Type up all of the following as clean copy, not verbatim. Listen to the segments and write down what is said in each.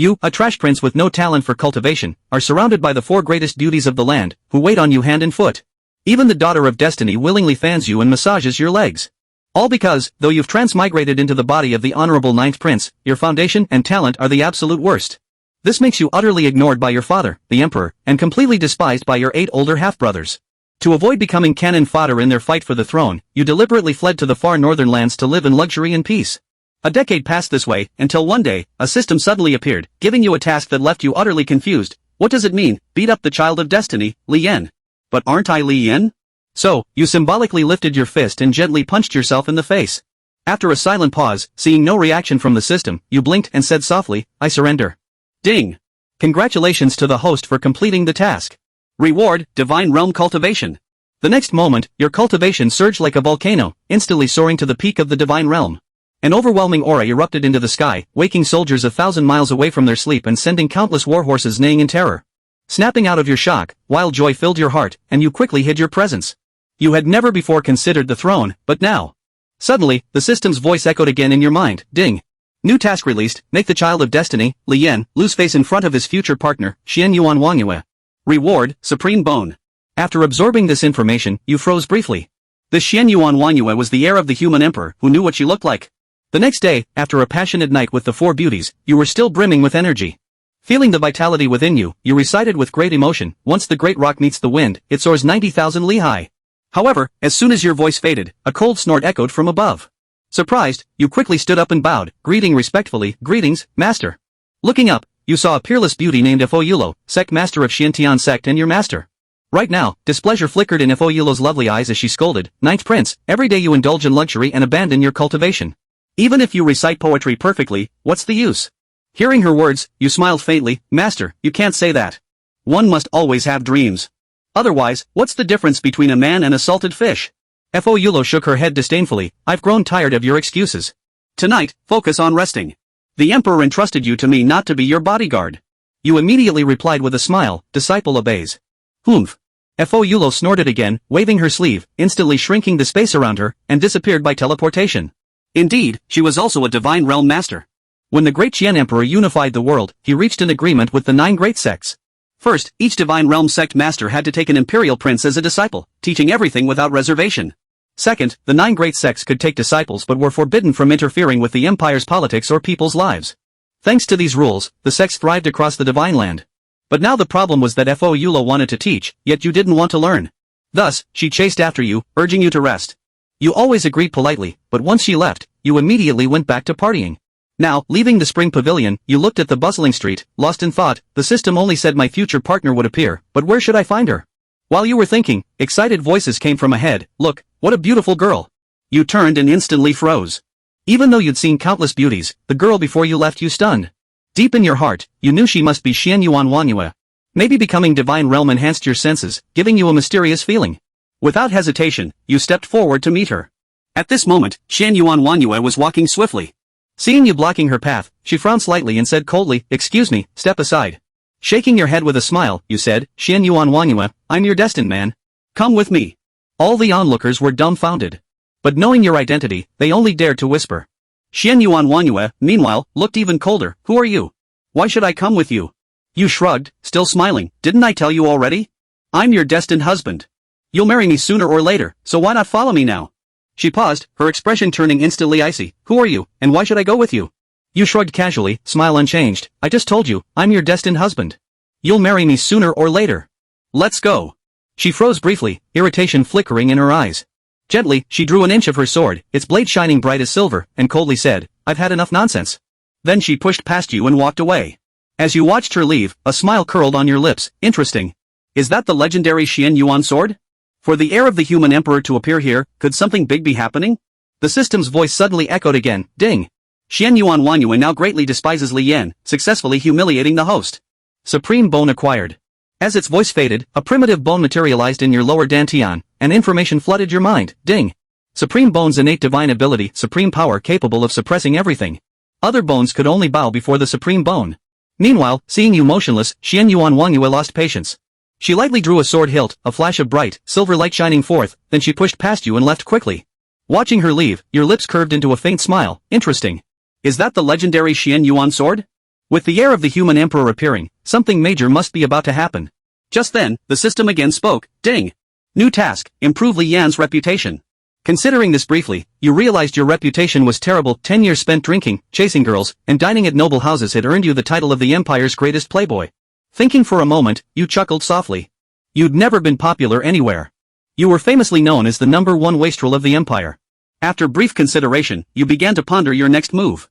You, a trash prince with no talent for cultivation, are surrounded by the four greatest beauties of the land, who wait on you hand and foot. Even the daughter of destiny willingly fans you and massages your legs. All because, though you've transmigrated into the body of the honorable ninth prince, your foundation and talent are the absolute worst. This makes you utterly ignored by your father, the emperor, and completely despised by your 8 older half-brothers. To avoid becoming cannon fodder in their fight for the throne, you deliberately fled to the far northern lands to live in luxury and peace. A decade passed this way, until one day, a system suddenly appeared, giving you a task that left you utterly confused. What does it mean, beat up the child of destiny, Li Yan? But aren't I Li Yan? So, you symbolically lifted your fist and gently punched yourself in the face. After a silent pause, seeing no reaction from the system, you blinked and said softly, I surrender. Ding! Congratulations to the host for completing the task. Reward, Divine Realm Cultivation. The next moment, your cultivation surged like a volcano, instantly soaring to the peak of the Divine Realm. An overwhelming aura erupted into the sky, waking soldiers 1,000 miles away from their sleep and sending countless warhorses neighing in terror. Snapping out of your shock, wild joy filled your heart, and you quickly hid your presence. You had never before considered the throne, but now. Suddenly, the system's voice echoed again in your mind, ding. New task released, make the child of destiny, Li Yan, lose face in front of his future partner, Xian Yuan Wangyue. Reward, Supreme Bone. After absorbing this information, you froze briefly. This Xian Yuan Wangyue was the heir of the human emperor who knew what she looked like. The next day, after a passionate night with the 4 beauties, you were still brimming with energy. Feeling the vitality within you, you recited with great emotion, once the great rock meets the wind, it soars 90,000 li high. However, as soon as your voice faded, a cold snort echoed from above. Surprised, you quickly stood up and bowed, greeting respectfully, greetings, master. Looking up, you saw a peerless beauty named Fo Yulo, sect master of Xiantian sect and your master. Right now, displeasure flickered in Fo Yulo's lovely eyes as she scolded, Ninth Prince, every day you indulge in luxury and abandon your cultivation. Even if you recite poetry perfectly, what's the use? Hearing her words, you smiled faintly, Master, you can't say that. One must always have dreams. Otherwise, what's the difference between a man and a salted fish? Fo Yulo shook her head disdainfully, I've grown tired of your excuses. Tonight, focus on resting. The emperor entrusted you to me not to be your bodyguard. You immediately replied with a smile, disciple obeys. Humph. Fo Yulo snorted again, waving her sleeve, instantly shrinking the space around her, and disappeared by teleportation. Indeed, she was also a divine realm master. When the great Qian emperor unified the world, he reached an agreement with the 9 great sects. First, each divine realm sect master had to take an imperial prince as a disciple, teaching everything without reservation. Second, the 9 great sects could take disciples but were forbidden from interfering with the empire's politics or people's lives. Thanks to these rules, the sects thrived across the divine land. But now the problem was that Fo Yulo wanted to teach, yet you didn't want to learn. Thus, she chased after you, urging you to rest. You always agreed politely, but once she left, you immediately went back to partying. Now, leaving the spring pavilion, you looked at the bustling street, lost in thought. The system only said my future partner would appear, but where should I find her? While you were thinking, excited voices came from ahead, look, what a beautiful girl. You turned and instantly froze. Even though you'd seen countless beauties, the girl before you left you stunned. Deep in your heart, you knew she must be Xian Yuan Wangyue. Maybe becoming divine realm enhanced your senses, giving you a mysterious feeling. Without hesitation, you stepped forward to meet her. At this moment, Xian Yuan Wangyue was walking swiftly. Seeing you blocking her path, she frowned slightly and said coldly, excuse me, step aside. Shaking your head with a smile, you said, Xian Yuan Wangyue, I'm your destined man. Come with me. All the onlookers were dumbfounded. But knowing your identity, they only dared to whisper. Xian Yuan Wangyue, meanwhile, looked even colder, who are you? Why should I come with you? You shrugged, still smiling, didn't I tell you already? I'm your destined husband. You'll marry me sooner or later, so why not follow me now? She paused, her expression turning instantly icy. Who are you, and why should I go with you? You shrugged casually, smile unchanged. I just told you, I'm your destined husband. You'll marry me sooner or later. Let's go. She froze briefly, irritation flickering in her eyes. Gently, she drew an inch of her sword, its blade shining bright as silver, and coldly said, I've had enough nonsense. Then she pushed past you and walked away. As you watched her leave, a smile curled on your lips. Interesting. Is that the legendary Xian Yuan sword? For the heir of the human emperor to appear here, could something big be happening? The system's voice suddenly echoed again, ding. Xian Yuan Wangyue now greatly despises Li Yan, successfully humiliating the host. Supreme Bone acquired. As its voice faded, a primitive bone materialized in your lower dantian, and information flooded your mind, ding. Supreme Bone's innate divine ability, supreme power capable of suppressing everything. Other bones could only bow before the Supreme Bone. Meanwhile, seeing you motionless, Xian Yuan Wangyue lost patience. She lightly drew a sword hilt, a flash of bright, silver light shining forth, then she pushed past you and left quickly. Watching her leave, your lips curved into a faint smile, interesting. Is that the legendary Xian Yuan sword? With the heir of the human emperor appearing, something major must be about to happen. Just then, the system again spoke, ding. New task, improve Li Yan's reputation. Considering this briefly, you realized your reputation was terrible. 10 years spent drinking, chasing girls, and dining at noble houses had earned you the title of the empire's greatest playboy. Thinking for a moment, you chuckled softly. You'd never been popular anywhere. You were famously known as the #1 wastrel of the empire. After brief consideration, you began to ponder your next move.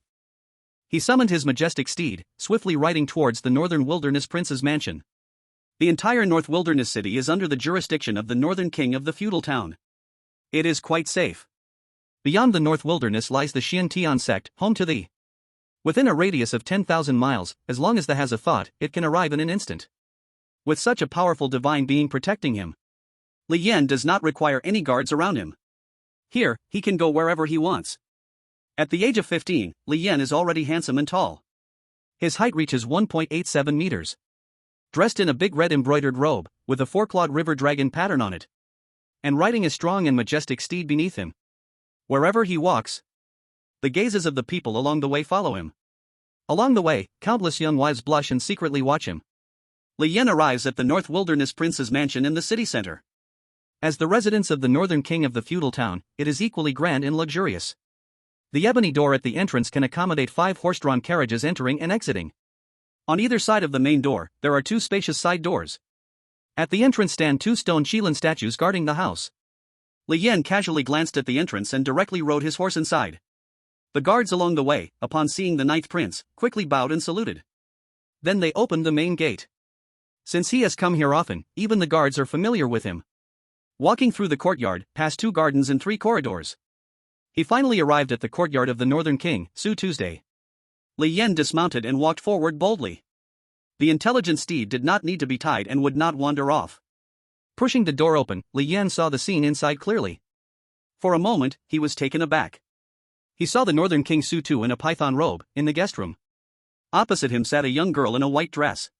He summoned his majestic steed, swiftly riding towards the northern wilderness prince's mansion. The entire North Wilderness city is under the jurisdiction of the northern king of the feudal town. It is quite safe. Beyond the North Wilderness lies the Xian sect, home to the. Within a radius of 10,000 miles, as long as the has a thought, it can arrive in an instant. With such a powerful divine being protecting him, Li Yan does not require any guards around him. Here, he can go wherever he wants. At the age of 15, Li Yan is already handsome and tall. His height reaches 1.87 meters. Dressed in a big red embroidered robe, with a four-clawed river dragon pattern on it. And riding a strong and majestic steed beneath him. Wherever he walks, the gazes of the people along the way follow him. Along the way, countless young wives blush and secretly watch him. Li Yan arrives at the North Wilderness Prince's mansion in the city center. As the residence of the northern king of the feudal town, it is equally grand and luxurious. The ebony door at the entrance can accommodate 5 horse-drawn carriages entering and exiting. On either side of the main door, there are 2 spacious side doors. At the entrance stand 2 stone Qilin statues guarding the house. Li Yan casually glanced at the entrance and directly rode his horse inside. The guards along the way, upon seeing the 9th prince, quickly bowed and saluted. Then they opened the main gate. Since he has come here often, even the guards are familiar with him. Walking through the courtyard, past 2 gardens and 3 corridors, he finally arrived at the courtyard of the Northern King, Su Tuesday. Li Yan dismounted and walked forward boldly. The intelligent steed did not need to be tied and would not wander off. Pushing the door open, Li Yan saw the scene inside clearly. For a moment, he was taken aback. He saw the Northern King Su Tu in a python robe, in the guest room. Opposite him sat a young girl in a white dress.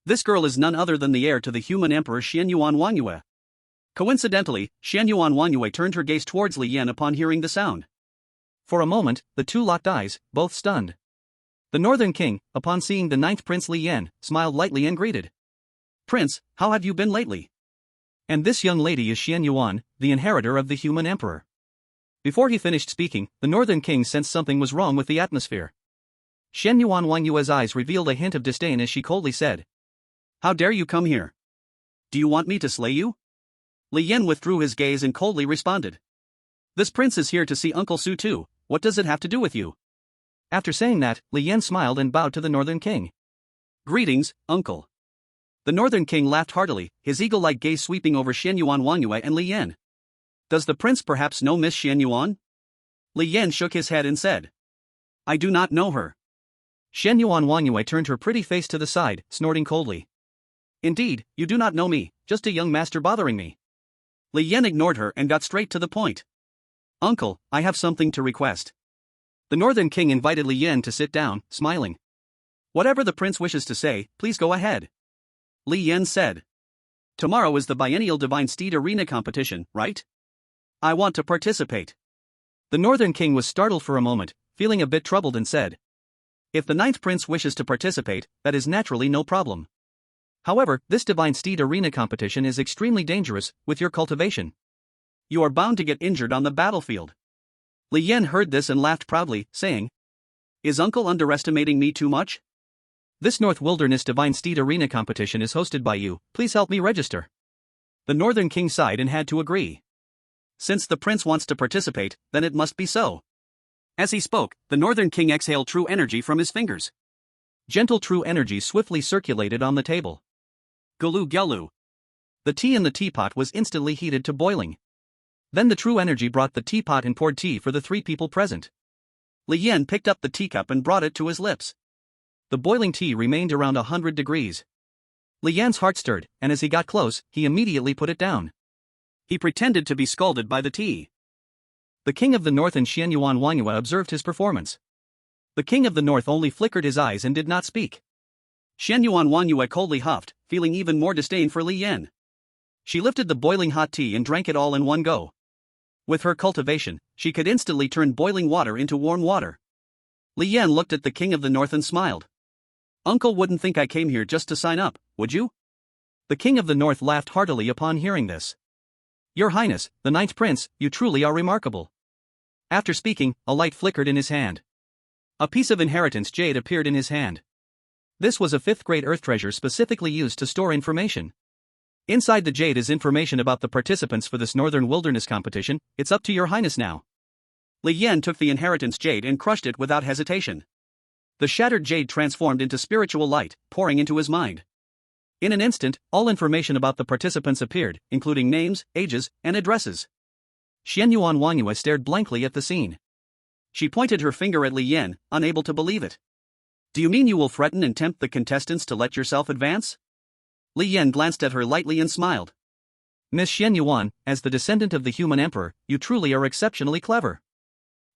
This girl is none other than the heir to the human emperor Xianyuan Wangyue. Coincidentally, Xianyuan Wangyue turned her gaze towards Li Yan upon hearing the sound. For a moment, the two locked eyes, both stunned. The Northern King, upon seeing the 9th Prince Li Yan, smiled lightly and greeted. Prince, how have you been lately? And this young lady is Xianyuan, the inheritor of the human emperor. Before he finished speaking, the Northern King sensed something was wrong with the atmosphere. Xianyuan Wangyue's eyes revealed a hint of disdain as she coldly said, "How dare you come here? Do you want me to slay you?" Li Yan withdrew his gaze and coldly responded. "This prince is here to see Uncle Su Tu, what does it have to do with you?" After saying that, Li Yan smiled and bowed to the Northern King. "Greetings, Uncle." The Northern King laughed heartily, his eagle-like gaze sweeping over Xianyuan Wangyue and Li Yan. "Does the prince perhaps know Miss Xianyuan?" Li Yan shook his head and said, "I do not know her." Xianyuan Wangyue turned her pretty face to the side, snorting coldly. "Indeed, you do not know me, just a young master bothering me." Li Yan ignored her and got straight to the point. "Uncle, I have something to request." The Northern King invited Li Yan to sit down, smiling. "Whatever the prince wishes to say, please go ahead." Li Yan said. "Tomorrow is the biennial Divine Steed Arena competition, right? I want to participate." The Northern King was startled for a moment, feeling a bit troubled and said, "If the 9th Prince wishes to participate, that is naturally no problem. However, this Divine Steed Arena competition is extremely dangerous, with your cultivation. You are bound to get injured on the battlefield." Li Yan heard this and laughed proudly, saying, "Is Uncle underestimating me too much? This North Wilderness Divine Steed Arena competition is hosted by you, please help me register." The Northern King sighed and had to agree. Since the prince wants to participate, then it must be so. As he spoke, the Northern King exhaled true energy from his fingers. Gentle true energy swiftly circulated on the table. Gulu gelu. The tea in the teapot was instantly heated to boiling. Then the true energy brought the teapot and poured tea for the 3 people present. Li Yan picked up the teacup and brought it to his lips. The boiling tea remained around 100 degrees. Li Yan's heart stirred, and as he got close, he immediately put it down. He pretended to be scalded by the tea. The King of the North and Xianyuan Wangyue observed his performance. The King of the North only flickered his eyes and did not speak. Xianyuan Wangyue coldly huffed, feeling even more disdain for Li Yan. She lifted the boiling hot tea and drank it all in one go. With her cultivation, she could instantly turn boiling water into warm water. Li Yan looked at the King of the North and smiled. Uncle wouldn't think I came here just to sign up, would you? The King of the North laughed heartily upon hearing this. Your Highness, the Ninth Prince, you truly are remarkable. After speaking, a light flickered in his hand. A piece of inheritance jade appeared in his hand. This was a fifth-grade earth treasure specifically used to store information. Inside the jade is information about the participants for this northern wilderness competition. It's up to your highness now. Li Yan took the inheritance jade and crushed it without hesitation. The shattered jade transformed into spiritual light, pouring into his mind. In an instant, all information about the participants appeared, including names, ages, and addresses. Xianyuan Wanyue stared blankly at the scene. She pointed her finger at Li Yan, unable to believe it. Do you mean you will threaten and tempt the contestants to let yourself advance? Li Yan glanced at her lightly and smiled. Miss Xianyuan, as the descendant of the human emperor, you truly are exceptionally clever.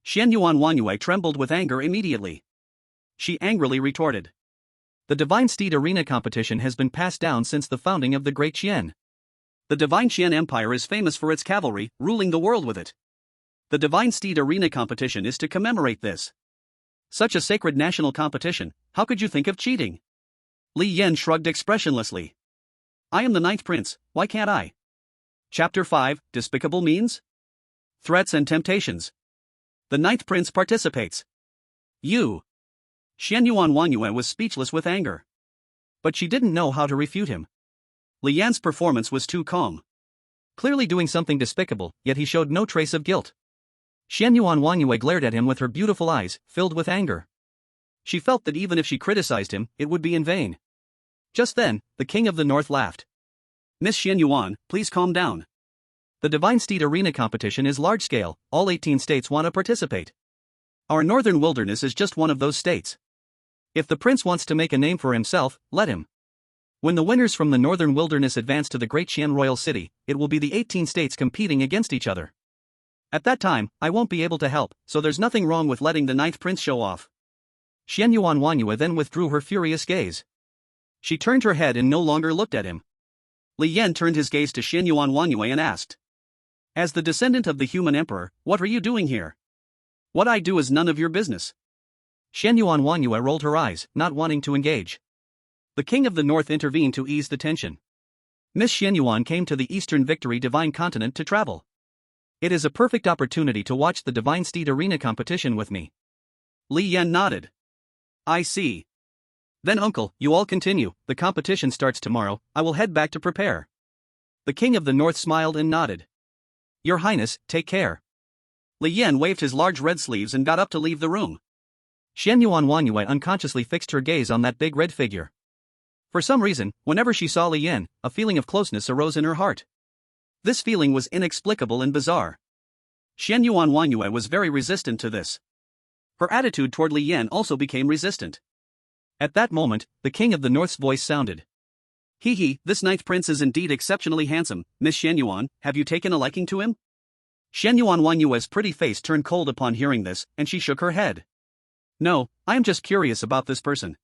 Xianyuan Wanyue trembled with anger immediately. She angrily retorted. The Divine Steed Arena competition has been passed down since the founding of the Great Qian. The Divine Qian Empire is famous for its cavalry, ruling the world with it. The Divine Steed Arena competition is to commemorate this. Such a sacred national competition, how could you think of cheating? Li Yan shrugged expressionlessly. I am the Ninth Prince, why can't I? Chapter 5, Despicable Means? Threats and Temptations. The Ninth Prince participates. You. Xianyuan Wanyue was speechless with anger. But she didn't know how to refute him. Li Yan's performance was too calm. Clearly doing something despicable, yet he showed no trace of guilt. Xianyuan Wanyue glared at him with her beautiful eyes, filled with anger. She felt that even if she criticized him, it would be in vain. Just then, the King of the North laughed. Miss Xianyuan, please calm down. The Divine Steed Arena competition is large-scale, all 18 states want to participate. Our northern wilderness is just one of those states. If the prince wants to make a name for himself, let him. When the winners from the northern wilderness advance to the Great Qian Royal City, it will be the 18 states competing against each other. At that time, I won't be able to help, so there's nothing wrong with letting the Ninth Prince show off. Xianyuan Wanyue then withdrew her furious gaze. She turned her head and no longer looked at him. Li Yan turned his gaze to Xianyuan Wanyue and asked. As the descendant of the human emperor, what are you doing here? What I do is none of your business. Xianyuan Wanyue rolled her eyes, not wanting to engage. The King of the North intervened to ease the tension. Miss Xianyuan came to the Eastern Victory Divine Continent to travel. It is a perfect opportunity to watch the Divine Steed Arena competition with me. Li Yan nodded. I see. Then uncle, you all continue, the competition starts tomorrow, I will head back to prepare. The King of the North smiled and nodded. Your Highness, take care. Li Yan waved his large red sleeves and got up to leave the room. Xianyuan Wanyue unconsciously fixed her gaze on that big red figure. For some reason, whenever she saw Li Yan, a feeling of closeness arose in her heart. This feeling was inexplicable and bizarre. Xianyuan Wanyue was very resistant to this. Her attitude toward Li Yan also became resistant. At that moment, the King of the North's voice sounded. This Ninth Prince is indeed exceptionally handsome, Miss Xianyuan, have you taken a liking to him? Xianyuan Wanyue's pretty face turned cold upon hearing this, and she shook her head. No, I am just curious about this person.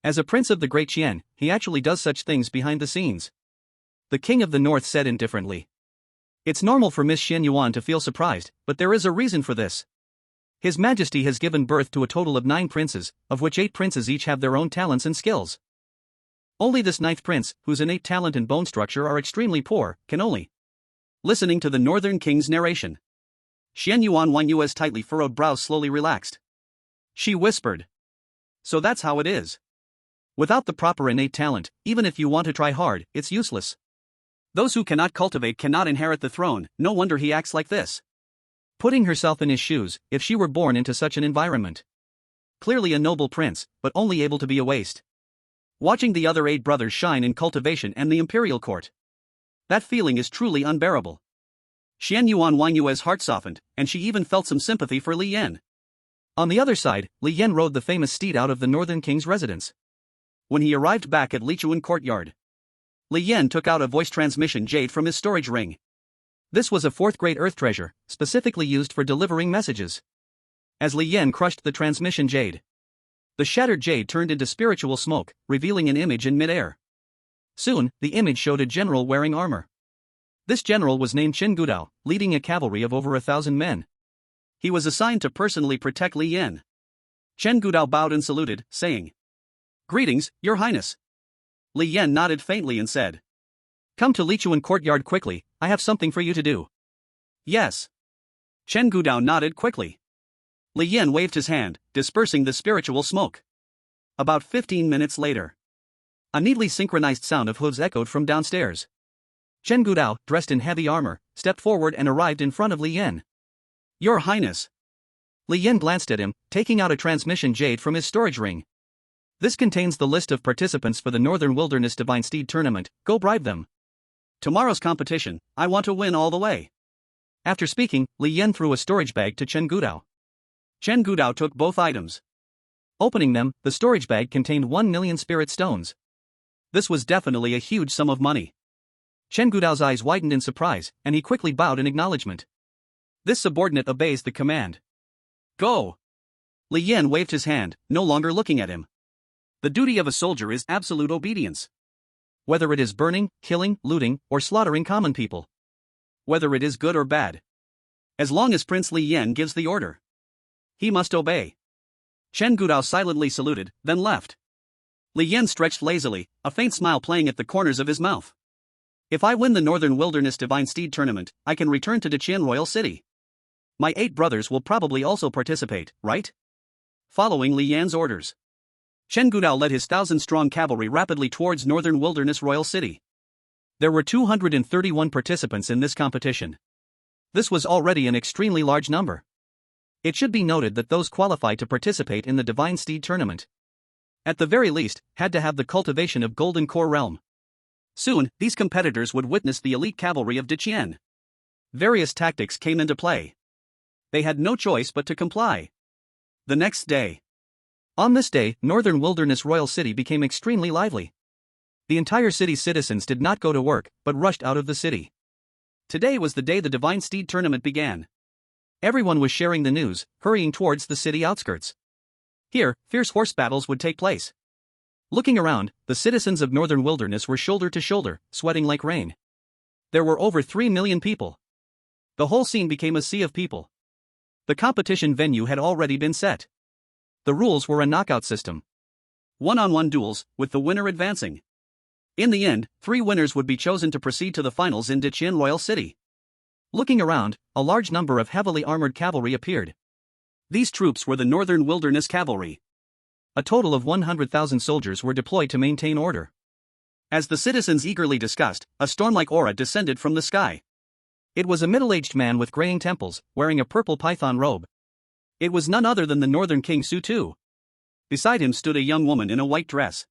As a prince of the Great Qian, he actually does such things behind the scenes. The King of the North said indifferently. It's normal for Miss Xianyuan to feel surprised, but there is a reason for this. His Majesty has given birth to a total of 9 princes, of which 8 princes each have their own talents and skills. Only this 9th prince, whose innate talent and bone structure are extremely poor, can only. Listening to the Northern King's narration, Xianyuan Wanyue's tightly furrowed brows slowly relaxed. She whispered. So that's how it is. Without the proper innate talent, even if you want to try hard, it's useless. Those who cannot cultivate cannot inherit the throne, no wonder he acts like this. Putting herself in his shoes, if she were born into such an environment. Clearly a noble prince, but only able to be a waste. Watching the other 8 brothers shine in cultivation and the imperial court. That feeling is truly unbearable. Xianyuan Wanyue's heart softened, and she even felt some sympathy for Li Yan. On the other side, Li Yan rode the famous steed out of the Northern King's residence. When he arrived back at Lichuan courtyard, Li Yan took out a voice transmission jade from his storage ring. This was a 4th-grade earth treasure, specifically used for delivering messages. As Li Yan crushed the transmission jade, the shattered jade turned into spiritual smoke, revealing an image in midair. Soon, the image showed a general wearing armor. This general was named Chen Gudao, leading a cavalry of over 1,000 men. He was assigned to personally protect Li Yan. Chen Gudao bowed and saluted, saying, Greetings, Your Highness. Li Yan nodded faintly and said. Come to Lichuan courtyard quickly, I have something for you to do. Yes. Chen Gudao nodded quickly. Li Yan waved his hand, dispersing the spiritual smoke. About 15 minutes later. A neatly synchronized sound of hooves echoed from downstairs. Chen Gudao, dressed in heavy armor, stepped forward and arrived in front of Li Yan. Your Highness. Li Yan glanced at him, taking out a transmission jade from his storage ring. This contains the list of participants for the Northern Wilderness Divine Steed Tournament, go bribe them. Tomorrow's competition, I want to win all the way. After speaking, Li Yan threw a storage bag to Chen Gudao. Chen Gudao took both items. Opening them, the storage bag contained 1 million spirit stones. This was definitely a huge sum of money. Chen Gudao's eyes widened in surprise, and he quickly bowed in acknowledgement. This subordinate obeys the command. Go! Li Yan waved his hand, no longer looking at him. The duty of a soldier is absolute obedience. Whether it is burning, killing, looting, or slaughtering common people. Whether it is good or bad. As long as Prince Li Yan gives the order. He must obey. Chen Gudao silently saluted, then left. Li Yan stretched lazily, a faint smile playing at the corners of his mouth. If I win the Northern Wilderness Divine Steed Tournament, I can return to Deqian Royal City. My 8 brothers will probably also participate, right? Following Li Yan's orders. Chen Gudao led his 1,000-strong cavalry rapidly towards Northern Wilderness Royal City. There were 231 participants in this competition. This was already an extremely large number. It should be noted that those qualified to participate in the Divine Steed Tournament, at the very least, had to have the cultivation of Golden Core Realm. Soon, these competitors would witness the elite cavalry of Deqian. Various tactics came into play. They had no choice but to comply. The next day. On this day, Northern Wilderness Royal City became extremely lively. The entire city's citizens did not go to work, but rushed out of the city. Today was the day the Divine Steed Tournament began. Everyone was sharing the news, hurrying towards the city outskirts. Here, fierce horse battles would take place. Looking around, the citizens of Northern Wilderness were shoulder to shoulder, sweating like rain. There were over 3 million people. The whole scene became a sea of people. The competition venue had already been set. The rules were a knockout system. One-on-one duels, with the winner advancing. In the end, 3 winners would be chosen to proceed to the finals in Deqian Royal City. Looking around, a large number of heavily armored cavalry appeared. These troops were the Northern Wilderness Cavalry. A total of 100,000 soldiers were deployed to maintain order. As the citizens eagerly discussed, a storm-like aura descended from the sky. It was a middle-aged man with graying temples, wearing a purple python robe. It was none other than the Northern King Su Tu. Beside him stood a young woman in a white dress.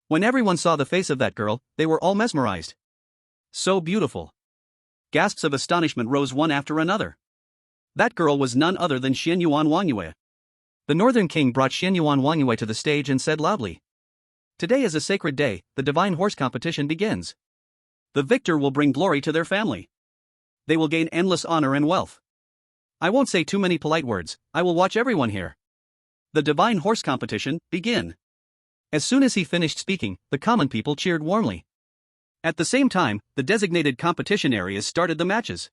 When everyone saw the face of that girl, they were all mesmerized. So beautiful. Gasps of astonishment rose one after another. That girl was none other than Xianyuan Wangyue. The Northern King brought Xianyuan Wangyue to the stage and said loudly. Today is a sacred day, the divine horse competition begins. The victor will bring glory to their family. They will gain endless honor and wealth. I won't say too many polite words, I will watch everyone here. The divine horse competition, begin. As soon as he finished speaking, the common people cheered warmly. At the same time, the designated competition areas started the matches.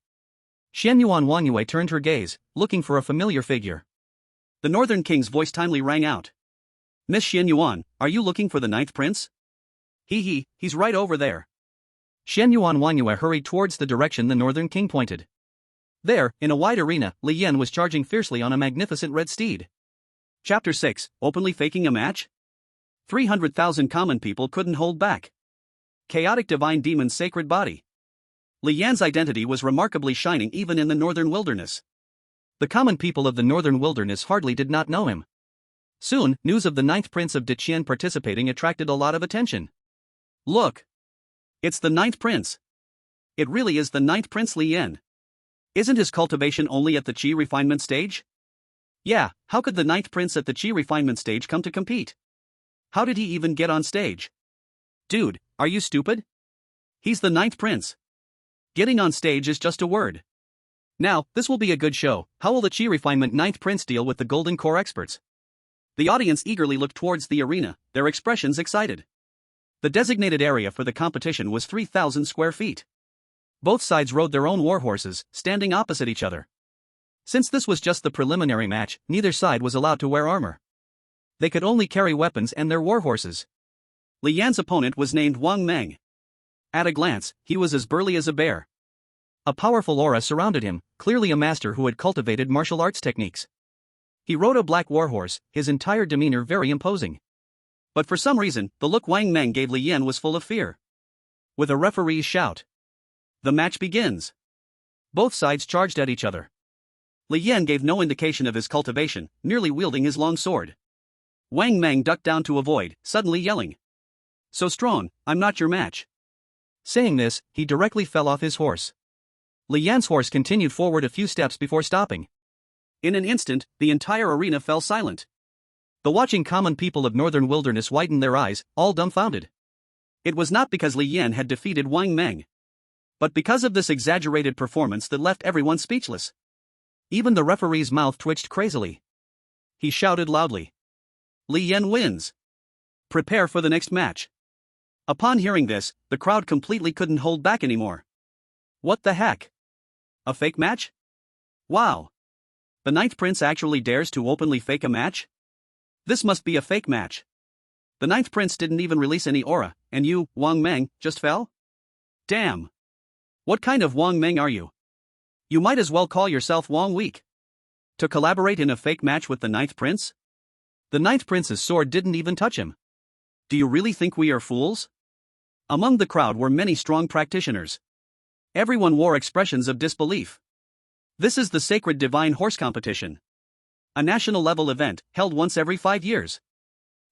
Xianyuan Wangyue turned her gaze, looking for a familiar figure. The Northern King's voice timely rang out. Miss Xianyuan, are you looking for the 9th prince? He's right over there. Xianyuan Wangyue hurried towards the direction the Northern King pointed. There, in a wide arena, Li Yan was charging fiercely on a magnificent red steed. Chapter 6, Openly Faking a Match? 300,000 common people couldn't hold back. Chaotic divine demon's sacred body. Li Yan's identity was remarkably shining even in the Northern Wilderness. The common people of the Northern Wilderness hardly did not know him. Soon, news of the 9th Prince of Deqian participating attracted a lot of attention. Look! It's the 9th Prince. It really is the 9th Prince Li Yan. Isn't his cultivation only at the Qi refinement stage? Yeah, how could the 9th Prince at the Qi refinement stage come to compete? How did he even get on stage? Dude, are you stupid? He's the 9th Prince. Getting on stage is just a word. Now, this will be a good show. How will the Qi refinement 9th Prince deal with the Golden Core experts? The audience eagerly looked towards the arena, their expressions excited. The designated area for the competition was 3,000 square feet. Both sides rode their own war horses, standing opposite each other. Since this was just the preliminary match, neither side was allowed to wear armor. They could only carry weapons and their warhorses. Li Yan's opponent was named Wang Meng. At a glance, he was as burly as a bear. A powerful aura surrounded him, clearly a master who had cultivated martial arts techniques. He rode a black warhorse, his entire demeanor very imposing. But for some reason, the look Wang Meng gave Li Yan was full of fear. With a referee's shout, the match begins. Both sides charged at each other. Li Yan gave no indication of his cultivation, merely wielding his long sword. Wang Meng ducked down to avoid, suddenly yelling, "So strong, I'm not your match." Saying this, he directly fell off his horse. Li Yan's horse continued forward a few steps before stopping. In an instant, the entire arena fell silent. The watching common people of northern wilderness widened their eyes, all dumbfounded. It was not because Li Yan had defeated Wang Meng, but because of this exaggerated performance that left everyone speechless. Even the referee's mouth twitched crazily. He shouted loudly, "Li Yan wins! Prepare for the next match." Upon hearing this, the crowd completely couldn't hold back anymore. What the heck? A fake match? Wow! The Ninth Prince actually dares to openly fake a match? This must be a fake match. The Ninth Prince didn't even release any aura, and you, Wang Meng, just fell? Damn! What kind of Wang Meng are you? You might as well call yourself Wang Weak. To collaborate in a fake match with the Ninth Prince? The Ninth Prince's sword didn't even touch him. Do you really think we are fools? Among the crowd were many strong practitioners. Everyone wore expressions of disbelief. This is the sacred divine horse competition. A national-level event, held once every 5 years.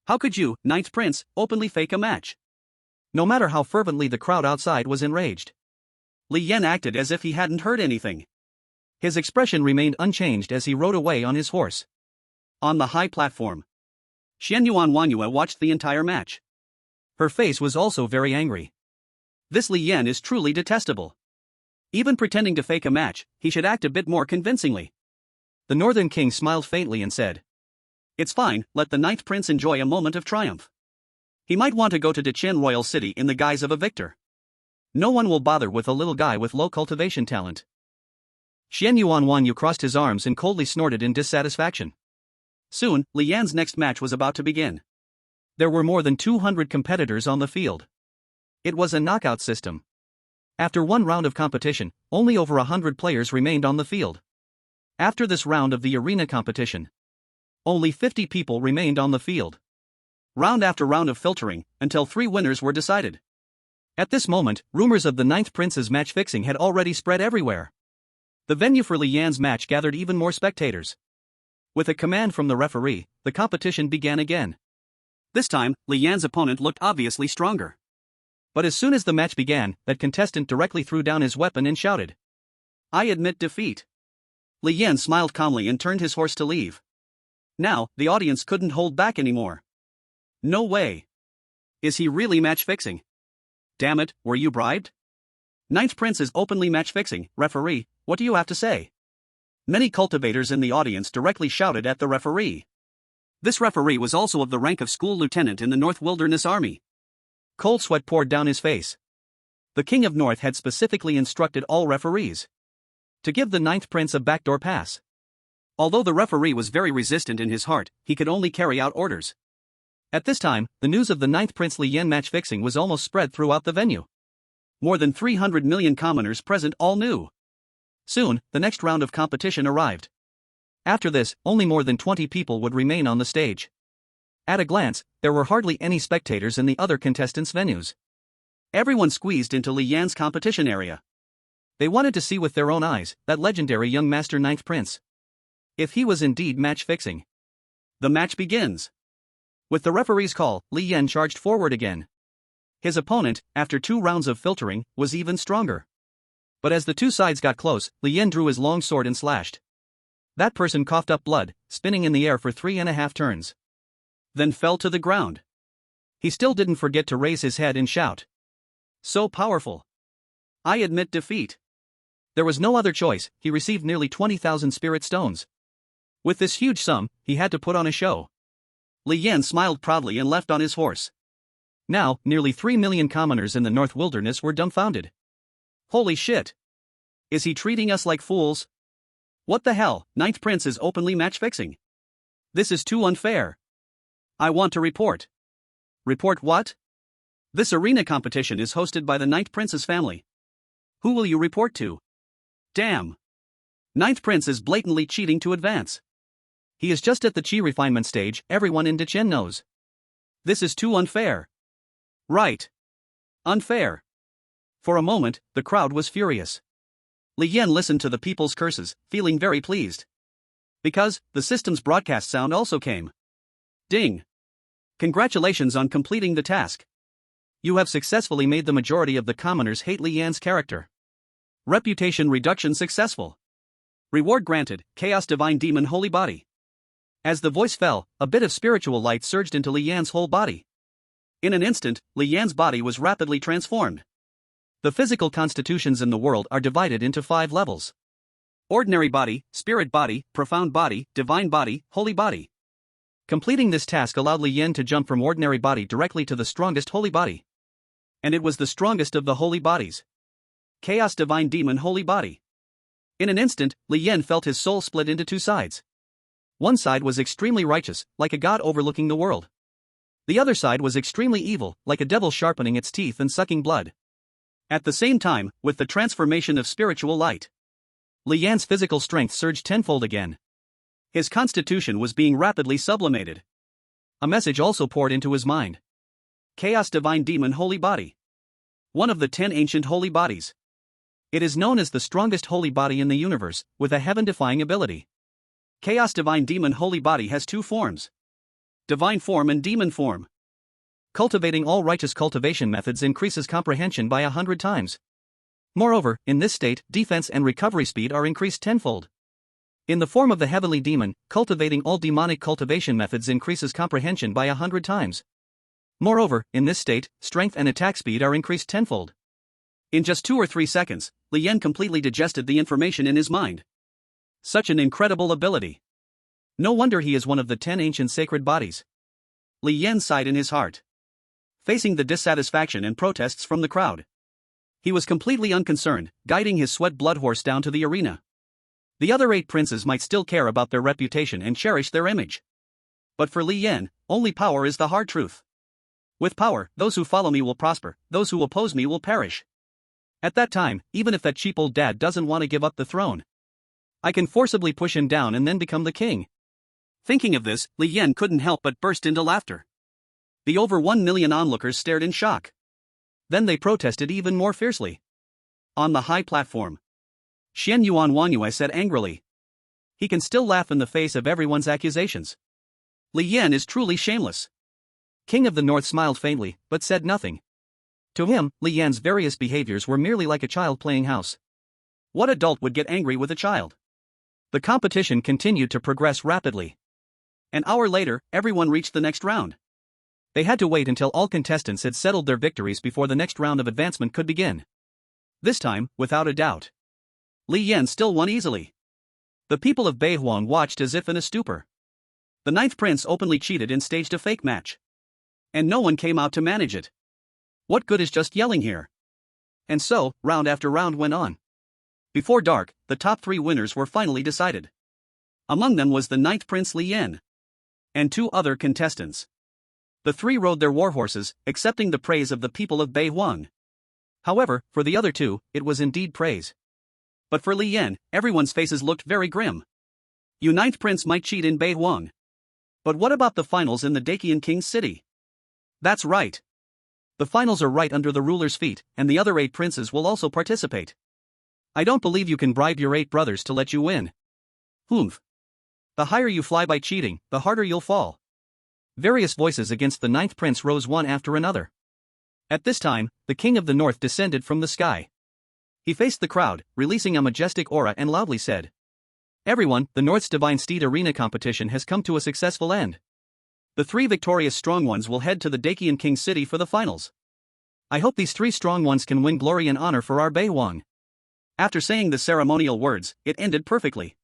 How could you, Ninth Prince, openly fake a match? No matter how fervently the crowd outside was enraged, Li Yan acted as if he hadn't heard anything. His expression remained unchanged as he rode away on his horse. On the high platform, Xianyuan Wanyue watched the entire match. Her face was also very angry. This Li Yan is truly detestable. Even pretending to fake a match, he should act a bit more convincingly. The Northern King smiled faintly and said, "It's fine, let the Ninth Prince enjoy a moment of triumph. He might want to go to Dichin Royal City in the guise of a victor. No one will bother with a little guy with low cultivation talent." Xianyuan Wanyu crossed his arms and coldly snorted in dissatisfaction. Soon, Li Yan's next match was about to begin. There were more than 200 competitors on the field. It was a knockout system. After one round of competition, only over 100 players remained on the field. After this round of the arena competition, only 50 people remained on the field. Round after round of filtering, until 3 winners were decided. At this moment, rumors of the Ninth Prince's match fixing had already spread everywhere. The venue for Li Yan's match gathered even more spectators. With a command from the referee, the competition began again. This time, Li Yan's opponent looked obviously stronger. But as soon as the match began, that contestant directly threw down his weapon and shouted, "I admit defeat." Li Yan smiled calmly and turned his horse to leave. Now, the audience couldn't hold back anymore. No way. Is he really match fixing? Damn it, were you bribed? Ninth Prince is openly match fixing, referee, what do you have to say? Many cultivators in the audience directly shouted at the referee. This referee was also of the rank of school lieutenant in the North Wilderness Army. Cold sweat poured down his face. The King of North had specifically instructed all referees to give the Ninth Prince a backdoor pass. Although the referee was very resistant in his heart, he could only carry out orders. At this time, the news of the Ninth Prince Li Yan match fixing was almost spread throughout the venue. More than 300 million commoners present all knew. Soon, the next round of competition arrived. After this, only more than 20 people would remain on the stage. At a glance, there were hardly any spectators in the other contestants' venues. Everyone squeezed into Li Yan's competition area. They wanted to see with their own eyes that legendary young master Ninth Prince. If he was indeed match fixing. The match begins. With the referee's call, Li Yan charged forward again. His opponent, after 2 rounds of filtering, was even stronger. But as the two sides got close, Li Yan drew his long sword and slashed. That person coughed up blood, spinning in the air for 3.5 turns. Then fell to the ground. He still didn't forget to raise his head and shout, "So powerful! I admit defeat." There was no other choice, he received nearly 20,000 spirit stones. With this huge sum, he had to put on a show. Li Yan smiled proudly and left on his horse. Now, nearly 3 million commoners in the North Wilderness were dumbfounded. Holy shit! Is he treating us like fools? What the hell, Ninth Prince is openly match fixing. This is too unfair. I want to report. Report what? This arena competition is hosted by the Ninth Prince's family. Who will you report to? Damn. Ninth Prince is blatantly cheating to advance. He is just at the chi refinement stage, everyone in Dechen knows. This is too unfair. Right. Unfair. For a moment, the crowd was furious. Li Yan listened to the people's curses, feeling very pleased. Because, the system's broadcast sound also came. Ding. Congratulations on completing the task. You have successfully made the majority of the commoners hate Li Yan's character. Reputation reduction successful. Reward granted, Chaos Divine Demon Holy Body. As the voice fell, a bit of spiritual light surged into Li Yan's whole body. In an instant, Li Yan's body was rapidly transformed. The physical constitutions in the world are divided into 5 levels. Ordinary body, spirit body, profound body, divine body, holy body. Completing this task allowed Li Yan to jump from ordinary body directly to the strongest holy body. And it was the strongest of the holy bodies. Chaos Divine Demon Holy Body. In an instant, Li Yan felt his soul split into 2 sides. One side was extremely righteous, like a god overlooking the world. The other side was extremely evil, like a devil sharpening its teeth and sucking blood. At the same time, with the transformation of spiritual light, Li Yan's physical strength surged tenfold again. His constitution was being rapidly sublimated. A message also poured into his mind. Chaos Divine Demon Holy Body. One of the 10 ancient holy bodies. It is known as the strongest holy body in the universe, with a heaven-defying ability. Chaos Divine Demon Holy Body has 2 forms. Divine form and demon form. Cultivating all righteous cultivation methods increases comprehension by 100 times. Moreover, in this state, defense and recovery speed are increased tenfold. In the form of the heavenly demon, cultivating all demonic cultivation methods increases comprehension by 100 times. Moreover, in this state, strength and attack speed are increased tenfold. In just 2 or 3 seconds, Li Yan completely digested the information in his mind. Such an incredible ability. No wonder he is one of the 10 ancient sacred bodies. Li Yan sighed in his heart. Facing the dissatisfaction and protests from the crowd, he was completely unconcerned, guiding his sweat blood horse down to the arena. The other 8 princes might still care about their reputation and cherish their image. But for Li Yan, only power is the hard truth. With power, those who follow me will prosper, those who oppose me will perish. At that time, even if that cheap old dad doesn't want to give up the throne, I can forcibly push him down and then become the king. Thinking of this, Li Yan couldn't help but burst into laughter. The over 1 million onlookers stared in shock. Then they protested even more fiercely. On the high platform, Xian Yuan Wanyue said angrily. He can still laugh in the face of everyone's accusations. Li Yan is truly shameless. King of the North smiled faintly, but said nothing. To him, Li Yan's various behaviors were merely like a child playing house. What adult would get angry with a child? The competition continued to progress rapidly. An hour later, everyone reached the next round. They had to wait until all contestants had settled their victories before the next round of advancement could begin. This time, without a doubt, Li Yan still won easily. The people of Beihuang watched as if in a stupor. The 9th prince openly cheated and staged a fake match. And no one came out to manage it. What good is just yelling here? And so, round after round went on. Before dark, the top 3 winners were finally decided. Among them was the 9th prince Li Yan and 2 other contestants. The 3 rode their warhorses, accepting the praise of the people of Beihuang. However, for the other 2, it was indeed praise. But for Li Yan, everyone's faces looked very grim. You 9th prince might cheat in Beihuang. But what about the finals in the Dakian King's city? That's right. The finals are right under the ruler's feet, and the other 8 princes will also participate. I don't believe you can bribe your 8 brothers to let you win. Humph. The higher you fly by cheating, the harder you'll fall. Various voices against the 9th prince rose one after another. At this time, the king of the north descended from the sky. He faced the crowd, releasing a majestic aura and loudly said, "Everyone, the North's Divine Steed Arena competition has come to a successful end. The 3 victorious strong ones will head to the Dakian King's city for the finals. I hope these 3 strong ones can win glory and honor for our Beihuang." After saying the ceremonial words, it ended perfectly.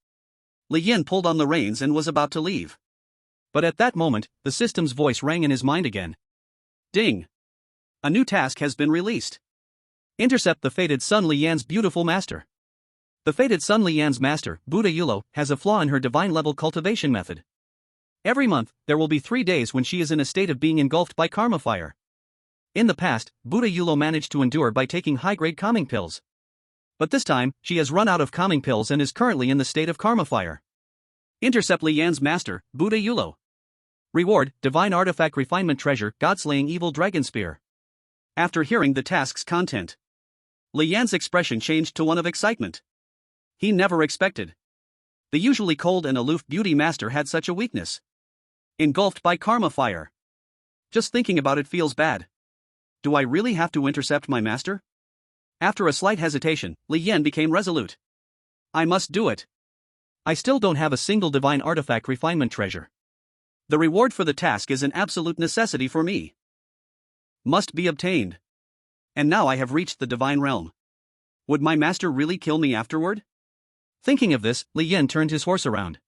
Li Yan pulled on the reins and was about to leave. But at that moment, the system's voice rang in his mind again. Ding! A new task has been released. Intercept the fated Sun Li Yan's beautiful master. The fated Sun Li Yan's master, Buddha Yulo, has a flaw in her divine level cultivation method. Every month, there will be 3 days when she is in a state of being engulfed by karma fire. In the past, Buddha Yulo managed to endure by taking high-grade calming pills. But this time, she has run out of calming pills and is currently in the state of karma fire. Intercept Li Yan's master, Buddha Yulo. Reward, Divine Artifact Refinement Treasure, God-Slaying Evil Dragon Spear. After hearing the task's content, Li Yan's expression changed to one of excitement. He never expected the usually cold and aloof beauty master had such a weakness. Engulfed by karma fire. Just thinking about it feels bad. Do I really have to intercept my master? After a slight hesitation, Li Yan became resolute. I must do it. I still don't have a single divine artifact refinement treasure. The reward for the task is an absolute necessity for me. Must be obtained. And now I have reached the divine realm. Would my master really kill me afterward? Thinking of this, Li Yan turned his horse around.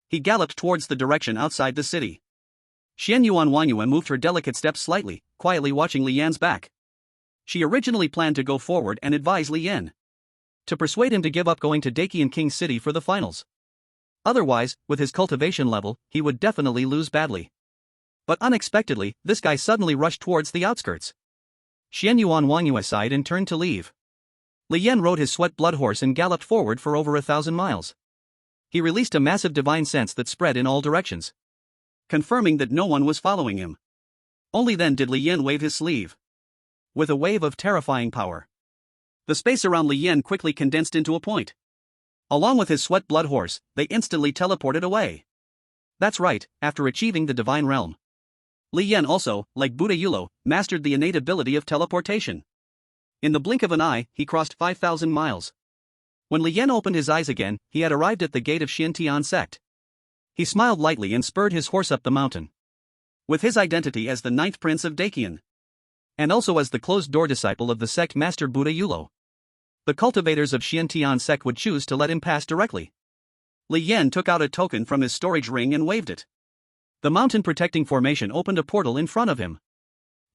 He galloped towards the direction outside the city. Xian Yuan Wanyue moved her delicate steps slightly, quietly watching Li Yan's back. She originally planned to go forward and advise Li Yan to persuade him to give up going to Dakian King City for the finals. Otherwise, with his cultivation level, he would definitely lose badly. But unexpectedly, this guy suddenly rushed towards the outskirts. Xian Yuan Wanyue sighed and turned to leave. Li Yan rode his sweat blood horse and galloped forward for over 1,000 miles. He released a massive divine sense that spread in all directions, confirming that no one was following him. Only then did Li Yan wave his sleeve. With a wave of terrifying power, the space around Li Yan quickly condensed into a point. Along with his sweat blood horse, they instantly teleported away. That's right, after achieving the divine realm, Li Yan also, like Buddha Yulo, mastered the innate ability of teleportation. In the blink of an eye, he crossed 5,000 miles. When Li Yan opened his eyes again, he had arrived at the gate of Xiantian sect. He smiled lightly and spurred his horse up the mountain. With his identity as the 9th prince of Dakian, and also as the closed-door disciple of the sect master Buddha Yulo, the cultivators of Xiantian sect would choose to let him pass directly. Li Yan took out a token from his storage ring and waved it. The mountain protecting formation opened a portal in front of him.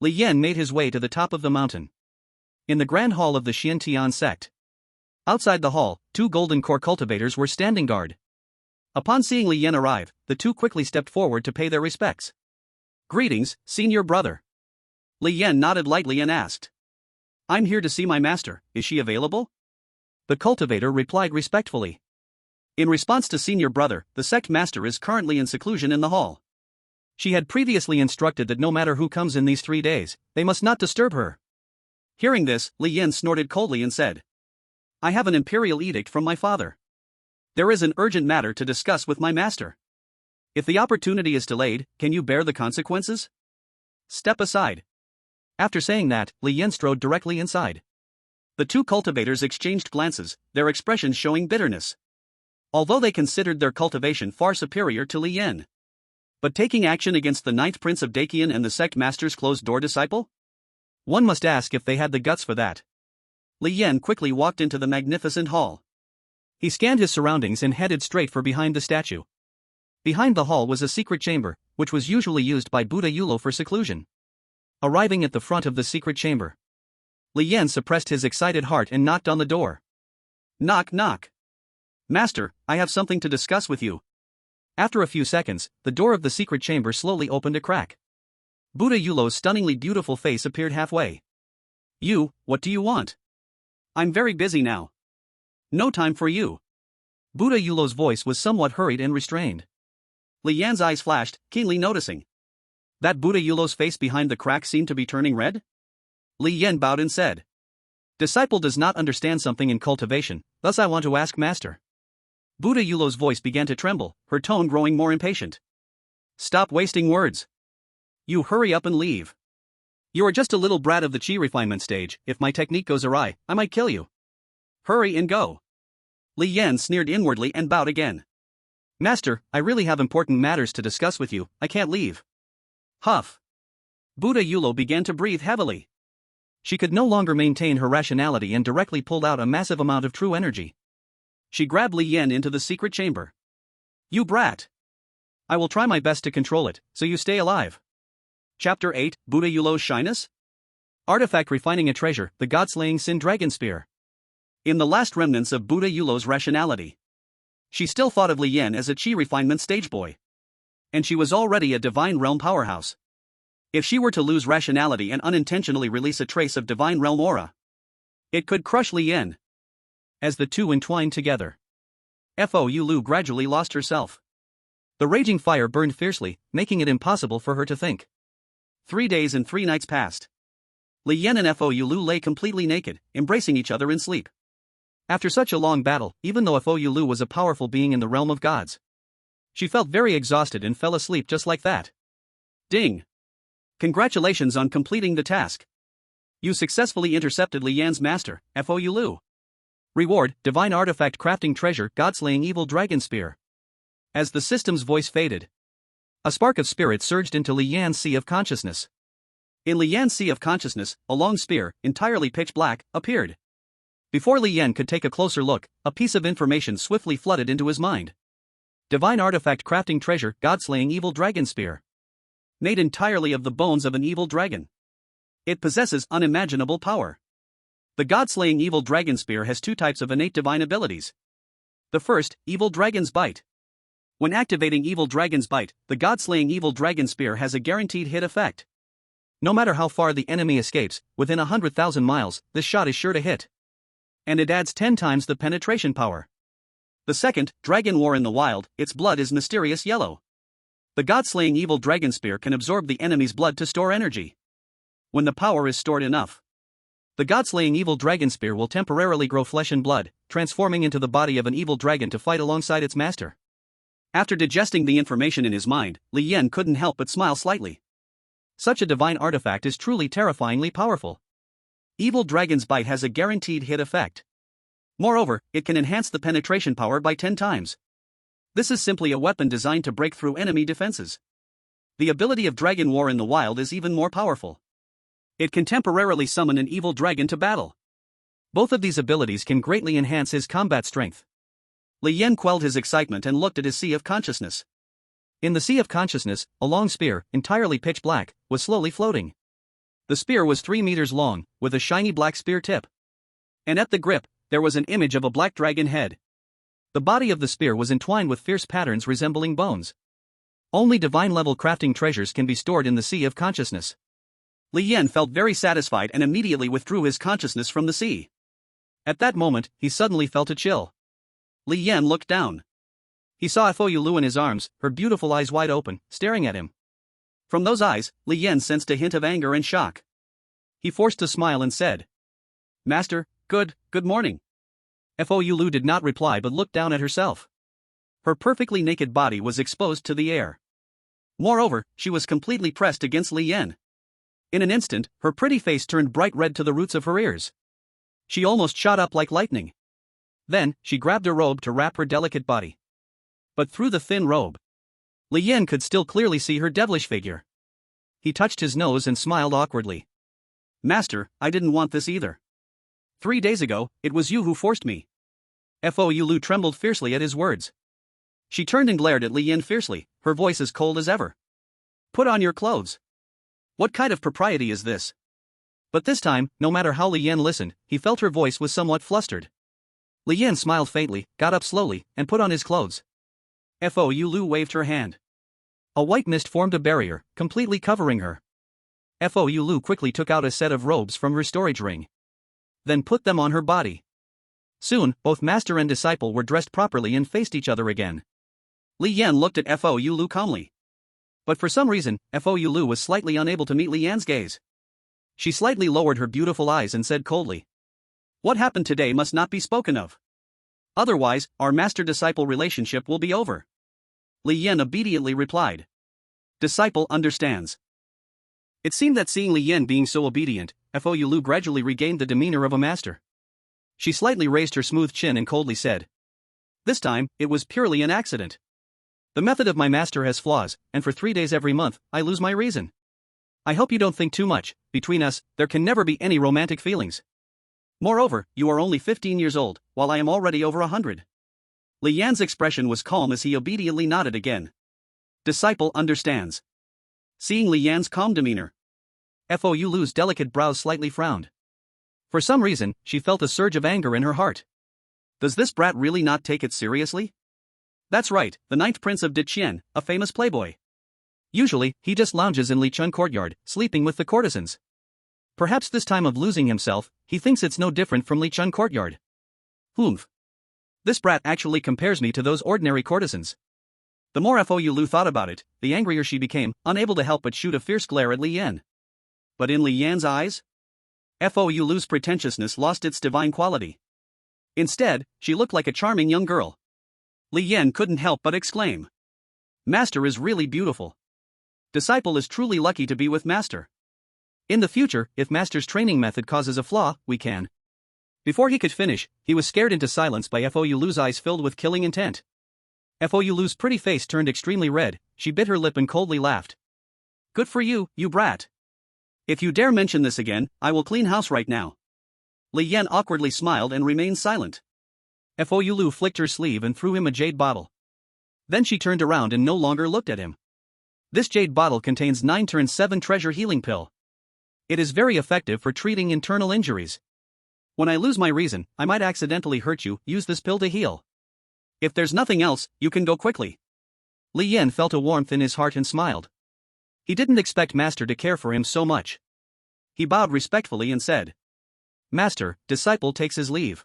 Li Yan made his way to the top of the mountain. In the grand hall of the Xiantian sect. Outside the hall, 2 golden core cultivators were standing guard. Upon seeing Li Yan arrive, the 2 quickly stepped forward to pay their respects. Greetings, senior brother. Li Yan nodded lightly and asked. I'm here to see my master, is she available? The cultivator replied respectfully. In response to senior brother, the sect master is currently in seclusion in the hall. She had previously instructed that no matter who comes in these 3 days, they must not disturb her. Hearing this, Li Yan snorted coldly and said, I have an imperial edict from my father. There is an urgent matter to discuss with my master. If the opportunity is delayed, can you bear the consequences? Step aside. After saying that, Li Yan strode directly inside. The 2 cultivators exchanged glances, their expressions showing bitterness. Although they considered their cultivation far superior to Li Yan. But taking action against the 9th prince of Dakian and the sect master's closed-door disciple? One must ask if they had the guts for that. Li Yan quickly walked into the magnificent hall. He scanned his surroundings and headed straight for behind the statue. Behind the hall was a secret chamber, which was usually used by Buddha Yulo for seclusion. Arriving at the front of the secret chamber, Li Yan suppressed his excited heart and knocked on the door. Knock, knock. Master, I have something to discuss with you. After a few seconds, the door of the secret chamber slowly opened a crack. Buddha Yulo's stunningly beautiful face appeared halfway. You, what do you want? I'm very busy now. No time for you. Buddha Yulo's voice was somewhat hurried and restrained. Li Yan's eyes flashed, keenly noticing that Buddha Yulo's face behind the crack seemed to be turning red. Li Yan bowed and said, Disciple does not understand something in cultivation, thus I want to ask master. Buddha Yulo's voice began to tremble, her tone growing more impatient. Stop wasting words. You hurry up and leave. You are just a little brat of the chi refinement stage, if my technique goes awry, I might kill you. Hurry and go. Li Yan sneered inwardly and bowed again. Master, I really have important matters to discuss with you, I can't leave. Huff. Buddha Yulo began to breathe heavily. She could no longer maintain her rationality and directly pulled out a massive amount of true energy. She grabbed Li Yan into the secret chamber. You brat. I will try my best to control it, so you stay alive. Chapter 8, Buddha Yulo's Shyness? Artifact Refining a Treasure, the God-Slaying Sin Dragon Spear. In the last remnants of Buddha Yulo's rationality, she still thought of Li Yan as a chi refinement stage boy. And she was already a divine realm powerhouse. If she were to lose rationality and unintentionally release a trace of divine realm aura, it could crush Li Yan. As the two entwined together, Fou Lu gradually lost herself. The raging fire burned fiercely, making it impossible for her to think. 3 days and 3 nights passed. Li Yan and Fou Lu lay completely naked, embracing each other in sleep. After such a long battle, even though Fou Lu was a powerful being in the realm of gods, she felt very exhausted and fell asleep just like that. Ding! Congratulations on completing the task. You successfully intercepted Li Yan's master, Fou Lu. Reward, Divine Artifact Crafting Treasure, God-Slaying Evil Dragon Spear. As the system's voice faded, a spark of spirit surged into Li Yan's sea of consciousness. In Li Yan's sea of consciousness, a long spear, entirely pitch black, appeared. Before Li Yan could take a closer look, a piece of information swiftly flooded into his mind. Divine Artifact Crafting Treasure, God-Slaying Evil Dragon Spear. Made entirely of the bones of an evil dragon. It possesses unimaginable power. The God-Slaying Evil Dragon Spear has 2 types of innate divine abilities. The first, Evil Dragon's Bite. When activating Evil Dragon's Bite, the God-Slaying Evil Dragon Spear has a guaranteed hit effect. No matter how far the enemy escapes, within 100,000 miles, this shot is sure to hit. And it adds 10 times the penetration power. The second, Dragon War in the Wild, its blood is mysterious yellow. The God-Slaying Evil Dragon Spear can absorb the enemy's blood to store energy. When the power is stored enough, the God-Slaying Evil Dragon Spear will temporarily grow flesh and blood, transforming into the body of an evil dragon to fight alongside its master. After digesting the information in his mind, Li Yan couldn't help but smile slightly. Such a divine artifact is truly terrifyingly powerful. Evil Dragon's Bite has a guaranteed hit effect. Moreover, it can enhance the penetration power by 10 times. This is simply a weapon designed to break through enemy defenses. The ability of Dragon War in the Wild is even more powerful. It can temporarily summon an evil dragon to battle. Both of these abilities can greatly enhance his combat strength. Li Yan quelled his excitement and looked at his sea of consciousness. In the sea of consciousness, a long spear, entirely pitch black, was slowly floating. The spear was 3 meters long, with a shiny black spear tip. And at the grip, there was an image of a black dragon head. The body of the spear was entwined with fierce patterns resembling bones. Only divine-level crafting treasures can be stored in the sea of consciousness. Li Yan felt very satisfied and immediately withdrew his consciousness from the sea. At that moment, he suddenly felt a chill. Li Yan looked down. He saw Fou Lu in his arms, her beautiful eyes wide open, staring at him. From those eyes, Li Yan sensed a hint of anger and shock. He forced a smile and said, "Master, good morning." Fou Lu did not reply but looked down at herself. Her perfectly naked body was exposed to the air. Moreover, she was completely pressed against Li Yan. In an instant, her pretty face turned bright red to the roots of her ears. She almost shot up like lightning. Then, she grabbed a robe to wrap her delicate body. But through the thin robe, Li Yan could still clearly see her devilish figure. He touched his nose and smiled awkwardly. "Master, I didn't want this either. 3 days ago, it was you who forced me." Fou Lu trembled fiercely at his words. She turned and glared at Li Yan fiercely, her voice as cold as ever. "Put on your clothes. What kind of propriety is this?" But this time, no matter how Li Yan listened, he felt her voice was somewhat flustered. Li Yan smiled faintly, got up slowly, and put on his clothes. Fou Lu waved her hand. A white mist formed a barrier, completely covering her. Fou Lu quickly took out a set of robes from her storage ring. Then put them on her body. Soon, both master and disciple were dressed properly and faced each other again. Li Yan looked at Fou Lu calmly. But for some reason, Fou Lu was slightly unable to meet Li Yan's gaze. She slightly lowered her beautiful eyes and said coldly, "What happened today must not be spoken of. Otherwise, our master-disciple relationship will be over." Li Yan obediently replied, "Disciple understands." It seemed that seeing Li Yan being so obedient, Fou Lu gradually regained the demeanor of a master. She slightly raised her smooth chin and coldly said, "This time, it was purely an accident. The method of my master has flaws, and for 3 days every month, I lose my reason. I hope you don't think too much. Between us, there can never be any romantic feelings. Moreover, you are only 15 years old, while I am already over 100. Li Yan's expression was calm as he obediently nodded again. Disciple understands. Seeing Li Yan's calm demeanor, Fou Lu's delicate brows slightly frowned. For some reason, she felt a surge of anger in her heart. Does this brat really not take it seriously? That's right, the 9th prince of Diqian, a famous playboy. Usually, he just lounges in Lichun courtyard, sleeping with the courtesans. Perhaps this time of losing himself, he thinks it's no different from Lichun courtyard. Humph. This brat actually compares me to those ordinary courtesans. The more Fou Lu thought about it, the angrier she became, unable to help but shoot a fierce glare at Li Yan. But in Li Yan's eyes, Fou Lu's pretentiousness lost its divine quality. Instead, she looked like a charming young girl. Li Yan couldn't help but exclaim. Master is really beautiful. Disciple is truly lucky to be with Master. In the future, if Master's training method causes a flaw, we can. Before he could finish, he was scared into silence by Fou Lu's eyes filled with killing intent. Fou Lu's pretty face turned extremely red, she bit her lip and coldly laughed. Good for you, you brat. If you dare mention this again, I will clean house right now. Li Yan awkwardly smiled and remained silent. Fou Lu flicked her sleeve and threw him a jade bottle. Then she turned around and no longer looked at him. This jade bottle contains 9x7 treasure healing pill. It is very effective for treating internal injuries. When I lose my reason, I might accidentally hurt you, use this pill to heal. If there's nothing else, you can go quickly. Li Yan felt a warmth in his heart and smiled. He didn't expect Master to care for him so much. He bowed respectfully and said, Master, disciple takes his leave.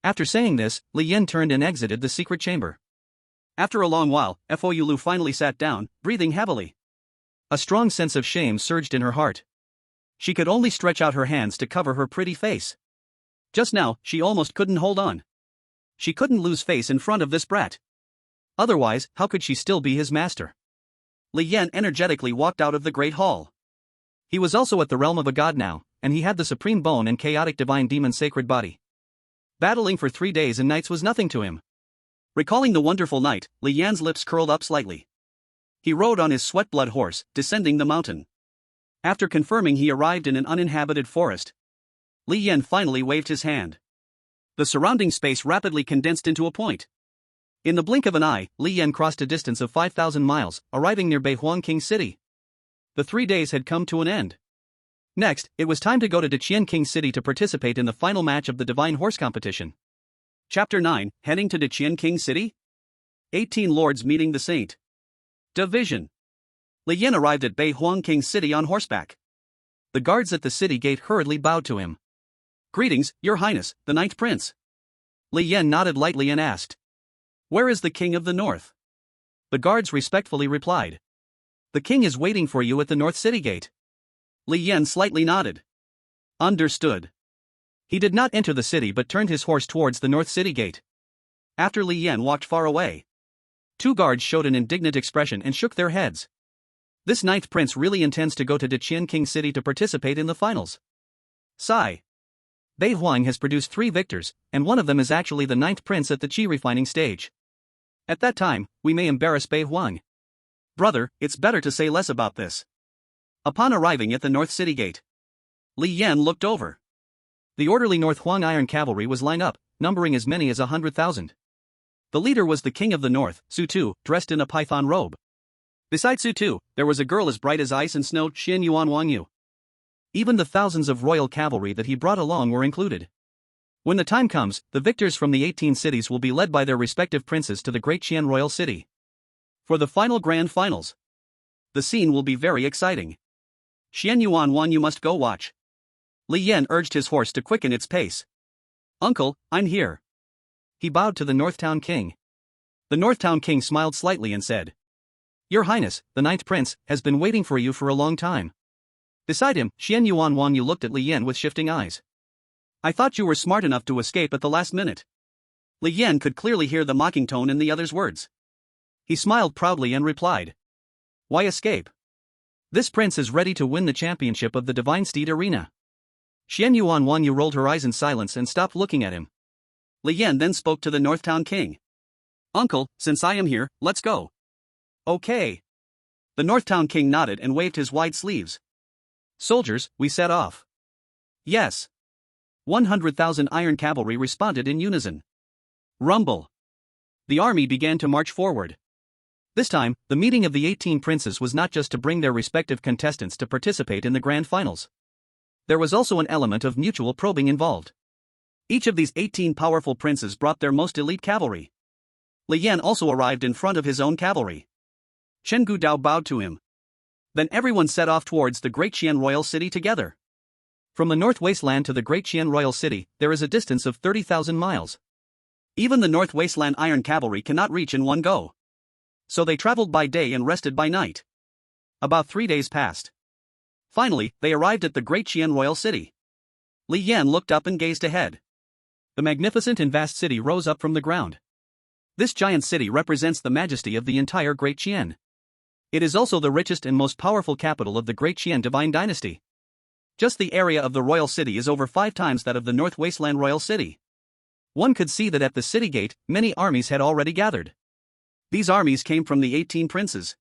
After saying this, Li Yan turned and exited the secret chamber. After a long while, Fou Lu finally sat down, breathing heavily. A strong sense of shame surged in her heart. She could only stretch out her hands to cover her pretty face. Just now, she almost couldn't hold on. She couldn't lose face in front of this brat. Otherwise, how could she still be his master? Li Yan energetically walked out of the great hall. He was also at the realm of a god now, and he had the supreme bone and chaotic divine demon sacred body. Battling for 3 days and nights was nothing to him. Recalling the wonderful night, Li Yan's lips curled up slightly. He rode on his sweat-blood horse, descending the mountain. After confirming he arrived in an uninhabited forest, Li Yan finally waved his hand. The surrounding space rapidly condensed into a point. In the blink of an eye, Li Yan crossed a distance of 5,000 miles, arriving near Beihuang King City. The 3 days had come to an end. Next, it was time to go to Deqian King City to participate in the final match of the Divine Horse Competition. Chapter 9, Heading to Deqian King City? 18 Lords Meeting the Saint. Division. Li Yan arrived at Beihuang King City on horseback. The guards at the city gate hurriedly bowed to him. Greetings, Your Highness, the Ninth Prince. Li Yan nodded lightly and asked. Where is the King of the North? The guards respectfully replied. The king is waiting for you at the North City Gate. Li Yan slightly nodded. Understood. He did not enter the city but turned his horse towards the North City Gate. After Li Yan walked far away, 2 guards showed an indignant expression and shook their heads. This ninth prince really intends to go to Deqian King City to participate in the finals. Sigh. Beihuang has produced 3 victors, and one of them is actually the ninth prince at the qi refining stage. At that time, we may embarrass Beihuang. Brother, it's better to say less about this. Upon arriving at the North City Gate, Li Yan looked over. The orderly North Huang Iron Cavalry was lined up, numbering as many as 100,000. The leader was the King of the North, Su Tu, dressed in a python robe. Besides Su Tu, there was a girl as bright as ice and snow, Xian Yuan Wang Yu. Even the thousands of royal cavalry that he brought along were included. When the time comes, the victors from the 18 cities will be led by their respective princes to the Great Qian Royal City. For the final grand finals, the scene will be very exciting. Xian Yuan Wan, you must go watch. Li Yan urged his horse to quicken its pace. Uncle, I'm here. He bowed to the Northtown King. The Northtown King smiled slightly and said, Your Highness, the ninth prince, has been waiting for you for a long time. Beside him, Xian Yuan Wan Yu looked at Li Yan with shifting eyes. I thought you were smart enough to escape at the last minute. Li Yan could clearly hear the mocking tone in the other's words. He smiled proudly and replied, Why escape? This prince is ready to win the championship of the Divine Steed Arena. Xian Yuan Wan Yu rolled her eyes in silence and stopped looking at him. Li Yan then spoke to the Northtown King. Uncle, since I am here, let's go. Okay. The Northtown King nodded and waved his wide sleeves. Soldiers, we set off. Yes. 100,000 iron cavalry responded in unison. Rumble. The army began to march forward. This time, the meeting of the 18 princes was not just to bring their respective contestants to participate in the grand finals. There was also an element of mutual probing involved. Each of these 18 powerful princes brought their most elite cavalry. Li Yan also arrived in front of his own cavalry. Chen Gudao bowed to him, Then everyone set off towards the Great Qian Royal City together. From the North Wasteland to the Great Qian Royal City, there is a distance of 30,000 miles. Even the North Wasteland Iron Cavalry cannot reach in one go. So they traveled by day and rested by night. About 3 days passed. Finally, they arrived at the Great Qian Royal City. Li Yan looked up and gazed ahead. The magnificent and vast city rose up from the ground. This giant city represents the majesty of the entire Great Qian. It is also the richest and most powerful capital of the Great Qian Divine Dynasty. Just the area of the royal city is over 5 times that of the North Wasteland Royal City. One could see that at the city gate, many armies had already gathered. These armies came from the 18 princes.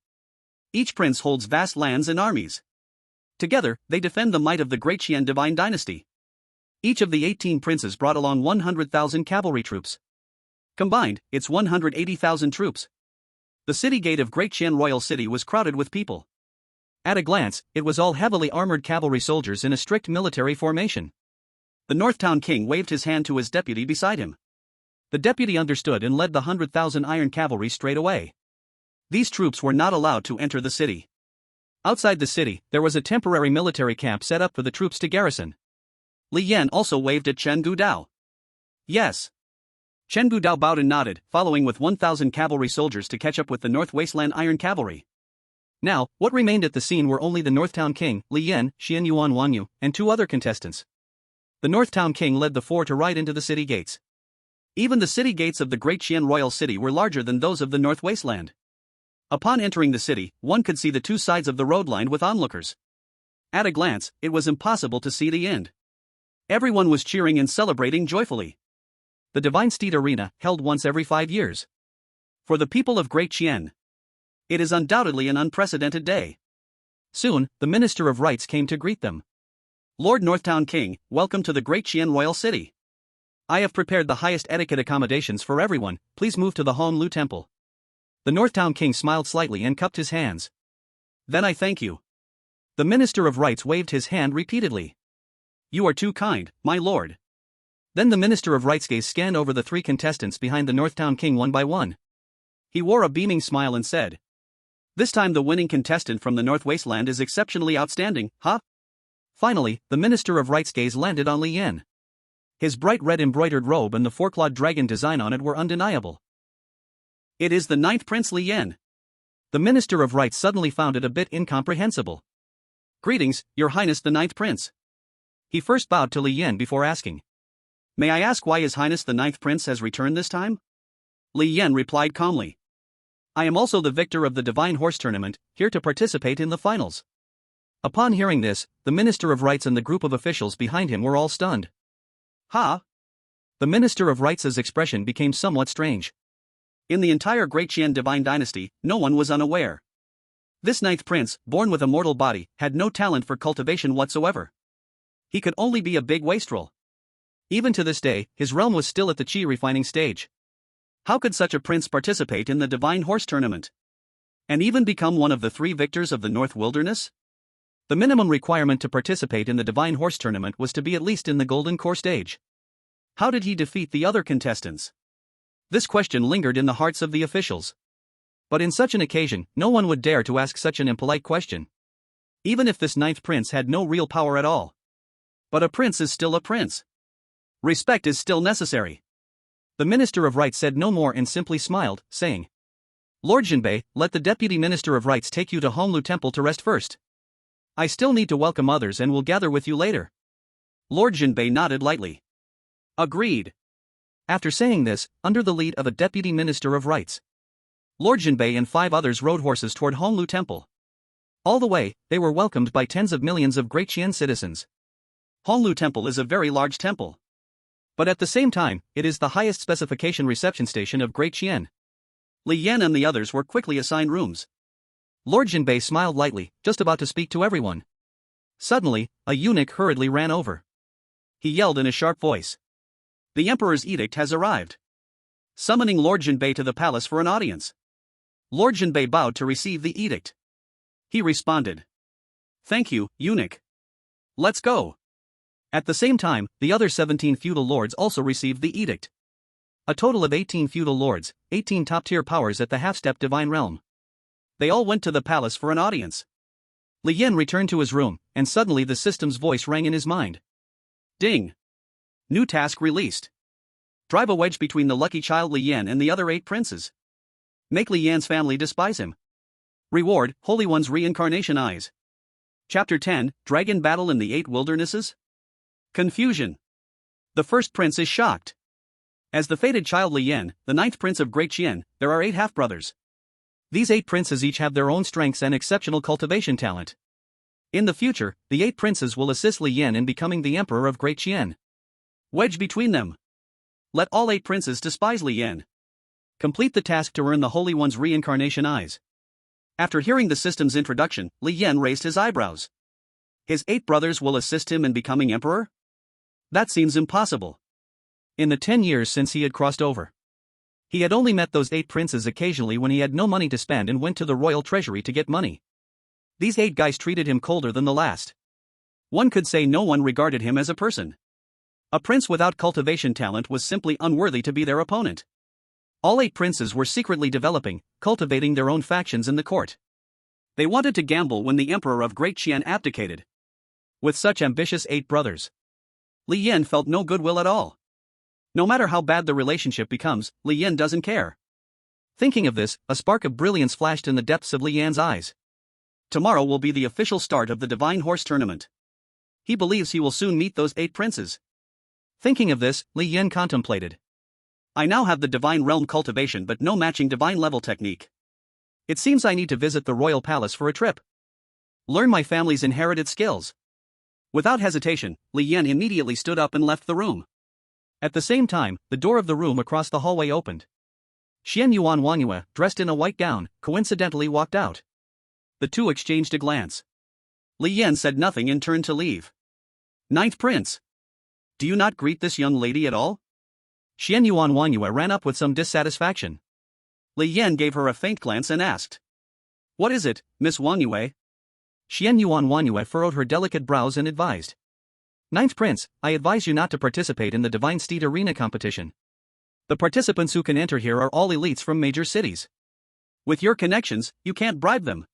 Each prince holds vast lands and armies. Together, they defend the might of the Great Qian Divine Dynasty. Each of the 18 princes brought along 100,000 cavalry troops. Combined, it's 180,000 troops. The city gate of Great Qian Royal City was crowded with people. At a glance, it was all heavily armored cavalry soldiers in a strict military formation. The Northtown King waved his hand to his deputy beside him. The deputy understood and led the 100,000 iron cavalry straight away. These troops were not allowed to enter the city. Outside the city, there was a temporary military camp set up for the troops to garrison. Li Yan also waved at Chen Gudao. Yes. Chen Gudao bowed and nodded, following with 1,000 cavalry soldiers to catch up with the North Wasteland Iron Cavalry. Now, what remained at the scene were only the Northtown King, Li Yan, Xian Yuan Wanyu, and 2 other contestants. The Northtown King led the 4 to ride into the city gates. Even the city gates of the Great Qian Royal City were larger than those of the North Wasteland. Upon entering the city, one could see the 2 sides of the road lined with onlookers. At a glance, it was impossible to see the end. Everyone was cheering and celebrating joyfully. The Divine Steed Arena, held once every 5 years. For the people of Great Qian, it is undoubtedly an unprecedented day. Soon, the Minister of Rights came to greet them. Lord Northtown King, welcome to the Great Qian Royal City. I have prepared the highest etiquette accommodations for everyone, please move to the Honglu Temple. The Northtown King smiled slightly and cupped his hands. Then I thank you. The Minister of Rights waved his hand repeatedly. You are too kind, my lord. Then the Minister of Rights gaze scanned over the 3 contestants behind the Northtown King one by one. He wore a beaming smile and said, "This time the winning contestant from the North Wasteland is exceptionally outstanding, huh?" Finally, the Minister of Rights gaze landed on Li Yan. His bright red embroidered robe and the 4-clawed dragon design on it were undeniable. It is the 9th Prince Li Yan. The Minister of Rights suddenly found it a bit incomprehensible. Greetings, Your Highness the 9th Prince. He first bowed to Li Yan before asking, "May I ask why His Highness the 9th Prince has returned this time?" Li Yan replied calmly, "I am also the victor of the Divine Horse Tournament, here to participate in the finals." Upon hearing this, the Minister of Rights and the group of officials behind him were all stunned. "Ha?" The Minister of Rights' expression became somewhat strange. In the entire Great Qian Divine Dynasty, no one was unaware. This 9th Prince, born with a mortal body, had no talent for cultivation whatsoever. He could only be a big wastrel. Even to this day, his realm was still at the qi refining stage. How could such a prince participate in the Divine Horse Tournament? And even become one of the 3 victors of the North Wilderness? The minimum requirement to participate in the Divine Horse Tournament was to be at least in the Golden Core stage. How did he defeat the other contestants? This question lingered in the hearts of the officials. But in such an occasion, no one would dare to ask such an impolite question. Even if this 9th Prince had no real power at all. But a prince is still a prince. Respect is still necessary. The Minister of Rights said no more and simply smiled, saying, "Lord Jinbei, let the Deputy Minister of Rights take you to Honglu Temple to rest first. I still need to welcome others and will gather with you later." Lord Jinbei nodded lightly. Agreed. After saying this, under the lead of a Deputy Minister of Rights, Lord Jinbei and 5 others rode horses toward Honglu Temple. All the way, they were welcomed by tens of millions of Great Qian citizens. Honglu Temple is a very large temple. But at the same time, it is the highest specification reception station of Great Qian. Li Yan and the others were quickly assigned rooms. Lord Jinbei smiled lightly, just about to speak to everyone. Suddenly, a eunuch hurriedly ran over. He yelled in a sharp voice, "The Emperor's edict has arrived. Summoning Lord Jinbei to the palace for an audience." Lord Jinbei bowed to receive the edict. He responded, "Thank you, eunuch. Let's go." At the same time, the other 17 feudal lords also received the edict. A total of 18 feudal lords, 18 top-tier powers at the half-step divine realm. They all went to the palace for an audience. Li Yan returned to his room, and suddenly the system's voice rang in his mind. Ding! New task released. Drive a wedge between the lucky child Li Yan and the other 8 princes. Make Li Yan's family despise him. Reward, Holy One's reincarnation eyes. Chapter 10, Dragon Battle in the 8 Wildernesses? Confusion. The first prince is shocked. As the fated child Li Yan, the 9th prince of Great Qian, there are 8 half-brothers. These 8 princes each have their own strengths and exceptional cultivation talent. In the future, the 8 princes will assist Li Yan in becoming the emperor of Great Qian. Wedge between them. Let all 8 princes despise Li Yan. Complete the task to earn the Holy One's reincarnation eyes. After hearing the system's introduction, Li Yan raised his eyebrows. His 8 brothers will assist him in becoming emperor? That seems impossible. In the 10 years since he had crossed over, he had only met those 8 princes occasionally when he had no money to spend and went to the royal treasury to get money. These 8 guys treated him colder than the last. One could say no one regarded him as a person. A prince without cultivation talent was simply unworthy to be their opponent. All 8 princes were secretly developing, cultivating their own factions in the court. They wanted to gamble when the emperor of Great Qian abdicated. With such ambitious 8 brothers, Li Yan felt no goodwill at all. No matter how bad the relationship becomes, Li Yan doesn't care. Thinking of this, a spark of brilliance flashed in the depths of Li Yan's eyes. Tomorrow will be the official start of the Divine Horse Tournament. He believes he will soon meet those 8 princes. Thinking of this, Li Yan contemplated. I now have the Divine Realm cultivation but no matching Divine level technique. It seems I need to visit the royal palace for a trip. Learn my family's inherited skills. Without hesitation, Li Yan immediately stood up and left the room. At the same time, the door of the room across the hallway opened. Xian Yuan Wanyue, dressed in a white gown, coincidentally walked out. The two exchanged a glance. Li Yan said nothing and turned to leave. 9th Prince. Do you not greet this young lady at all? Xian Yuan Wanyue ran up with some dissatisfaction. Li Yan gave her a faint glance and asked. What is it, Miss Wanyue? Xian Yuan Wanyue furrowed her delicate brows and advised. 9th Prince, I advise you not to participate in the Divine Steed Arena competition. The participants who can enter here are all elites from major cities. With your connections, you can't bribe them.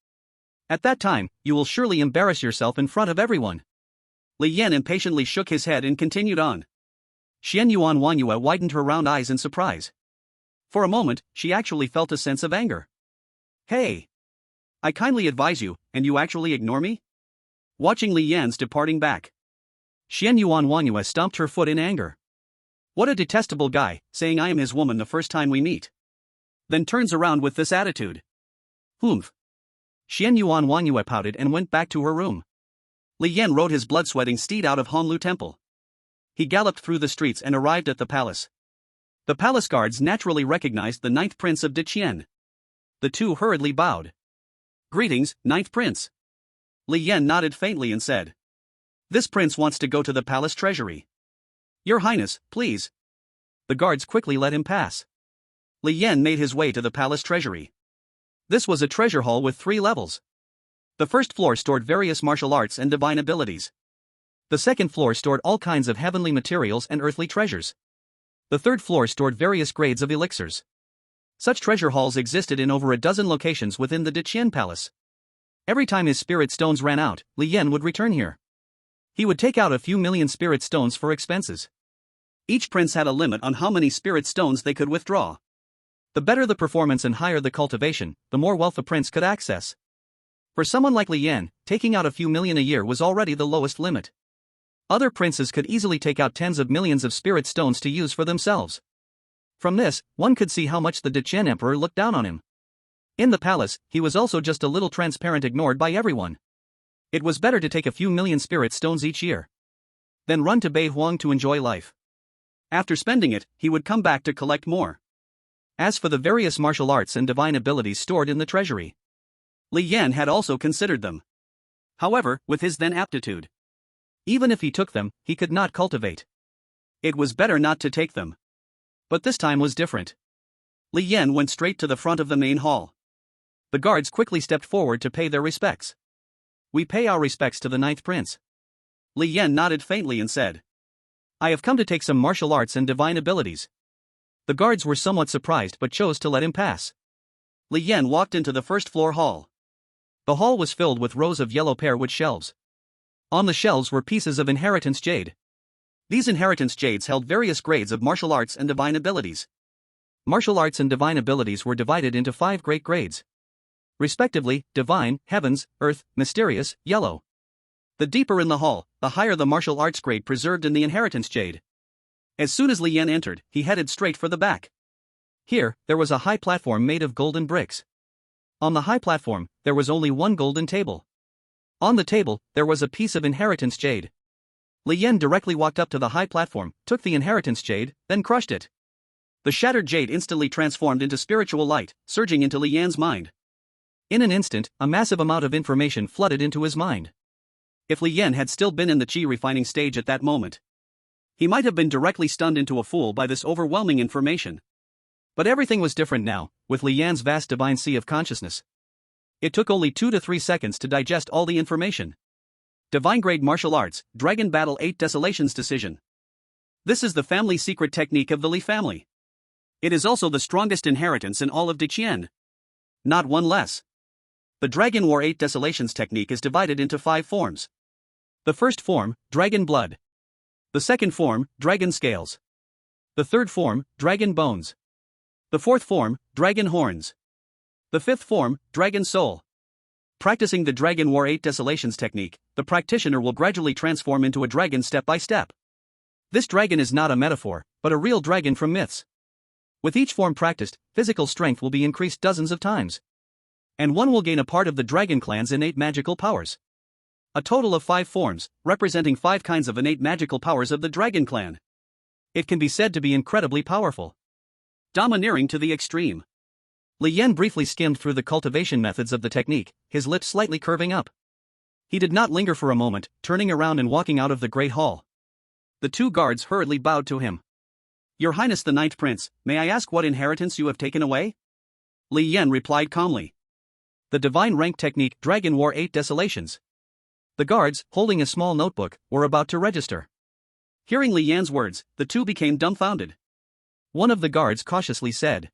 At that time, you will surely embarrass yourself in front of everyone. Li Yan impatiently shook his head and continued on. Xian Yuan Wanyue widened her round eyes in surprise. For a moment, she actually felt a sense of anger. Hey! I kindly advise you, and you actually ignore me? Watching Li Yan's departing back, Xian Yuan Wanyue stomped her foot in anger. What a detestable guy, saying I am his woman the first time we meet. Then turns around with this attitude. Humph. Xian Yuan Wanyue pouted and went back to her room. Li Yan rode his blood-sweating steed out of Honlu Temple. He galloped through the streets and arrived at the palace. The palace guards naturally recognized the 9th Prince of Deqian. The two hurriedly bowed. Greetings, 9th Prince. Li Yan nodded faintly and said. This prince wants to go to the palace treasury. Your Highness, please. The guards quickly let him pass. Li Yan made his way to the palace treasury. This was a treasure hall with 3 levels. The first floor stored various martial arts and divine abilities. The second floor stored all kinds of heavenly materials and earthly treasures. The third floor stored various grades of elixirs. Such treasure halls existed in over a dozen locations within the Deqian Palace. Every time his spirit stones ran out, Li Yan would return here. He would take out a few million spirit stones for expenses. Each prince had a limit on how many spirit stones they could withdraw. The better the performance and higher the cultivation, the more wealth a prince could access. For someone like Li Yan, taking out a few million a year was already the lowest limit. Other princes could easily take out tens of millions of spirit stones to use for themselves. From this, one could see how much the Deqian emperor looked down on him. In the palace, he was also just a little transparent, ignored by everyone. It was better to take a few million spirit stones each year. Then run to Beihuang to enjoy life. After spending it, he would come back to collect more. As for the various martial arts and divine abilities stored in the treasury, Li Yan had also considered them. However, with his then aptitude, even if he took them, he could not cultivate. It was better not to take them. But this time was different. Li Yan went straight to the front of the main hall. The guards quickly stepped forward to pay their respects. We pay our respects to the 9th Prince. Li Yan nodded faintly and said. I have come to take some martial arts and divine abilities. The guards were somewhat surprised but chose to let him pass. Li Yan walked into the first floor hall. The hall was filled with rows of yellow pear-wood shelves. On the shelves were pieces of inheritance jade. These inheritance jades held various grades of martial arts and divine abilities. Martial arts and divine abilities were divided into 5 great grades. Respectively, divine, heavens, earth, mysterious, yellow. The deeper in the hall, the higher the martial arts grade preserved in the inheritance jade. As soon as Li Yan entered, he headed straight for the back. Here, there was a high platform made of golden bricks. On the high platform, there was only one golden table. On the table, there was a piece of inheritance jade. Li Yan directly walked up to the high platform, took the inheritance jade, then crushed it. The shattered jade instantly transformed into spiritual light, surging into Li Yan's mind. In an instant, a massive amount of information flooded into his mind. If Li Yan had still been in the chi refining stage at that moment, he might have been directly stunned into a fool by this overwhelming information. But everything was different now, with Li Yan's vast divine sea of consciousness. It took only 2 to 3 seconds to digest all the information. Divine grade martial arts, Dragon Battle 8 Desolations Decision. This is the family secret technique of the Li family. It is also the strongest inheritance in all of Diqian. Not one less. The Dragon War 8 Desolations technique is divided into 5 forms. The first form, Dragon Blood. The second form, Dragon Scales. The third form, Dragon Bones. The fourth form, Dragon Horns. The fifth form, Dragon Soul. Practicing the Dragon War 8 Desolations technique, the practitioner will gradually transform into a dragon step by step. This dragon is not a metaphor, but a real dragon from myths. With each form practiced, physical strength will be increased dozens of times. And one will gain a part of the Dragon Clan's innate magical powers. A total of 5 forms, representing 5 kinds of innate magical powers of the Dragon Clan. It can be said to be incredibly powerful. Domineering to the extreme. Li Yan briefly skimmed through the cultivation methods of the technique, his lips slightly curving up. He did not linger for a moment, turning around and walking out of the great hall. The 2 guards hurriedly bowed to him. Your Highness the Ninth Prince, may I ask what inheritance you have taken away? Li Yan replied calmly. The divine rank technique Dragon War 8 Desolations. The guards, holding a small notebook, were about to register. Hearing Li Yan's words, the 2 became dumbfounded. One of the guards cautiously said,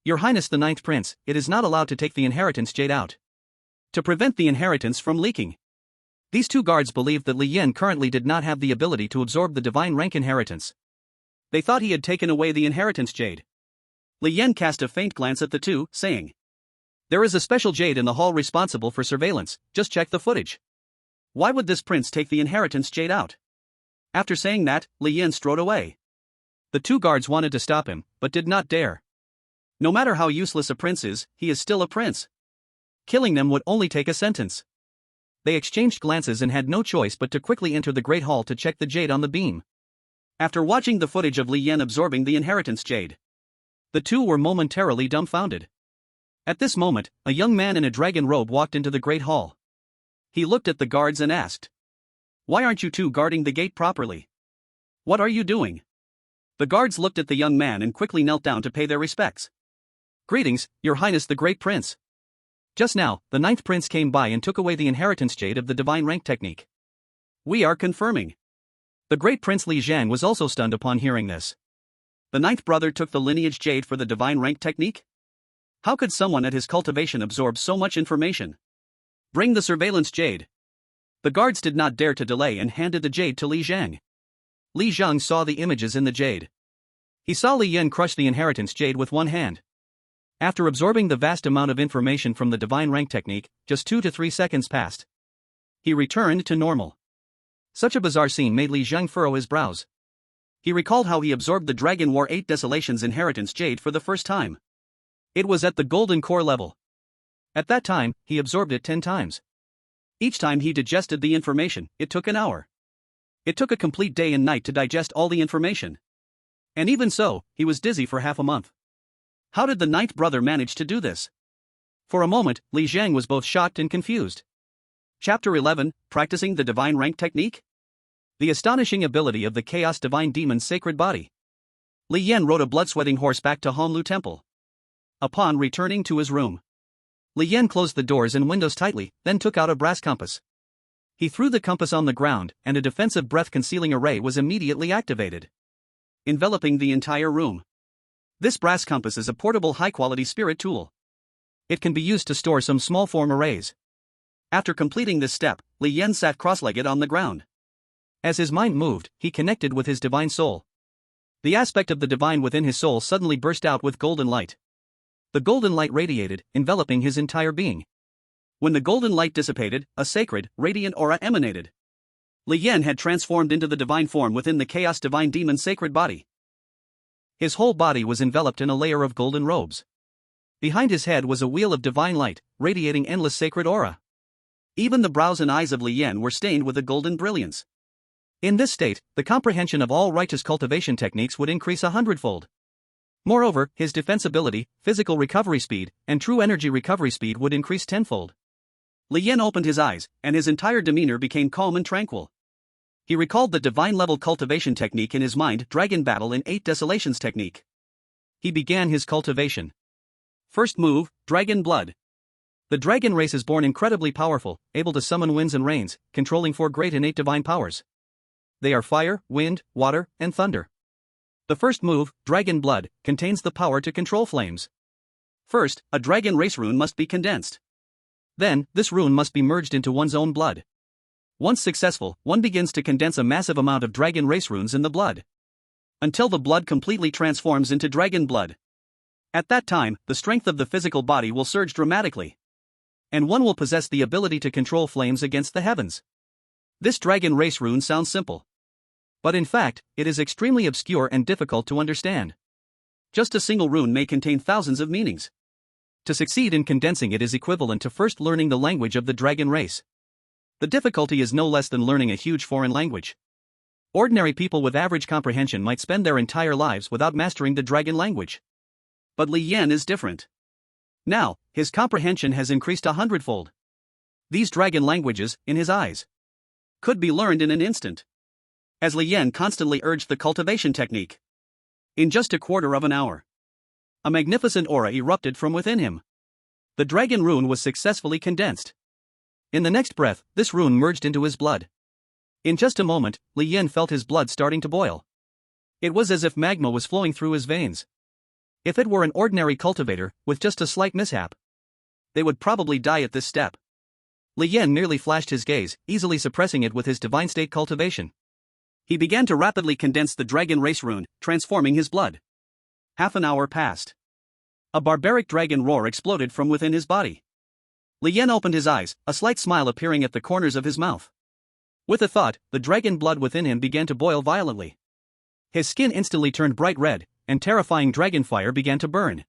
Your Highness the Ninth Prince, it is not allowed to take the inheritance jade out. To prevent the inheritance from leaking. These 2 guards believed that Li Yan currently did not have the ability to absorb the divine rank inheritance. They thought he had taken away the inheritance jade. Li Yan cast a faint glance at the 2, saying, There is a special jade in the hall responsible for surveillance, just check the footage. Why would this prince take the inheritance jade out? After saying that, Li Yan strode away. The 2 guards wanted to stop him, but did not dare. No matter how useless a prince is, he is still a prince. Killing them would only take a sentence. They exchanged glances and had no choice but to quickly enter the Great Hall to check the jade on the beam. After watching the footage of Li Yan absorbing the inheritance jade, the 2 were momentarily dumbfounded. At this moment, a young man in a dragon robe walked into the Great Hall. He looked at the guards and asked, Why aren't you 2 guarding the gate properly? What are you doing? The guards looked at the young man and quickly knelt down to pay their respects. Greetings, Your Highness the Great Prince. Just now, the 9th Prince came by and took away the inheritance jade of the divine rank technique. We are confirming. The Great Prince Li Zhang was also stunned upon hearing this. The 9th brother took the lineage jade for the divine rank technique? How could someone at his cultivation absorb so much information? Bring the surveillance jade. The guards did not dare to delay and handed the jade to Li Zhang. Li Zhang saw the images in the jade. He saw Li Yan crush the inheritance jade with one hand. After absorbing the vast amount of information from the divine rank technique, just 2 to 3 seconds passed. He returned to normal. Such a bizarre scene made Li Zhang furrow his brows. He recalled how he absorbed the Dragon War 8 Desolations inheritance jade for the first time. It was at the golden core level. At that time, he absorbed it 10 times. Each time he digested the information, it took an hour. It took a complete day and night to digest all the information. And even so, he was dizzy for half a month. How did the 9th brother manage to do this? For a moment, Li Zhang was both shocked and confused. Chapter 11, Practicing the Divine Rank Technique? The astonishing ability of the Chaos Divine Demon's sacred body. Li Yan rode a blood-sweating horse back to Honglu Temple. Upon returning to his room, Li Yan closed the doors and windows tightly, then took out a brass compass. He threw the compass on the ground, and a defensive breath-concealing array was immediately activated, enveloping the entire room. This brass compass is a portable high-quality spirit tool. It can be used to store some small-form arrays, After completing this step, Li Yan sat cross-legged on the ground. As his mind moved, he connected with his divine soul. The aspect of the divine within his soul suddenly burst out with golden light. The golden light radiated, enveloping his entire being. When the golden light dissipated, a sacred, radiant aura emanated. Li Yan had transformed into the divine form within the chaos divine demon's sacred body. His whole body was enveloped in a layer of golden robes. Behind his head was a wheel of divine light, radiating endless sacred aura. Even the brows and eyes of Li Yan were stained with a golden brilliance. In this state, the comprehension of all righteous cultivation techniques would increase 100-fold. Moreover, his defensibility, physical recovery speed, and true energy recovery speed would increase 10-fold. Li Yan opened his eyes, and his entire demeanor became calm and tranquil. He recalled the divine-level cultivation technique in his mind, Dragon Battle in 8 Desolations technique. He began his cultivation. First move, Dragon Blood. The dragon race is born incredibly powerful, able to summon winds and rains, controlling 4 great innate divine powers. They are fire, wind, water, and thunder. The first move, Dragon Blood, contains the power to control flames. First, a dragon race rune must be condensed. Then, this rune must be merged into one's own blood. Once successful, one begins to condense a massive amount of dragon race runes in the blood, until the blood completely transforms into dragon blood. At that time, the strength of the physical body will surge dramatically, and one will possess the ability to control flames against the heavens. This dragon race rune sounds simple, but in fact, it is extremely obscure and difficult to understand. Just a single rune may contain thousands of meanings. To succeed in condensing it is equivalent to first learning the language of the dragon race. The difficulty is no less than learning a huge foreign language. Ordinary people with average comprehension might spend their entire lives without mastering the dragon language. But Li Yan is different. Now, his comprehension has increased 100-fold. These dragon languages, in his eyes, could be learned in an instant. As Li Yan constantly urged the cultivation technique, in just a quarter of an hour, a magnificent aura erupted from within him. The dragon rune was successfully condensed. In the next breath, this rune merged into his blood. In just a moment, Li Yan felt his blood starting to boil. It was as if magma was flowing through his veins. If it were an ordinary cultivator, with just a slight mishap, they would probably die at this step. Li Yan nearly flashed his gaze, easily suppressing it with his divine state cultivation. He began to rapidly condense the dragon race rune, transforming his blood. Half an hour passed. A barbaric dragon roar exploded from within his body. Li Yan opened his eyes, a slight smile appearing at the corners of his mouth. With a thought, the dragon blood within him began to boil violently. His skin instantly turned bright red, and terrifying dragon fire began to burn.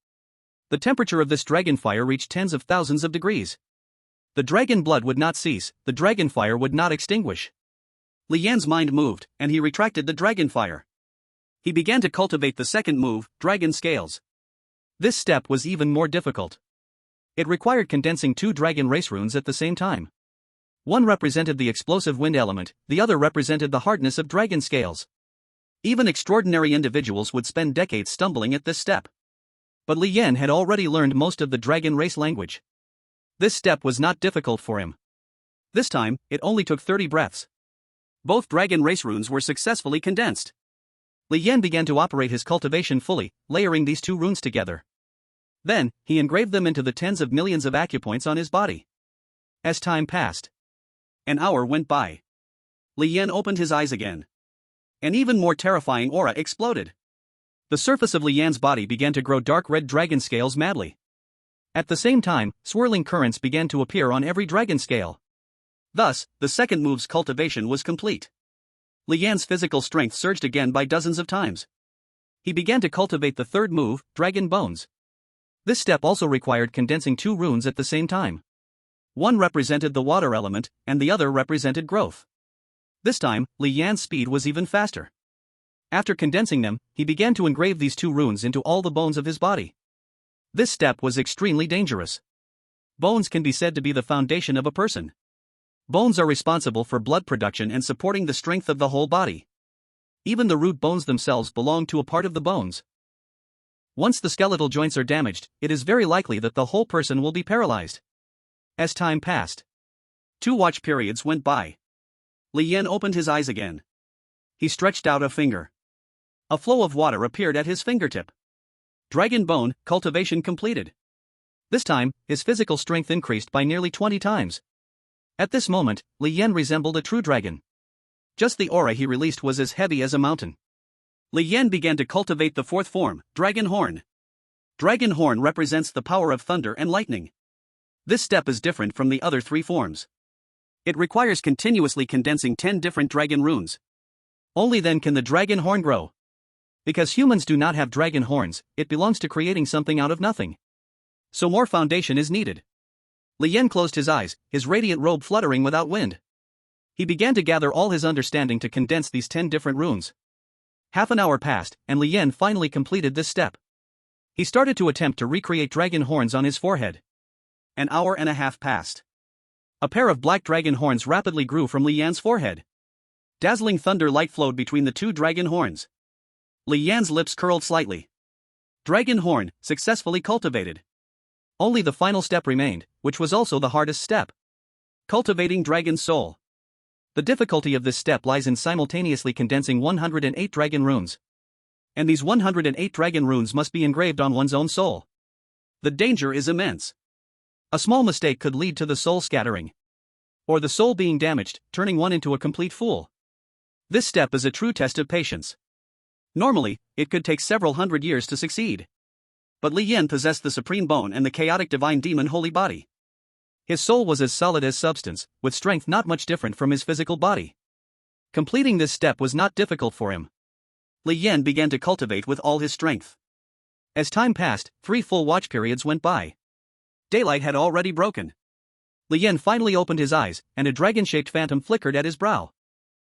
The temperature of this dragon fire reached tens of thousands of degrees. The dragon blood would not cease, the dragon fire would not extinguish. Li Yan's mind moved, and he retracted the dragon fire. He began to cultivate the second move, Dragon Scales. This step was even more difficult. It required condensing 2 dragon race runes at the same time. One represented the explosive wind element, the other represented the hardness of dragon scales. Even extraordinary individuals would spend decades stumbling at this step. But Li Yan had already learned most of the dragon race language. This step was not difficult for him. This time, it only took 30 breaths. Both dragon race runes were successfully condensed. Li Yan began to operate his cultivation fully, layering these 2 runes together. Then, he engraved them into the tens of millions of acupoints on his body. As time passed, an hour went by. Li Yan opened his eyes again. An even more terrifying aura exploded. The surface of Li Yan's body began to grow dark red dragon scales madly. At the same time, swirling currents began to appear on every dragon scale. Thus, the second move's cultivation was complete. Li Yan's physical strength surged again by dozens of times. He began to cultivate the third move, Dragon Bones. This step also required condensing 2 runes at the same time. One represented the water element, and the other represented growth. This time, Li Yan's speed was even faster. After condensing them, he began to engrave these 2 runes into all the bones of his body. This step was extremely dangerous. Bones can be said to be the foundation of a person. Bones are responsible for blood production and supporting the strength of the whole body. Even the root bones themselves belong to a part of the bones. Once the skeletal joints are damaged, it is very likely that the whole person will be paralyzed. As time passed, 2 watch periods went by. Li Yan opened his eyes again. He stretched out a finger. A flow of water appeared at his fingertip. Dragon Bone, cultivation completed. This time, his physical strength increased by nearly 20 times. At this moment, Li Yan resembled a true dragon. Just the aura he released was as heavy as a mountain. Li Yan began to cultivate the fourth form, Dragon Horn. Dragon Horn represents the power of thunder and lightning. This step is different from the other three forms. It requires continuously condensing 10 different dragon runes. Only then can the dragon horn grow. Because humans do not have dragon horns, it belongs to creating something out of nothing. So more foundation is needed. Li Yan closed his eyes, his radiant robe fluttering without wind. He began to gather all his understanding to condense these 10 different runes. Half an hour passed, and Li Yan finally completed this step. He started to attempt to recreate dragon horns on his forehead. An hour and a half passed. A pair of black dragon horns rapidly grew from Li Yan's forehead. Dazzling thunder light flowed between the two dragon horns. Li Yan's lips curled slightly. Dragon horn, successfully cultivated. Only the final step remained, which was also the hardest step. Cultivating dragon soul. The difficulty of this step lies in simultaneously condensing 108 dragon runes. And these 108 dragon runes must be engraved on one's own soul. The danger is immense. A small mistake could lead to the soul scattering. Or the soul being damaged, turning one into a complete fool. This step is a true test of patience. Normally, it could take several hundred years to succeed. But Li Yan possessed the supreme bone and the chaotic divine demon holy body. His soul was as solid as substance, with strength not much different from his physical body. Completing this step was not difficult for him. Li Yan began to cultivate with all his strength. As time passed, 3 full watch periods went by. Daylight had already broken. Li Yan finally opened his eyes, and a dragon-shaped phantom flickered at his brow.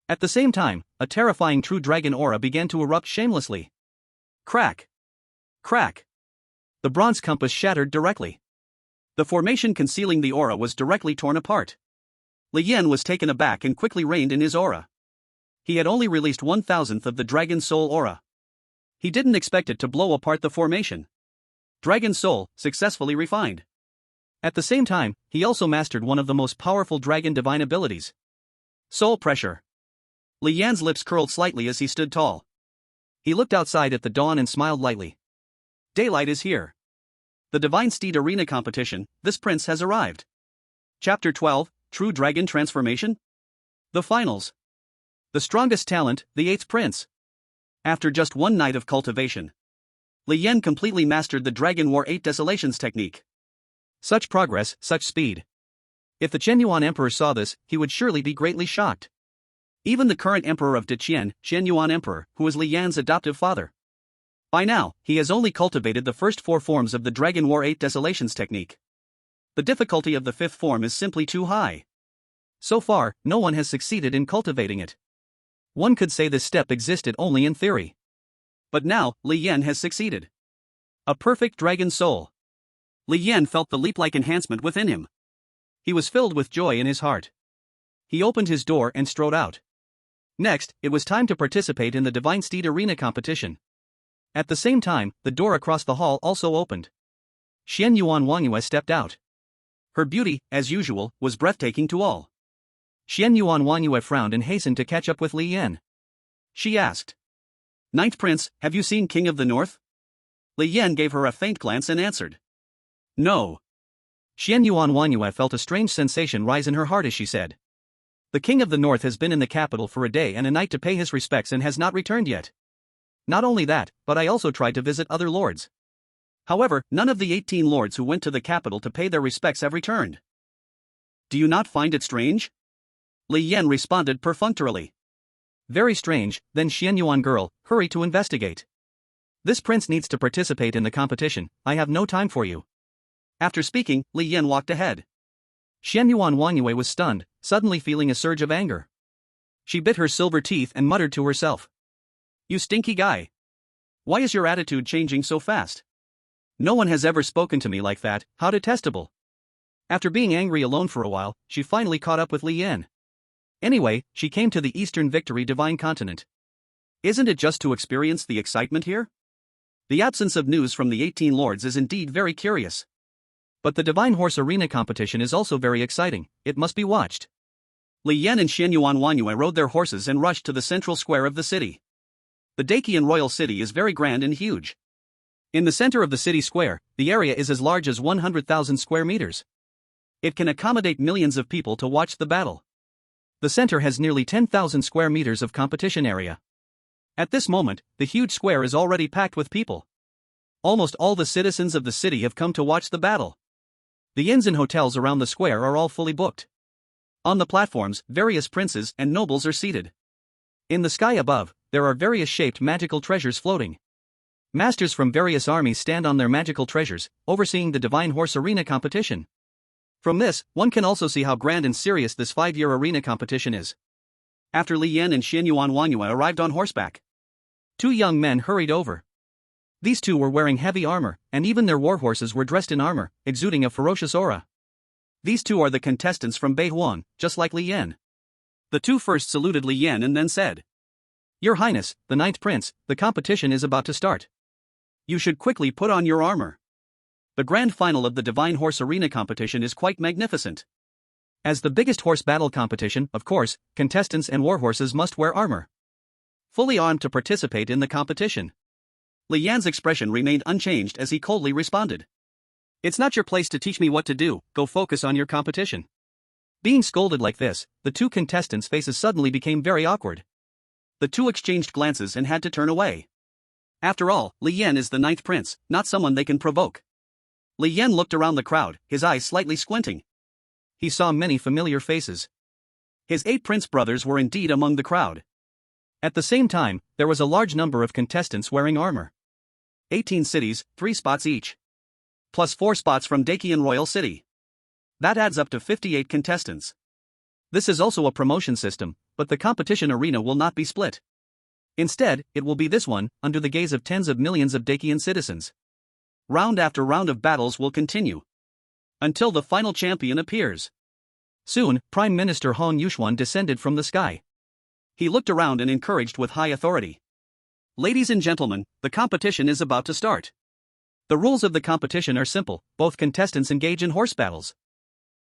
At the same time, a terrifying true dragon aura began to erupt shamelessly. Crack! Crack! The bronze compass shattered directly. The formation concealing the aura was directly torn apart. Li Yan was taken aback and quickly reined in his aura. He had only released 1,000th of the dragon soul aura. He didn't expect it to blow apart the formation. Dragon soul, successfully refined. At the same time, he also mastered one of the most powerful dragon divine abilities. Soul pressure. Li Yan's lips curled slightly as he stood tall. He looked outside at the dawn and smiled lightly. Daylight is here. The Divine Steed Arena Competition, this prince has arrived. Chapter 12, True Dragon Transformation? The Finals. The strongest talent, the 8th prince. After just one night of cultivation, Li Yan completely mastered the Dragon War 8 Desolations technique. Such progress, such speed. If the Qianyuan Emperor saw this, he would surely be greatly shocked. Even the current Emperor of Deqian, Qianyuan Emperor, who is Li Yan's adoptive father. By now, he has only cultivated the first 4 forms of the Dragon War 8 Desolations technique. The difficulty of the 5th form is simply too high. So far, no one has succeeded in cultivating it. One could say this step existed only in theory. But now, Li Yan has succeeded. A perfect dragon soul. Li Yan felt the leap-like enhancement within him. He was filled with joy in his heart. He opened his door and strode out. Next, it was time to participate in the Divine Steed Arena competition. At the same time, the door across the hall also opened. Qianyuan Wangyue stepped out. Her beauty, as usual, was breathtaking to all. Qianyuan Wangyue frowned and hastened to catch up with Li Yan. She asked, "Ninth Prince, have you seen King of the North?" Li Yan gave her a faint glance and answered, "No." Qianyuan Wangyue felt a strange sensation rise in her heart as she said, "The King of the North has been in the capital for a day and a night to pay his respects and has not returned yet. Not only that, but I also tried to visit other lords. However, none of the 18 lords who went to the capital to pay their respects have returned. Do you not find it strange?" Li Yan responded perfunctorily. "Very strange, then Qianyuan girl, hurry to investigate. This prince needs to participate in the competition, I have no time for you." After speaking, Li Yan walked ahead. Qianyuan Wangyue was stunned, suddenly feeling a surge of anger. She bit her silver teeth and muttered to herself, "You stinky guy. Why is your attitude changing so fast? No one has ever spoken to me like that, how detestable." After being angry alone for a while, she finally caught up with Li Yan. Anyway, she came to the Eastern Victory Divine Continent. Isn't it just to experience the excitement here? The absence of news from the 18 lords is indeed very curious. But the Divine Horse Arena competition is also very exciting, it must be watched. Li Yan and Qianyuan Wangyue rode their horses and rushed to the central square of the city. The Dakian royal city is very grand and huge. In the center of the city square, the area is as large as 100,000 square meters. It can accommodate millions of people to watch the battle. The center has nearly 10,000 square meters of competition area. At this moment, the huge square is already packed with people. Almost all the citizens of the city have come to watch the battle. The inns and hotels around the square are all fully booked. On the platforms, various princes and nobles are seated. In the sky above, there are various shaped magical treasures floating. Masters from various armies stand on their magical treasures, overseeing the Divine Horse Arena competition. From this, one can also see how grand and serious this 5-year arena competition is. After Li Yan and Xianyuan Wangyue arrived on horseback, 2 young men hurried over. These 2 were wearing heavy armor, and even their war horses were dressed in armor, exuding a ferocious aura. These 2 are the contestants from Beihuan, just like Li Yan. The 2 first saluted Li Yan and then said, "Your Highness, the 9th Prince, the competition is about to start. You should quickly put on your armor." The grand final of the Divine Horse Arena competition is quite magnificent. As the biggest horse battle competition, of course, contestants and warhorses must wear armor. Fully armed to participate in the competition. Li Yan's expression remained unchanged as he coldly responded. "It's not your place to teach me what to do, go focus on your competition." Being scolded like this, the 2 contestants' faces suddenly became very awkward. The 2 exchanged glances and had to turn away. After all, Li Yan is the 9th Prince, not someone they can provoke. Li Yan looked around the crowd, his eyes slightly squinting. He saw many familiar faces. His 8 prince brothers were indeed among the crowd. At the same time, there was a large number of contestants wearing armor. 18 cities, 3 spots each. Plus 4 spots from Dakian Royal City. That adds up to 58 contestants. This is also a promotion system, but the competition arena will not be split. Instead, it will be this one, under the gaze of tens of millions of Dakian citizens. Round after round of battles will continue. Until the final champion appears. Soon, Prime Minister Hong Yuxuan descended from the sky. He looked around and encouraged with high authority. "Ladies and gentlemen, the competition is about to start. The rules of the competition are simple, both contestants engage in horse battles.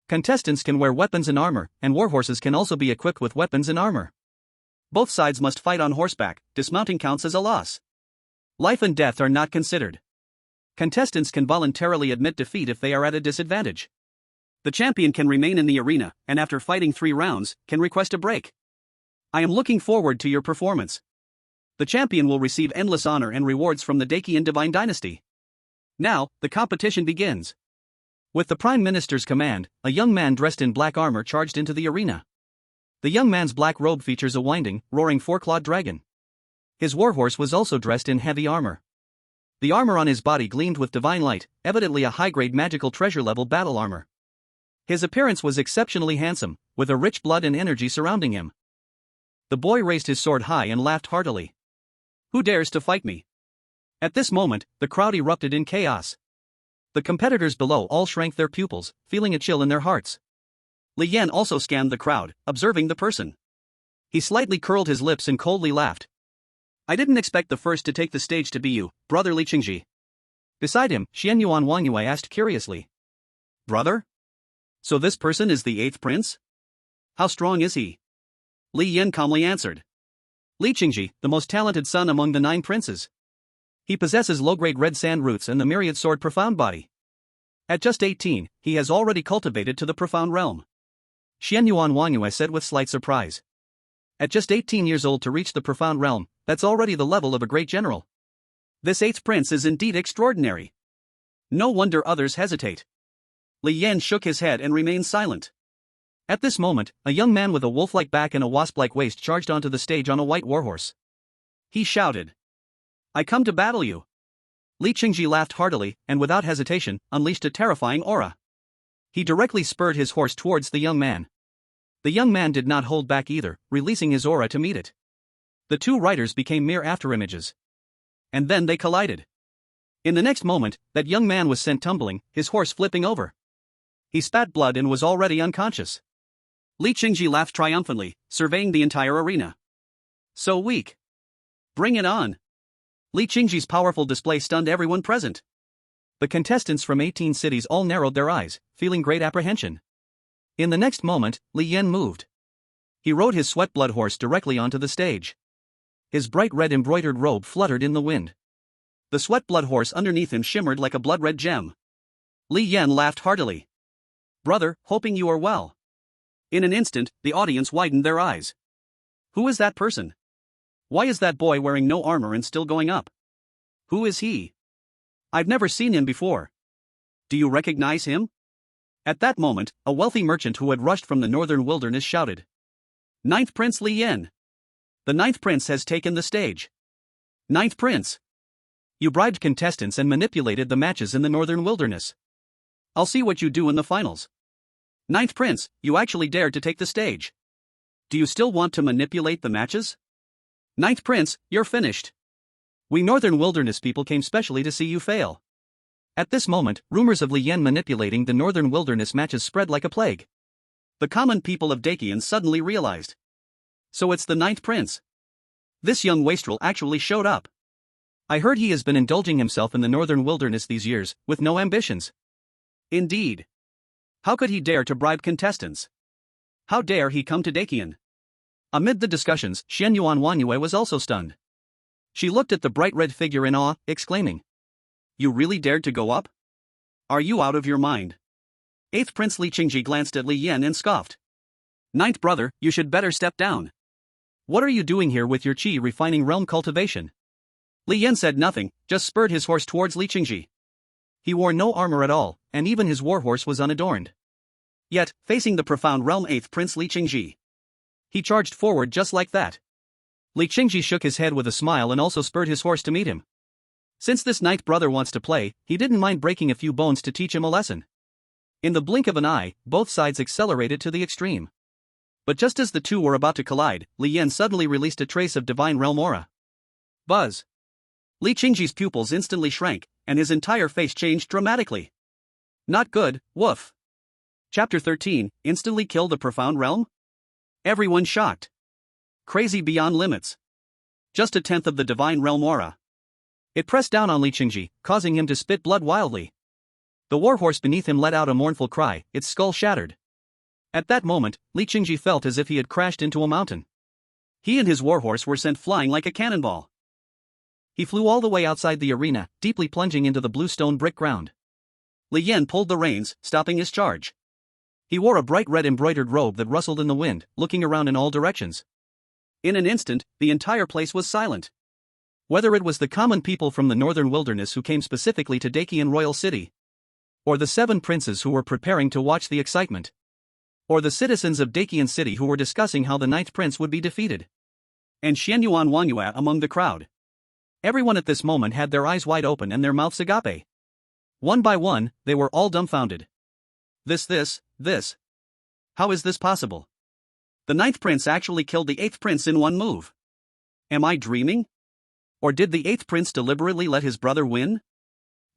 Contestants can wear weapons and armor, and warhorses can also be equipped with weapons and armor. Both sides must fight on horseback, dismounting counts as a loss. Life and death are not considered. Contestants can voluntarily admit defeat if they are at a disadvantage. The champion can remain in the arena, and after fighting 3 rounds, can request a break. I am looking forward to your performance. The champion will receive endless honor and rewards from the Dakian Divine Dynasty. Now, the competition begins." With the Prime Minister's command, a young man dressed in black armor charged into the arena. The young man's black robe features a winding, roaring 4-clawed dragon. His warhorse was also dressed in heavy armor. The armor on his body gleamed with divine light, evidently a high-grade magical treasure-level battle armor. His appearance was exceptionally handsome, with a rich blood and energy surrounding him. The boy raised his sword high and laughed heartily. "Who dares to fight me?" At this moment, the crowd erupted in chaos. The competitors below all shrank their pupils, feeling a chill in their hearts. Li Yan also scanned the crowd, observing the person. He slightly curled his lips and coldly laughed. "I didn't expect the first to take the stage to be you, brother Li Qingji." Beside him, Xianyuan Wangyue asked curiously. "Brother? So this person is the 8th prince? How strong is he?" Li Yan calmly answered. "Li Qingji, the most talented son among the 9 princes. He possesses low-grade red sand roots and the myriad sword profound body. At just 18, he has already cultivated to the profound realm." Xianyuan Wangyue said with slight surprise. At just 18 years old to reach the profound realm, that's already the level of a great general. This 8th prince is indeed extraordinary. No wonder others hesitate. Li Yan shook his head and remained silent. At this moment, a young man with a wolf-like back and a wasp-like waist charged onto the stage on a white warhorse. He shouted, "I come to battle you." Li Qingji laughed heartily, and without hesitation, unleashed a terrifying aura. He directly spurred his horse towards the young man. The young man did not hold back either, releasing his aura to meet it. The 2 riders became mere afterimages. And then they collided. In the next moment, that young man was sent tumbling, his horse flipping over. He spat blood and was already unconscious. Li Qingji laughed triumphantly, surveying the entire arena. "So weak. Bring it on." Li Qingji's powerful display stunned everyone present. The contestants from 18 cities all narrowed their eyes, feeling great apprehension. In the next moment, Li Yan moved. He rode his sweat-blood horse directly onto the stage. His bright red embroidered robe fluttered in the wind. The sweat-blood horse underneath him shimmered like a blood-red gem. Li Yan laughed heartily. Brother, hoping you are well. In an instant, the audience widened their eyes. Who is that person? Why is that boy wearing no armor and still going up? Who is he? I've never seen him before. Do you recognize him? At that moment, a wealthy merchant who had rushed from the northern wilderness shouted. Ninth Prince Li Yen. The Ninth Prince has taken the stage. Ninth Prince. You bribed contestants and manipulated the matches in the northern wilderness. I'll see what you do in the finals. Ninth Prince, you actually dared to take the stage. Do you still want to manipulate the matches? Ninth Prince, you're finished. We northern wilderness people came specially to see you fail. At this moment, rumors of Li Yen manipulating the northern wilderness matches spread like a plague. The common people of Dakian suddenly realized. So it's the Ninth Prince. This young wastrel actually showed up. I heard he has been indulging himself in the northern wilderness these years, with no ambitions. Indeed. How could he dare to bribe contestants? How dare he come to Dakian? Amid the discussions, Xian Yuan Wanyue was also stunned. She looked at the bright red figure in awe, exclaiming. You really dared to go up? Are you out of your mind? Eighth Prince Li Qingji glanced at Li Yen and scoffed. Ninth brother, you should better step down. What are you doing here with your qi refining realm cultivation? Li Yen said nothing, just spurred his horse towards Li Qingji. He wore no armor at all, and even his warhorse was unadorned. Yet, facing the profound realm 8th Prince Li Qingji, he charged forward just like that. Li Qingji shook his head with a smile and also spurred his horse to meet him. Since this ninth brother wants to play, he didn't mind breaking a few bones to teach him a lesson. In the blink of an eye, both sides accelerated to the extreme. But just as the two were about to collide, Li Yen suddenly released a trace of divine realm aura. Buzz! Li Qingji's pupils instantly shrank, and his entire face changed dramatically. Not good, woof. Chapter 13, instantly kill the profound realm? Everyone shocked. Crazy beyond limits. Just a tenth of the divine realm aura. It pressed down on Li Qingji, causing him to spit blood wildly. The warhorse beneath him let out a mournful cry, its skull shattered. At that moment, Li Qingji felt as if he had crashed into a mountain. He and his warhorse were sent flying like a cannonball. He flew all the way outside the arena, deeply plunging into the blue stone brick ground. Li Yen pulled the reins, stopping his charge. He wore a bright red embroidered robe that rustled in the wind, looking around in all directions. In an instant, the entire place was silent. Whether it was the common people from the northern wilderness who came specifically to Dakian Royal City, or the 7 princes who were preparing to watch the excitement, or the citizens of Dakian City who were discussing how the ninth prince would be defeated, and Xianyuan Wanyue among the crowd. Everyone at this moment had their eyes wide open and their mouths agape. One by one, they were all dumbfounded. This. How is this possible? The ninth prince actually killed the 8th prince in one move. Am I dreaming? Or did the 8th prince deliberately let his brother win?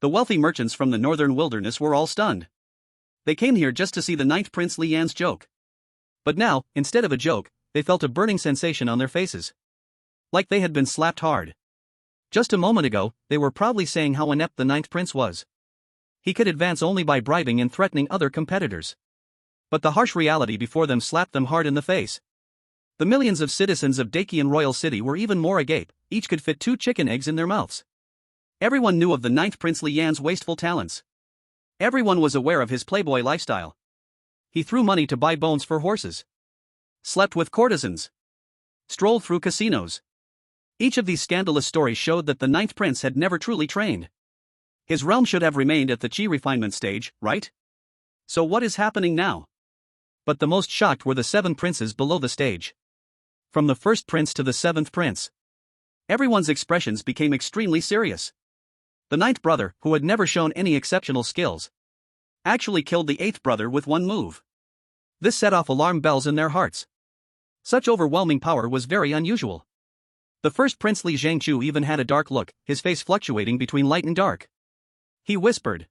The wealthy merchants from the northern wilderness were all stunned. They came here just to see the ninth prince Li Yan's joke. But now, instead of a joke, they felt a burning sensation on their faces. Like they had been slapped hard. Just a moment ago, they were proudly saying how inept the ninth prince was. He could advance only by bribing and threatening other competitors. But the harsh reality before them slapped them hard in the face. The millions of citizens of Dakian Royal City were even more agape, each could fit 2 chicken eggs in their mouths. Everyone knew of the ninth prince Li Yan's wasteful talents. Everyone was aware of his playboy lifestyle. He threw money to buy bones for horses. Slept with courtesans. Strolled through casinos. Each of these scandalous stories showed that the ninth prince had never truly trained. His realm should have remained at the chi refinement stage, right? So what is happening now? But the most shocked were the 7 princes below the stage. From the 1st prince to the 7th prince. Everyone's expressions became extremely serious. The 9th brother, who had never shown any exceptional skills, actually killed the 8th brother with one move. This set off alarm bells in their hearts. Such overwhelming power was very unusual. The 1st prince Li Zhangqiu even had a dark look, his face fluctuating between light and dark. He whispered.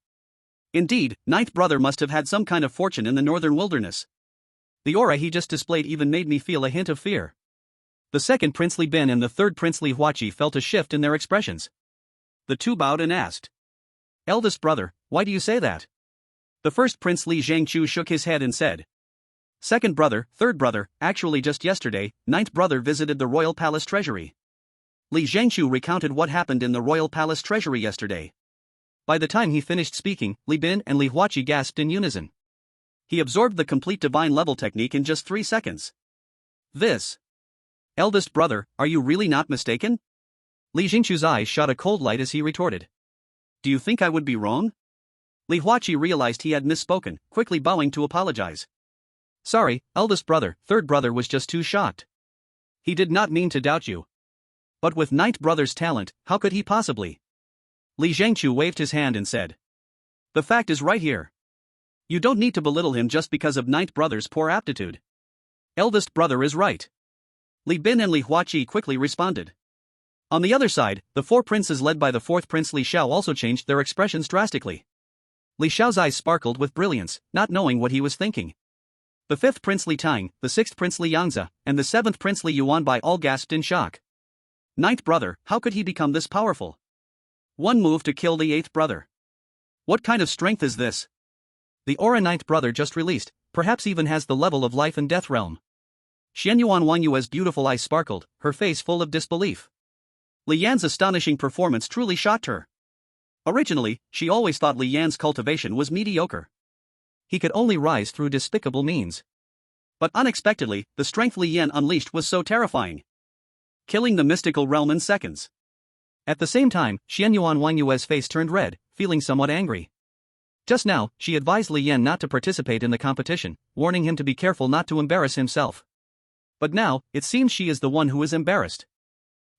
Indeed, 9th brother must have had some kind of fortune in the northern wilderness. The aura he just displayed even made me feel a hint of fear. The 2nd prince Li Bin and the 3rd prince Li Huaqi felt a shift in their expressions. The two bowed and asked. Eldest brother, why do you say that? The 1st prince Li Zhangqiu shook his head and said. 2nd brother, 3rd brother, actually just yesterday, 9th brother visited the royal palace treasury. Li Zhangqiu recounted what happened in the royal palace treasury yesterday. By the time he finished speaking, Li Bin and Li Huaqi gasped in unison. He absorbed the complete divine level technique in just 3 seconds. This. Eldest brother, are you really not mistaken? Li Jingchu's eyes shot a cold light as he retorted. Do you think I would be wrong? Li Huaqi realized he had misspoken, quickly bowing to apologize. Sorry, eldest brother, third brother was just too shocked. He did not mean to doubt you. But with ninth brother's talent, how could he possibly? Li Zhengchu waved his hand and said. The fact is right here. You don't need to belittle him just because of ninth brother's poor aptitude. Eldest brother is right. Li Bin and Li Huaqi quickly responded. On the other side, the 4 princes led by the 4th prince Li Xiao also changed their expressions drastically. Li Xiao's eyes sparkled with brilliance, not knowing what he was thinking. The 5th prince Li Tang, the 6th prince Li Yangzi, and the 7th prince Li Yuanbai all gasped in shock. Ninth brother, how could he become this powerful? One move to kill the 8th brother. What kind of strength is this? The aura ninth brother just released, perhaps even has the level of life and death realm. Xianyuan Wanyue's beautiful eyes sparkled, her face full of disbelief. Li Yan's astonishing performance truly shocked her. Originally, she always thought Li Yan's cultivation was mediocre. He could only rise through despicable means. But unexpectedly, the strength Li Yan unleashed was so terrifying. Killing the mystical realm in seconds. At the same time, Xianyuan Wanyue's face turned red, feeling somewhat angry. Just now, she advised Li Yan not to participate in the competition, warning him to be careful not to embarrass himself. But now, it seems she is the one who is embarrassed.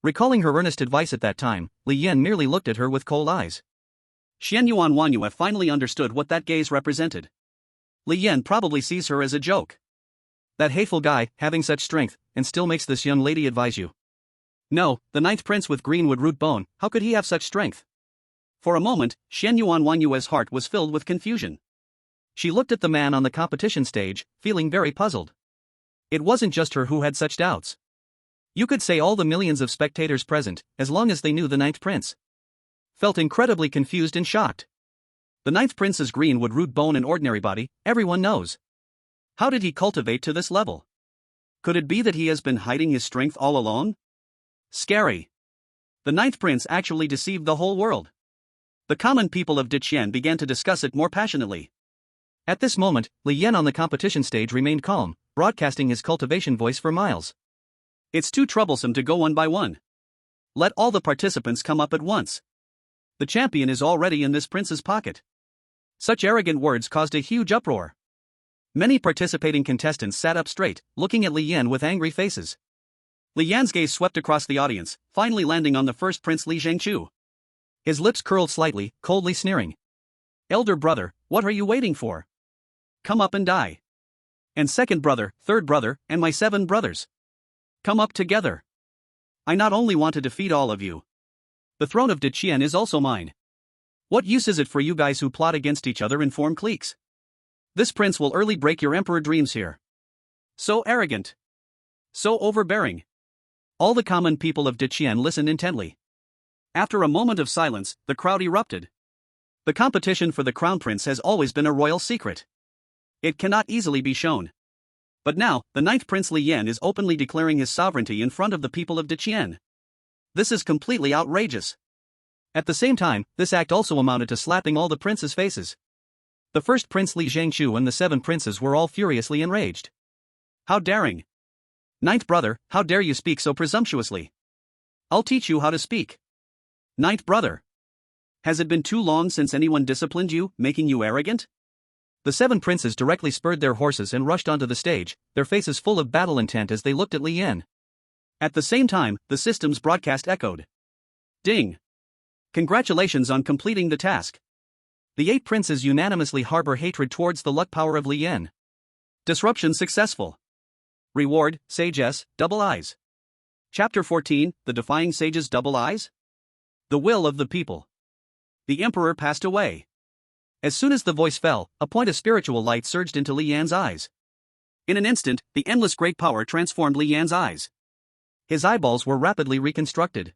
Recalling her earnest advice at that time, Li Yan merely looked at her with cold eyes. Xianyuan Wanyue finally understood what that gaze represented. Li Yan probably sees her as a joke. That hateful guy, having such strength, and still makes this young lady advise you. No, the 9th prince with greenwood root bone, how could he have such strength? For a moment, Xianyuan Wanyue's heart was filled with confusion. She looked at the man on the competition stage, feeling very puzzled. It wasn't just her who had such doubts. You could say all the millions of spectators present, as long as they knew the 9th prince, felt incredibly confused and shocked. The 9th prince's greenwood root bone and ordinary body, everyone knows. How did he cultivate to this level? Could it be that he has been hiding his strength all along? Scary. The 9th prince actually deceived the whole world. The common people of Diqian began to discuss it more passionately. At this moment, Li Yan on the competition stage remained calm, broadcasting his cultivation voice for miles. It's too troublesome to go one by one. Let all the participants come up at once. The champion is already in this prince's pocket. Such arrogant words caused a huge uproar. Many participating contestants sat up straight, looking at Li Yan with angry faces. Li Yan's gaze swept across the audience, finally landing on the 1st prince Li Zhengchu. His lips curled slightly, coldly sneering. Elder brother, what are you waiting for? Come up and die. And 2nd brother, 3rd brother, and my 7 brothers. Come up together. I not only want to defeat all of you. The throne of Diqian is also mine. What use is it for you guys who plot against each other and form cliques? This prince will early break your emperor dreams here. So arrogant. So overbearing. All the common people of Diqian listened intently. After a moment of silence, the crowd erupted. The competition for the crown prince has always been a royal secret. It cannot easily be shown. But now, the 9th prince Li Yan is openly declaring his sovereignty in front of the people of Diqian. This is completely outrageous. At the same time, this act also amounted to slapping all the princes' faces. The 1st prince Li Zhengchu and the 7 princes were all furiously enraged. How daring! 9th brother, how dare you speak so presumptuously? I'll teach you how to speak. 9th brother. Has it been too long since anyone disciplined you, making you arrogant? The 7 princes directly spurred their horses and rushed onto the stage, their faces full of battle intent as they looked at Li Yan. At the same time, the system's broadcast echoed. Ding! Congratulations on completing the task. The 8 princes unanimously harbor hatred towards the luck power of Li Yan. Disruption successful. Reward, Sage S, Double Eyes. Chapter 14, The Defying Sage's Double Eyes? The will of the people. The emperor passed away. As soon as the voice fell, a point of spiritual light surged into Li Yan's eyes. In an instant, the endless great power transformed Li Yan's eyes. His eyeballs were rapidly reconstructed.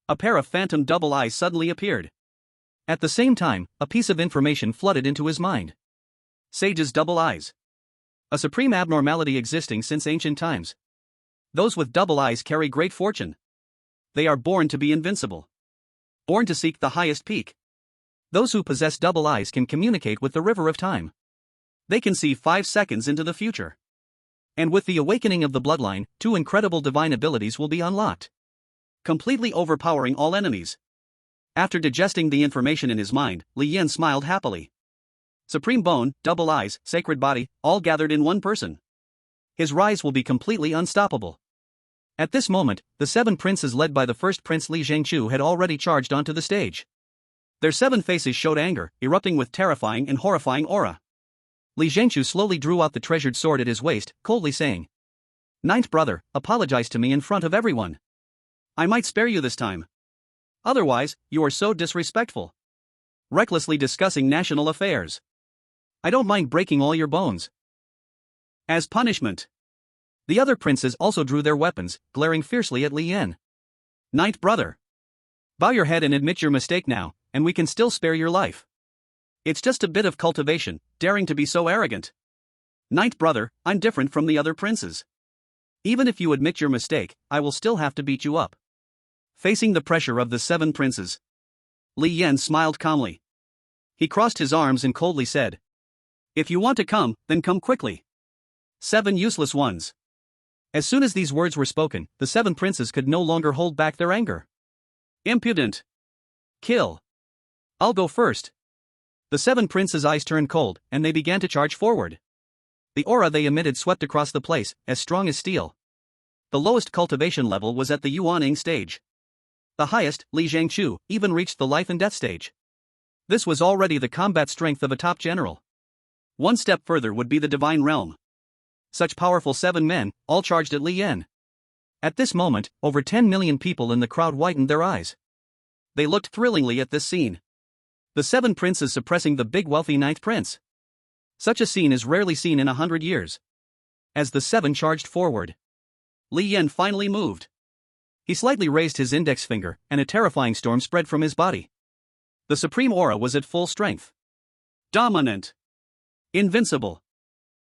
A pair of phantom double eyes suddenly appeared. At the same time, a piece of information flooded into his mind. Sage's double eyes. A supreme abnormality existing since ancient times. Those with double eyes carry great fortune. They are born to be invincible. Born to seek the highest peak. Those who possess double eyes can communicate with the river of time. They can see 5 seconds into the future. And with the awakening of the bloodline, 2 incredible divine abilities will be unlocked, completely overpowering all enemies. After digesting the information in his mind, Li Yan smiled happily. Supreme Bone, Double Eyes, Sacred Body, all gathered in one person. His rise will be completely unstoppable. At this moment, the 7 princes led by the first prince Li Zhangqiu had already charged onto the stage. Their 7 faces showed anger, erupting with terrifying and horrifying aura. Li Zhangqiu slowly drew out the treasured sword at his waist, coldly saying, "Ninth brother, apologize to me in front of everyone. I might spare you this time. Otherwise, you are so disrespectful. Recklessly discussing national affairs. I don't mind breaking all your bones." As punishment. The other princes also drew their weapons, glaring fiercely at Li Yan. "Ninth brother. Bow your head and admit your mistake now, and we can still spare your life. It's just a bit of cultivation, daring to be so arrogant. Ninth brother, I'm different from the other princes. Even if you admit your mistake, I will still have to beat you up." Facing the pressure of the 7 princes, Li Yan smiled calmly. He crossed his arms and coldly said, "If you want to come, then come quickly. 7 useless ones." As soon as these words were spoken, the 7 princes could no longer hold back their anger. "Impudent. Kill. I'll go first." The 7 princes' eyes turned cold, and they began to charge forward. The aura they emitted swept across the place, as strong as steel. The lowest cultivation level was at the Yuaning stage. The highest, Li Zhangqiu, even reached the life and death stage. This was already the combat strength of a top general. One step further would be the divine realm. Such powerful 7 men, all charged at Li Yan. At this moment, over 10 million people in the crowd widened their eyes. They looked thrillingly at this scene. The 7 princes suppressing the big wealthy 9th prince. Such a scene is rarely seen in 100 years. As the 7 charged forward, Li Yan finally moved. He slightly raised his index finger, and a terrifying storm spread from his body. The supreme aura was at full strength. Dominant. Invincible.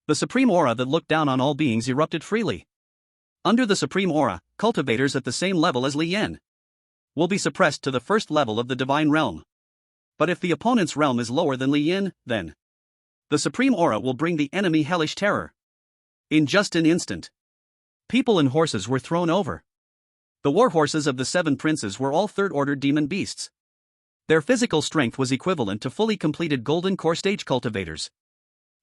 The supreme aura that looked down on all beings erupted freely. Under the supreme aura, cultivators at the same level as Li Yan will be suppressed to the first level of the divine realm. But if the opponent's realm is lower than Li Yan, then the supreme aura will bring the enemy hellish terror. In just an instant, people and horses were thrown over. The war horses of the 7 princes were all third-order demon beasts. Their physical strength was equivalent to fully completed golden core stage cultivators.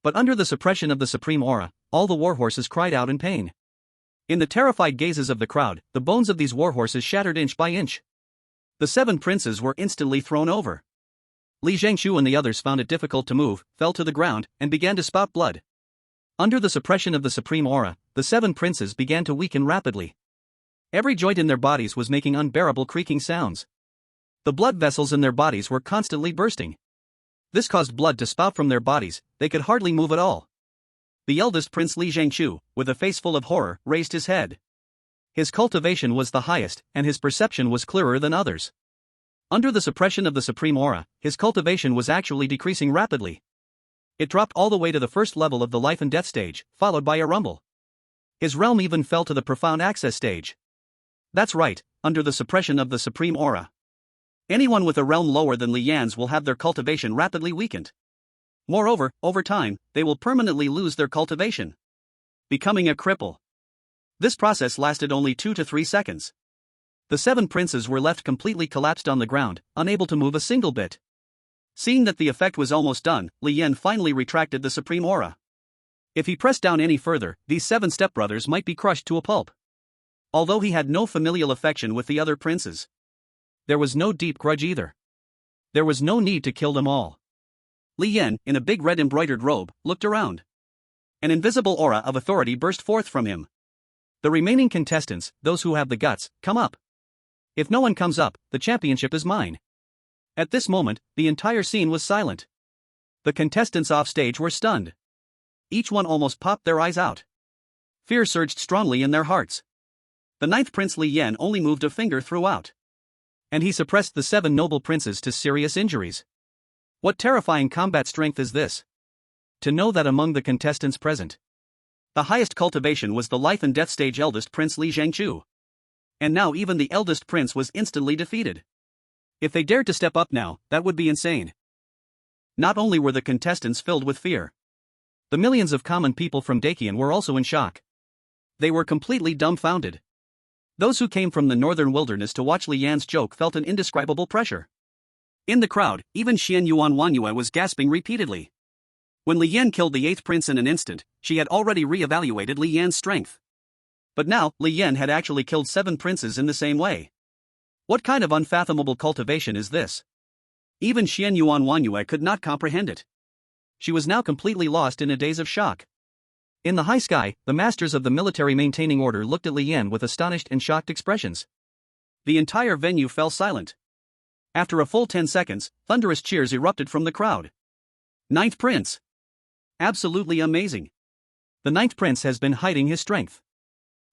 But under the suppression of the supreme aura, all the war horses cried out in pain. In the terrified gazes of the crowd, the bones of these war horses shattered inch by inch. The 7 princes were instantly thrown over. Li Zhangqiu and the others found it difficult to move, fell to the ground, and began to spout blood. Under the suppression of the supreme aura, the 7 princes began to weaken rapidly. Every joint in their bodies was making unbearable creaking sounds. The blood vessels in their bodies were constantly bursting. This caused blood to spout from their bodies, they could hardly move at all. The eldest prince Li Zhangqiu, with a face full of horror, raised his head. His cultivation was the highest, and his perception was clearer than others. Under the suppression of the supreme aura, his cultivation was actually decreasing rapidly. It dropped all the way to the first level of the life and death stage, followed by a rumble. His realm even fell to the profound access stage. That's right, under the suppression of the supreme aura. Anyone with a realm lower than Li Yan's will have their cultivation rapidly weakened. Moreover, over time, they will permanently lose their cultivation, becoming a cripple. This process lasted only 2 to 3 seconds. The 7 princes were left completely collapsed on the ground, unable to move a single bit. Seeing that the effect was almost done, Li Yan finally retracted the supreme aura. If he pressed down any further, these 7 stepbrothers might be crushed to a pulp. Although he had no familial affection with the other princes, there was no deep grudge either. There was no need to kill them all. Li Yan, in a big red embroidered robe, looked around. An invisible aura of authority burst forth from him. The remaining contestants, those who have the guts, come up. If no one comes up, the championship is mine. At this moment, the entire scene was silent. The contestants off stage were stunned. Each one almost popped their eyes out. Fear surged strongly in their hearts. The 9th prince Li Yan only moved a finger throughout. And he suppressed the 7 noble princes to serious injuries. What terrifying combat strength is this? To know that among the contestants present, the highest cultivation was the life and death stage eldest prince Li Zhangqiu. And now even the eldest prince was instantly defeated. If they dared to step up now, that would be insane. Not only were the contestants filled with fear, The millions of common people from Dakian were also in shock. They were completely dumbfounded. Those who came from the northern wilderness to watch Li Yan's joke felt an indescribable pressure. In the crowd, even Xian Yuan Wanyue was gasping repeatedly. When Li Yan killed the 8th prince in an instant, she had already re-evaluated Li Yan's strength. But now, Li Yan had actually killed 7 princes in the same way. What kind of unfathomable cultivation is this? Even Xian Yuan Wanyue could not comprehend it. She was now completely lost in a daze of shock. In the high sky, the masters of the military maintaining order looked at Li Yan with astonished and shocked expressions. The entire venue fell silent. After a full 10 seconds, thunderous cheers erupted from the crowd. 9th Prince! Absolutely amazing. The 9th Prince has been hiding his strength.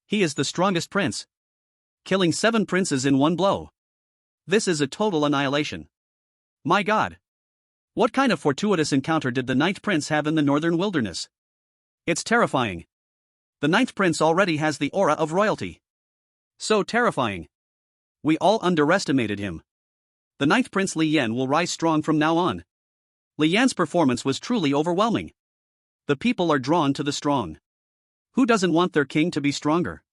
He is the strongest prince. Killing 7 princes in one blow. This is a total annihilation. My God! What kind of fortuitous encounter did the 9th Prince have in the northern wilderness? It's terrifying. The 9th Prince already has the aura of royalty. So terrifying. We all underestimated him. The 9th Prince Li Yan will rise strong from now on. Li Yan's performance was truly overwhelming. The people are drawn to the strong. Who doesn't want their king to be stronger?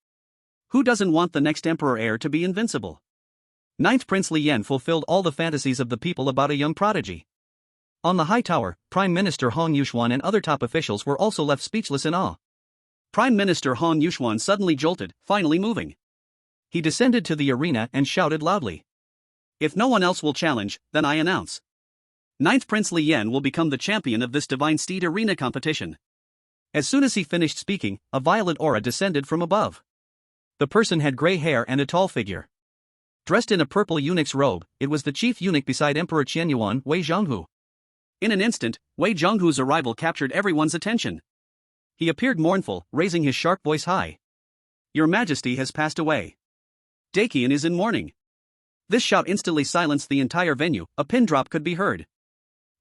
Who doesn't want the next emperor heir to be invincible? 9th Prince Li Yan fulfilled all the fantasies of the people about a young prodigy. On the high tower, Prime Minister Hong Yuxuan and other top officials were also left speechless in awe. Prime Minister Hong Yuxuan suddenly jolted, finally moving. He descended to the arena and shouted loudly. If no one else will challenge, then I announce. 9th Prince Li Yan will become the champion of this Divine Steed Arena competition. As soon as he finished speaking, a violet aura descended from above. The person had gray hair and a tall figure. Dressed in a purple eunuch's robe, it was the chief eunuch beside Emperor Qianyuan, Wei Zhonghu. In an instant, Wei Zhonghu's arrival captured everyone's attention. He appeared mournful, raising his sharp voice high. Your Majesty has passed away. Dakian is in mourning. This shout instantly silenced the entire venue, a pin drop could be heard.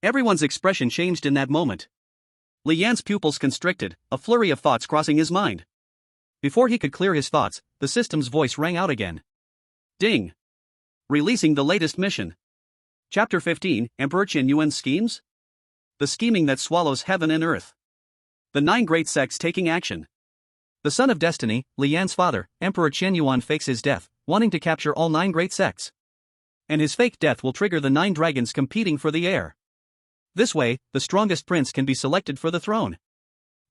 Everyone's expression changed in that moment. Li Yan's pupils constricted, a flurry of thoughts crossing his mind. Before he could clear his thoughts, the system's voice rang out again. Ding! Releasing the latest mission. Chapter 15, Emperor Qianyuan's schemes? The scheming that swallows heaven and earth. The 9 great sects taking action. The son of destiny, Li Yan's father, Emperor Qianyuan fakes his death, wanting to capture all 9 great sects. And his fake death will trigger the 9 dragons competing for the heir. This way, the strongest prince can be selected for the throne.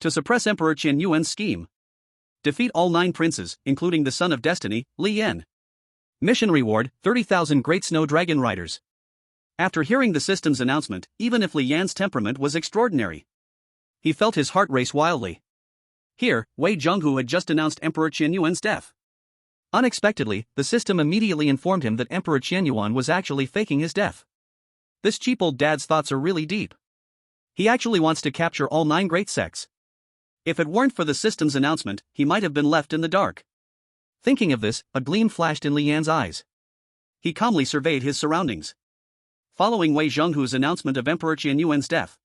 To suppress Emperor Qianyuan's scheme. Defeat all 9 princes, including the son of destiny, Li Yan. Mission reward, 30,000 great snow dragon riders. After hearing the system's announcement, even if Li Yan's temperament was extraordinary, he felt his heart race wildly. Here, Wei Zhonghu had just announced Emperor Qianyuan's death. Unexpectedly, the system immediately informed him that Emperor Qianyuan was actually faking his death. This cheap old dad's thoughts are really deep. He actually wants to capture all 9 great sects. If it weren't for the system's announcement, he might have been left in the dark. Thinking of this, a gleam flashed in Li Yan's eyes. He calmly surveyed his surroundings. Following Wei Zhonghu's announcement of Emperor Qianyuan's death,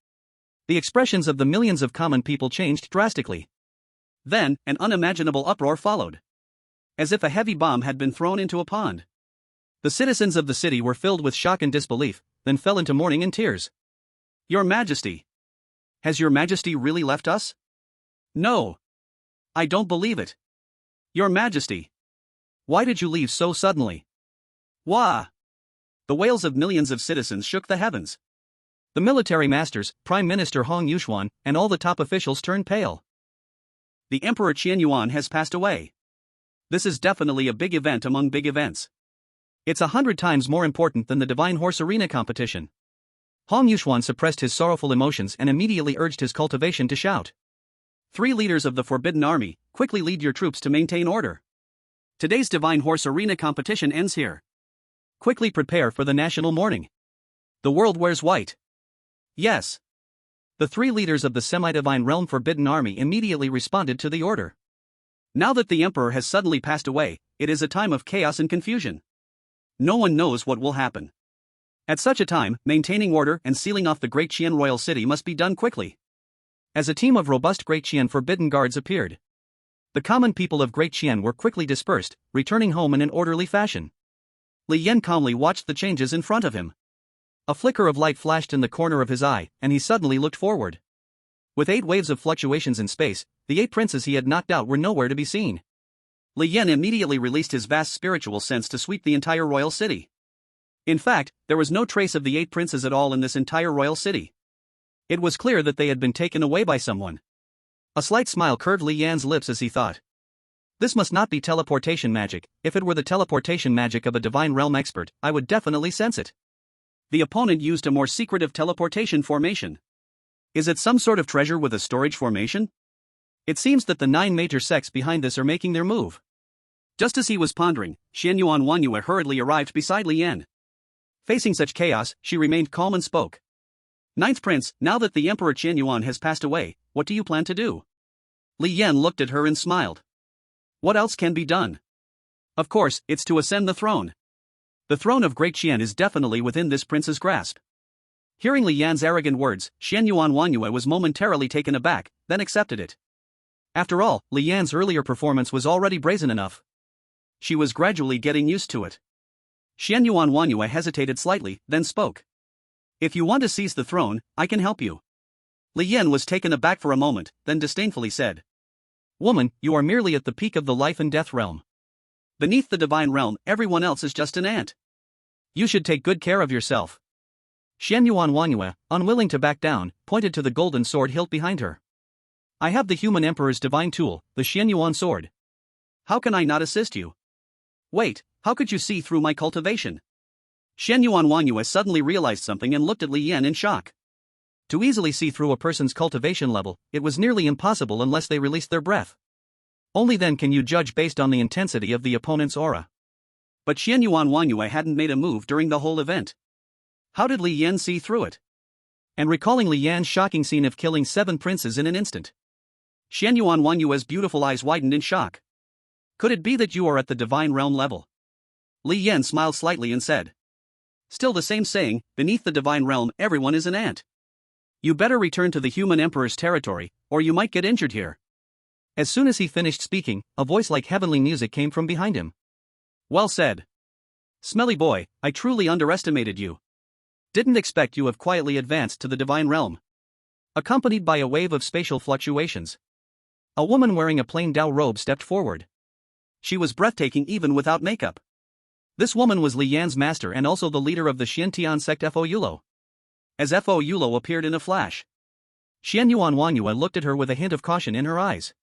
the expressions of the millions of common people changed drastically. Then, an unimaginable uproar followed. As if a heavy bomb had been thrown into a pond. The citizens of the city were filled with shock and disbelief, then fell into mourning and tears. Your Majesty! Has Your Majesty really left us? No! I don't believe it. Your Majesty! Why did you leave so suddenly? Wah! The wails of millions of citizens shook the heavens. The military masters, Prime Minister Hong Yuxuan, and all the top officials turned pale. The Emperor Qianyuan has passed away. This is definitely a big event among big events. It's 100 times more important than the Divine Horse Arena competition. Hong Yuxuan suppressed his sorrowful emotions and immediately urged his cultivation to shout. 3 leaders of the Forbidden Army, quickly lead your troops to maintain order. Today's Divine Horse Arena competition ends here. Quickly prepare for the national mourning. The world wears white. Yes. The 3 leaders of the semi-divine realm Forbidden Army immediately responded to the order. Now that the emperor has suddenly passed away, it is a time of chaos and confusion. No one knows what will happen. At such a time, maintaining order and sealing off the Great Qian royal city must be done quickly. As a team of robust Great Qian forbidden guards appeared, the common people of Great Qian were quickly dispersed, returning home in an orderly fashion. Li Yan calmly watched the changes in front of him. A flicker of light flashed in the corner of his eye, and he suddenly looked forward. With 8 waves of fluctuations in space, the 8 princes he had knocked out were nowhere to be seen. Li Yan immediately released his vast spiritual sense to sweep the entire royal city. In fact, there was no trace of the 8 princes at all in this entire royal city. It was clear that they had been taken away by someone. A slight smile curved Li Yan's lips as he thought. This must not be teleportation magic. If it were the teleportation magic of a divine realm expert, I would definitely sense it. The opponent used a more secretive teleportation formation. Is it some sort of treasure with a storage formation? It seems that the 9 major sects behind this are making their move. Just as he was pondering, Xianyuan Wanyue hurriedly arrived beside Li Yan. Facing such chaos, she remained calm and spoke. Ninth Prince, now that the Emperor Qianyuan has passed away, what do you plan to do? Li Yan looked at her and smiled. What else can be done? Of course, it's to ascend the throne. The throne of Great Qian is definitely within this prince's grasp. Hearing Li Yan's arrogant words, Xianyuan Wanyue was momentarily taken aback, then accepted it. After all, Li Yan's earlier performance was already brazen enough. She was gradually getting used to it. Xianyuan Wanyue hesitated slightly, then spoke. If you want to seize the throne, I can help you. Li Yan was taken aback for a moment, then disdainfully said. Woman, you are merely at the peak of the life and death realm. Beneath the divine realm, everyone else is just an ant. You should take good care of yourself. Xianyuan Wanyue, unwilling to back down, pointed to the golden sword hilt behind her. I have the human emperor's divine tool, the Xianyuan sword. How can I not assist you? Wait, how could you see through my cultivation? Xianyuan Wanyue suddenly realized something and looked at Li Yan in shock. To easily see through a person's cultivation level, it was nearly impossible unless they released their breath. Only then can you judge based on the intensity of the opponent's aura. But Xianyuan Wanyue hadn't made a move during the whole event. How did Li Yan see through it? And recalling Li Yan's shocking scene of killing 7 princes in an instant, Xianyuan Wanyue's beautiful eyes widened in shock. Could it be that you are at the divine realm level? Li Yan smiled slightly and said. Still the same saying, beneath the divine realm everyone is an ant. You better return to the human emperor's territory, or you might get injured here. As soon as he finished speaking, a voice like heavenly music came from behind him. Well said. Smelly boy, I truly underestimated you. Didn't expect you have quietly advanced to the divine realm. Accompanied by a wave of spatial fluctuations, a woman wearing a plain Dao robe stepped forward. She was breathtaking even without makeup. This woman was Li Yan's master and also the leader of the Xiantian sect Fo Yulo. As Fo Yulo appeared in a flash, Xianyuan Wanyue looked at her with a hint of caution in her eyes.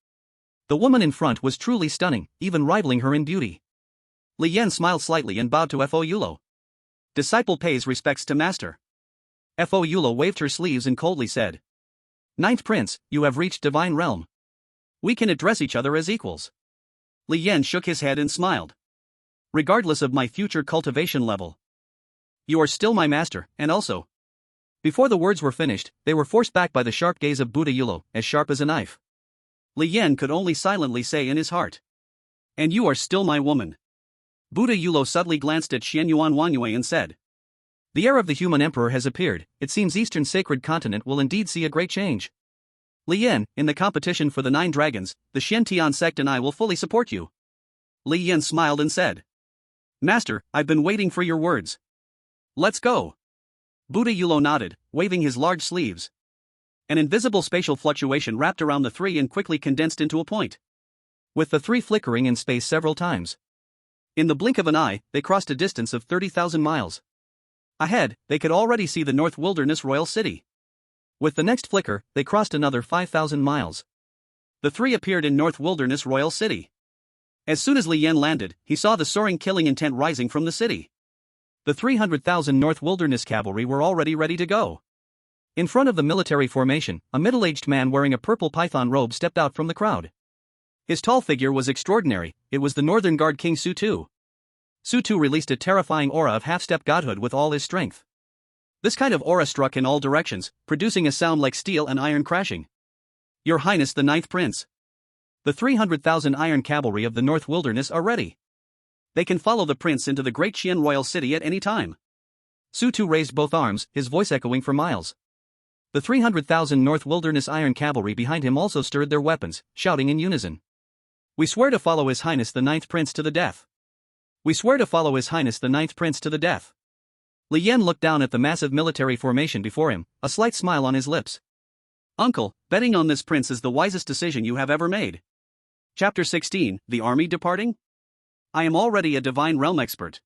The woman in front was truly stunning, even rivaling her in beauty. Li Yan smiled slightly and bowed to Fo Yulo. Disciple pays respects to master. Fo Yulo waved her sleeves and coldly said. Ninth Prince, you have reached divine realm. We can address each other as equals. Li Yan shook his head and smiled. Regardless of my future cultivation level, you are still my master, and also. Before the words were finished, they were forced back by the sharp gaze of Buddha Yulo, as sharp as a knife. Li Yan could only silently say in his heart. And you are still my woman. Buddha Yulo suddenly glanced at Xianyuan Wanyue and said. The heir of the human emperor has appeared. It seems Eastern Sacred Continent will indeed see a great change. Li Yan, in the competition for the 9 dragons, the Xiantian sect and I will fully support you. Li Yan smiled and said. Master, I've been waiting for your words. Let's go. Buddha Yulo nodded, waving his large sleeves. An invisible spatial fluctuation wrapped around the 3 and quickly condensed into a point, with the 3 flickering in space several times. In the blink of an eye, they crossed a distance of 30,000 miles. Ahead, they could already see the North Wilderness Royal City. With the next flicker, they crossed another 5,000 miles. The 3 appeared in North Wilderness Royal City. As soon as Li Yan landed, he saw the soaring killing intent rising from the city. The 300,000 North Wilderness cavalry were already ready to go. In front of the military formation, a middle-aged man wearing a purple python robe stepped out from the crowd. His tall figure was extraordinary. It was the Northern Guard King Su Tu. Su Tu released a terrifying aura of half-step godhood with all his strength. This kind of aura struck in all directions, producing a sound like steel and iron crashing. Your Highness the 9th Prince. The 300,000 iron cavalry of the North Wilderness are ready. They can follow the prince into the Great Qian Royal City at any time. Su Tu raised both arms, his voice echoing for miles. The 300,000 North Wilderness iron cavalry behind him also stirred their weapons, shouting in unison. We swear to follow His Highness the 9th Prince to the death. We swear to follow His Highness the 9th Prince to the death. Li Yan looked down at the massive military formation before him, a slight smile on his lips. Uncle, betting on this prince is the wisest decision you have ever made. Chapter 16, The Army Departing? I am already a divine realm expert.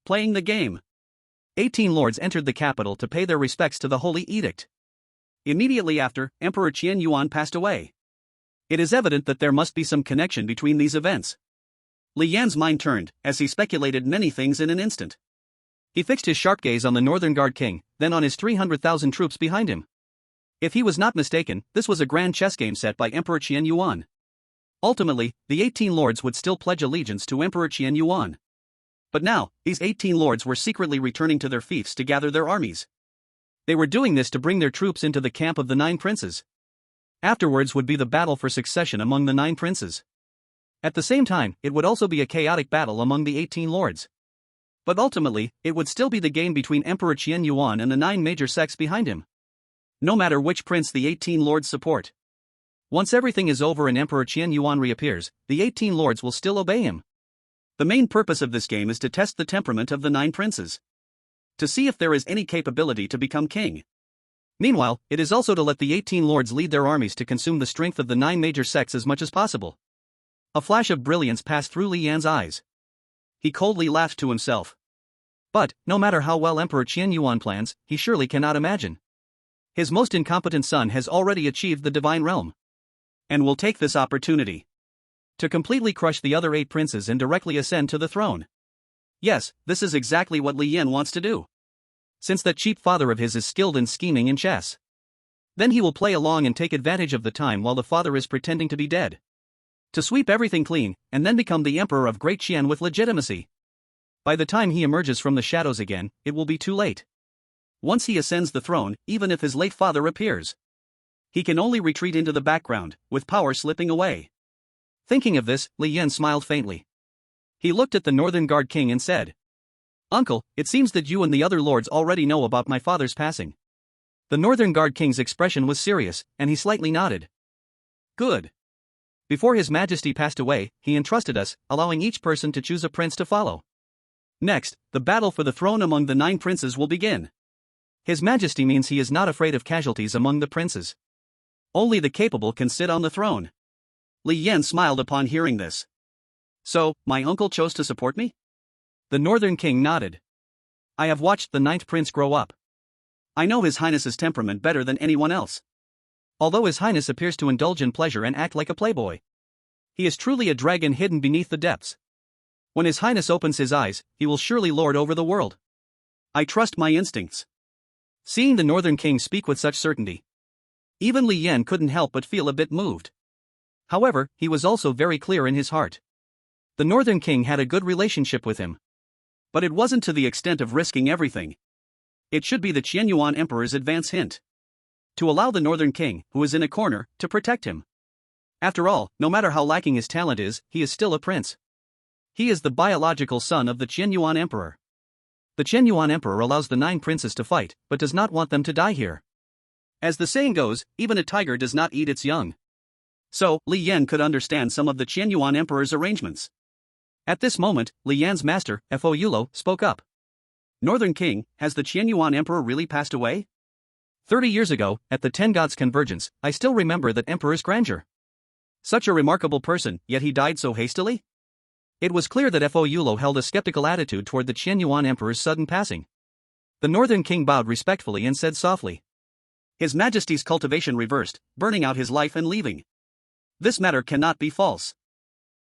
Playing the game. 18 lords entered the capital to pay their respects to the Holy Edict. Immediately after, Emperor Qian Yuan passed away. It is evident that there must be some connection between these events. Li Yan's mind turned, as he speculated many things in an instant. He fixed his sharp gaze on the Northern Guard king, then on his 300,000 troops behind him. If he was not mistaken, this was a grand chess game set by Emperor Qian Yuan. Ultimately, the 18 lords would still pledge allegiance to Emperor Qian Yuan. But now, these 18 lords were secretly returning to their fiefs to gather their armies. They were doing this to bring their troops into the camp of the 9 princes. Afterwards would be the battle for succession among the 9 princes. At the same time, it would also be a chaotic battle among the 18 lords. But ultimately, it would still be the game between Emperor Qian Yuan and the 9 major sects behind him. No matter which prince the 18 lords support. Once everything is over and Emperor Qian Yuan reappears, the 18 lords will still obey him. The main purpose of this game is to test the temperament of the 9 princes. To see if there is any capability to become king. Meanwhile, it is also to let the 18 lords lead their armies to consume the strength of the 9 major sects as much as possible. A flash of brilliance passed through Li Yan's eyes. He coldly laughed to himself. But, no matter how well Emperor Qian Yuan plans, he surely cannot imagine. His most incompetent son has already achieved the divine realm. And will take this opportunity to completely crush the other 8 princes and directly ascend to the throne. Yes, this is exactly what Li Yan wants to do. Since that cheap father of his is skilled in scheming in chess. Then he will play along and take advantage of the time while the father is pretending to be dead. To sweep everything clean, and then become the emperor of Great Qian with legitimacy. By the time he emerges from the shadows again, it will be too late. Once he ascends the throne, even if his late father appears, he can only retreat into the background, with power slipping away. Thinking of this, Li Yan smiled faintly. He looked at the Northern Guard king and said, "Uncle, it seems that you and the other lords already know about my father's passing." The Northern Guard king's expression was serious, and he slightly nodded. "Good. Before His Majesty passed away, he entrusted us, allowing each person to choose a prince to follow. Next, the battle for the throne among the 9 princes will begin. His Majesty means he is not afraid of casualties among the princes. Only the capable can sit on the throne." Li Yan smiled upon hearing this. "So, my uncle chose to support me?" The Northern King nodded. "I have watched the 9th prince grow up. I know His Highness's temperament better than anyone else. Although His Highness appears to indulge in pleasure and act like a playboy, he is truly a dragon hidden beneath the depths. When His Highness opens his eyes, he will surely lord over the world. I trust my instincts." Seeing the Northern King speak with such certainty, even Li Yan couldn't help but feel a bit moved. However, he was also very clear in his heart. The Northern King had a good relationship with him. But it wasn't to the extent of risking everything. It should be the Qian Yuan Emperor's advance hint. To allow the Northern King, who is in a corner, to protect him. After all, no matter how lacking his talent is, he is still a prince. He is the biological son of the Qian Yuan Emperor. The Qian Yuan Emperor allows the 9 princes to fight, but does not want them to die here. As the saying goes, even a tiger does not eat its young. So, Li Yan could understand some of the Qian Yuan Emperor's arrangements. At this moment, Li Yan's master, Fo Yulo, spoke up. "Northern King, has the Qian Yuan Emperor really passed away? 30 years ago, at the 10 Gods Convergence, I still remember that Emperor's grandeur. Such a remarkable person, yet he died so hastily?" It was clear that Fo Yulo held a skeptical attitude toward the Qian Yuan Emperor's sudden passing. The Northern King bowed respectfully and said softly, "His Majesty's cultivation reversed, burning out his life and leaving. This matter cannot be false."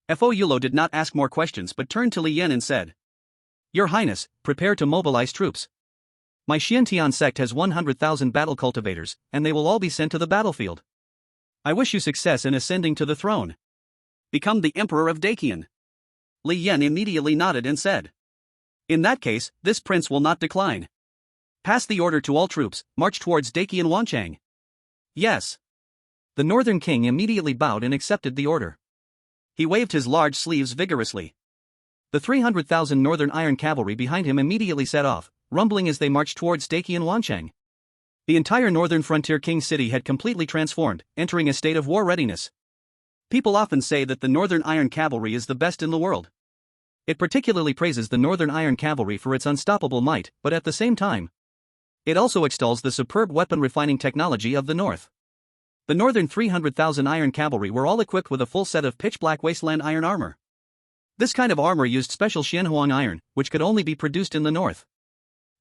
Fo Yulo did not ask more questions but turned to Li Yan and said, "Your Highness, prepare to mobilize troops. My Xiantian sect has 100,000 battle cultivators, and they will all be sent to the battlefield. I wish you success in ascending to the throne. Become the Emperor of Dakian." Li Yan immediately nodded and said, "In that case, this prince will not decline. Pass the order to all troops, march towards Dakian Wanchang." "Yes." The Northern King immediately bowed and accepted the order. He waved his large sleeves vigorously. The 300,000 Northern Iron Cavalry behind him immediately set off, rumbling as they marched towards Dakian Wanchang. The entire northern frontier king city had completely transformed, entering a state of war readiness. People often say that the Northern Iron Cavalry is the best in the world. It particularly praises the Northern Iron Cavalry for its unstoppable might, but at the same time, it also extols the superb weapon refining technology of the North. The northern 300,000 iron cavalry were all equipped with a full set of pitch-black wasteland iron armor. This kind of armor used special Xianhuang iron, which could only be produced in the north.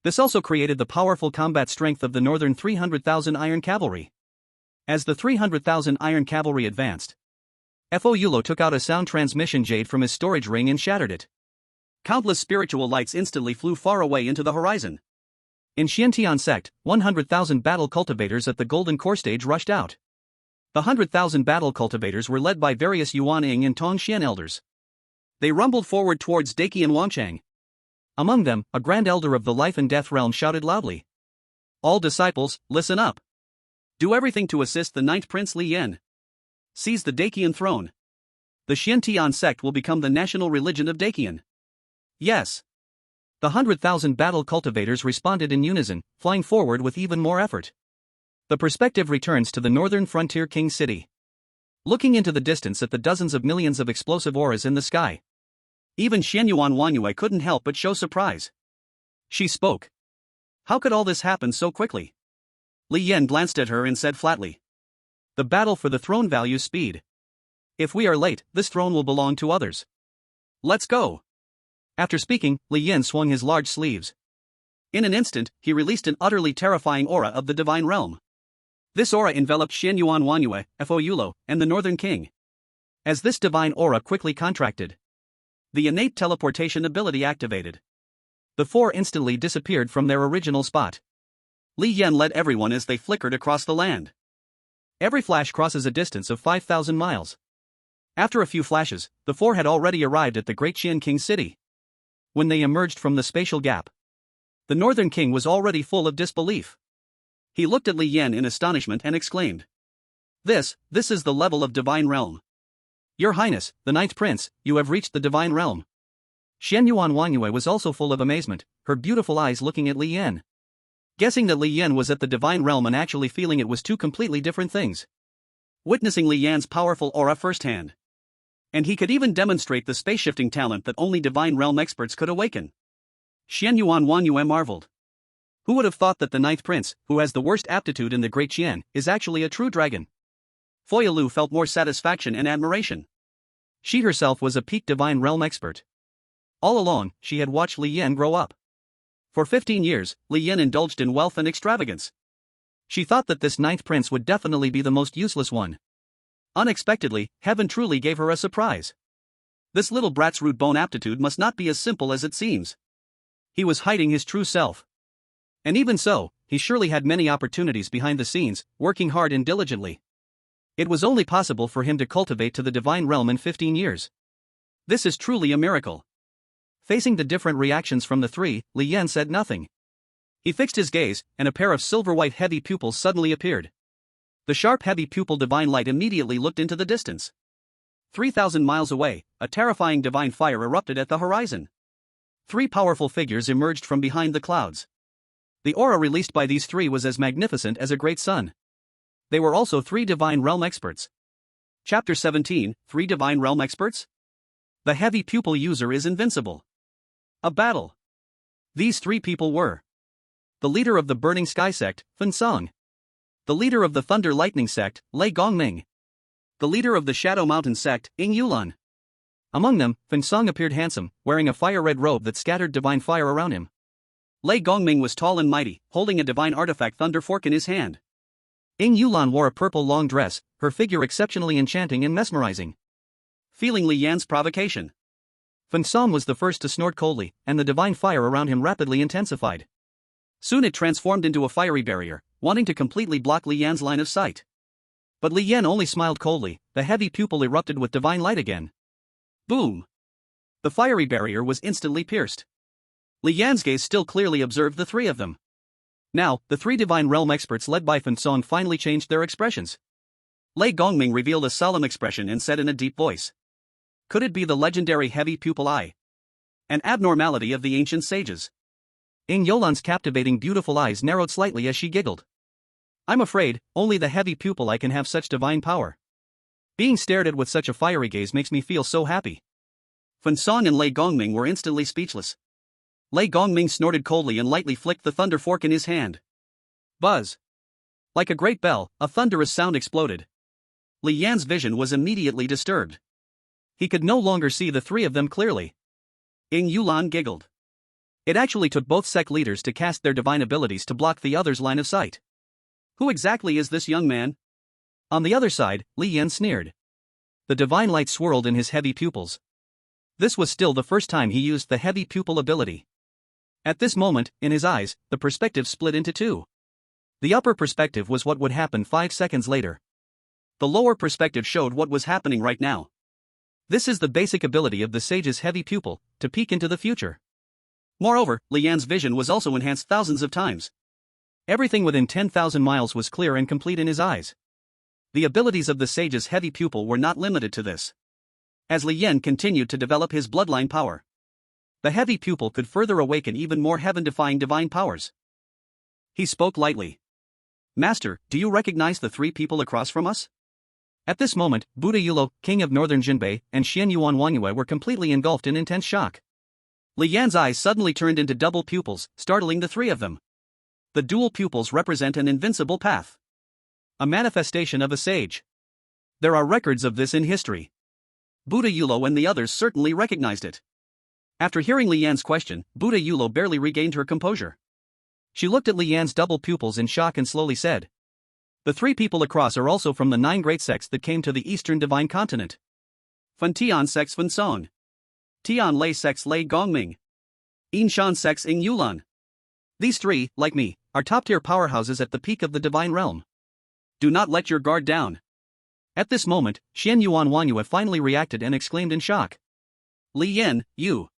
This also created the powerful combat strength of the northern 300,000 iron cavalry. As the 300,000 iron cavalry advanced, Fo Yulo took out a sound transmission jade from his storage ring and shattered it. Countless spiritual lights instantly flew far away into the horizon. In Xiantian sect, 100,000 battle cultivators at the golden core stage rushed out. The 100,000 battle cultivators were led by various Yuan Ying and Tong Xian elders. They rumbled forward towards Daki and Wangchang. Among them, a grand elder of the life and death realm shouted loudly. All disciples, listen up. Do everything to assist the ninth prince Li Yan. Seize the Dakian throne. The Xiantian sect will become the national religion of Dakian. Yes. The 100,000 battle cultivators responded in unison, flying forward with even more effort. The perspective returns to the northern frontier king city. Looking into the distance at the dozens of millions of explosive auras in the sky, even Xianyuan Wanyue couldn't help but show surprise. She spoke. How could all this happen so quickly? Li Yan glanced at her and said flatly. The battle for the throne values speed. If we are late, this throne will belong to others. Let's go. After speaking, Li Yan swung his large sleeves. In an instant, he released an utterly terrifying aura of the divine realm. This aura enveloped Xianyuan Wanyue, Fo Yulo, and the Northern King. As this divine aura quickly contracted, the innate teleportation ability activated. The four instantly disappeared from their original spot. Li Yan led everyone as they flickered across the land. Every flash crosses a distance of 5,000 miles. After a few flashes, the four had already arrived at the Great Qian King city. When they emerged from the spatial gap, the Northern King was already full of disbelief. He looked at Li Yan in astonishment and exclaimed. This is the level of divine realm. Your Highness, the Ninth Prince, you have reached the divine realm. Xianyuan Wanyue was also full of amazement, her beautiful eyes looking at Li Yan. Guessing that Li Yan was at the divine realm and actually feeling it was two completely different things. Witnessing Li Yan's powerful aura firsthand. And he could even demonstrate the space-shifting talent that only divine realm experts could awaken. Xianyuan Wanyue marveled. Who would have thought that the Ninth Prince, who has the worst aptitude in the Great Qian, is actually a true dragon? Foya Lu felt more satisfaction and admiration. She herself was a peak divine realm expert. All along, she had watched Li Yan grow up. For 15 years, Li Yan indulged in wealth and extravagance. She thought that this ninth prince would definitely be the most useless one. Unexpectedly, heaven truly gave her a surprise. This little brat's root bone aptitude must not be as simple as it seems. He was hiding his true self. And even so, he surely had many opportunities behind the scenes, working hard and diligently. It was only possible for him to cultivate to the divine realm in 15 years. This is truly a miracle. Facing the different reactions from the three, Li Yan said nothing. He fixed his gaze, and a pair of silver-white heavy pupils suddenly appeared. The sharp heavy pupil divine light immediately looked into the distance. 3,000 miles away, a terrifying divine fire erupted at the horizon. Three powerful figures emerged from behind the clouds. The aura released by these three was as magnificent as a great sun. They were also three divine realm experts. Chapter 17, Three Divine Realm Experts? The heavy pupil user is invincible. A battle. These three people were the leader of the Burning Sky sect, Fen Song. The leader of the Thunder Lightning sect, Lei Gongming. The leader of the Shadow Mountain sect, Ying Yulan. Among them, Fen Song appeared handsome, wearing a fire-red robe that scattered divine fire around him. Lei Gongming was tall and mighty, holding a divine artifact Thunder Fork in his hand. Ying Yulan wore a purple long dress, her figure exceptionally enchanting and mesmerizing. Feeling Li Yan's provocation, Fen Song was the first to snort coldly, and the divine fire around him rapidly intensified. Soon it transformed into a fiery barrier, wanting to completely block Li Yan's line of sight. But Li Yan only smiled coldly. The heavy pupil erupted with divine light again. Boom! The fiery barrier was instantly pierced. Li Yan's gaze still clearly observed the three of them. Now, the three divine realm experts led by Fen Song finally changed their expressions. Lei Gongming revealed a solemn expression and said in a deep voice. Could it be the legendary heavy pupil eye? An abnormality of the ancient sages. Ying Yulan's captivating beautiful eyes narrowed slightly as she giggled. I'm afraid, only the heavy pupil eye can have such divine power. Being stared at with such a fiery gaze makes me feel so happy. Fen Song and Lei Gongming were instantly speechless. Lei Gongming snorted coldly and lightly flicked the thunder fork in his hand. Buzz! Like a great bell, a thunderous sound exploded. Li Yan's vision was immediately disturbed. He could no longer see the three of them clearly. Ying Yulan giggled. It actually took both sect leaders to cast their divine abilities to block the other's line of sight. Who exactly is this young man? On the other side, Li Yan sneered. The divine light swirled in his heavy pupils. This was still the first time he used the heavy pupil ability. At this moment, in his eyes, the perspective split into two. The upper perspective was what would happen 5 seconds later. The lower perspective showed what was happening right now. This is the basic ability of the sage's heavy pupil, to peek into the future. Moreover, Li Yan's vision was also enhanced thousands of times. Everything within 10,000 miles was clear and complete in his eyes. The abilities of the sage's heavy pupil were not limited to this. As Li Yan continued to develop his bloodline power, the heavy pupil could further awaken even more heaven-defying divine powers. He spoke lightly. Master, do you recognize the three people across from us? At this moment, Buddha Yulo, king of northern Jinbei, and Xian Yuan Wanyue were completely engulfed in intense shock. Li Yan's eyes suddenly turned into double pupils, startling the three of them. The dual pupils represent an invincible path. A manifestation of a sage. There are records of this in history. Buddha Yulo and the others certainly recognized it. After hearing Li Yan's question, Buddha Yulo barely regained her composure. She looked at Li Yan's double pupils in shock and slowly said, the three people across are also from the 9 great sects that came to the eastern divine continent. Fan Tian sects Fan Song. Tian Lei sects Lei Gongming. Yin Shan sects Ying Yulan. These three, like me, are top-tier powerhouses at the peak of the divine realm. Do not let your guard down. At this moment, Xian Yuan Wanyue finally reacted and exclaimed in shock. Li Yan, you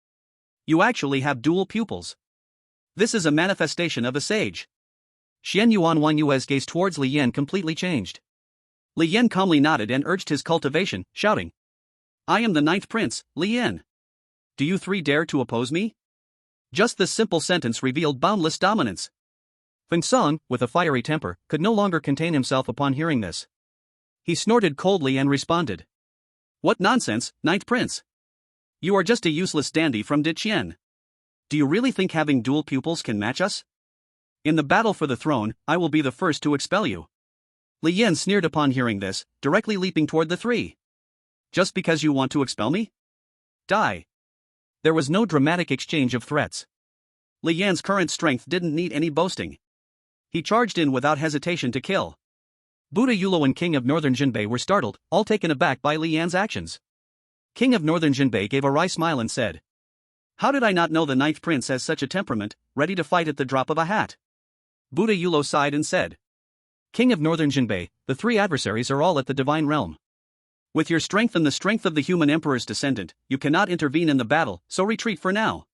actually have dual pupils. This is a manifestation of a sage. Xian Yuan Wanyue's gaze towards Li Yan completely changed. Li Yan calmly nodded and urged his cultivation, shouting, I am the 9th prince, Li Yan. Do you three dare to oppose me? Just this simple sentence revealed boundless dominance. Fan Song, with a fiery temper, could no longer contain himself upon hearing this. He snorted coldly and responded. What nonsense, 9th prince. You are just a useless dandy from Diqian. Do you really think having dual pupils can match us? In the battle for the throne, I will be the first to expel you. Li Yan sneered upon hearing this, directly leaping toward the three. Just because you want to expel me? Die. There was no dramatic exchange of threats. Li Yan's current strength didn't need any boasting. He charged in without hesitation to kill. Buddha Yulo and King of Northern Jinbei were startled, all taken aback by Li Yan's actions. King of Northern Jinbei gave a wry smile and said, How did I not know the 9th prince has such a temperament, ready to fight at the drop of a hat? Buddha Yulo sighed and said, King of Northern Jinbei, the three adversaries are all at the divine realm. With your strength and the strength of the human emperor's descendant, you cannot intervene in the battle, so retreat for now.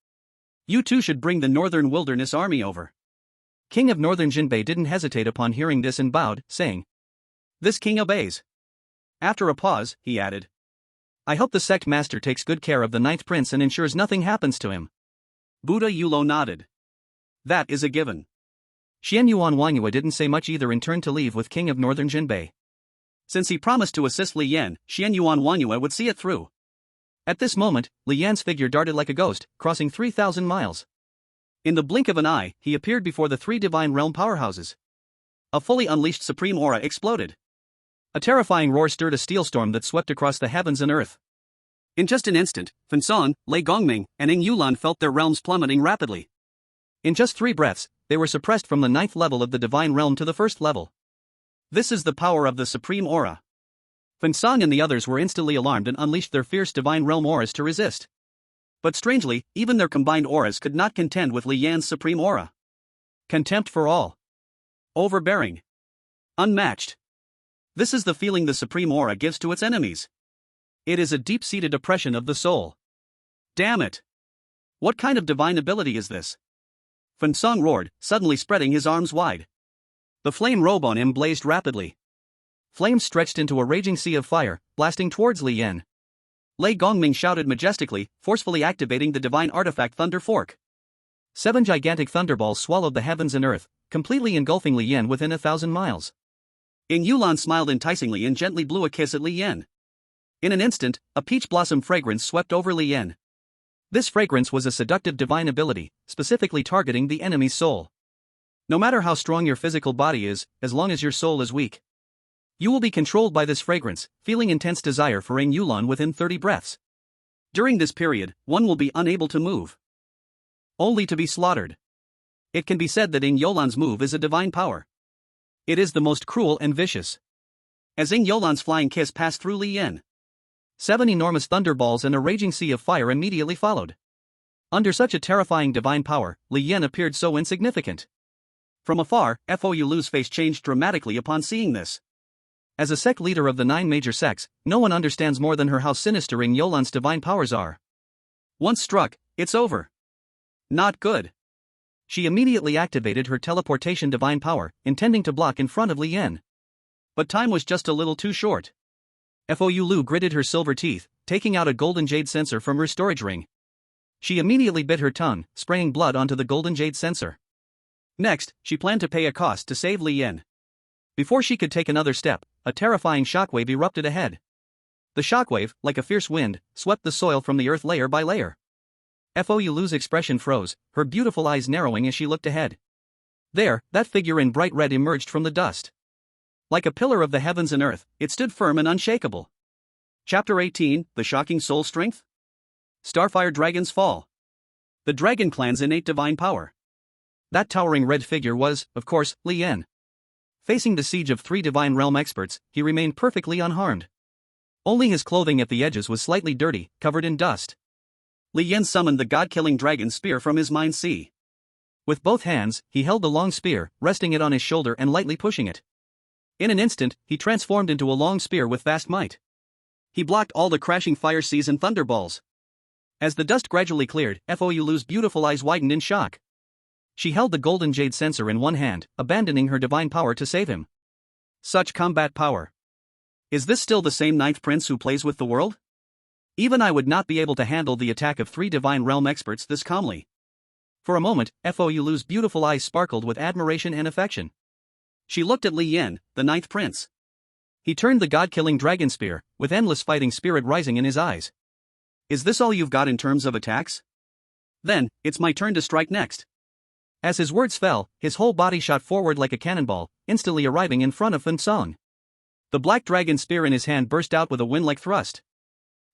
You too should bring the Northern Wilderness Army over. King of Northern Jinbei didn't hesitate upon hearing this and bowed, saying, This king obeys. After a pause, he added, I hope the sect master takes good care of the 9th prince and ensures nothing happens to him. Buddha Yulo nodded. That is a given. Xian Yuan Wanyue didn't say much either and turned to leave with King of Northern Jinbei. Since he promised to assist Li Yan, Xian Yuan Wanyue would see it through. At this moment, Li Yan's figure darted like a ghost, crossing 3,000 miles. In the blink of an eye, he appeared before the three divine realm powerhouses. A fully unleashed supreme aura exploded. A terrifying roar stirred a steel storm that swept across the heavens and earth. In just an instant, Fan Song, Lei Gongming, and Ying Yulan felt their realms plummeting rapidly. In just 3 breaths, they were suppressed from the 9th level of the divine realm to the 1st level. This is the power of the supreme aura. Fan Song and the others were instantly alarmed and unleashed their fierce divine realm auras to resist. But strangely, even their combined auras could not contend with Li Yan's supreme aura. Contempt for all. Overbearing. Unmatched. This is the feeling the supreme aura gives to its enemies. It is a deep-seated oppression of the soul. Damn it! What kind of divine ability is this? Fan Song roared, suddenly spreading his arms wide. The flame robe on him blazed rapidly. Flames stretched into a raging sea of fire, blasting towards Li Yan. Lei Gongming shouted majestically, forcefully activating the divine artifact Thunder Fork. 7 gigantic thunderballs swallowed the heavens and earth, completely engulfing Li Yan within 1,000 miles. Ying Yulan smiled enticingly and gently blew a kiss at Li Yan. In an instant, a peach blossom fragrance swept over Li Yan. This fragrance was a seductive divine ability, specifically targeting the enemy's soul. No matter how strong your physical body is, as long as your soul is weak, you will be controlled by this fragrance, feeling intense desire for Ing Yulan within 30 breaths. During this period, one will be unable to move, only to be slaughtered. It can be said that Ing Yulan's move is a divine power. It is the most cruel and vicious. As Ing Yulan's flying kiss passed through Li Yan, 7 enormous thunderballs and a raging sea of fire immediately followed. Under such a terrifying divine power, Li Yan appeared so insignificant. From afar, Fo Yulu's face changed dramatically upon seeing this. As a sect leader of the 9 major sects, no one understands more than her how sinister Ing Yulan's divine powers are. Once struck, it's over. Not good. She immediately activated her teleportation divine power, intending to block in front of Li Yan. But time was just a little too short. Fo Yulu gritted her silver teeth, taking out a golden jade sensor from her storage ring. She immediately bit her tongue, spraying blood onto the golden jade sensor. Next, she planned to pay a cost to save Li Yan. Before she could take another step, a terrifying shockwave erupted ahead. The shockwave, like a fierce wind, swept the soil from the earth layer by layer. Fo Yulu's expression froze, her beautiful eyes narrowing as she looked ahead. There, that figure in bright red emerged from the dust. Like a pillar of the heavens and earth, it stood firm and unshakable. Chapter 18, The Shocking Soul Strength? Starfire Dragons Fall. The Dragon Clan's innate divine power. That towering red figure was, of course, Li Yan. Facing the siege of 3 divine realm experts, he remained perfectly unharmed. Only his clothing at the edges was slightly dirty, covered in dust. Li Yan summoned the god-killing dragon spear from his mind sea. With both hands, he held the long spear, resting it on his shoulder and lightly pushing it. In an instant, he transformed into a long spear with vast might. He blocked all the crashing fire seas and thunderballs. As the dust gradually cleared, Fo Yulu's beautiful eyes widened in shock. She held the golden jade sensor in one hand, abandoning her divine power to save him. Such combat power. Is this still the same 9th prince who plays with the world? Even I would not be able to handle the attack of 3 divine realm experts this calmly. For a moment, Fo Yulu's beautiful eyes sparkled with admiration and affection. She looked at Li Yan, the 9th prince. He turned the god-killing dragon spear, with endless fighting spirit rising in his eyes. Is this all you've got in terms of attacks? Then, it's my turn to strike next. As his words fell, his whole body shot forward like a cannonball, instantly arriving in front of Fen Song. The black dragon spear in his hand burst out with a wind-like thrust.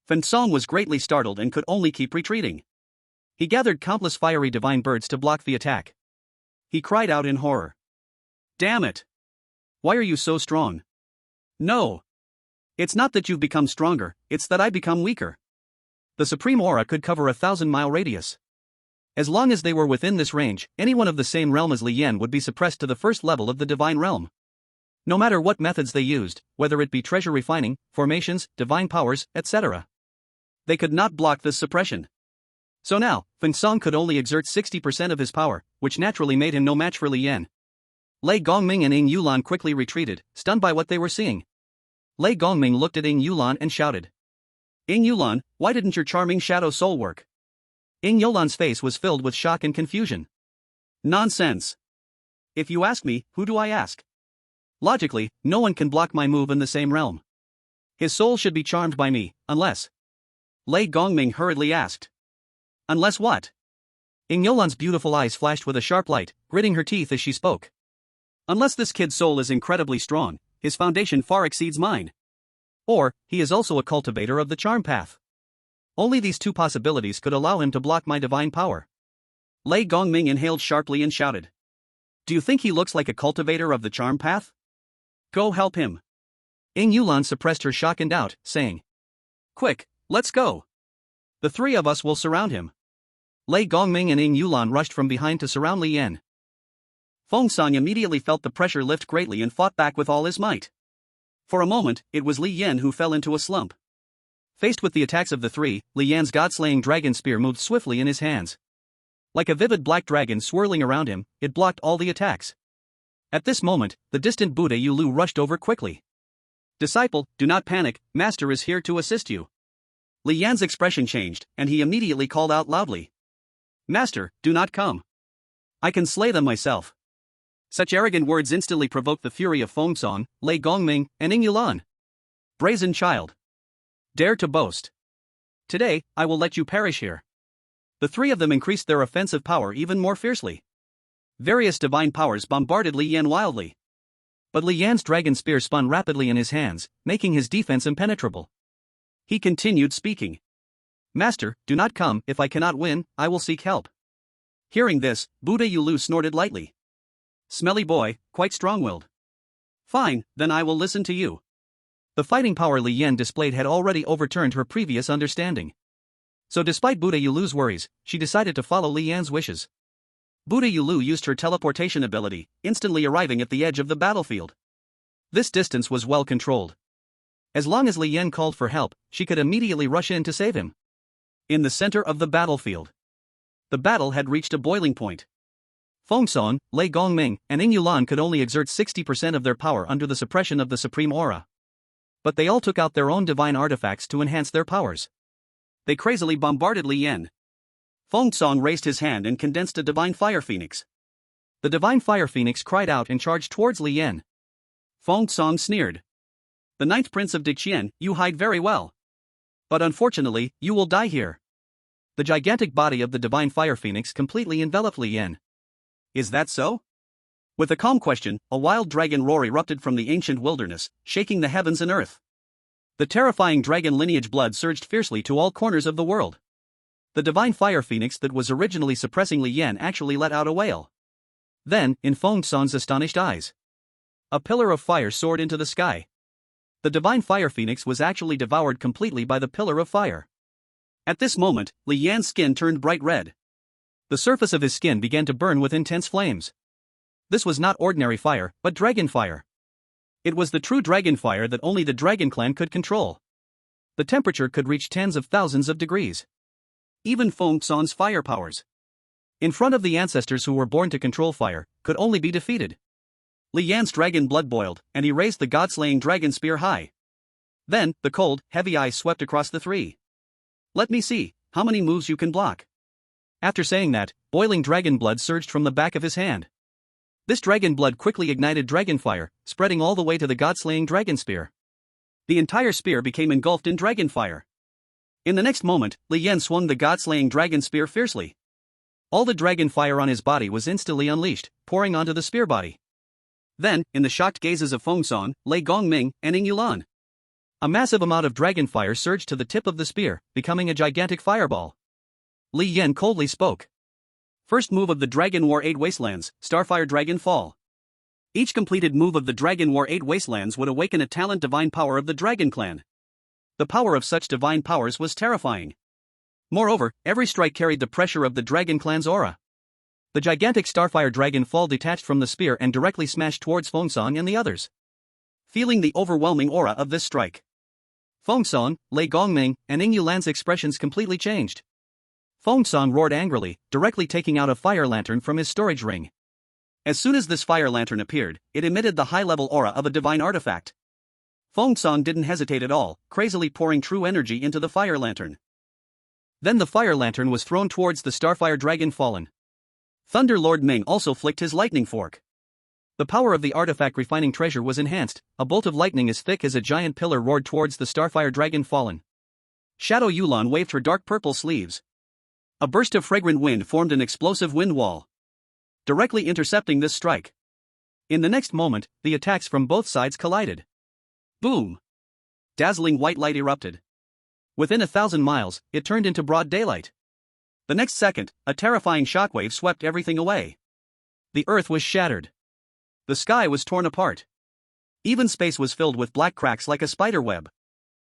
Fen Song was greatly startled and could only keep retreating. He gathered countless fiery divine birds to block the attack. He cried out in horror. Damn it! Why are you so strong? No. It's not that you've become stronger, it's that I become weaker. The supreme aura could cover a 1,000-mile radius. As long as they were within this range, anyone of the same realm as Li Yan would be suppressed to the first level of the divine realm. No matter what methods they used, whether it be treasure refining, formations, divine powers, etc. They could not block this suppression. So now, Fen Song could only exert 60% of his power, which naturally made him no match for Li Yan. Lei Gongming and Ing Yulan quickly retreated, stunned by what they were seeing. Lei Gongming looked at Ing Yulan and shouted. Ing Yulan, why didn't your charming shadow soul work? Ing Yulan's face was filled with shock and confusion. Nonsense. If you ask me, who do I ask? Logically, no one can block my move in the same realm. His soul should be charmed by me, unless... Lei Gongming hurriedly asked. Unless what? Ing Yulan's beautiful eyes flashed with a sharp light, gritting her teeth as she spoke. Unless this kid's soul is incredibly strong, his foundation far exceeds mine. Or, he is also a cultivator of the charm path. Only these 2 possibilities could allow him to block my divine power. Lei Gongming inhaled sharply and shouted. Do you think he looks like a cultivator of the charm path? Go help him. Ing Yulan suppressed her shock and doubt, saying. Quick, let's go. The 3 of us will surround him. Lei Gongming and Ing Yulan rushed from behind to surround Li Yan. Feng Song immediately felt the pressure lift greatly and fought back with all his might. For a moment, it was Li Yan who fell into a slump. Faced with the attacks of the 3, Li Yan's god-slaying dragon spear moved swiftly in his hands. Like a vivid black dragon swirling around him, it blocked all the attacks. At this moment, the distant Buddha Yulu rushed over quickly. Disciple, do not panic, Master is here to assist you. Li Yan's expression changed, and he immediately called out loudly. Master, do not come. I can slay them myself. Such arrogant words instantly provoked the fury of Feng Song, Lei Gongming, and Ing Yulan. Brazen child. Dare to boast. Today, I will let you perish here. The 3 of them increased their offensive power even more fiercely. Various divine powers bombarded Li Yan wildly. But Li Yan's dragon spear spun rapidly in his hands, making his defense impenetrable. He continued speaking. Master, do not come. If I cannot win, I will seek help. Hearing this, Buddha Yulu snorted lightly. Smelly boy, quite strong-willed. Fine, then I will listen to you. The fighting power Li Yan displayed had already overturned her previous understanding. So despite Buddha Yulu's worries, she decided to follow Li Yan's wishes. Buddha Yulu used her teleportation ability, instantly arriving at the edge of the battlefield. This distance was well controlled. As long as Li Yan called for help, she could immediately rush in to save him. In the center of the battlefield, the battle had reached a boiling point. Feng Song, Lei Gongming, and Ing Yulan could only exert 60% of their power under the suppression of the supreme aura. But they all took out their own divine artifacts to enhance their powers. They crazily bombarded Li Yan. Feng Song raised his hand and condensed a divine fire phoenix. The divine fire phoenix cried out and charged towards Li Yan. Feng Song sneered. The ninth prince of Diqian, you hide very well. But unfortunately, you will die here. The gigantic body of the divine fire phoenix completely enveloped Li Yan. Is that so? With a calm question, a wild dragon roar erupted from the ancient wilderness, shaking the heavens and earth. The terrifying dragon lineage blood surged fiercely to all corners of the world. The divine fire phoenix that was originally suppressing Li Yan actually let out a wail. Then, in Feng Song's astonished eyes, a pillar of fire soared into the sky. The divine fire phoenix was actually devoured completely by the pillar of fire. At this moment, Li Yan's skin turned bright red. The surface of his skin began to burn with intense flames. This was not ordinary fire, but dragon fire. It was the true dragon fire that only the Dragon Clan could control. The temperature could reach tens of thousands of degrees. Even Feng Song's fire powers, in front of the ancestors who were born to control fire, could only be defeated. Li Yan's dragon blood boiled, and he raised the god-slaying dragon spear high. Then, the cold, heavy eyes swept across the three. Let me see how many moves you can block. After saying that, boiling dragon blood surged from the back of his hand. This dragon blood quickly ignited dragon fire, spreading all the way to the god-slaying dragon spear. The entire spear became engulfed in dragon fire. In the next moment, Li Yan swung the god-slaying dragon spear fiercely. All the dragon fire on his body was instantly unleashed, pouring onto the spear body. Then, in the shocked gazes of Feng Song, Lei Gongming, and Ing Yulan, a massive amount of dragon fire surged to the tip of the spear, becoming a gigantic fireball. Li Yan coldly spoke. First move of the Dragon War 8 Wastelands, Starfire Dragon Fall. Each completed move of the Dragon War 8 Wastelands would awaken a talent divine power of the Dragon Clan. The power of such divine powers was terrifying. Moreover, every strike carried the pressure of the Dragon Clan's aura. The gigantic Starfire Dragon Fall detached from the spear and directly smashed towards Feng Song and the others. Feeling the overwhelming aura of this strike, Feng Song, Lei Gongming, and Ing Yulan's expressions completely changed. Feng Song roared angrily, directly taking out a fire lantern from his storage ring. As soon as this fire lantern appeared, it emitted the high-level aura of a divine artifact. Feng Song didn't hesitate at all, crazily pouring true energy into the fire lantern. Then the fire lantern was thrown towards the Starfire Dragon Fallen. Thunder Lord Ming also flicked his lightning fork. The power of the artifact refining treasure was enhanced. A bolt of lightning as thick as a giant pillar roared towards the Starfire Dragon Fallen. Shadow Yulan waved her dark purple sleeves. A burst of fragrant wind formed an explosive wind wall, directly intercepting this strike. In the next moment, the attacks from both sides collided. Boom! Dazzling white light erupted. Within 1,000 miles, it turned into broad daylight. The next second, a terrifying shockwave swept everything away. The earth was shattered. The sky was torn apart. Even space was filled with black cracks like a spider web.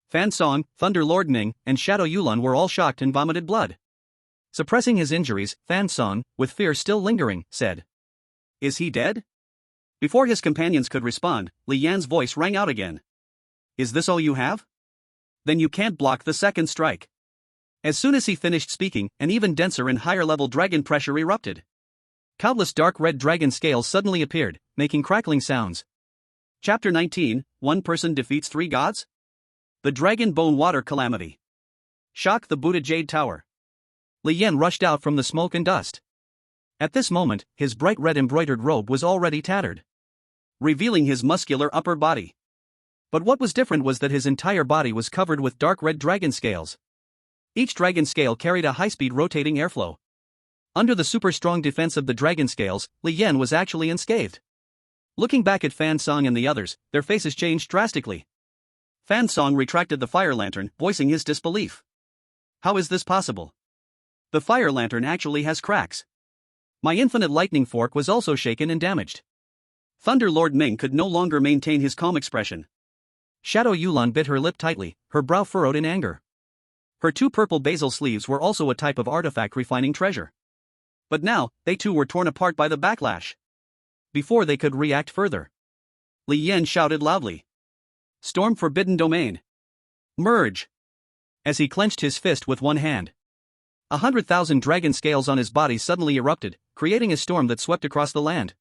Fan Song, Thunder Lord Ming, and Shadow Yulan were all shocked and vomited blood. Suppressing his injuries, Fan Song, with fear still lingering, said, "Is he dead?" Before his companions could respond, Li Yan's voice rang out again. "Is this all you have? Then you can't block the second strike." As soon as he finished speaking, an even denser and higher-level dragon pressure erupted. Countless dark red dragon scales suddenly appeared, making crackling sounds. Chapter 19, One Person Defeats Three Gods? The Dragon Bone Water Calamity. Shock the Buddha Jade Tower. Li Yan rushed out from the smoke and dust. At this moment, his bright red embroidered robe was already tattered, revealing his muscular upper body. But what was different was that his entire body was covered with dark red dragon scales. Each dragon scale carried a high-speed rotating airflow. Under the super strong defense of the dragon scales, Li Yan was actually unscathed. Looking back at Fan Song and the others, their faces changed drastically. Fan Song retracted the fire lantern, voicing his disbelief. How is this possible? The fire lantern actually has cracks. My infinite lightning fork was also shaken and damaged. Thunder Lord Ming could no longer maintain his calm expression. Shadow Yulan bit her lip tightly, her brow furrowed in anger. Her 2 purple basil sleeves were also a type of artifact refining treasure. But now, they too were torn apart by the backlash. Before they could react further, Li Yan shouted loudly. Storm Forbidden Domain. Merge. As he clenched his fist with one hand, 100,000 dragon scales on his body suddenly erupted, creating a storm that swept across the land.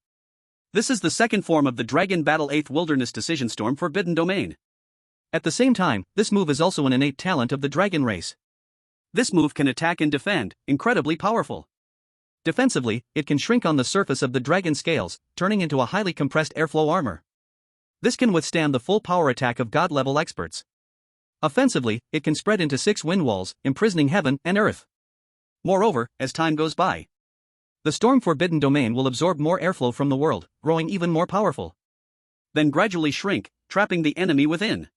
This is the second form of the Dragon Battle 8th Wilderness Decision Storm Forbidden Domain. At the same time, this move is also an innate talent of the dragon race. This move can attack and defend, incredibly powerful. Defensively, it can shrink on the surface of the dragon scales, turning into a highly compressed airflow armor. This can withstand the full power attack of god-level experts. Offensively, it can spread into 6 wind walls, imprisoning heaven and earth. Moreover, as time goes by, the Storm Forbidden Domain will absorb more airflow from the world, growing even more powerful. Then gradually shrink, trapping the enemy within.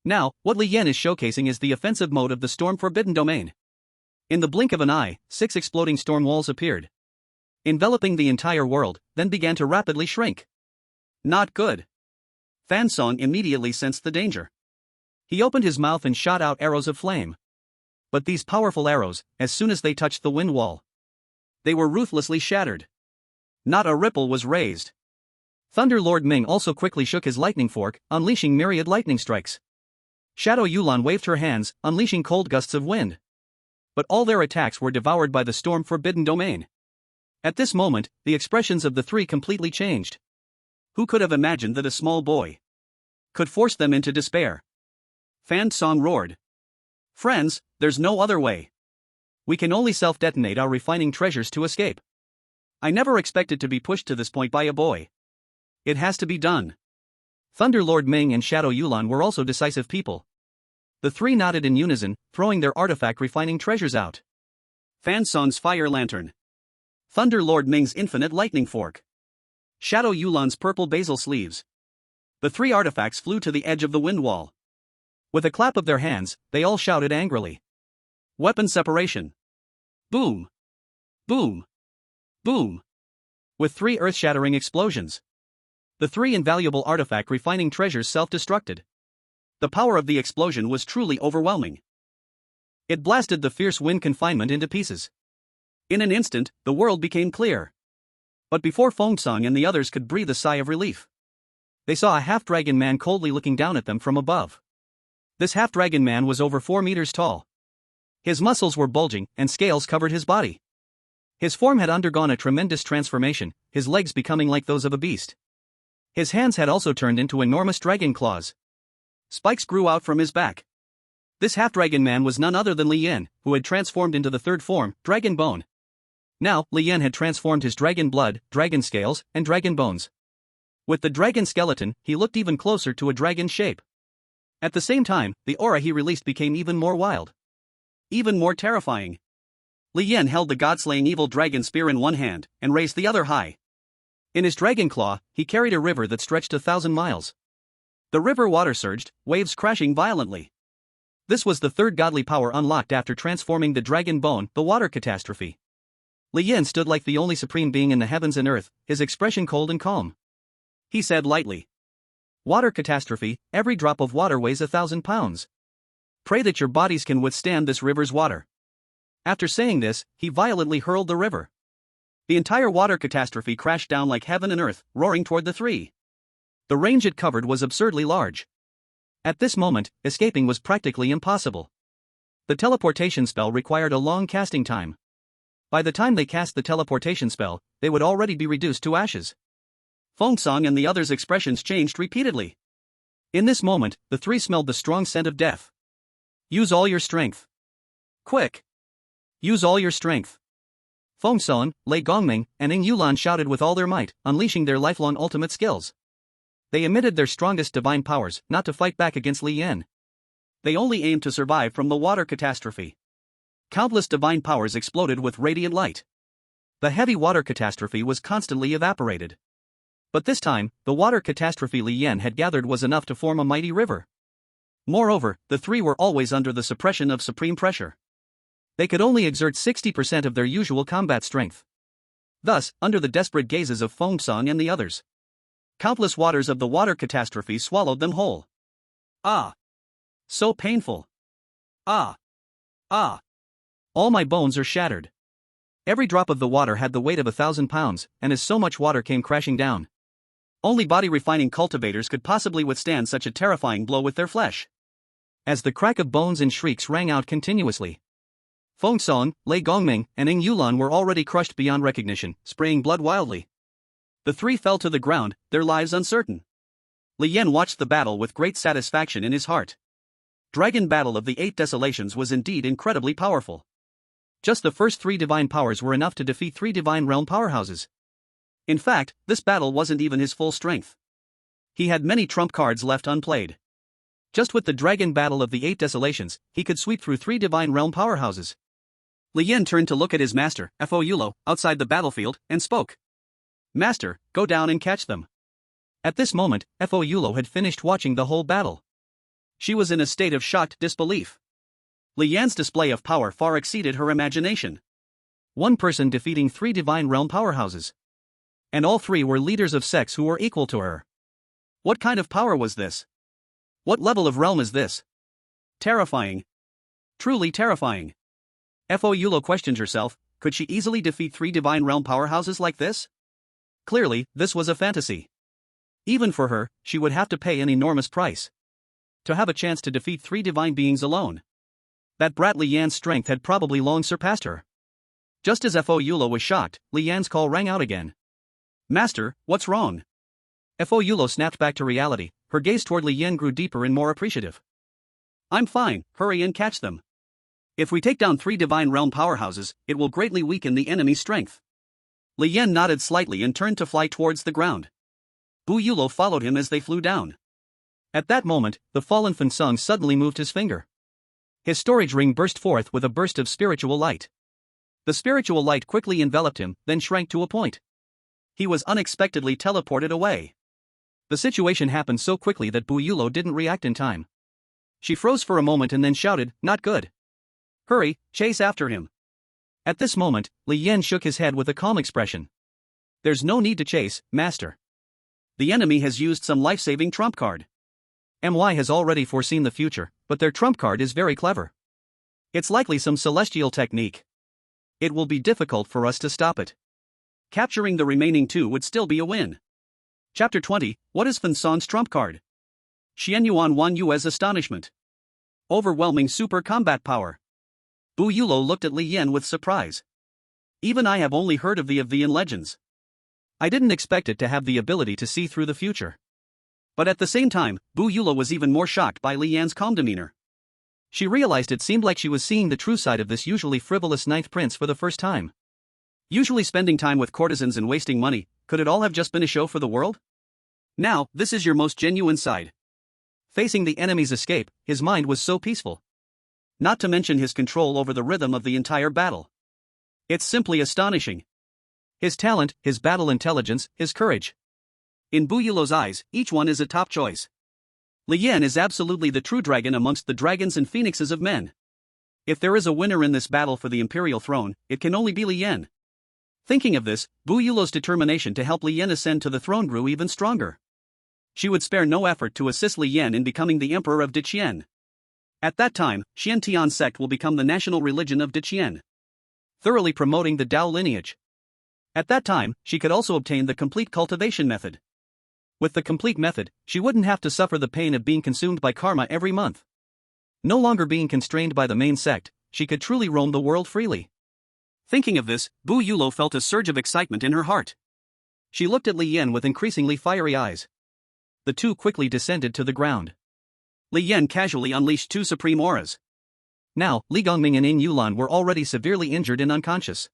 Now, what Li Yan is showcasing is the offensive mode of the Storm Forbidden Domain. In the blink of an eye, 6 exploding storm walls appeared, enveloping the entire world, then began to rapidly shrink. Not good. Fan Song immediately sensed the danger. He opened his mouth and shot out arrows of flame. But these powerful arrows, as soon as they touched the wind wall, they were ruthlessly shattered. Not a ripple was raised. Thunder Lord Ming also quickly shook his lightning fork, unleashing myriad lightning strikes. Shadow Yulan waved her hands, unleashing cold gusts of wind. But all their attacks were devoured by the Storm Forbidden Domain. At this moment, the expressions of the 3 completely changed. Who could have imagined that a small boy could force them into despair? Fan Song roared. Friends, there's no other way. We can only self-detonate our refining treasures to escape. I never expected to be pushed to this point by a boy. It has to be done. Thunder Lord Ming and Shadow Yulan were also decisive people. The 3 nodded in unison, throwing their artifact refining treasures out. Fan Song's fire lantern. Thunder Lord Ming's infinite lightning fork. Shadow Yulan's purple basil sleeves. The 3 artifacts flew to the edge of the wind wall. With a clap of their hands, they all shouted angrily. Weapon separation. Boom. Boom. Boom. With 3 earth-shattering explosions, the 3 invaluable artifact refining treasures self-destructed. The power of the explosion was truly overwhelming. It blasted the fierce wind confinement into pieces. In an instant, the world became clear. But before Fengsong and the others could breathe a sigh of relief, they saw a half-dragon man coldly looking down at them from above. This half-dragon man was over 4 meters tall. His muscles were bulging, and scales covered his body. His form had undergone a tremendous transformation, his legs becoming like those of a beast. His hands had also turned into enormous dragon claws. Spikes grew out from his back. This half-dragon man was none other than Li Yan, who had transformed into the 3rd form, Dragon Bone. Now, Li Yan had transformed his dragon blood, dragon scales, and dragon bones. With the dragon skeleton, he looked even closer to a dragon shape. At the same time, the aura he released became even more wild. Even more terrifying. Li Yan held the god-slaying evil dragon spear in one hand, and raised the other high. In his dragon claw, he carried a river that stretched 1,000 miles. The river water surged, waves crashing violently. This was the 3rd godly power unlocked after transforming the dragon bone, the water catastrophe. Li Yan stood like the only supreme being in the heavens and earth, his expression cold and calm. He said lightly. Water catastrophe, every drop of water weighs 1,000 pounds. Pray that your bodies can withstand this river's water. After saying this, he violently hurled the river. The entire water catastrophe crashed down like heaven and earth, roaring toward the 3. The range it covered was absurdly large. At this moment, escaping was practically impossible. The teleportation spell required a long casting time. By the time they cast the teleportation spell, they would already be reduced to ashes. Fengsong and the others' expressions changed repeatedly. In this moment, the 3 smelled the strong scent of death. Use all your strength. Quick! Use all your strength. Fengsong, Lei Gongming, and Ing Yulan shouted with all their might, unleashing their lifelong ultimate skills. They emitted their strongest divine powers, not to fight back against Li Yan. They only aimed to survive from the water catastrophe. Countless divine powers exploded with radiant light. The heavy water catastrophe was constantly evaporated. But this time, the water catastrophe Li Yan had gathered was enough to form a mighty river. Moreover, the three were always under the suppression of supreme pressure. They could only exert 60% of their usual combat strength. Thus, under the desperate gazes of Feng Song and the others, countless waters of the water catastrophe swallowed them whole. Ah! So painful! Ah! Ah! All my bones are shattered. Every drop of the water had the weight of 1,000 pounds, and as so much water came crashing down, only body-refining cultivators could possibly withstand such a terrifying blow with their flesh. As the crack of bones and shrieks rang out continuously, Feng Song, Lei Gongming, and Ing Yulan were already crushed beyond recognition, spraying blood wildly. The three fell to the ground, their lives uncertain. Li Yan watched the battle with great satisfaction in his heart. Dragon Battle of the Eight Desolations was indeed incredibly powerful. Just the first three divine powers were enough to defeat three divine realm powerhouses. In fact, this battle wasn't even his full strength. He had many trump cards left unplayed. Just with the Dragon Battle of the Eight Desolations, he could sweep through three divine realm powerhouses. Li Yan turned to look at his master, Fo Yulo, outside the battlefield, and spoke. Master, go down and catch them. At this moment, Fo Yulo had finished watching the whole battle. She was in a state of shocked disbelief. Li Yan's display of power far exceeded her imagination. One person defeating three divine realm powerhouses. And all three were leaders of sects who were equal to her. What kind of power was this? What level of realm is this? Terrifying. Truly terrifying. Fo Yulo questioned herself, could she easily defeat three divine realm powerhouses like this? Clearly, this was a fantasy. Even for her, she would have to pay an enormous price to have a chance to defeat three divine beings alone. That brat Li Yan's strength had probably long surpassed her. Just as Fo Yulo was shocked, Li Yan's call rang out again. Master, what's wrong? Fo Yulo snapped back to reality, her gaze toward Li Yan grew deeper and more appreciative. I'm fine, hurry and catch them. If we take down three divine realm powerhouses, it will greatly weaken the enemy's strength. Li Yan nodded slightly and turned to fly towards the ground. Bu Yulo followed him as they flew down. At that moment, the fallen Feng Song suddenly moved his finger. His storage ring burst forth with a burst of spiritual light. The spiritual light quickly enveloped him, then shrank to a point. He was unexpectedly teleported away. The situation happened so quickly that Bu Yulo didn't react in time. She froze for a moment and then shouted, not good. Hurry, chase after him. At this moment, Li Yan shook his head with a calm expression. There's no need to chase, master. The enemy has used some life-saving trump card. MY has already foreseen the future, but their trump card is very clever. It's likely some celestial technique. It will be difficult for us to stop it. Capturing the remaining two would still be a win. Chapter 20, what is Feng Song's trump card? Xian Yuan Wan Yue's astonishment. Overwhelming super combat power. Bu Yulo looked at Li Yan with surprise. Even I have only heard of the Avian legends. I didn't expect it to have the ability to see through the future. But at the same time, Bu Yulo was even more shocked by Li Yan's calm demeanor. She realized it seemed like she was seeing the true side of this usually frivolous ninth prince for the first time. Usually spending time with courtesans and wasting money, could it all have just been a show for the world? Now, this is your most genuine side. Facing the enemy's escape, his mind was so peaceful. Not to mention his control over the rhythm of the entire battle. It's simply astonishing. His talent, his battle intelligence, his courage. In Bu Yulo's eyes, each one is a top choice. Li Yan is absolutely the true dragon amongst the dragons and phoenixes of men. If there is a winner in this battle for the imperial throne, it can only be Li Yan. Thinking of this, Bu Yulo's determination to help Li Yan ascend to the throne grew even stronger. She would spare no effort to assist Li Yan in becoming the emperor of Deqian. At that time, Xiantian sect will become the national religion of Deqian, thoroughly promoting the Dao lineage. At that time, she could also obtain the complete cultivation method. With the complete method, she wouldn't have to suffer the pain of being consumed by karma every month. No longer being constrained by the main sect, she could truly roam the world freely. Thinking of this, Bu Yulo felt a surge of excitement in her heart. She looked at Li Yan with increasingly fiery eyes. The two quickly descended to the ground. Li Yan casually unleashed two supreme auras. Now, Li Gongming and Ing Yulan were already severely injured and unconscious.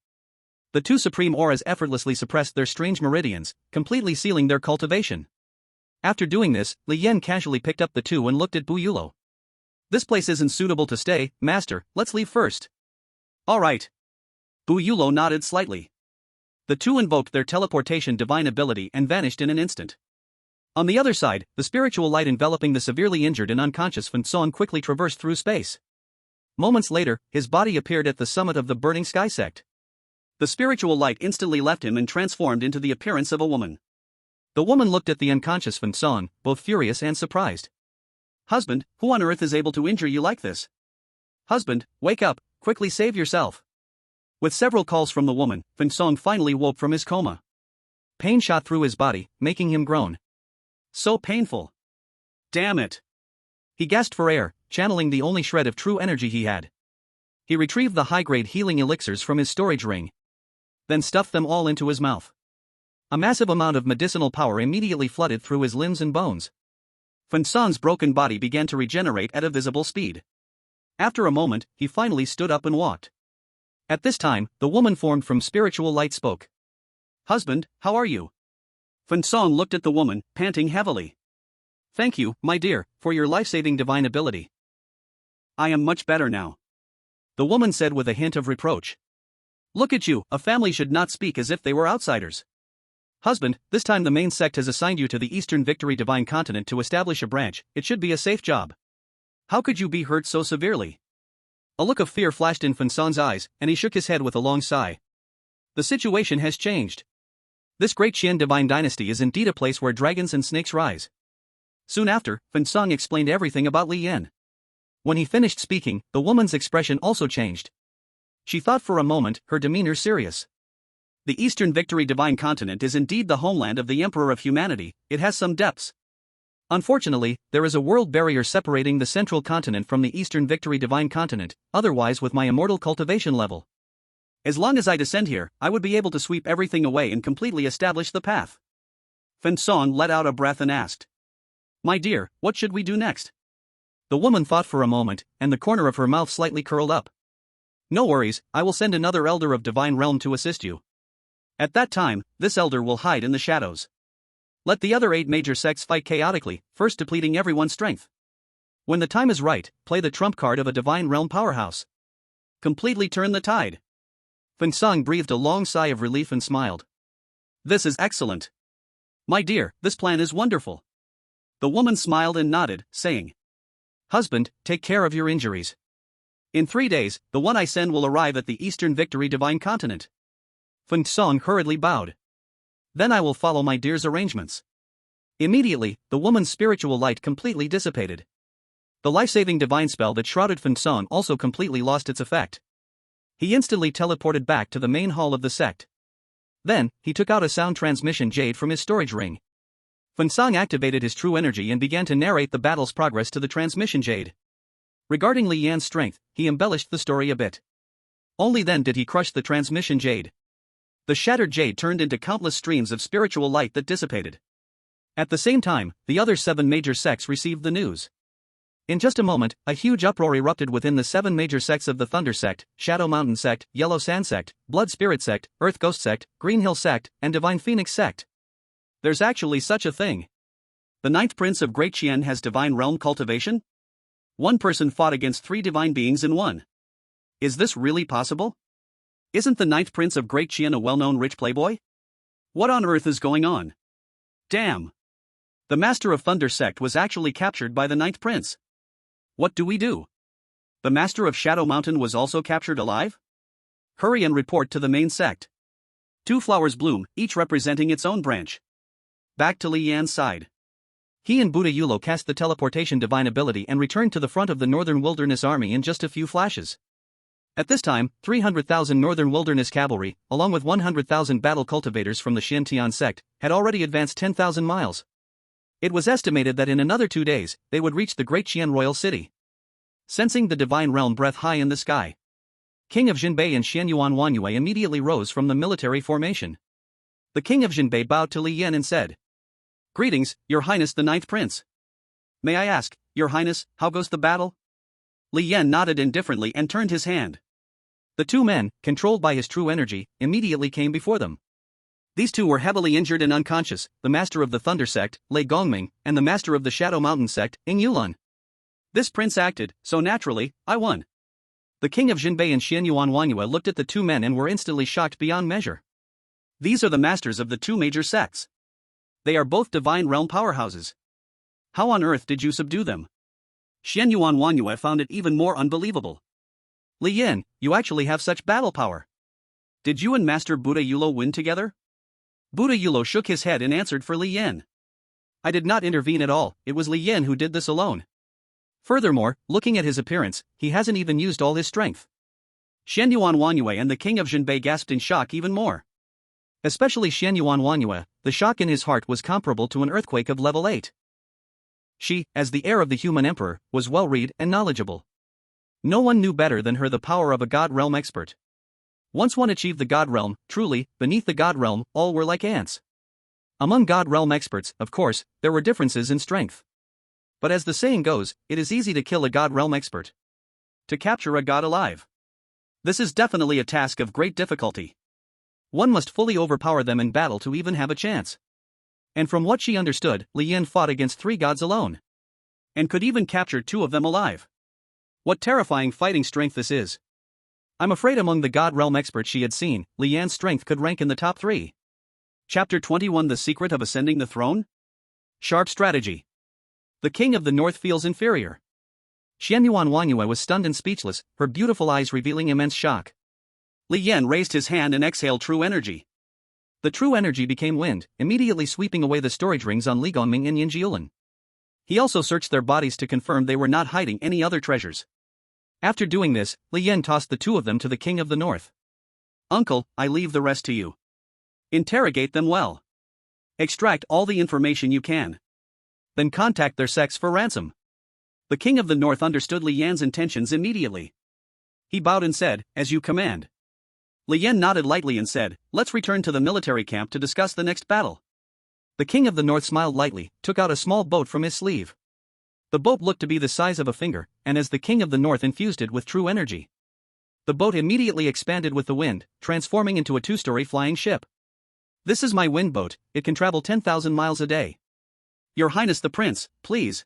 The two supreme auras effortlessly suppressed their strange meridians, completely sealing their cultivation. After doing this, Li Yan casually picked up the two and looked at Bu Yulo. This place isn't suitable to stay, master, let's leave first. All right. Bu Yulo nodded slightly. The two invoked their teleportation divine ability and vanished in an instant. On the other side, the spiritual light enveloping the severely injured and unconscious Fen Song quickly traversed through space. Moments later, his body appeared at the summit of the burning sky sect. The spiritual light instantly left him and transformed into the appearance of a woman. The woman looked at the unconscious Fen Song, both furious and surprised. "Husband, who on earth is able to injure you like this? Husband, wake up, quickly save yourself." With several calls from the woman, Fen Song finally woke from his coma. Pain shot through his body, making him groan. So painful. Damn it. He gasped for air, channeling the only shred of true energy he had. He retrieved the high-grade healing elixirs from his storage ring, then stuffed them all into his mouth. A massive amount of medicinal power immediately flooded through his limbs and bones. Fen Song's broken body began to regenerate at a visible speed. After a moment, he finally stood up and walked. At this time, the woman formed from spiritual light spoke. "Husband, how are you?" Fen Song looked at the woman, panting heavily. "Thank you, my dear, for your life-saving divine ability. I am much better now," the woman said with a hint of reproach. "Look at you, a family should not speak as if they were outsiders. Husband, this time the main sect has assigned you to the Eastern Victory Divine Continent to establish a branch. It should be a safe job. How could you be hurt so severely?" A look of fear flashed in Fen Song's eyes, and he shook his head with a long sigh. The situation has changed. This great Qian divine dynasty is indeed a place where dragons and snakes rise. Soon after, Fen Song explained everything about Li Yan. When he finished speaking, the woman's expression also changed. She thought for a moment, her demeanor serious. The Eastern Victory Divine Continent is indeed the homeland of the Emperor of Humanity. It has some depths. Unfortunately, there is a world barrier separating the Central Continent from the Eastern Victory Divine Continent, otherwise with my immortal cultivation level. As long as I descend here, I would be able to sweep everything away and completely establish the path. Fen Song let out a breath and asked, "My dear, what should we do next?" The woman thought for a moment, and the corner of her mouth slightly curled up. "No worries, I will send another elder of Divine Realm to assist you. At that time, this elder will hide in the shadows. Let the other 8 major sects fight chaotically, first depleting everyone's strength. When the time is right, play the trump card of a Divine Realm powerhouse. Completely turn the tide." Fen Song breathed a long sigh of relief and smiled. "This is excellent. My dear, this plan is wonderful." The woman smiled and nodded, saying, "Husband, take care of your injuries. In 3 days, the one I send will arrive at the Eastern Victory Divine Continent." Fen Song hurriedly bowed. "Then I will follow my dear's arrangements." Immediately, the woman's spiritual light completely dissipated. The life-saving divine spell that shrouded Fen Song also completely lost its effect. He instantly teleported back to the main hall of the sect. Then, he took out a sound transmission jade from his storage ring. Fen Song activated his true energy and began to narrate the battle's progress to the transmission jade. Regarding Li Yan's strength, he embellished the story a bit. Only then did he crush the transmission jade. The shattered jade turned into countless streams of spiritual light that dissipated. At the same time, the other 7 major sects received the news. In just a moment, a huge uproar erupted within the 7 major sects of the Thunder Sect, Shadow Mountain Sect, Yellow Sand Sect, Blood Spirit Sect, Earth Ghost Sect, Green Hill Sect, and Divine Phoenix Sect. There's actually such a thing. The 9th Prince of Great Qian has Divine Realm cultivation? One person fought against 3 divine beings in one. Is this really possible? Isn't the 9th Prince of Great Qian a well-known rich playboy? What on earth is going on? Damn! The Master of Thunder Sect was actually captured by the 9th Prince. What do we do? The Master of Shadow Mountain was also captured alive? Hurry and report to the main sect. 2 flowers bloom, each representing its own branch. Back to Li Yan's side. He and Buddha Yulo cast the teleportation divine ability and returned to the front of the Northern Wilderness Army in just a few flashes. At this time, 300,000 Northern Wilderness Cavalry, along with 100,000 battle cultivators from the Xiantian sect, had already advanced 10,000 miles. It was estimated that in another 2 days, they would reach the Great Qian Royal City. Sensing the divine realm breath high in the sky, King of Jinbei and Xianyuan Wanyue immediately rose from the military formation. The King of Jinbei bowed to Li Yan and said, "Greetings, Your Highness the 9th Prince. May I ask, Your Highness, how goes the battle?" Li Yan nodded indifferently and turned his hand. The 2 men, controlled by his true energy, immediately came before them. These 2 were heavily injured and unconscious, the Master of the Thunder Sect, Lei Gongming, and the Master of the Shadow Mountain Sect, Ing Yulun. This prince acted, so naturally, I won. The King of Jinbei and Xianyuan Wanyue looked at the 2 men and were instantly shocked beyond measure. These are the masters of the two major sects. They are both divine realm powerhouses. How on earth did you subdue them? Xian Yuan Wanyue found it even more unbelievable. Li Yin, you actually have such battle power. Did you and Master Buddha Yulo win together? Buddha Yulo shook his head and answered for Li Yin. I did not intervene at all, it was Li Yin who did this alone. Furthermore, looking at his appearance, he hasn't even used all his strength. Xian Yuan Wanyue and the king of Zhenbei gasped in shock even more. Especially Xian Yuan Wanyue, the shock in his heart was comparable to an earthquake of level 8. She, as the heir of the human emperor, was well-read and knowledgeable. No one knew better than her the power of a God realm expert. Once one achieved the God realm, truly, beneath the God realm, all were like ants. Among God realm experts, of course, there were differences in strength. But as the saying goes, it is easy to kill a God realm expert. To capture a god alive. This is definitely a task of great difficulty. One must fully overpower them in battle to even have a chance. And from what she understood, Li Yin fought against 3 gods alone. And could even capture 2 of them alive. What terrifying fighting strength this is. I'm afraid among the God realm experts she had seen, Li Yan's strength could rank in the top 3. Chapter 21 The Secret of Ascending the Throne? Sharp strategy. The king of the north feels inferior. Xian Yuan Wanyue was stunned and speechless, her beautiful eyes revealing immense shock. Li Yan raised his hand and exhaled true energy. The true energy became wind, immediately sweeping away the storage rings on Li Gongming and Yin Jiulan. He also searched their bodies to confirm they were not hiding any other treasures. After doing this, Li Yan tossed the 2 of them to the king of the north. Uncle, I leave the rest to you. Interrogate them well. Extract all the information you can. Then contact their sects for ransom. The king of the north understood Li Yan's intentions immediately. He bowed and said, as you command. Li Yan nodded lightly and said, let's return to the military camp to discuss the next battle. The king of the north smiled lightly, took out a small boat from his sleeve. The boat looked to be the size of a finger, and as the king of the north infused it with true energy, the boat immediately expanded with the wind, transforming into a 2-story flying ship. This is my wind boat, it can travel 10,000 miles a day. Your Highness the Prince, please.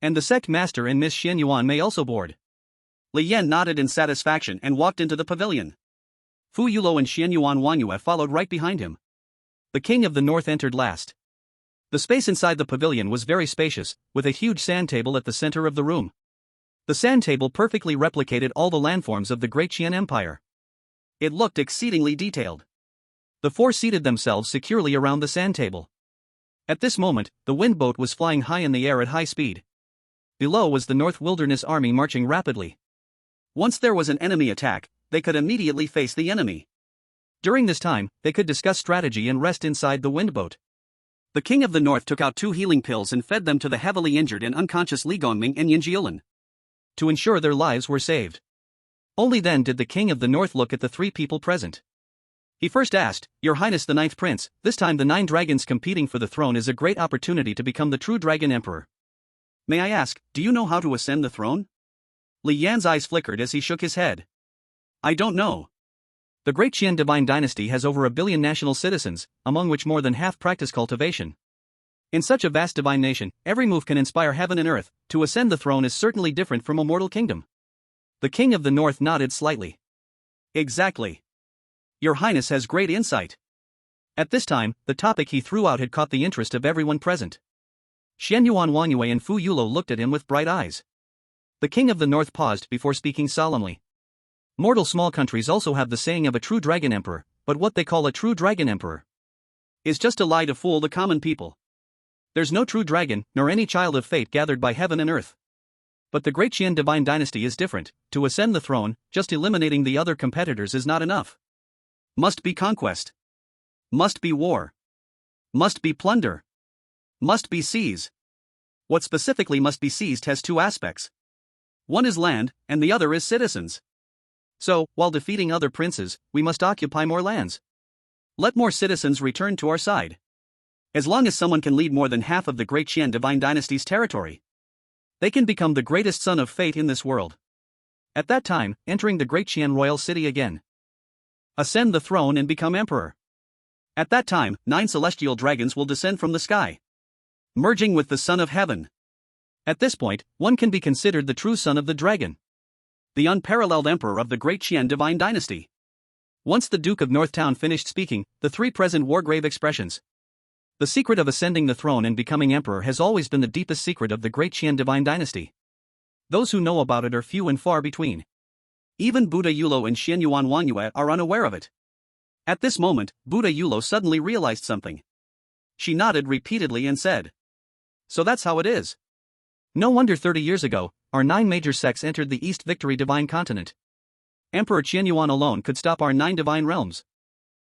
And the sect master and Miss Xian Yuan may also board. Li Yan nodded in satisfaction and walked into the pavilion. Fu Yulo and Xian Yuan Wanyue followed right behind him. The king of the north entered last. The space inside the pavilion was very spacious, with a huge sand table at the center of the room. The sand table perfectly replicated all the landforms of the Great Qian Empire. It looked exceedingly detailed. The 4 seated themselves securely around the sand table. At this moment, the wind boat was flying high in the air at high speed. Below was the North Wilderness Army marching rapidly. Once there was an enemy attack, they could immediately face the enemy. During this time, they could discuss strategy and rest inside the wind boat. The king of the north took out 2 healing pills and fed them to the heavily injured and unconscious Li Gongming and Yin Jiulan, to ensure their lives were saved. Only then did the king of the north look at the 3 people present. He first asked, Your Highness the 9th Prince, this time the 9 dragons competing for the throne is a great opportunity to become the true dragon emperor. May I ask, do you know how to ascend the throne? Li Yan's eyes flickered as he shook his head. I don't know. The Great Qian Divine Dynasty has over 1 billion national citizens, among which more than half practice cultivation. In such a vast divine nation, every move can inspire heaven and earth. To ascend the throne is certainly different from a mortal kingdom. The king of the north nodded slightly. Exactly. Your Highness has great insight. At this time, the topic he threw out had caught the interest of everyone present. Xian Yuan Wanyue and Fu Yulo looked at him with bright eyes. The king of the north paused before speaking solemnly. Mortal small countries also have the saying of a true dragon emperor, but what they call a true dragon emperor is just a lie to fool the common people. There's no true dragon, nor any child of fate gathered by heaven and earth. But the Great Qian Divine Dynasty is different. To ascend the throne, just eliminating the other competitors is not enough. Must be conquest. Must be war. Must be plunder. Must be seize. What specifically must be seized has 2 aspects. One is land, and the other is citizens. So, while defeating other princes, we must occupy more lands. Let more citizens return to our side. As long as someone can lead more than half of the Great Qian Divine Dynasty's territory, they can become the greatest son of fate in this world. At that time, entering the Great Qian royal city again. Ascend the throne and become emperor. At that time, 9 celestial dragons will descend from the sky, merging with the Son of Heaven. At this point, one can be considered the true son of the dragon, the unparalleled emperor of the Great Qian Divine Dynasty. Once the Duke of Northtown finished speaking, the three present wore grave expressions. The secret of ascending the throne and becoming emperor has always been the deepest secret of the great Qian divine dynasty. Those who know about it are few and far between. Even Buddha Yulo and Xian Yuan Wangyue are unaware of it. At this moment, Buddha Yulo suddenly realized something. She nodded repeatedly and said, "So that's how it is." No wonder 30 years ago, our 9 major sects entered the East Victory divine continent. Emperor Qian Yuan alone could stop our 9 divine realms.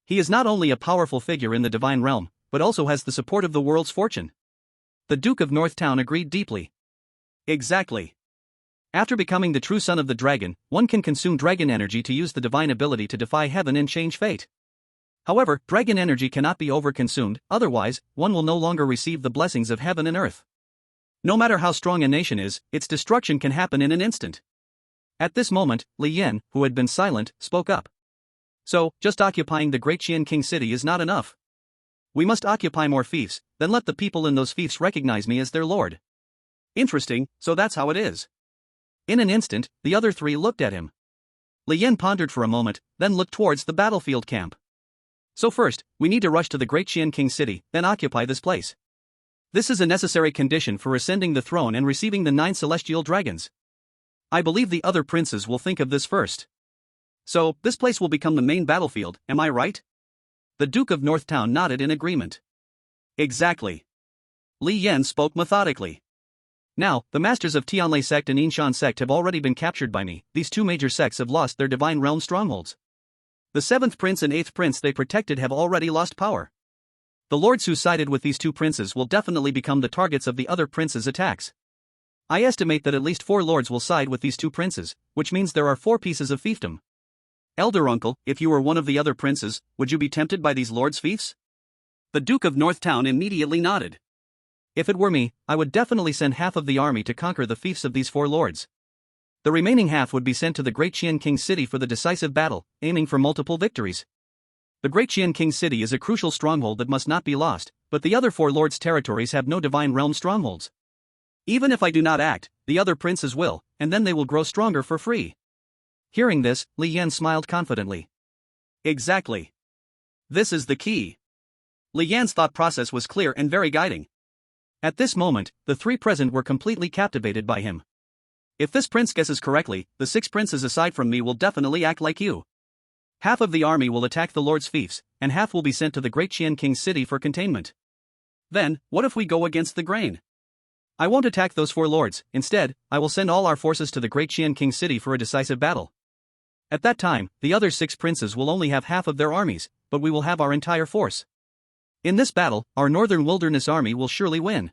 He is not only a powerful figure in the divine realm, but also has the support of the world's fortune. The Duke of Northtown agreed deeply. Exactly. After becoming the true son of the dragon, one can consume dragon energy to use the divine ability to defy heaven and change fate. However, dragon energy cannot be overconsumed, otherwise, one will no longer receive the blessings of heaven and earth. No matter how strong a nation is, its destruction can happen in an instant. At this moment, Li Yan, who had been silent, spoke up. So, just occupying the great Qian King city is not enough. We must occupy more fiefs, then let the people in those fiefs recognize me as their lord. Interesting, so that's how it is. In an instant, the other 3 looked at him. Li Yan pondered for a moment, then looked towards the battlefield camp. So first, we need to rush to the great Qian King city, then occupy this place. This is a necessary condition for ascending the throne and receiving the 9 celestial dragons. I believe the other princes will think of this first. So, this place will become the main battlefield, am I right? The Duke of Northtown nodded in agreement. Exactly. Li Yan spoke methodically. Now, the masters of Tianlai sect and Yinshan sect have already been captured by me. These 2 major sects have lost their divine realm strongholds. The 7th prince and 8th prince they protected have already lost power. The lords who sided with these 2 princes will definitely become the targets of the other princes' attacks. I estimate that at least 4 lords will side with these 2 princes, which means there are 4 pieces of fiefdom. Elder uncle, if you were one of the other princes, would you be tempted by these lords' fiefs? The Duke of Northtown immediately nodded. If it were me, I would definitely send half of the army to conquer the fiefs of these 4 lords. The remaining half would be sent to the Great Qian King City for the decisive battle, aiming for multiple victories. The Great Qian King City is a crucial stronghold that must not be lost, but the other 4 lords' territories have no divine realm strongholds. Even if I do not act, the other princes will, and then they will grow stronger for free. Hearing this, Li Yan smiled confidently. Exactly. This is the key. Li Yan's thought process was clear and very guiding. At this moment, the 3 present were completely captivated by him. If this prince guesses correctly, the 6 princes aside from me will definitely act like you. Half of the army will attack the lord's fiefs, and half will be sent to the Great Qian King City for containment. Then, what if we go against the grain? I won't attack those 4 lords, instead, I will send all our forces to the Great Qian King City for a decisive battle. At that time, the other 6 princes will only have half of their armies, but we will have our entire force. In this battle, our northern wilderness army will surely win.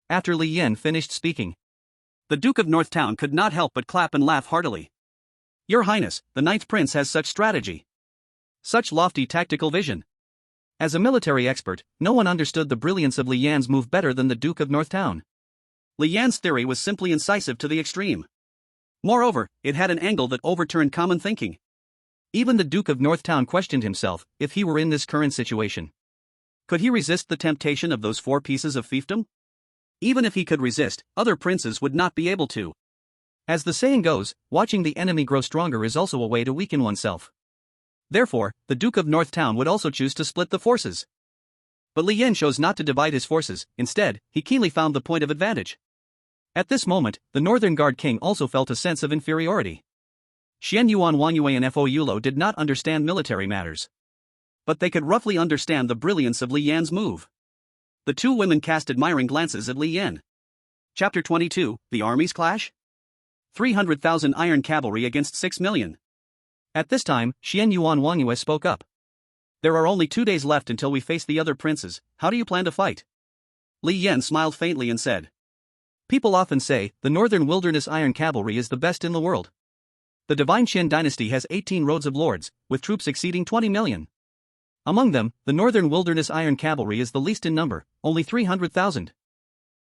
After Li Yan finished speaking, the Duke of Northtown could not help but clap and laugh heartily. Your Highness, the 9th prince has such strategy. Such lofty tactical vision. As a military expert, no one understood the brilliance of Li Yan's move better than the Duke of Northtown. Li Yan's theory was simply incisive to the extreme. Moreover, it had an angle that overturned common thinking. Even the Duke of Northtown questioned himself, if he were in this current situation. Could he resist the temptation of those 4 pieces of fiefdom? Even if he could resist, other princes would not be able to. As the saying goes, watching the enemy grow stronger is also a way to weaken oneself. Therefore, the Duke of Northtown would also choose to split the forces. But Li Yan chose not to divide his forces, instead, he keenly found the point of advantage. At this moment, the Northern Guard King also felt a sense of inferiority. Xian Yuan Wangyue and Fo Yulo did not understand military matters. But they could roughly understand the brilliance of Li Yan's move. The 2 women cast admiring glances at Li Yan. Chapter 22, The Armies Clash? 300,000 iron cavalry against 6 million. At this time, Xian Yuan Wangyue spoke up. There are only 2 days left until we face the other princes, how do you plan to fight? Li Yan smiled faintly and said. People often say, the Northern Wilderness Iron Cavalry is the best in the world. The Divine Qian dynasty has 18 roads of lords, with troops exceeding 20 million. Among them, the Northern Wilderness Iron Cavalry is the least in number, only 300,000.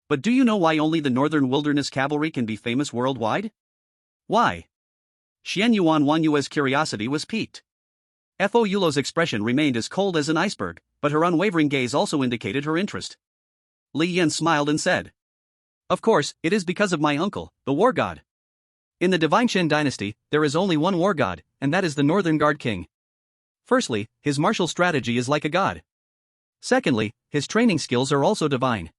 But do you know why only the Northern Wilderness Cavalry can be famous worldwide? Why? Xian Yuan Wanyue's curiosity was piqued. Fo Yulo's expression remained as cold as an iceberg, but her unwavering gaze also indicated her interest. Li Yan smiled and said. Of course, it is because of my uncle, the war god. In the Divine Qian dynasty, there is only one war god, and that is the Northern Guard King. Firstly, his martial strategy is like a god. Secondly, his training skills are also divine.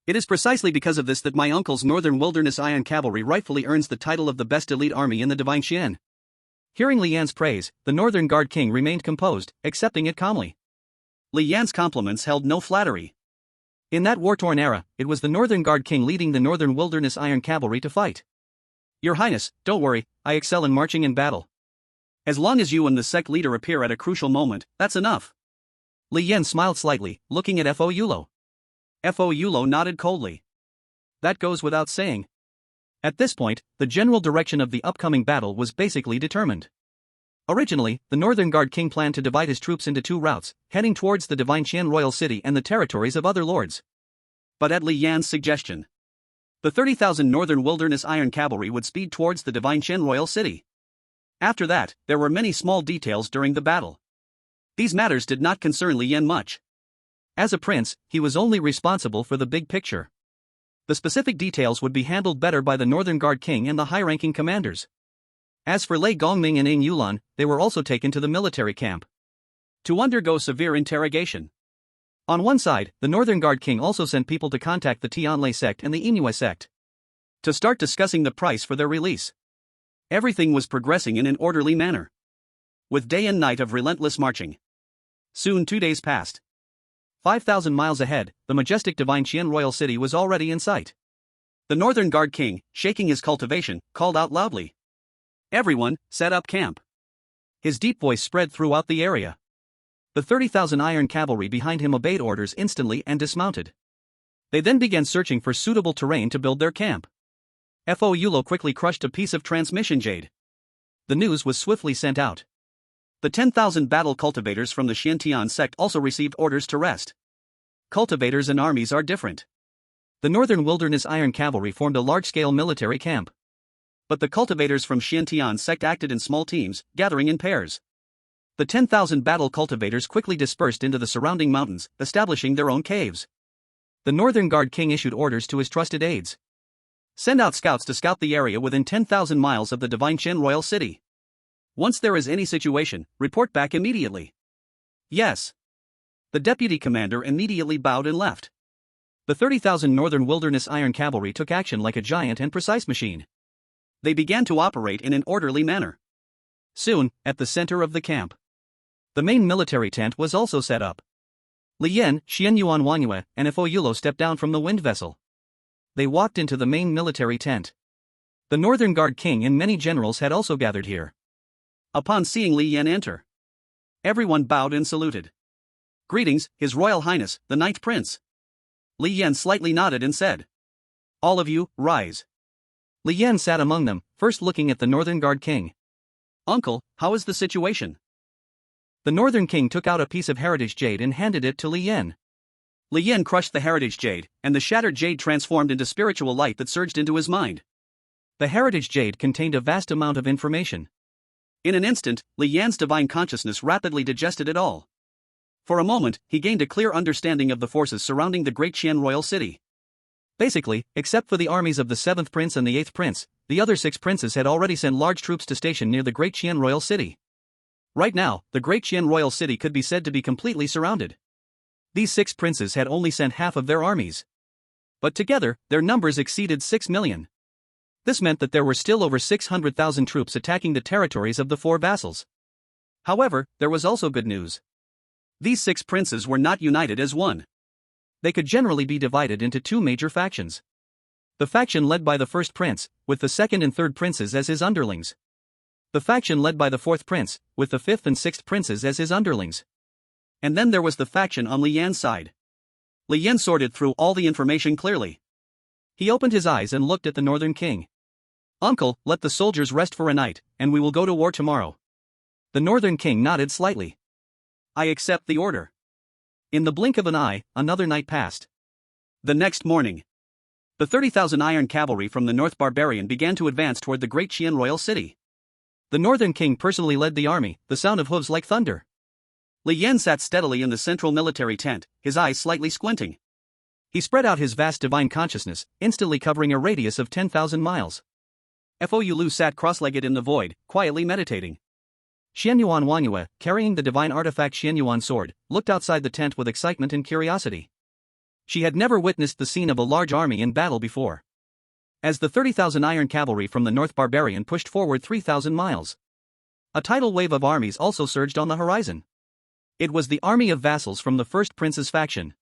It is precisely because of this that my uncle's Northern Wilderness Iron Cavalry rightfully earns the title of the best elite army in the Divine Xian. Hearing Li Yan's praise, the Northern Guard King remained composed, accepting it calmly. Li Yan's compliments held no flattery. In that war-torn era, it was the Northern Guard King leading the Northern Wilderness Iron Cavalry to fight. Your Highness, don't worry, I excel in marching in battle. As long as you and the sect leader appear at a crucial moment, that's enough. Li Yan smiled slightly, looking at Fo Yulo. Fo Yulo nodded coldly. That goes without saying. At this point, the general direction of the upcoming battle was basically determined. Originally, the Northern Guard King planned to divide his troops into two routes, heading towards the Divine Qian Royal City and the territories of other lords. But at Li Yan's suggestion, the 30,000 Northern Wilderness Iron Cavalry would speed towards the Divine Qian Royal City. After that, there were many small details during the battle. These matters did not concern Li Yan much. As a prince, he was only responsible for the big picture. The specific details would be handled better by the Northern Guard King and the high-ranking commanders. As for Lei Gongming and Ing Yulan, they were also taken to the military camp to undergo severe interrogation. On one side, the Northern Guard King also sent people to contact the Tianlai sect and the Inuit sect to start discussing the price for their release. Everything was progressing in an orderly manner, with day and night of relentless marching. Soon 2 days passed. 5,000 miles ahead, the majestic Divine Qian Royal City was already in sight. The Northern Guard King, shaking his cultivation, called out loudly. Everyone, set up camp. His deep voice spread throughout the area. The 30,000 iron cavalry behind him obeyed orders instantly and dismounted. They then began searching for suitable terrain to build their camp. Fo Yulo quickly crushed a piece of transmission jade. The news was swiftly sent out. The 10,000 battle cultivators from the Xiantian sect also received orders to rest. Cultivators and armies are different. The Northern Wilderness Iron Cavalry formed a large-scale military camp. But the cultivators from Xiantian sect acted in small teams, gathering in pairs. The 10,000 battle cultivators quickly dispersed into the surrounding mountains, establishing their own caves. The Northern Guard King issued orders to his trusted aides. Send out scouts to scout the area within 10,000 miles of the Divine Qian Royal City. Once there is any situation, report back immediately. Yes. The deputy commander immediately bowed and left. The 30,000 Northern Wilderness Iron Cavalry took action like a giant and precise machine. They began to operate in an orderly manner. Soon, at the center of the camp, the main military tent was also set up. Li Yan, Xianyuan Wanyue, and Fo Yulo stepped down from the wind vessel. They walked into the main military tent. The Northern Guard King and many generals had also gathered here. Upon seeing Li Yan enter, everyone bowed and saluted. Greetings, His Royal Highness, the Ninth Prince. Li Yan slightly nodded and said, all of you, rise. Li Yan sat among them, first looking at the Northern Guard King. Uncle, how is the situation? The Northern King took out a piece of heritage jade and handed it to Li Yan. Li Yan crushed the heritage jade, and the shattered jade transformed into spiritual light that surged into his mind. The heritage jade contained a vast amount of information. In an instant, Li Yan's divine consciousness rapidly digested it all. For a moment, he gained a clear understanding of the forces surrounding the great Qian Royal City. Basically, except for the armies of the 7th Prince and the 8th Prince, the other 6 princes had already sent large troops to station near the great Qian Royal City. Right now, the great Qian Royal City could be said to be completely surrounded. These 6 princes had only sent half of their armies. But together, their numbers exceeded 6 million. This meant that there were still over 600,000 troops attacking the territories of the 4 vassals. However, there was also good news. These 6 princes were not united as one. They could generally be divided into 2 major factions. The faction led by the 1st prince, with the 2nd and 3rd princes as his underlings. The faction led by the 4th prince, with the 5th and 6th princes as his underlings. And then there was the faction on Li Yan's side. Li Yan sorted through all the information clearly. He opened his eyes and looked at the Northern King. Uncle, let the soldiers rest for a night, and we will go to war tomorrow. The Northern King nodded slightly. I accept the order. In the blink of an eye, another night passed. The next morning, the 30,000 iron cavalry from the North Barbarian began to advance toward the great Qian Royal City. The Northern King personally led the army, the sound of hooves like thunder. Li Yan sat steadily in the central military tent, his eyes slightly squinting. He spread out his vast divine consciousness, instantly covering a radius of 10,000 miles. Fo Yulu sat cross-legged in the void, quietly meditating. Xianyuan Wangyue, carrying the divine artifact Xianyuan sword, looked outside the tent with excitement and curiosity. She had never witnessed the scene of a large army in battle before. As the 30,000 iron cavalry from the North Barbarian pushed forward 3,000 miles, a tidal wave of armies also surged on the horizon. It was the army of vassals from the first prince's faction.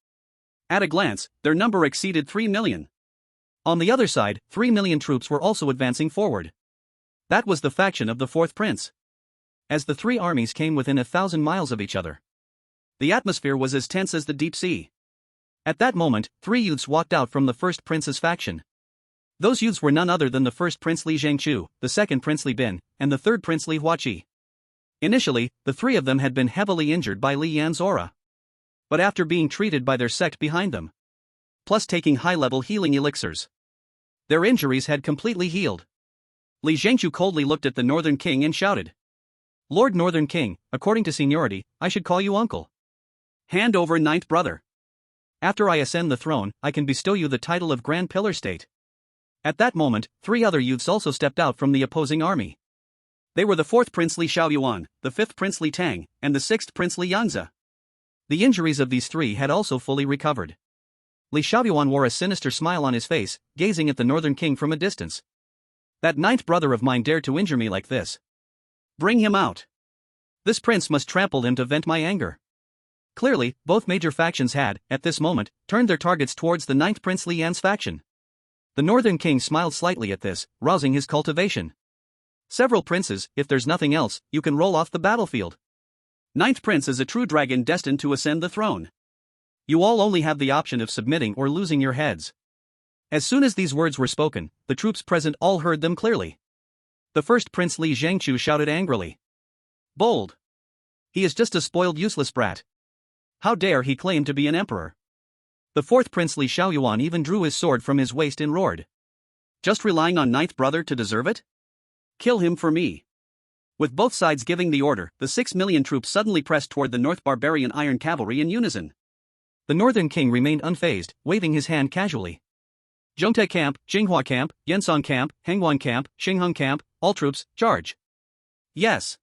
At a glance, their number exceeded 3 million. On the other side, 3 million troops were also advancing forward. That was the faction of the fourth prince. As the three armies came within 1,000 miles of each other, the atmosphere was as tense as the deep sea. At that moment, three youths walked out from the first prince's faction. Those youths were none other than the first prince Li Zhangqiu, the second prince Li Bin, and the third prince Li Huaqi. Initially, the three of them had been heavily injured by Li Yan's aura. But after being treated by their sect behind them, plus taking high-level healing elixirs, their injuries had completely healed. Li Zhangqiu coldly looked at the Northern King and shouted, "Lord Northern King, according to seniority, I should call you uncle. Hand over ninth brother. After I ascend the throne, I can bestow you the title of Grand Pillar State." At that moment, three other youths also stepped out from the opposing army. They were the fourth prince Li Xiaoyuan, the fifth prince Li Tang, and the sixth prince Li Yangzi. The injuries of these three had also fully recovered. Li Xiaoyuan wore a sinister smile on his face, gazing at the Northern King from a distance. That ninth brother of mine dared to injure me like this. Bring him out. This prince must trample him to vent my anger. Clearly, both major factions had, at this moment, turned their targets towards the ninth prince Li Yan's faction. The Northern King smiled slightly at this, rousing his cultivation. Several princes, if there's nothing else, you can roll off the battlefield. Ninth prince is a true dragon destined to ascend the throne. You all only have the option of submitting or losing your heads. As soon as these words were spoken, the troops present all heard them clearly. The first prince Li Zhangqiu shouted angrily. Bold! He is just a spoiled useless brat. How dare he claim to be an emperor? The fourth prince Li Xiaoyuan even drew his sword from his waist and roared. Just relying on ninth brother to deserve it? Kill him for me. With both sides giving the order, the 6 million troops suddenly pressed toward the North Barbarian iron cavalry in unison. The Northern King remained unfazed, waving his hand casually. Zhongtai camp, Jinghua camp, Yensong camp, Hengwan camp, Xingheng camp, all troops, charge. Yes.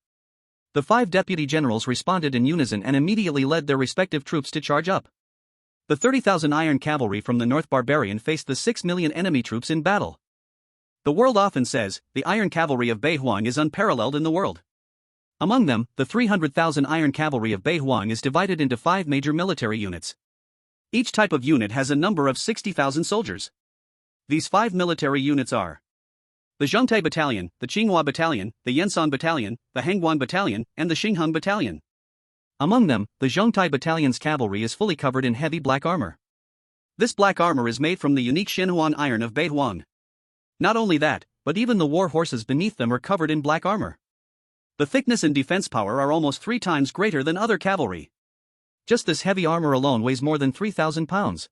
The 5 deputy generals responded in unison and immediately led their respective troops to charge up. The 30,000 iron cavalry from the North Barbarian faced the 6 million enemy troops in battle. The world often says, the iron cavalry of Beihuang is unparalleled in the world. Among them, the 300,000 iron cavalry of Beihuang is divided into 5 major military units. Each type of unit has a number of 60,000 soldiers. These 5 military units are the Zhongtai Battalion, the Qinghua Battalion, the Yensong Battalion, the Hengwan Battalion, and the Xingheng Battalion. Among them, the Zhongtai Battalion's cavalry is fully covered in heavy black armor. This black armor is made from the unique Xinhuan iron of Beihuang. Not only that, but even the war horses beneath them are covered in black armor. The thickness and defense power are almost 3 times greater than other cavalry. Just this heavy armor alone weighs more than 3,000 pounds.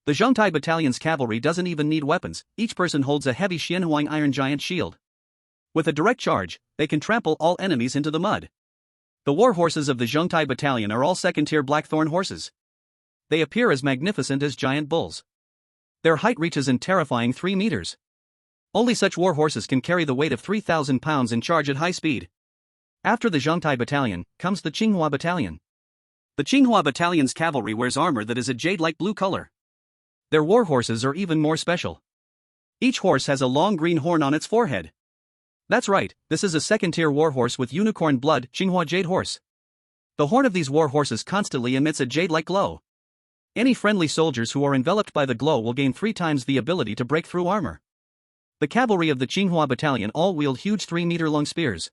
The Zhongtai Battalion's cavalry doesn't even need weapons, each person holds a heavy Xianhuang iron giant shield. With a direct charge, they can trample all enemies into the mud. The war horses of the Zhongtai Battalion are all second-tier blackthorn horses. They appear as magnificent as giant bulls. Their height reaches an terrifying 3 meters. Only such war horses can carry the weight of 3,000 pounds and charge at high speed. After the Zhongtai Battalion, comes the Qinghua Battalion. The Qinghua Battalion's cavalry wears armor that is a jade-like blue color. Their war horses are even more special. Each horse has a long green horn on its forehead. That's right, this is a second-tier war horse with unicorn blood, Qinghua Jade Horse. The horn of these war horses constantly emits a jade-like glow. Any friendly soldiers who are enveloped by the glow will gain 3 times the ability to break through armor. The cavalry of the Qinghua Battalion all wield huge 3-meter-long spears,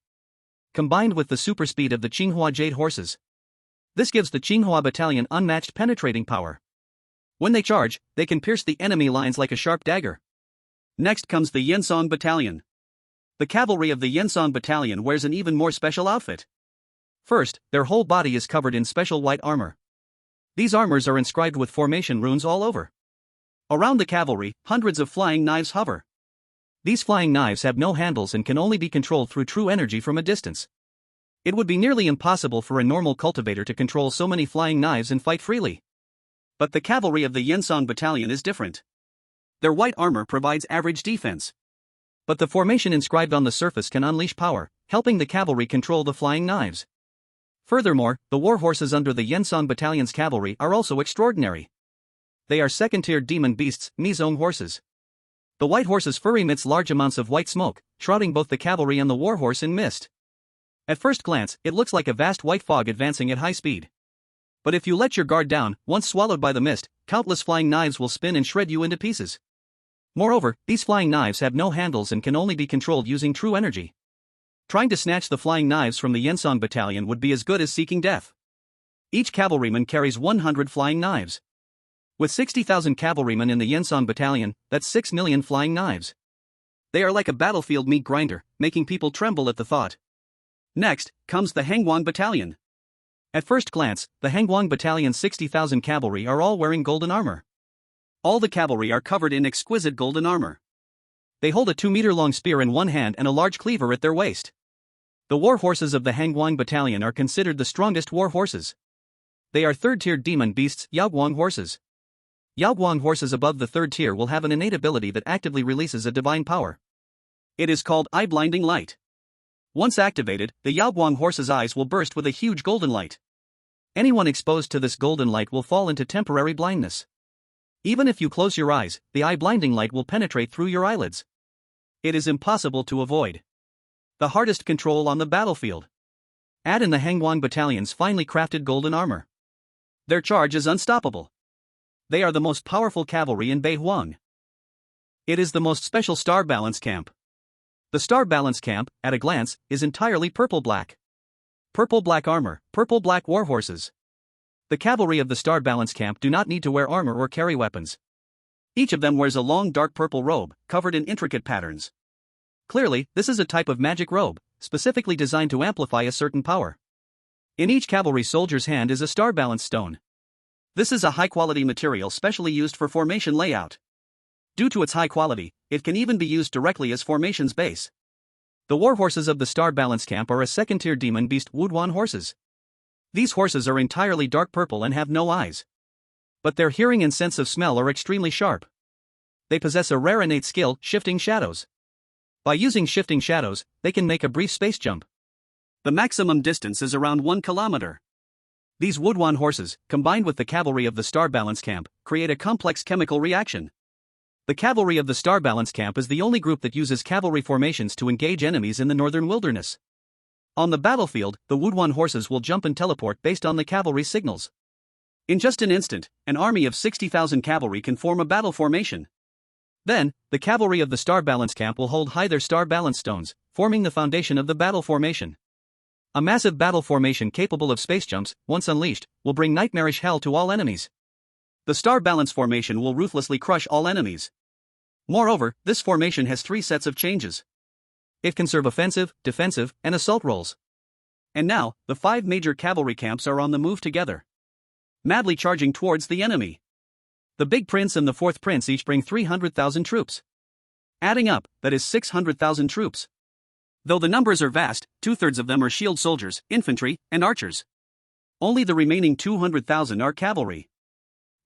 combined with the super speed of the Qinghua Jade Horses. This gives the Qinghua Battalion unmatched penetrating power. When they charge, they can pierce the enemy lines like a sharp dagger. Next comes the Yensong Battalion. The cavalry of the Yensong Battalion wears an even more special outfit. First, their whole body is covered in special white armor. These armors are inscribed with formation runes all over. Around the cavalry, hundreds of flying knives hover. These flying knives have no handles and can only be controlled through true energy from a distance. It would be nearly impossible for a normal cultivator to control so many flying knives and fight freely. But the cavalry of the Yensong Battalion is different. Their white armor provides average defense. But the formation inscribed on the surface can unleash power, helping the cavalry control the flying knives. Furthermore, the war horses under the Yensong Battalion's cavalry are also extraordinary. They are second-tier demon beasts, Mizong horses. The white horse's fur emits large amounts of white smoke, shrouding both the cavalry and the war horse in mist. At first glance, it looks like a vast white fog advancing at high speed. But if you let your guard down, once swallowed by the mist, countless flying knives will spin and shred you into pieces. Moreover, these flying knives have no handles and can only be controlled using true energy. Trying to snatch the flying knives from the Yensong Battalion would be as good as seeking death. Each cavalryman carries 100 flying knives. With 60,000 cavalrymen in the Yensong Battalion, that's 6 million flying knives. They are like a battlefield meat grinder, making people tremble at the thought. Next, comes the Hangwang Battalion. At first glance, the Hangwang Battalion's 60,000 cavalry are all wearing golden armor. All the cavalry are covered in exquisite golden armor. They hold a 2-meter-long spear in one hand and a large cleaver at their waist. The war horses of the Hangwang Battalion are considered the strongest war horses. They are third-tier demon beasts, Yaoguang horses. Yaoguang horses above the third tier will have an innate ability that actively releases a divine power. It is called eye-blinding light. Once activated, the Yaoguang horse's eyes will burst with a huge golden light. Anyone exposed to this golden light will fall into temporary blindness. Even if you close your eyes, the eye-blinding light will penetrate through your eyelids. It is impossible to avoid. The hardest control on the battlefield. Add in the Hangwang Battalion's finely crafted golden armor. Their charge is unstoppable. They are the most powerful cavalry in Beihuang. It is the most special star balance camp. The star balance camp, at a glance, is entirely purple-black. Purple-black armor, purple-black war horses. The cavalry of the star balance camp do not need to wear armor or carry weapons. Each of them wears a long dark purple robe, covered in intricate patterns. Clearly, this is a type of magic robe, specifically designed to amplify a certain power. In each cavalry soldier's hand is a star balance stone. This is a high-quality material specially used for formation layout. Due to its high quality, it can even be used directly as formation's base. The war horses of the star balance camp are a second-tier demon beast Wuduan horses. These horses are entirely dark purple and have no eyes. But their hearing and sense of smell are extremely sharp. They possess a rare innate skill, shifting shadows. By using shifting shadows, they can make a brief space jump. The maximum distance is around 1 kilometer. These Wuduan horses, combined with the cavalry of the star balance camp, create a complex chemical reaction. The cavalry of the star balance camp is the only group that uses cavalry formations to engage enemies in the northern wilderness. On the battlefield, the Wuduan horses will jump and teleport based on the cavalry's signals. In just an instant, an army of 60,000 cavalry can form a battle formation. Then, the cavalry of the star balance camp will hold high their star balance stones, forming the foundation of the battle formation. A massive battle formation capable of space jumps, once unleashed, will bring nightmarish hell to all enemies. The star balance formation will ruthlessly crush all enemies. Moreover, this formation has 3 sets of changes. It can serve offensive, defensive, and assault roles. And now, the 5 major cavalry camps are on the move together, madly charging towards the enemy. The Big Prince and the Fourth Prince each bring 300,000 troops. Adding up, that is 600,000 troops. Though the numbers are vast, 2/3 of them are shield soldiers, infantry, and archers. Only the remaining 200,000 are cavalry.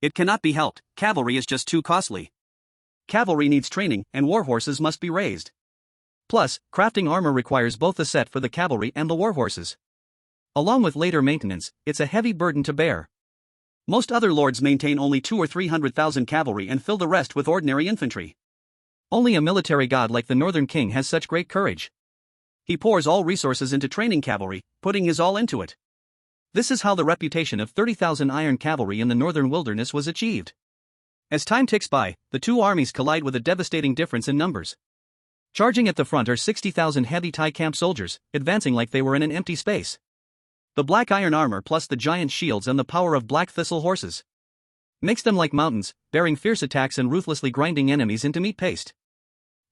It cannot be helped, cavalry is just too costly. Cavalry needs training, and war horses must be raised. Plus, crafting armor requires both a set for the cavalry and the war horses. Along with later maintenance, it's a heavy burden to bear. Most other lords maintain only 200,000 or 300,000 cavalry and fill the rest with ordinary infantry. Only a military god like the Northern King has such great courage. He pours all resources into training cavalry, putting his all into it. This is how the reputation of 30,000 iron cavalry in the northern wilderness was achieved. As time ticks by, the two armies collide with a devastating difference in numbers. Charging at the front are 60,000 heavy Thai camp soldiers, advancing like they were in an empty space. The black iron armor plus the giant shields and the power of black thistle horses makes them like mountains, bearing fierce attacks and ruthlessly grinding enemies into meat paste.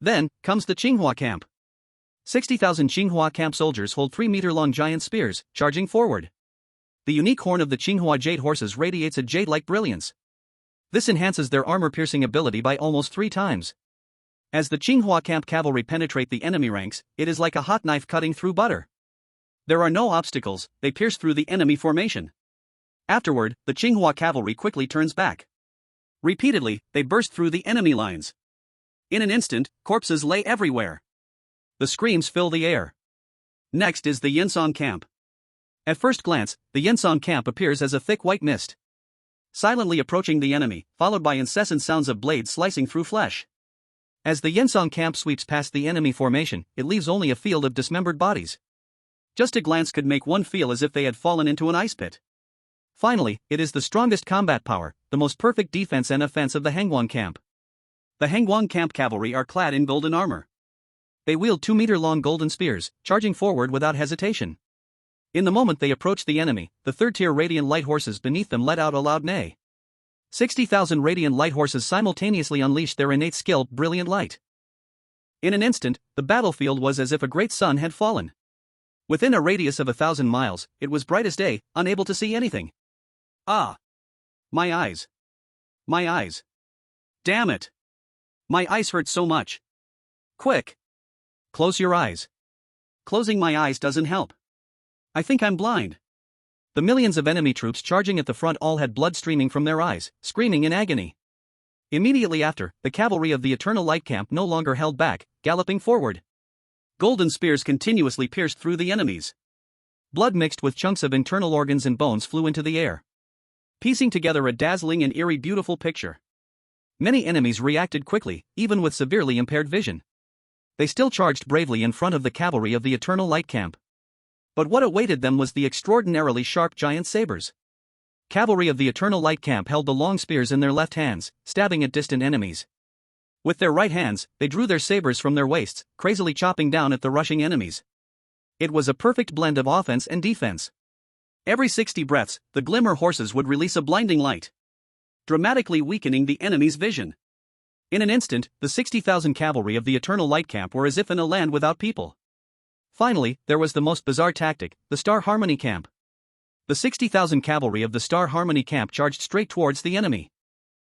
Then comes the Qinghua camp. 60,000 Qinghua camp soldiers hold 3-meter-long giant spears, charging forward. The unique horn of the Qinghua jade horses radiates a jade-like brilliance. This enhances their armor-piercing ability by almost 3 times. As the Qinghua camp cavalry penetrate the enemy ranks, it is like a hot knife cutting through butter. There are no obstacles, they pierce through the enemy formation. Afterward, the Qinghua cavalry quickly turns back. Repeatedly, they burst through the enemy lines. In an instant, corpses lay everywhere. The screams fill the air. Next is the Yinsong camp. At first glance, the Yinsong camp appears as a thick white mist, silently approaching the enemy, followed by incessant sounds of blades slicing through flesh. As the Yinsong camp sweeps past the enemy formation, it leaves only a field of dismembered bodies. Just a glance could make one feel as if they had fallen into an ice pit. Finally, it is the strongest combat power, the most perfect defense and offense of the Hangwon camp. The Hangwon camp cavalry are clad in golden armor. They wield 2-meter-long golden spears, charging forward without hesitation. In the moment they approach the enemy, the third-tier radiant light horses beneath them let out a loud neigh. 60,000 radiant light horses simultaneously unleashed their innate skill, brilliant light. In an instant, the battlefield was as if a great sun had fallen. Within a radius of 1,000 miles, it was bright as day, unable to see anything. Ah! My eyes. My eyes. Damn it! My eyes hurt so much. Quick! Close your eyes. Closing my eyes doesn't help. I think I'm blind. The millions of enemy troops charging at the front all had blood streaming from their eyes, screaming in agony. Immediately after, the cavalry of the Eternal Light camp no longer held back, galloping forward. Golden spears continuously pierced through the enemies. Blood mixed with chunks of internal organs and bones flew into the air, piecing together a dazzling and eerie beautiful picture. Many enemies reacted quickly, even with severely impaired vision. They still charged bravely in front of the cavalry of the Eternal Light camp. But what awaited them was the extraordinarily sharp giant sabers. Cavalry of the Eternal Light camp held the long spears in their left hands, stabbing at distant enemies. With their right hands, they drew their sabers from their waists, crazily chopping down at the rushing enemies. It was a perfect blend of offense and defense. Every 60 breaths, the glimmer horses would release a blinding light, dramatically weakening the enemy's vision. In an instant, the 60,000 cavalry of the Eternal Light camp were as if in a land without people. Finally, there was the most bizarre tactic, the Star Harmony camp. The 60,000 cavalry of the Star Harmony camp charged straight towards the enemy.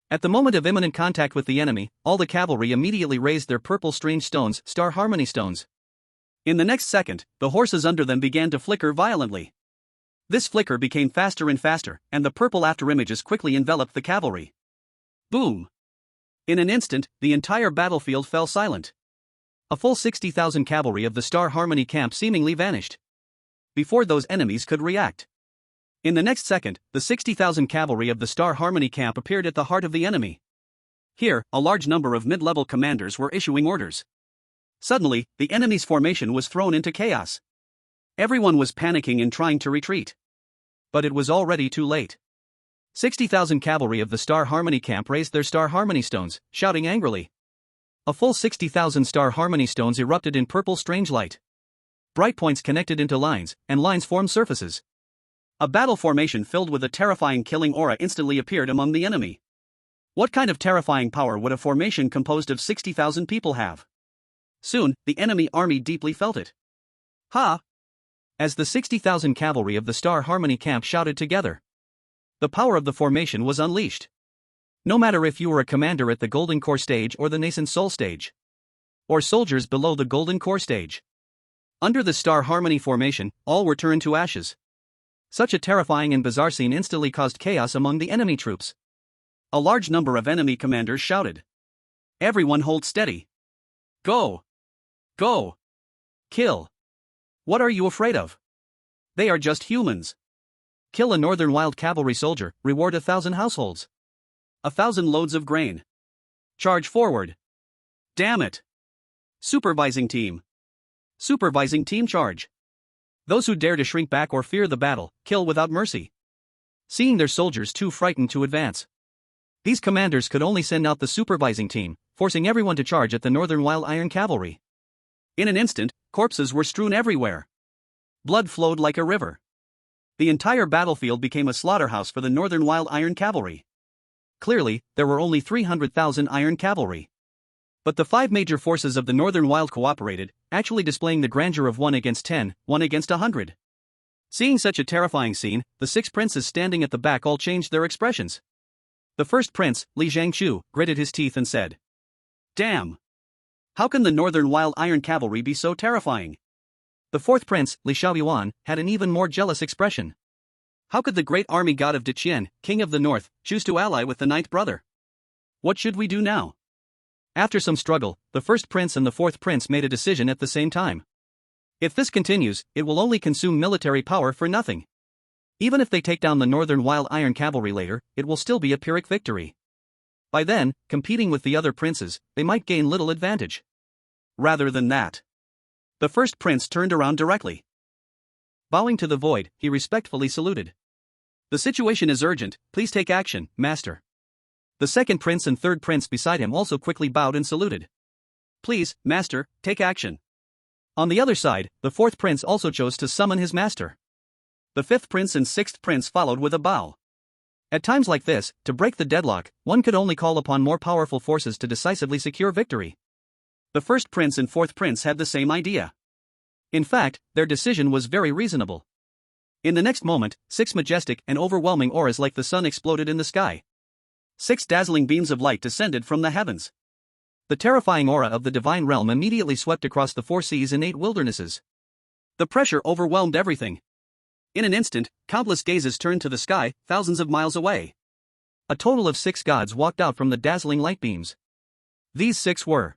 At the moment of imminent contact with the enemy, all the cavalry immediately raised their purple strange stones, Star Harmony stones. In the next second, the horses under them began to flicker violently. This flicker became faster and faster, and the purple afterimages quickly enveloped the cavalry. Boom! In an instant, the entire battlefield fell silent. A full 60,000 cavalry of the Star Harmony camp seemingly vanished before those enemies could react. In the next second, the 60,000 cavalry of the Star Harmony camp appeared at the heart of the enemy. Here, a large number of mid-level commanders were issuing orders. Suddenly, the enemy's formation was thrown into chaos. Everyone was panicking and trying to retreat. But it was already too late. 60,000 cavalry of the Star Harmony camp raised their Star Harmony stones, shouting angrily. A full 60,000 Star Harmony stones erupted in purple strange light. Bright points connected into lines, and lines formed surfaces. A battle formation filled with a terrifying killing aura instantly appeared among the enemy. What kind of terrifying power would a formation composed of 60,000 people have? Soon, the enemy army deeply felt it. Ha! As the 60,000 cavalry of the Star Harmony camp shouted together, the power of the formation was unleashed. No matter if you were a commander at the Golden Core stage or the nascent Soul stage, or soldiers below the Golden Core stage. Under the Star Harmony formation, all were turned to ashes. Such a terrifying and bizarre scene instantly caused chaos among the enemy troops. A large number of enemy commanders shouted. Everyone hold steady. Go! Go! Kill! What are you afraid of? They are just humans. Kill a northern wild cavalry soldier, reward 1,000 households. 1,000 loads of grain. Charge forward. Damn it! Supervising team. Supervising team charge. Those who dare to shrink back or fear the battle, kill without mercy. Seeing their soldiers too frightened to advance, these commanders could only send out the supervising team, forcing everyone to charge at the Northern Wild Iron Cavalry. In an instant, corpses were strewn everywhere. Blood flowed like a river. The entire battlefield became a slaughterhouse for the Northern Wild Iron Cavalry. Clearly, there were only 300,000 Iron Cavalry. But the 5 major forces of the Northern Wild cooperated, actually displaying the grandeur of 1 against 10, 1 against 100. Seeing such a terrifying scene, the 6 princes standing at the back all changed their expressions. The first prince, Li Jiangchu, gritted his teeth and said, "Damn! How can the Northern Wild Iron Cavalry be so terrifying?" The fourth prince, Li Shaoyuan, had an even more jealous expression. How could the great army god of Deqian, king of the north, choose to ally with the ninth brother? What should we do now? After some struggle, the first prince and the fourth prince made a decision at the same time. If this continues, it will only consume military power for nothing. Even if they take down the Northern Wild Iron Cavalry later, it will still be a Pyrrhic victory. By then, competing with the other princes, they might gain little advantage. Rather than that. The first prince turned around directly. Bowing to the void, he respectfully saluted. The situation is urgent, please take action, master. The second prince and third prince beside him also quickly bowed and saluted. Please, master, take action. On the other side, the fourth prince also chose to summon his master. The fifth prince and sixth prince followed with a bow. At times like this, to break the deadlock, one could only call upon more powerful forces to decisively secure victory. The first prince and fourth prince had the same idea. In fact, their decision was very reasonable. In the next moment, 6 majestic and overwhelming auras like the sun exploded in the sky. 6 dazzling beams of light descended from the heavens. The terrifying aura of the divine realm immediately swept across the 4 seas and 8 wildernesses. The pressure overwhelmed everything. In an instant, countless gazes turned to the sky, thousands of miles away. A total of 6 gods walked out from the dazzling light beams. These 6 were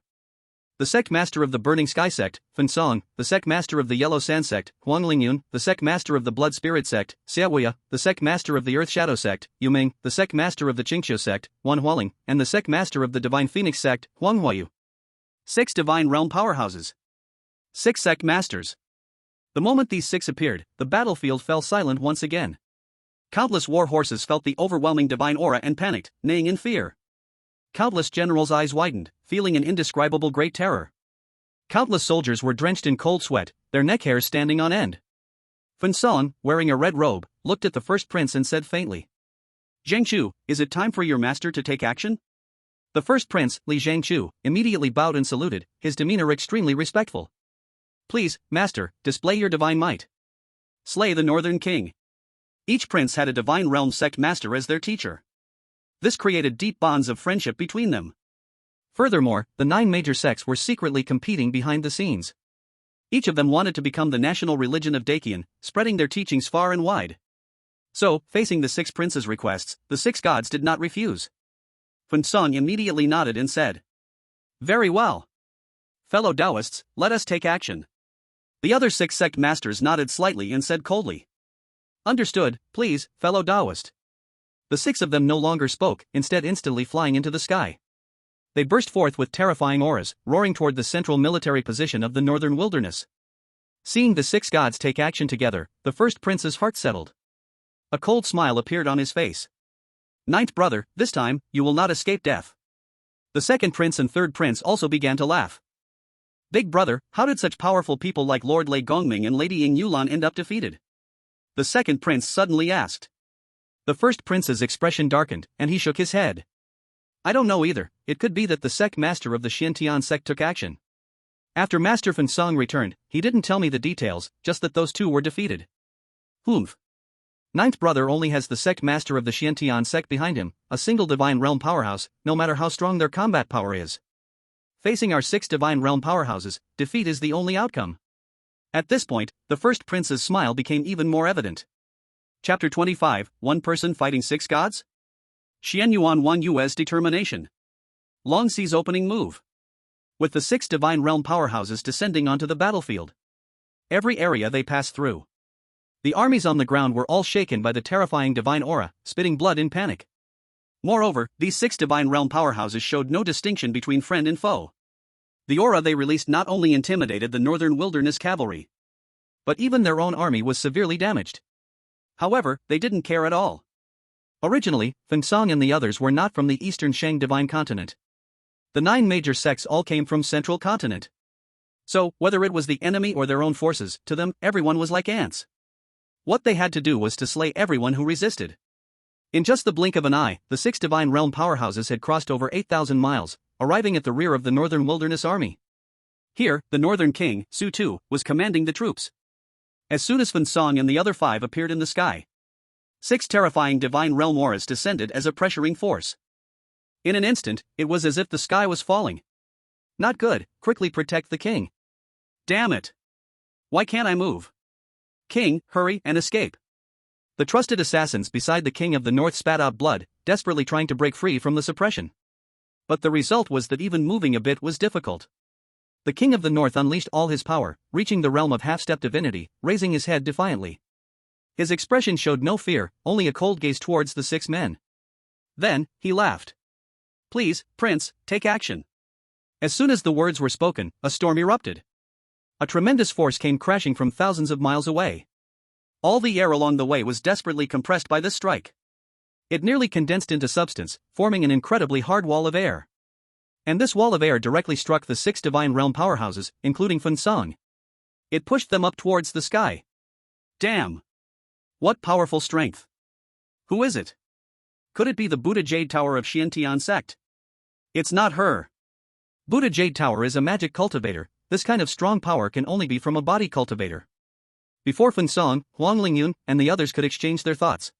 the sect master of the Burning Sky sect, Fan Song; the sect master of the Yellow Sand sect, Huang Lingyun; the sect master of the Blood Spirit sect, Xiaoya; the sect master of the Earth Shadow sect, Yu Ming; the sect master of the Qingqiu sect, Wan Hualing; and the sect master of the Divine Phoenix sect, Huang Huayu. 6 divine realm powerhouses. 6 sect masters. The moment these 6 appeared, the battlefield fell silent once again. Countless war horses felt the overwhelming divine aura and panicked, neighing in fear. Countless generals' eyes widened, feeling an indescribable great terror. Countless soldiers were drenched in cold sweat, their neck hairs standing on end. Fan Song, wearing a red robe, looked at the first prince and said faintly, "Zhangchu, is it time for your master to take action?" The first prince, Li Zhangchu, immediately bowed and saluted, his demeanor extremely respectful. "Please, master, display your divine might. Slay the Northern King." Each prince had a divine realm sect master as their teacher. This created deep bonds of friendship between them. Furthermore, the 9 major sects were secretly competing behind the scenes. Each of them wanted to become the national religion of Dakian, spreading their teachings far and wide. So, facing the 6 princes' requests, the 6 gods did not refuse. Fan Song immediately nodded and said, "Very well. Fellow Taoists, let us take action." The other 6 sect masters nodded slightly and said coldly, "Understood, please, fellow Taoist." The 6 of them no longer spoke, instead instantly flying into the sky. They burst forth with terrifying auras, roaring toward the central military position of the northern wilderness. Seeing the 6 gods take action together, the first prince's heart settled. A cold smile appeared on his face. "Ninth brother, this time, you will not escape death." The second prince and third prince also began to laugh. "Big brother, how did such powerful people like Lord Lei Gongming and Lady Ying Yulan end up defeated?" the second prince suddenly asked. The first prince's expression darkened, and he shook his head. "I don't know either, it could be that the sect master of the Xiantian sect took action. After Master Fan Song returned, he didn't tell me the details, just that those 2 were defeated." "Humph. Ninth brother only has the sect master of the Xiantian sect behind him, a single divine realm powerhouse, no matter how strong their combat power is. Facing our 6 divine realm powerhouses, defeat is the only outcome." At this point, the first prince's smile became even more evident. Chapter 25, One Person Fighting 6 Gods? Xian Yuan Wang Yue's Determination. Long Sea's opening move. With the 6 divine realm powerhouses descending onto the battlefield. Every area they passed through. The armies on the ground were all shaken by the terrifying divine aura, spitting blood in panic. Moreover, these 6 divine realm powerhouses showed no distinction between friend and foe. The aura they released not only intimidated the northern wilderness cavalry, but even their own army was severely damaged. However, they didn't care at all. Originally, Fan Song and the others were not from the eastern Shang divine continent. The 9 major sects all came from central continent. So, whether it was the enemy or their own forces, to them, everyone was like ants. What they had to do was to slay everyone who resisted. In just the blink of an eye, the 6 divine realm powerhouses had crossed over 8,000 miles, arriving at the rear of the northern wilderness army. Here, the northern king, Su Tu, was commanding the troops. As soon as Fan Song and the other 5 appeared in the sky, 6 terrifying divine realm auras descended as a pressuring force. In an instant, it was as if the sky was falling. "Not good, quickly protect the king." "Damn it. Why can't I move? King, hurry and escape." The trusted assassins beside the king of the north spat out blood, desperately trying to break free from the suppression. But the result was that even moving a bit was difficult. The king of the north unleashed all his power, reaching the realm of half-step divinity, raising his head defiantly. His expression showed no fear, only a cold gaze towards the 6 men. Then, he laughed. "Please, Prince, take action." As soon as the words were spoken, a storm erupted. A tremendous force came crashing from thousands of miles away. All the air along the way was desperately compressed by this strike. It nearly condensed into substance, forming an incredibly hard wall of air. And this wall of air directly struck the 6 divine realm powerhouses, including Feng Song. It pushed them up towards the sky. Damn! What powerful strength! Who is it? Could it be the Buddha Jade Tower of Xiantian sect? It's not her. Buddha Jade Tower is a magic cultivator. This kind of strong power can only be from a body cultivator. Before Feng Song, Huang Lingyun, and the others could exchange their thoughts,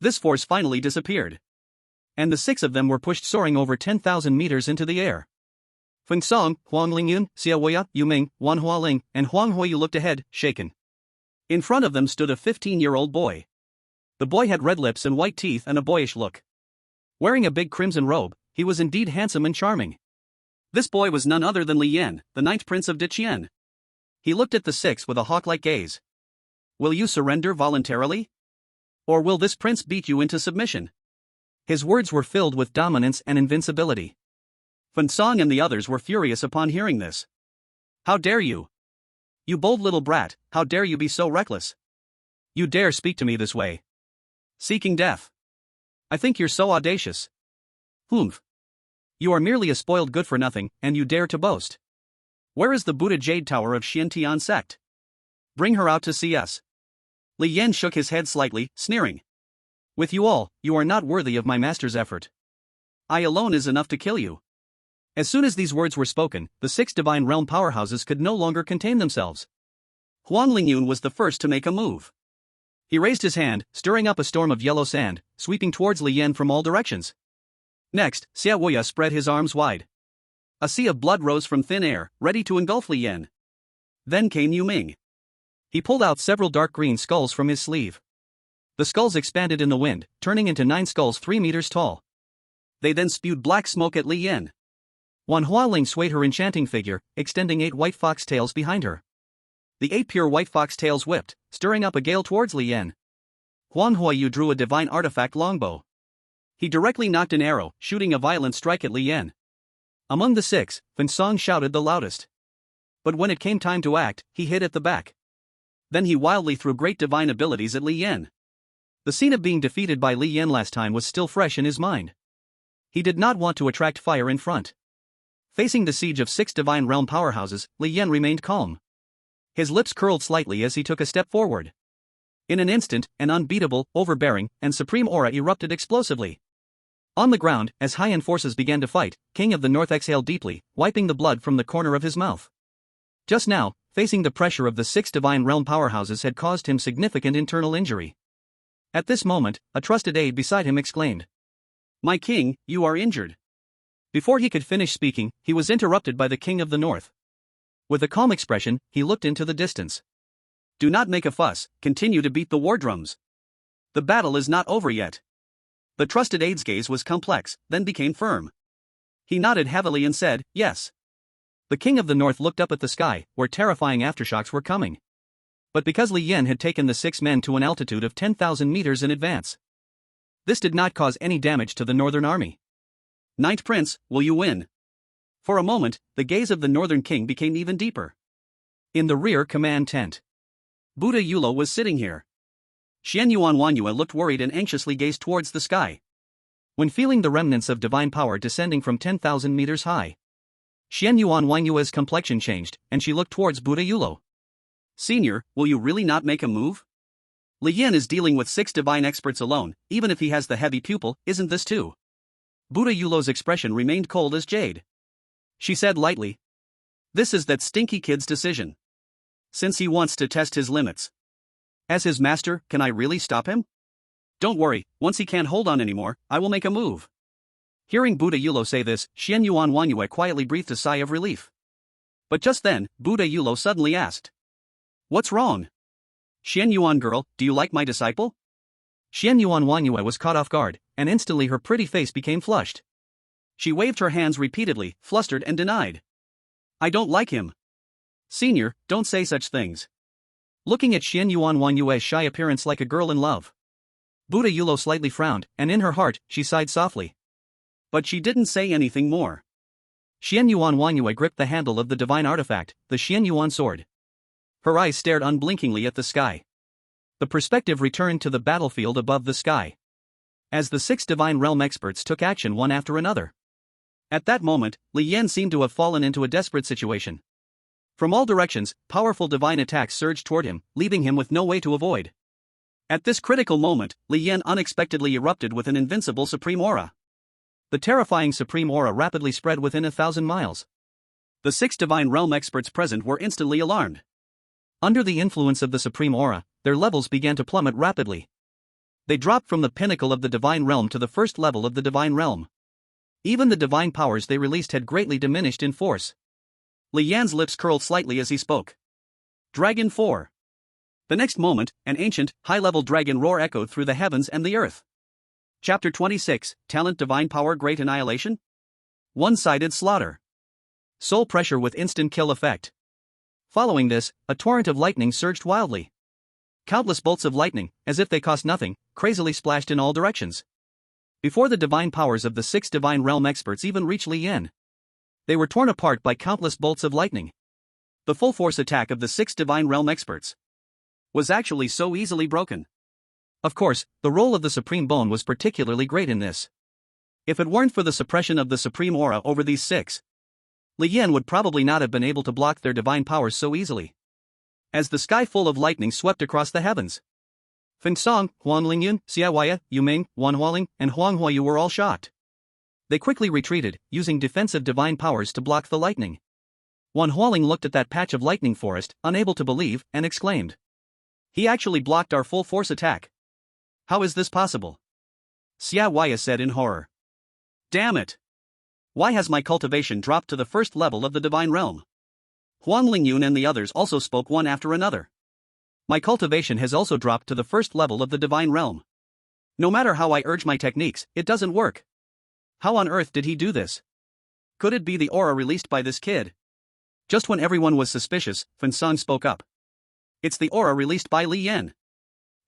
this force finally disappeared. And the 6 of them were pushed soaring over 10,000 meters into the air. Feng Song, Huang Lingyun, Xia Weya, Yu Ming, Wan Hualing, and Huang Huiyu looked ahead, shaken. In front of them stood a 15-year-old boy. The boy had red lips and white teeth and a boyish look. Wearing a big crimson robe, he was indeed handsome and charming. This boy was none other than Li Yan, the 9th prince of Diqian. He looked at the 6 with a hawk-like gaze. "Will you surrender voluntarily? Or will this prince beat you into submission?" His words were filled with dominance and invincibility. Feng Song and the others were furious upon hearing this. "How dare you? You bold little brat, how dare you be so reckless? You dare speak to me this way? Seeking death? I think you're so audacious. Humph. You are merely a spoiled good-for-nothing, and you dare to boast. Where is the Buddha Jade Tower of Xiantian sect? Bring her out to see us." Li Yan shook his head slightly, sneering. "With you all, you are not worthy of my master's effort. I alone is enough to kill you." As soon as these words were spoken, the 6 divine realm powerhouses could no longer contain themselves. Huang Lingyun was the first to make a move. He raised his hand, stirring up a storm of yellow sand, sweeping towards Li Yan from all directions. Next, Xia Weya spread his arms wide. A sea of blood rose from thin air, ready to engulf Li Yan. Then came Yu Ming. He pulled out several dark green skulls from his sleeve. The skulls expanded in the wind, turning into 9 skulls 3 meters tall. They then spewed black smoke at Li Yan. Wan Hualing swayed her enchanting figure, extending 8 white fox tails behind her. The 8 pure white fox tails whipped, stirring up a gale towards Li Yan. Huang Huiyu drew a divine artifact longbow. He directly knocked an arrow, shooting a violent strike at Li Yan. Among the 6, Feng Song shouted the loudest. But when it came time to act, he hit at the back. Then he wildly threw great divine abilities at Li Yan. The scene of being defeated by Li Yan last time was still fresh in his mind. He did not want to attract fire in front. Facing the siege of 6 divine realm powerhouses, Li Yan remained calm. His lips curled slightly as he took a step forward. In an instant, an unbeatable, overbearing, and supreme aura erupted explosively. On the ground, as high-end forces began to fight, King of the North exhaled deeply, wiping the blood from the corner of his mouth. Just now, facing the pressure of the 6 divine realm powerhouses had caused him significant internal injury. At this moment, a trusted aide beside him exclaimed, "My king, you are injured." Before he could finish speaking, he was interrupted by the King of the North. With a calm expression, he looked into the distance. "Do not make a fuss, continue to beat the war drums. The battle is not over yet." The trusted aide's gaze was complex, then became firm. He nodded heavily and said, "Yes." The King of the North looked up at the sky, where terrifying aftershocks were coming. But because Li Yan had taken the 6 men to an altitude of 10,000 meters in advance, this did not cause any damage to the northern army. "Ninth Prince, will you win?" For a moment, the gaze of the northern king became even deeper. In the rear command tent, Buddha Yulo was sitting here. Xian Yuan Wanyue looked worried and anxiously gazed towards the sky. When feeling the remnants of divine power descending from 10,000 meters high, Xian Yuan Wanyue's complexion changed, and she looked towards Buddha Yulo. "Senior, will you really not make a move? Li Yan is dealing with 6 divine experts alone, even if he has the heavy pupil, isn't this too?" Buddha Yulo's expression remained cold as jade. She said lightly, "This is that stinky kid's decision. Since he wants to test his limits. As his master, can I really stop him? Don't worry, once he can't hold on anymore, I will make a move." Hearing Buddha Yulo say this, Xian Yuan Wanyue quietly breathed a sigh of relief. But just then, Buddha Yulo suddenly asked, "What's wrong? Xian Yuan girl, do you like my disciple?" Xian Yuan Wanyue was caught off guard, and instantly her pretty face became flushed. She waved her hands repeatedly, flustered and denied. I don't like him. Senior, don't say such things. Looking at Xian Yuan Wan Yue's shy appearance like a girl in love, Buddha Yulo slightly frowned, and in her heart, she sighed softly. But she didn't say anything more. Xian Yuan Wan Yue gripped the handle of the divine artifact, the Xian Yuan sword. Her eyes stared unblinkingly at the sky. The perspective returned to the battlefield above the sky, as the 6 divine realm experts took action one after another. At that moment, Li Yan seemed to have fallen into a desperate situation. From all directions, powerful divine attacks surged toward him, leaving him with no way to avoid. At this critical moment, Li Yan unexpectedly erupted with an invincible supreme aura. The terrifying supreme aura rapidly spread within 1,000 miles. The 6 divine realm experts present were instantly alarmed. Under the influence of the supreme aura, their levels began to plummet rapidly. They dropped from the pinnacle of the divine realm to the first level of the divine realm. Even the divine powers they released had greatly diminished in force. Li Yan's lips curled slightly as he spoke. Dragon 4. The next moment, an ancient, high-level dragon roar echoed through the heavens and the earth. Chapter 26, Talent Divine Power Great Annihilation? One-sided slaughter. Soul pressure with instant kill effect. Following this, a torrent of lightning surged wildly. Countless bolts of lightning, as if they cost nothing, crazily splashed in all directions. Before the divine powers of the 6 divine realm experts even reached Li Yan, they were torn apart by countless bolts of lightning. The full force attack of the 6 divine realm experts was actually so easily broken. Of course, the role of the Supreme Bone was particularly great in this. If it weren't for the suppression of the Supreme Aura over these 6, Li Yan would probably not have been able to block their divine powers so easily. As the sky full of lightning swept across the heavens, Feng Song, Huang Lingyun, Xia Waya, Yu Ming, Wan Hualing, and Huang Huayu were all shocked. They quickly retreated, using defensive divine powers to block the lightning. Wan Hualing looked at that patch of lightning forest, unable to believe, and exclaimed. He actually blocked our full force attack. How is this possible? Xia Waya said in horror. Damn it! Why has my cultivation dropped to the first level of the divine realm? Huang Lingyun and the others also spoke one after another. My cultivation has also dropped to the first level of the divine realm. No matter how I urge my techniques, it doesn't work. How on earth did he do this? Could it be the aura released by this kid? Just when everyone was suspicious, Feng Song spoke up. It's the aura released by Li Yan.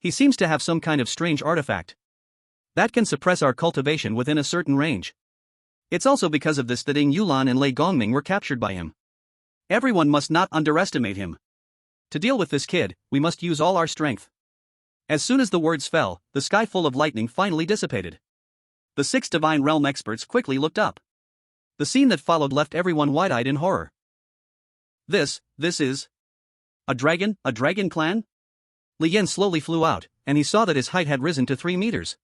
He seems to have some kind of strange artifact that can suppress our cultivation within a certain range. It's also because of this that Ying Yulan and Lei Gongming were captured by him. Everyone must not underestimate him. To deal with this kid, we must use all our strength. As soon as the words fell, the sky full of lightning finally dissipated. The 6 divine realm experts quickly looked up. The scene that followed left everyone wide-eyed in horror. This is a dragon clan? Li Yan slowly flew out, and he saw that his height had risen to 3 meters.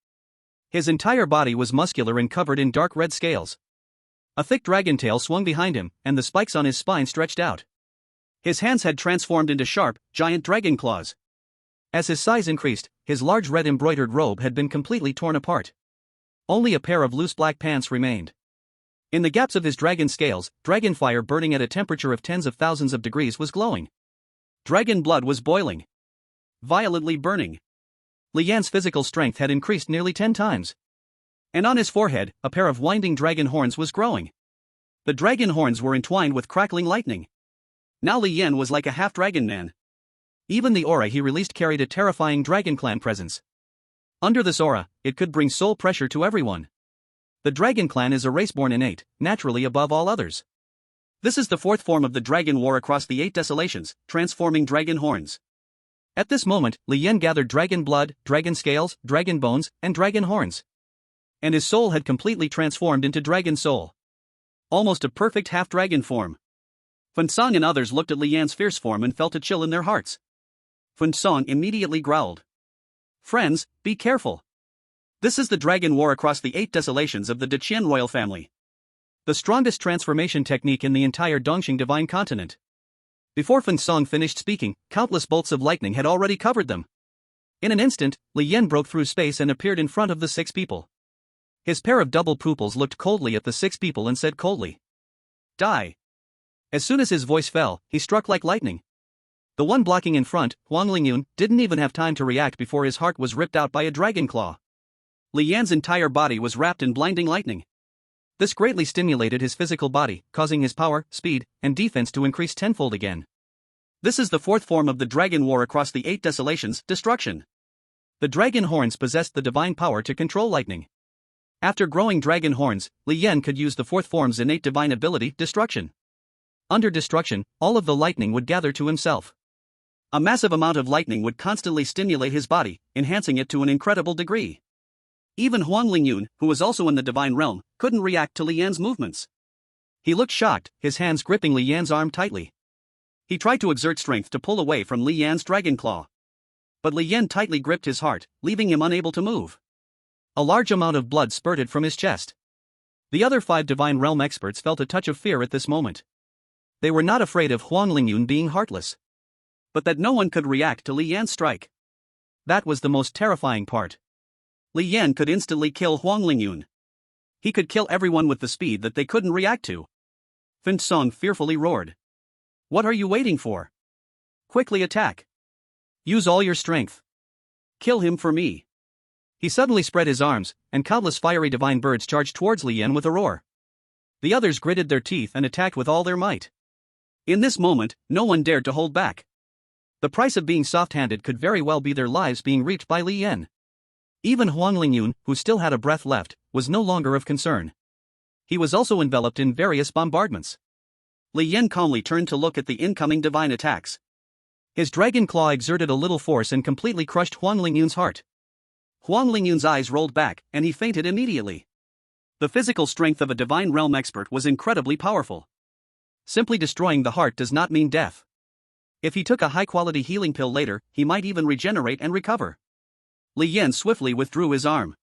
His entire body was muscular and covered in dark red scales. A thick dragon tail swung behind him, and the spikes on his spine stretched out. His hands had transformed into sharp, giant dragon claws. As his size increased, his large red embroidered robe had been completely torn apart. Only a pair of loose black pants remained. In the gaps of his dragon scales, dragon fire burning at a temperature of tens of thousands of degrees was glowing. Dragon blood was boiling, violently burning. Li Yan's physical strength had increased nearly 10 times. And on his forehead, a pair of winding dragon horns was growing. The dragon horns were entwined with crackling lightning. Now Li Yan was like a half-dragon man. Even the aura he released carried a terrifying dragon clan presence. Under this aura, it could bring soul pressure to everyone. The dragon clan is a race born innate, naturally above all others. This is the 4th form of the dragon war across the 8 desolations, transforming dragon horns. At this moment, Li Yan gathered dragon blood, dragon scales, dragon bones, and dragon horns. And his soul had completely transformed into dragon soul. Almost a perfect half-dragon form. Feng Song and others looked at Li Yan's fierce form and felt a chill in their hearts. Feng Song immediately growled. Friends, be careful. This is the dragon war across the 8 desolations of the Deqian royal family. The strongest transformation technique in the entire Dongxing divine continent. Before Feng Song finished speaking, countless bolts of lightning had already covered them. In an instant, Li Yan broke through space and appeared in front of the 6 people. His pair of double pupils looked coldly at the 6 people and said coldly. Die. As soon as his voice fell, he struck like lightning. The one blocking in front, Huang Lingyun, didn't even have time to react before his heart was ripped out by a dragon claw. Li Yan's entire body was wrapped in blinding lightning. This greatly stimulated his physical body, causing his power, speed, and defense to increase tenfold again. This is the fourth form of the dragon war across the 8 desolations, destruction. The dragon horns possessed the divine power to control lightning. After growing dragon horns, Li Yan could use the fourth form's innate divine ability, destruction. Under destruction, all of the lightning would gather to himself. A massive amount of lightning would constantly stimulate his body, enhancing it to an incredible degree. Even Huang Lingyun, who was also in the divine realm, couldn't react to Li Yan's movements. He looked shocked, his hands gripping Li Yan's arm tightly. He tried to exert strength to pull away from Li Yan's dragon claw. But Li Yan tightly gripped his heart, leaving him unable to move. A large amount of blood spurted from his chest. The other 5 divine realm experts felt a touch of fear at this moment. They were not afraid of Huang Lingyun being heartless, but that no one could react to Li Yan's strike. That was the most terrifying part. Li Yan could instantly kill Huang Lingyun. He could kill everyone with the speed that they couldn't react to. Fin Song fearfully roared. What are you waiting for? Quickly attack. Use all your strength. Kill him for me. He suddenly spread his arms, and countless fiery divine birds charged towards Li Yan with a roar. The others gritted their teeth and attacked with all their might. In this moment, no one dared to hold back. The price of being soft-handed could very well be their lives being reached by Li Yan. Even Huang Lingyun, who still had a breath left, was no longer of concern. He was also enveloped in various bombardments. Li Yan calmly turned to look at the incoming divine attacks. His dragon claw exerted a little force and completely crushed Huang Lingyun's heart. Huang Lingyun's eyes rolled back, and he fainted immediately. The physical strength of a divine realm expert was incredibly powerful. Simply destroying the heart does not mean death. If he took a high-quality healing pill later, he might even regenerate and recover. Li Yan swiftly withdrew his arm.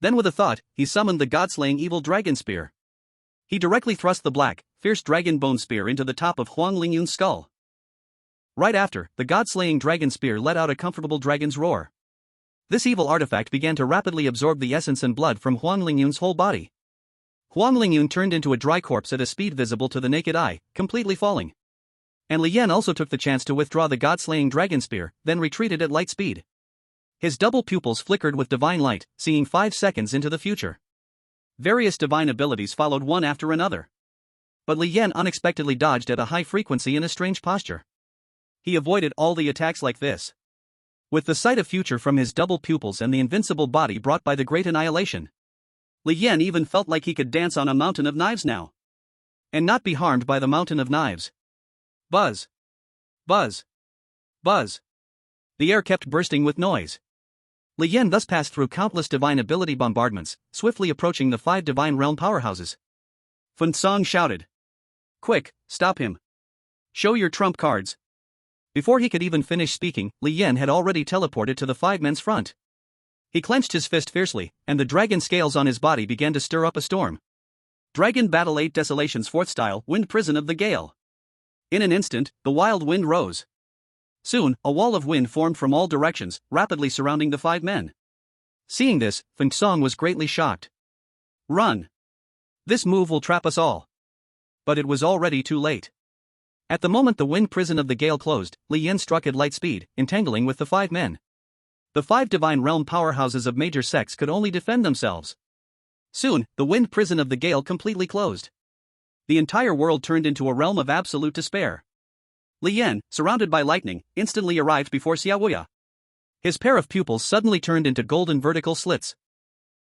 Then with a thought, he summoned the god-slaying evil dragon spear. He directly thrust the black, fierce dragon bone spear into the top of Huang Lingyun's skull. Right after, the god-slaying dragon spear let out a comfortable dragon's roar. This evil artifact began to rapidly absorb the essence and blood from Huang Lingyun's whole body. Huang Lingyun turned into a dry corpse at a speed visible to the naked eye, completely falling. And Li Yan also took the chance to withdraw the god-slaying dragon spear, then retreated at light speed. His double pupils flickered with divine light, seeing 5 seconds into the future. Various divine abilities followed one after another. But Li Yan unexpectedly dodged at a high frequency in a strange posture. He avoided all the attacks like this. With the sight of future from his double pupils and the invincible body brought by the great annihilation, Li Yan even felt like he could dance on a mountain of knives now. And not be harmed by the mountain of knives. Buzz. Buzz. Buzz. The air kept bursting with noise. Li Yan thus passed through countless divine ability bombardments, swiftly approaching the 5 divine realm powerhouses. Fun Song shouted. Quick, stop him. Show your trump cards. Before he could even finish speaking, Li Yan had already teleported to the 5 men's front. He clenched his fist fiercely, and the dragon scales on his body began to stir up a storm. Dragon Battle 8 Desolations 4th Style Wind Prison of the Gale. In an instant, the wild wind rose. Soon, a wall of wind formed from all directions, rapidly surrounding the 5 men. Seeing this, Feng Song was greatly shocked. Run! This move will trap us all. But it was already too late. At the moment the wind prison of the gale closed, Li Yan struck at light speed, entangling with the 5 men. The 5 divine realm powerhouses of major sects could only defend themselves. Soon, the wind prison of the gale completely closed. The entire world turned into a realm of absolute despair. Li Yan, surrounded by lightning, instantly arrived before Xiaoya. His pair of pupils suddenly turned into golden vertical slits.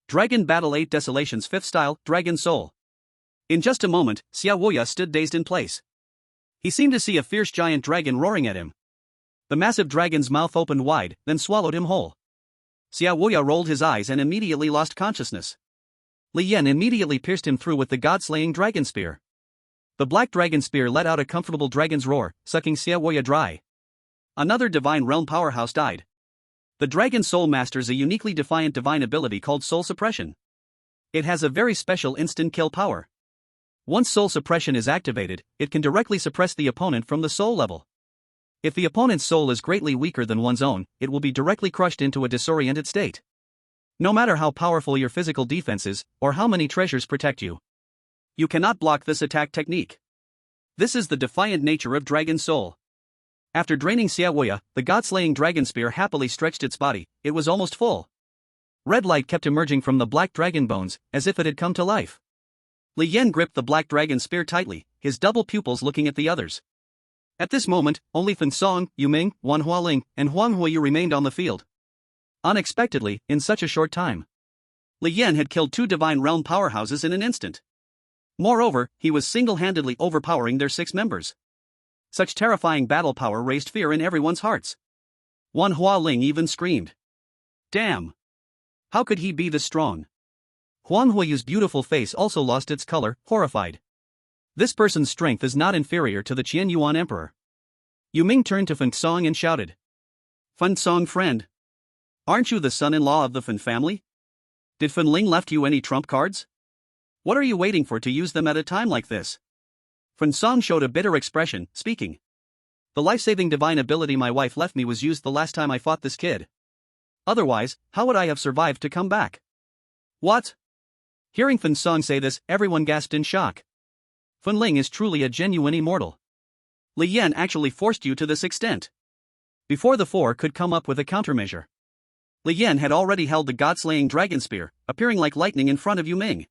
Dragon Battle 8 Desolations 5th Style, Dragon Soul. In just a moment, Xiaoya stood dazed in place. He seemed to see a fierce giant dragon roaring at him. The massive dragon's mouth opened wide, then swallowed him whole. Xiaoya rolled his eyes and immediately lost consciousness. Li Yan immediately pierced him through with the god-slaying dragon spear. The black dragon spear let out a comfortable dragon's roar, sucking Xiaoya dry. Another divine realm powerhouse died. The Dragon Soul masters a uniquely defiant divine ability called Soul Suppression. It has a very special instant kill power. Once Soul Suppression is activated, it can directly suppress the opponent from the soul level. If the opponent's soul is greatly weaker than one's own, it will be directly crushed into a disoriented state. No matter how powerful your physical defense is, or how many treasures protect you, you cannot block this attack technique. This is the defiant nature of Dragon Soul. After draining Xiaoya, the god-slaying dragon spear happily stretched its body. It was almost full. Red light kept emerging from the black dragon bones, as if it had come to life. Li Yan gripped the black dragon spear tightly, his double pupils looking at the others. At this moment, only Fan Song, Yu Ming, Wan Hualing, and Huang Huiyu remained on the field. Unexpectedly, in such a short time, Li Yan had killed 2 divine realm powerhouses in an instant. Moreover, he was single-handedly overpowering their 6 members. Such terrifying battle power raised fear in everyone's hearts. Wan Hualing even screamed. Damn! How could he be this strong? Huang Huiyu's beautiful face also lost its color, horrified. This person's strength is not inferior to the Qian Yuan Emperor. Yu Ming turned to Fan Song and shouted. Fan Song friend. Aren't you the son-in-law of the Fan family? Did Fan Ling left you any trump cards? What are you waiting for to use them at a time like this? Fan Song showed a bitter expression, speaking. The life-saving divine ability my wife left me was used the last time I fought this kid. Otherwise, how would I have survived to come back? What? Hearing Fan Song say this, everyone gasped in shock. Fan Ling is truly a genuine immortal. Li Yan actually forced you to this extent. Before the 4 could come up with a countermeasure, Li Yan had already held the god-slaying dragon spear, appearing like lightning in front of Yu Ming.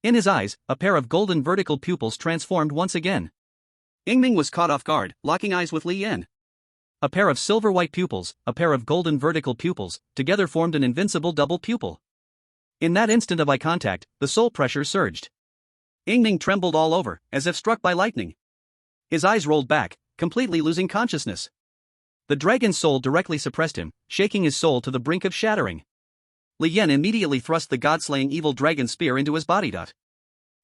In his eyes, a pair of golden vertical pupils transformed once again. Yingming was caught off guard, locking eyes with Li Yan. A pair of silver-white pupils, a pair of golden vertical pupils, together formed an invincible double pupil. In that instant of eye contact, the soul pressure surged. Yingming trembled all over, as if struck by lightning. His eyes rolled back, completely losing consciousness. The dragon's soul directly suppressed him, shaking his soul to the brink of shattering. Li Yan immediately thrust the god-slaying evil dragon spear into his body.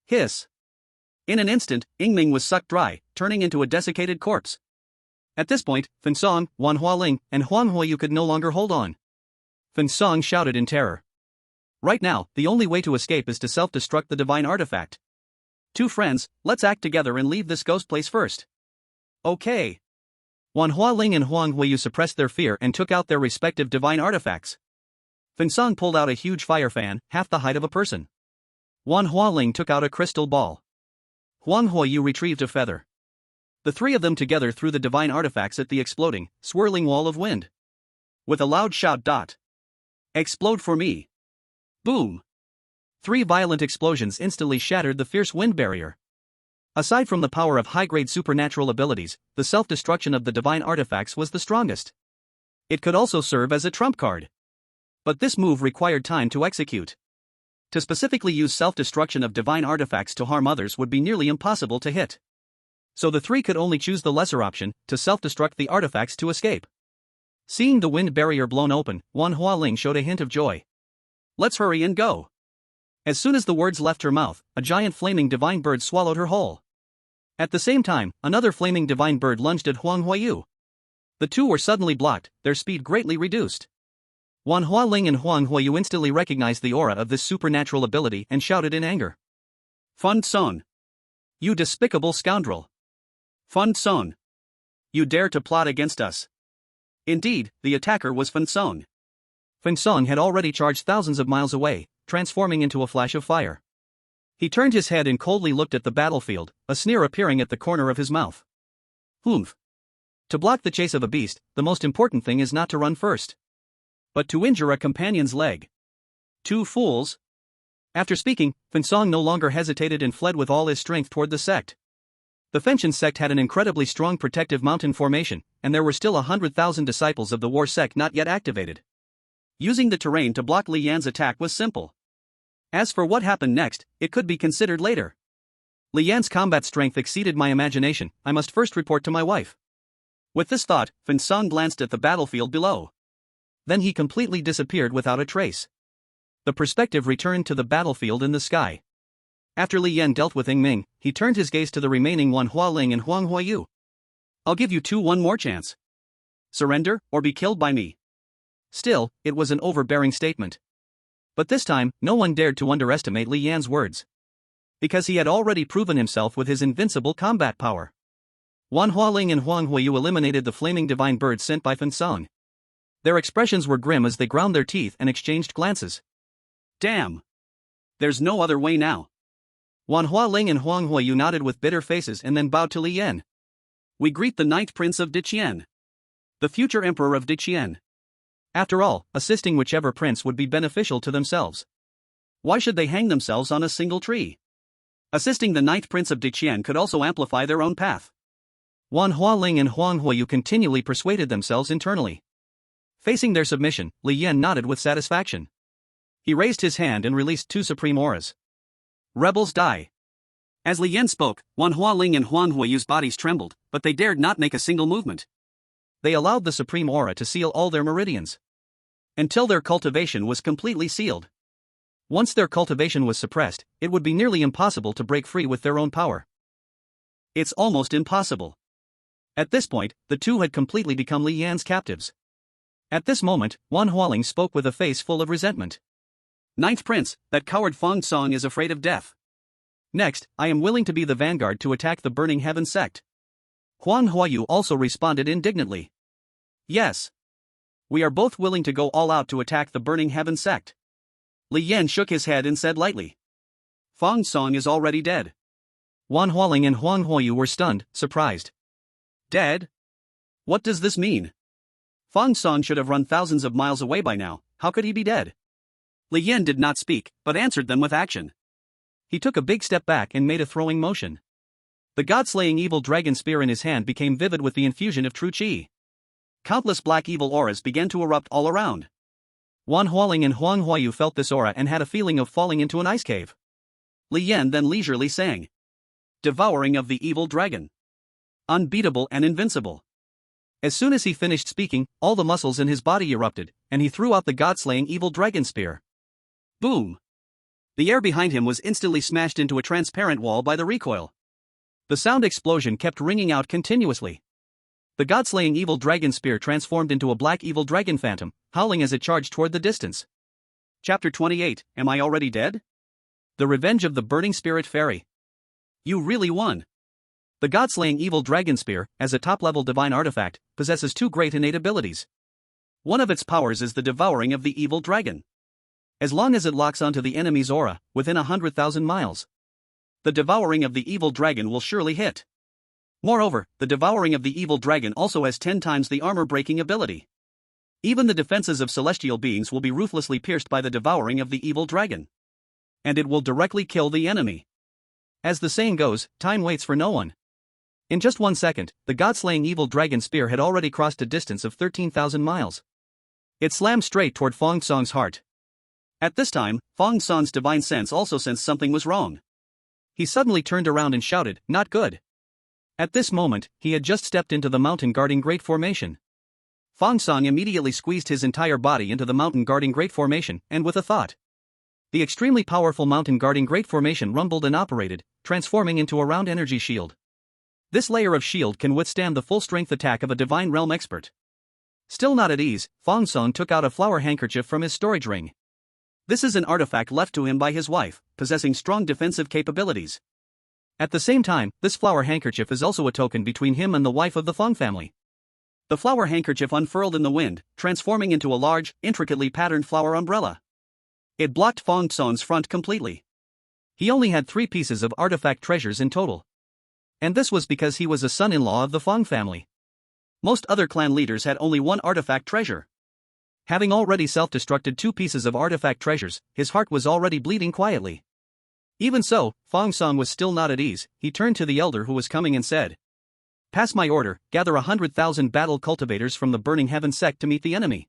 Hiss! In an instant, Yingming was sucked dry, turning into a desiccated corpse. At this point, Fan Song, Wan Hualing, and Huang Huiyu could no longer hold on. Fan Song shouted in terror. Right now, the only way to escape is to self-destruct the divine artifact. 2 friends, let's act together and leave this ghost place first. Okay. Wan Hualing and Huang Huiyu suppressed their fear and took out their respective divine artifacts. Fan Song pulled out a huge fire fan, half the height of a person. Wan Hualing took out a crystal ball. Huang Huiyu retrieved a feather. The 3 of them together threw the divine artifacts at the exploding, swirling wall of wind. With a loud shout. Explode for me. Boom! 3 violent explosions instantly shattered the fierce wind barrier. Aside from the power of high-grade supernatural abilities, the self-destruction of the divine artifacts was the strongest. It could also serve as a trump card. But this move required time to execute. To specifically use self-destruction of divine artifacts to harm others would be nearly impossible to hit. So the 3 could only choose the lesser option, to self-destruct the artifacts to escape. Seeing the wind barrier blown open, Wan Hualing showed a hint of joy. Let's hurry and go. As soon as the words left her mouth, a giant flaming divine bird swallowed her whole. At the same time, another flaming divine bird lunged at Huang Huiyu. The 2 were suddenly blocked, their speed greatly reduced. Wan Hualing and Huang Huiyu instantly recognized the aura of this supernatural ability and shouted in anger. Fan Song! You despicable scoundrel! Fan Song! You dare to plot against us! Indeed, the attacker was Fan Song. Fan Song had already charged thousands of miles away, transforming into a flash of fire. He turned his head and coldly looked at the battlefield, a sneer appearing at the corner of his mouth. Humph! To block the chase of a beast, the most important thing is not to run first, but to injure a companion's leg. 2 fools! After speaking, Fan Song no longer hesitated and fled with all his strength toward the sect. The Fenshin sect had an incredibly strong protective mountain formation, and there were still 100,000 disciples of the war sect not yet activated. Using the terrain to block Li Yan's attack was simple. As for what happened next, it could be considered later. Li Yan's combat strength exceeded my imagination, I must first report to my wife. With this thought, Fan Song glanced at the battlefield below. Then he completely disappeared without a trace. The perspective returned to the battlefield in the sky. After Li Yan dealt with Yingming, he turned his gaze to the remaining Wan Hualing and Huang Huiyu. I'll give you 2 one more chance. Surrender, or be killed by me. Still, it was an overbearing statement. But this time, no one dared to underestimate Li Yan's words. Because he had already proven himself with his invincible combat power. Wan Hualing and Huang Huiyu eliminated the flaming divine birds sent by Fan Song. Their expressions were grim as they ground their teeth and exchanged glances. Damn! There's no other way now. Wan Hualing and Huang Huiyu nodded with bitter faces and then bowed to Li Yan. We greet the 9th Prince of Diqian. The future Emperor of Diqian. After all, assisting whichever prince would be beneficial to themselves. Why should they hang themselves on a single tree? Assisting the ninth prince of Diqian could also amplify their own path. Wan Hualing and Huang Huayu continually persuaded themselves internally. Facing their submission, Li Yan nodded with satisfaction. He raised his hand and released 2 supreme auras. Rebels die. As Li Yan spoke, Wan Hualing and Huang Huayu's bodies trembled, but they dared not make a single movement. They allowed the supreme aura to seal all their meridians. Until their cultivation was completely sealed. Once their cultivation was suppressed, it would be nearly impossible to break free with their own power. It's almost impossible. At this point, the two had completely become Li Yan's captives. At this moment, Wan Hualing spoke with a face full of resentment. Ninth Prince, that coward Fong Song is afraid of death. Next, I am willing to be the vanguard to attack the Burning Heaven sect. Huang Huayu also responded indignantly. Yes. We are both willing to go all out to attack the Burning Heaven sect. Li Yan shook his head and said lightly. Fong Song is already dead. Wan Hualing and Huang Huayu were stunned, surprised. Dead? What does this mean? Fong Song should have run thousands of miles away by now, how could he be dead? Li Yan did not speak, but answered them with action. He took a big step back and made a throwing motion. The god-slaying evil dragon spear in his hand became vivid with the infusion of true qi. Countless black evil auras began to erupt all around. Wan Hualing and Huang Huayu felt this aura and had a feeling of falling into an ice cave. Li Yan then leisurely sang. Devouring of the evil dragon. Unbeatable and invincible. As soon as he finished speaking, all the muscles in his body erupted, and he threw out the god-slaying evil dragon spear. Boom! The air behind him was instantly smashed into a transparent wall by the recoil. The sound explosion kept ringing out continuously. The god-slaying evil dragon spear transformed into a black evil dragon phantom, howling as it charged toward the distance. Chapter 28, Am I Already Dead? The Revenge of the Burning Spirit Fairy. You really won. The god-slaying evil dragon spear, as a top-level divine artifact, possesses 2 great innate abilities. One of its powers is the devouring of the evil dragon. As long as it locks onto the enemy's aura, within 100,000 miles, the devouring of the evil dragon will surely hit. Moreover, the devouring of the evil dragon also has 10 times the armor-breaking ability. Even the defenses of celestial beings will be ruthlessly pierced by the devouring of the evil dragon. And it will directly kill the enemy. As the saying goes, time waits for no one. In just 1 second, the god-slaying evil dragon spear had already crossed a distance of 13,000 miles. It slammed straight toward Fong Song's heart. At this time, Fong Song's divine sense also sensed something was wrong. He suddenly turned around and shouted, "Not good." At this moment, he had just stepped into the mountain guarding great formation. Fong Song immediately squeezed his entire body into the mountain guarding great formation, and with a thought. The extremely powerful mountain guarding great formation rumbled and operated, transforming into a round energy shield. This layer of shield can withstand the full-strength attack of a divine realm expert. Still not at ease, Fong Song took out a flower handkerchief from his storage ring. This is an artifact left to him by his wife, possessing strong defensive capabilities. At the same time, this flower handkerchief is also a token between him and the wife of the Fong family. The flower handkerchief unfurled in the wind, transforming into a large, intricately patterned flower umbrella. It blocked Fong Song's front completely. He only had 3 pieces of artifact treasures in total. And this was because he was a son-in-law of the Fong family. Most other clan leaders had only 1 artifact treasure. Having already self-destructed 2 pieces of artifact treasures, his heart was already bleeding quietly. Even so, Fong Song was still not at ease. He turned to the elder who was coming and said, "Pass my order, gather 100,000 battle cultivators from the Burning Heaven sect to meet the enemy."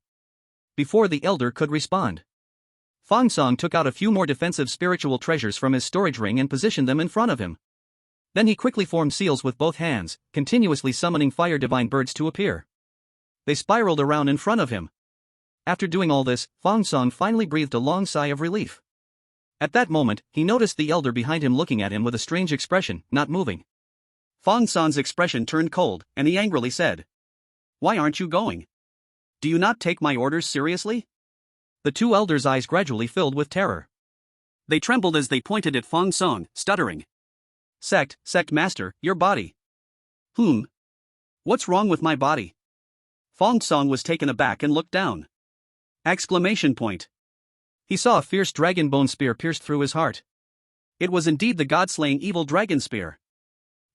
Before the elder could respond, Fong Song took out a few more defensive spiritual treasures from his storage ring and positioned them in front of him. Then he quickly formed seals with both hands, continuously summoning fire divine birds to appear. They spiraled around in front of him. After doing all this, Fong Song finally breathed a long sigh of relief. At that moment, he noticed the elder behind him looking at him with a strange expression, not moving. Fong Song's expression turned cold, and he angrily said, "Why aren't you going? Do you not take my orders seriously?" The 2 elders' eyes gradually filled with terror. They trembled as they pointed at Fong Song, stuttering. Sect master, your body." What's wrong with my body?" Fong Song was taken aback and looked down. Exclamation point. He saw a fierce dragon bone spear pierced through his heart. It was indeed the god-slaying evil dragon spear.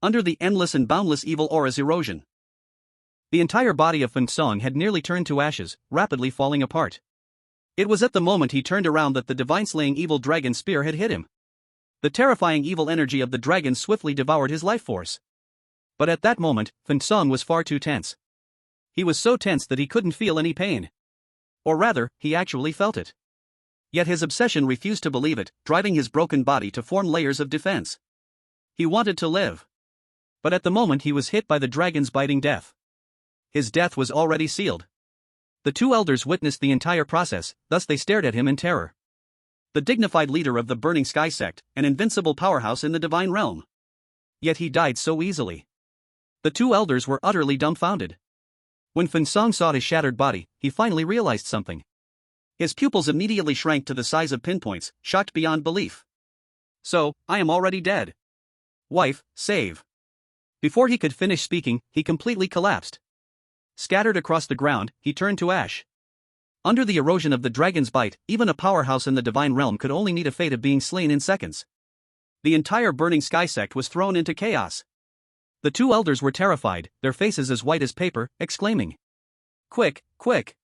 Under the endless and boundless evil aura's erosion, the entire body of Fong Song had nearly turned to ashes, rapidly falling apart. It was at the moment he turned around that the divine-slaying evil dragon spear had hit him. The terrifying evil energy of the dragon swiftly devoured his life force. But at that moment, Fan Song was far too tense. He was so tense that he couldn't feel any pain. Or rather, he actually felt it. Yet his obsession refused to believe it, driving his broken body to form layers of defense. He wanted to live. But at the moment he was hit by the dragon's biting death. His death was already sealed. The two elders witnessed the entire process, thus they stared at him in terror. The dignified leader of the Burning Sky sect, an invincible powerhouse in the divine realm. Yet he died so easily. The two elders were utterly dumbfounded. When Fan Song saw his shattered body, he finally realized something. His pupils immediately shrank to the size of pinpoints, shocked beyond belief. So, I am already dead. Wife, save. Before he could finish speaking, he completely collapsed. Scattered across the ground, he turned to ash. Under the erosion of the dragon's bite, even a powerhouse in the divine realm could only meet a fate of being slain in seconds. The entire Burning Sky sect was thrown into chaos. The two elders were terrified, their faces as white as paper, exclaiming, "Quick, quick!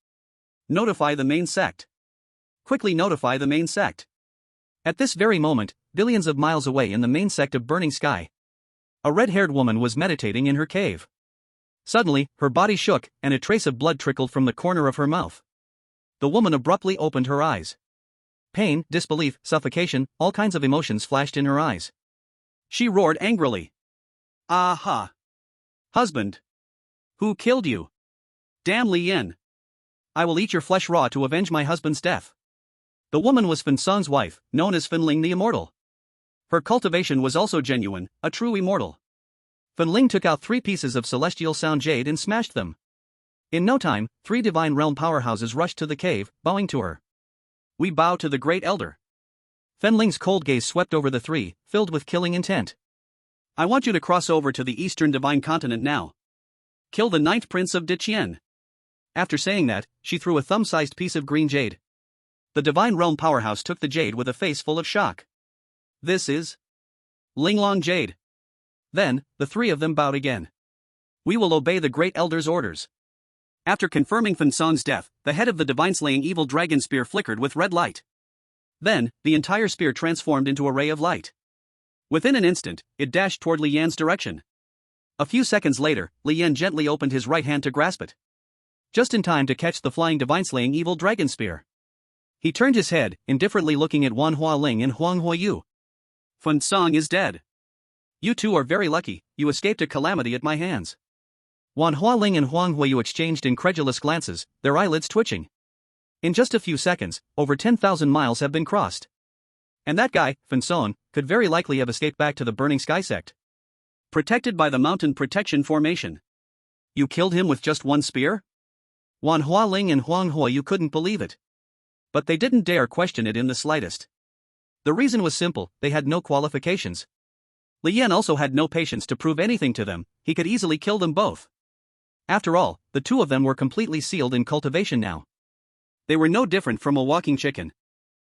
Notify the main sect! Quickly notify the main sect!" At this very moment, billions of miles away in the main sect of Burning Sky, a red-haired woman was meditating in her cave. Suddenly, her body shook, and a trace of blood trickled from the corner of her mouth. The woman abruptly opened her eyes. Pain, disbelief, suffocation, all kinds of emotions flashed in her eyes. She roared angrily. "Aha! Husband! Who killed you? Damn Li Yin! I will eat your flesh raw to avenge my husband's death." The woman was Fan Song's wife, known as Fan Ling the Immortal. Her cultivation was also genuine, a true immortal. Fan Ling took out 3 pieces of celestial sound jade and smashed them. In no time, 3 divine realm powerhouses rushed to the cave, bowing to her. "We bow to the great elder." Fan Ling's cold gaze swept over the 3, filled with killing intent. "I want you to cross over to the eastern divine continent now. Kill the 9th prince of Diqian." After saying that, she threw a thumb-sized piece of green jade. The divine realm powerhouse took the jade with a face full of shock. "This is Linglong Jade." Then, the 3 of them bowed again. "We will obey the great elder's orders." After confirming Fan Song's death, the head of the divine-slaying evil dragon spear flickered with red light. Then, the entire spear transformed into a ray of light. Within an instant, it dashed toward Li Yan's direction. A few seconds later, Li Yan gently opened his right hand to grasp it. Just in time to catch the flying divine-slaying evil dragon spear. He turned his head, indifferently looking at Wan Hualing and Huang Huayu. "Fan Song is dead. You two are very lucky, you escaped a calamity at my hands." Wan Hualing and Huang Huayu exchanged incredulous glances, their eyelids twitching. In just a few seconds, over 10,000 miles have been crossed. And that guy, Fan Song, could very likely have escaped back to the Burning Sky sect. Protected by the Mountain Protection Formation. You killed him with just 1 spear? Wan Hualing and Huang Huayu couldn't believe it. But they didn't dare question it in the slightest. The reason was simple, they had no qualifications. Li Yan also had no patience to prove anything to them, he could easily kill them both. After all, the 2 of them were completely sealed in cultivation now. They were no different from a walking chicken.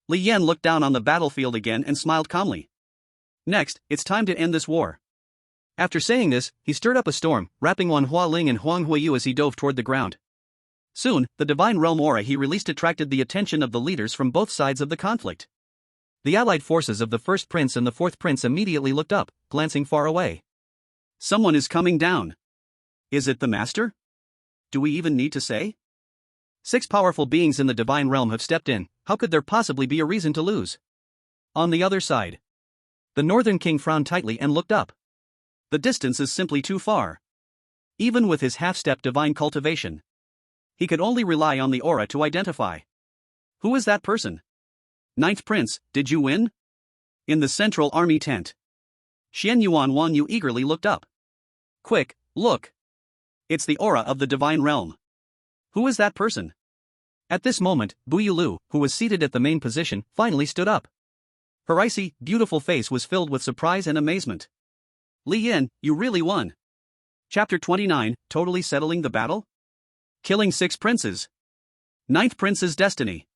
Li Yan looked down on the battlefield again and smiled calmly. "Next, it's time to end this war." After saying this, he stirred up a storm, wrapping Wan Hualing and Huang Huayu as he dove toward the ground. Soon, the divine realm aura he released attracted the attention of the leaders from both sides of the conflict. The allied forces of the 1st prince and the 4th prince immediately looked up, glancing far away. "Someone is coming down. Is it the master? Do we even need to say? 6 powerful beings in the divine realm have stepped in, how could there possibly be a reason to lose?" On the other side, the northern king frowned tightly and looked up. The distance is simply too far. Even with his half-step divine cultivation, he could only rely on the aura to identify. Who is that person? 9th prince, did you win? In the central army tent, Xian Yuan Wan Yu eagerly looked up. "Quick, look. It's the aura of the divine realm. Who is that person?" At this moment, Bu Yulu, who was seated at the main position, finally stood up. Her icy, beautiful face was filled with surprise and amazement. "Li Yin, you really won." Chapter 29, Totally Settling the Battle? Killing 6 princes. 9th prince's destiny.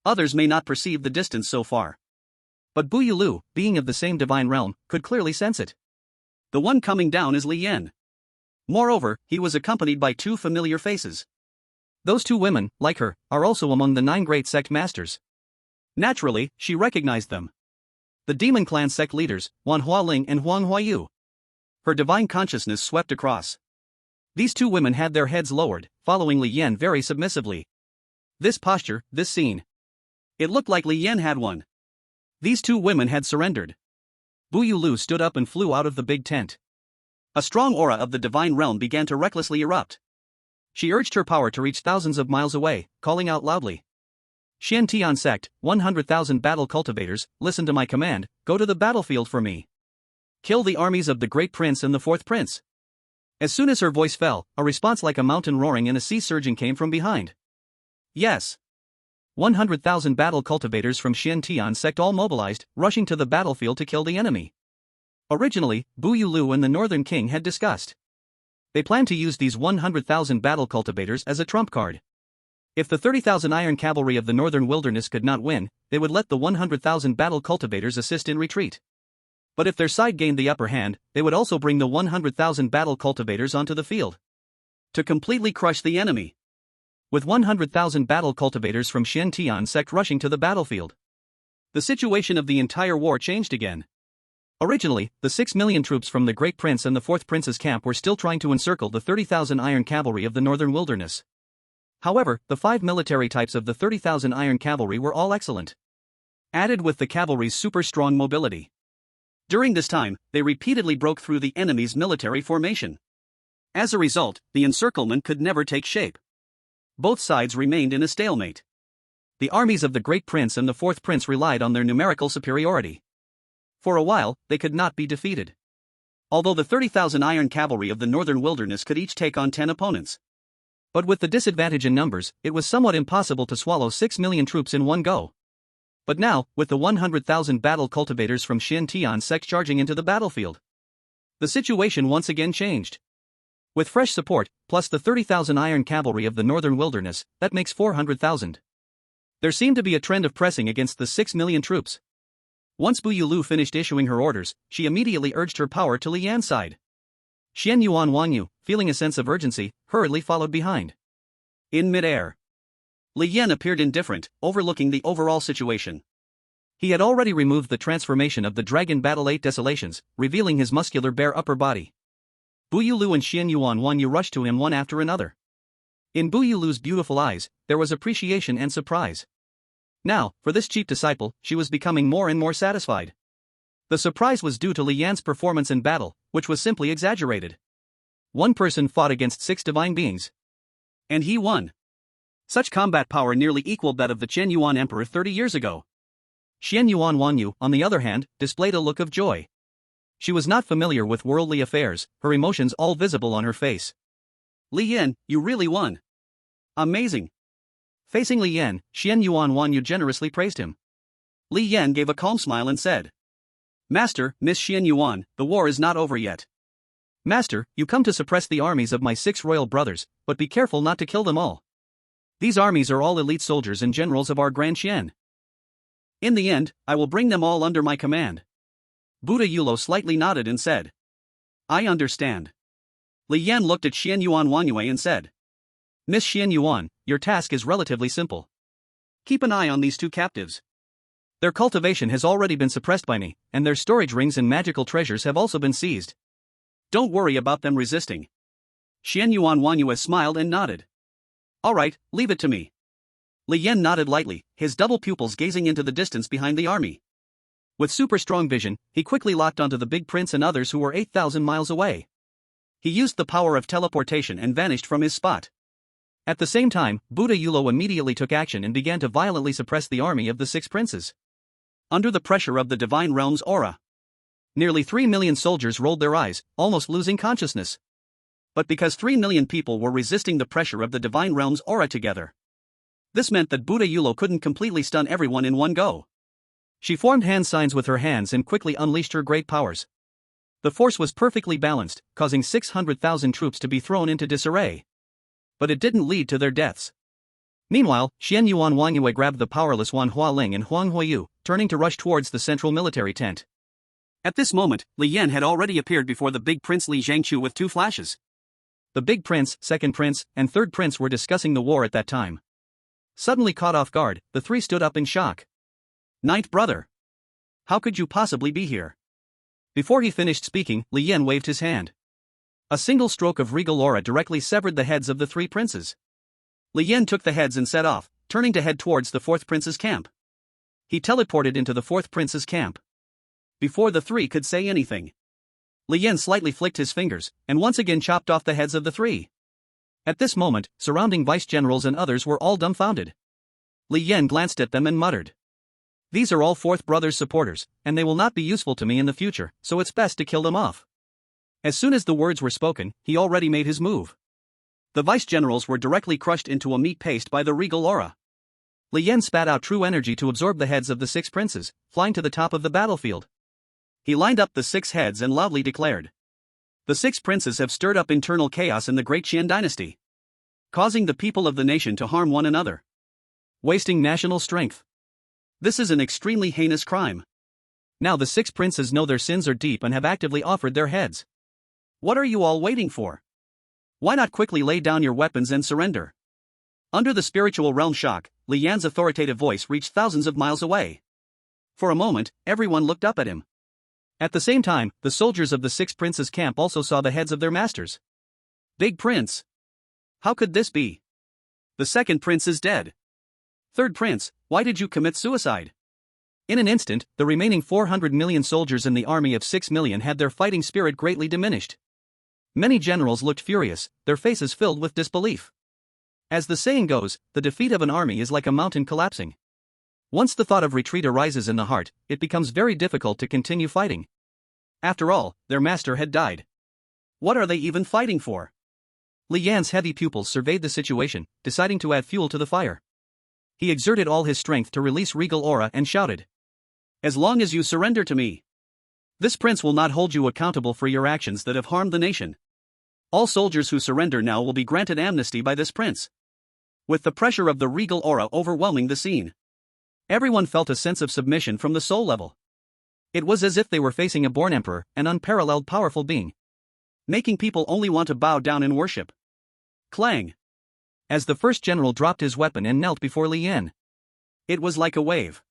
Others may not perceive the distance so far. But Bu Yulu, being of the same divine realm, could clearly sense it. The one coming down is Li Yin. Moreover, he was accompanied by 2 familiar faces. Those 2 women, like her, are also among the 9 great sect masters. Naturally, she recognized them. The demon clan sect leaders, Wan Hualing and Huang Huayu. Her divine consciousness swept across. These two women had their heads lowered, following Li Yan very submissively. This posture, this scene. It looked like Li Yan had won. These two women had surrendered. Bu Yulu stood up and flew out of the big tent. A strong aura of the divine realm began to recklessly erupt. She urged her power to reach thousands of miles away, calling out loudly. Xian Tian sect, 100,000 battle cultivators, listen to my command, go to the battlefield for me. Kill the armies of the Great Prince and the Fourth Prince. As soon as her voice fell, a response like a mountain roaring and a sea surging came from behind. Yes. 100,000 battle cultivators from Xian Tian sect all mobilized, rushing to the battlefield to kill the enemy. Originally, Bu Yulu and the Northern King had discussed. They planned to use these 100,000 battle cultivators as a trump card. If the 30,000 iron cavalry of the northern wilderness could not win, they would let the 100,000 battle cultivators assist in retreat. But if their side gained the upper hand, they would also bring the 100,000 battle cultivators onto the field to completely crush the enemy. With 100,000 battle cultivators from Xian Tian sect rushing to the battlefield, the situation of the entire war changed again. Originally, the 6 million troops from the Great Prince and the Fourth Prince's camp were still trying to encircle the 30,000 iron cavalry of the northern wilderness. However, the 5 military types of the 30,000 iron cavalry were all excellent, added with the cavalry's super strong mobility. During this time, they repeatedly broke through the enemy's military formation. As a result, the encirclement could never take shape. Both sides remained in a stalemate. The armies of the Great Prince and the Fourth Prince relied on their numerical superiority. For a while, they could not be defeated. Although the 30,000 iron cavalry of the northern wilderness could each take on 10 opponents. But with the disadvantage in numbers, it was somewhat impossible to swallow 6 million troops in one go. But now, with the 100,000 battle cultivators from Xian Tian sect charging into the battlefield, the situation once again changed. With fresh support, plus the 30,000 iron cavalry of the northern wilderness, that makes 400,000. There seemed to be a trend of pressing against the 6 million troops. Once Bu Yulu finished issuing her orders, she immediately urged her power to Li Yan's side. Xian Yuan Wanyu, feeling a sense of urgency, hurriedly followed behind. In midair, Li Yan appeared indifferent, overlooking the overall situation. He had already removed the transformation of the Dragon Battle 8 Desolations, revealing his muscular bare upper body. Bu Yulu and Xian Yuan Wanyu rushed to him one after another. In Bu Yulu's beautiful eyes, there was appreciation and surprise. Now, for this cheap disciple, she was becoming more and more satisfied. The surprise was due to Li Yan's performance in battle, which was simply exaggerated. One person fought against 6 divine beings. And he won. Such combat power nearly equaled that of the Chen Yuan Emperor 30 years ago. Xian Yuan Wanyu, on the other hand, displayed a look of joy. She was not familiar with worldly affairs, her emotions all visible on her face. Li Yan, you really won. Amazing. Facing Li Yan, Xian Yuan Wanyu generously praised him. Li Yan gave a calm smile and said, Master, Miss Xian Yuan, the war is not over yet. Master, you come to suppress the armies of my 6 royal brothers, but be careful not to kill them all. These armies are all elite soldiers and generals of our Grand Xian. In the end, I will bring them all under my command. Buddha Yulo slightly nodded and said, I understand. Li Yan looked at Xian Yuan Wanyue and said, Miss Xian Yuan, your task is relatively simple. Keep an eye on these 2 captives. Their cultivation has already been suppressed by me, and their storage rings and magical treasures have also been seized. Don't worry about them resisting. Xian Yuan Wanyue smiled and nodded. All right, leave it to me. Li Yan nodded lightly, his double pupils gazing into the distance behind the army. With super strong vision, he quickly locked onto the big prince and others who were 8,000 miles away. He used the power of teleportation and vanished from his spot. At the same time, Buddha Yulo immediately took action and began to violently suppress the army of the 6 princes. Under the pressure of the divine realm's aura, nearly 3 million soldiers rolled their eyes, almost losing consciousness. But because 3 million people were resisting the pressure of the divine realm's aura together, this meant that Buddha Yulo couldn't completely stun everyone in one go. She formed hand signs with her hands and quickly unleashed her great powers. The force was perfectly balanced, causing 600,000 troops to be thrown into disarray. But it didn't lead to their deaths. Meanwhile, Xian Yuan Wanyue grabbed the powerless Wan Hualing and Huang Huayu, turning to rush towards the central military tent. At this moment, Li Yan had already appeared before the big prince Li Zhangqiu with 2 flashes. The big prince, second prince, and third prince were discussing the war at that time. Suddenly caught off guard, the 3 stood up in shock. Ninth brother. How could you possibly be here? Before he finished speaking, Li Yan waved his hand. A single stroke of regal aura directly severed the heads of the three princes. Li Yan took the heads and set off, turning to head towards the fourth prince's camp. He teleported into the fourth prince's camp. Before the three could say anything, Li Yan slightly flicked his fingers, and once again chopped off the heads of the three. At this moment, surrounding vice-generals and others were all dumbfounded. Li Yan glanced at them and muttered. These are all fourth brother's supporters, and they will not be useful to me in the future, so it's best to kill them off. As soon as the words were spoken, he already made his move. The vice-generals were directly crushed into a meat paste by the regal aura. Li Yan spat out true energy to absorb the heads of the 6 princes, flying to the top of the battlefield. He lined up the 6 heads and loudly declared. The 6 princes have stirred up internal chaos in the Great Qian dynasty, causing the people of the nation to harm one another, wasting national strength. This is an extremely heinous crime. Now the 6 princes know their sins are deep and have actively offered their heads. What are you all waiting for? Why not quickly lay down your weapons and surrender? Under the spiritual realm shock, Li Yan's authoritative voice reached thousands of miles away. For a moment, everyone looked up at him. At the same time, the soldiers of the 6 princes' camp also saw the heads of their masters. Big Prince! How could this be? The 2nd prince is dead. 3rd prince, why did you commit suicide? In an instant, the remaining 400 million soldiers in the army of 6 million had their fighting spirit greatly diminished. Many generals looked furious, their faces filled with disbelief. As the saying goes, the defeat of an army is like a mountain collapsing. Once the thought of retreat arises in the heart, it becomes very difficult to continue fighting. After all, their master had died. What are they even fighting for? Li Yan's heavy pupils surveyed the situation, deciding to add fuel to the fire. He exerted all his strength to release regal aura and shouted. As long as you surrender to me, this prince will not hold you accountable for your actions that have harmed the nation. All soldiers who surrender now will be granted amnesty by this prince. With the pressure of the regal aura overwhelming the scene, everyone felt a sense of submission from the soul level. It was as if they were facing a born emperor, an unparalleled powerful being, making people only want to bow down in worship. Clang! As the first general dropped his weapon and knelt before Li Yan, it was like a wave.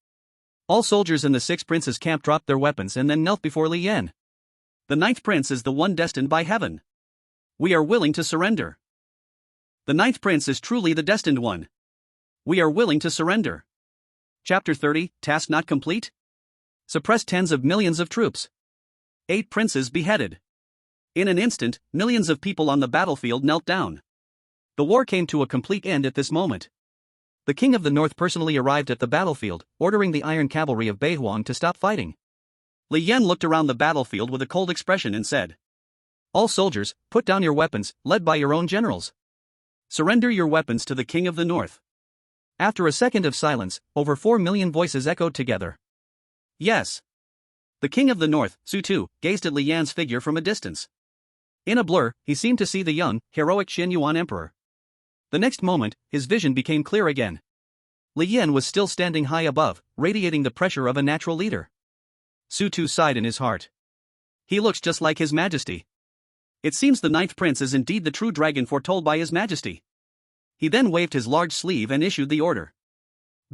All soldiers in the 6 princes' camp dropped their weapons and then knelt before Li Yan. The 9th prince is the one destined by heaven. We are willing to surrender. The 9th prince is truly the destined one. We are willing to surrender. Chapter 30, Task Not Complete? Suppress tens of millions of troops. 8 princes beheaded. In an instant, millions of people on the battlefield knelt down. The war came to a complete end at this moment. The king of the north personally arrived at the battlefield, ordering the iron cavalry of Beihuang to stop fighting. Li Yan looked around the battlefield with a cold expression and said, all soldiers, put down your weapons, led by your own generals. Surrender your weapons to the king of the north. After a second of silence, over 4 million voices echoed together. Yes. The king of the north, Su Tu, gazed at Li Yan's figure from a distance. In a blur, he seemed to see the young, heroic Qian Yuan emperor. The next moment, his vision became clear again. Li Yan was still standing high above, radiating the pressure of a natural leader. Su Tu sighed in his heart. He looks just like His Majesty. It seems the 9th prince is indeed the true dragon foretold by His Majesty. He then waved his large sleeve and issued the order.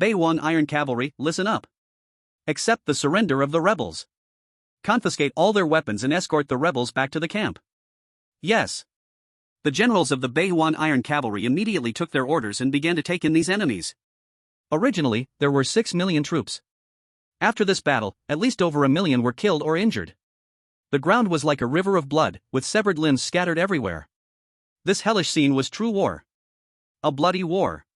Beihuang Iron Cavalry, listen up. Accept the surrender of the rebels. Confiscate all their weapons and escort the rebels back to the camp. Yes. The generals of the Beihuan Iron Cavalry immediately took their orders and began to take in these enemies. Originally, there were 6 million troops. After this battle, at least over 1 million were killed or injured. The ground was like a river of blood, with severed limbs scattered everywhere. This hellish scene was true war. A bloody war.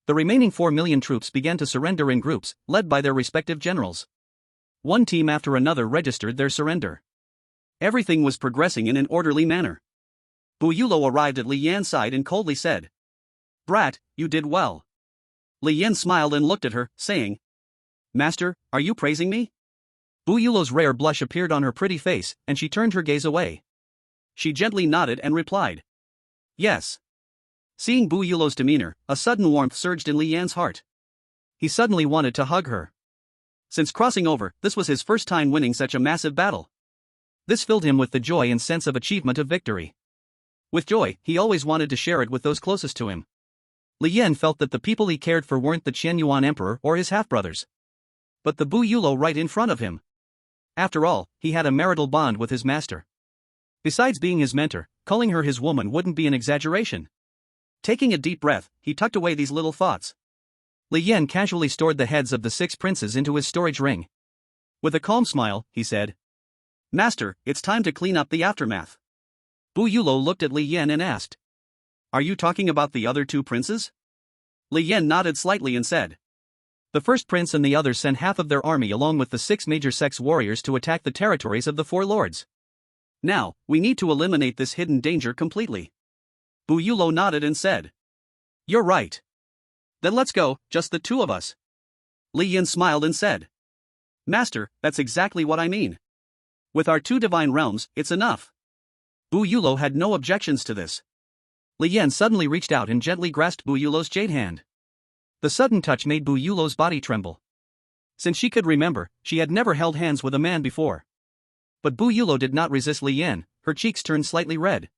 The remaining 4 million troops began to surrender in groups, led by their respective generals. One team after another registered their surrender. Everything was progressing in an orderly manner. Bu Yulo arrived at Li Yan's side and coldly said, Brat, you did well. Li Yan smiled and looked at her, saying, Master, are you praising me? Bu Yulo's rare blush appeared on her pretty face, and she turned her gaze away. She gently nodded and replied, Yes. Seeing Bu Yulo's demeanor, a sudden warmth surged in Li Yan's heart. He suddenly wanted to hug her. Since crossing over, this was his first time winning such a massive battle. This filled him with the joy and sense of achievement of victory. With joy, he always wanted to share it with those closest to him. Li Yan felt that the people he cared for weren't the Qian Yuan emperor or his half-brothers. But the Bu Yulo right in front of him. After all, he had a marital bond with his master. Besides being his mentor, calling her his woman wouldn't be an exaggeration. Taking a deep breath, he tucked away these little thoughts. Li Yan casually stored the heads of the 6 princes into his storage ring. With a calm smile, he said, "Master, it's time to clean up the aftermath." Bu Yulo looked at Li Yan and asked, "Are you talking about the other 2 princes?" Li Yan nodded slightly and said, "The first prince and the others sent half of their army along with the 6 major sects warriors to attack the territories of the 4 lords. Now, we need to eliminate this hidden danger completely." Bu Yulo nodded and said, "You're right. Then let's go, just the 2 of us." Li Yan smiled and said, "Master, that's exactly what I mean. With our 2 divine realms, it's enough." Bu Yulo had no objections to this. Li Yan suddenly reached out and gently grasped Bu Yulo's jade hand. The sudden touch made Bu Yulo's body tremble. Since she could remember, she had never held hands with a man before. But Bu Yulo did not resist Li Yan, her cheeks turned slightly red.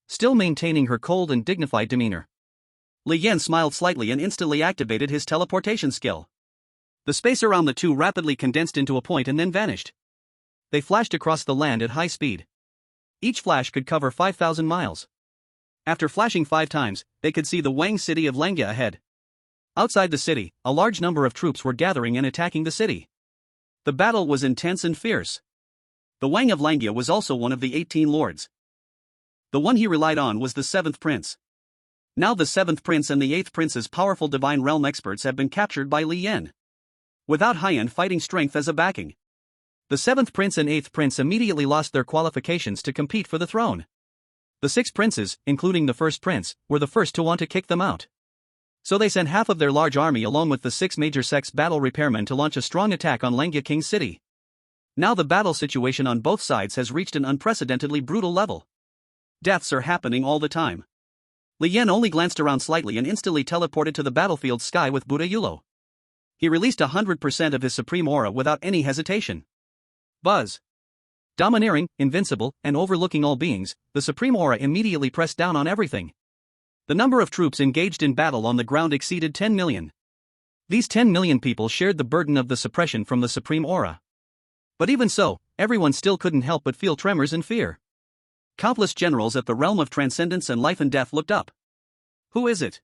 Still maintaining her cold and dignified demeanor, Li Yan smiled slightly and instantly activated his teleportation skill. The space around the 2 rapidly condensed into a point and then vanished. They flashed across the land at high speed. Each flash could cover 5,000 miles. After flashing 5 times, they could see the Wang city of Langya ahead. Outside the city, a large number of troops were gathering and attacking the city. The battle was intense and fierce. The Wang of Langya was also one of the 18 lords. The one he relied on was the 7th prince. Now the 7th prince and the 8th prince's powerful divine realm experts have been captured by Li Yan. Without high-end fighting strength as a backing, the 7th prince and 8th prince immediately lost their qualifications to compete for the throne. The 6 princes, including the 1st prince, were the first to want to kick them out. So they sent half of their large army along with the 6 major sects battle repairmen to launch a strong attack on Langya King's city. Now the battle situation on both sides has reached an unprecedentedly brutal level. Deaths are happening all the time. Li Yan only glanced around slightly and instantly teleported to the battlefield's sky with Buddha Yulo. He released 100% of his supreme aura without any hesitation. Buzz. Domineering, invincible, and overlooking all beings, the supreme aura immediately pressed down on everything. The number of troops engaged in battle on the ground exceeded 10 million. These 10 million people shared the burden of the suppression from the supreme aura. But even so, everyone still couldn't help but feel tremors and fear. Countless generals at the realm of transcendence and life and death looked up. Who is it?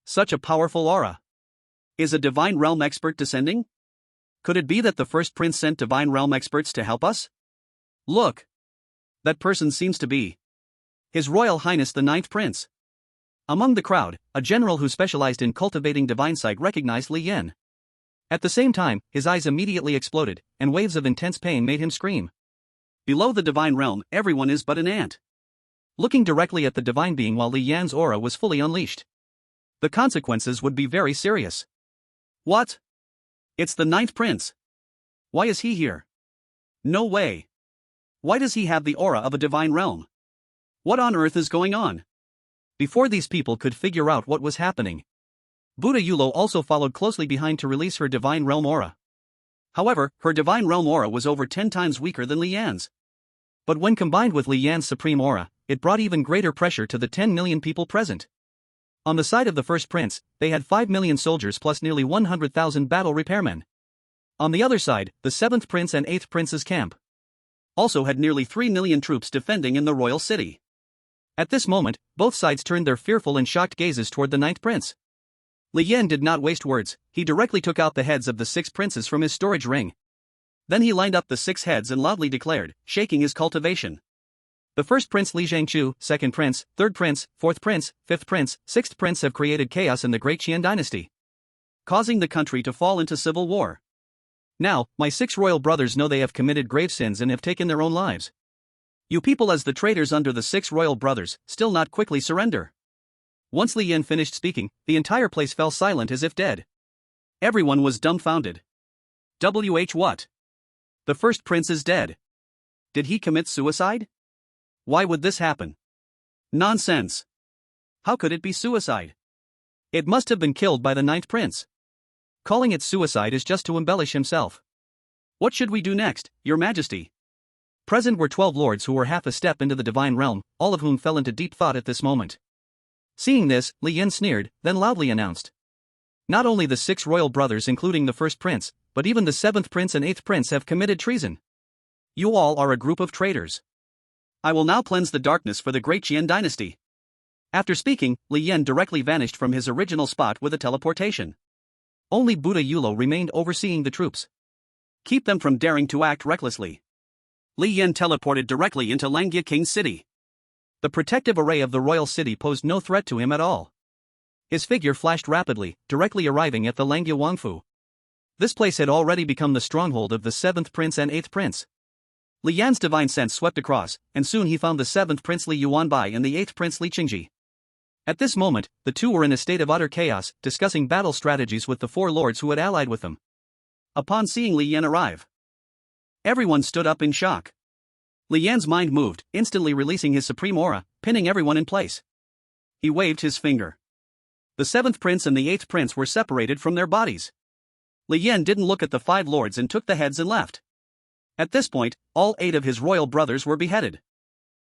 Such a powerful aura. Is a divine realm expert descending? Could it be that the 1st prince sent divine realm experts to help us? Look. That person seems to be His Royal Highness the 9th prince. Among the crowd, a general who specialized in cultivating divine sight recognized Li Yan. At the same time, his eyes immediately exploded, and waves of intense pain made him scream. Below the divine realm, everyone is but an ant. Looking directly at the divine being while Li Yan's aura was fully unleashed, the consequences would be very serious. What? It's the 9th prince. Why is he here? No way. Why does he have the aura of a divine realm? What on earth is going on? Before these people could figure out what was happening, Buddha Yulo also followed closely behind to release her divine realm aura. However, her divine realm aura was over 10 times weaker than Li Yan's. But when combined with Li Yan's supreme aura, it brought even greater pressure to the 10 million people present. On the side of the 1st prince, they had 5 million soldiers plus nearly 100,000 battle repairmen. On the other side, the 7th prince and 8th prince's camp also had nearly 3 million troops defending in the royal city. At this moment, both sides turned their fearful and shocked gazes toward the 9th prince. Li Yan did not waste words, he directly took out the heads of the 6 princes from his storage ring. Then he lined up the 6 heads and loudly declared, shaking his cultivation. The 1st prince Li Zhangqiu, 2nd prince, 3rd prince, 4th prince, 5th prince, 6th prince have created chaos in the great Qian dynasty, causing the country to fall into civil war. Now, my 6 royal brothers know they have committed grave sins and have taken their own lives. You people as the traitors under the 6 royal brothers, still not quickly surrender. Once Li Yan finished speaking, the entire place fell silent as if dead. Everyone was dumbfounded. What? The 1st prince is dead. Did he commit suicide? Why would this happen? Nonsense. How could it be suicide? It must have been killed by the 9th prince. Calling it suicide is just to embellish himself. What should we do next, Your Majesty? Present were 12 lords who were half a step into the divine realm, all of whom fell into deep thought at this moment. Seeing this, Li Yan sneered, then loudly announced. Not only the 6 royal brothers including the 1st prince, but even the 7th prince and 8th prince have committed treason. You all are a group of traitors. I will now cleanse the darkness for the great Qian dynasty." After speaking, Li Yan directly vanished from his original spot with a teleportation. Only Buddha Yulo remained overseeing the troops. Keep them from daring to act recklessly. Li Yan teleported directly into Langia King's city. The protective array of the royal city posed no threat to him at all. His figure flashed rapidly, directly arriving at the Langia Wangfu. This place had already become the stronghold of the 7th prince and 8th prince. Li Yan's divine sense swept across, and soon he found the 7th prince Li Yuanbai and the 8th prince Li Qingji. At this moment, the two were in a state of utter chaos, discussing battle strategies with the 4 lords who had allied with them. Upon seeing Li Yan arrive, everyone stood up in shock. Li Yan's mind moved, instantly releasing his supreme aura, pinning everyone in place. He waved his finger. The 7th prince and the 8th prince were separated from their bodies. Li Yan didn't look at the 5 lords and took the heads and left. At this point, all 8 of his royal brothers were beheaded.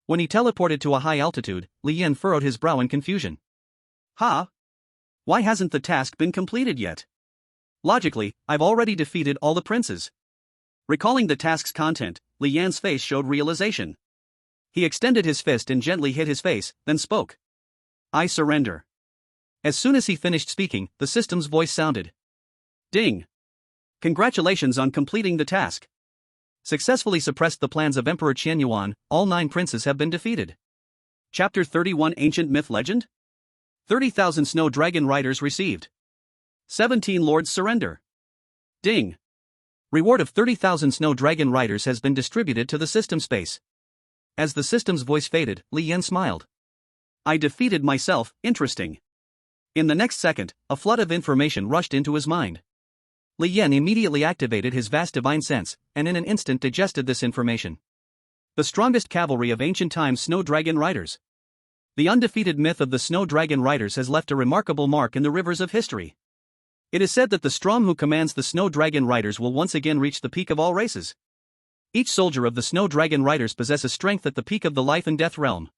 When he teleported to a high altitude, Li Yan furrowed his brow in confusion. Huh? Why hasn't the task been completed yet? Logically, I've already defeated all the princes. Recalling the task's content, Li Yan's face showed realization. He extended his fist and gently hit his face, then spoke. "I surrender." As soon as he finished speaking, the system's voice sounded. "Ding! Congratulations on completing the task. Successfully suppressed the plans of Emperor Qian Yuan, all 9 princes have been defeated." Chapter 31 Ancient Myth Legend? 30,000 Snow Dragon Riders received. 17 Lords surrender. Ding! Reward of 30,000 Snow Dragon Riders has been distributed to the system space. As the system's voice faded, Li Yan smiled. I defeated myself, interesting. In the next second, a flood of information rushed into his mind. Li Yan immediately activated his vast divine sense, and in an instant digested this information. The strongest cavalry of ancient times Snow Dragon Riders. The undefeated myth of the Snow Dragon Riders has left a remarkable mark in the rivers of history. It is said that the Strom who commands the Snow Dragon Riders will once again reach the peak of all races. Each soldier of the Snow Dragon Riders possesses strength at the peak of the life and death realm.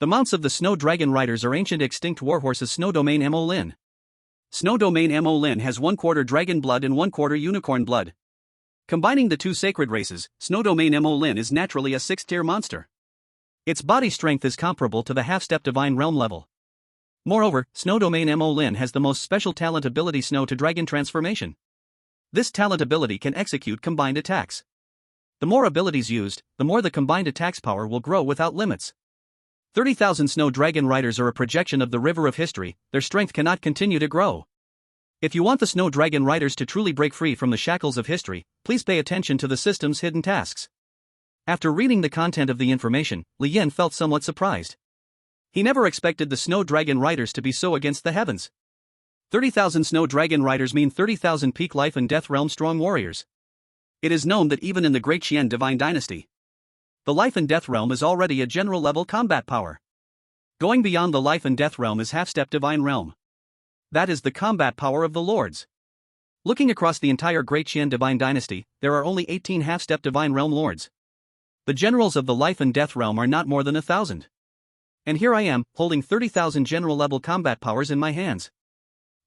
The mounts of the Snow Dragon Riders are ancient extinct warhorses Snow Domain Mo Lin. Snow Domain Mo Lin has 1/4 dragon blood and 1/4 unicorn blood. Combining the 2 sacred races, Snow Domain Mo Lin is naturally a 6th-tier monster. Its body strength is comparable to the half-step divine realm level. Moreover, Snow Domain Mo Lin has the most special talent ability Snow to Dragon Transformation. This talent ability can execute combined attacks. The more abilities used, the more the combined attack's power will grow without limits. 30,000 Snow Dragon Riders are a projection of the river of history, their strength cannot continue to grow. If you want the Snow Dragon Riders to truly break free from the shackles of history, please pay attention to the system's hidden tasks. After reading the content of the information, Li Yan felt somewhat surprised. He never expected the Snow Dragon Riders to be so against the heavens. 30,000 Snow Dragon Riders mean 30,000 peak life and death realm strong warriors. It is known that even in the Great Qian Divine Dynasty, the life and death realm is already a general level combat power. Going beyond the life and death realm is half-step divine realm. That is the combat power of the lords. Looking across the entire Great Qian Divine Dynasty, there are only 18 half-step divine realm lords. The generals of the life and death realm are not more than 1,000. And here I am, holding 30,000 general level combat powers in my hands.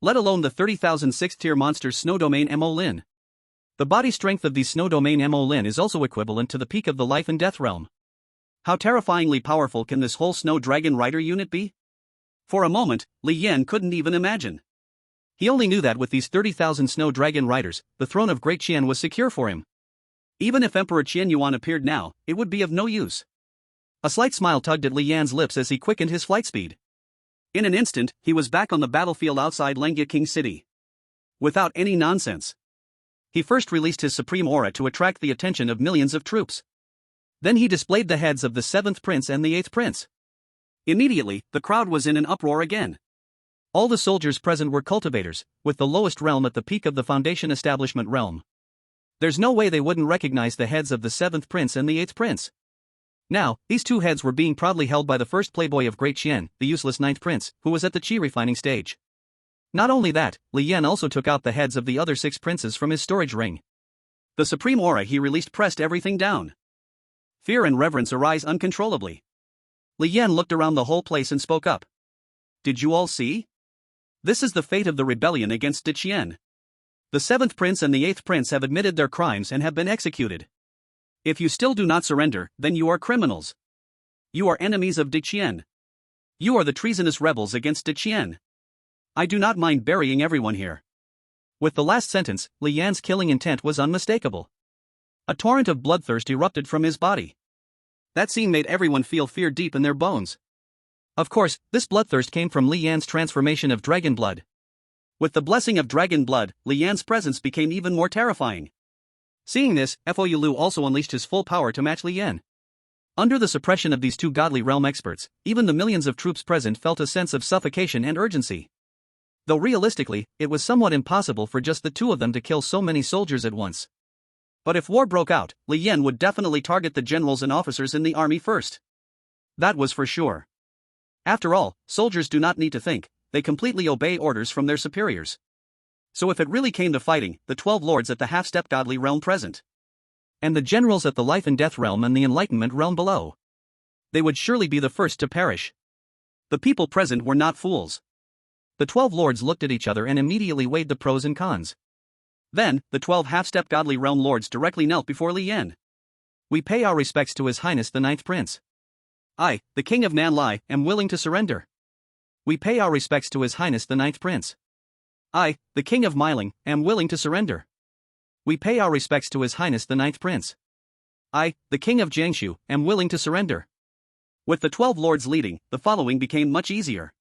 Let alone the 30,000 6th-tier monsters Snow Domain Mo Lin. The body strength of these Snow Domain Mo Lin is also equivalent to the peak of the life and death realm. How terrifyingly powerful can this whole Snow Dragon Rider unit be? For a moment, Li Yan couldn't even imagine. He only knew that with these 30,000 Snow Dragon Riders, the throne of Great Qian was secure for him. Even if Emperor Qian Yuan appeared now, it would be of no use. A slight smile tugged at Li Yan's lips as he quickened his flight speed. In an instant, he was back on the battlefield outside Langia King City. Without any nonsense. He first released his supreme aura to attract the attention of millions of troops. Then he displayed the heads of the 7th prince and the 8th prince. Immediately, the crowd was in an uproar again. All the soldiers present were cultivators, with the lowest realm at the peak of the foundation establishment realm. There's no way they wouldn't recognize the heads of the 7th prince and the 8th prince. Now, these 2 heads were being proudly held by the first playboy of Great Qian, the useless 9th prince, who was at the qi refining stage. Not only that, Li Yan also took out the heads of the other 6 princes from his storage ring. The supreme aura he released pressed everything down. Fear and reverence arise uncontrollably. Li Yan looked around the whole place and spoke up. Did you all see? This is the fate of the rebellion against Diqian. The 7th prince and the 8th prince have admitted their crimes and have been executed. If you still do not surrender, then you are criminals. You are enemies of Diqian. You are the treasonous rebels against Diqian. I do not mind burying everyone here. With the last sentence, Li Yan's killing intent was unmistakable. A torrent of bloodthirst erupted from his body. That scene made everyone feel fear deep in their bones. Of course, this bloodthirst came from Li Yan's transformation of dragon blood. With the blessing of dragon blood, Li Yan's presence became even more terrifying. Seeing this, Foulu also unleashed his full power to match Li Yan. Under the suppression of these two godly realm experts, even the millions of troops present felt a sense of suffocation and urgency. Though realistically, it was somewhat impossible for just the two of them to kill so many soldiers at once. But if war broke out, Li Yan would definitely target the generals and officers in the army first. That was for sure. After all, soldiers do not need to think, they completely obey orders from their superiors. So if it really came to fighting, the 12 lords at the half-step godly realm present, and the generals at the life and death realm and the enlightenment realm below, they would surely be the first to perish. The people present were not fools. The 12 lords looked at each other and immediately weighed the pros and cons. Then, the 12 half-step godly realm lords directly knelt before Li Yan. We pay our respects to His Highness the 9th Prince. I, the King of Nanlai, am willing to surrender. We pay our respects to His Highness the 9th Prince. I, the King of Myling, am willing to surrender. We pay our respects to His Highness the 9th Prince. I, the King of Jiangsu, am willing to surrender. With the 12 lords leading, the following became much easier.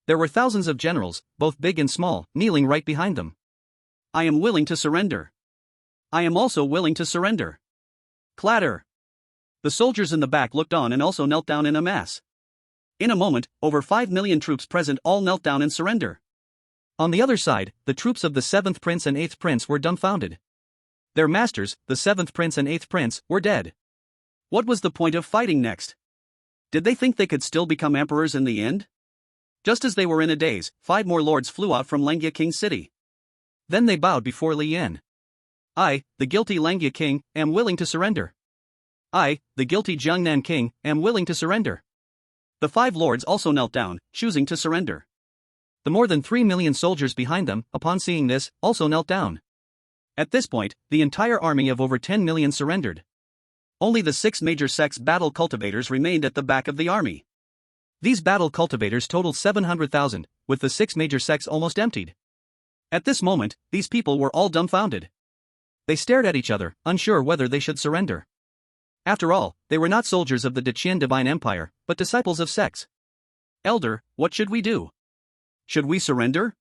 There were thousands of generals, both big and small, kneeling right behind them. I am willing to surrender. I am also willing to surrender. Clatter. The soldiers in the back looked on and also knelt down in a mass. In a moment, over 5 million troops present all knelt down in surrender. On the other side, the troops of the 7th Prince and 8th Prince were dumbfounded. Their masters, the 7th Prince and 8th Prince, were dead. What was the point of fighting next? Did they think they could still become emperors in the end? Just as they were in a daze, 5 more lords flew out from Langya King's city. Then they bowed before Li Yan. I, the guilty Langya King, am willing to surrender. I, the guilty Jiangnan King, am willing to surrender. The 5 lords also knelt down, choosing to surrender. The more than 3 million soldiers behind them, upon seeing this, also knelt down. At this point, the entire army of over 10 million surrendered. Only the 6 major sects battle cultivators remained at the back of the army. These battle cultivators totaled 700,000, with the 6 major sects almost emptied. At this moment, these people were all dumbfounded. They stared at each other, unsure whether they should surrender. After all, they were not soldiers of the Diqian Divine Empire, but disciples of sects. Elder, what should we do? Should we surrender?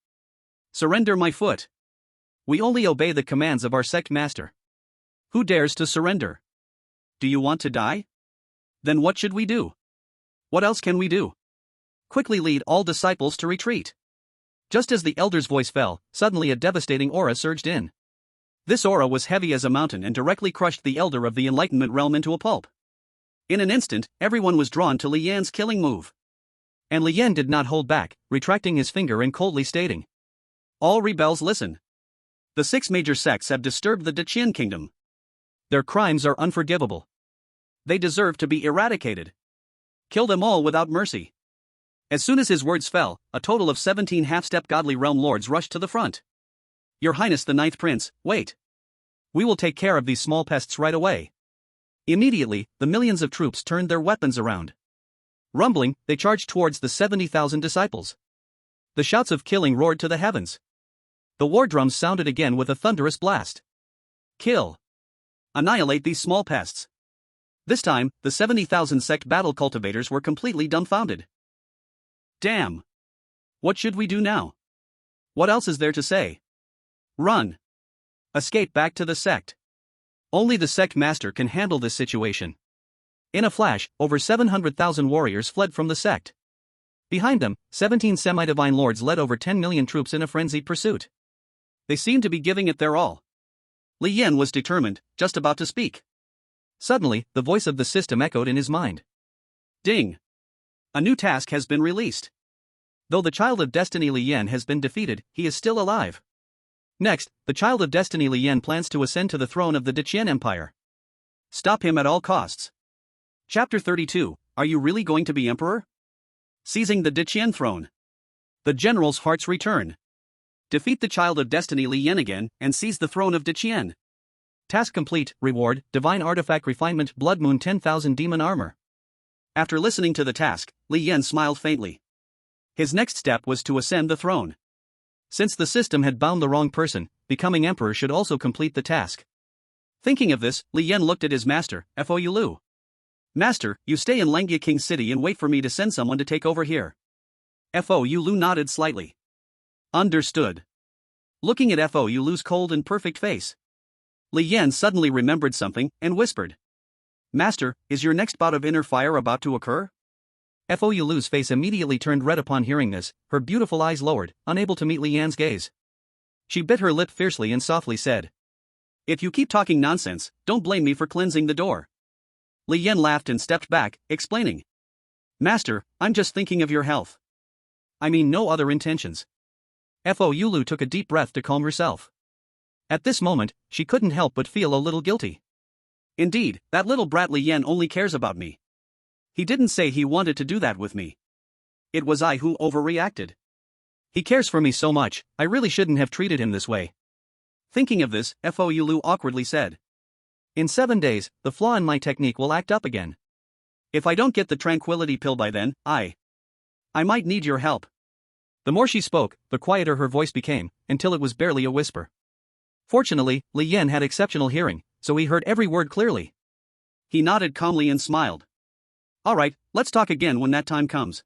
Surrender my foot. We only obey the commands of our sect master. Who dares to surrender? Do you want to die? Then what should we do? What else can we do? Quickly lead all disciples to retreat. Just as the elder's voice fell, suddenly a devastating aura surged in. This aura was heavy as a mountain and directly crushed the elder of the enlightenment realm into a pulp. In an instant, everyone was drawn to Li Yan's killing move. And Li Yan did not hold back, retracting his finger and coldly stating, "All rebels listen. The 6 major sects have disturbed the Diqian kingdom. Their crimes are unforgivable. They deserve to be eradicated. Kill them all without mercy." As soon as his words fell, a total of 17 half-step godly realm lords rushed to the front. "Your Highness the 9th Prince, wait. We will take care of these small pests right away." Immediately, the millions of troops turned their weapons around. Rumbling, they charged towards the 70,000 disciples. The shouts of killing roared to the heavens. The war drums sounded again with a thunderous blast. Kill. Annihilate these small pests. This time, the 70,000 sect battle cultivators were completely dumbfounded. Damn. What should we do now? What else is there to say? Run. Escape back to the sect. Only the sect master can handle this situation. In a flash, over 700,000 warriors fled from the sect. Behind them, 17 semi-divine lords led over 10 million troops in a frenzied pursuit. They seemed to be giving it their all. Li Yan was determined, just about to speak. Suddenly, the voice of the system echoed in his mind. Ding. A new task has been released. Though the Child of Destiny Li Yan has been defeated, he is still alive. Next, the Child of Destiny Li Yan plans to ascend to the throne of the Diqian Empire. Stop him at all costs. Chapter 32, Are you really going to be emperor? Seizing the Diqian throne. The generals' hearts return. Defeat the Child of Destiny Li Yan again, and seize the throne of Diqian. Task complete, reward, Divine Artifact Refinement Blood Moon 10,000 Demon Armor. After listening to the task, Li Yan smiled faintly. His next step was to ascend the throne. Since the system had bound the wrong person, becoming emperor should also complete the task. Thinking of this, Li Yan looked at his master, Fou Lu. Master, you stay in Lengia King City and wait for me to send someone to take over here. Fou Lu nodded slightly. Understood. Looking at Fou Lu's cold and perfect face, Li Yan suddenly remembered something and whispered. Master, is your next bout of inner fire about to occur? Fou Lu's face immediately turned red upon hearing this, her beautiful eyes lowered, unable to meet Li Yan's gaze. She bit her lip fiercely and softly said, If you keep talking nonsense, don't blame me for cleansing the door. Li Yan laughed and stepped back, explaining. Master, I'm just thinking of your health. I mean no other intentions. Fou Lu took a deep breath to calm herself. At this moment, she couldn't help but feel a little guilty. Indeed, that little brat Li Yan only cares about me. He didn't say he wanted to do that with me. It was I who overreacted. He cares for me so much, I really shouldn't have treated him this way. Thinking of this, Fou Lu awkwardly said. In 7 days, the flaw in my technique will act up again. If I don't get the tranquility pill by then, I might need your help. The more she spoke, the quieter her voice became, until it was barely a whisper. Fortunately, Li Yan had exceptional hearing, so he heard every word clearly. He nodded calmly and smiled. Alright, let's talk again when that time comes.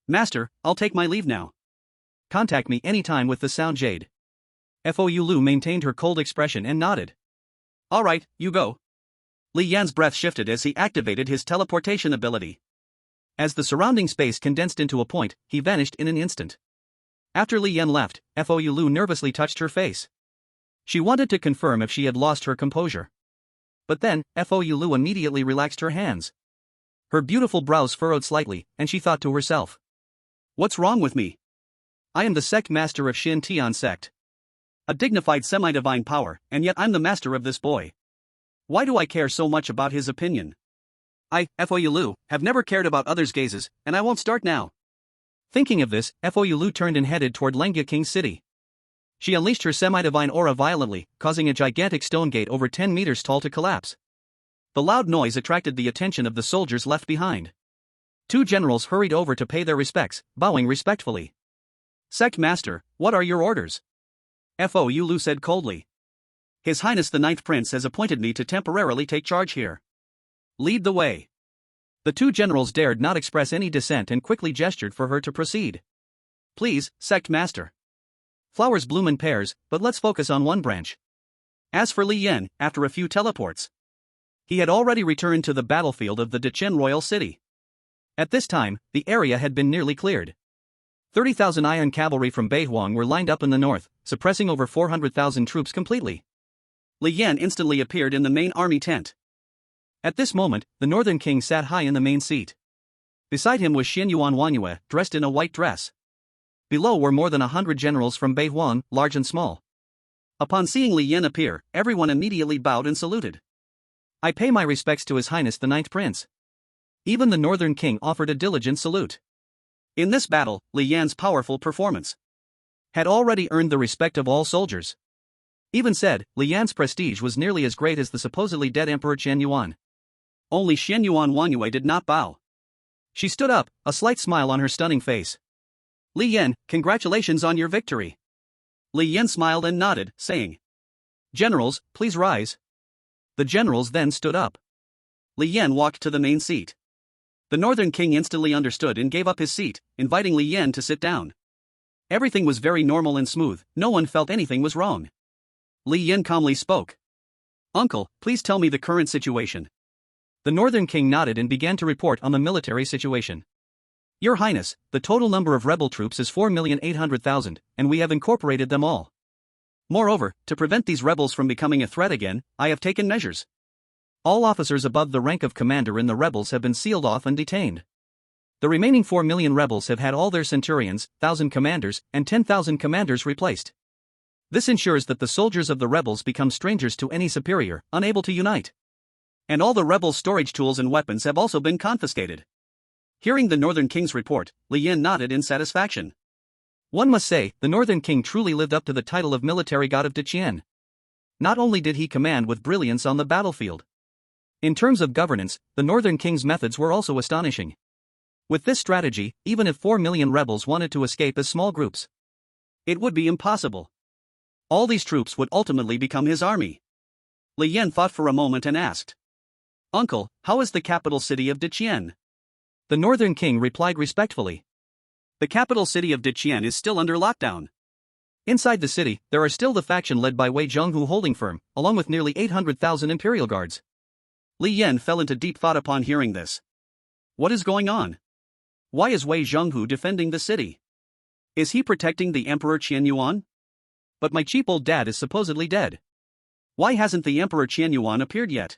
Master, I'll take my leave now. Contact me anytime with the sound jade. Fou Lu maintained her cold expression and nodded. Alright, you go. Li Yan's breath shifted as he activated his teleportation ability. As the surrounding space condensed into a point, he vanished in an instant. After Li Yan left, Fou Lu nervously touched her face. She wanted to confirm if she had lost her composure. But then, Fou Lu immediately relaxed her hands. Her beautiful brows furrowed slightly, and she thought to herself. What's wrong with me? I am the sect master of Shin Tian sect. A dignified semi-divine power, and yet I'm the master of this boy. Why do I care so much about his opinion? I, Fou Lu, have never cared about others' gazes, and I won't start now. Thinking of this, Fou Lu turned and headed toward Lengia King City. She unleashed her semi-divine aura violently, causing a gigantic stone gate over 10 meters tall to collapse. The loud noise attracted the attention of the soldiers left behind. 2 generals hurried over to pay their respects, bowing respectfully. Sect Master, what are your orders? Fou Lu said coldly. His Highness the Ninth Prince has appointed me to temporarily take charge here. Lead the way. The 2 generals dared not express any dissent and quickly gestured for her to proceed. Please, Sect Master. Flowers bloom in pairs, but let's focus on one branch. As for Li Yan, after a few teleports, he had already returned to the battlefield of the Diqian Royal City. At this time, the area had been nearly cleared. 30,000 Ion cavalry from Beihuang were lined up in the north, suppressing over 400,000 troops completely. Li Yan instantly appeared in the main army tent. At this moment, the Northern King sat high in the main seat. Beside him was Xianyuan Wanyue, dressed in a white dress. Below were more than 100 generals from Beihuang, large and small. Upon seeing Li Yan appear, everyone immediately bowed and saluted. I pay my respects to His Highness the Ninth Prince. Even the Northern King offered a diligent salute. In this battle, Li Yan's powerful performance had already earned the respect of all soldiers. Even said, Li Yan's prestige was nearly as great as the supposedly dead Emperor Qianyuan. Only Xianyuan Wanyue did not bow. She stood up, a slight smile on her stunning face. Li Yan, congratulations on your victory. Li Yan smiled and nodded, saying, Generals, please rise. The generals then stood up. Li Yan walked to the main seat. The Northern King instantly understood and gave up his seat, inviting Li Yan to sit down. Everything was very normal and smooth, no one felt anything was wrong. Li Yan calmly spoke. Uncle, please tell me the current situation. The Northern King nodded and began to report on the military situation. Your Highness, the total number of rebel troops is 4,800,000, and we have incorporated them all. Moreover, to prevent these rebels from becoming a threat again, I have taken measures. All officers above the rank of commander in the rebels have been sealed off and detained. The remaining 4 million rebels have had all their centurions, 1,000 commanders, and 10,000 commanders replaced. This ensures that the soldiers of the rebels become strangers to any superior, unable to unite. And all the rebels' storage tools and weapons have also been confiscated. Hearing the Northern King's report, Li Yan nodded in satisfaction. One must say, the Northern King truly lived up to the title of military god of Deqian. Not only did he command with brilliance on the battlefield. In terms of governance, the Northern King's methods were also astonishing. With this strategy, even if 4 million rebels wanted to escape as small groups, it would be impossible. All these troops would ultimately become his army. Li Yan thought for a moment and asked, "Uncle, how is the capital city of Deqian?" The Northern King replied respectfully. The capital city of Deqian is still under lockdown. Inside the city, there are still the faction led by Wei Zhonghu holding firm, along with nearly 800,000 imperial guards. Li Yan fell into deep thought upon hearing this. What is going on? Why is Wei Zhonghu defending the city? Is he protecting the Emperor Qian Yuan? But my cheap old dad is supposedly dead. Why hasn't the Emperor Qian Yuan appeared yet?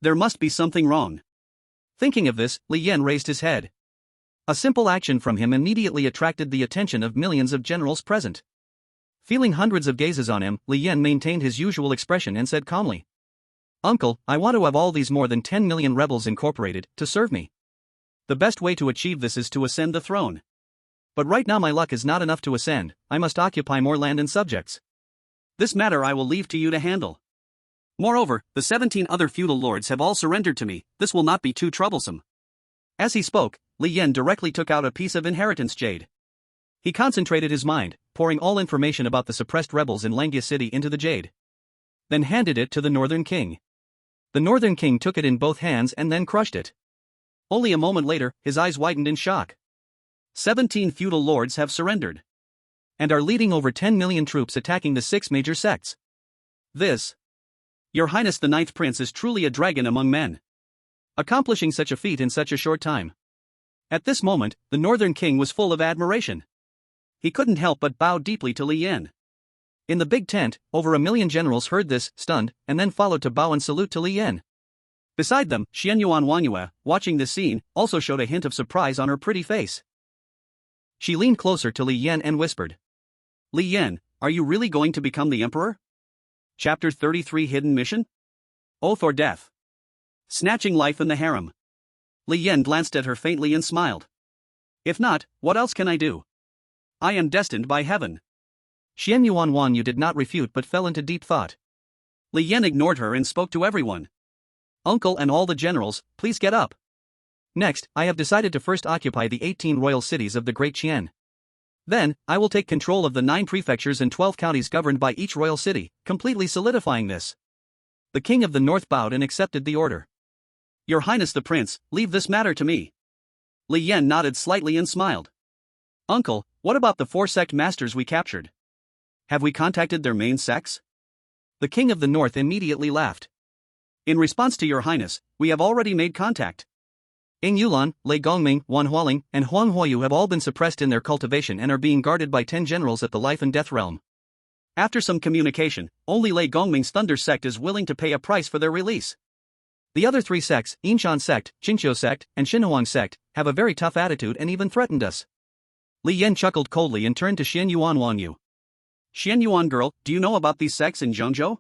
There must be something wrong. Thinking of this, Li Yan raised his head. A simple action from him immediately attracted the attention of millions of generals present. Feeling hundreds of gazes on him, Li Yan maintained his usual expression and said calmly, "Uncle, I want to have all these more than 10 million rebels incorporated to serve me. The best way to achieve this is to ascend the throne. But right now my luck is not enough to ascend, I must occupy more land and subjects. This matter I will leave to you to handle. Moreover, the 17 other feudal lords have all surrendered to me, this will not be too troublesome." As he spoke, Li Yan directly took out a piece of inheritance jade. He concentrated his mind, pouring all information about the suppressed rebels in Langia City into the jade. Then handed it to the Northern King. The Northern King took it in both hands and then crushed it. Only a moment later, his eyes widened in shock. 17 feudal lords have surrendered. And are leading over 10 million troops attacking the 6 major sects. This, Your Highness the Ninth Prince, is truly a dragon among men. Accomplishing such a feat in such a short time. At this moment, the Northern King was full of admiration. He couldn't help but bow deeply to Li Yan. In the big tent, over 1 million generals heard this, stunned, and then followed to bow and salute to Li Yan. Beside them, Xianyuan Wanyue, watching this scene, also showed a hint of surprise on her pretty face. She leaned closer to Li Yan and whispered, "Li Yan, are you really going to become the emperor?" Chapter 33 Hidden Mission? Oath or Death? Snatching life in the harem. Li Yan glanced at her faintly and smiled. "If not, what else can I do? I am destined by heaven." Xianyuan Wanyu did not refute but fell into deep thought. Li Yan ignored her and spoke to everyone. "Uncle and all the generals, please get up. Next, I have decided to first occupy the 18 royal cities of the Great Qian. Then, I will take control of the 9 prefectures and 12 counties governed by each royal city, completely solidifying this." The King of the North bowed and accepted the order. "Your Highness the Prince, leave this matter to me." Li Yan nodded slightly and smiled. "Uncle, what about the 4 sect masters we captured? Have we contacted their main sects?" The King of the North immediately laughed. "In response to your Highness, we have already made contact. Ing Yulan, Lei Gongming, Wan Hualing, and Huang Huayu have all been suppressed in their cultivation and are being guarded by 10 generals at the life and death realm. After some communication, only Lei Gongming's Thunder sect is willing to pay a price for their release. The other 3 sects, Yinshan sect, Qingqiu sect, and Xinhuang sect, have a very tough attitude and even threatened us." Li Yan chuckled coldly and turned to Xianyuan Wanyu. "Xianyuan girl, do you know about these sects in Zhengzhou?"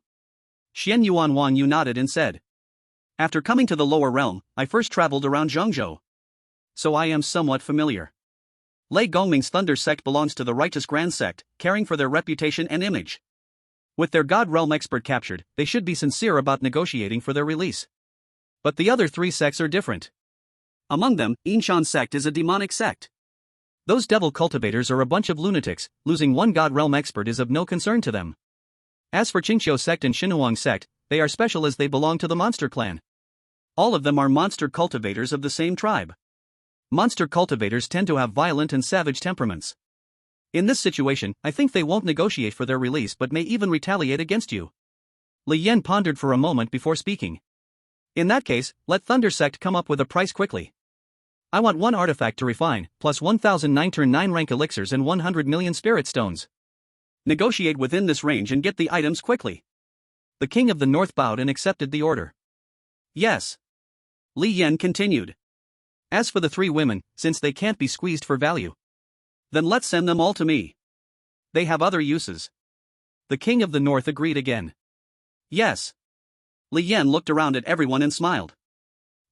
Xianyuan Wanyu nodded and said, "After coming to the lower realm, I first traveled around Zhengzhou. So I am somewhat familiar. Lei Gongming's Thunder sect belongs to the Righteous Grand sect, caring for their reputation and image. With their God realm expert captured, they should be sincere about negotiating for their release. But the other 3 sects are different. Among them, Yinshan sect is a demonic sect. Those devil cultivators are a bunch of lunatics, losing one God realm expert is of no concern to them. As for Qingqiu sect and Xinhuang sect, they are special as they belong to the monster clan. All of them are monster cultivators of the same tribe. Monster cultivators tend to have violent and savage temperaments. In this situation, I think they won't negotiate for their release but may even retaliate against you." Li Yan pondered for a moment before speaking. "In that case, let Thunder sect come up with a price quickly. I want 1 artifact to refine, plus 1,009 turn 9 rank elixirs and 100 million spirit stones. Negotiate within this range and get the items quickly." The King of the North bowed and accepted the order. "Yes." Li Yan continued. "As for the 3 women, since they can't be squeezed for value, then let's send them all to me. They have other uses." The King of the North agreed again. "Yes." Li Yan looked around at everyone and smiled.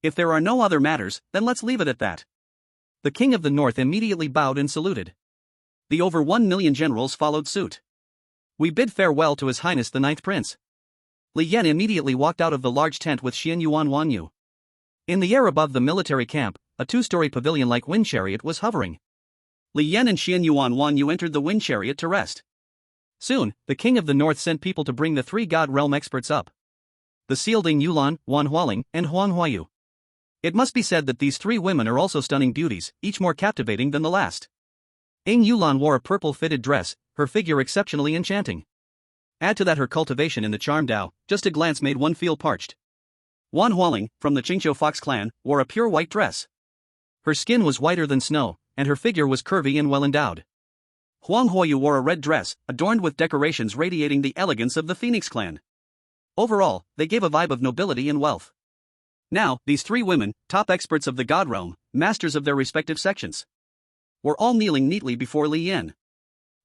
"If there are no other matters, then let's leave it at that." The King of the North immediately bowed and saluted. The over 1 million generals followed suit. We bid farewell to His Highness the Ninth Prince. Li Yan immediately walked out of the large tent with Xian Yuan Wan Yu. In the air above the military camp, a two-story pavilion-like wind chariot was hovering. Li Yan and Xian Yuan Wan Yu entered the wind chariot to rest. Soon, the king of the north sent people to bring the three god realm experts up. The Sealing Yulan, Wan Hualing, and Huang Huayu. It must be said that these three women are also stunning beauties, each more captivating than the last. Ying Yulan wore a purple-fitted dress, her figure exceptionally enchanting. Add to that her cultivation in the charm Dao, just a glance made one feel parched. Wan Hualing, from the Qingqiu Fox clan, wore a pure white dress. Her skin was whiter than snow, and her figure was curvy and well-endowed. Huang Huayu wore a red dress, adorned with decorations radiating the elegance of the Phoenix clan. Overall, they gave a vibe of nobility and wealth. Now, these three women, top experts of the god realm, masters of their respective sections, were all kneeling neatly before Li Yan.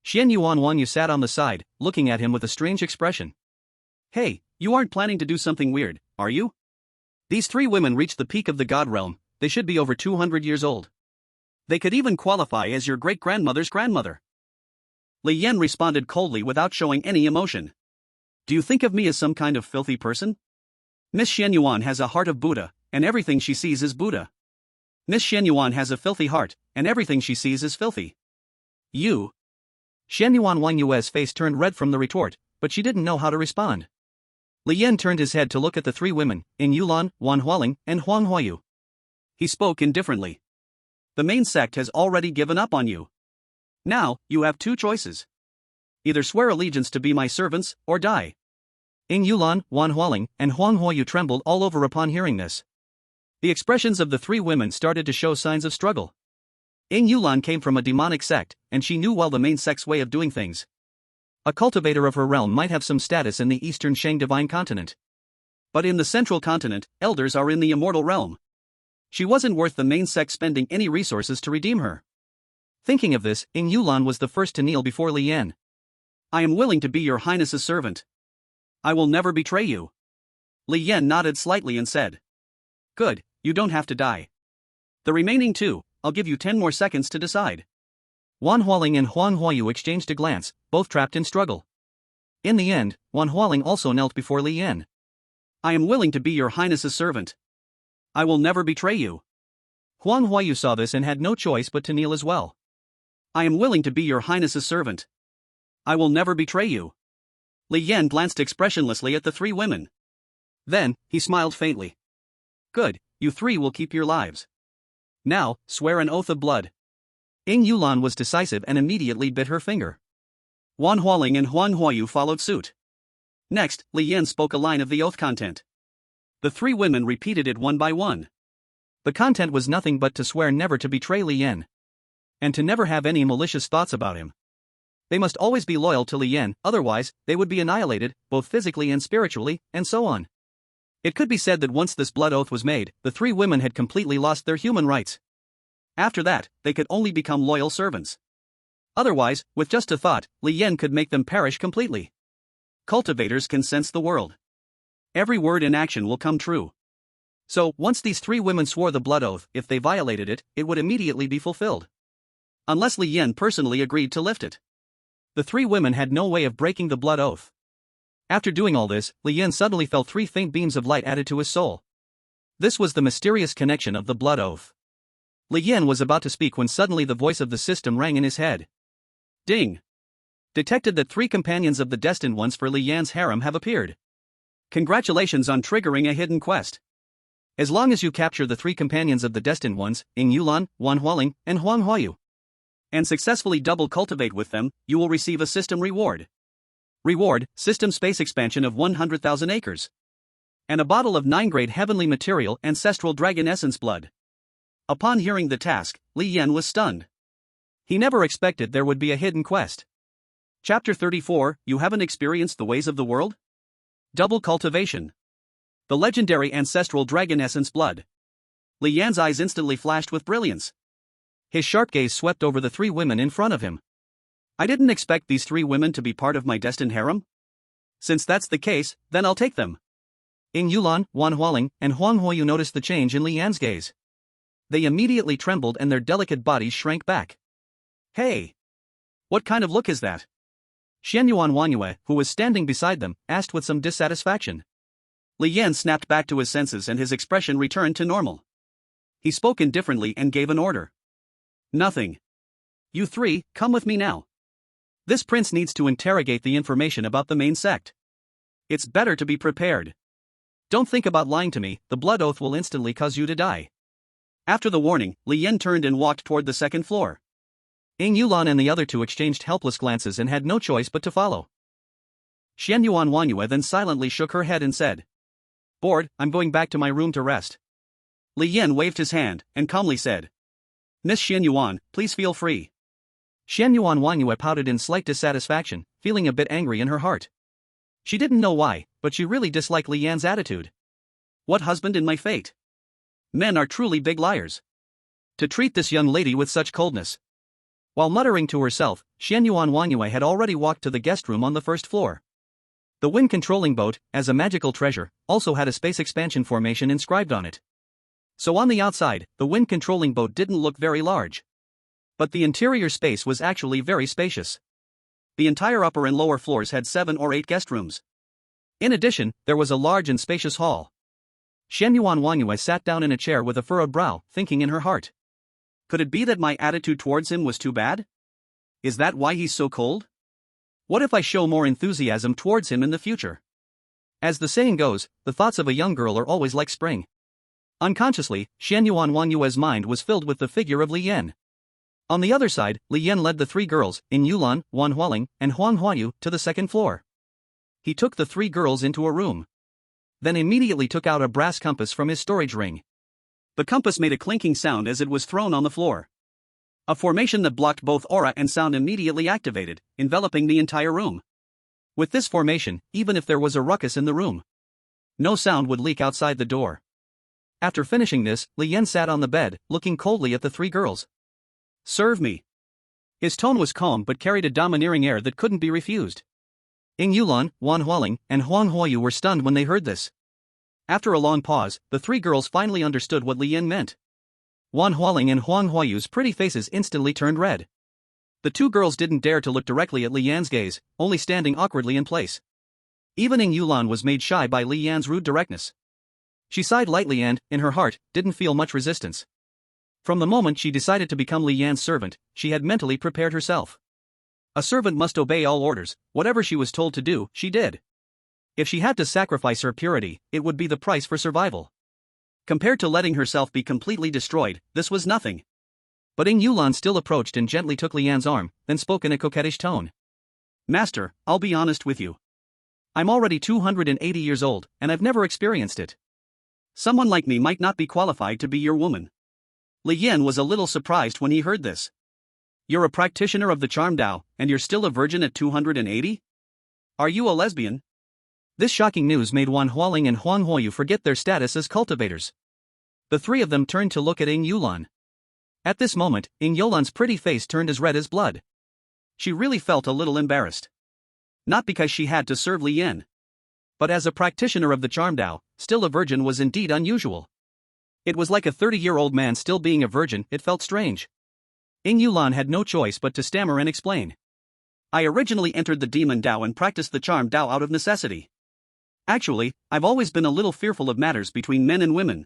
Xian Yuan Wanyu sat on the side, looking at him with a strange expression. Hey, you aren't planning to do something weird, are you? These three women reached the peak of the god realm, they should be over 200 years old. They could even qualify as your great-grandmother's grandmother. Li Yan responded coldly without showing any emotion. Do you think of me as some kind of filthy person? Miss Xian Yuan has a heart of Buddha, and everything she sees is Buddha. Miss Xian Yuan has a filthy heart, and everything she sees is filthy. You. Xian Yuan Wang Yue's face turned red from the retort, but she didn't know how to respond. Li Yan turned his head to look at the three women, Ying Yulan, Wan Hualing, and Huang Huayu. He spoke indifferently. The main sect has already given up on you. Now, you have two choices. Either swear allegiance to be my servants, or die. Ying Yulan, Wan Hualing, and Huang Huayu trembled all over upon hearing this. The expressions of the three women started to show signs of struggle. Ying Yulan came from a demonic sect, and she knew well the main sect's way of doing things. A cultivator of her realm might have some status in the eastern Shang divine continent. But in the central continent, elders are in the immortal realm. She wasn't worth the main sect spending any resources to redeem her. Thinking of this, Ying Yulan was the first to kneel before Li Yan. I am willing to be your highness's servant. I will never betray you. Li Yan nodded slightly and said. Good, you don't have to die. The remaining two, I'll give you 10 more seconds to decide. Wan Hualing and Huang Huayu exchanged a glance, both trapped in struggle. In the end, Wan Hualing also knelt before Li Yan. I am willing to be your highness's servant. I will never betray you. Huang Huayu saw this and had no choice but to kneel as well. I am willing to be your highness's servant. I will never betray you. Li Yan glanced expressionlessly at the three women. Then, he smiled faintly. Good, you three will keep your lives. Now, swear an oath of blood. Ying Yulan was decisive and immediately bit her finger. Wan Hualing and Huang Huayu followed suit. Next, Li Yan spoke a line of the oath content. The three women repeated it one by one. The content was nothing but to swear never to betray Li Yan. And to never have any malicious thoughts about him. They must always be loyal to Li Yan, otherwise, they would be annihilated, both physically and spiritually, and so on. It could be said that once this blood oath was made, the three women had completely lost their human rights. After that, they could only become loyal servants. Otherwise, with just a thought, Li Yan could make them perish completely. Cultivators can sense the world. Every word in action will come true. So, once these three women swore the blood oath, if they violated it, it would immediately be fulfilled. Unless Li Yan personally agreed to lift it. The three women had no way of breaking the blood oath. After doing all this, Li Yan suddenly felt three faint beams of light added to his soul. This was the mysterious connection of the blood oath. Li Yan was about to speak when suddenly the voice of the system rang in his head. Ding! Detected that 3 companions of the Destined Ones for Li Yan's harem have appeared. Congratulations on triggering a hidden quest. As long as you capture the 3 companions of the Destined Ones, Ying Yulan, Wan Hualing, and Huang Huayu, and successfully double cultivate with them, you will receive a system reward. Reward, system space expansion of 100,000 acres. And a bottle of 9-grade heavenly material ancestral dragon essence blood. Upon hearing the task, Li Yan was stunned. He never expected there would be a hidden quest. Chapter 34, You haven't experienced the ways of the world? Double cultivation. The legendary ancestral dragon essence blood. Li Yan's eyes instantly flashed with brilliance. His sharp gaze swept over the 3 women in front of him. I didn't expect these 3 women to be part of my destined harem. Since that's the case, then I'll take them. Ying Yulan, Wan Hualing, and Huang Huayu noticed the change in Li Yan's gaze. They immediately trembled and their delicate bodies shrank back. Hey! What kind of look is that? Xianyuan Wanyue, who was standing beside them, asked with some dissatisfaction. Li Yan snapped back to his senses and his expression returned to normal. He spoke indifferently and gave an order. Nothing. You three, come with me now. This prince needs to interrogate the information about the main sect. It's better to be prepared. Don't think about lying to me, the blood oath will instantly cause you to die. After the warning, Li Yan turned and walked toward the second floor. Ying Yulan and the other two exchanged helpless glances and had no choice but to follow. Xianyuan Wanyue then silently shook her head and said, "Bored, I'm going back to my room to rest." Li Yan waved his hand and calmly said, "Miss Xianyuan, please feel free." Xianyuan Wanyue pouted in slight dissatisfaction, feeling a bit angry in her heart. She didn't know why, but she really disliked Li Yan's attitude. What husband in my fate? Men are truly big liars. To treat this young lady with such coldness. While muttering to herself, Xianyuan Wanyue had already walked to the guest room on the first floor. The wind-controlling boat, as a magical treasure, also had a space expansion formation inscribed on it. So on the outside, the wind-controlling boat didn't look very large. But the interior space was actually very spacious. The entire upper and lower floors had 7 or 8 guest rooms. In addition, there was a large and spacious hall. Xianyuan Wanyue sat down in a chair with a furrowed brow, thinking in her heart. Could it be that my attitude towards him was too bad? Is that why he's so cold? What if I show more enthusiasm towards him in the future? As the saying goes, the thoughts of a young girl are always like spring. Unconsciously, Xianyuan Wanyue's mind was filled with the figure of Li Yan. On the other side, Li Yan led the 3 girls, Ying Yulan, Wan Hualing, and Huang Huayu, to the second floor. He took the 3 girls into a room. Then immediately took out a brass compass from his storage ring. The compass made a clinking sound as it was thrown on the floor. A formation that blocked both aura and sound immediately activated, enveloping the entire room. With this formation, even if there was a ruckus in the room, no sound would leak outside the door. After finishing this, Li Yan sat on the bed, looking coldly at the 3 girls. "Serve me." His tone was calm but carried a domineering air that couldn't be refused. Ying Yulan, Wan Hualing, and Huang Huayu were stunned when they heard this. After a long pause, the 3 girls finally understood what Li Yan meant. Wan Hualing and Huang Huayu's pretty faces instantly turned red. The 2 girls didn't dare to look directly at Li Yan's gaze, only standing awkwardly in place. Even Ying Yulan was made shy by Li Yan's rude directness. She sighed lightly and, in her heart, didn't feel much resistance. From the moment she decided to become Li Yan's servant, she had mentally prepared herself. A servant must obey all orders, whatever she was told to do, she did. If she had to sacrifice her purity, it would be the price for survival. Compared to letting herself be completely destroyed, this was nothing. But Ying Yulan still approached and gently took Li Yan's arm, then spoke in a coquettish tone. "Master, I'll be honest with you. I'm already 280 years old, and I've never experienced it. Someone like me might not be qualified to be your woman." Li Yan was a little surprised when he heard this. "You're a practitioner of the charm Dao, and you're still a virgin at 280? Are you a lesbian?" This shocking news made Wan Hualing and Huang Huayu forget their status as cultivators. The 3 of them turned to look at Ying Yulan. At this moment, Ying Yulan's pretty face turned as red as blood. She really felt a little embarrassed. Not because she had to serve Li Yan, but as a practitioner of the charm Dao, still a virgin was indeed unusual. It was like a 30-year-old man still being a virgin, it felt strange. Ying Yulan had no choice but to stammer and explain. "I originally entered the demon Dao and practiced the charm Dao out of necessity. Actually, I've always been a little fearful of matters between men and women."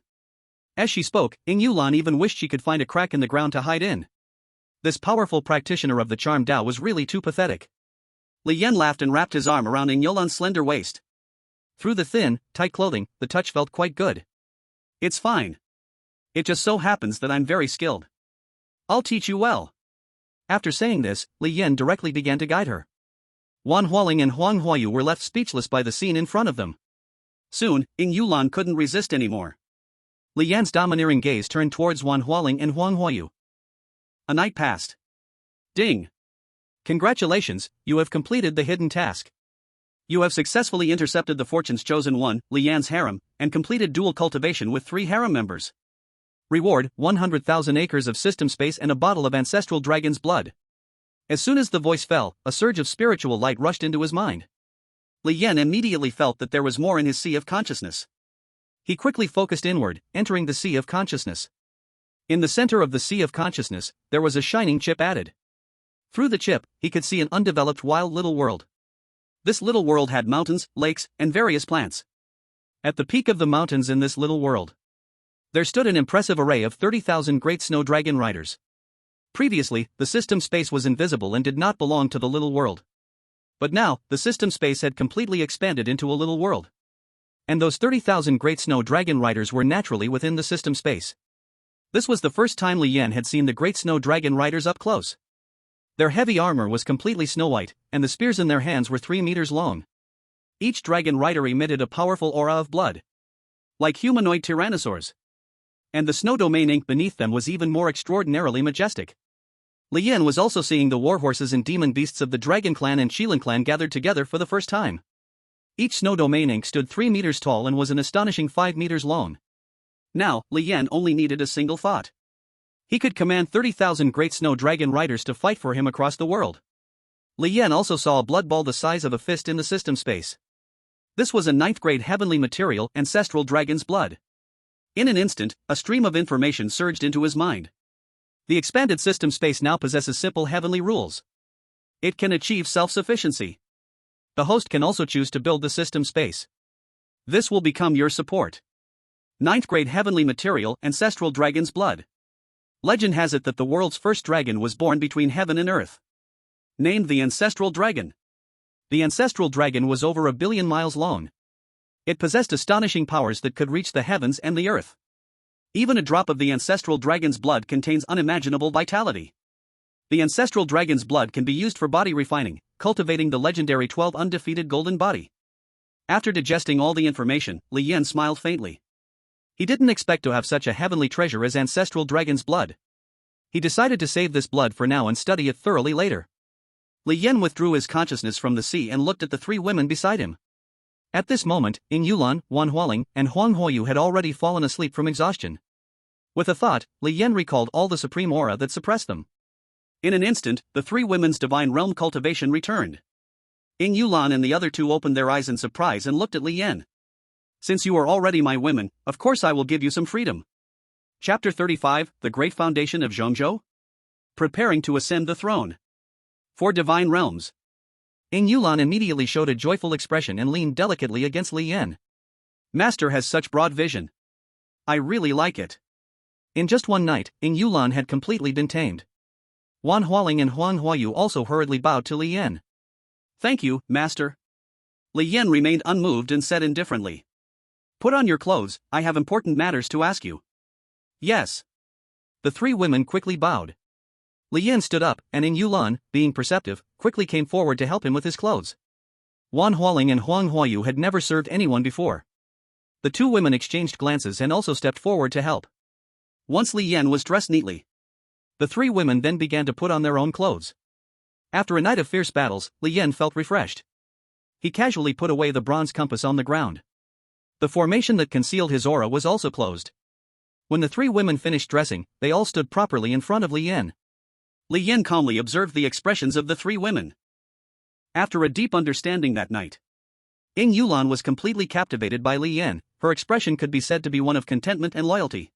As she spoke, Ying Yulan even wished she could find a crack in the ground to hide in. This powerful practitioner of the charm Dao was really too pathetic. Li Yan laughed and wrapped his arm around Ying Yulan's slender waist. Through the thin, tight clothing, the touch felt quite good. "It's fine. It just so happens that I'm very skilled. I'll teach you well." After saying this, Li Yan directly began to guide her. Wan Hualing and Huang Huayu were left speechless by the scene in front of them. Soon, Ying Yulan couldn't resist anymore. Li Yan's domineering gaze turned towards Wan Hualing and Huang Huayu. A night passed. Ding! Congratulations, you have completed the hidden task. You have successfully intercepted the Fortune's Chosen One, Li Yan's harem, and completed dual cultivation with 3 harem members. Reward, 100,000 acres of system space and a bottle of ancestral dragon's blood. As soon as the voice fell, a surge of spiritual light rushed into his mind. Li Yan immediately felt that there was more in his sea of consciousness. He quickly focused inward, entering the sea of consciousness. In the center of the sea of consciousness, there was a shining chip added. Through the chip, he could see an undeveloped wild little world. This little world had mountains, lakes, and various plants. At the peak of the mountains in this little world, there stood an impressive array of 30,000 great snow dragon riders. Previously, the system space was invisible and did not belong to the little world. But now, the system space had completely expanded into a little world. And those 30,000 great snow dragon riders were naturally within the system space. This was the first time Li Yan had seen the great snow dragon riders up close. Their heavy armor was completely snow white, and the spears in their hands were 3 meters long. Each dragon rider emitted a powerful aura of blood, like humanoid tyrannosaurs. And the snow domain ink beneath them was even more extraordinarily majestic. Li Yan was also seeing the warhorses and demon beasts of the Dragon Clan and Qilin Clan gathered together for the first time. Each snow domain ink stood 3 meters tall and was an astonishing 5 meters long. Now, Li Yan only needed a single thought. He could command 30,000 great snow dragon riders to fight for him across the world. Li Yan also saw a blood ball the size of a fist in the system space. This was a 9th grade heavenly material ancestral dragon's blood. In an instant, a stream of information surged into his mind. The expanded system space now possesses simple heavenly rules. It can achieve self-sufficiency. The host can also choose to build the system space. This will become your support. 9th grade heavenly material ancestral dragon's blood. Legend has it that the world's first dragon was born between heaven and earth. Named the Ancestral Dragon. The Ancestral Dragon was over 1 billion miles long. It possessed astonishing powers that could reach the heavens and the earth. Even a drop of the Ancestral Dragon's blood contains unimaginable vitality. The Ancestral Dragon's blood can be used for body refining, cultivating the legendary 12 undefeated golden body. After digesting all the information, Li Yan smiled faintly. He didn't expect to have such a heavenly treasure as Ancestral Dragon's blood. He decided to save this blood for now and study it thoroughly later. Li Yan withdrew his consciousness from the sea and looked at the 3 women beside him. At this moment, Ying Yulan, Wan Hualing, and Huang Huoyu had already fallen asleep from exhaustion. With a thought, Li Yan recalled all the supreme aura that suppressed them. In an instant, the 3 women's divine realm cultivation returned. Ying Yulan and the other 2 opened their eyes in surprise and looked at Li Yan. Since you are already my women, of course I will give you some freedom. Chapter 35, The Great Foundation of Zhongzhou? Preparing to ascend the throne. 4 divine realms. Ying Yulan immediately showed a joyful expression and leaned delicately against Li Yan. Master has such broad vision. I really like it. In just one night, Ying Yulan had completely been tamed. Wan Hualing and Huang Huoyu also hurriedly bowed to Li Yan. Thank you, Master. Li Yan remained unmoved and said indifferently. Put on your clothes, I have important matters to ask you. Yes. The 3 women quickly bowed. Li Yan stood up, and Ying Yulan, being perceptive, quickly came forward to help him with his clothes. Wan Hualing and Huang Huoyu had never served anyone before. The 2 women exchanged glances and also stepped forward to help. Once Li Yan was dressed neatly, the 3 women then began to put on their own clothes. After a night of fierce battles, Li Yan felt refreshed. He casually put away the bronze compass on the ground. The formation that concealed his aura was also closed. When the 3 women finished dressing, they all stood properly in front of Li Yan. Li Yan calmly observed the expressions of the 3 women. After a deep understanding that night, Ying Yulan was completely captivated by Li Yan. Her expression could be said to be one of contentment and loyalty.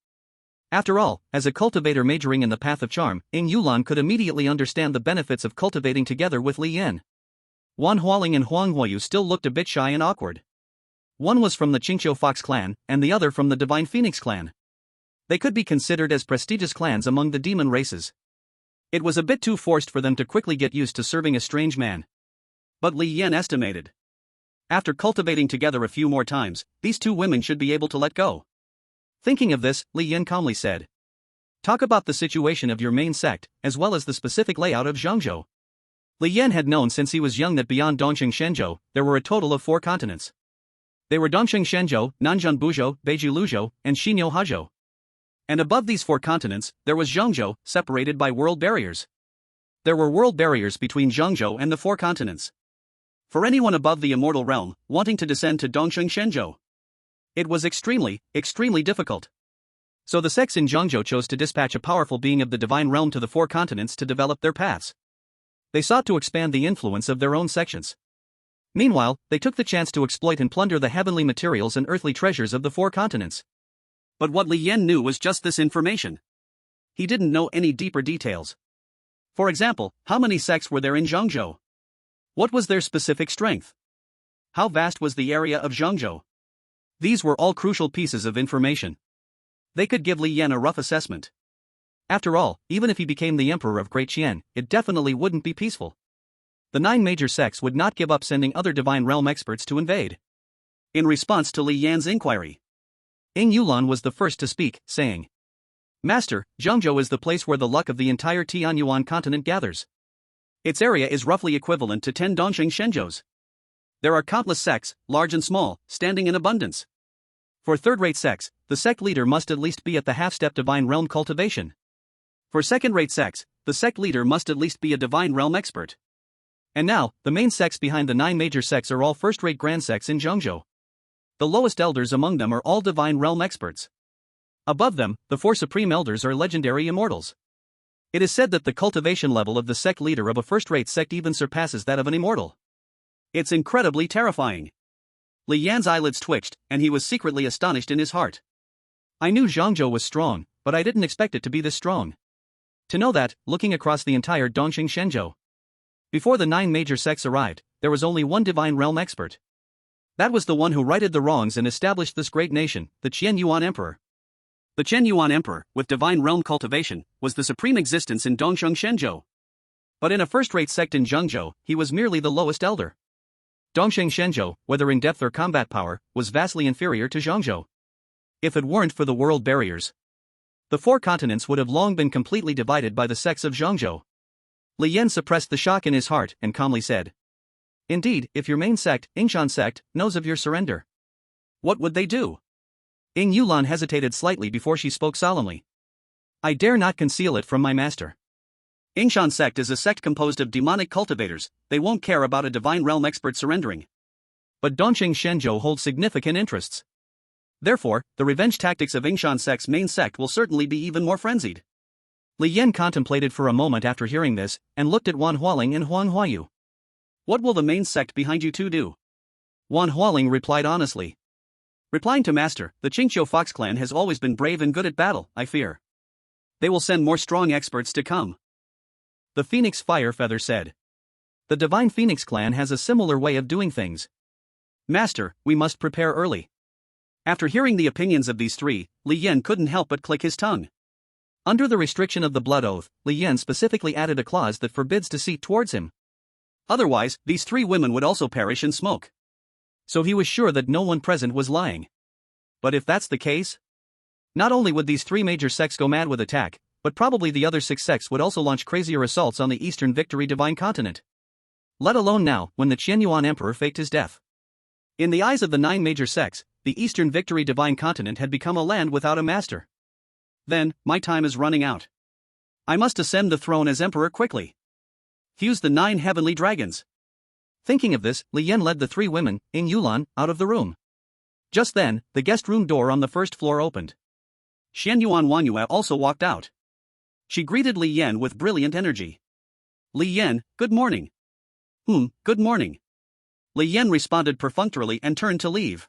After all, as a cultivator majoring in the path of charm, Ying Yulan could immediately understand the benefits of cultivating together with Li Yan. Wan Hualing and Huang Huoyu still looked a bit shy and awkward. One was from the Qingqiu Fox clan, and the other from the Divine Phoenix clan. They could be considered as prestigious clans among the demon races. It was a bit too forced for them to quickly get used to serving a strange man. But Li Yan estimated. After cultivating together a few more times, these 2 women should be able to let go. Thinking of this, Li Yan calmly said. Talk about the situation of your main sect, as well as the specific layout of Zhongzhou. Li Yan had known since he was young that beyond Dongqing Shenzhou, there were a total of 4 continents. They were Dongqing Shenzhou, Nanjun Buzhou, Beiju Luzhou, and Xinyu Hazhou. And above these 4 continents, there was Zhongzhou, separated by world barriers. There were world barriers between Zhongzhou and the 4 continents. For anyone above the immortal realm, wanting to descend to Dongqing Shenzhou, it was extremely, extremely difficult. So the sects in Zhongzhou chose to dispatch a powerful being of the divine realm to the 4 continents to develop their paths. They sought to expand the influence of their own sections. Meanwhile, they took the chance to exploit and plunder the heavenly materials and earthly treasures of the 4 continents. But what Li Yan knew was just this information. He didn't know any deeper details. For example, how many sects were there in Zhengzhou? What was their specific strength? How vast was the area of Zhengzhou? These were all crucial pieces of information. They could give Li Yan a rough assessment. After all, even if he became the emperor of Great Qian, it definitely wouldn't be peaceful. The 9 major sects would not give up sending other divine realm experts to invade. In response to Li Yan's inquiry, Ying Yulan was the first to speak, saying, Master, Zhengzhou is the place where the luck of the entire Tianyuan continent gathers. Its area is roughly equivalent to 10 Dongxing Shenzhous. There are countless sects, large and small, standing in abundance. For third-rate sects, the sect leader must at least be at the half-step divine realm cultivation. For second-rate sects, the sect leader must at least be a divine realm expert. And now, the main sects behind the 9 major sects are all first-rate grand sects in Zhengzhou. The lowest elders among them are all divine realm experts. Above them, the 4 supreme elders are legendary immortals. It is said that the cultivation level of the sect leader of a first-rate sect even surpasses that of an immortal. It's incredibly terrifying. Li Yan's eyelids twitched, and he was secretly astonished in his heart. I knew Zhengzhou was strong, but I didn't expect it to be this strong. To know that, looking across the entire Dongxing Shenzhou. Before the 9 major sects arrived, there was only one divine realm expert. That was the one who righted the wrongs and established this great nation, the Qian Yuan Emperor. The Qian Yuan Emperor, with divine realm cultivation, was the supreme existence in Dongxing Shenzhou. But in a first-rate sect in Zhengzhou, he was merely the lowest elder. Dongxing Shenzhou, whether in depth or combat power, was vastly inferior to Zhengzhou. If it weren't for the world barriers, the 4 continents would have long been completely divided by the sects of Zhengzhou. Li Yan suppressed the shock in his heart and calmly said, Indeed, if your main sect, Yingshan sect, knows of your surrender, what would they do? Ying Yulan hesitated slightly before she spoke solemnly. I dare not conceal it from my master. Yingshan sect is a sect composed of demonic cultivators. They won't care about a divine realm expert surrendering. But Dongxing Shenzhou holds significant interests. Therefore, the revenge tactics of Yingshan sect's main sect will certainly be even more frenzied. Li Yan contemplated for a moment after hearing this, and looked at Wan Hualing and Huang Huayu. What will the main sect behind you two do? Wan Hualing replied honestly. Replying to Master, the Qingqiu Fox clan has always been brave and good at battle, I fear. They will send more strong experts to come. The Phoenix Firefeather said. The Divine Phoenix clan has a similar way of doing things. Master, we must prepare early. After hearing the opinions of these 3, Li Yan couldn't help but click his tongue. Under the restriction of the blood oath, Li Yan specifically added a clause that forbids deceit towards him. Otherwise, these 3 women would also perish in smoke. So he was sure that no one present was lying. But if that's the case, not only would these 3 major sects go mad with attack, but probably the other 6 sects would also launch crazier assaults on the Eastern Victory Divine Continent. Let alone now, when the Qianyuan Emperor faked his death. In the eyes of the 9 major sects, the Eastern Victory Divine Continent had become a land without a master. Then, my time is running out. I must ascend the throne as emperor quickly. Fuse the 9 heavenly dragons. Thinking of this, Li Yan led the 3 women, Ying Yulan, out of the room. Just then, the guest room door on the first floor opened. Xianyuan Wanyue also walked out. She greeted Li Yan with brilliant energy. Li Yan, good morning. Good morning. Li Yan responded perfunctorily and turned to leave.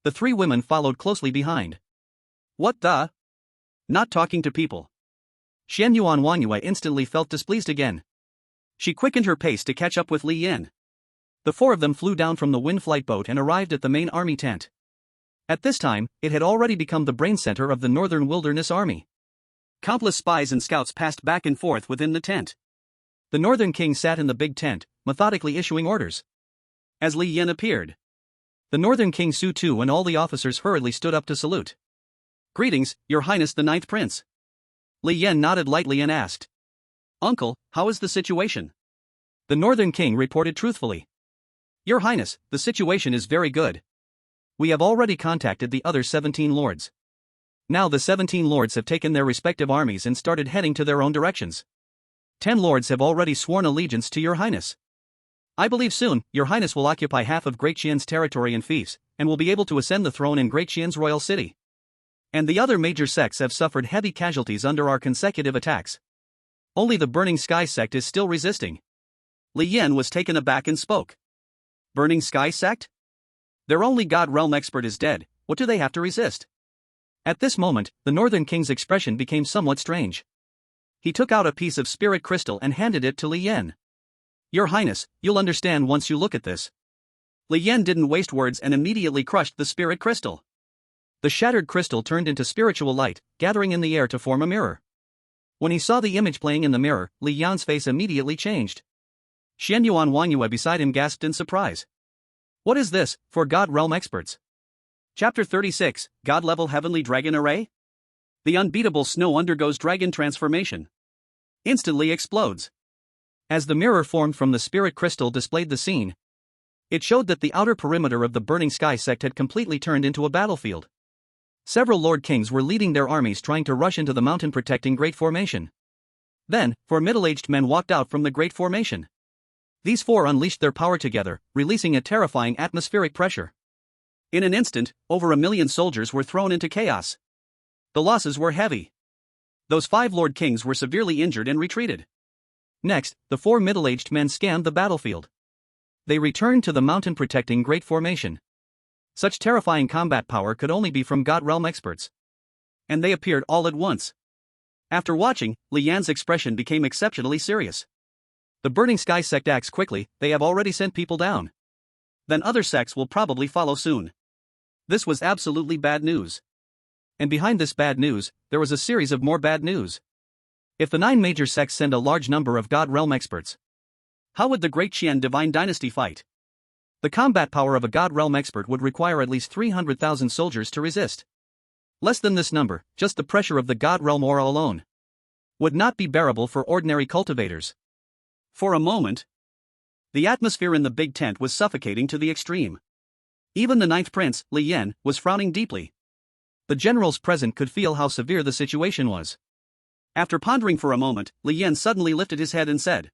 The 3 women followed closely behind. What the? Not talking to people. Xianyuan Wanyue instantly felt displeased again. She quickened her pace to catch up with Li Yan. The 4 of them flew down from the wind flight boat and arrived at the main army tent. At this time, it had already become the brain center of the Northern Wilderness Army. Countless spies and scouts passed back and forth within the tent. The Northern King sat in the big tent, methodically issuing orders. As Li Yan appeared, the Northern King Su Tu and all the officers hurriedly stood up to salute. Greetings, Your Highness the 9th Prince. Li Yan nodded lightly and asked. Uncle, how is the situation? The Northern King reported truthfully. Your Highness, the situation is very good. We have already contacted the other 17 lords. Now the 17 lords have taken their respective armies and started heading to their own directions. 10 lords have already sworn allegiance to Your Highness. I believe soon, Your Highness will occupy half of Great Qian's territory and fiefs, and will be able to ascend the throne in Great Qian's royal city. And the other major sects have suffered heavy casualties under our consecutive attacks. Only the Burning Sky sect is still resisting. Li Yan was taken aback and spoke. Burning Sky sect? Their only god realm expert is dead, what do they have to resist? At this moment, the Northern King's expression became somewhat strange. He took out a piece of spirit crystal and handed it to Li Yan. Your Highness, you'll understand once you look at this. Li Yan didn't waste words and immediately crushed the spirit crystal. The shattered crystal turned into spiritual light, gathering in the air to form a mirror. When he saw the image playing in the mirror, Li Yan's face immediately changed. Xianyuan Wangyue beside him gasped in surprise. What is this, for God Realm experts? Chapter 36, God-level Heavenly Dragon Array? The unbeatable snow undergoes dragon transformation. Instantly explodes. As the mirror formed from the spirit crystal displayed the scene, it showed that the outer perimeter of the burning sky sect had completely turned into a battlefield. Several Lord Kings were leading their armies trying to rush into the mountain-protecting Great Formation. Then, 4 middle-aged men walked out from the Great Formation. These 4 unleashed their power together, releasing a terrifying atmospheric pressure. In an instant, over 1 million soldiers were thrown into chaos. The losses were heavy. Those 5 Lord Kings were severely injured and retreated. Next, the 4 middle-aged men scanned the battlefield. They returned to the mountain-protecting Great Formation. Such terrifying combat power could only be from God Realm experts. And they appeared all at once. After watching, Li Yan's expression became exceptionally serious. The burning sky sect acts quickly, they have already sent people down. Then other sects will probably follow soon. This was absolutely bad news. And behind this bad news, there was a series of more bad news. If the 9 major sects send a large number of God Realm experts, how would the Great Qian Divine Dynasty fight? The combat power of a God Realm expert would require at least 300,000 soldiers to resist. Less than this number, just the pressure of the God Realm aura alone would not be bearable for ordinary cultivators. For a moment, the atmosphere in the big tent was suffocating to the extreme. Even the 9th Prince, Li Yan, was frowning deeply. The generals present could feel how severe the situation was. After pondering for a moment, Li Yan suddenly lifted his head and said,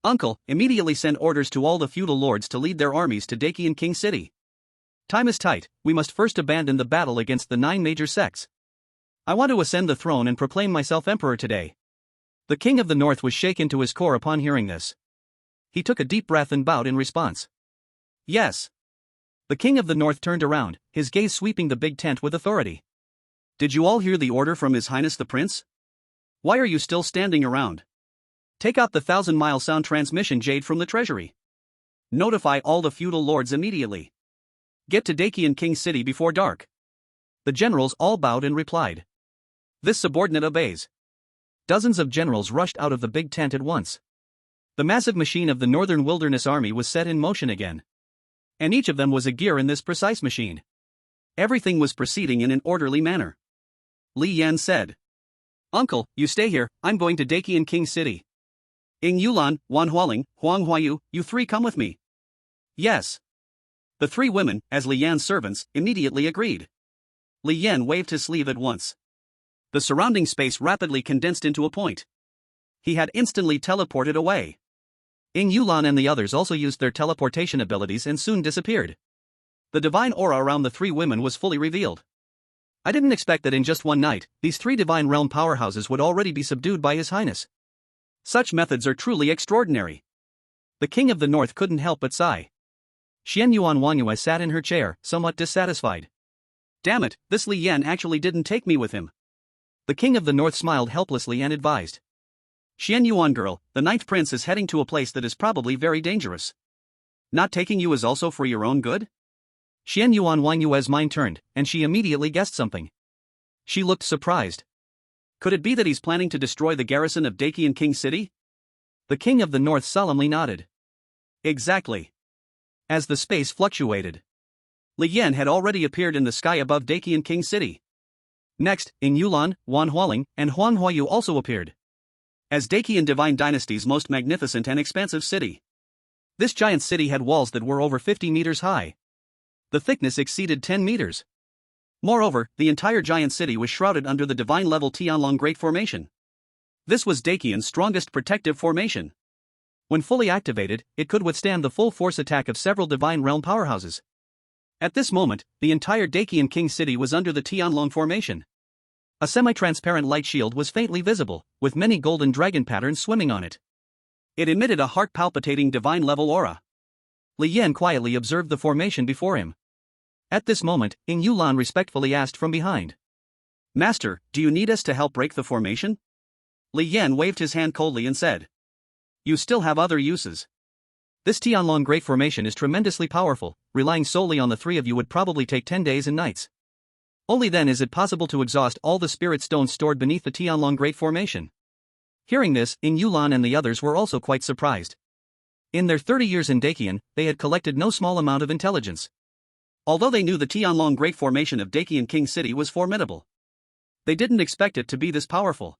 Uncle, immediately send orders to all the feudal lords to lead their armies to Dakian King City. Time is tight, we must first abandon the battle against the 9 major sects. I want to ascend the throne and proclaim myself emperor today. The king of the north was shaken to his core upon hearing this. He took a deep breath and bowed in response. Yes. The king of the north turned around, his gaze sweeping the big tent with authority. Did you all hear the order from His Highness the Prince? Why are you still standing around? Take out the 1,000-mile sound transmission jade from the treasury. Notify all the feudal lords immediately. Get to Dakian King City before dark. The generals all bowed and replied. This subordinate obeys. Dozens of generals rushed out of the big tent at once. The massive machine of the Northern Wilderness Army was set in motion again. And each of them was a gear in this precise machine. Everything was proceeding in an orderly manner. Li Yan said, Uncle, you stay here, I'm going to Dakian King City. Ying Yulan, Wan Hualing, Huang Huayu, you 3 come with me. Yes. The 3 women, as Li Yan's servants, immediately agreed. Li Yan waved his sleeve at once. The surrounding space rapidly condensed into a point. He had instantly teleported away. Ying Yulan and the others also used their teleportation abilities and soon disappeared. The divine aura around the 3 women was fully revealed. I didn't expect that in just one night, these 3 divine realm powerhouses would already be subdued by His Highness. Such methods are truly extraordinary. The king of the north couldn't help but sigh. Xianyuan Wangyue sat in her chair, somewhat dissatisfied. Damn it, this Li Yan actually didn't take me with him. The king of the north smiled helplessly and advised. Xianyuan girl, the 9th prince is heading to a place that is probably very dangerous. Not taking you is also for your own good? Xianyuan Wangyue's mind turned, and she immediately guessed something. She looked surprised. Could it be that he's planning to destroy the garrison of Dakian King City? The king of the north solemnly nodded. Exactly. As the space fluctuated, Li Yan had already appeared in the sky above Dakian King City. Next, Ying Yulan, Wan Hualing, and Huang Huayu also appeared. As Dakian Divine Dynasty's most magnificent and expansive city. This giant city had walls that were over 50 meters high. The thickness exceeded 10 meters. Moreover, the entire giant city was shrouded under the divine-level Tianlong Great Formation. This was Dakian's strongest protective formation. When fully activated, it could withstand the full force attack of several divine realm powerhouses. At this moment, the entire Dakian King City was under the Tianlong Formation. A semi-transparent light shield was faintly visible, with many golden dragon patterns swimming on it. It emitted a heart-palpitating divine-level aura. Li Yan quietly observed the formation before him. At this moment, Ying Yulan respectfully asked from behind. Master, do you need us to help break the formation? Li Yan waved his hand coldly and said. You still have other uses. This Tianlong Great Formation is tremendously powerful, relying solely on the three of you would probably take 10 days and nights. Only then is it possible to exhaust all the spirit stones stored beneath the Tianlong Great Formation. Hearing this, Ying Yulan and the others were also quite surprised. In their 30 years in Dakian, they had collected no small amount of intelligence. Although they knew the Tianlong Great Formation of Dakian King City was formidable, they didn't expect it to be this powerful.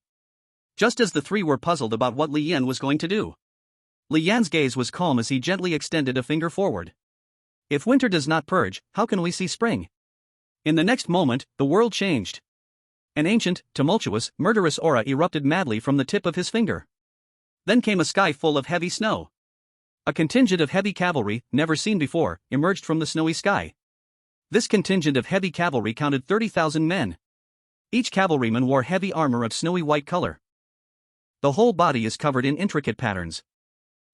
Just as the three were puzzled about what Li Yan was going to do, Li Yan's gaze was calm as he gently extended a finger forward. If winter does not purge, how can we see spring? In the next moment, the world changed. An ancient, tumultuous, murderous aura erupted madly from the tip of his finger. Then came a sky full of heavy snow. A contingent of heavy cavalry, never seen before, emerged from the snowy sky. This contingent of heavy cavalry counted 30,000 men. Each cavalryman wore heavy armor of snowy white color. The whole body is covered in intricate patterns.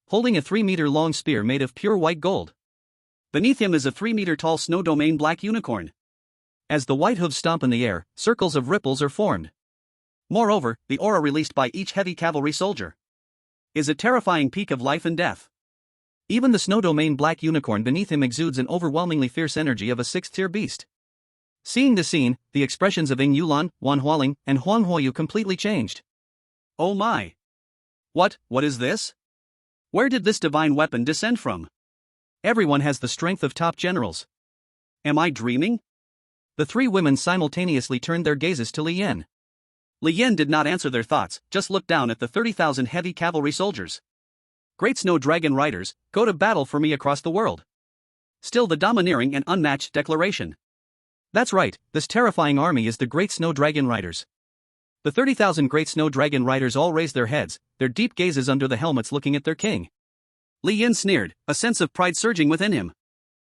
Holding a 3-meter-long spear made of pure white gold. Beneath him is a 3-meter-tall snow domain black unicorn. As the white hooves stomp in the air, circles of ripples are formed. Moreover, the aura released by each heavy cavalry soldier is a terrifying peak of life and death. Even the snow domain black unicorn beneath him exudes an overwhelmingly fierce energy of a 6th-tier beast. Seeing the scene, the expressions of Ying Yulan, Wan Hualing, and Huang Huoyu completely changed. Oh my! What is this? Where did this divine weapon descend from? Everyone has the strength of top generals. Am I dreaming? The three women simultaneously turned their gazes to Li Yan. Li Yan did not answer their thoughts, just looked down at the 30,000 heavy cavalry soldiers. Great snow dragon riders, go to battle for me across the world. Still the domineering and unmatched declaration. That's right, this terrifying army is the Great Snow Dragon Riders. The 30,000 Great Snow Dragon Riders all raised their heads, their deep gazes under the helmets looking at their king. Li Yan sneered, a sense of pride surging within him.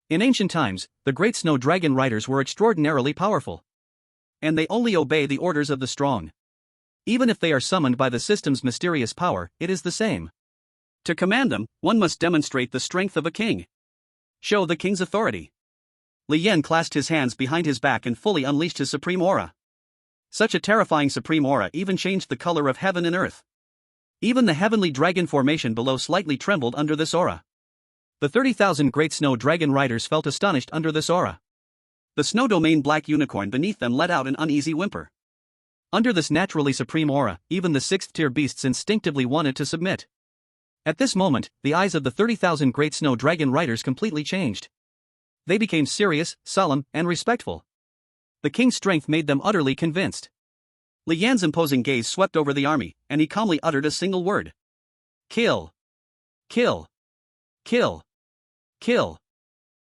In ancient times, the Great Snow Dragon Riders were extraordinarily powerful. And they only obey the orders of the strong. Even if they are summoned by the system's mysterious power, it is the same. To command them, one must demonstrate the strength of a king. Show the king's authority. Li Yan clasped his hands behind his back and fully unleashed his supreme aura. Such a terrifying supreme aura even changed the color of heaven and earth. Even the heavenly dragon formation below slightly trembled under this aura. The 30,000 Great Snow Dragon Riders felt astonished under this aura. The snow domain black unicorn beneath them let out an uneasy whimper. Under this naturally supreme aura, even the 6th-tier beasts instinctively wanted to submit. At this moment, the eyes of the 30,000 Great Snow Dragon Riders completely changed. They became serious, solemn, and respectful. The king's strength made them utterly convinced. Li Yan's imposing gaze swept over the army, and he calmly uttered a single word. Kill. Kill. Kill. Kill.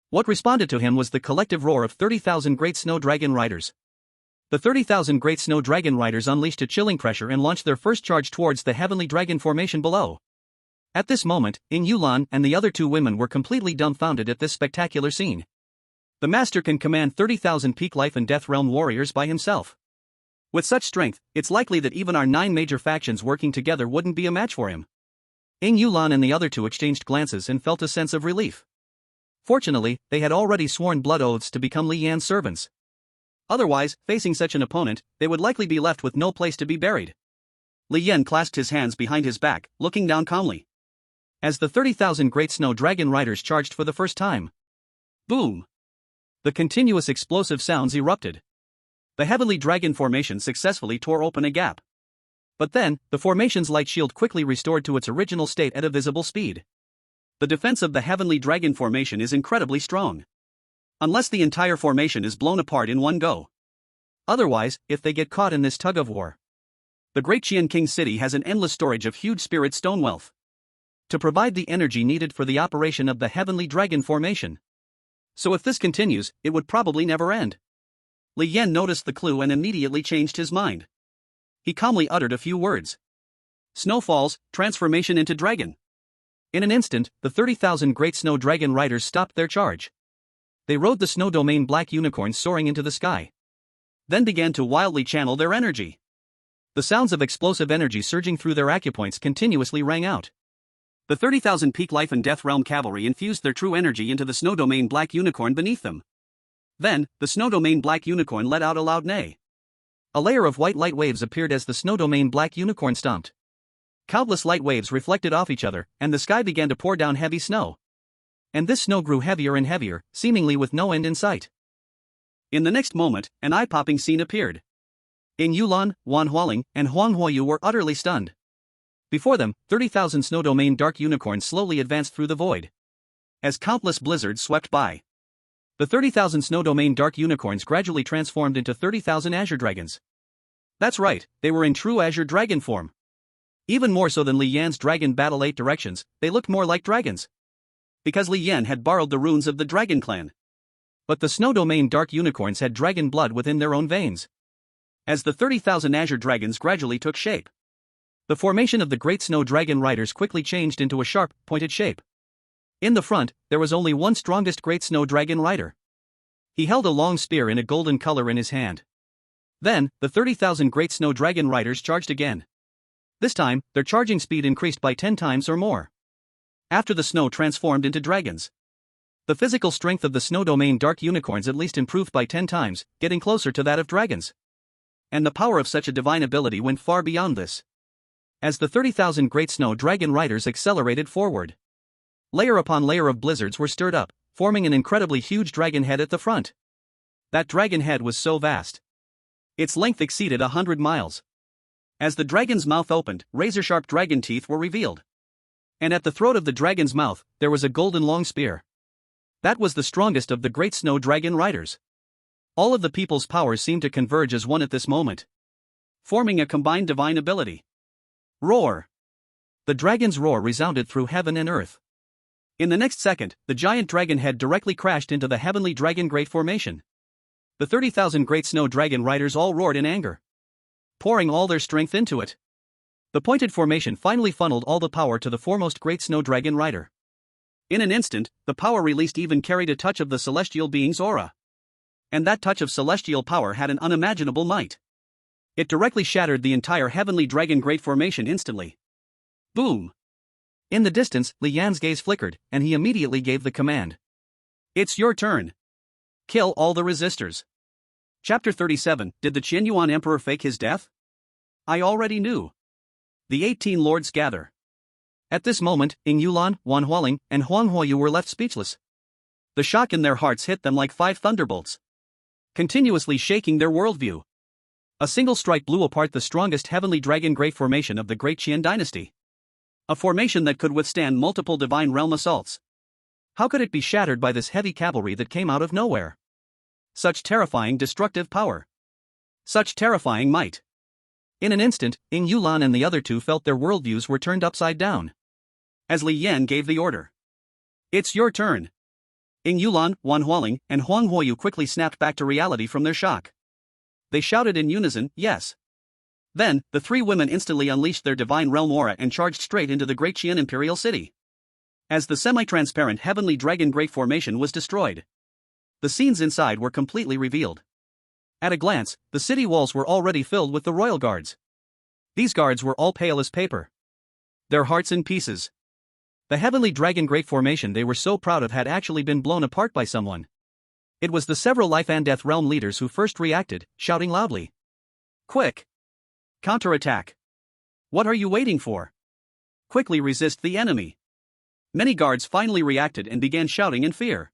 What responded to him was the collective roar of 30,000 Great Snow Dragon Riders. The 30,000 Great Snow Dragon Riders unleashed a chilling pressure and launched their first charge towards the heavenly dragon formation below. At this moment, Ying Yulan and the other two women were completely dumbfounded at this spectacular scene. The master can command 30,000 peak life and death realm warriors by himself. With such strength, it's likely that even our 9 major factions working together wouldn't be a match for him. Ying Yulan and the other two exchanged glances and felt a sense of relief. Fortunately, they had already sworn blood oaths to become Li Yan's servants. Otherwise, facing such an opponent, they would likely be left with no place to be buried. Li Yan clasped his hands behind his back, looking down calmly. As the 30,000 Great Snow Dragon Riders charged for the first time. Boom! The continuous explosive sounds erupted. The heavenly dragon formation successfully tore open a gap. But then, the formation's light shield quickly restored to its original state at a visible speed. The defense of the heavenly dragon formation is incredibly strong. Unless the entire formation is blown apart in one go. Otherwise, if they get caught in this tug-of-war. The Great Qian King City has an endless storage of huge spirit stone wealth to provide the energy needed for the operation of the heavenly dragon formation. So if this continues, it would probably never end. Li Yan noticed the clue and immediately changed his mind. He calmly uttered a few words. Snowfalls, transformation into dragon. In an instant, the 30,000 Great Snow Dragon Riders stopped their charge. They rode the snow domain black unicorns soaring into the sky. Then began to wildly channel their energy. The sounds of explosive energy surging through their acupoints continuously rang out. The 30,000 peak life and death realm cavalry infused their true energy into the snow domain black unicorn beneath them. Then, the snow domain black unicorn let out a loud neigh. A layer of white light waves appeared as the snow domain black unicorn stomped. Countless light waves reflected off each other, and the sky began to pour down heavy snow. And this snow grew heavier and heavier, seemingly with no end in sight. In the next moment, an eye-popping scene appeared. Ing Yulan, Wan Hualing, and Huang Huoyu were utterly stunned. Before them, 30,000 snow domain dark unicorns slowly advanced through the void. As countless blizzards swept by, the 30,000 snow domain dark unicorns gradually transformed into 30,000 azure dragons. That's right, they were in true azure dragon form. Even more so than Li Yan's dragon battle 8 directions, they looked more like dragons. Because Li Yan had borrowed the runes of the dragon clan. But the snow domain dark unicorns had dragon blood within their own veins. As the 30,000 azure dragons gradually took shape, the formation of the great snow dragon riders quickly changed into a sharp, pointed shape. In the front, there was only one strongest great snow dragon rider. He held a long spear in a golden color in his hand. Then, the 30,000 great snow dragon riders charged again. This time, their charging speed increased by 10 times or more. After the snow transformed into dragons, the physical strength of the snow domain dark unicorns at least improved by 10 times, getting closer to that of dragons. And the power of such a divine ability went far beyond this. As the 30,000 great snow dragon riders accelerated forward, layer upon layer of blizzards were stirred up, forming an incredibly huge dragon head at the front. That dragon head was so vast. Its length exceeded 100 miles. As the dragon's mouth opened, razor-sharp dragon teeth were revealed. And at the throat of the dragon's mouth, there was a golden long spear. That was the strongest of the great snow dragon riders. All of the people's powers seemed to converge as one at this moment, forming a combined divine ability. Roar! The dragon's roar resounded through heaven and earth. In the next second, the giant dragon head directly crashed into the heavenly dragon great formation. The 30,000 great snow dragon riders all roared in anger, pouring all their strength into it. The pointed formation finally funneled all the power to the foremost great snow dragon rider. In an instant, the power released even carried a touch of the celestial being's aura. And that touch of celestial power had an unimaginable might. It directly shattered the entire heavenly dragon great formation instantly. Boom! In the distance, Li Yan's gaze flickered, and he immediately gave the command. It's your turn. Kill all the resistors. Chapter 37, Did the Qianyuan Emperor fake his death? I already knew. The 18 lords gather. At this moment, Ing Yulan, Wan Hualing, and Huang Huoyu were left speechless. The shock in their hearts hit them like 5 thunderbolts, continuously shaking their worldview. A single strike blew apart the strongest heavenly dragon great formation of the Great Qian dynasty. A formation that could withstand multiple divine realm assaults. How could it be shattered by this heavy cavalry that came out of nowhere? Such terrifying destructive power. Such terrifying might. In an instant, Ing Yulan and the other two felt their worldviews were turned upside down. As Li Yan gave the order. It's your turn. Ing Yulan, Wan Hualing, and Huang Huoyu quickly snapped back to reality from their shock. They shouted in unison, yes. Then, the 3 women instantly unleashed their divine realm aura and charged straight into the Great Qian Imperial City. As the semi-transparent heavenly dragon great formation was destroyed, the scenes inside were completely revealed. At a glance, the city walls were already filled with the royal guards. These guards were all pale as paper, their hearts in pieces. The heavenly dragon great formation they were so proud of had actually been blown apart by someone. It was the several life and death realm leaders who first reacted, shouting loudly. Quick! Counterattack! What are you waiting for? Quickly resist the enemy! Many guards finally reacted and began shouting in fear.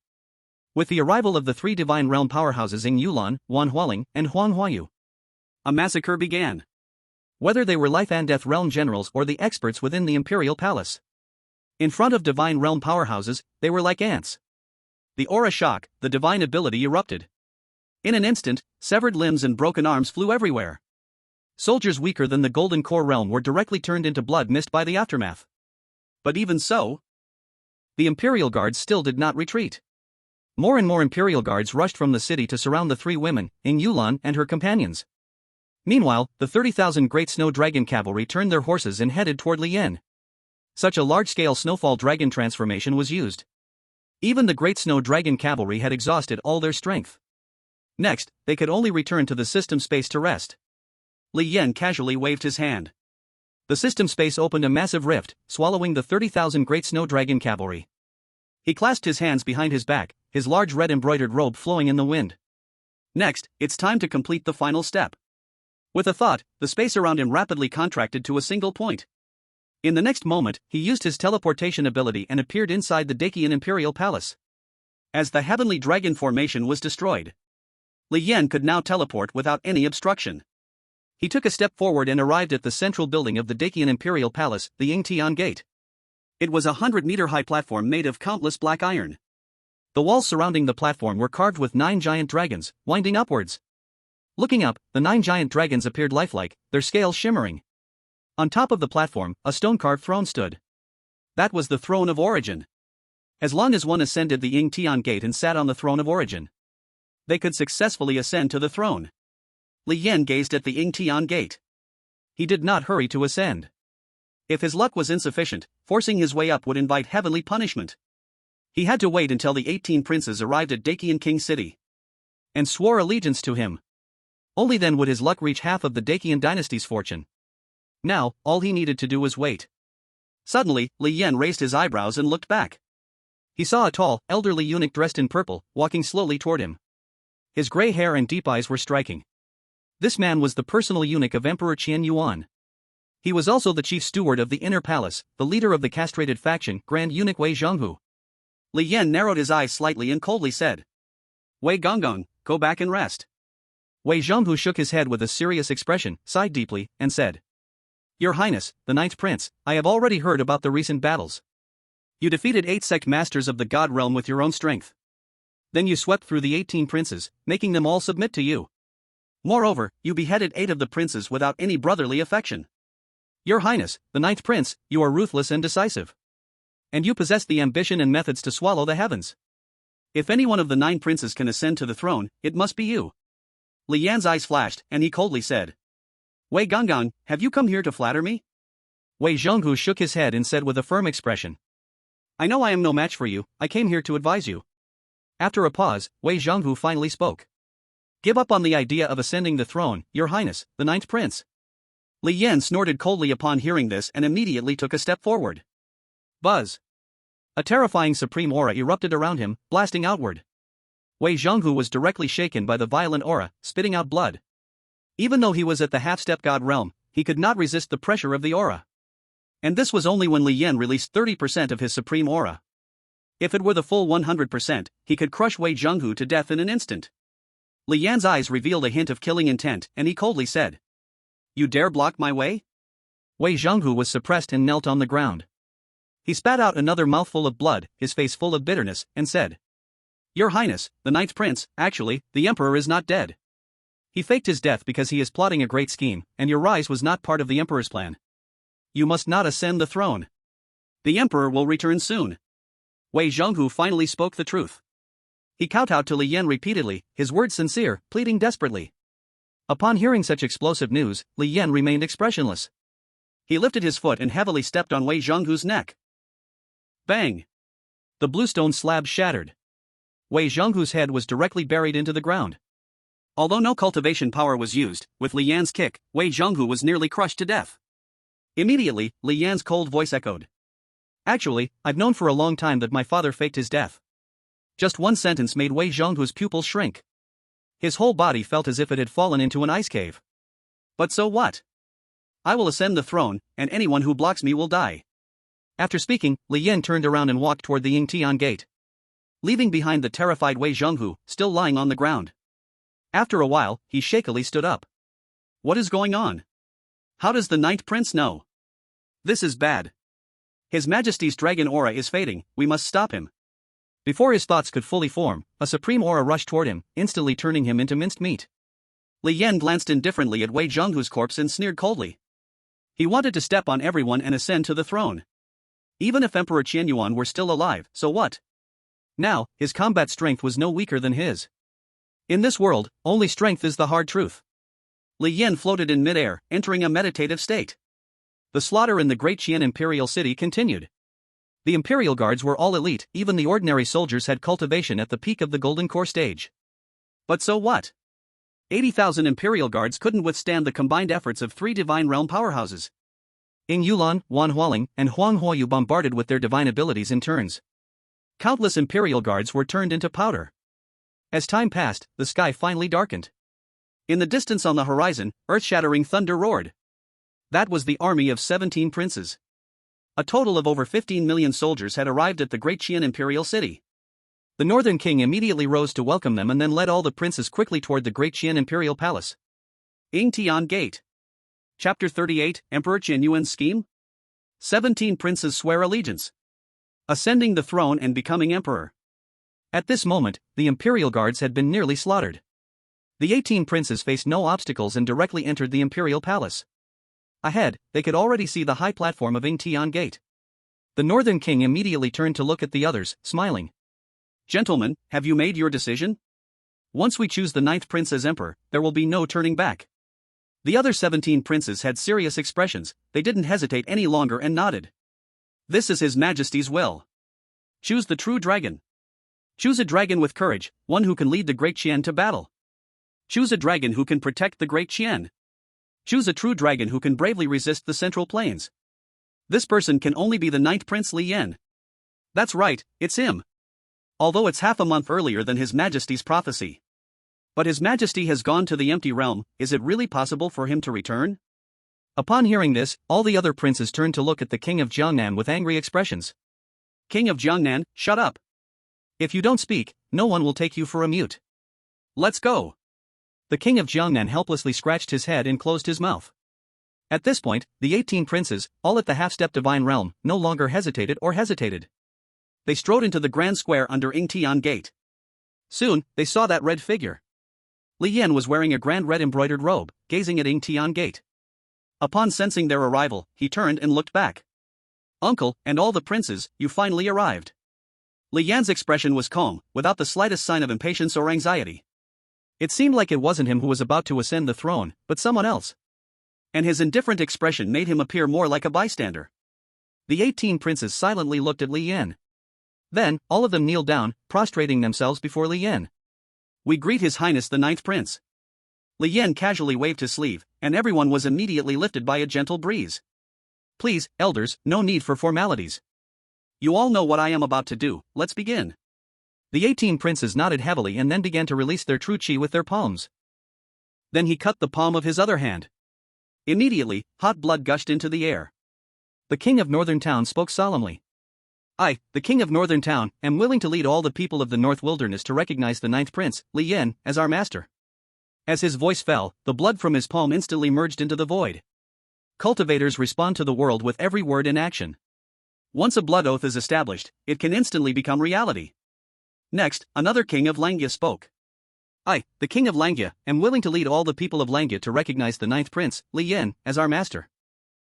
With the arrival of the 3 divine realm powerhouses Ing Yulan, Wan Hualing, and Huang Huoyu, a massacre began. Whether they were life and death realm generals or the experts within the imperial palace, in front of divine realm powerhouses, they were like ants. The aura shock, the divine ability erupted. In an instant, severed limbs and broken arms flew everywhere. Soldiers weaker than the golden core realm were directly turned into blood mist by the aftermath. But even so, the imperial guards still did not retreat. More and more imperial guards rushed from the city to surround the 3 women, Ing Yulan and her companions. Meanwhile, the 30,000 great snow dragon cavalry turned their horses and headed toward Li Yan. Such a large-scale snowfall dragon transformation was used. Even the great snow dragon cavalry had exhausted all their strength. Next, they could only return to the system space to rest. Li Yan casually waved his hand. The system space opened a massive rift, swallowing the 30,000 great snow dragon cavalry. He clasped his hands behind his back, his large red embroidered robe flowing in the wind. Next, it's time to complete the final step. With a thought, the space around him rapidly contracted to a single point. In the next moment, he used his teleportation ability and appeared inside the Dakian Imperial Palace. As the heavenly dragon formation was destroyed, Li Yan could now teleport without any obstruction. He took a step forward and arrived at the central building of the Dakian Imperial Palace, the Yingtian Gate. It was a 100-meter-high platform made of countless black iron. The walls surrounding the platform were carved with 9 giant dragons, winding upwards. Looking up, the 9 giant dragons appeared lifelike, their scales shimmering. On top of the platform, a stone-carved throne stood. That was the Throne of Origin. As long as one ascended the Yingtian Gate and sat on the Throne of Origin, they could successfully ascend to the throne. Li Yan gazed at the Yingtian Gate. He did not hurry to ascend. If his luck was insufficient, forcing his way up would invite heavenly punishment. He had to wait until the 18 princes arrived at Dakian King City and swore allegiance to him. Only then would his luck reach half of the Dakian dynasty's fortune. Now, all he needed to do was wait. Suddenly, Li Yan raised his eyebrows and looked back. He saw a tall, elderly eunuch dressed in purple, walking slowly toward him. His gray hair and deep eyes were striking. This man was the personal eunuch of Emperor Qian Yuan. He was also the chief steward of the inner palace, the leader of the castrated faction, Grand Eunuch Wei Zhonghu. Li Yan narrowed his eyes slightly and coldly said, "Wei Gonggong, go back and rest." Wei Zhonghu shook his head with a serious expression, sighed deeply, and said, "Your Highness, the Ninth Prince, I have already heard about the recent battles. You defeated 8 sect masters of the God realm with your own strength. Then you swept through the 18 princes, making them all submit to you. Moreover, you beheaded 8 of the princes without any brotherly affection. Your Highness, the Ninth Prince, you are ruthless and decisive. And you possess the ambition and methods to swallow the heavens. If any one of the 9 princes can ascend to the throne, it must be you." Li Yan's eyes flashed, and he coldly said, "Wei Gonggong, have you come here to flatter me?" Wei Zhonghu shook his head and said with a firm expression, "I know I am no match for you, I came here to advise you." After a pause, Wei Zhonghu finally spoke. "Give up on the idea of ascending the throne, Your Highness, the Ninth Prince." Li Yan snorted coldly upon hearing this and immediately took a step forward. Buzz! A terrifying supreme aura erupted around him, blasting outward. Wei Zhonghu was directly shaken by the violent aura, spitting out blood. Even though he was at the half-step god realm, he could not resist the pressure of the aura. And this was only when Li Yan released 30% of his supreme aura. If it were the full 100%, he could crush Wei Zhonghu to death in an instant. Li Yan's eyes revealed a hint of killing intent, and he coldly said, "You dare block my way?" Wei Zhonghu was suppressed and knelt on the ground. He spat out another mouthful of blood, his face full of bitterness, and said, "Your Highness, the Ninth Prince, actually, the Emperor is not dead. He faked his death because he is plotting a great scheme, and your rise was not part of the Emperor's plan. You must not ascend the throne. The Emperor will return soon." Wei Zhonghu finally spoke the truth. He kowtowed to Li Yan repeatedly, his words sincere, pleading desperately. Upon hearing such explosive news, Li Yan remained expressionless. He lifted his foot and heavily stepped on Wei Zhonghu's neck. Bang! The bluestone slab shattered. Wei Zhonghu's head was directly buried into the ground. Although no cultivation power was used, with Li Yan's kick, Wei Zhonghu was nearly crushed to death. Immediately, Li Yan's cold voice echoed. "Actually, I've known for a long time that my father faked his death." Just one sentence made Wei Zhonghu's pupils shrink. His whole body felt as if it had fallen into an ice cave. But so what? I will ascend the throne, and anyone who blocks me will die. After speaking, Li Yan turned around and walked toward the Yingtian Gate, leaving behind the terrified Wei Zhonghu, still lying on the ground. After a while, he shakily stood up. What is going on? How does the Ninth Prince know? This is bad. His Majesty's dragon aura is fading, we must stop him. Before his thoughts could fully form, a supreme aura rushed toward him, instantly turning him into minced meat. Li Yan glanced indifferently at Wei Zhonghu's corpse and sneered coldly. He wanted to step on everyone and ascend to the throne. Even if Emperor Qianyuan were still alive, so what? Now, his combat strength was no weaker than his. In this world, only strength is the hard truth. Li Yan floated in midair, entering a meditative state. The slaughter in the great Qian imperial city continued. The imperial guards were all elite, even the ordinary soldiers had cultivation at the peak of the golden core stage. But so what? 80,000 imperial guards couldn't withstand the combined efforts of 3 divine realm powerhouses. Ying Yulan, Wan Hualing, and Huang Huoyu bombarded with their divine abilities in turns. Countless imperial guards were turned into powder. As time passed, the sky finally darkened. In the distance on the horizon, earth-shattering thunder roared. That was the army of 17 princes. A total of over 15 million soldiers had arrived at the Great Qian imperial city. The northern king immediately rose to welcome them and then led all the princes quickly toward the Great Qian imperial palace. Yingtian Gate. Chapter 38, Emperor Qin Yuan's scheme? 17 princes swear allegiance. Ascending the throne and becoming emperor. At this moment, the imperial guards had been nearly slaughtered. The 18 princes faced no obstacles and directly entered the imperial palace. Ahead, they could already see the high platform of Yingtian Gate. The northern king immediately turned to look at the others, smiling. Gentlemen, have you made your decision? Once we choose the 9th prince as emperor, there will be no turning back. The other 17 princes had serious expressions, they didn't hesitate any longer and nodded. This is His Majesty's will. Choose the true dragon. Choose a dragon with courage, one who can lead the Great Qian to battle. Choose a dragon who can protect the Great Qian. Choose a true dragon who can bravely resist the Central Plains. This person can only be the 9th Prince Li Yan. That's right, it's him. Although it's half a month earlier than His Majesty's prophecy. But His Majesty has gone to the empty realm, is it really possible for him to return? Upon hearing this, all the other princes turned to look at the king of Jiangnan with angry expressions. King of Jiangnan, shut up. If you don't speak, no one will take you for a mute. Let's go. The king of Jiangnan helplessly scratched his head and closed his mouth. At this point, the 18 princes, all at the half-step divine realm, no longer hesitated. They strode into the grand square under Yingtian Gate. Soon, they saw that red figure. Li Yan was wearing a grand red embroidered robe, gazing at Yingtian Gate. Upon sensing their arrival, he turned and looked back. Uncle, and all the princes, you finally arrived. Li Yan's expression was calm, without the slightest sign of impatience or anxiety. It seemed like it wasn't him who was about to ascend the throne, but someone else. And his indifferent expression made him appear more like a bystander. The 18 princes silently looked at Li Yan. Then, all of them kneeled down, prostrating themselves before Li Yan. We greet His Highness the 9th Prince. Li Yan casually waved his sleeve, and everyone was immediately lifted by a gentle breeze. Please, elders, no need for formalities. You all know what I am about to do, let's begin. The 18 princes nodded heavily and then began to release their true qi with their palms. Then he cut the palm of his other hand. Immediately, hot blood gushed into the air. The king of Northern Town spoke solemnly. I, the king of Northern Town, am willing to lead all the people of the North Wilderness to recognize the 9th prince, Li Yan, as our master. As his voice fell, the blood from his palm instantly merged into the void. Cultivators respond to the world with every word in action. Once a blood oath is established, it can instantly become reality. Next, another king of Langya spoke. I, the king of Langya, am willing to lead all the people of Langya to recognize the 9th prince, Li Yan, as our master.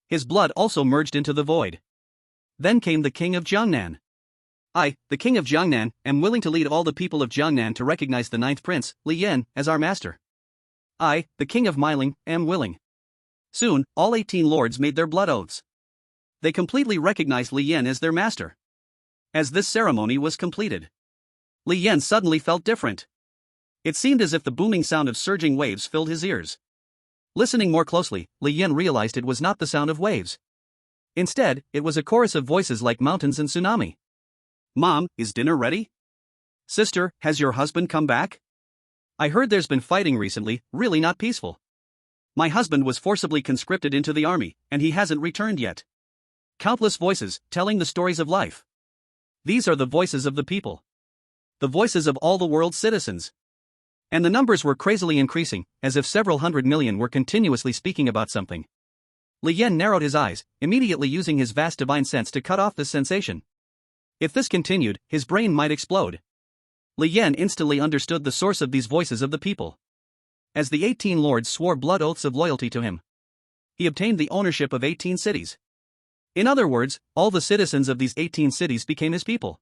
His blood also merged into the void. Then came the king of Jiangnan. I, the king of Jiangnan, am willing to lead all the people of Jiangnan to recognize the 9th prince, Li Yan, as our master. I, the king of Meiling, am willing. Soon, all 18 lords made their blood oaths. They completely recognized Li Yan as their master. As this ceremony was completed, Li Yan suddenly felt different. It seemed as if the booming sound of surging waves filled his ears. Listening more closely, Li Yan realized it was not the sound of waves. Instead, it was a chorus of voices like mountains and tsunami. Mom, is dinner ready? Sister, has your husband come back? I heard there's been fighting recently, really not peaceful. My husband was forcibly conscripted into the army, and he hasn't returned yet. Countless voices, telling the stories of life. These are the voices of the people. The voices of all the world's citizens. And the numbers were crazily increasing, as if several 100 million were continuously speaking about something. Li Yan narrowed his eyes, immediately using his vast divine sense to cut off this sensation. If this continued, his brain might explode. Li Yan instantly understood the source of these voices of the people. As the 18 lords swore blood oaths of loyalty to him, he obtained the ownership of 18 cities. In other words, all the citizens of these 18 cities became his people.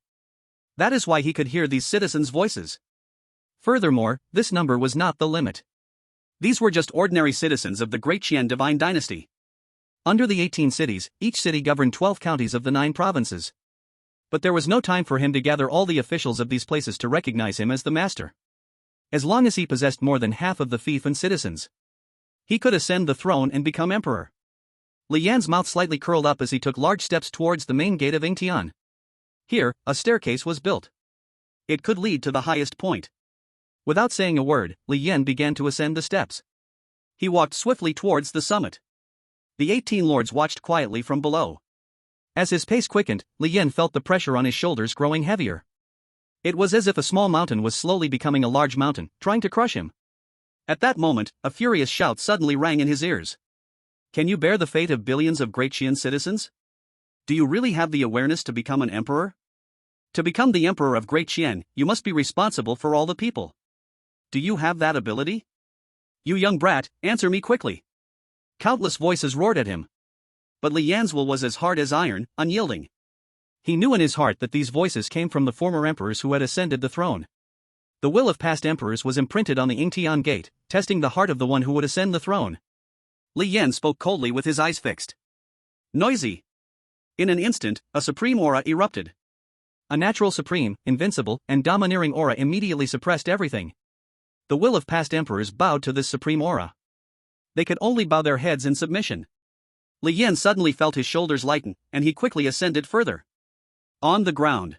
That is why he could hear these citizens' voices. Furthermore, this number was not the limit. These were just ordinary citizens of the Great Qian divine dynasty. Under the 18 cities, each city governed 12 counties of the 9 provinces. But there was no time for him to gather all the officials of these places to recognize him as the master. As long as he possessed more than half of the fief and citizens, he could ascend the throne and become emperor. Li Yan's mouth slightly curled up as he took large steps towards the main gate of Yingtian. Here, a staircase was built. It could lead to the highest point. Without saying a word, Li Yan began to ascend the steps. He walked swiftly towards the summit. The 18 lords watched quietly from below. As his pace quickened, Li Yan felt the pressure on his shoulders growing heavier. It was as if a small mountain was slowly becoming a large mountain, trying to crush him. At that moment, a furious shout suddenly rang in his ears. Can you bear the fate of billions of Great Qian citizens? Do you really have the awareness to become an emperor? To become the emperor of Great Qian, you must be responsible for all the people. Do you have that ability? You young brat, answer me quickly. Countless voices roared at him. But Li Yan's will was as hard as iron, unyielding. He knew in his heart that these voices came from the former emperors who had ascended the throne. The will of past emperors was imprinted on the Yingtian gate, testing the heart of the one who would ascend the throne. Li Yan spoke coldly with his eyes fixed. Noisy. In an instant, a supreme aura erupted. A natural supreme, invincible, and domineering aura immediately suppressed everything. The will of past emperors bowed to this supreme aura. They could only bow their heads in submission. Li Yan suddenly felt his shoulders lighten, and he quickly ascended further. On the ground.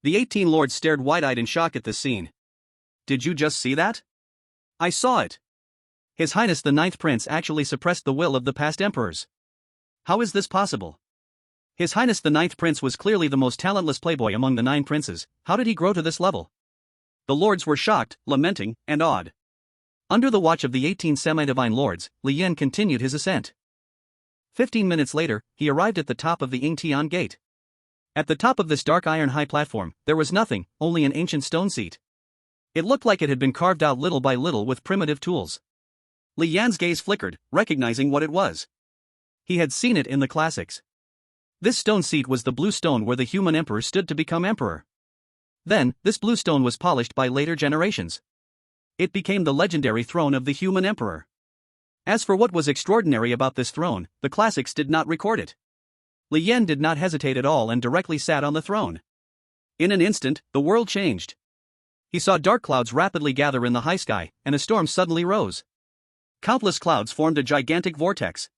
The 18 lords stared wide-eyed in shock at this scene. Did you just see that? I saw it. His Highness the Ninth Prince actually suppressed the will of the past emperors. How is this possible? His Highness the Ninth Prince was clearly the most talentless playboy among the 9 princes. How did he grow to this level? The lords were shocked, lamenting, and awed. Under the watch of the 18 semi-divine lords, Li Yan continued his ascent. 15 minutes later, he arrived at the top of the Yingtian gate. At the top of this dark iron-high platform, there was nothing, only an ancient stone seat. It looked like it had been carved out little by little with primitive tools. Li Yan's gaze flickered, recognizing what it was. He had seen it in the classics. This stone seat was the blue stone where the human emperor stood to become emperor. Then, this blue stone was polished by later generations. It became the legendary throne of the human emperor. As for what was extraordinary about this throne, the classics did not record it. Li Yan did not hesitate at all and directly sat on the throne. In an instant, the world changed. He saw dark clouds rapidly gather in the high sky, and a storm suddenly rose. Countless clouds formed a gigantic vortex.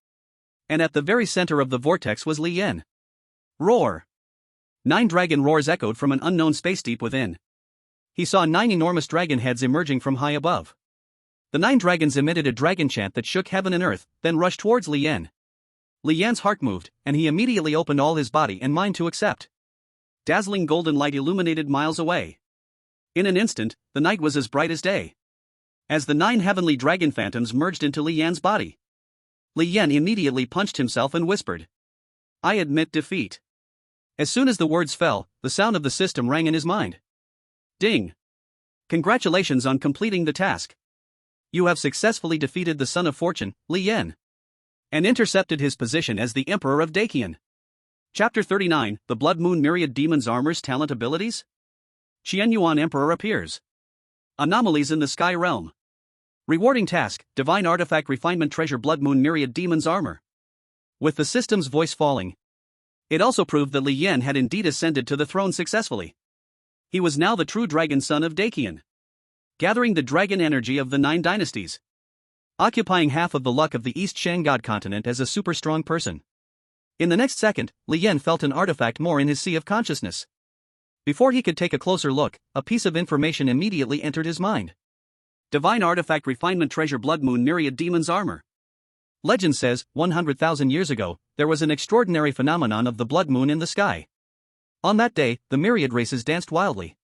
And at the very center of the vortex was Li Yan. Roar! 9 dragon roars echoed from an unknown space deep within. He saw 9 enormous dragon heads emerging from high above. The 9 dragons emitted a dragon chant that shook heaven and earth, then rushed towards Li Yan. Li Yan's heart moved, and he immediately opened all his body and mind to accept. Dazzling golden light illuminated miles away. In an instant, the night was as bright as day. As the 9 heavenly dragon phantoms merged into Li Yan's body, Li Yan immediately punched himself and whispered, I admit defeat. As soon as the words fell, the sound of the system rang in his mind. Ding! Congratulations on completing the task. You have successfully defeated the Son of Fortune, Li Yan, and intercepted his position as the Emperor of Daqian. Chapter 39, The Blood Moon Myriad Demon's Armor's Talent Abilities? Qianyuan Emperor appears. Anomalies in the Sky Realm. Rewarding task, Divine Artifact Refinement Treasure Blood Moon Myriad Demon's Armor. With the system's voice falling, it also proved that Li Yan had indeed ascended to the throne successfully. He was now the true dragon son of Daqian, gathering the dragon energy of the 9 dynasties, occupying half of the luck of the East Shang God continent as a super strong person. In the next second, Li Yan felt an artifact more in his sea of consciousness. Before he could take a closer look, a piece of information immediately entered his mind. Divine Artifact Refinement Treasure Blood Moon Myriad Demon's Armor. Legend says, 100,000 years ago, there was an extraordinary phenomenon of the blood moon in the sky. On that day, the myriad races danced wildly.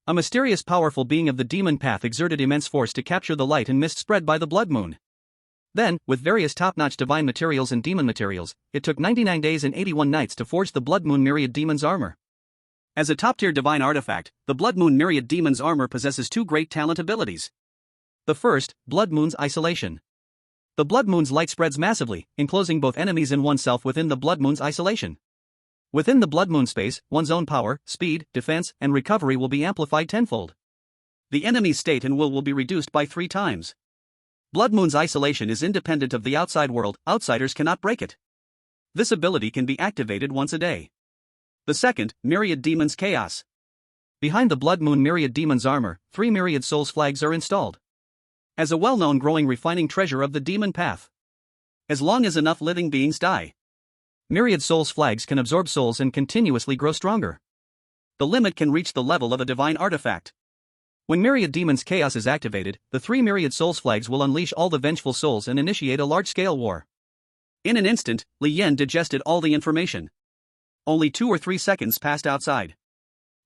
A mysterious powerful being of the demon path exerted immense force to capture the light and mist spread by the blood moon. Then, with various top-notch divine materials and demon materials, it took 99 days and 81 nights to forge the blood moon myriad demon's armor. As a top-tier divine artifact, the blood moon myriad demon's armor possesses 2 great talent abilities. The first, Blood Moon's Isolation. The Blood Moon's light spreads massively, enclosing both enemies and oneself within the Blood Moon's isolation. Within the Blood Moon space, one's own power, speed, defense, and recovery will be amplified tenfold. The enemy's state and will be reduced by 3 times. Blood Moon's isolation is independent of the outside world, outsiders cannot break it. This ability can be activated once a day. The second, Myriad Demon's Chaos. Behind the Blood Moon Myriad Demon's armor, 3 Myriad Souls flags are installed. As a well-known growing refining treasure of the demon path. As long as enough living beings die, Myriad Souls flags can absorb souls and continuously grow stronger. The limit can reach the level of a divine artifact. When Myriad Demon's Chaos is activated, the 3 Myriad Souls flags will unleash all the vengeful souls and initiate a large-scale war. In an instant, Li Yan digested all the information. Only 2 or 3 seconds passed outside.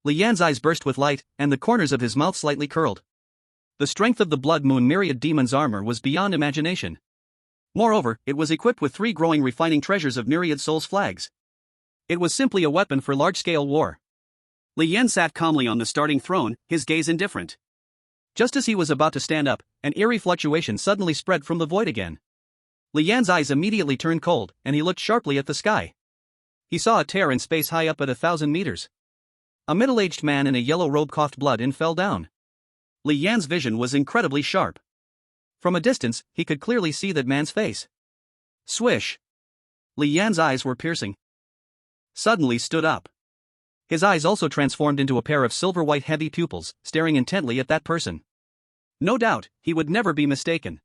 Li Yan's eyes burst with light, and the corners of his mouth slightly curled. The strength of the Blood Moon Myriad Demon's armor was beyond imagination. Moreover, it was equipped with 3 growing refining treasures of Myriad Souls flags. It was simply a weapon for large-scale war. Li Yan sat calmly on the starting throne, his gaze indifferent. Just as he was about to stand up, an eerie fluctuation suddenly spread from the void again. Li Yan's eyes immediately turned cold, and he looked sharply at the sky. He saw a tear in space high up at 1,000 meters. A middle-aged man in a yellow robe coughed blood and fell down. Li Yan's vision was incredibly sharp. From a distance, he could clearly see that man's face. Swish! Li Yan's eyes were piercing. Suddenly stood up. His eyes also transformed into a pair of silver-white heavy pupils, staring intently at that person. No doubt, he would never be mistaken.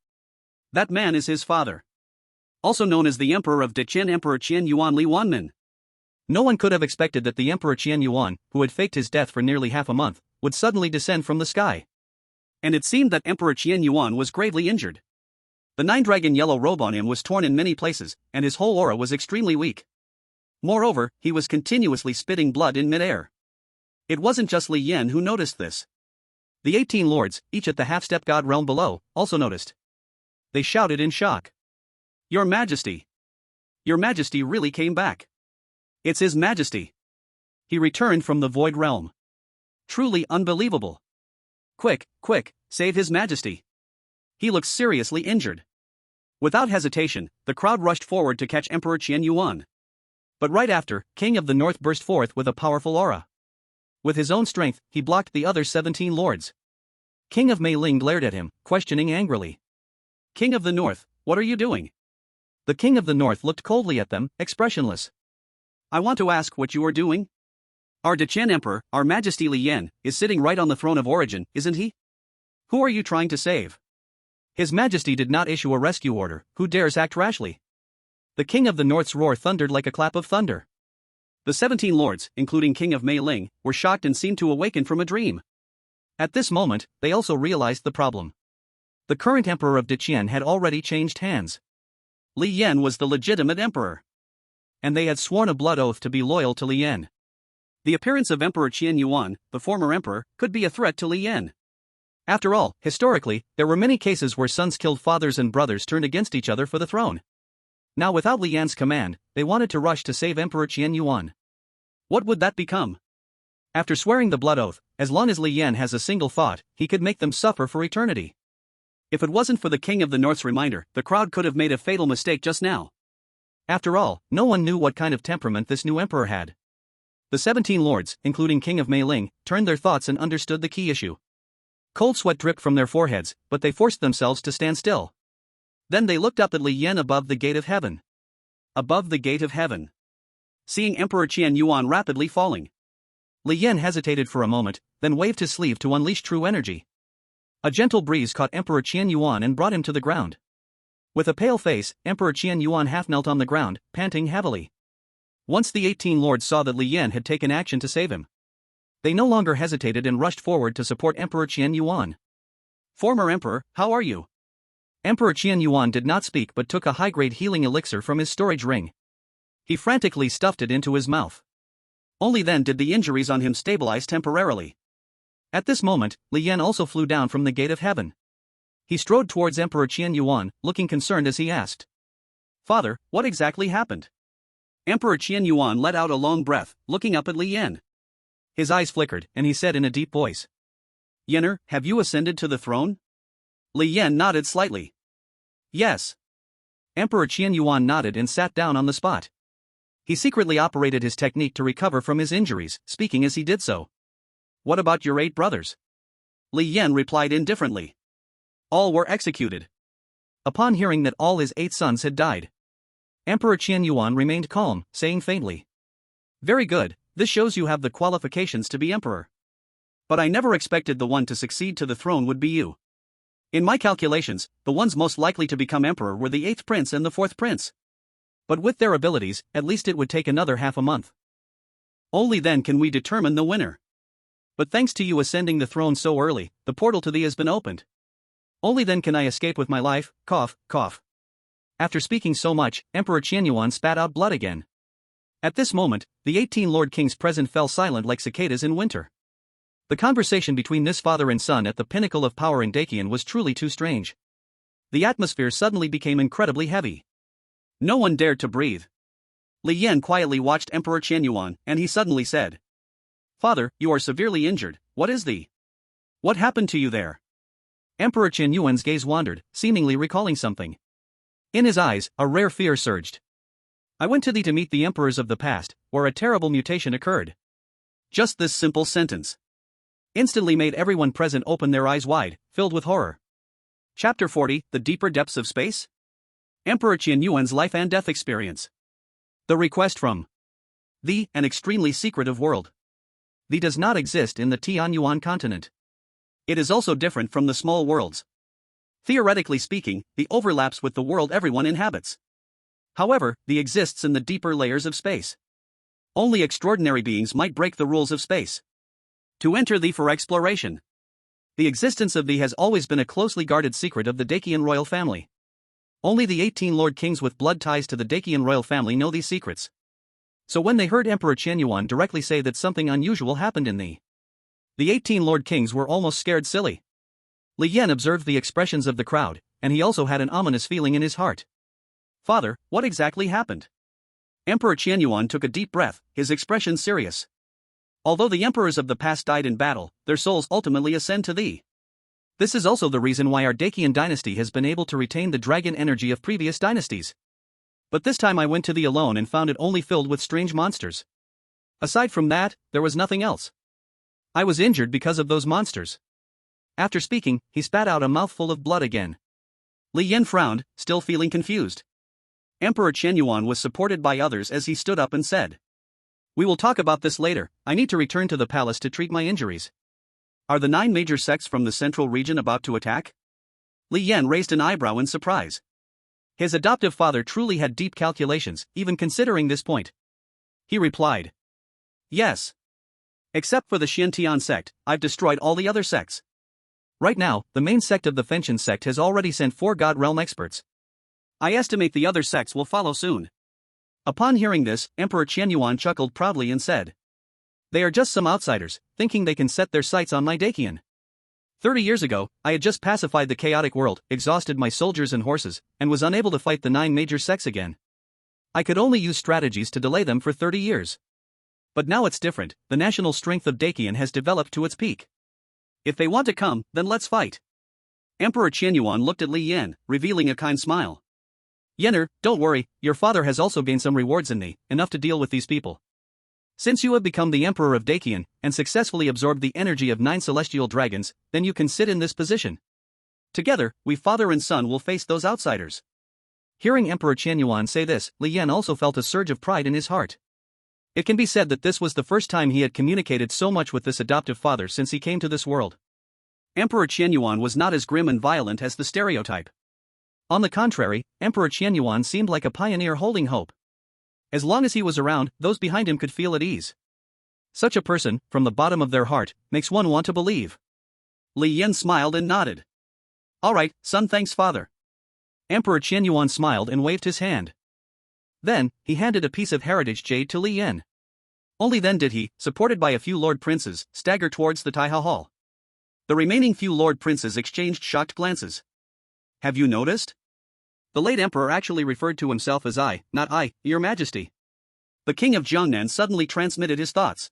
That man is his father. Also known as the Emperor of Deqian, Emperor Qian Yuan Li Wanmin. No one could have expected that the Emperor Qian Yuan, who had faked his death for nearly half a month, would suddenly descend from the sky. And it seemed that Emperor Qian Yuan was gravely injured. The 9-dragon yellow robe on him was torn in many places, and his whole aura was extremely weak. Moreover, he was continuously spitting blood in midair. It wasn't just Li Yan who noticed this. The 18 lords, each at the half-step god realm below, also noticed. They shouted in shock. Your Majesty! Your Majesty really came back. It's His Majesty. He returned from the void realm. Truly unbelievable. Quick, quick, save His Majesty. He looks seriously injured. Without hesitation, the crowd rushed forward to catch Emperor Qian Yuan. But right after, King of the North burst forth with a powerful aura. With his own strength, he blocked the other 17 lords. King of Mei Ling glared at him, questioning angrily. King of the North, what are you doing? The King of the North looked coldly at them, expressionless. I want to ask what you are doing? Our Deqian Emperor, our Majesty Li Yan, is sitting right on the throne of origin, isn't he? Who are you trying to save? His Majesty did not issue a rescue order. Who dares act rashly? The King of the North's roar thundered like a clap of thunder. The 17 lords, including King of Mei Ling, were shocked and seemed to awaken from a dream. At this moment, they also realized the problem. The current Emperor of Deqian had already changed hands. Li Yan was the legitimate emperor. And they had sworn a blood oath to be loyal to Li Yan. The appearance of Emperor Qian Yuan, the former emperor, could be a threat to Li Yan. After all, historically, there were many cases where sons killed fathers and brothers turned against each other for the throne. Now without Li Yan's command, they wanted to rush to save Emperor Qian Yuan. What would that become? After swearing the blood oath, as long as Li Yan has a single thought, he could make them suffer for eternity. If it wasn't for the King of the North's reminder, the crowd could have made a fatal mistake just now. After all, no one knew what kind of temperament this new emperor had. The 17 lords, including King of Mei Ling, turned their thoughts and understood the key issue. Cold sweat dripped from their foreheads, but they forced themselves to stand still. Then they looked up at Li Yan above the gate of heaven. Above the gate of heaven. Seeing Emperor Qian Yuan rapidly falling. Li Yan hesitated for a moment, then waved his sleeve to unleash true energy. A gentle breeze caught Emperor Qian Yuan and brought him to the ground. With a pale face, Emperor Qian Yuan half knelt on the ground, panting heavily. Once the 18 lords saw that Li Yan had taken action to save him, they no longer hesitated and rushed forward to support Emperor Qian Yuan. Former Emperor, how are you? Emperor Qian Yuan did not speak but took a high-grade healing elixir from his storage ring. He frantically stuffed it into his mouth. Only then did the injuries on him stabilize temporarily. At this moment, Li Yan also flew down from the gate of heaven. He strode towards Emperor Qian Yuan, looking concerned as he asked. Father, what exactly happened? Emperor Qian Yuan let out a long breath, looking up at Li Yan. His eyes flickered, and he said in a deep voice. Yener, have you ascended to the throne? Li Yan nodded slightly. Yes. Emperor Qian Yuan nodded and sat down on the spot. He secretly operated his technique to recover from his injuries, speaking as he did so. What about your 8 brothers? Li Yan replied indifferently. All were executed. Upon hearing that all his 8 sons had died, Emperor Qian Yuan remained calm, saying faintly. Very good, this shows you have the qualifications to be emperor. But I never expected the one to succeed to the throne would be you. In my calculations, the ones most likely to become emperor were the 8th prince and the 4th prince. But with their abilities, at least it would take another half a month. Only then can we determine the winner. But thanks to you ascending the throne so early, the portal to thee has been opened. Only then can I escape with my life, cough, cough. After speaking so much, Emperor Qianyuan spat out blood again. At this moment, the 18 Lord Kings present fell silent like cicadas in winter. The conversation between this father and son at the pinnacle of power in Dakian was truly too strange. The atmosphere suddenly became incredibly heavy. No one dared to breathe. Li Yan quietly watched Emperor Qianyuan, and he suddenly said, "Father, you are severely injured, what is thee? What happened to you there?" Emperor Qianyuan's gaze wandered, seemingly recalling something. In his eyes, a rare fear surged. "I went to thee to meet the emperors of the past, where a terrible mutation occurred." Just this simple sentence instantly made everyone present open their eyes wide, filled with horror. Chapter 40, The Deeper Depths of Space? Emperor Qianyuan's Life and Death Experience. The request from thee, an extremely secretive world. Thee does not exist in the Tianyuan continent. It is also different from the small worlds. Theoretically speaking, the overlaps with the world everyone inhabits. However, the exists in the deeper layers of space. Only extraordinary beings might break the rules of space. To enter thee for exploration. The existence of thee has always been a closely guarded secret of the Dakian royal family. Only the 18 Lord Kings with blood ties to the Dakian royal family know these secrets. So when they heard Emperor Qianyuan directly say that something unusual happened in thee, the 18 Lord Kings were almost scared silly. Li Yan observed the expressions of the crowd, and he also had an ominous feeling in his heart. "Father, what exactly happened?" Emperor Qianyuan took a deep breath, his expression serious. "Although the emperors of the past died in battle, their souls ultimately ascend to thee. This is also the reason why our Dakian dynasty has been able to retain the dragon energy of previous dynasties. But this time I went to thee alone and found it only filled with strange monsters. Aside from that, there was nothing else. I was injured because of those monsters." After speaking, he spat out a mouthful of blood again. Li Yan frowned, still feeling confused. Emperor Qianyuan was supported by others as he stood up and said, "We will talk about this later, I need to return to the palace to treat my injuries." "Are the 9 major sects from the central region about to attack?" Li Yan raised an eyebrow in surprise. His adoptive father truly had deep calculations, even considering this point. He replied, "Yes. Except for the Xiantian sect, I've destroyed all the other sects. Right now, the main sect of the Fenchen sect has already sent 4 God Realm experts. I estimate the other sects will follow soon." Upon hearing this, Emperor Qianyuan chuckled proudly and said, "They are just some outsiders, thinking they can set their sights on my Dakian. 30 years ago, I had just pacified the chaotic world, exhausted my soldiers and horses, and was unable to fight the 9 major sects again. I could only use strategies to delay them for 30 years. But now it's different, the national strength of Dakian has developed to its peak. If they want to come, then let's fight." Emperor Qianyuan looked at Li Yan, revealing a kind smile. "Yener, don't worry, your father has also gained some rewards in thee, enough to deal with these people. Since you have become the Emperor of Dakian, and successfully absorbed the energy of 9 celestial dragons, then you can sit in this position. Together, we father and son will face those outsiders." Hearing Emperor Qianyuan say this, Li Yan also felt a surge of pride in his heart. It can be said that this was the first time he had communicated so much with this adoptive father since he came to this world. Emperor Qianyuan was not as grim and violent as the stereotype. On the contrary, Emperor Qianyuan seemed like a pioneer holding hope. As long as he was around, those behind him could feel at ease. Such a person, from the bottom of their heart, makes one want to believe. Li Yan smiled and nodded. "All right, son, thanks father." Emperor Qianyuan smiled and waved his hand. Then, he handed a piece of heritage jade to Li Yan. Only then did he, supported by a few lord princes, stagger towards the Taiha Hall. The remaining few lord princes exchanged shocked glances. "Have you noticed? The late emperor actually referred to himself as I, not I, your majesty." The king of Jiangnan suddenly transmitted his thoughts.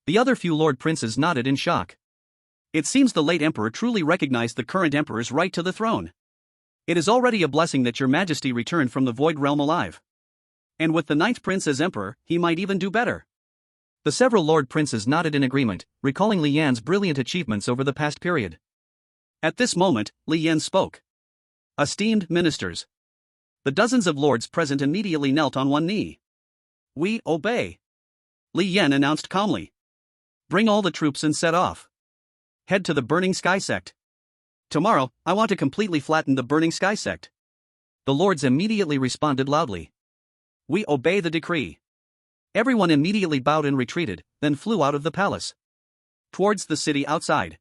The other few lord princes nodded in shock. It seems the late emperor truly recognized the current emperor's right to the throne. "It is already a blessing that your majesty returned from the void realm alive. And with the 9th prince as emperor, he might even do better." The several lord princes nodded in agreement, recalling Li Yan's brilliant achievements over the past period. At this moment, Li Yan spoke. "Esteemed ministers." The dozens of lords present immediately knelt on one knee. "We obey," Li Yan announced calmly. "Bring all the troops and set off. Head to the Burning Sky sect. Tomorrow, I want to completely flatten the Burning Sky sect." The lords immediately responded loudly. "We obey the decree." Everyone immediately bowed and retreated, then flew out of the palace. towards the city outside.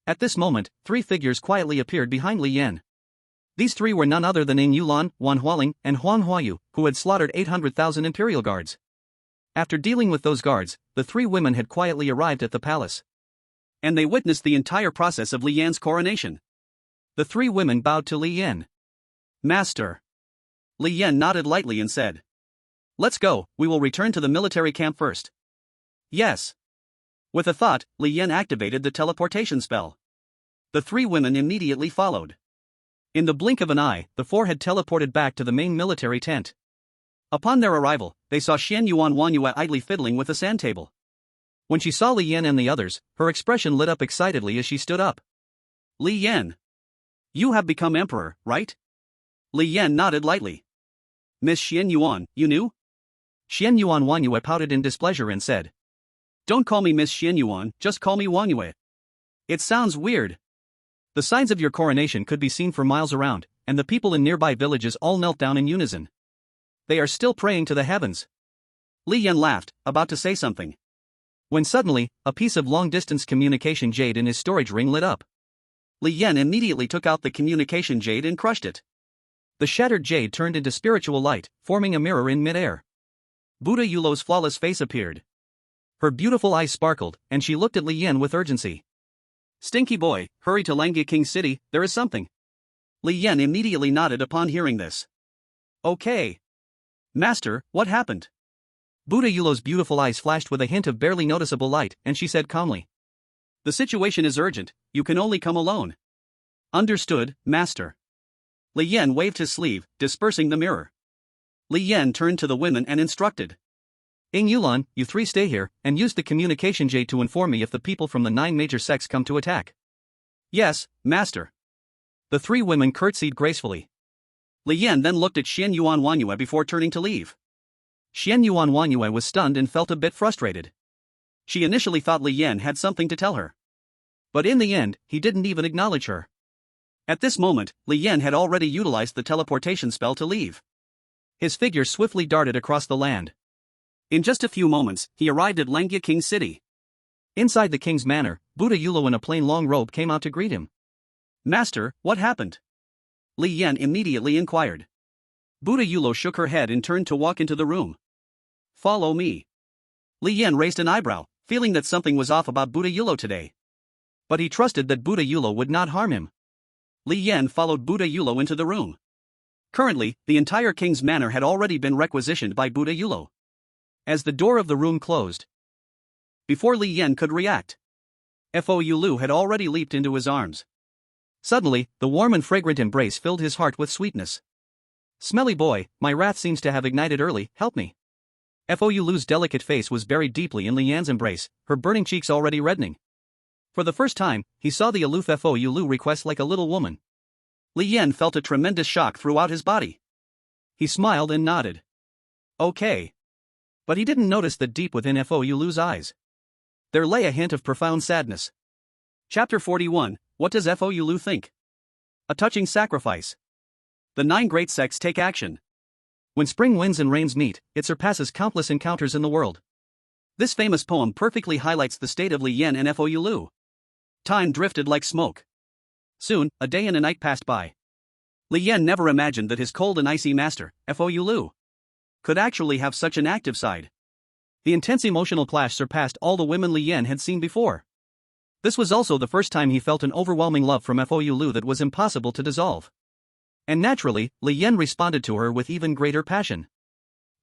At this moment, three figures quietly appeared behind Li Yan. These three were none other than Ing Yulan, Wan Hualing, and Huang Huayu, who had slaughtered 800,000 imperial guards. After dealing with those guards, the three women had quietly arrived at the palace. And they witnessed the entire process of Li Yan's coronation. The three women bowed to Li Yan. "Master." Li Yan nodded lightly and said, "Let's go, we will return to the military camp first." "Yes." With a thought, Li Yan activated the teleportation spell. The three women immediately followed. In the blink of an eye, the four had teleported back to the main military tent. Upon their arrival, they saw Xian Yuan Wanyue idly fiddling with a sand table. When she saw Li Yan and the others, her expression lit up excitedly as she stood up. "Li Yan. You have become emperor, right?" Li Yan nodded lightly. "Miss Xian Yuan, you knew?" Xian Yuan Wanyue pouted in displeasure and said, "Don't call me Miss Xian Yuan, just call me Wanyue. It sounds weird." The signs of your coronation could be seen for miles around, and the people in nearby villages all knelt down in unison. They are still praying to the heavens. Li Yan laughed, about to say something. When suddenly, a piece of long-distance communication jade in his storage ring lit up. Li Yan immediately took out the communication jade and crushed it. The shattered jade turned into spiritual light, forming a mirror in mid-air. Buddha Yulo's flawless face appeared. Her beautiful eyes sparkled, and she looked at Li Yan with urgency. "Stinky boy, hurry to Langya King's city, there is something." Li Yan immediately nodded upon hearing this. "Okay. Master, what happened?" Buddha Yulo's beautiful eyes flashed with a hint of barely noticeable light, and she said calmly, "The situation is urgent, you can only come alone." "Understood, Master." Li Yan waved his sleeve, dispersing the mirror. Li Yan turned to the women and instructed. "Ing Yulan, you three stay here, and use the communication jade to inform me if the people from the 9 major sects come to attack." "Yes, Master." The three women curtsied gracefully. Li Yan then looked at Xian Yuan Wanyue before turning to leave. Xian Yuan Wanyue was stunned and felt a bit frustrated. She initially thought Li Yan had something to tell her. But in the end, he didn't even acknowledge her. At this moment, Li Yan had already utilized the teleportation spell to leave. His figure swiftly darted across the land. In just a few moments, he arrived at Langya King's city. Inside the king's manor, Buddha Yulo in a plain long robe came out to greet him. "Master, what happened?" Li Yan immediately inquired. Buddha Yulo shook her head and turned to walk into the room. "Follow me." Li Yan raised an eyebrow, feeling that something was off about Buddha Yulo today. But he trusted that Buddha Yulo would not harm him. Li Yan followed Buddha Yulo into the room. Currently, the entire king's manor had already been requisitioned by Buddha Yulo. As the door of the room closed, before Li Yan could react, Fo Yulu had already leaped into his arms. Suddenly, the warm and fragrant embrace filled his heart with sweetness. "Smelly boy, my wrath seems to have ignited early, help me." Fo Yulu's delicate face was buried deeply in Li Yan's embrace, her burning cheeks already reddening. For the first time, he saw the aloof Fo Yulu request like a little woman. Li Yan felt a tremendous shock throughout his body. He smiled and nodded. "Okay." But he didn't notice that deep within Fo Yulu's eyes, there lay a hint of profound sadness. Chapter 41, What does Fo Yulu think? A touching sacrifice. The 9 great sects take action. When spring winds and rains meet, it surpasses countless encounters in the world. This famous poem perfectly highlights the state of Li Yan and Fo Yulu. Time drifted like smoke. Soon, a day and a night passed by. Li Yan never imagined that his cold and icy master, Fo Yulu, could actually have such an active side. The intense emotional clash surpassed all the women Li Yan had seen before. This was also the first time he felt an overwhelming love from Fo Yulu that was impossible to dissolve. And naturally, Li Yan responded to her with even greater passion.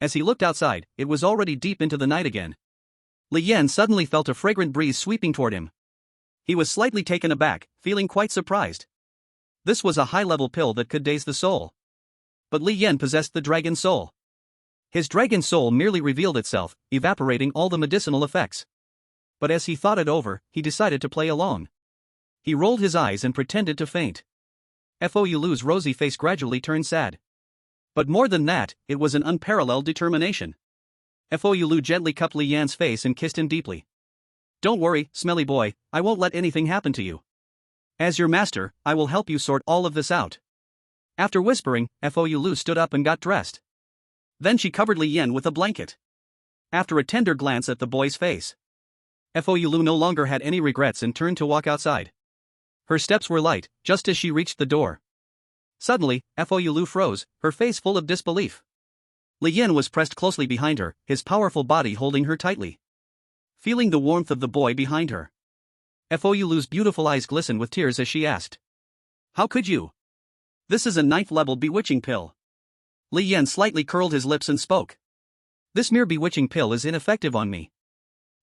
As he looked outside, it was already deep into the night again. Li Yan suddenly felt a fragrant breeze sweeping toward him. He was slightly taken aback, feeling quite surprised. This was a high-level pill that could daze the soul. But Li Yan possessed the dragon soul. His dragon soul merely revealed itself, evaporating all the medicinal effects. But as he thought it over, he decided to play along. He rolled his eyes and pretended to faint. Fo Yulu's rosy face gradually turned sad. But more than that, it was an unparalleled determination. Fo Yulu gently cupped Li Yan's face and kissed him deeply. "Don't worry, smelly boy, I won't let anything happen to you. As your master, I will help you sort all of this out." After whispering, Fo Yulu stood up and got dressed. Then she covered Li Yan with a blanket. After a tender glance at the boy's face, Fou Lu no longer had any regrets and turned to walk outside. Her steps were light, just as she reached the door. Suddenly, Fou Lu froze, her face full of disbelief. Li Yan was pressed closely behind her, his powerful body holding her tightly. Feeling the warmth of the boy behind her, Fou Lu's beautiful eyes glistened with tears as she asked. How could you? This is a 9th-level bewitching pill. Li Yan slightly curled his lips and spoke. This mere bewitching pill is ineffective on me.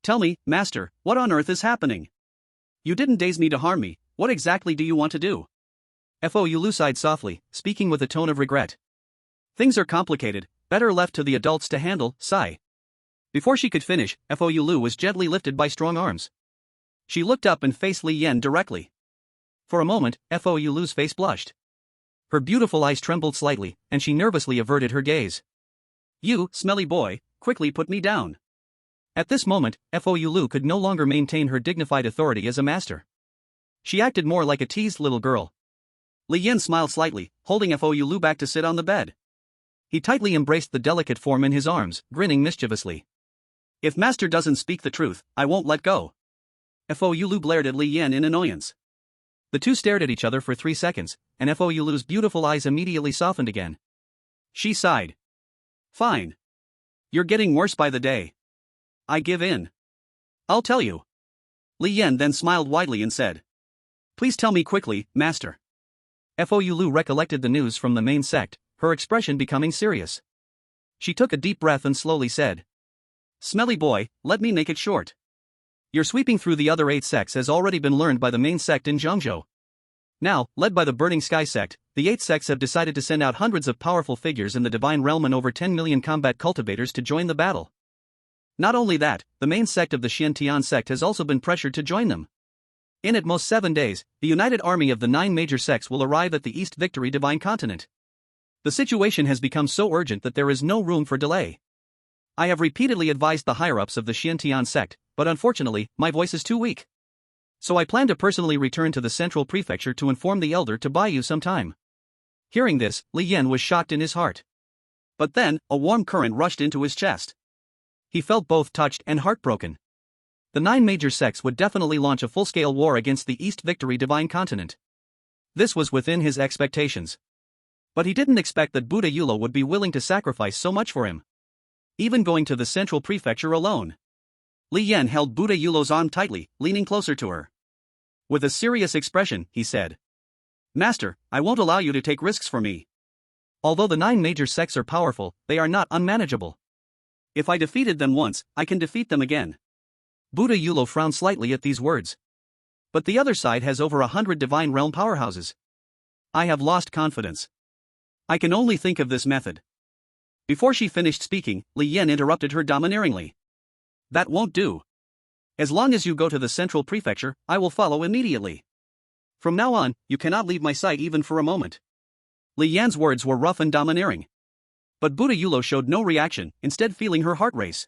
Tell me, master, what on earth is happening? You didn't daze me to harm me, what exactly do you want to do? Fou Lu sighed softly, speaking with a tone of regret. Things are complicated, better left to the adults to handle, sigh. Before she could finish, Fou Lu was gently lifted by strong arms. She looked up and faced Li Yan directly. For a moment, Fou Lu's face blushed. Her beautiful eyes trembled slightly, and she nervously averted her gaze. You, smelly boy, quickly put me down. At this moment, Fou Lu could no longer maintain her dignified authority as a master. She acted more like a teased little girl. Li Yan smiled slightly, holding Fou Lu back to sit on the bed. He tightly embraced the delicate form in his arms, grinning mischievously. If master doesn't speak the truth, I won't let go. Fou Lu glared at Li Yan in annoyance. The two stared at each other for 3 seconds, and Fou Lu's beautiful eyes immediately softened again. She sighed. Fine. You're getting worse by the day. I give in. I'll tell you. Li Yan then smiled widely and said. Please tell me quickly, master. Fou Lu recollected the news from the main sect, her expression becoming serious. She took a deep breath and slowly said. Smelly boy, let me make it short. Your sweeping through the other 8 sects has already been learned by the main sect in Zhengzhou. Now, led by the Burning Sky sect, the 8 sects have decided to send out hundreds of powerful figures in the Divine Realm and over 10 million combat cultivators to join the battle. Not only that, the main sect of the Xiantian sect has also been pressured to join them. In at most 7 days, the united army of the 9 major sects will arrive at the East Victory Divine Continent. The situation has become so urgent that there is no room for delay. I have repeatedly advised the higher-ups of the Xiantian sect, but unfortunately, my voice is too weak. So I plan to personally return to the central prefecture to inform the elder to buy you some time. Hearing this, Li Yan was shocked in his heart. But then, a warm current rushed into his chest. He felt both touched and heartbroken. The 9 major sects would definitely launch a full-scale war against the East Victory Divine Continent. This was within his expectations. But he didn't expect that Buddha Yulo would be willing to sacrifice so much for him. Even going to the central prefecture alone. Li Yan held Buddha Yulo's arm tightly, leaning closer to her. With a serious expression, he said. Master, I won't allow you to take risks for me. Although the 9 major sects are powerful, they are not unmanageable. If I defeated them once, I can defeat them again. Buddha Yulo frowned slightly at these words. But the other side has over 100 Divine Realm powerhouses. I have lost confidence. I can only think of this method. Before she finished speaking, Li Yan interrupted her domineeringly. That won't do. As long as you go to the central prefecture, I will follow immediately. From now on, you cannot leave my sight even for a moment. Li Yan's words were rough and domineering. But Buddha Yulo showed no reaction, instead feeling her heart race.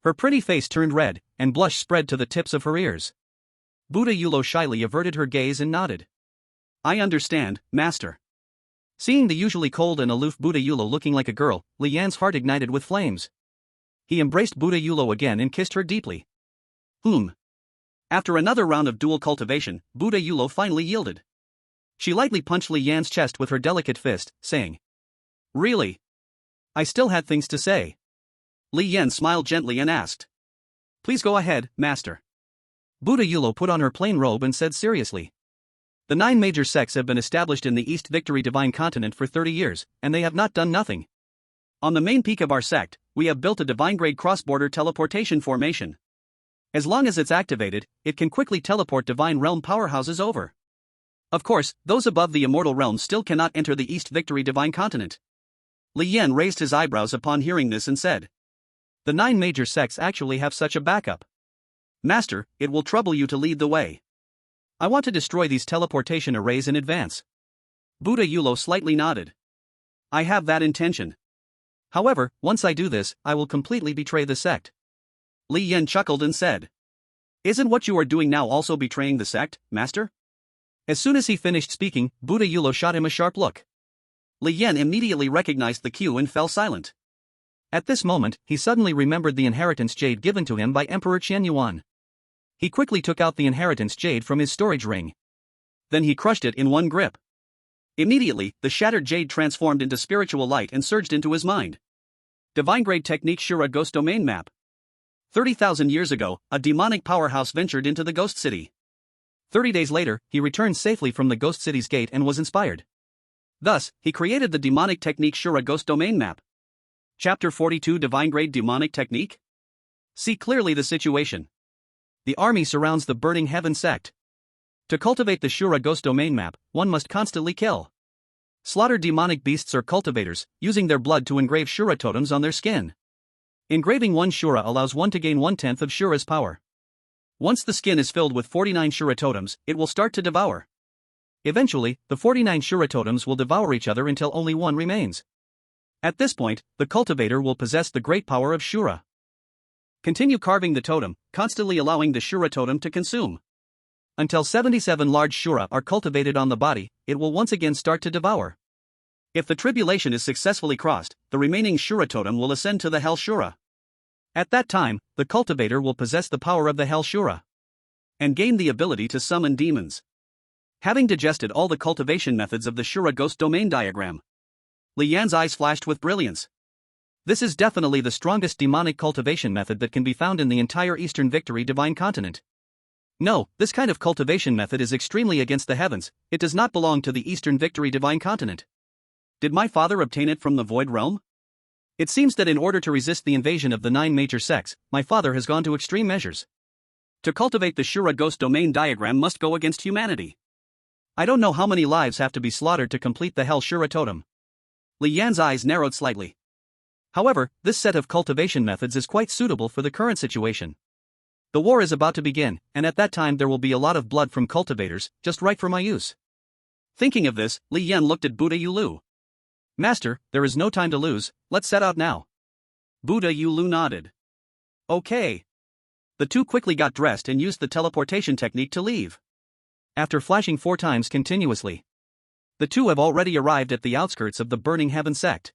Her pretty face turned red, and blush spread to the tips of her ears. Buddha Yulo shyly averted her gaze and nodded. I understand, master. Seeing the usually cold and aloof Buddha Yulo looking like a girl, Li Yan's heart ignited with flames. He embraced Buddha Yulo again and kissed her deeply. After another round of dual cultivation, Buddha Yulo finally yielded. She lightly punched Li Yan's chest with her delicate fist, saying, Really? I still had things to say. Li Yan smiled gently and asked. Please go ahead, master. Buddha Yulo put on her plain robe and said seriously. The 9 major sects have been established in the East Victory Divine Continent for 30 years, and they have not done nothing. On the main peak of our sect, we have built a divine-grade cross-border teleportation formation. As long as it's activated, it can quickly teleport Divine Realm powerhouses over. Of course, those above the Immortal Realm still cannot enter the East Victory Divine Continent. Li Yan raised his eyebrows upon hearing this and said. The 9 major sects actually have such a backup. Master, it will trouble you to lead the way. I want to destroy these teleportation arrays in advance. Buddha Yulo slightly nodded. I have that intention. However, once I do this, I will completely betray the sect. Li Yan chuckled and said. Isn't what you are doing now also betraying the sect, master? As soon as he finished speaking, Buddha Yulo shot him a sharp look. Li Yan immediately recognized the cue and fell silent. At this moment, he suddenly remembered the inheritance jade given to him by Emperor Qianyuan. He quickly took out the inheritance jade from his storage ring. Then he crushed it in one grip. Immediately, the shattered jade transformed into spiritual light and surged into his mind. Divine Grade Technique Shura Ghost Domain Map. 30,000 years ago, a demonic powerhouse ventured into the Ghost City. 30 days later, he returned safely from the Ghost City's gate and was inspired. Thus, he created the Demonic Technique Shura Ghost Domain Map. Chapter 42 Divine Grade Demonic Technique? See clearly the situation. The army surrounds the Burning Heaven sect. To cultivate the Shura Ghost Domain Map, one must constantly kill. Slaughter demonic beasts or cultivators, using their blood to engrave Shura totems on their skin. Engraving one Shura allows one to gain 1/10 of Shura's power. Once the skin is filled with 49 Shura totems, it will start to devour. Eventually, the 49 Shura totems will devour each other until only one remains. At this point, the cultivator will possess the great power of Shura. Continue carving the totem, constantly allowing the Shura totem to consume. Until 77 large Shura are cultivated on the body, it will once again start to devour. If the tribulation is successfully crossed, the remaining Shura totem will ascend to the Hell Shura. At that time, the cultivator will possess the power of the Hell Shura and gain the ability to summon demons. Having digested all the cultivation methods of the Shura Ghost Domain diagram, Li Yan's eyes flashed with brilliance. This is definitely the strongest demonic cultivation method that can be found in the entire Eastern Victory Divine Continent. No, this kind of cultivation method is extremely against the heavens, it does not belong to the Eastern Victory Divine Continent. Did my father obtain it from the Void Realm? It seems that in order to resist the invasion of the 9 major sects, my father has gone to extreme measures. To cultivate the Shura Ghost Domain diagram must go against humanity. I don't know how many lives have to be slaughtered to complete the Hell Shura totem. Li Yan's eyes narrowed slightly. However, this set of cultivation methods is quite suitable for the current situation. The war is about to begin, and at that time there will be a lot of blood from cultivators, just right for my use. Thinking of this, Li Yan looked at Buddha Yulu. Master, there is no time to lose, let's set out now. Buddha Yulu nodded. Okay. The two quickly got dressed and used the teleportation technique to leave. After flashing 4 times continuously, the two have already arrived at the outskirts of the Burning Heaven sect.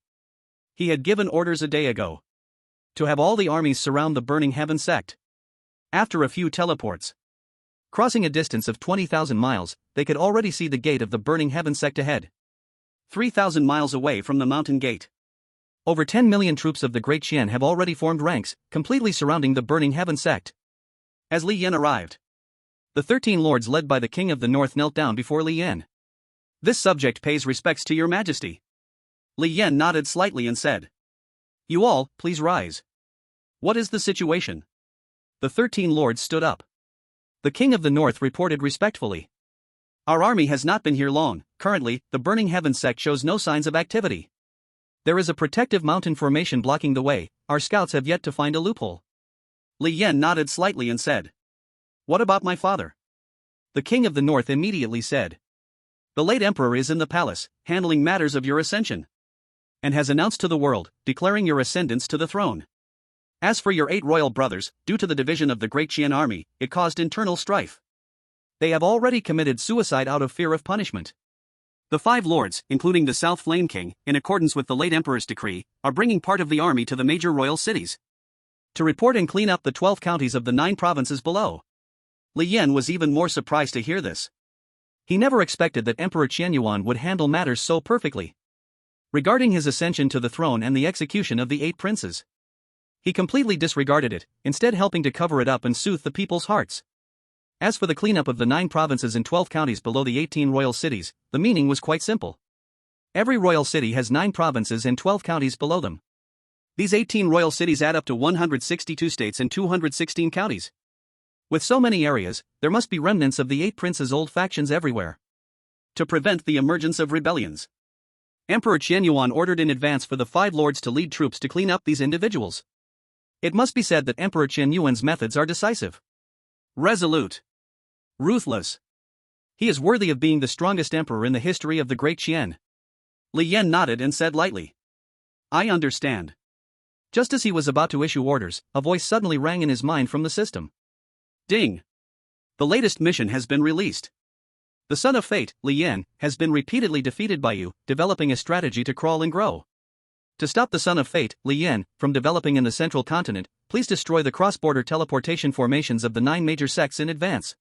He had given orders a day ago to have all the armies surround the Burning Heaven sect. After a few teleports, crossing a distance of 20,000 miles, they could already see the gate of the Burning Heaven sect ahead. 3,000 miles away from the mountain gate. Over 10 million troops of the Great Qian have already formed ranks, completely surrounding the Burning Heaven sect. As Li Yan arrived, the 13 lords led by the King of the North knelt down before Li Yan. This subject pays respects to your majesty. Li Yan nodded slightly and said, You all, please rise. What is the situation? The 13 lords stood up. The King of the North reported respectfully. Our army has not been here long, currently, the Burning Heaven sect shows no signs of activity. There is a protective mountain formation blocking the way, our scouts have yet to find a loophole. Li Yan nodded slightly and said, What about my father? The King of the North immediately said, The late emperor is in the palace, handling matters of your ascension, and has announced to the world, declaring your ascendance to the throne. As for your 8 royal brothers, due to the division of the Great Qian army, it caused internal strife. They have already committed suicide out of fear of punishment. The 5 lords, including the South Flame King, in accordance with the late emperor's decree, are bringing part of the army to the major royal cities to report and clean up the 12 counties of the 9 provinces below. Li Yan was even more surprised to hear this. He never expected that Emperor Qianyuan would handle matters so perfectly. Regarding his ascension to the throne and the execution of the 8 princes, he completely disregarded it, instead helping to cover it up and soothe the people's hearts. As for the cleanup of the 9 provinces and 12 counties below the 18 royal cities, the meaning was quite simple. Every royal city has 9 provinces and 12 counties below them. These 18 royal cities add up to 162 states and 216 counties. With so many areas, there must be remnants of the 8 princes' old factions everywhere. To prevent the emergence of rebellions, Emperor Qianyuan ordered in advance for the 5 lords to lead troops to clean up these individuals. It must be said that Emperor Qianyuan's methods are decisive, resolute, ruthless. He is worthy of being the strongest emperor in the history of the Great Qian. Li Yan nodded and said lightly, I understand. Just as he was about to issue orders, a voice suddenly rang in his mind from the system. Ding! The latest mission has been released. The Son of Fate, Li Yan, has been repeatedly defeated by you, developing a strategy to crawl and grow. To stop the Son of Fate, Li Yan, from developing in the central continent, please destroy the cross-border teleportation formations of the 9 major sects in advance.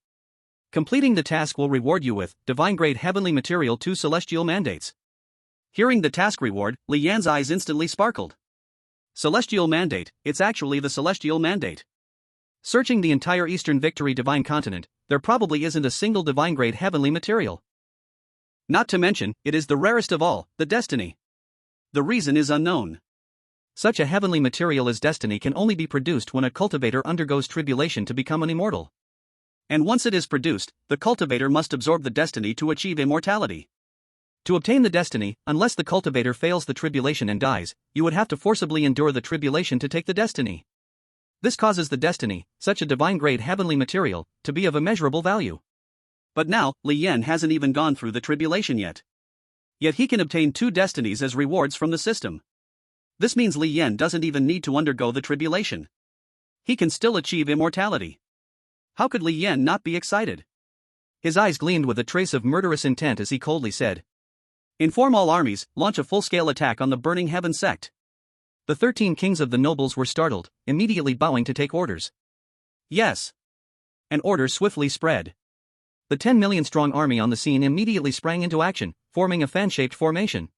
Completing the task will reward you with divine-grade heavenly material 2 celestial mandates. Hearing the task reward, Li Yan's eyes instantly sparkled. Celestial mandate, it's actually the celestial mandate. Searching the entire Eastern Victory divine continent, there probably isn't a single divine-grade heavenly material. Not to mention, it is the rarest of all, the destiny. The reason is unknown. Such a heavenly material as destiny can only be produced when a cultivator undergoes tribulation to become an immortal. And once it is produced, the cultivator must absorb the destiny to achieve immortality. To obtain the destiny, unless the cultivator fails the tribulation and dies, you would have to forcibly endure the tribulation to take the destiny. This causes the destiny, such a divine-grade heavenly material, to be of immeasurable value. But now, Li Yan hasn't even gone through the tribulation yet. Yet he can obtain 2 destinies as rewards from the system. This means Li Yan doesn't even need to undergo the tribulation. He can still achieve immortality. How could Li Yan not be excited? His eyes gleamed with a trace of murderous intent as he coldly said, "Inform all armies, launch a full-scale attack on the Burning Heaven sect." The 13 kings of the nobles were startled, immediately bowing to take orders. Yes. An order swiftly spread. The 10 million strong army on the scene immediately sprang into action, forming a fan-shaped formation.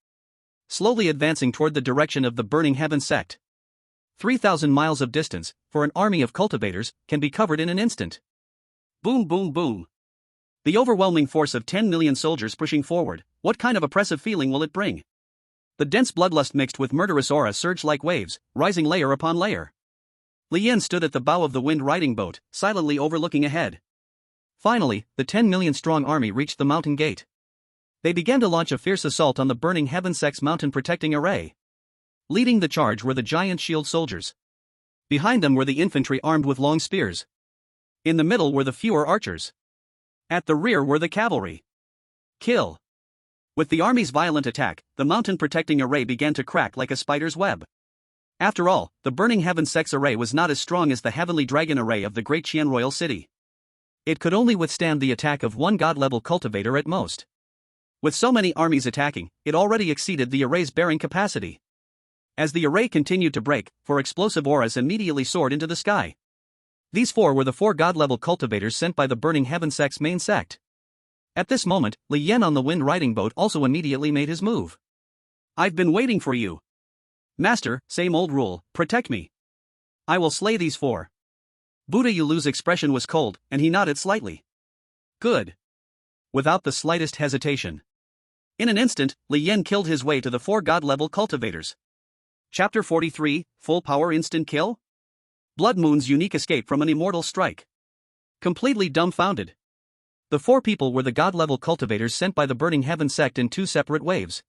Slowly advancing toward the direction of the Burning Heaven sect. 3,000 miles of distance, for an army of cultivators, can be covered in an instant. Boom boom boom. The overwhelming force of 10 million soldiers pushing forward, what kind of oppressive feeling will it bring? The dense bloodlust mixed with murderous aura surged like waves, rising layer upon layer. Li Yan stood at the bow of the wind-riding boat, silently overlooking ahead. Finally, the 10 million strong army reached the mountain gate. They began to launch a fierce assault on the Burning Heaven sect's mountain protecting array. Leading the charge were the giant shield soldiers. Behind them were the infantry armed with long spears. In the middle were the fewer archers. At the rear were the cavalry. Kill. With the army's violent attack, the mountain protecting array began to crack like a spider's web. After all, the Burning Heaven sect's array was not as strong as the Heavenly Dragon array of the Great Qian Royal City. It could only withstand the attack of one god-level cultivator at most. With so many armies attacking, it already exceeded the array's bearing capacity. As the array continued to break, 4 explosive auras immediately soared into the sky. These 4 were the 4 god-level cultivators sent by the Burning Heaven sect's main sect. At this moment, Li Yan on the wind-riding boat also immediately made his move. "I've been waiting for you. Master, same old rule, protect me. I will slay these 4. Buddha Yulu's expression was cold, and he nodded slightly. Good. Without the slightest hesitation. In an instant, Li Yan killed his way to the 4 god-level cultivators. Chapter 43, Full Power Instant Kill? Blood Moon's unique escape from an immortal strike. Completely dumbfounded. The 4 people were the god-level cultivators sent by the Burning Heaven sect in 2 separate waves.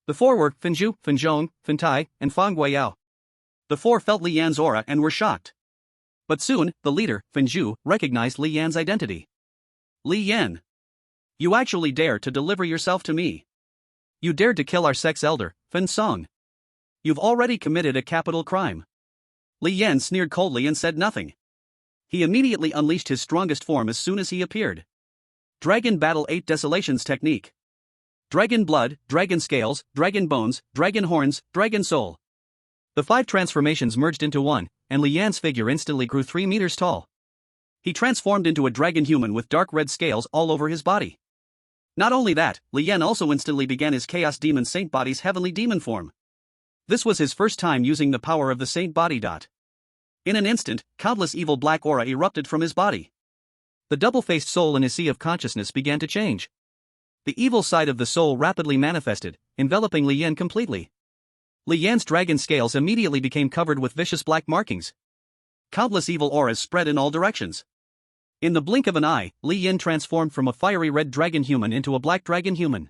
The 4 were Finju, Finzhong, Fintai, and Fang Guiyao. The 4 felt Li Yan's aura and were shocked. But soon, the leader, Finju, recognized Li Yan's identity. Li Yan. You actually dared to deliver yourself to me. You dared to kill our sect's elder, Fin Song. You've already committed a capital crime. Li Yan sneered coldly and said nothing. He immediately unleashed his strongest form as soon as he appeared. Dragon Battle 8 Desolations Technique. Dragon Blood, Dragon Scales, Dragon Bones, Dragon Horns, Dragon Soul. The 5 transformations merged into one, and Li Yan's figure instantly grew 3 meters tall. He transformed into a dragon human with dark red scales all over his body. Not only that, Li Yan also instantly began his Chaos Demon Saint Body's heavenly demon form. This was his first time using the power of the Saint Body. In an instant, countless evil black aura erupted from his body. The double-faced soul in his sea of consciousness began to change. The evil side of the soul rapidly manifested, enveloping Li Yan completely. Li Yan's dragon scales immediately became covered with vicious black markings. Countless evil auras spread in all directions. In the blink of an eye, Li Yan transformed from a fiery red dragon human into a black dragon human.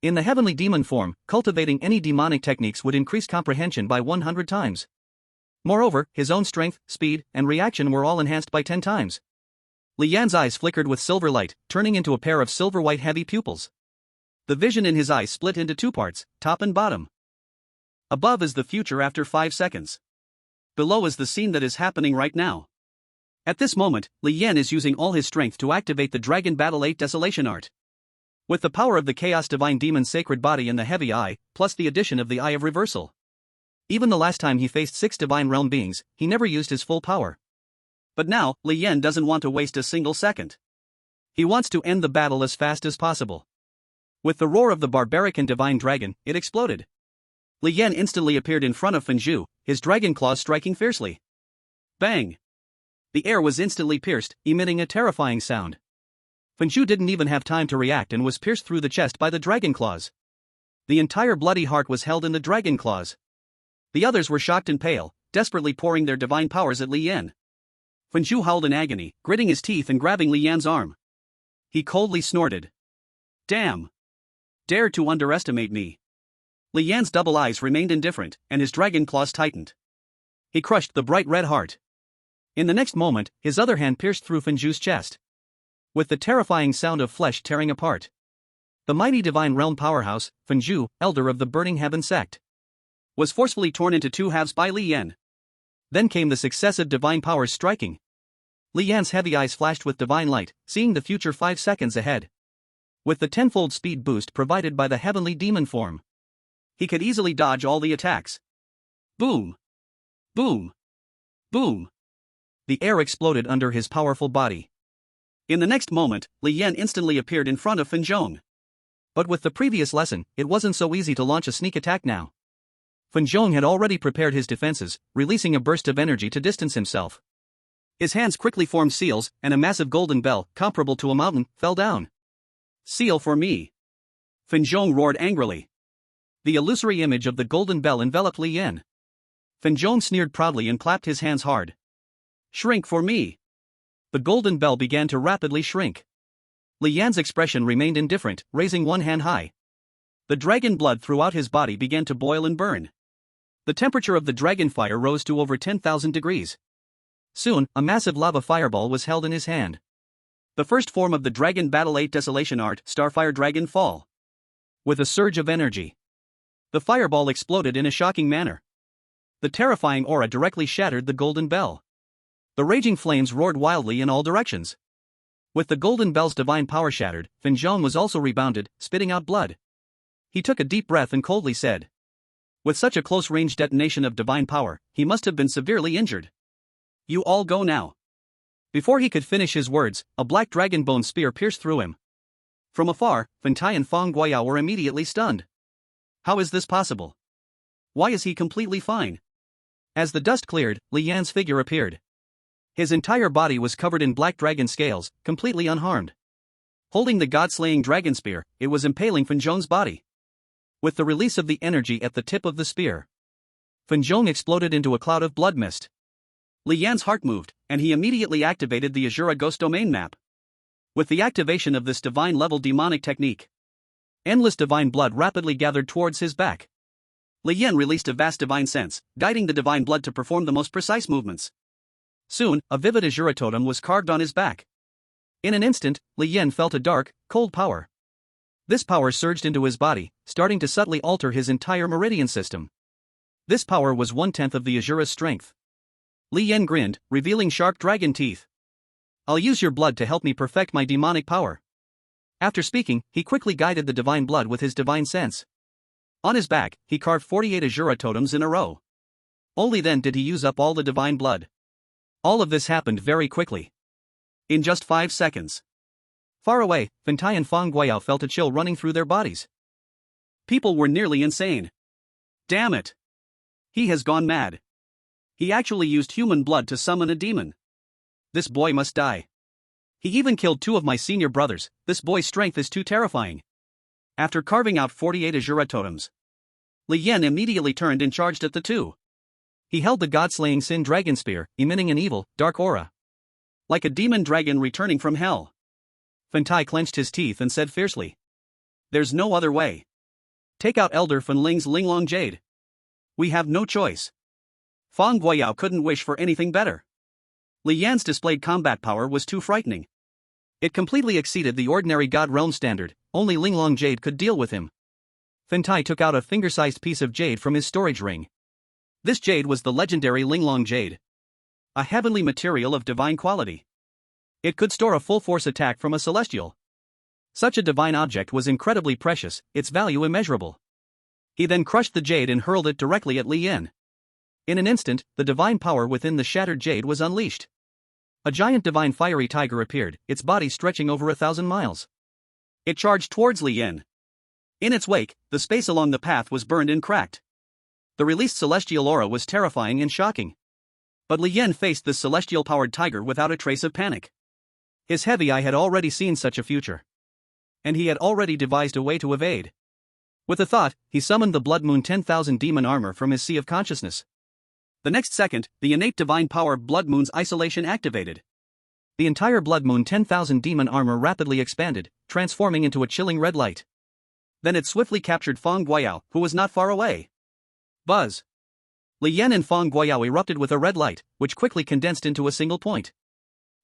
In the heavenly demon form, cultivating any demonic techniques would increase comprehension by 100 times. Moreover, his own strength, speed, and reaction were all enhanced by 10 times. Li Yan's eyes flickered with silver light, turning into a pair of silver-white heavy pupils. The vision in his eyes split into 2 parts, top and bottom. Above is the future after 5 seconds. Below is the scene that is happening right now. At this moment, Li Yan is using all his strength to activate the Dragon Battle 8 Desolation Art. With the power of the Chaos Divine Demon's sacred body and the heavy eye, plus the addition of the Eye of Reversal, Even the last time he faced 6 divine realm beings, he never used his full power. But now, Li Yan doesn't want to waste a single second. He wants to end the battle as fast as possible. With the roar of the barbaric and divine dragon, it exploded. Li Yan instantly appeared in front of Fenju, his dragon claws striking fiercely. Bang! The air was instantly pierced, emitting a terrifying sound. Fenju didn't even have time to react and was pierced through the chest by the dragon claws. The entire bloody heart was held in the dragon claws. The others were shocked and pale, desperately pouring their divine powers at Li Yan. Fenju howled in agony, gritting his teeth and grabbing Li Yan's arm. He coldly snorted. Damn! Dare to underestimate me. Li Yan's double eyes remained indifferent, and his dragon claws tightened. He crushed the bright red heart. In the next moment, his other hand pierced through Fenju's chest. With the terrifying sound of flesh tearing apart. The mighty divine realm powerhouse, Fenju, elder of the Burning Heaven sect, was forcefully torn into 2 halves by Li Yan. Then came the successive divine powers striking. Li Yan's heavy eyes flashed with divine light, seeing the future 5 seconds ahead. With the 10-fold speed boost provided by the heavenly demon form, he could easily dodge all the attacks. Boom! Boom! Boom! The air exploded under his powerful body. In the next moment, Li Yan instantly appeared in front of Fenjong. But with the previous lesson, it wasn't so easy to launch a sneak attack now. Fenjong had already prepared his defenses, releasing a burst of energy to distance himself. His hands quickly formed seals, and a massive golden bell, comparable to a mountain, fell down. Seal for me! Fenjong roared angrily. The illusory image of the golden bell enveloped Li Yan. Fenjong sneered proudly and clapped his hands hard. Shrink for me! The golden bell began to rapidly shrink. Li Yan's expression remained indifferent, raising one hand high. The dragon blood throughout his body began to boil and burn. The temperature of the dragon fire rose to over 10,000 degrees. Soon, a massive lava fireball was held in his hand. The first form of the Dragon Battle 8 Desolation Art, Starfire Dragon Fall. With a surge of energy, the fireball exploded in a shocking manner. The terrifying aura directly shattered the golden bell. The raging flames roared wildly in all directions. With the golden bell's divine power shattered, Fenjong was also rebounded, spitting out blood. He took a deep breath and coldly said, with such a close-range detonation of divine power, he must have been severely injured. You all go now. Before he could finish his words, a black dragon bone spear pierced through him. From afar, Fentai and Fong Guiyao were immediately stunned. How is this possible? Why is he completely fine? As the dust cleared, Li Yan's figure appeared. His entire body was covered in black dragon scales, completely unharmed. Holding the god-slaying dragon spear, it was impaling Fenjong's body. With the release of the energy at the tip of the spear, Fenjong exploded into a cloud of blood mist. Li Yan's heart moved, and he immediately activated the Azura Ghost Domain map. With the activation of this divine-level demonic technique, endless divine blood rapidly gathered towards his back. Li Yan released a vast divine sense, guiding the divine blood to perform the most precise movements. Soon, a vivid Azura totem was carved on his back. In an instant, Li Yan felt a dark, cold power. This power surged into his body, starting to subtly alter his entire meridian system. This power was 1/10 of the Azura's strength. Li Yan grinned, revealing sharp dragon teeth. I'll use your blood to help me perfect my demonic power. After speaking, he quickly guided the divine blood with his divine sense. On his back, he carved 48 Azura totems in a row. Only then did he use up all the divine blood. All of this happened very quickly. In just 5 seconds. Far away, Fentai and Fong Guiyao felt a chill running through their bodies. People were nearly insane. Damn it! He has gone mad. He actually used human blood to summon a demon. This boy must die. He even killed 2 of my senior brothers. This boy's strength is too terrifying. After carving out 48 Azura totems, Li Yan immediately turned and charged at the 2. He held the god-slaying Sin Dragon Spear, emitting an evil, dark aura. Like a demon dragon returning from hell. Fentai clenched his teeth and said fiercely, there's no other way. Take out Elder Fen Ling's Linglong Jade. We have no choice. Fong Guiyao couldn't wish for anything better. Li Yan's displayed combat power was too frightening. It completely exceeded the ordinary God Realm standard, only Linglong Jade could deal with him. Fentai took out a finger-sized piece of jade from his storage ring. This jade was the legendary Linglong Jade. A heavenly material of divine quality. It could store a full-force attack from a celestial. Such a divine object was incredibly precious, its value immeasurable. He then crushed the jade and hurled it directly at Li Yan. In an instant, the divine power within the shattered jade was unleashed. A giant divine fiery tiger appeared, its body stretching over 1,000 miles. It charged towards Li Yan. In its wake, the space along the path was burned and cracked. The released celestial aura was terrifying and shocking. But Li Yan faced this celestial-powered tiger without a trace of panic. His heavy eye had already seen such a future. And he had already devised a way to evade. With a thought, he summoned the Blood Moon 10,000 demon armor from his sea of consciousness. The next second, the innate divine power of Blood Moon's isolation activated. The entire Blood Moon 10,000 demon armor rapidly expanded, transforming into a chilling red light. Then it swiftly captured Fang Guiyao, who was not far away. Buzz! Li Yan and Fang Guiyao erupted with a red light, which quickly condensed into a single point.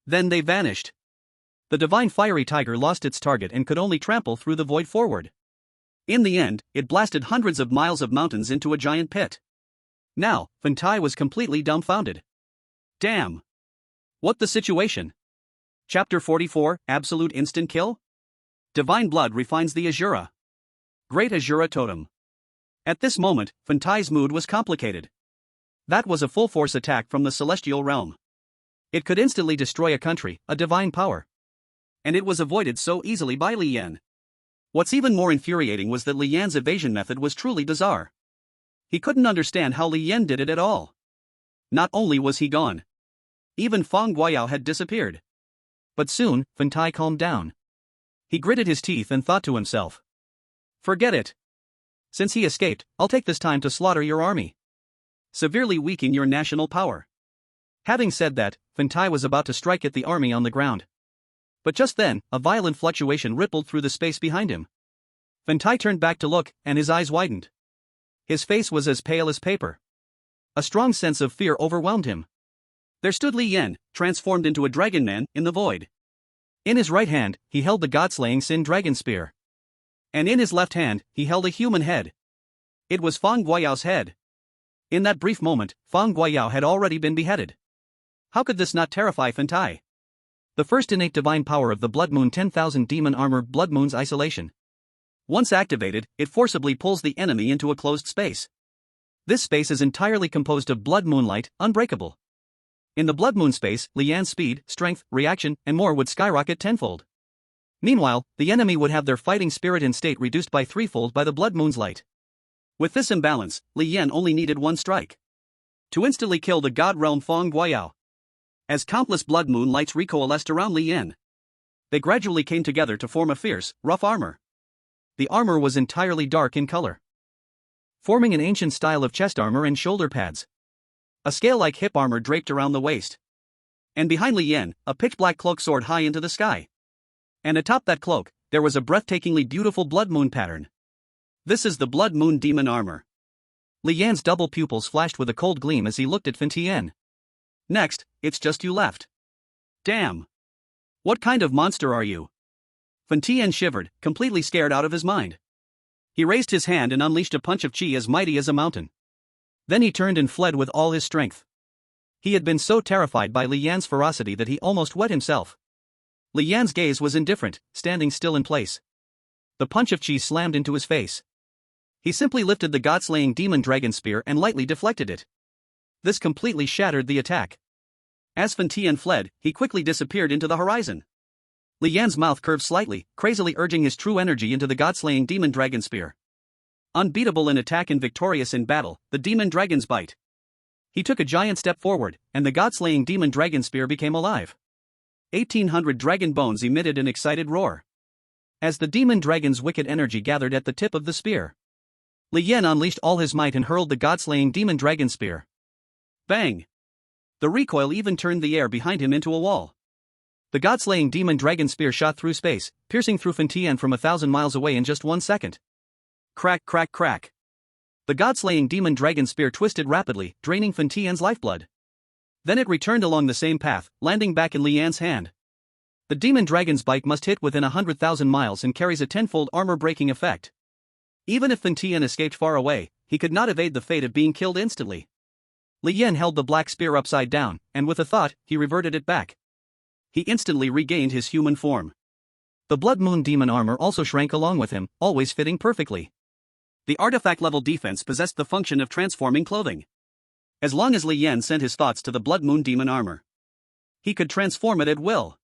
Then they vanished. The divine fiery tiger lost its target and could only trample through the void forward. In the end, it blasted hundreds of miles of mountains into a giant pit. Now, Fantai was completely dumbfounded. Damn! What the situation? Chapter 44, Absolute Instant Kill? Divine Blood refines the Azura. Great Azura Totem. At this moment, Fantai's mood was complicated. That was a full-force attack from the celestial realm. It could instantly destroy a country, a divine power. And it was avoided so easily by Li Yan. What's even more infuriating was that Li Yan's evasion method was truly bizarre. He couldn't understand how Li Yan did it at all. Not only was he gone. Even Fang Guiyao had disappeared. But soon, Fantai calmed down. He gritted his teeth and thought to himself. Forget it. Since he escaped, I'll take this time to slaughter your army. Severely weaken your national power. Having said that, Fantai was about to strike at the army on the ground. But just then, a violent fluctuation rippled through the space behind him. Fantai turned back to look, and his eyes widened. His face was as pale as paper. A strong sense of fear overwhelmed him. There stood Li Yan, transformed into a dragon man, in the void. In his right hand, he held the god-slaying Sin Dragon Spear. And in his left hand, he held a human head. It was Fang Guiyao's head. In that brief moment, Fang Guiyao had already been beheaded. How could this not terrify Fantai? The first innate divine power of the Blood Moon 10,000 demon armor, Blood Moon's isolation. Once activated, it forcibly pulls the enemy into a closed space. This space is entirely composed of blood moonlight, unbreakable. In the Blood Moon space, Li Yan's speed, strength, reaction, and more would skyrocket tenfold. Meanwhile, the enemy would have their fighting spirit and state reduced by threefold by the Blood Moon's light. With this imbalance, Li Yan only needed one strike to instantly kill the god realm Fang Guiyao. As countless Blood Moon lights recoalesced around Li Yan, they gradually came together to form a fierce, rough armor. The armor was entirely dark in color, forming an ancient style of chest armor and shoulder pads. A scale-like hip armor draped around the waist. And behind Li Yan, a pitch-black cloak soared high into the sky. And atop that cloak, there was a breathtakingly beautiful Blood Moon pattern. This is the Blood Moon demon armor. Li Yan's double pupils flashed with a cold gleam as he looked at Fantian. Next, it's just you left. Damn! What kind of monster are you? Fantian shivered, completely scared out of his mind. He raised his hand and unleashed a punch of chi as mighty as a mountain. Then he turned and fled with all his strength. He had been so terrified by Li Yan's ferocity that he almost wet himself. Li Yan's gaze was indifferent, standing still in place. The punch of chi slammed into his face. He simply lifted the god-slaying demon dragon spear and lightly deflected it. This completely shattered the attack. As Fantian fled, he quickly disappeared into the horizon. Li Yan's mouth curved slightly, crazily urging his true energy into the god-slaying demon dragon spear. Unbeatable in attack and victorious in battle, the demon dragon's bite. He took a giant step forward, and the god-slaying demon dragon spear became alive. 1,800 dragon bones emitted an excited roar. As the demon dragon's wicked energy gathered at the tip of the spear, Li Yan unleashed all his might and hurled the god-slaying demon dragon spear. Bang! The recoil even turned the air behind him into a wall. The god-slaying demon dragon spear shot through space, piercing through Fantian from 1,000 miles away in just 1 second. Crack, crack, crack. The god-slaying demon dragon spear twisted rapidly, draining Fantian's lifeblood. Then it returned along the same path, landing back in Li Yan's hand. The demon dragon's bite must hit within 100,000 miles and carries a tenfold armor-breaking effect. Even if Fantian escaped far away, he could not evade the fate of being killed instantly. Li Yan held the black spear upside down, and with a thought, he reverted it back. He instantly regained his human form. The Blood Moon demon armor also shrank along with him, always fitting perfectly. The artifact-level defense possessed the function of transforming clothing. As long as Li Yan sent his thoughts to the Blood Moon Demon armor, he could transform it at will.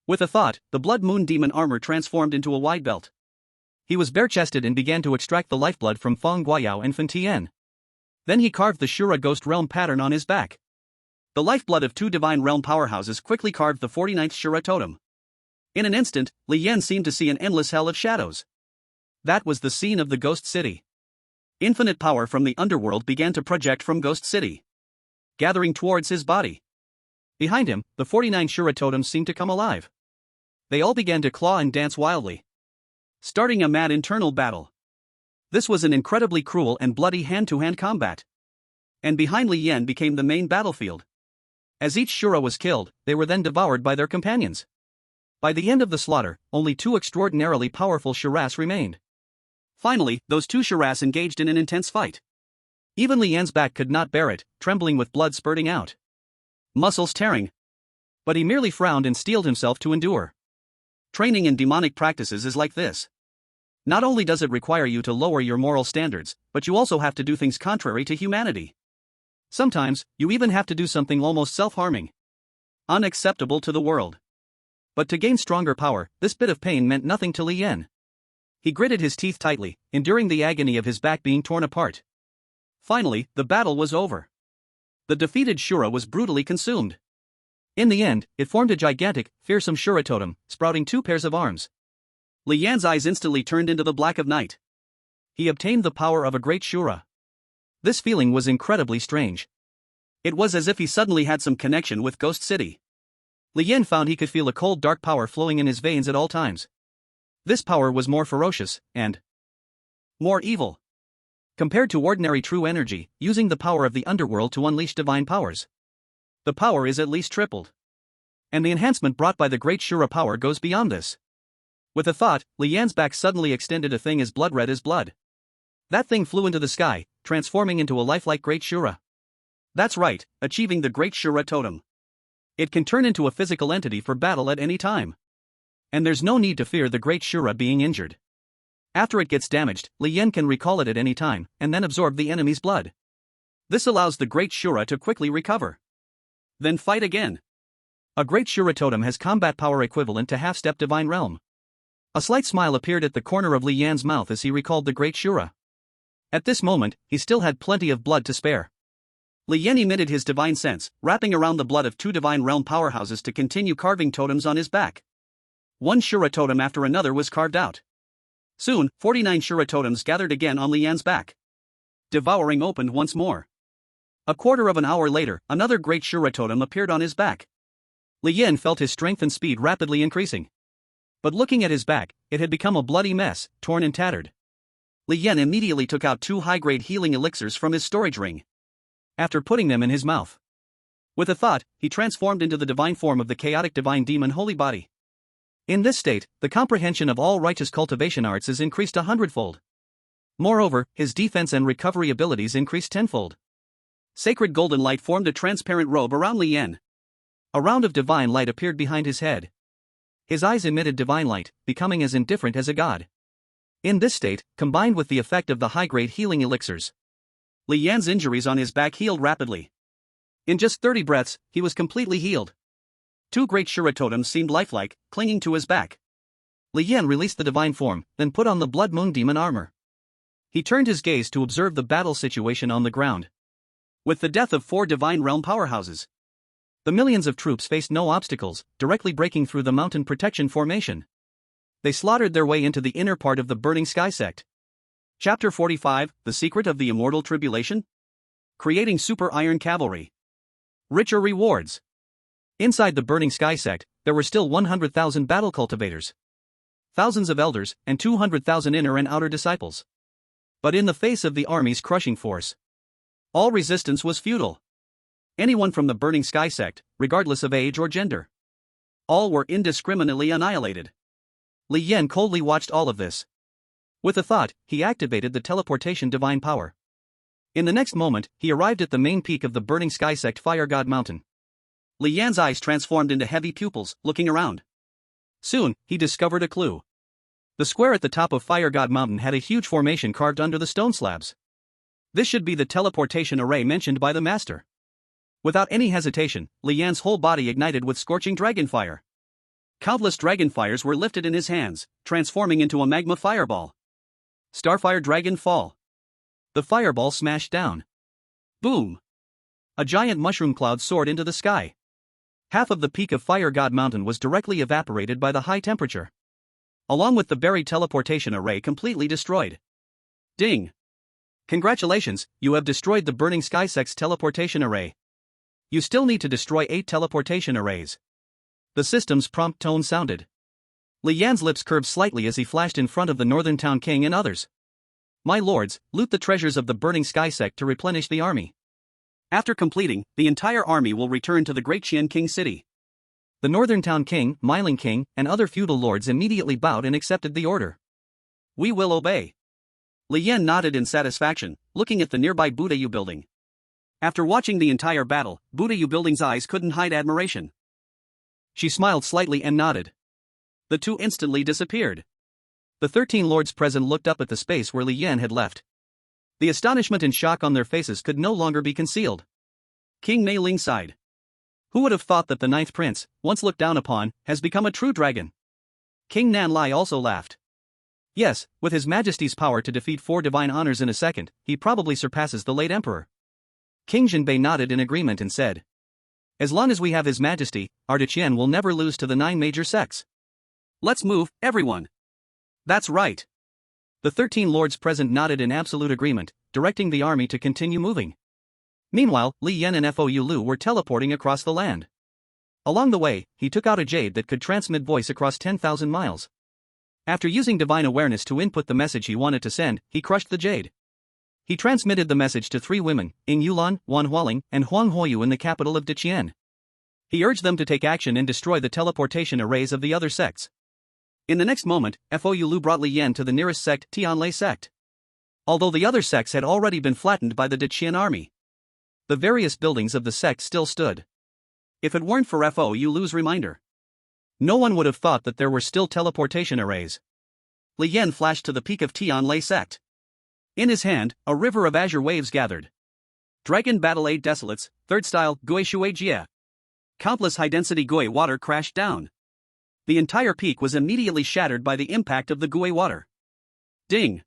With a thought, the Blood Moon Demon armor transformed into a wide belt. He was bare-chested and began to extract the lifeblood from Feng Guayao and Fen Tian. Then he carved the Shura Ghost Realm pattern on his back. The lifeblood of two Divine Realm powerhouses quickly carved the 49th Shura totem. In an instant, Li Yan seemed to see an endless hell of shadows. That was the scene of the Ghost City. Infinite power from the underworld began to project from Ghost City, gathering towards his body. Behind him, the 49 Shura totems seemed to come alive. They all began to claw and dance wildly, starting a mad internal battle. This was an incredibly cruel and bloody hand-to-hand combat. And behind Li Yan became the main battlefield. As each Shura was killed, they were then devoured by their companions. By the end of the slaughter, only two extraordinarily powerful Shuras remained. Finally, those two Shuras engaged in an intense fight. Even Li Yan's back could not bear it, trembling with blood spurting out, muscles tearing. But he merely frowned and steeled himself to endure. Training in demonic practices is like this. Not only does it require you to lower your moral standards, but you also have to do things contrary to humanity. Sometimes, you even have to do something almost self-harming, unacceptable to the world. But to gain stronger power, this bit of pain meant nothing to Li Yan. He gritted his teeth tightly, enduring the agony of his back being torn apart. Finally, the battle was over. The defeated Shura was brutally consumed. In the end, it formed a gigantic, fearsome Shura totem, sprouting two pairs of arms. Li Yan's eyes instantly turned into the black of night. He obtained the power of a great Shura. This feeling was incredibly strange. It was as if he suddenly had some connection with Ghost City. Li Yan found he could feel a cold dark power flowing in his veins at all times. This power was more ferocious, and more evil. Compared to ordinary true energy, using the power of the underworld to unleash divine powers, the power is at least tripled. And the enhancement brought by the great Shura power goes beyond this. With a thought, Li Yan's back suddenly extended a thing as blood-red as blood. That thing flew into the sky, transforming into a lifelike great Shura. That's right, achieving the great Shura totem. It can turn into a physical entity for battle at any time. And there's no need to fear the great Shura being injured. After it gets damaged, Li Yan can recall it at any time, and then absorb the enemy's blood. This allows the great Shura to quickly recover. Then fight again. A great Shura totem has combat power equivalent to half-step Divine Realm. A slight smile appeared at the corner of Li Yan's mouth as he recalled the great Shura. At this moment, he still had plenty of blood to spare. Li Yan emitted his divine sense, wrapping around the blood of two Divine Realm powerhouses to continue carving totems on his back. One Shura totem after another was carved out. Soon, 49 Shura totems gathered again on Li Yan's back. Devouring opened once more. A quarter of an hour later, another great Shura totem appeared on his back. Li Yan felt his strength and speed rapidly increasing. But looking at his back, it had become a bloody mess, torn and tattered. Li Yan immediately took out two high-grade healing elixirs from his storage ring. After putting them in his mouth, with a thought, he transformed into the divine form of the chaotic divine demon Holy Body. In this state, the comprehension of all righteous cultivation arts is increased 100-fold. Moreover, his defense and recovery abilities increased 10-fold. Sacred golden light formed a transparent robe around Li Yan. A round of divine light appeared behind his head. His eyes emitted divine light, becoming as indifferent as a god. In this state, combined with the effect of the high-grade healing elixirs, Li Yan's injuries on his back healed rapidly. In just 30 breaths, he was completely healed. Two great Shura totems seemed lifelike, clinging to his back. Li Yan released the divine form, then put on the Blood Moon Demon armor. He turned his gaze to observe the battle situation on the ground. With the death of 4 Divine Realm powerhouses, the millions of troops faced no obstacles, directly breaking through the mountain protection formation. They slaughtered their way into the inner part of the Burning Sky sect. Chapter 45, The Secret of the Immortal Tribulation? Creating Super Iron Cavalry. Richer rewards. Inside the Burning Sky sect, there were still 100,000 battle cultivators, thousands of elders, and 200,000 inner and outer disciples. But in the face of the army's crushing force, all resistance was futile. Anyone from the Burning Sky sect, regardless of age or gender, all were indiscriminately annihilated. Li Yan coldly watched all of this. With a thought, he activated the teleportation divine power. In the next moment, he arrived at the main peak of the Burning Sky sect Fire God Mountain. Li Yan's eyes transformed into heavy pupils, looking around. Soon, he discovered a clue. The square at the top of Fire God Mountain had a huge formation carved under the stone slabs. This should be the teleportation array mentioned by the master. Without any hesitation, Li Yan's whole body ignited with scorching dragon fire. Countless dragon fires were lifted in his hands, transforming into a magma fireball. Starfire Dragon Fall. The fireball smashed down. Boom! A giant mushroom cloud soared into the sky. Half of the peak of Fire God Mountain was directly evaporated by the high temperature, along with the buried teleportation array completely destroyed. Ding! Congratulations, you have destroyed the Burning Sky Sect's teleportation array. You still need to destroy 8 teleportation arrays. The system's prompt tone sounded. Li Yan's lips curved slightly as he flashed in front of the Northern Town King and others. My lords, loot the treasures of the Burning Sky Sect to replenish the army. After completing, the entire army will return to the Great Qian King City. The Northern Town King, Myling King, and other feudal lords immediately bowed and accepted the order. We will obey. Li Yan nodded in satisfaction, looking at the nearby Budayu building. After watching the entire battle, Budayu building's eyes couldn't hide admiration. She smiled slightly and nodded. The two instantly disappeared. The 13 lords present looked up at the space where Li Yan had left. The astonishment and shock on their faces could no longer be concealed. King Mei Ling sighed. Who would have thought that the 9th prince, once looked down upon, has become a true dragon? King Nan Lai also laughed. Yes, with His Majesty's power to defeat 4 divine honors in a second, he probably surpasses the late emperor. King Jinbei nodded in agreement and said, as long as we have His Majesty, our Deqian will never lose to the 9 major sects. Let's move, everyone. That's right. The 13 lords present nodded in absolute agreement, directing the army to continue moving. Meanwhile, Li Yan and Fou Lu were teleporting across the land. Along the way, he took out a jade that could transmit voice across 10,000 miles. After using divine awareness to input the message he wanted to send, he crushed the jade. He transmitted the message to 3 women, Ying Yulan, Wan Hualing, and Huang Huoyu in the capital of Deqian. He urged them to take action and destroy the teleportation arrays of the other sects. In the next moment, Fou Lu brought Li Yan to the nearest sect, Tianlei sect. Although the other sects had already been flattened by the Deqian army, the various buildings of the sect still stood. If it weren't for Fou Lu's reminder, no one would have thought that there were still teleportation arrays. Li Yan flashed to the peak of Tianlei sect. In his hand, a river of azure waves gathered. Dragon Battle 8 Desolates, 3rd style, Gui Shui Jie. Countless high-density Gui water crashed down. The entire peak was immediately shattered by the impact of the Gui water. Ding!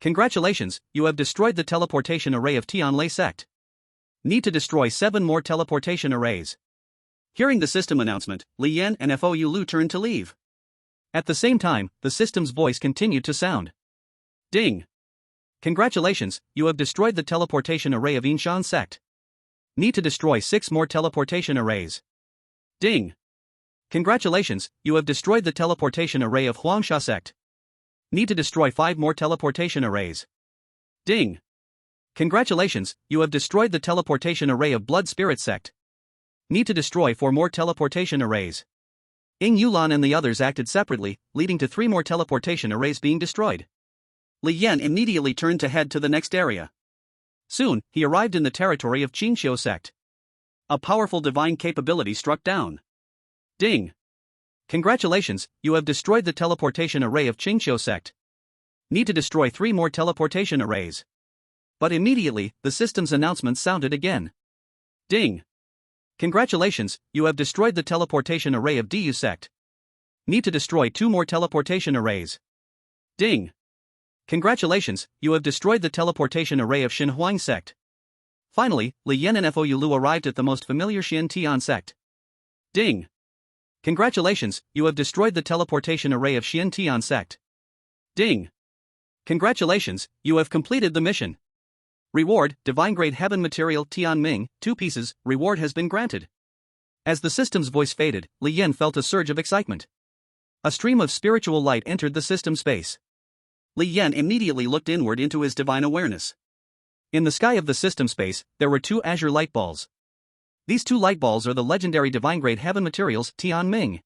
Congratulations, you have destroyed the teleportation array of Tianlei sect. Need to destroy 7 more teleportation arrays. Hearing the system announcement, Li Yan and Fou Lu turned to leave. At the same time, the system's voice continued to sound. Ding! Congratulations, you have destroyed the teleportation array of Yinshan sect. Need to destroy 6 more teleportation arrays. Ding! Congratulations, you have destroyed the teleportation array of Huangsha sect. Need to destroy 5 more teleportation arrays. Ding! Congratulations, you have destroyed the teleportation array of Blood Spirit sect. Need to destroy 4 more teleportation arrays. Ying Yulan and the others acted separately, leading to 3 more teleportation arrays being destroyed. Li Yan immediately turned to head to the next area. Soon, he arrived in the territory of Qingxiu sect. A powerful divine capability struck down. Ding! Congratulations, you have destroyed the teleportation array of Qingxiu sect. Need to destroy 3 more teleportation arrays. But immediately, the system's announcement sounded again. Ding! Congratulations, you have destroyed the teleportation array of Diyu sect. Need to destroy 2 more teleportation arrays. Ding! Congratulations, you have destroyed the teleportation array of Xinhuang sect. Finally, Li Yan and Fou Lu arrived at the most familiar Xian Tian sect. Ding! Congratulations, you have destroyed the teleportation array of Xian Tian sect. Ding! Congratulations, you have completed the mission. Reward, Divine Grade Heaven Material Tian Ming, 2 pieces, reward has been granted. As the system's voice faded, Li Yan felt a surge of excitement. A stream of spiritual light entered the system space. Li Yan immediately looked inward into his divine awareness. In the sky of the system space, there were 2 azure light balls. These 2 light balls are the legendary Divine Grade Heaven Materials Tian Ming.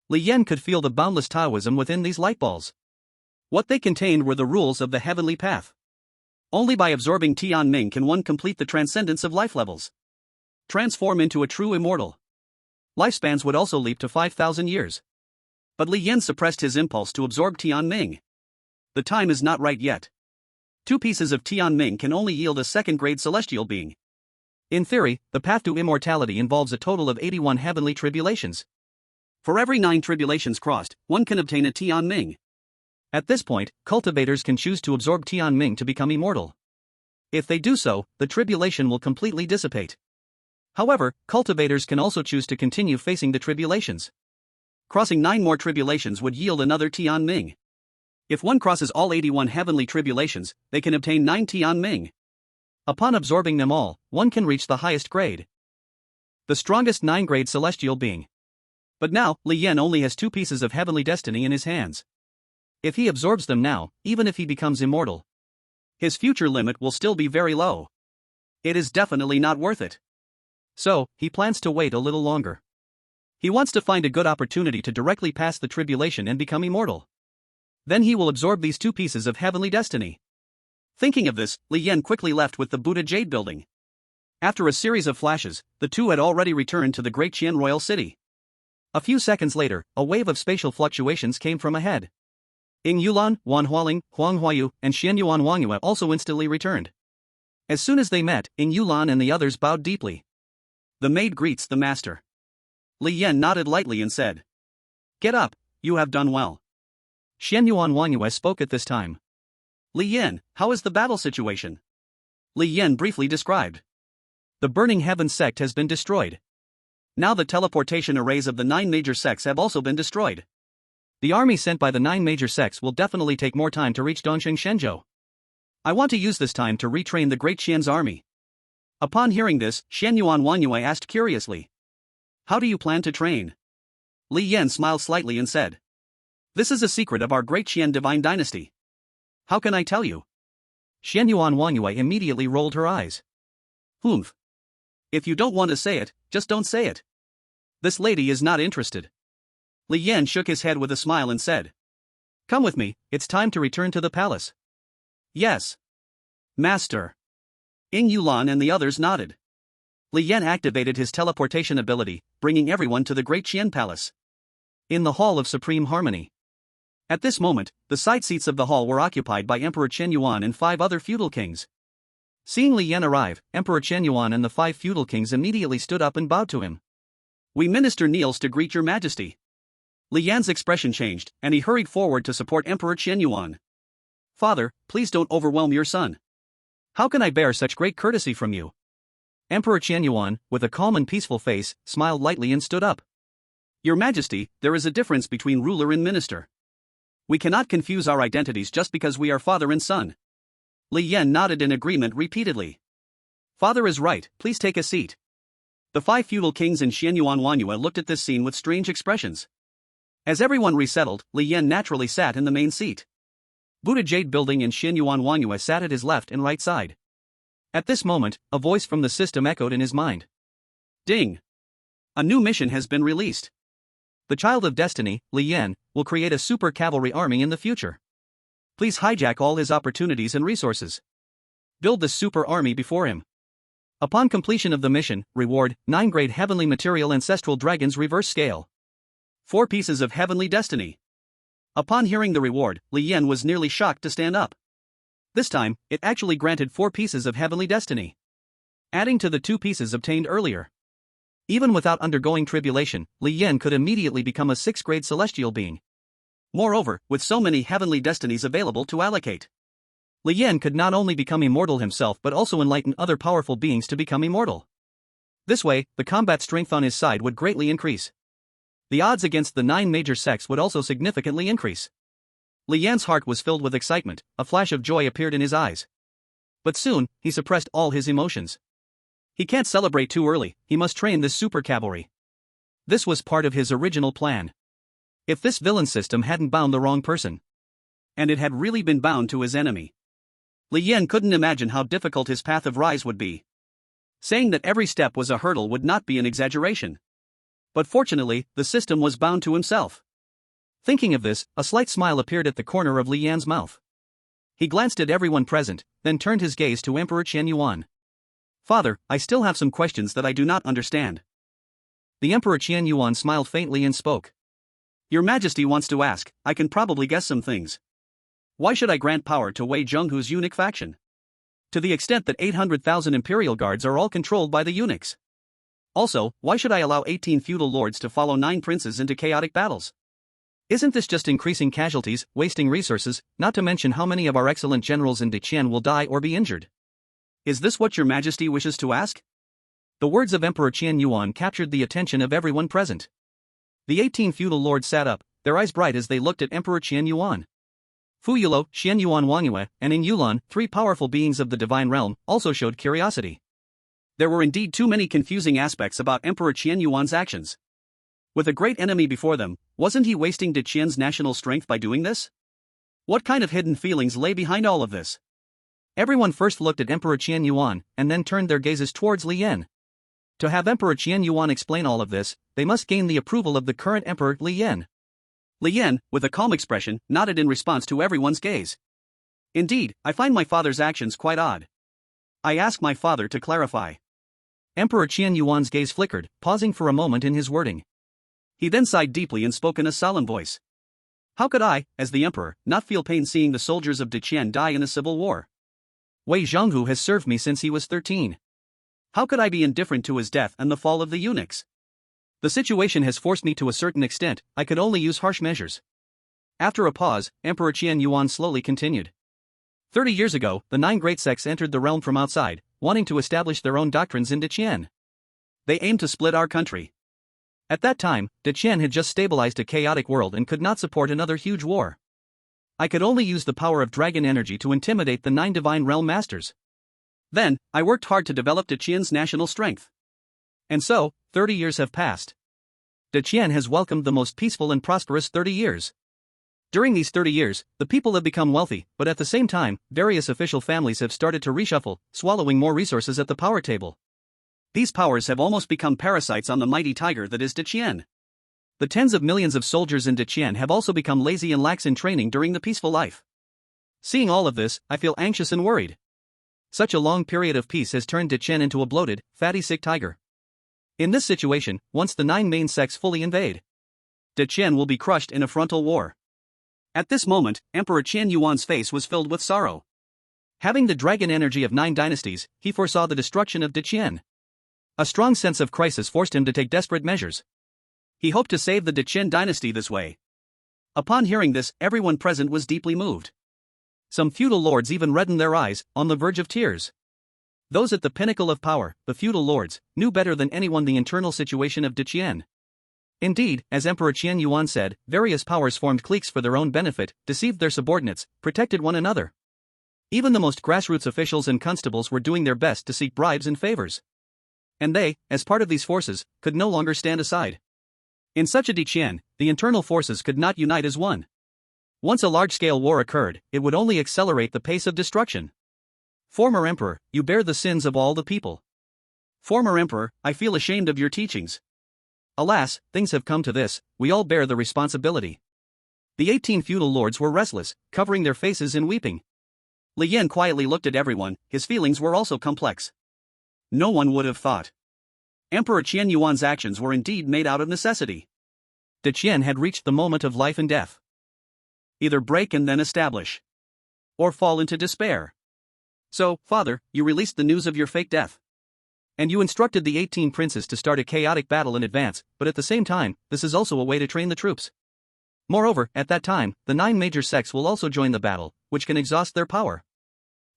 Li Yan could feel the boundless Taoism within these light balls. What they contained were the rules of the heavenly path. Only by absorbing Tian Ming can one complete the transcendence of life levels. Transform into a true immortal. Lifespans would also leap to 5,000 years. But Li Yan suppressed his impulse to absorb Tian Ming. The time is not right yet. 2 pieces of Tianming can only yield a second-grade celestial being. In theory, the path to immortality involves a total of 81 heavenly tribulations. For every 9 tribulations crossed, one can obtain a Tianming. At this point, cultivators can choose to absorb Tianming to become immortal. If they do so, the tribulation will completely dissipate. However, cultivators can also choose to continue facing the tribulations. Crossing 9 more tribulations would yield another Tianming. If one crosses all 81 heavenly tribulations, they can obtain 9 Tianming. Upon absorbing them all, one can reach the highest grade, the strongest 9-grade celestial being. But now, Li Yan only has 2 pieces of heavenly destiny in his hands. If he absorbs them now, even if he becomes immortal, his future limit will still be very low. It is definitely not worth it. So, he plans to wait a little longer. He wants to find a good opportunity to directly pass the tribulation and become immortal. Then he will absorb these 2 pieces of heavenly destiny. Thinking of this, Li Yan quickly left with the Buddha Jade building. After a series of flashes, the two had already returned to the Great Qian Royal City. A few seconds later, a wave of spatial fluctuations came from ahead. Ying Yulan, Wan Hualing, Huang Huayu, and Xian Yuan Wangyue also instantly returned. As soon as they met, Ying Yulan and the others bowed deeply. The maid greets the master. Li Yan nodded lightly and said, "Get up, you have done well." Xian Yuan Wangyue spoke at this time. "Li Yan, how is the battle situation?" Li Yan briefly described. The Burning Heaven sect has been destroyed. Now the teleportation arrays of the 9 major sects have also been destroyed. The army sent by the 9 major sects will definitely take more time to reach Dongxing Shenzhou. I want to use this time to retrain the Great Qian's army. Upon hearing this, Xian Yuan Wangyue asked curiously, "How do you plan to train?" Li Yan smiled slightly and said, "This is a secret of our Great Qian Divine Dynasty. How can I tell you?" Xian Yuan Wangyue immediately rolled her eyes. "Humph. If you don't want to say it, just don't say it. This lady is not interested." Li Yan shook his head with a smile and said, "Come with me, it's time to return to the palace." "Yes, Master." Ying Yulan and the others nodded. Li Yan activated his teleportation ability, bringing everyone to the Great Qian Palace. In the Hall of Supreme Harmony. At this moment, the side seats of the hall were occupied by Emperor Chen Yuan and 5 other feudal kings. Seeing Li Yan arrive, Emperor Chen Yuan and the 5 feudal kings immediately stood up and bowed to him. "We minister kneels to greet your majesty." Li Yan's expression changed, and he hurried forward to support Emperor Chen Yuan. "Father, please don't overwhelm your son. How can I bear such great courtesy from you?" Emperor Chen Yuan, with a calm and peaceful face, smiled lightly and stood up. "Your Majesty, there is a difference between ruler and minister. We cannot confuse our identities just because we are father and son." Li Yan nodded in agreement repeatedly. "Father is right, please take a seat." The 5 feudal kings and Xian Yuan Wangyue looked at this scene with strange expressions. As everyone resettled, Li Yan naturally sat in the main seat. Buddha Jade building and Xian Yuan Wangyue sat at his left and right side. At this moment, a voice from the system echoed in his mind. "Ding! A new mission has been released. The Child of Destiny, Li Yan, will create a super cavalry army in the future. Please hijack all his opportunities and resources. Build the super army before him. Upon completion of the mission, reward, 9-grade heavenly material ancestral dragons reverse scale. 4 pieces of heavenly destiny." Upon hearing the reward, Li Yan was nearly shocked to stand up. This time, it actually granted 4 pieces of heavenly destiny, adding to the 2 pieces obtained earlier. Even without undergoing tribulation, Li Yan could immediately become a 6th-grade celestial being. Moreover, with so many heavenly destinies available to allocate, Li Yan could not only become immortal himself but also enlighten other powerful beings to become immortal. This way, the combat strength on his side would greatly increase. The odds against the 9 major sects would also significantly increase. Li Yan's heart was filled with excitement, a flash of joy appeared in his eyes. But soon, he suppressed all his emotions. He can't celebrate too early, he must train this super cavalry. This was part of his original plan. If this villain system hadn't bound the wrong person, and it had really been bound to his enemy, Li Yan couldn't imagine how difficult his path of rise would be. Saying that every step was a hurdle would not be an exaggeration. But fortunately, the system was bound to himself. Thinking of this, a slight smile appeared at the corner of Li Yan's mouth. He glanced at everyone present, then turned his gaze to Emperor Chen Yuan. "Father, I still have some questions that I do not understand." The Emperor Chen Yuan smiled faintly and spoke. "Your Majesty wants to ask, I can probably guess some things." Why should I grant power to Wei Zhenghu's eunuch faction? To the extent that 800,000 imperial guards are all controlled by the eunuchs. Also, why should I allow 18 feudal lords to follow 9 princes into chaotic battles? Isn't this just increasing casualties, wasting resources, not to mention how many of our excellent generals in Deqian will die or be injured? Is this what your majesty wishes to ask? The words of Emperor Qian Yuan captured the attention of everyone present. The 18 feudal lords sat up, their eyes bright as they looked at Emperor Qian Yuan. Fu Yulo, Xian Yuan Wangyue, and Ing Yulan, 3 powerful beings of the divine realm, also showed curiosity. There were indeed too many confusing aspects about Emperor Qian Yuan's actions. With a great enemy before them, wasn't he wasting Deqian's national strength by doing this? What kind of hidden feelings lay behind all of this? Everyone first looked at Emperor Qian Yuan, and then turned their gazes towards Li Yan. To have Emperor Qian Yuan explain all of this, they must gain the approval of the current emperor Li Yan. Li Yan, with a calm expression, nodded in response to everyone's gaze. Indeed, I find my father's actions quite odd. I ask my father to clarify. Emperor Qian Yuan's gaze flickered, pausing for a moment in his wording. He then sighed deeply and spoke in a solemn voice. How could I, as the emperor, not feel pain seeing the soldiers of Deqian die in a civil war? Wei Zhenghu has served me since he was 13. How could I be indifferent to his death and the fall of the eunuchs? The situation has forced me to a certain extent, I could only use harsh measures. After a pause, Emperor Qian Yuan slowly continued. 30 years ago, the 9 great sects entered the realm from outside, wanting to establish their own doctrines in Deqian. They aimed to split our country. At that time, Deqian had just stabilized a chaotic world and could not support another huge war. I could only use the power of dragon energy to intimidate the 9 divine realm masters. Then, I worked hard to develop Deqian's national strength. And so, 30 years have passed. Deqian has welcomed the most peaceful and prosperous 30 years. During these 30 years, the people have become wealthy, but at the same time, various official families have started to reshuffle, swallowing more resources at the power table. These powers have almost become parasites on the mighty tiger that is Deqian. The tens of millions of soldiers in Deqian have also become lazy and lax in training during the peaceful life. Seeing all of this, I feel anxious and worried. Such a long period of peace has turned Deqian into a bloated, fatty sick tiger. In this situation, once the 9 main sects fully invade, Deqian will be crushed in a frontal war. At this moment, Emperor Qian Yuan's face was filled with sorrow. Having the dragon energy of 9 dynasties, he foresaw the destruction of Deqian. A strong sense of crisis forced him to take desperate measures. He hoped to save the Deqian dynasty this way. Upon hearing this, everyone present was deeply moved. Some feudal lords even reddened their eyes, on the verge of tears. Those at the pinnacle of power, the feudal lords, knew better than anyone the internal situation of Deqian. Indeed, as Emperor Qian Yuan said, various powers formed cliques for their own benefit, deceived their subordinates, protected one another. Even the most grassroots officials and constables were doing their best to seek bribes and favors. And they, as part of these forces, could no longer stand aside. In such a Deqian, the internal forces could not unite as one. Once a large-scale war occurred, it would only accelerate the pace of destruction. Former Emperor, you bear the sins of all the people. Former Emperor, I feel ashamed of your teachings. Alas, things have come to this, we all bear the responsibility. The 18 feudal lords were restless, covering their faces and weeping. Li Yan quietly looked at everyone, his feelings were also complex. No one would have thought. Emperor Qian Yuan's actions were indeed made out of necessity. Deqian had reached the moment of life and death. Either break and then establish. Or fall into despair. So, father, you released the news of your fake death. And you instructed the 18 princes to start a chaotic battle in advance, but at the same time, this is also a way to train the troops. Moreover, at that time, the 9 major sects will also join the battle, which can exhaust their power.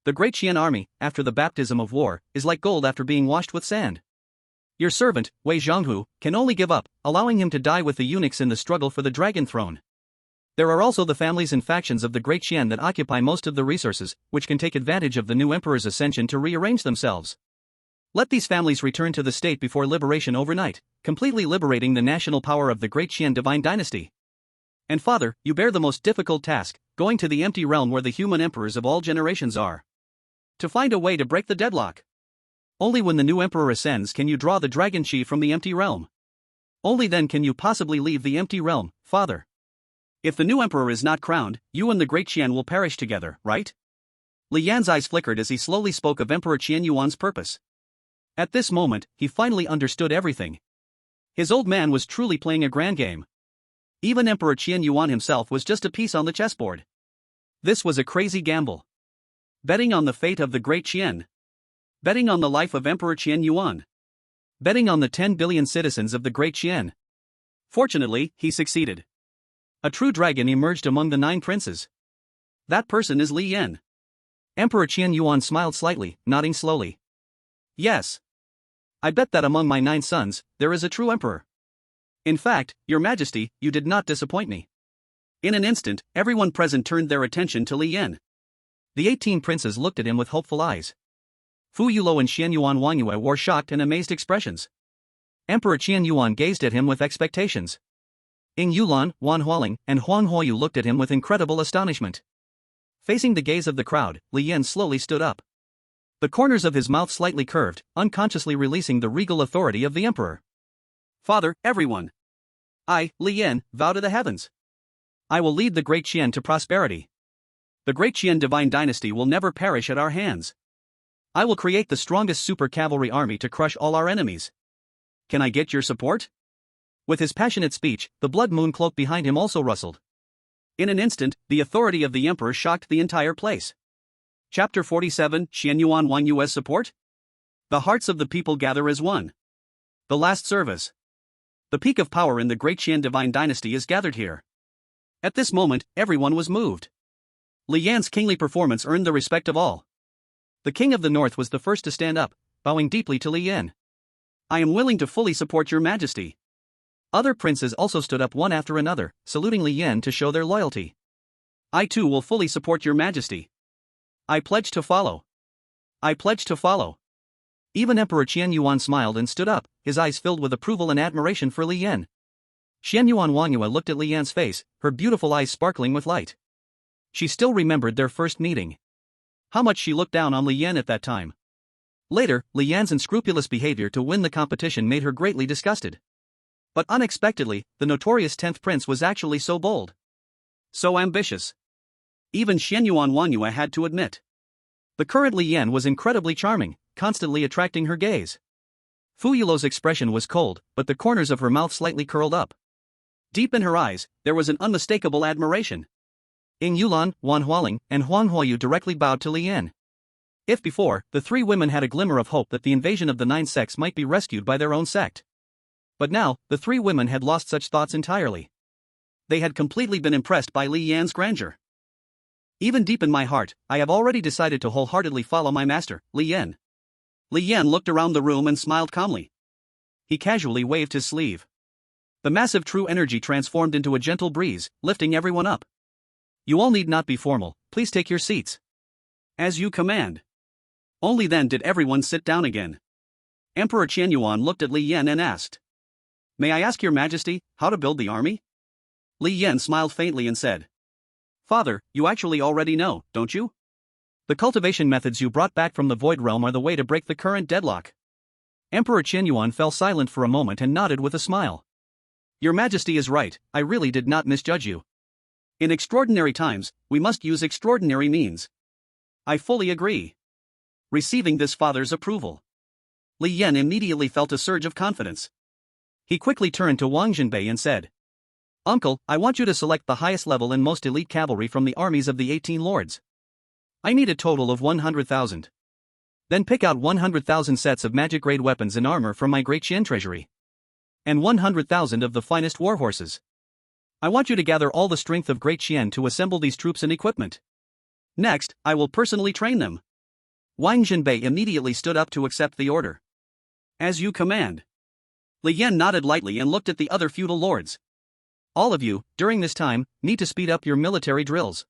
The great Qian army, after the baptism of war, is like gold after being washed with sand. Your servant, Wei Zhenghu, can only give up, allowing him to die with the eunuchs in the struggle for the dragon throne. There are also the families and factions of the Great Qian that occupy most of the resources, which can take advantage of the new emperor's ascension to rearrange themselves. Let these families return to the state before liberation overnight, completely liberating the national power of the Great Qian divine dynasty. And father, you bear the most difficult task, going to the empty realm where the human emperors of all generations are. To find a way to break the deadlock. Only when the new emperor ascends can you draw the dragon chi from the empty realm. Only then can you possibly leave the empty realm, father. If the new emperor is not crowned, you and the Great Qian will perish together, right? Li Yan's eyes flickered as he slowly spoke of Emperor Qian Yuan's purpose. At this moment, he finally understood everything. His old man was truly playing a grand game. Even Emperor Qian Yuan himself was just a piece on the chessboard. This was a crazy gamble. Betting on the fate of the great Qian. Betting on the life of Emperor Qian Yuan. Betting on the 10 billion citizens of the great Qian. Fortunately, he succeeded. A true dragon emerged among the 9 princes. That person is Li Yan. Emperor Qian Yuan smiled slightly, nodding slowly. Yes. I bet that among my 9 sons, there is a true emperor. In fact, Your Majesty, you did not disappoint me. In an instant, everyone present turned their attention to Li Yan. The 18 princes looked at him with hopeful eyes. Fu Yulo and Xian Yuan Wangyue wore shocked and amazed expressions. Emperor Qian Yuan gazed at him with expectations. Ying Yulan, Wan Hualing, and Huang Huoyu looked at him with incredible astonishment. Facing the gaze of the crowd, Li Yan slowly stood up. The corners of his mouth slightly curved, unconsciously releasing the regal authority of the emperor. Father, everyone. I, Li Yan, vow to the heavens. I will lead the great Qian to prosperity. The great Qian divine dynasty will never perish at our hands. I will create the strongest super cavalry army to crush all our enemies. Can I get your support? With his passionate speech, the blood moon cloak behind him also rustled. In an instant, the authority of the emperor shocked the entire place. Chapter 47, Xian Yuan Wangyue's support? The hearts of the people gather as one. The last service. The peak of power in the great Qian divine dynasty is gathered here. At this moment, everyone was moved. Li Yan's kingly performance earned the respect of all. The king of the north was the first to stand up, bowing deeply to Li Yan. I am willing to fully support your majesty. Other princes also stood up one after another, saluting Li Yan to show their loyalty. I too will fully support your majesty. I pledge to follow. I pledge to follow. Even Emperor Qian Yuan smiled and stood up, his eyes filled with approval and admiration for Li Yan. Xian Yuan Wangyue looked at Li Yan's face, her beautiful eyes sparkling with light. She still remembered their first meeting. How much she looked down on Li Yan at that time. Later, Li Yan's unscrupulous behavior to win the competition made her greatly disgusted. But unexpectedly, the notorious 10th prince was actually so bold. So ambitious. Even Xian Yuan Wangyue had to admit. The current Li Yan was incredibly charming, constantly attracting her gaze. Fu Yulo's expression was cold, but the corners of her mouth slightly curled up. Deep in her eyes, there was an unmistakable admiration. Ying Yulan, Wan Hualing, and Huang Huoyu directly bowed to Li Yan. If before, the 3 women had a glimmer of hope that the invasion of the 9 sects might be rescued by their own sect. But now, the 3 women had lost such thoughts entirely. They had completely been impressed by Li Yan's grandeur. Even deep in my heart, I have already decided to wholeheartedly follow my master, Li Yan. Li Yan looked around the room and smiled calmly. He casually waved his sleeve. The massive true energy transformed into a gentle breeze, lifting everyone up. You all need not be formal, please take your seats. As you command. Only then did everyone sit down again. Emperor Qian Yuan looked at Li Yan and asked, May I ask your majesty, how to build the army? Li Yan smiled faintly and said, Father, you actually already know, don't you? The cultivation methods you brought back from the Void Realm are the way to break the current deadlock. Emperor Qian Yuan fell silent for a moment and nodded with a smile. Your majesty is right, I really did not misjudge you. In extraordinary times, we must use extraordinary means. I fully agree. Receiving this father's approval, Li Yan immediately felt a surge of confidence. He quickly turned to Wang Jinbei and said, Uncle, I want you to select the highest level and most elite cavalry from the armies of the 18 lords. I need a total of 100,000. Then pick out 100,000 sets of magic-grade weapons and armor from my great Qian treasury. And 100,000 of the finest warhorses. I want you to gather all the strength of Great Qian to assemble these troops and equipment. Next, I will personally train them. Wang Jinbei immediately stood up to accept the order. As you command. Li Yan nodded lightly and looked at the other feudal lords. All of you, during this time, need to speed up your military drills.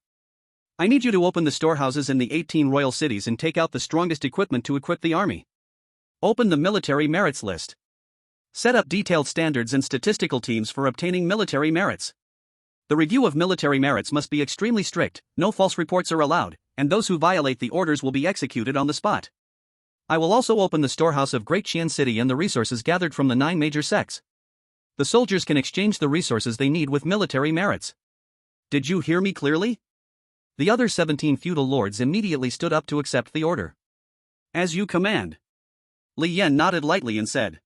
I need you to open the storehouses in the 18 royal cities and take out the strongest equipment to equip the army. Open the military merits list. Set up detailed standards and statistical teams for obtaining military merits. The review of military merits must be extremely strict, no false reports are allowed, and those who violate the orders will be executed on the spot. I will also open the storehouse of Great Qian City and the resources gathered from the 9 major sects. The soldiers can exchange the resources they need with military merits. Did you hear me clearly? The other 17 feudal lords immediately stood up to accept the order. As you command. Li Yan nodded lightly and said,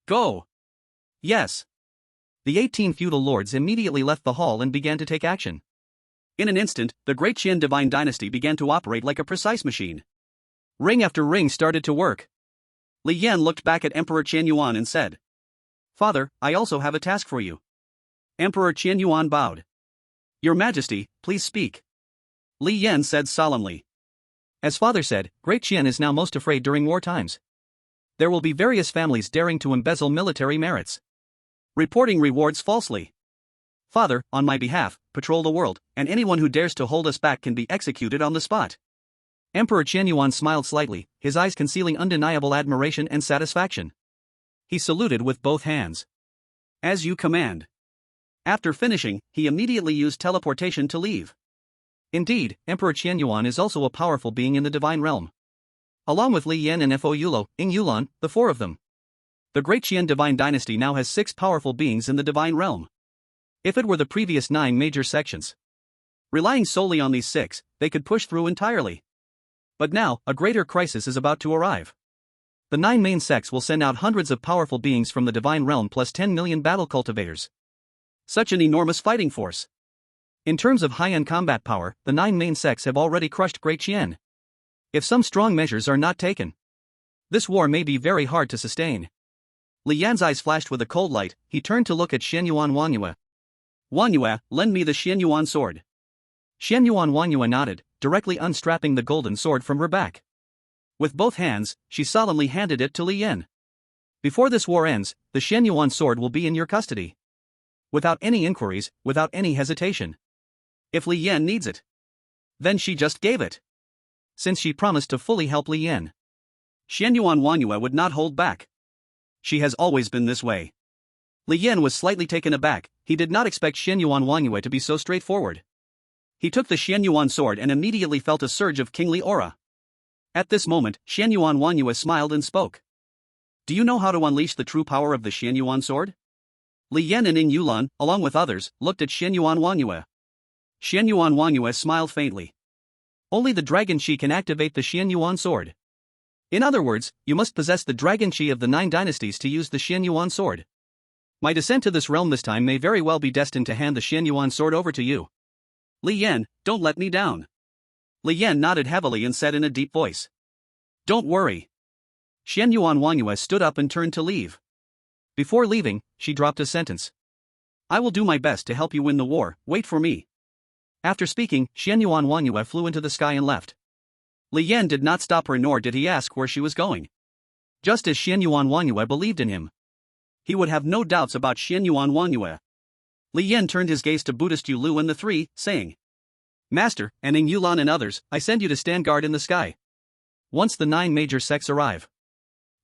Go. Yes. The 18 feudal lords immediately left the hall and began to take action. In an instant, the great Qian divine dynasty began to operate like a precise machine. Ring after ring started to work. Li Yan looked back at Emperor Qian Yuan and said, "Father, I also have a task for you." Emperor Qian Yuan bowed. "Your Majesty, please speak." Li Yan said solemnly. As father said, Great Qian is now most afraid during war times. There will be various families daring to embezzle military merits, reporting rewards falsely. Father, on my behalf, patrol the world, and anyone who dares to hold us back can be executed on the spot. Emperor Qian Yuan smiled slightly, his eyes concealing undeniable admiration and satisfaction. He saluted with both hands. "As you command." After finishing, he immediately used teleportation to leave. Indeed, Emperor Qian Yuan is also a powerful being in the divine realm. Along with Li Yan and Fo Yulo, Ying Yulan, the four of them. The Great Qian divine dynasty now has 6 powerful beings in the divine realm. If it were the previous 9 major sections, relying solely on these 6, they could push through entirely. But now, a greater crisis is about to arrive. The 9 main sects will send out hundreds of powerful beings from the divine realm plus 10 million battle cultivators. Such an enormous fighting force. In terms of high-end combat power, the 9 main sects have already crushed Great Qian. If some strong measures are not taken, this war may be very hard to sustain. Li Yan's eyes flashed with a cold light. He turned to look at Xian Yuan Wanyue. "Wanyue, lend me the Xian Yuan sword." Xian Yuan Wanyue nodded, directly unstrapping the golden sword from her back. With both hands, she solemnly handed it to Li Yan. "Before this war ends, the Xian Yuan sword will be in your custody. Without any inquiries, without any hesitation. If Li Yan needs it, then she just gave it. Since she promised to fully help Li Yan, Xian Yuan Wanyue would not hold back. She has always been this way. Li Yan was slightly taken aback. He did not expect Xian Yuan Wanyue to be so straightforward. He took the Xian Yuan sword and immediately felt a surge of kingly aura. At this moment, Xian Yuan Wanyue smiled and spoke. "Do you know how to unleash the true power of the Xian Yuan sword?" Li Yan and Ying Yulan, along with others, looked at Xian Yuan Wanyue. Xian Yuan Wanyue smiled faintly. "Only the Dragon Chi can activate the Xian Yuan sword. In other words, you must possess the Dragon Chi of the 9 dynasties to use the Xian Yuan sword. My descent to this realm this time may very well be destined to hand the Xian Yuan sword over to you." "Li Yan, don't let me down." Li Yan nodded heavily and said in a deep voice, "Don't worry." Xian Yuan Wanyue stood up and turned to leave. Before leaving, she dropped a sentence. "I will do my best to help you win the war, wait for me." After speaking, Xian Yuan Wanyue flew into the sky and left. Li Yan did not stop her nor did he ask where she was going. Just as Xian Yuan Wanyue believed in him, he would have no doubts about Xian Yuan Wanyue. Li Yan turned his gaze to Buddhist Yu Lu and the 3, saying, "Master, and Ying Yulan and others, I send you to stand guard in the sky. Once the 9 major sects arrive,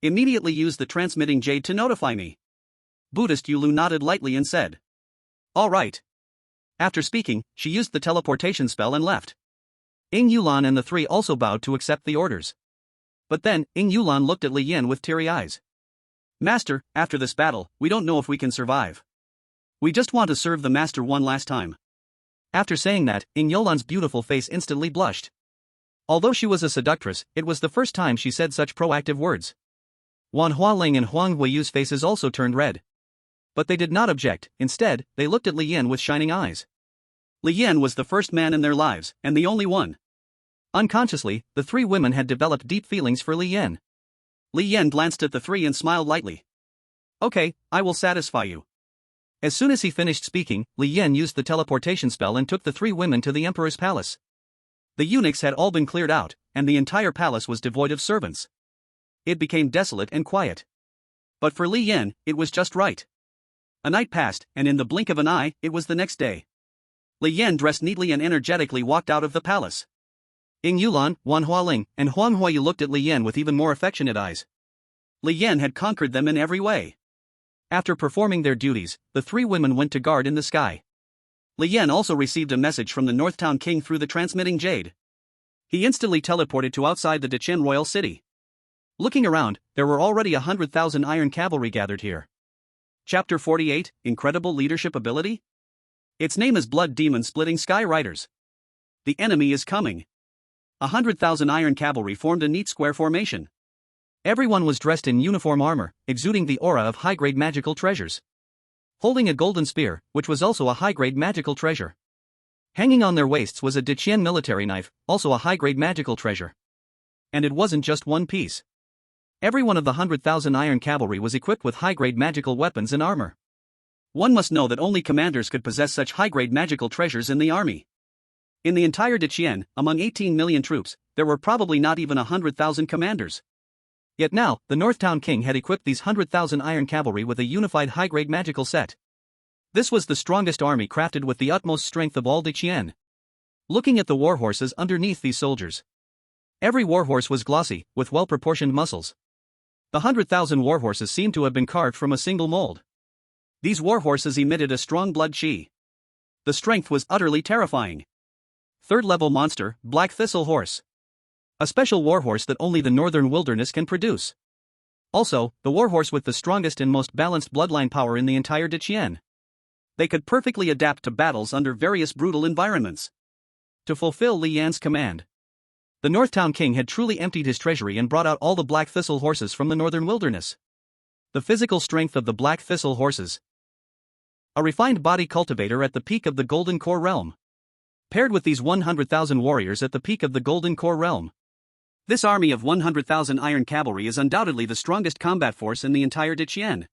immediately use the transmitting jade to notify me." Buddhist Yu Lu nodded lightly and said, "All right." After speaking, she used the teleportation spell and left. Ying Yulan and the 3 also bowed to accept the orders. But then, Ying Yulan looked at Li Yan with teary eyes. "Master, after this battle, we don't know if we can survive. We just want to serve the master one last time." After saying that, Ying Yulan's beautiful face instantly blushed. Although she was a seductress, it was the first time she said such proactive words. Wan Hualing and Huang Huiyu's faces also turned red. But they did not object. Instead, they looked at Li Yan with shining eyes. Li Yan was the first man in their lives, and the only one. Unconsciously, the 3 women had developed deep feelings for Li Yan. Li Yan glanced at the 3 and smiled lightly. "Okay, I will satisfy you." As soon as he finished speaking, Li Yan used the teleportation spell and took the 3 women to the emperor's palace. The eunuchs had all been cleared out, and the entire palace was devoid of servants. It became desolate and quiet. But for Li Yan, it was just right. A night passed, and in the blink of an eye, it was the next day. Li Yan dressed neatly and energetically walked out of the palace. Ying Yulan, Wan Hualing, and Huang Huiyu looked at Li Yan with even more affectionate eyes. Li Yan had conquered them in every way. After performing their duties, the 3 women went to guard in the sky. Li Yan also received a message from the North Town King through the transmitting jade. He instantly teleported to outside the Dechen royal city. Looking around, there were already 100,000 iron cavalry gathered here. Chapter 48, Incredible Leadership Ability? Its name is Blood Demon Splitting Sky Riders. The enemy is coming. 100,000 iron cavalry formed a neat square formation. Everyone was dressed in uniform armor, exuding the aura of high-grade magical treasures. Holding a golden spear, which was also a high-grade magical treasure. Hanging on their waists was a Diqian military knife, also a high-grade magical treasure. And it wasn't just one piece. Every one of the 100,000 iron cavalry was equipped with high-grade magical weapons and armor. One must know that only commanders could possess such high-grade magical treasures in the army. In the entire Diqian, among 18 million troops, there were probably not even 100,000 commanders. Yet now, the Northtown King had equipped these 100,000 iron cavalry with a unified high-grade magical set. This was the strongest army crafted with the utmost strength of all Diqian. Looking at the warhorses underneath these soldiers. Every warhorse was glossy, with well-proportioned muscles. The 100,000 warhorses seemed to have been carved from a single mold. These warhorses emitted a strong blood chi. The strength was utterly terrifying. Third-level monster, Black Thistle Horse. A special warhorse that only the northern wilderness can produce. Also, the warhorse with the strongest and most balanced bloodline power in the entire Diqian. They could perfectly adapt to battles under various brutal environments. To fulfill Li Yan's command, the Northtown King had truly emptied his treasury and brought out all the Black Thistle horses from the northern wilderness. The physical strength of the Black Thistle horses. A refined body cultivator at the peak of the Golden Core realm. Paired with these 100,000 warriors at the peak of the Golden Core realm. This army of 100,000 iron cavalry is undoubtedly the strongest combat force in the entire Diqian.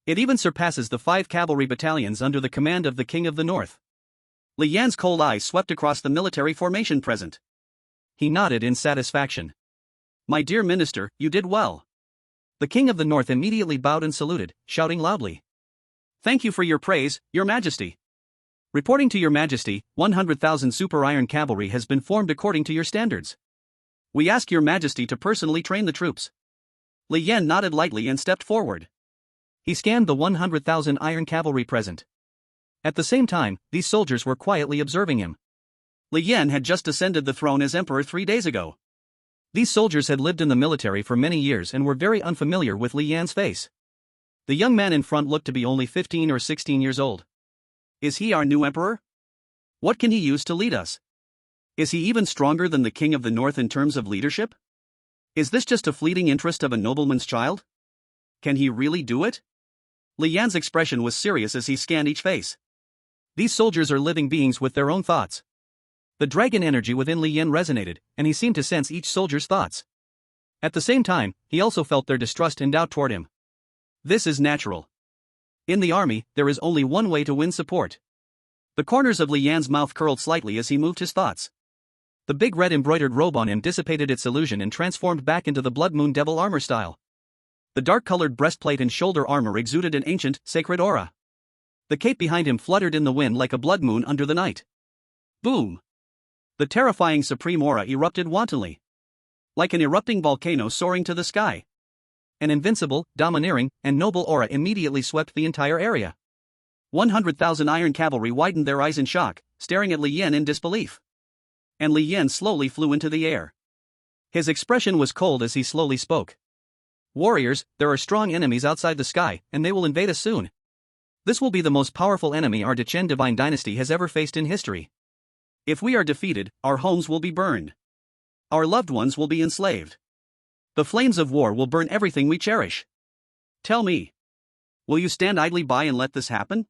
It even surpasses the 5 cavalry battalions under the command of the King of the North. Li Yan's cold eyes swept across the military formation present. He nodded in satisfaction. My dear minister, you did well. The King of the North immediately bowed and saluted, shouting loudly. Thank you for your praise, your majesty. Reporting to your majesty, 100,000 super iron cavalry has been formed according to your standards. We ask your majesty to personally train the troops. Li Yan nodded lightly and stepped forward. He scanned the 100,000 iron cavalry present. At the same time, these soldiers were quietly observing him. Li Yan had just ascended the throne as emperor 3 days ago. These soldiers had lived in the military for many years and were very unfamiliar with Li Yan's face. The young man in front looked to be only 15 or 16 years old. Is he our new emperor? What can he use to lead us? Is he even stronger than the King of the North in terms of leadership? Is this just a fleeting interest of a nobleman's child? Can he really do it? Li Yan's expression was serious as he scanned each face. These soldiers are living beings with their own thoughts. The dragon energy within Li Yan resonated, and he seemed to sense each soldier's thoughts. At the same time, he also felt their distrust and doubt toward him. This is natural. In the army, there is only one way to win support. The corners of Li Yan's mouth curled slightly as he moved his thoughts. The big red embroidered robe on him dissipated its illusion and transformed back into the Blood Moon Devil armor style. The dark-colored breastplate and shoulder armor exuded an ancient, sacred aura. The cape behind him fluttered in the wind like a blood moon under the night. Boom! The terrifying supreme aura erupted wantonly. Like an erupting volcano soaring to the sky. An invincible, domineering, and noble aura immediately swept the entire area. 100,000 iron cavalry widened their eyes in shock, staring at Li Yan in disbelief. And Li Yan slowly flew into the air. His expression was cold as he slowly spoke. Warriors, there are strong enemies outside the sky, and they will invade us soon. This will be the most powerful enemy our Diqian divine dynasty has ever faced in history. If we are defeated, our homes will be burned. Our loved ones will be enslaved. The flames of war will burn everything we cherish. Tell me. Will you stand idly by and let this happen?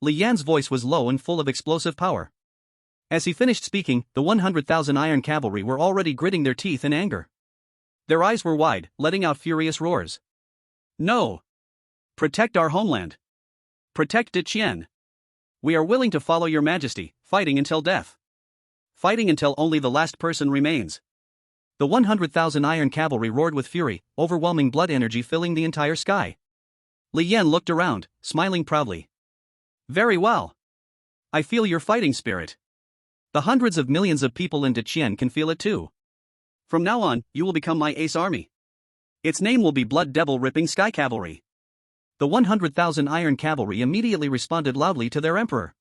Li Yan's voice was low and full of explosive power. As he finished speaking, the 100,000 iron cavalry were already gritting their teeth in anger. Their eyes were wide, letting out furious roars. No! Protect our homeland. Protect Diqian. We are willing to follow your majesty, fighting until death. Fighting until only the last person remains. The 100,000 iron cavalry roared with fury, overwhelming blood energy filling the entire sky. Li Yan looked around, smiling proudly. Very well. I feel your fighting spirit. The hundreds of millions of people in Diqian can feel it too. From now on, you will become my ace army. Its name will be Blood Devil Ripping Sky Cavalry. The 100,000 iron cavalry immediately responded loudly to their emperor.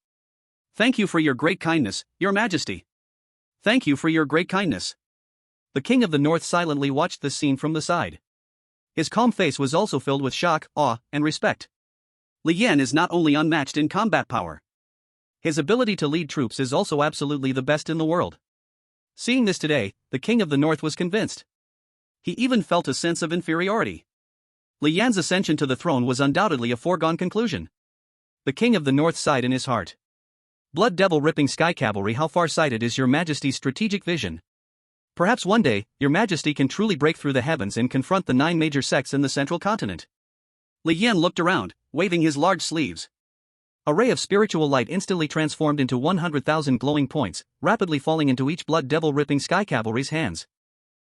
Thank you for your great kindness, your majesty. Thank you for your great kindness. The King of the North silently watched this scene from the side. His calm face was also filled with shock, awe, and respect. Li Yan is not only unmatched in combat power. His ability to lead troops is also absolutely the best in the world. Seeing this today, the King of the North was convinced. He even felt a sense of inferiority. Li Yan's ascension to the throne was undoubtedly a foregone conclusion. The King of the North sighed in his heart. Blood devil ripping sky cavalry, how far-sighted is your majesty's strategic vision? Perhaps one day, your majesty can truly break through the heavens and confront the 9 major sects in the central continent. Li Yan looked around, waving his large sleeves. A ray of spiritual light instantly transformed into 100,000 glowing points, rapidly falling into each blood devil ripping sky cavalry's hands.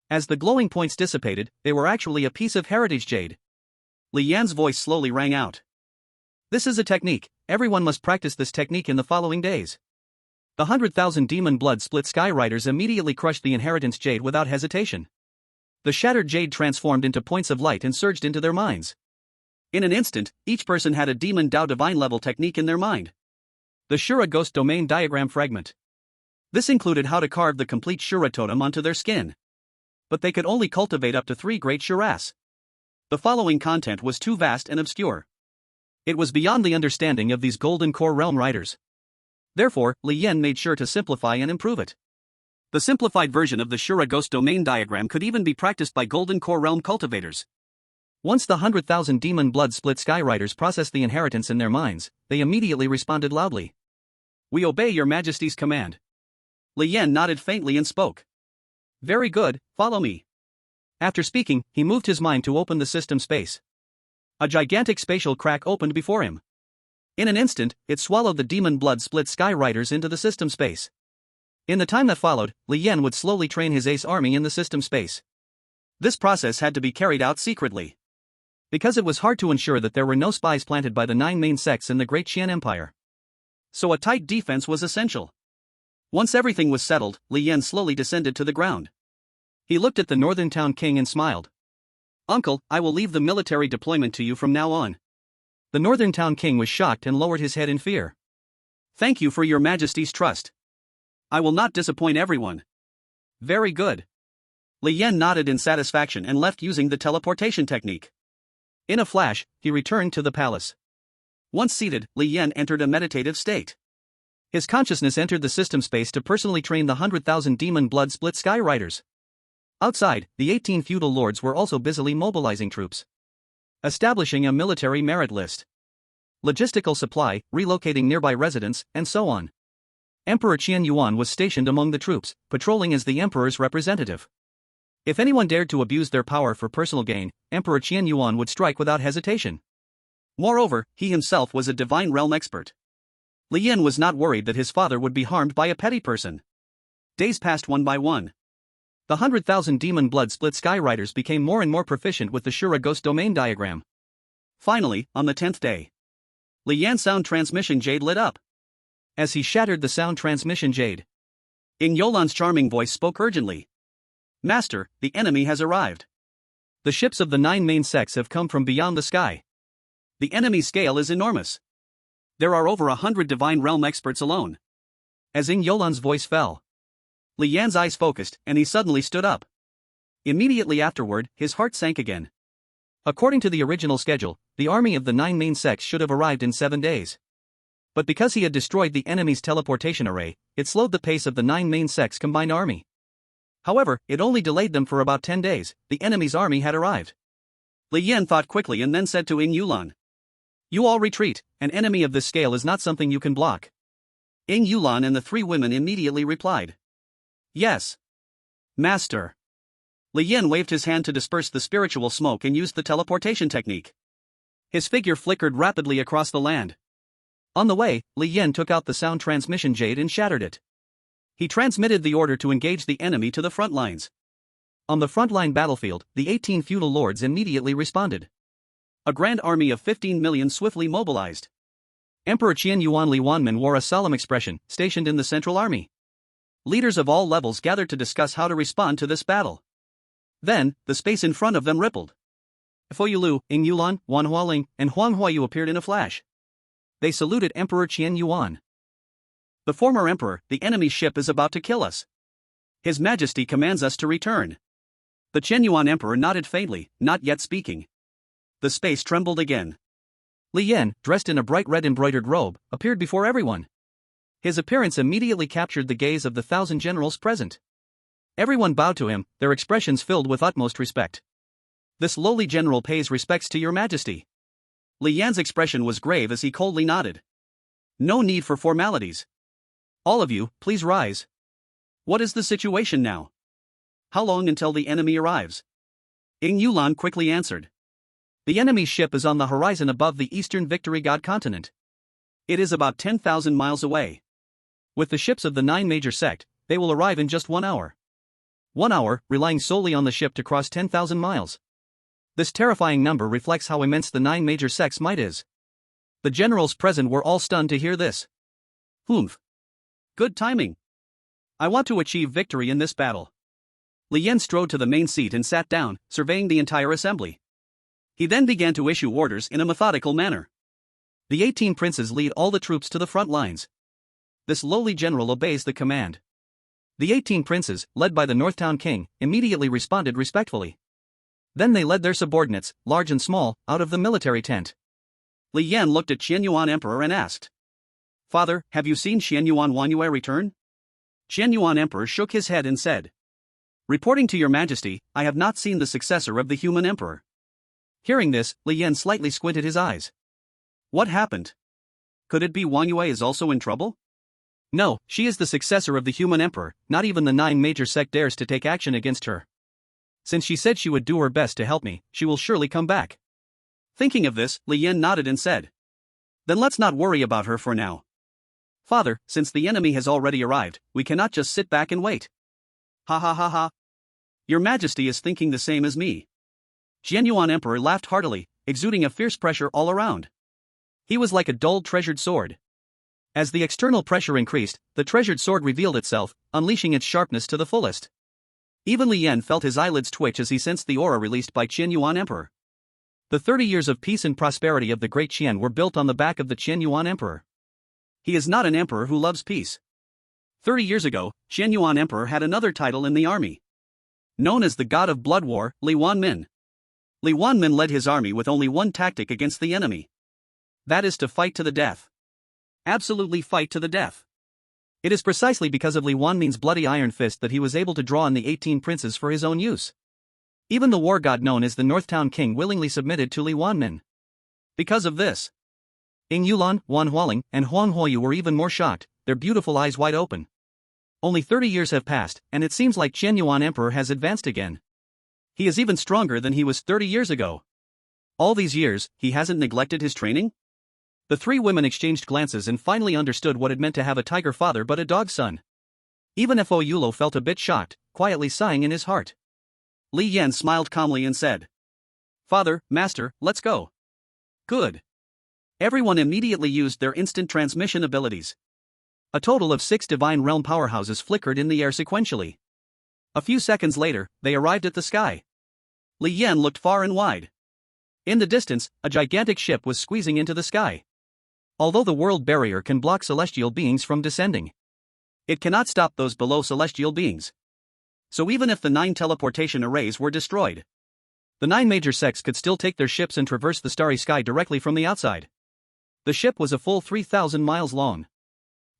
As the glowing points dissipated, they were actually a piece of heritage jade. Li Yan's voice slowly rang out. This is a technique, everyone must practice this technique in the following days. The 100,000 demon blood split sky riders immediately crushed the inheritance jade without hesitation. The shattered jade transformed into points of light and surged into their minds. In an instant, each person had a demon Dao divine level technique in their mind. The Shura Ghost Domain Diagram Fragment. This included how to carve the complete Shura totem onto their skin. But they could only cultivate up to 3 great Shuras. The following content was too vast and obscure. It was beyond the understanding of these Golden Core Realm riders. Therefore, Li Yan made sure to simplify and improve it. The simplified version of the Shura Ghost Domain Diagram could even be practiced by Golden Core Realm cultivators. Once the 100,000 demon blood split sky riders processed the inheritance in their minds, they immediately responded loudly. We obey your majesty's command. Li Yan nodded faintly and spoke. Very good, follow me. After speaking, he moved his mind to open the system space. A gigantic spatial crack opened before him. In an instant, it swallowed the demon blood split sky riders into the system space. In the time that followed, Li Yan would slowly train his ace army in the system space. This process had to be carried out secretly, because it was hard to ensure that there were no spies planted by the 9 main sects in the Great Qian Empire. So a tight defense was essential. Once everything was settled, Li Yan slowly descended to the ground. He looked at the Northern Town King and smiled. Uncle, I will leave the military deployment to you from now on. The Northern Town King was shocked and lowered his head in fear. Thank you for your majesty's trust. I will not disappoint everyone. Very good. Li Yan nodded in satisfaction and left using the teleportation technique. In a flash, he returned to the palace. Once seated, Li Yan entered a meditative state. His consciousness entered the system space to personally train the 100,000 demon blood split sky riders. Outside, the 18 feudal lords were also busily mobilizing troops, establishing a military merit list, logistical supply, relocating nearby residents, and so on. Emperor Qian Yuan was stationed among the troops, patrolling as the emperor's representative. If anyone dared to abuse their power for personal gain, Emperor Qian Yuan would strike without hesitation. Moreover, he himself was a divine realm expert. Li Yan was not worried that his father would be harmed by a petty person. Days passed one by one. The 100,000 demon blood split sky riders became more and more proficient with the Shura Ghost Domain Diagram. Finally, on the 10th day, Li Yan's sound transmission jade lit up. As he shattered the sound transmission jade, Ying Yolan's charming voice spoke urgently. Master, the enemy has arrived. The ships of the 9 main sects have come from beyond the sky. The enemy's scale is enormous. There are over 100 divine realm experts alone. As Ying Yolan's voice fell, Li Yan's eyes focused, and he suddenly stood up. Immediately afterward, his heart sank again. According to the original schedule, the army of the 9 main sects should have arrived in 7 days. But because he had destroyed the enemy's teleportation array, it slowed the pace of the 9 main sects' combined army. However, it only delayed them for about 10 days, the enemy's army had arrived. Li Yan thought quickly and then said to Ying Yulan. You all retreat, an enemy of this scale is not something you can block. Ying Yulan and the 3 women immediately replied. Yes. Master. Li Yan waved his hand to disperse the spiritual smoke and used the teleportation technique. His figure flickered rapidly across the land. On the way, Li Yan took out the sound transmission jade and shattered it. He transmitted the order to engage the enemy to the front lines. On the frontline battlefield, the 18 feudal lords immediately responded. A grand army of 15 million swiftly mobilized. Emperor Qian Yuan Li Wanmin wore a solemn expression, stationed in the central army. Leaders of all levels gathered to discuss how to respond to this battle. Then, the space in front of them rippled. Fo Yulu, Ying Yulan, Wan Hualing, and Huang Huayu appeared in a flash. They saluted Emperor Qian Yuan. The former emperor, the enemy's ship is about to kill us. His Majesty commands us to return. The Qian Yuan emperor nodded faintly, not yet speaking. The space trembled again. Li Yan, dressed in a bright red embroidered robe, appeared before everyone. His appearance immediately captured the gaze of the 1,000 generals present. Everyone bowed to him, their expressions filled with utmost respect. This lowly general pays respects to your Majesty. Li Yan's expression was grave as he coldly nodded. No need for formalities. All of you, please rise. What is the situation now? How long until the enemy arrives? Ing Yulan quickly answered. The enemy's ship is on the horizon above the eastern Victory God continent. It is about 10,000 miles away. With the ships of the 9 major sect, they will arrive in just 1 hour. 1 hour, relying solely on the ship to cross 10,000 miles. This terrifying number reflects how immense the 9 major sects' might is. The generals present were all stunned to hear this. Humph. Good timing. I want to achieve victory in this battle. Li Yan strode to the main seat and sat down, surveying the entire assembly. He then began to issue orders in a methodical manner. The 18 princes lead all the troops to the front lines. This lowly general obeys the command. The 18 princes, led by the Northtown king, immediately responded respectfully. Then they led their subordinates, large and small, out of the military tent. Li Yan looked at Qianyuan Emperor and asked, Father, have you seen Qianyuan Wanyue return? Qianyuan Emperor shook his head and said, Reporting to your majesty, I have not seen the successor of the human emperor. Hearing this, Li Yan slightly squinted his eyes. What happened? Could it be Wanyue is also in trouble? No, she is the successor of the human emperor, not even the 9 major sect dares to take action against her. Since she said she would do her best to help me, she will surely come back. Thinking of this, Li Yan nodded and said, Then let's not worry about her for now. Father, since the enemy has already arrived, we cannot just sit back and wait. Ha ha ha ha. Your majesty is thinking the same as me. Qianyuan Emperor laughed heartily, exuding a fierce pressure all around. He was like a dull treasured sword. As the external pressure increased, the treasured sword revealed itself, unleashing its sharpness to the fullest. Even Li Yan felt his eyelids twitch as he sensed the aura released by Qianyuan Emperor. The 30 years of peace and prosperity of the great Qian were built on the back of the Qianyuan Emperor. He is not an emperor who loves peace. 30 years ago, Qianyuan Emperor had another title in the army. Known as the God of Blood War, Li Wanmin. Li Wanmin led his army with only one tactic against the enemy. That is to fight to the death. Absolutely fight to the death. It is precisely because of Li Wanmin's bloody iron fist that he was able to draw on the 18 princes for his own use. Even the war god known as the Northtown king willingly submitted to Li Wanmin. Because of this, Ing Yulan, Wan Hualing, and Huang Huoyu were even more shocked, their beautiful eyes wide open. Only 30 years have passed, and it seems like Qianyuan Emperor has advanced again. He is even stronger than he was 30 years ago. All these years, he hasn't neglected his training? The 3 women exchanged glances and finally understood what it meant to have a tiger father but a dog son. Even Fo Yulo felt a bit shocked, quietly sighing in his heart. Li Yan smiled calmly and said, Father, Master, let's go. Good. Everyone immediately used their instant transmission abilities. A total of 6 divine realm powerhouses flickered in the air sequentially. A few seconds later, they arrived at the sky. Li Yan looked far and wide. In the distance, a gigantic ship was squeezing into the sky. Although the world barrier can block celestial beings from descending, it cannot stop those below celestial beings. So even if the 9 teleportation arrays were destroyed, the 9 major sects could still take their ships and traverse the starry sky directly from the outside. The ship was a full 3,000 miles long.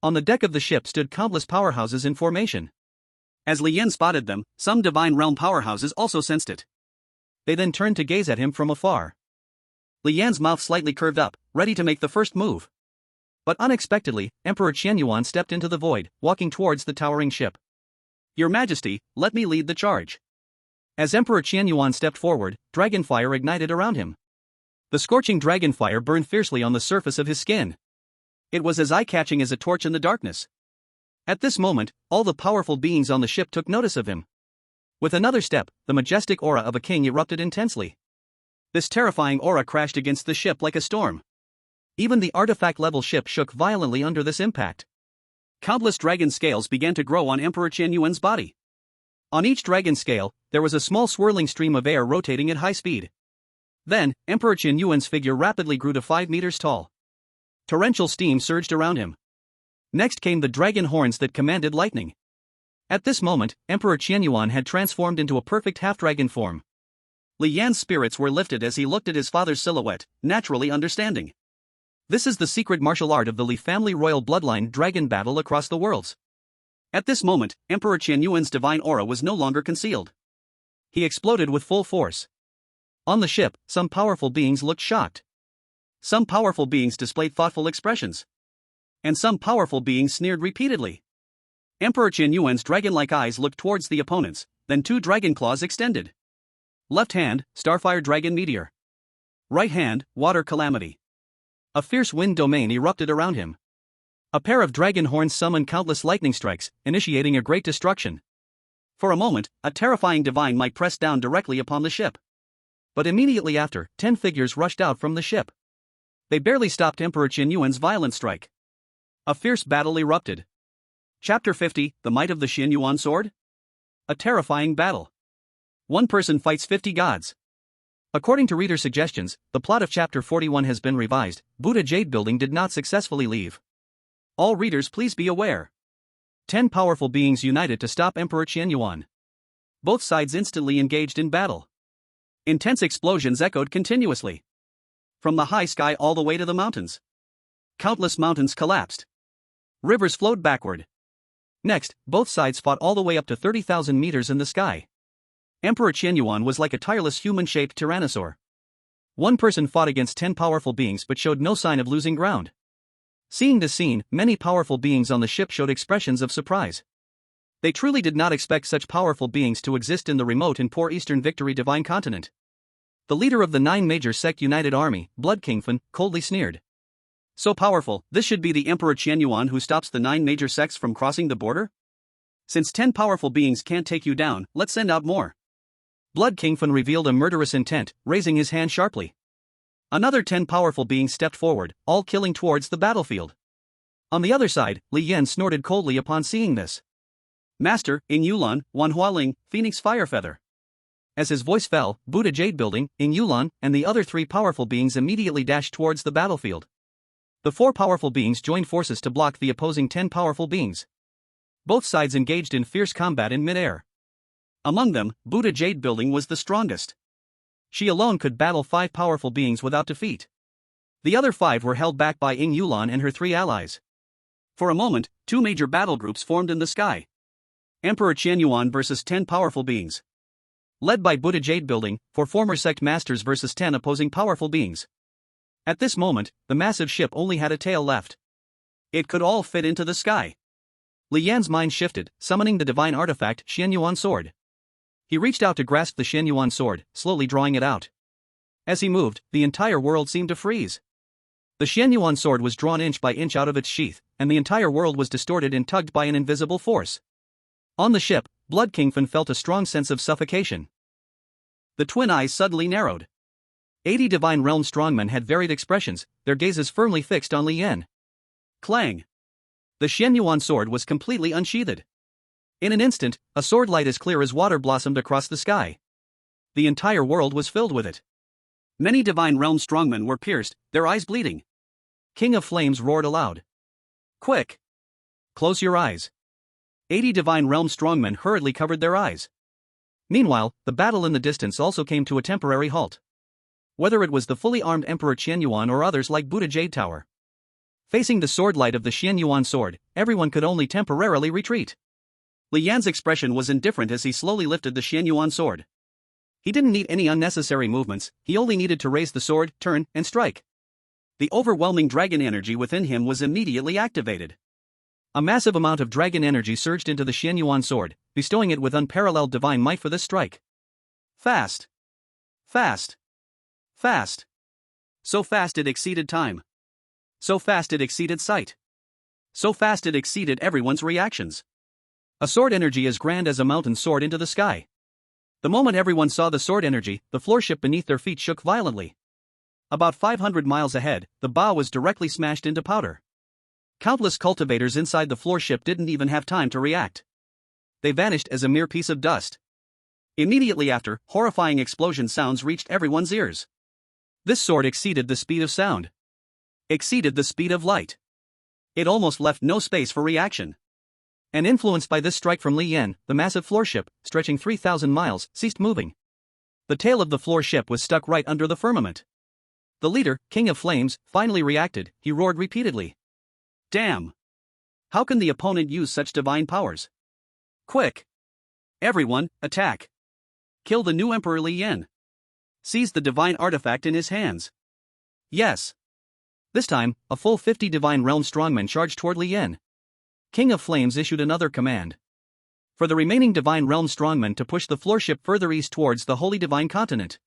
On the deck of the ship stood countless powerhouses in formation. As Li Yan spotted them, some divine realm powerhouses also sensed it. They then turned to gaze at him from afar. Li Yan's mouth slightly curved up, ready to make the first move. But unexpectedly, Emperor Qianyuan stepped into the void, walking towards the towering ship. Your Majesty, let me lead the charge. As Emperor Qianyuan stepped forward, dragonfire ignited around him. The scorching dragonfire burned fiercely on the surface of his skin. It was as eye-catching as a torch in the darkness. At this moment, all the powerful beings on the ship took notice of him. With another step, the majestic aura of a king erupted intensely. This terrifying aura crashed against the ship like a storm. Even the artifact-level ship shook violently under this impact. Countless dragon scales began to grow on Emperor Qianyuan's body. On each dragon scale, there was a small swirling stream of air rotating at high speed. Then, Emperor Qianyuan's figure rapidly grew to 5 meters tall. Torrential steam surged around him. Next came the dragon horns that commanded lightning. At this moment, Emperor Qianyuan had transformed into a perfect half-dragon form. Li Yan's spirits were lifted as he looked at his father's silhouette, naturally understanding. This is the secret martial art of the Li family royal bloodline dragon battle across the worlds. At this moment, Emperor Qianyuan's divine aura was no longer concealed. He exploded with full force. On the ship, some powerful beings looked shocked. Some powerful beings displayed thoughtful expressions. And some powerful beings sneered repeatedly. Emperor Qin Yuan's dragon-like eyes looked towards the opponents, then two dragon claws extended. Left hand, Starfire Dragon Meteor. Right hand, Water Calamity. A fierce wind domain erupted around him. A pair of dragon horns summoned countless lightning strikes, initiating a great destruction. For a moment, a terrifying divine might press down directly upon the ship. But immediately after, 10 figures rushed out from the ship. They barely stopped Emperor Qin Yuan's violent strike. A fierce battle erupted. Chapter 50, The Might of the Qin Yuan Sword? A terrifying battle. One person fights 50 gods. According to reader suggestions, the plot of Chapter 41 has been revised. Buddha Jade Building did not successfully leave. All readers please be aware. 10 powerful beings united to stop Emperor Qin Yuan. Both sides instantly engaged in battle. Intense explosions echoed continuously. From the high sky all the way to the mountains. Countless mountains collapsed. Rivers flowed backward. Next, both sides fought all the way up to 30,000 meters in the sky. Emperor Qin Yuan was like a tireless human-shaped tyrannosaur. One person fought against 10 powerful beings but showed no sign of losing ground. Seeing this scene, many powerful beings on the ship showed expressions of surprise. They truly did not expect such powerful beings to exist in the remote and poor Eastern Victory Divine Continent. The leader of the 9 major sect United Army, Blood Kingfin, coldly sneered. So powerful, this should be the Emperor Qin Yuan who stops the 9 major sects from crossing the border? Since 10 powerful beings can't take you down, let's send out more. Blood Kingfin revealed a murderous intent, raising his hand sharply. Another 10 powerful beings stepped forward, all killing towards the battlefield. On the other side, Li Yan snorted coldly upon seeing this. Master, Ing Yulan, Wan Hualing, Phoenix Firefeather. As his voice fell, Buddha Jade Building, Ing Yulan, and the other 3 powerful beings immediately dashed towards the battlefield. The 4 powerful beings joined forces to block the opposing 10 powerful beings. Both sides engaged in fierce combat in mid-air. Among them, Buddha Jade Building was the strongest. She alone could battle 5 powerful beings without defeat. The other 5 were held back by Ing Yulan and her 3 allies. For a moment, 2 major battle groups formed in the sky. Emperor Qin Yuan versus 10 powerful beings. Led by Buddha Jade Building, 4 former sect masters versus 10 opposing powerful beings. At this moment, the massive ship only had a tail left. It could all fit into the sky. Li Yan's mind shifted, summoning the divine artifact Qin Yuan Sword. He reached out to grasp the Qin Yuan Sword, slowly drawing it out. As he moved, the entire world seemed to freeze. The Qin Yuan Sword was drawn inch by inch out of its sheath, and the entire world was distorted and tugged by an invisible force. On the ship, Blood Kingfin felt a strong sense of suffocation. The twin eyes suddenly narrowed. 80 Divine Realm strongmen had varied expressions, their gazes firmly fixed on Li Yan. Clang! The Qin Yuan Sword was completely unsheathed. In an instant, a sword light as clear as water blossomed across the sky. The entire world was filled with it. Many Divine Realm strongmen were pierced, their eyes bleeding. King of Flames roared aloud. Quick! Close your eyes. 80 Divine Realm strongmen hurriedly covered their eyes. Meanwhile, the battle in the distance also came to a temporary halt. Whether it was the fully armed Emperor Qin Yuan or others like Buddha Jade Tower. Facing the sword light of the Qin Yuan Sword, everyone could only temporarily retreat. Li Yan's expression was indifferent as he slowly lifted the Qin Yuan Sword. He didn't need any unnecessary movements, he only needed to raise the sword, turn, and strike. The overwhelming dragon energy within him was immediately activated. A massive amount of dragon energy surged into the Qin Yuan Sword, bestowing it with unparalleled divine might for this strike. Fast. Fast. Fast. So fast it exceeded time. So fast it exceeded sight. So fast it exceeded everyone's reactions. A sword energy as grand as a mountain soared into the sky. The moment everyone saw the sword energy, the floor ship beneath their feet shook violently. About 500 miles ahead, the bow was directly smashed into powder. Countless cultivators inside the floor ship didn't even have time to react. They vanished as a mere piece of dust. Immediately after, horrifying explosion sounds reached everyone's ears. This sword exceeded the speed of sound. Exceeded the speed of light. It almost left no space for reaction. And influenced by this strike from Li Yan, the massive floor ship, stretching 3,000 miles, ceased moving. The tail of the floor ship was stuck right under the firmament. The leader, King of Flames, finally reacted. He roared repeatedly. Damn! How can the opponent use such divine powers? Quick! Everyone, attack! Kill the new Emperor Li Yan. Seize the divine artifact in his hands. Yes! This time, a full 50 Divine Realm strongmen charged toward Lien. King of Flames issued another command for the remaining Divine Realm strongmen to push the floor ship further east towards the Holy Divine Continent.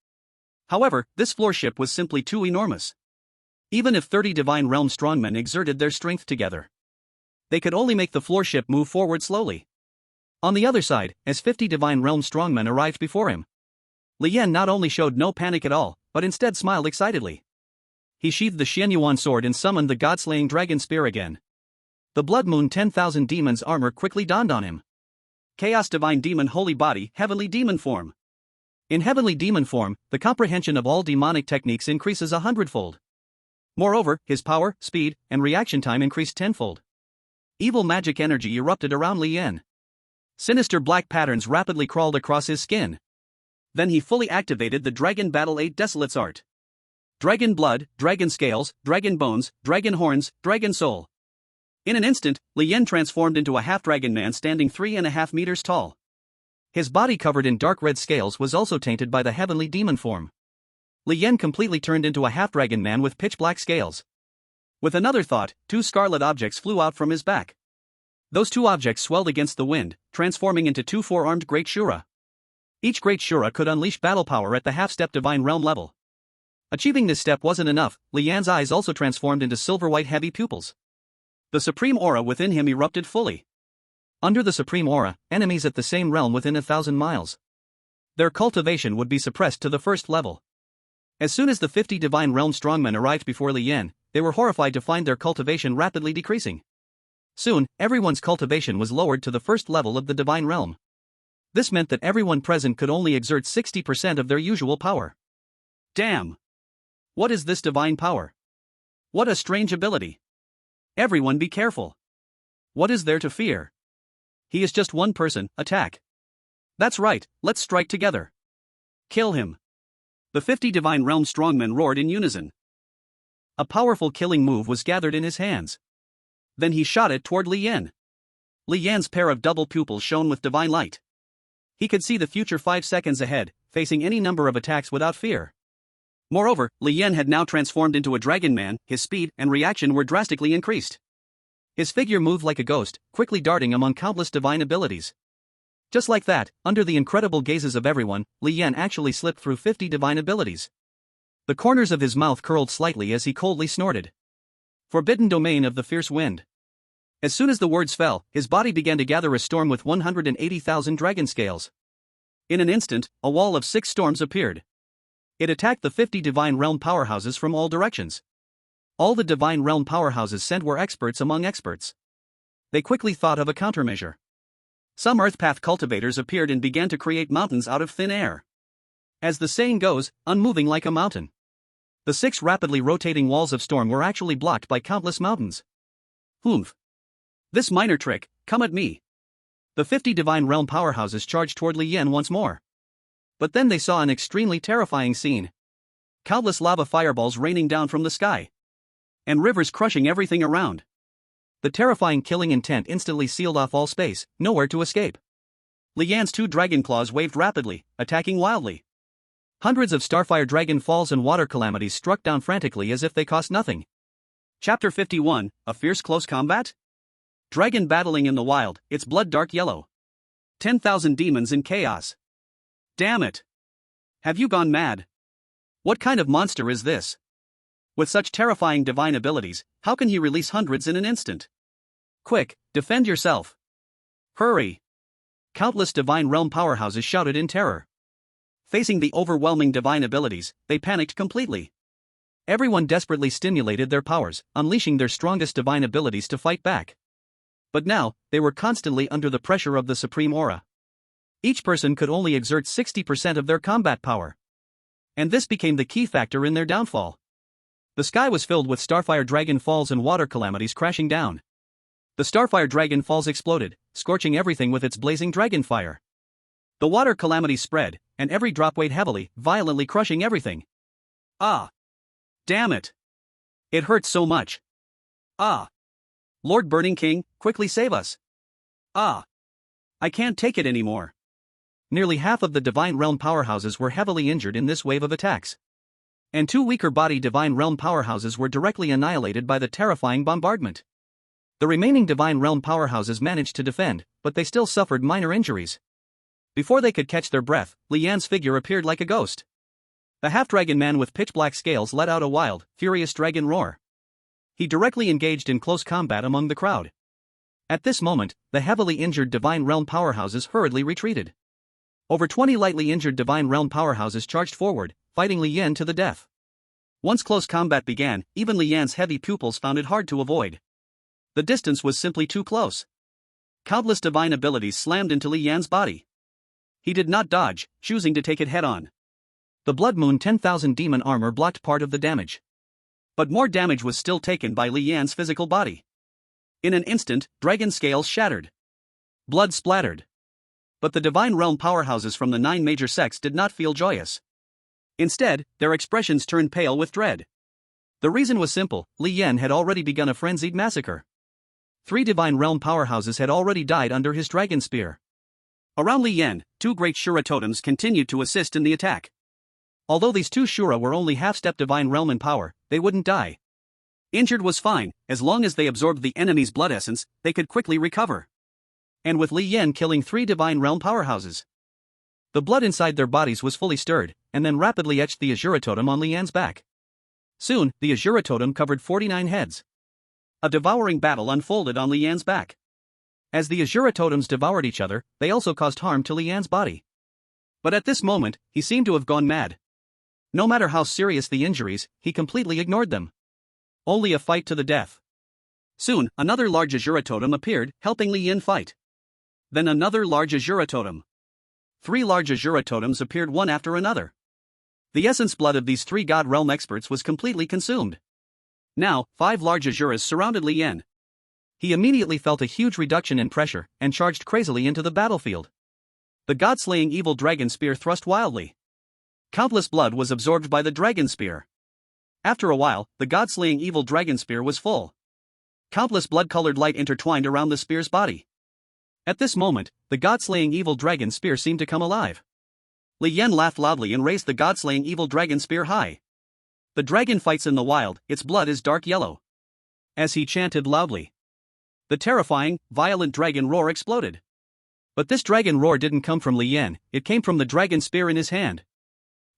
However, this floor ship was simply too enormous. Even if 30 Divine Realm strongmen exerted their strength together, they could only make the floor ship move forward slowly. On the other side, as 50 Divine Realm strongmen arrived before him, Lien not only showed no panic at all, but instead smiled excitedly. He sheathed the Xianyuan sword and summoned the god-slaying dragon spear again. The Blood Moon 10,000 Demons armor quickly dawned on him. Chaos Divine Demon Holy Body Heavenly Demon Form. In Heavenly Demon Form, the comprehension of all demonic techniques increases 100-fold. Moreover, his power, speed, and reaction time increased 10-fold. Evil magic energy erupted around Lien. Sinister black patterns rapidly crawled across his skin. Then he fully activated the Dragon Battle 8 Desolate's art. Dragon Blood, Dragon Scales, Dragon Bones, Dragon Horns, Dragon Soul. In an instant, Lien transformed into a half-dragon man standing 3.5 meters tall. His body covered in dark red scales was also tainted by the heavenly demon form. Lien completely turned into a half-dragon man with pitch-black scales. With another thought, 2 scarlet objects flew out from his back. Those 2 objects swelled against the wind, transforming into 2 four-armed Great Shura. Each Great Shura could unleash battle power at the half-step Divine Realm level. Achieving this step wasn't enough, Lian's eyes also transformed into silver-white heavy pupils. The supreme aura within him erupted fully. Under the supreme aura, enemies at the same realm within 1,000 miles. Their cultivation would be suppressed to the first level. As soon as the 50 Divine Realm strongmen arrived before Lien, they were horrified to find their cultivation rapidly decreasing. Soon, everyone's cultivation was lowered to the first level of the Divine Realm. This meant that everyone present could only exert 60% of their usual power. Damn! What is this divine power? What a strange ability! Everyone be careful. What is there to fear? He is just one person, attack. That's right, let's strike together. Kill him. The 50 Divine Realm strongmen roared in unison. A powerful killing move was gathered in his hands. Then he shot it toward Lien. Lian's pair of double pupils shone with divine light. He could see the future 5 seconds ahead, facing any number of attacks without fear. Moreover, Lien had now transformed into a dragon man, his speed and reaction were drastically increased. His figure moved like a ghost, quickly darting among countless divine abilities. Just like that, under the incredible gazes of everyone, Lien actually slipped through 50 divine abilities. The corners of his mouth curled slightly as he coldly snorted. Forbidden domain of the fierce wind. As soon as the words fell, his body began to gather a storm with 180,000 dragon scales. In an instant, a wall of 6 storms appeared. It attacked the 50 Divine Realm powerhouses from all directions. All the Divine Realm powerhouses sent were experts among experts. They quickly thought of a countermeasure. Some Earthpath cultivators appeared and began to create mountains out of thin air. As the saying goes, unmoving like a mountain. The 6 rapidly rotating walls of storm were actually blocked by countless mountains. Humph. This minor trick, come at me. The 50 Divine Realm powerhouses charged toward Lien once more. But then they saw an extremely terrifying scene. Countless lava fireballs raining down from the sky. And rivers crushing everything around. The terrifying killing intent instantly sealed off all space, nowhere to escape. Lian's 2 dragon claws waved rapidly, attacking wildly. Hundreds of starfire dragon falls and water calamities struck down frantically as if they cost nothing. Chapter 51, A Fierce Close Combat? Dragon battling in the wild, its blood dark yellow. 10,000 demons in chaos. Damn it! Have you gone mad? What kind of monster is this? With such terrifying divine abilities, how can he release hundreds in an instant? Quick, defend yourself. Hurry! Countless Divine Realm powerhouses shouted in terror. Facing the overwhelming divine abilities, they panicked completely. Everyone desperately stimulated their powers, unleashing their strongest divine abilities to fight back. But now, they were constantly under the pressure of the supreme aura. Each person could only exert 60% of their combat power. And this became the key factor in their downfall. The sky was filled with starfire dragon falls and water calamities crashing down. The starfire dragon falls exploded, scorching everything with its blazing dragon fire. The water calamities spread, and every drop weighed heavily, violently crushing everything. Ah! Damn it! It hurts so much. Ah! Lord Burning King, quickly save us. Ah! I can't take it anymore. Nearly half of the Divine Realm powerhouses were heavily injured in this wave of attacks. And two weaker body Divine Realm powerhouses were directly annihilated by the terrifying bombardment. The remaining Divine Realm powerhouses managed to defend, but they still suffered minor injuries. Before they could catch their breath, Li Yan's figure appeared like a ghost. The half-dragon man with pitch-black scales let out a wild, furious dragon roar. He directly engaged in close combat among the crowd. At this moment, the heavily injured Divine Realm powerhouses hurriedly retreated. Over 20 lightly injured Divine Realm powerhouses charged forward, fighting Li Yan to the death. Once close combat began, even Li Yan's heavy pupils found it hard to avoid. The distance was simply too close. Countless divine abilities slammed into Li Yan's body. He did not dodge, choosing to take it head-on. The Blood Moon 10,000 demon armor blocked part of the damage. But more damage was still taken by Li Yan's physical body. In an instant, dragon scales shattered. Blood splattered. But the Divine Realm powerhouses from the 9 major sects did not feel joyous. Instead, their expressions turned pale with dread. The reason was simple: Li Yan had already begun a frenzied massacre. 3 Divine Realm powerhouses had already died under his dragon spear. Around Li Yan, 2 great Shura totems continued to assist in the attack. Although these 2 Shura were only half-step Divine Realm in power, they wouldn't die. Injured was fine, as long as they absorbed the enemy's blood essence, they could quickly recover. And with Li Yan killing 3 Divine Realm powerhouses, the blood inside their bodies was fully stirred, and then rapidly etched the Azura totem on Li Yan's back. Soon, the Azura totem covered 49 heads. A devouring battle unfolded on Li Yan's back. As the Azura totems devoured each other, they also caused harm to Li Yan's body. But at this moment, he seemed to have gone mad. No matter how serious the injuries, he completely ignored them. Only a fight to the death. Soon, another large Azura totem appeared, helping Li Yan fight. Then another large Azura totem. 3 large Azura totems appeared one after another. The essence blood of these 3 God Realm experts was completely consumed. Now, 5 large Azuras surrounded Li Yan. He immediately felt a huge reduction in pressure, and charged crazily into the battlefield. The god-slaying evil dragon spear thrust wildly. Countless blood was absorbed by the dragon spear. After a while, the god-slaying evil dragon spear was full. Countless blood-colored light intertwined around the spear's body. At this moment, the god-slaying evil dragon spear seemed to come alive. Li Yan laughed loudly and raised the god-slaying evil dragon spear high. The dragon fights in the wild, its blood is dark yellow. As he chanted loudly, the terrifying, violent dragon roar exploded. But this dragon roar didn't come from Li Yan, it came from the dragon spear in his hand.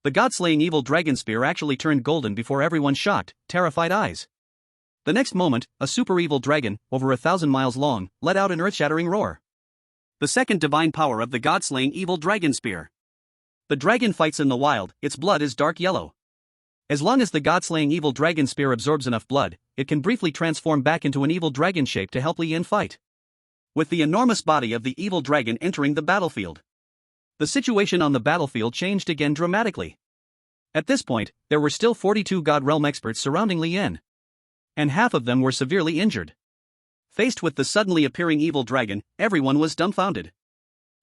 The god-slaying evil dragon spear actually turned golden before everyone's shocked, terrified eyes. The next moment, a super-evil dragon, over 1,000 miles long, let out an earth-shattering roar. The second divine power of the god-slaying evil dragon spear. The dragon fights in the wild, its blood is dark yellow. As long as the god-slaying evil dragon spear absorbs enough blood, it can briefly transform back into an evil dragon shape to help Li Yan fight. With the enormous body of the evil dragon entering the battlefield, the situation on the battlefield changed again dramatically. At this point, there were still 42 God Realm experts surrounding Li Yan. And half of them were severely injured. Faced with the suddenly appearing evil dragon, everyone was dumbfounded.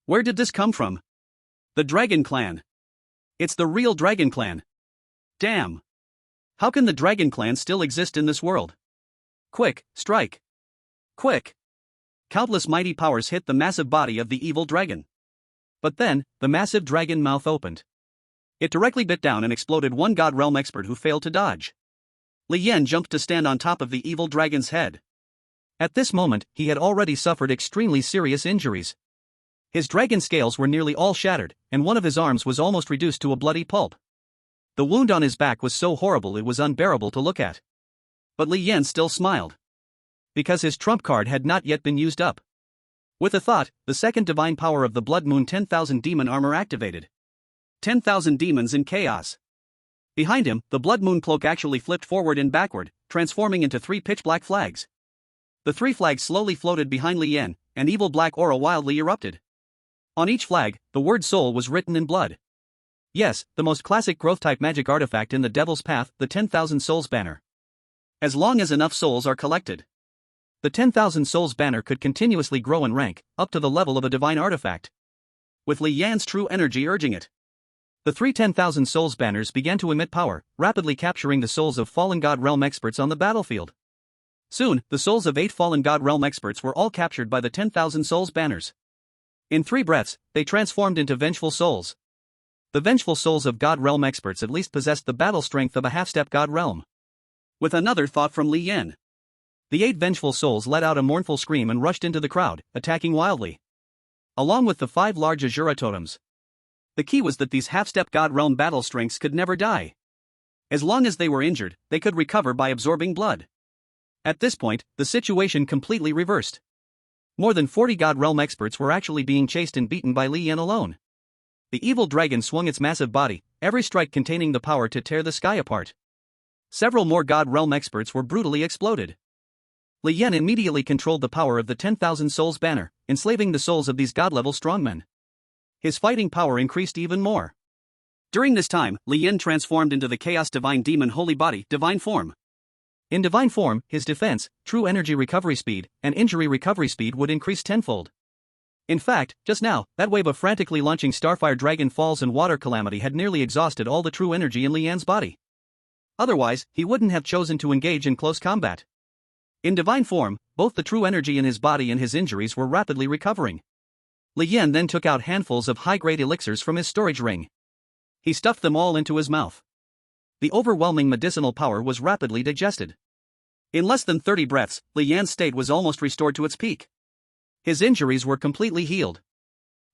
Where did this come from? The Dragon Clan. It's the real Dragon Clan. Damn. How can the Dragon Clan still exist in this world? Quick, strike. Quick. Countless mighty powers hit the massive body of the evil dragon. But then, the massive dragon mouth opened. It directly bit down and exploded one God Realm expert who failed to dodge. Li Yan jumped to stand on top of the evil dragon's head. At this moment, he had already suffered extremely serious injuries. His dragon scales were nearly all shattered, and one of his arms was almost reduced to a bloody pulp. The wound on his back was so horrible it was unbearable to look at. But Li Yan still smiled. Because his trump card had not yet been used up. With a thought, the second divine power of the Blood Moon 10,000 demon armor activated. 10,000 demons in chaos. Behind him, the Blood Moon cloak actually flipped forward and backward, transforming into 3 pitch-black flags. The 3 flags slowly floated behind Li Yan, and evil black aura wildly erupted. On each flag, the word soul was written in blood. Yes, the most classic growth-type magic artifact in the Devil's Path, the 10,000 Souls banner. As long as enough souls are collected, the 10,000 Souls banner could continuously grow in rank, up to the level of a divine artifact. With Li Yan's true energy urging it, the 3 10,000 Souls banners began to emit power, rapidly capturing the souls of fallen God Realm experts on the battlefield. Soon, the souls of 8 fallen God Realm experts were all captured by the 10,000 Souls banners. In 3 breaths, they transformed into vengeful souls. The vengeful souls of God Realm experts at least possessed the battle strength of a half-step God Realm. With another thought from Li Yan, the 8 vengeful souls let out a mournful scream and rushed into the crowd, attacking wildly. Along with the 5 large Azura totems. The key was that these half-step God Realm battle strengths could never die. As long as they were injured, they could recover by absorbing blood. At this point, the situation completely reversed. More than 40 God Realm experts were actually being chased and beaten by Li Yan alone. The evil dragon swung its massive body, every strike containing the power to tear the sky apart. Several more God Realm experts were brutally exploded. Li Yan immediately controlled the power of the 10,000 souls banner, enslaving the souls of these God-level strongmen. His fighting power increased even more. During this time, Li Yan transformed into the Chaos Divine Demon Holy Body, Divine Form. In Divine Form, his defense, true energy recovery speed, and injury recovery speed would increase tenfold. In fact, just now, that wave of frantically launching Starfire Dragon Falls and Water Calamity had nearly exhausted all the true energy in Li Yan's body. Otherwise, he wouldn't have chosen to engage in close combat. In Divine Form, both the true energy in his body and his injuries were rapidly recovering. Li Yan then took out handfuls of high-grade elixirs from his storage ring. He stuffed them all into his mouth. The overwhelming medicinal power was rapidly digested. In less than 30 breaths, Li Yan's state was almost restored to its peak. His injuries were completely healed.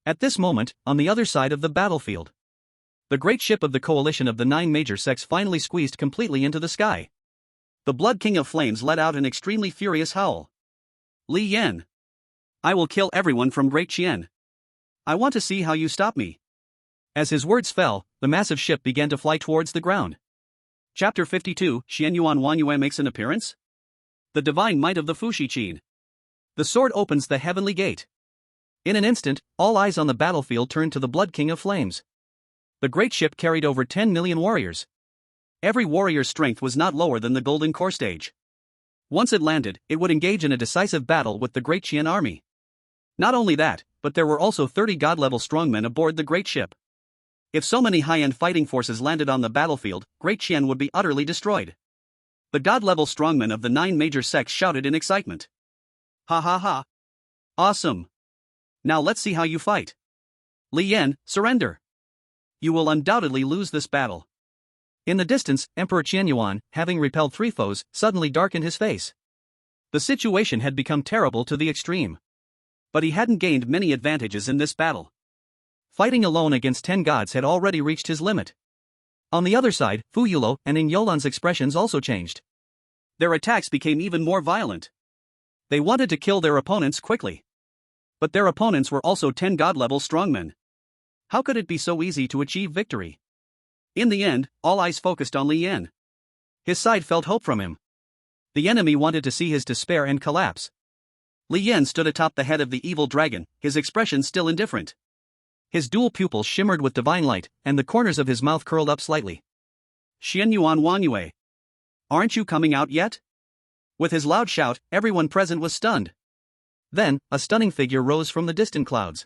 At this moment, on the other side of the battlefield, the great ship of the coalition of the 9 major sects finally squeezed completely into the sky. The Blood King of Flames let out an extremely furious howl. Li Yan, I will kill everyone from Great Qian. I want to see how you stop me. As his words fell, the massive ship began to fly towards the ground. Chapter 52, Xianyuan Wanyue makes an appearance? The divine might of the Fushi Qin. The sword opens the heavenly gate. In an instant, all eyes on the battlefield turned to the Blood King of Flames. The great ship carried over 10 million warriors. Every warrior's strength was not lower than the Golden Core stage. Once it landed, it would engage in a decisive battle with the Great Qian army. Not only that, but there were also 30 god-level strongmen aboard the great ship. If so many high-end fighting forces landed on the battlefield, Great Qian would be utterly destroyed. The god-level strongmen of the 9 major sects shouted in excitement. Ha ha ha. Awesome. Now let's see how you fight. Li Yan, surrender. You will undoubtedly lose this battle. In the distance, Emperor Qianyuan, having repelled 3 foes, suddenly darkened his face. The situation had become terrible to the extreme. But he hadn't gained many advantages in this battle. Fighting alone against 10 gods had already reached his limit. On the other side, Fu Yulo and In Yolan's expressions also changed. Their attacks became even more violent. They wanted to kill their opponents quickly. But their opponents were also 10 god-level strongmen. How could it be so easy to achieve victory? In the end, all eyes focused on Li Yan. His side felt hope from him. The enemy wanted to see his despair and collapse. Li Yan stood atop the head of the evil dragon, his expression still indifferent. His dual pupils shimmered with divine light, and the corners of his mouth curled up slightly. Xianyuan Wanyue. Aren't you coming out yet? With his loud shout, everyone present was stunned. Then, a stunning figure rose from the distant clouds.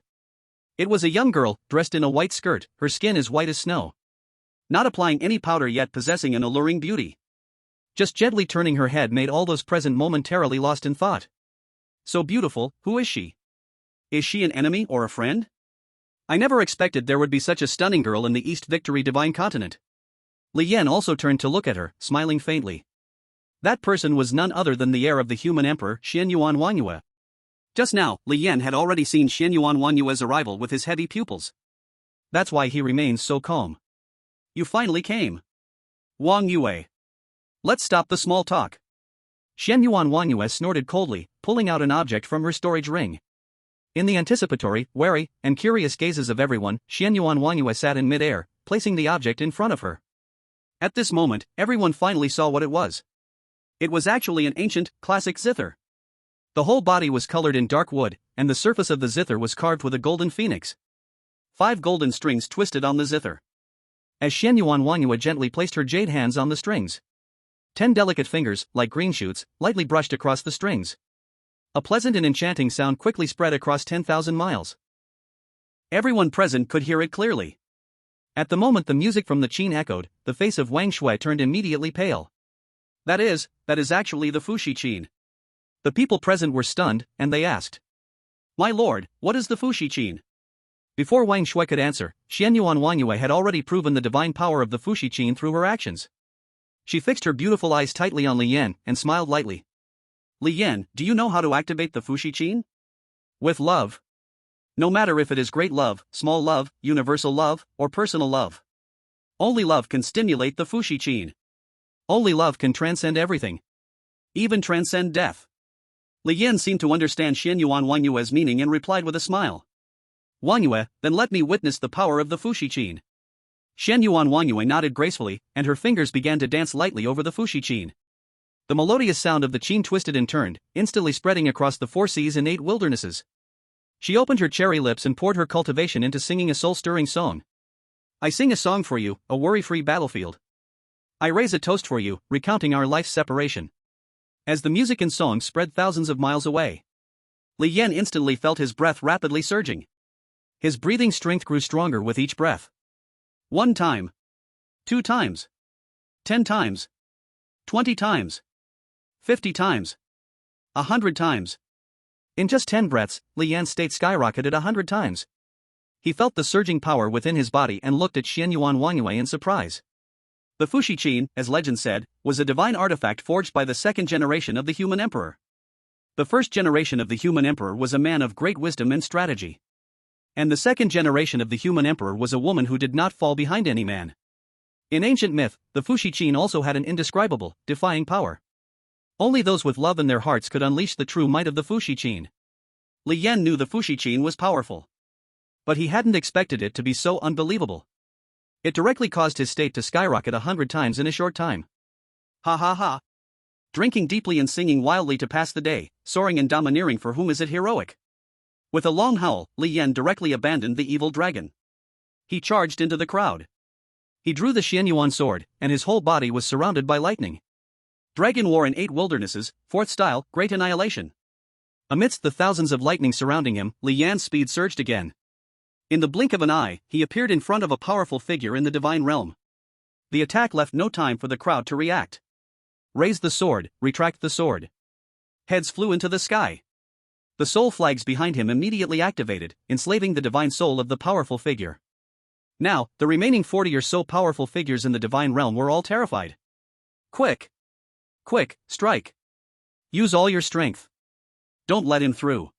It was a young girl, dressed in a white skirt, her skin as white as snow. Not applying any powder yet possessing an alluring beauty. Just gently turning her head made all those present momentarily lost in thought. So beautiful, who is she? Is she an enemy or a friend? I never expected there would be such a stunning girl in the East Victory Divine Continent. Li Yan also turned to look at her, smiling faintly. That person was none other than the heir of the human emperor, Xianyuan Wanyue. Just now, Li Yan had already seen Xianyuan Wanyue's arrival with his heavy pupils. That's why he remains so calm. You finally came. Wang Yue. Let's stop the small talk. Xianyuan Wanyue snorted coldly, pulling out an object from her storage ring. In the anticipatory, wary, and curious gazes of everyone, Xianyuan Wanyue sat in mid-air, placing the object in front of her. At this moment, everyone finally saw what it was. It was actually an ancient, classic zither. The whole body was colored in dark wood, and the surface of the zither was carved with a golden phoenix. 5 golden strings twisted on the zither. As Xianyuan Wanyue gently placed her jade hands on the strings, 10 delicate fingers, like green shoots, lightly brushed across the strings. A pleasant and enchanting sound quickly spread across 10,000 miles. Everyone present could hear it clearly. At the moment the music from the Qin echoed, the face of Wang Shui turned immediately pale. That is actually the Fushi Qin. The people present were stunned, and they asked, My lord, what is the Fushi Qin? Before Wang Shui could answer, Xianyuan Wangyue had already proven the divine power of the Fushi Qin through her actions. She fixed her beautiful eyes tightly on Li Yan and smiled lightly. Li Yan, do you know how to activate the Fushi Qin? With love. No matter if it is great love, small love, universal love, or personal love. Only love can stimulate the Fushi Qin. Only love can transcend everything. Even transcend death. Li Yan seemed to understand Xianyuan Wangyue's meaning and replied with a smile. Wangyue, then let me witness the power of the Fushi Qin. Xianyuan Wangyue nodded gracefully, and her fingers began to dance lightly over the Fushi Qin. The melodious sound of the qin twisted and turned, instantly spreading across the 4 seas and 8 wildernesses. She opened her cherry lips and poured her cultivation into singing a soul-stirring song. I sing a song for you, a worry-free battlefield. I raise a toast for you, recounting our life's separation. As the music and song spread thousands of miles away, Li Yan instantly felt his breath rapidly surging. His breathing strength grew stronger with each breath. 1 time. 2 times. 10 times. 20 times. 50 times. 100 times. In just 10 breaths, Li Yan's state skyrocketed 100 times. He felt the surging power within his body and looked at Xianyuan Wangyue in surprise. The Fushi Qin, as legend said, was a divine artifact forged by the 2nd generation of the human emperor. The 1st generation of the human emperor was a man of great wisdom and strategy. And the 2nd generation of the human emperor was a woman who did not fall behind any man. In ancient myth, the Fushi Qin also had an indescribable, defying power. Only those with love in their hearts could unleash the true might of the Fushi Qin. Li Yan knew the Fushi Qin was powerful. But he hadn't expected it to be so unbelievable. It directly caused his state to skyrocket 100 times in a short time. Ha ha ha. Drinking deeply and singing wildly to pass the day, soaring and domineering, for whom is it heroic? With a long howl, Li Yan directly abandoned the evil dragon. He charged into the crowd. He drew the Xianyuan sword, and his whole body was surrounded by lightning. Dragon War in 8 wildernesses, 4th style, Great Annihilation. Amidst the thousands of lightning surrounding him, Li Yan's speed surged again. In the blink of an eye, he appeared in front of a powerful figure in the divine realm. The attack left no time for the crowd to react. Raise the sword, retract the sword. Heads flew into the sky. The soul flags behind him immediately activated, enslaving the divine soul of the powerful figure. Now, the remaining 40 or so powerful figures in the divine realm were all terrified. Quick! Quick, strike! Use all your strength. Don't let him through.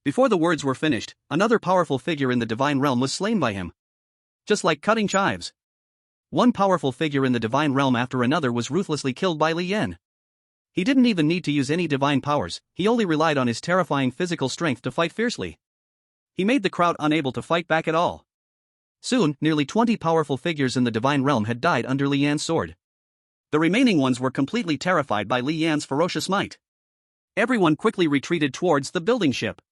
Before the words were finished, another powerful figure in the divine realm was slain by him. Just like cutting chives. One powerful figure in the divine realm after another was ruthlessly killed by Li Yan. He didn't even need to use any divine powers, he only relied on his terrifying physical strength to fight fiercely. He made the crowd unable to fight back at all. Soon, nearly 20 powerful figures in the divine realm had died under Li Yan's sword. The remaining ones were completely terrified by Li Yan's ferocious might. Everyone quickly retreated towards the building ship.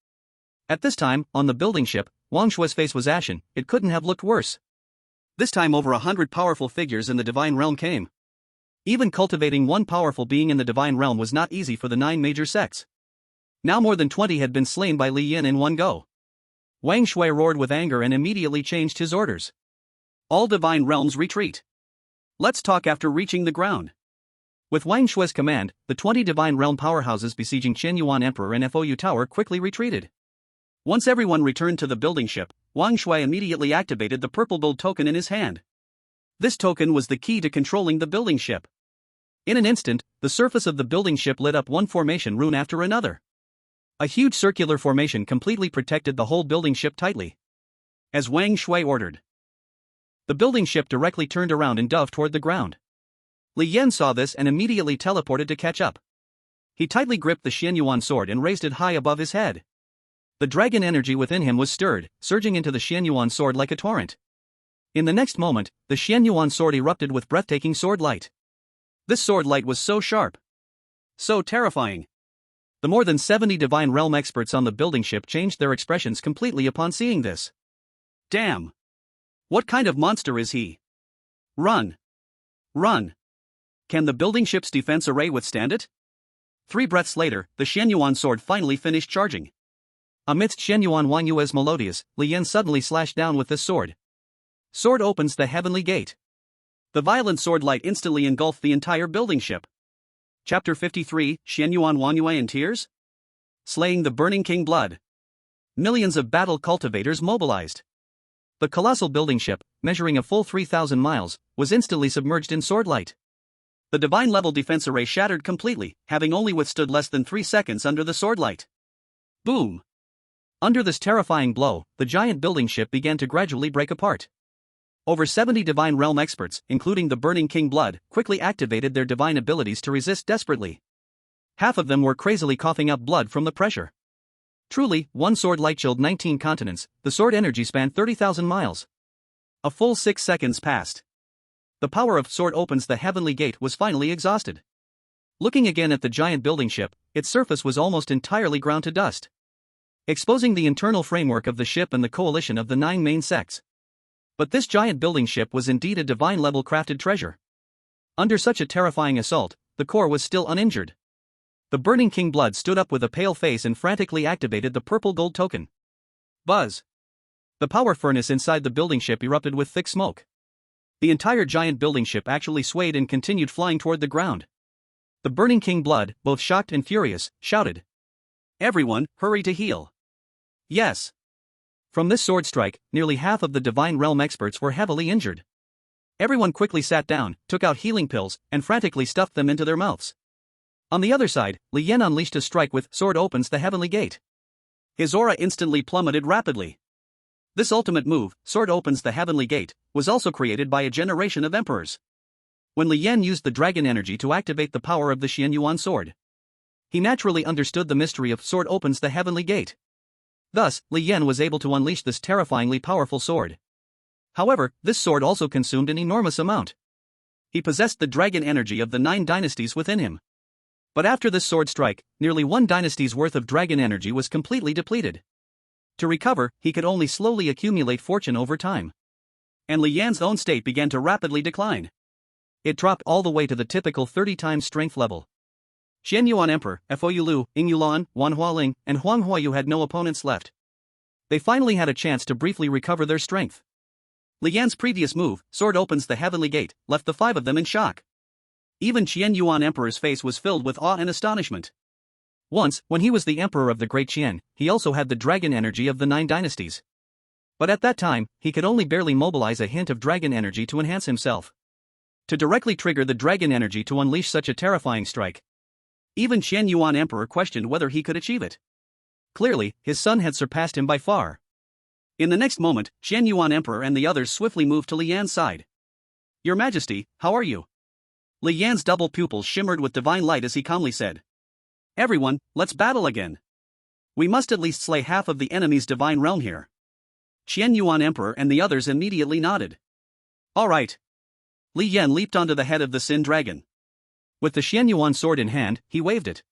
At this time, on the building ship, Wang Shui's face was ashen. It couldn't have looked worse. This time over 100 powerful figures in the divine realm came. Even cultivating one powerful being in the divine realm was not easy for the 9 major sects. Now more than 20 had been slain by Li Yan in one go. Wang Shui roared with anger and immediately changed his orders. All divine realms retreat. Let's talk after reaching the ground. With Wang Shui's command, the 20 divine realm powerhouses besieging Qianyuan Emperor and Fou Tower quickly retreated. Once everyone returned to the building ship, Wang Shui immediately activated the purple build token in his hand. This token was the key to controlling the building ship. In an instant, the surface of the building ship lit up one formation rune after another. A huge circular formation completely protected the whole building ship tightly. As Wang Shui ordered, the building ship directly turned around and dove toward the ground. Li Yan saw this and immediately teleported to catch up. He tightly gripped the Xianyuan sword and raised it high above his head. The dragon energy within him was stirred, surging into the Xianyuan sword like a torrent. In the next moment, the Xianyuan sword erupted with breathtaking sword light. This sword light was so sharp, so terrifying. The more than 70 divine realm experts on the building ship changed their expressions completely upon seeing this. Damn! What kind of monster is he? Run! Run! Can the building ship's defense array withstand it? 3 breaths later, the Xianyuan sword finally finished charging. Amidst Xianyuan Wangyue's melodious, Li Yan suddenly slashed down with this sword. Sword opens the heavenly gate. The violent sword light instantly engulfed the entire building ship. Chapter 53, Xianyuan Wangyue in tears? Slaying the burning king blood. Millions of battle cultivators mobilized. The colossal building ship, measuring a full 3,000 miles, was instantly submerged in sword light. The divine-level defense array shattered completely, having only withstood less than 3 seconds under the sword light. Boom! Under this terrifying blow, the giant building ship began to gradually break apart. Over 70 Divine Realm experts, including the Burning King Blood, quickly activated their divine abilities to resist desperately. Half of them were crazily coughing up blood from the pressure. Truly, one sword light chilled 19 continents, the sword energy spanned 30,000 miles. A full 6 seconds passed. The power of sword opens the heavenly gate was finally exhausted. Looking again at the giant building ship, its surface was almost entirely ground to dust, exposing the internal framework of the ship and the coalition of the 9 main sects. But this giant building ship was indeed a divine-level crafted treasure. Under such a terrifying assault, the core was still uninjured. The Burning King Blood stood up with a pale face and frantically activated the purple gold token. Buzz! The power furnace inside the building ship erupted with thick smoke. The entire giant building ship actually swayed and continued flying toward the ground. The Burning King Blood, both shocked and furious, shouted, "Everyone, hurry to heal." Yes. From this sword strike, nearly half of the Divine Realm experts were heavily injured. Everyone quickly sat down, took out healing pills, and frantically stuffed them into their mouths. On the other side, Li Yan unleashed a strike with Sword Opens the Heavenly Gate. His aura instantly plummeted rapidly. This ultimate move, Sword Opens the Heavenly Gate, was also created by a generation of emperors. When Li Yan used the dragon energy to activate the power of the Xianyuan sword, he naturally understood the mystery of Sword Opens the Heavenly Gate. Thus, Li Yan was able to unleash this terrifyingly powerful sword. However, this sword also consumed an enormous amount. He possessed the dragon energy of the 9 dynasties within him. But after this sword strike, nearly 1 dynasty's worth of dragon energy was completely depleted. To recover, he could only slowly accumulate fortune over time. And Li Yan's own state began to rapidly decline. It dropped all the way to the typical 30 times strength level. Xianyuan Emperor, Foulu, Yingluan, Wanhualing, and Huanghuayu had no opponents left. They finally had a chance to briefly recover their strength. Li Yan's previous move, Sword Opens the Heavenly Gate, left the 5 of them in shock. Even Xianyuan Emperor's face was filled with awe and astonishment. Once, when he was the emperor of the Great Qian, he also had the dragon energy of the 9 dynasties. But at that time, he could only barely mobilize a hint of dragon energy to enhance himself. To directly trigger the dragon energy to unleash such a terrifying strike, even Xianyuan Emperor questioned whether he could achieve it. Clearly, his son had surpassed him by far. In the next moment, Xianyuan Emperor and the others swiftly moved to Li Yan's side. "Your Majesty, how are you?" Li Yan's double pupils shimmered with divine light as he calmly said, "Everyone, let's battle again. We must at least slay half of the enemy's divine realm here." Xianyuan Emperor and the others immediately nodded. "All right." Li Yan leaped onto the head of the Sin Dragon. With the Xianyuan sword in hand, he waved it.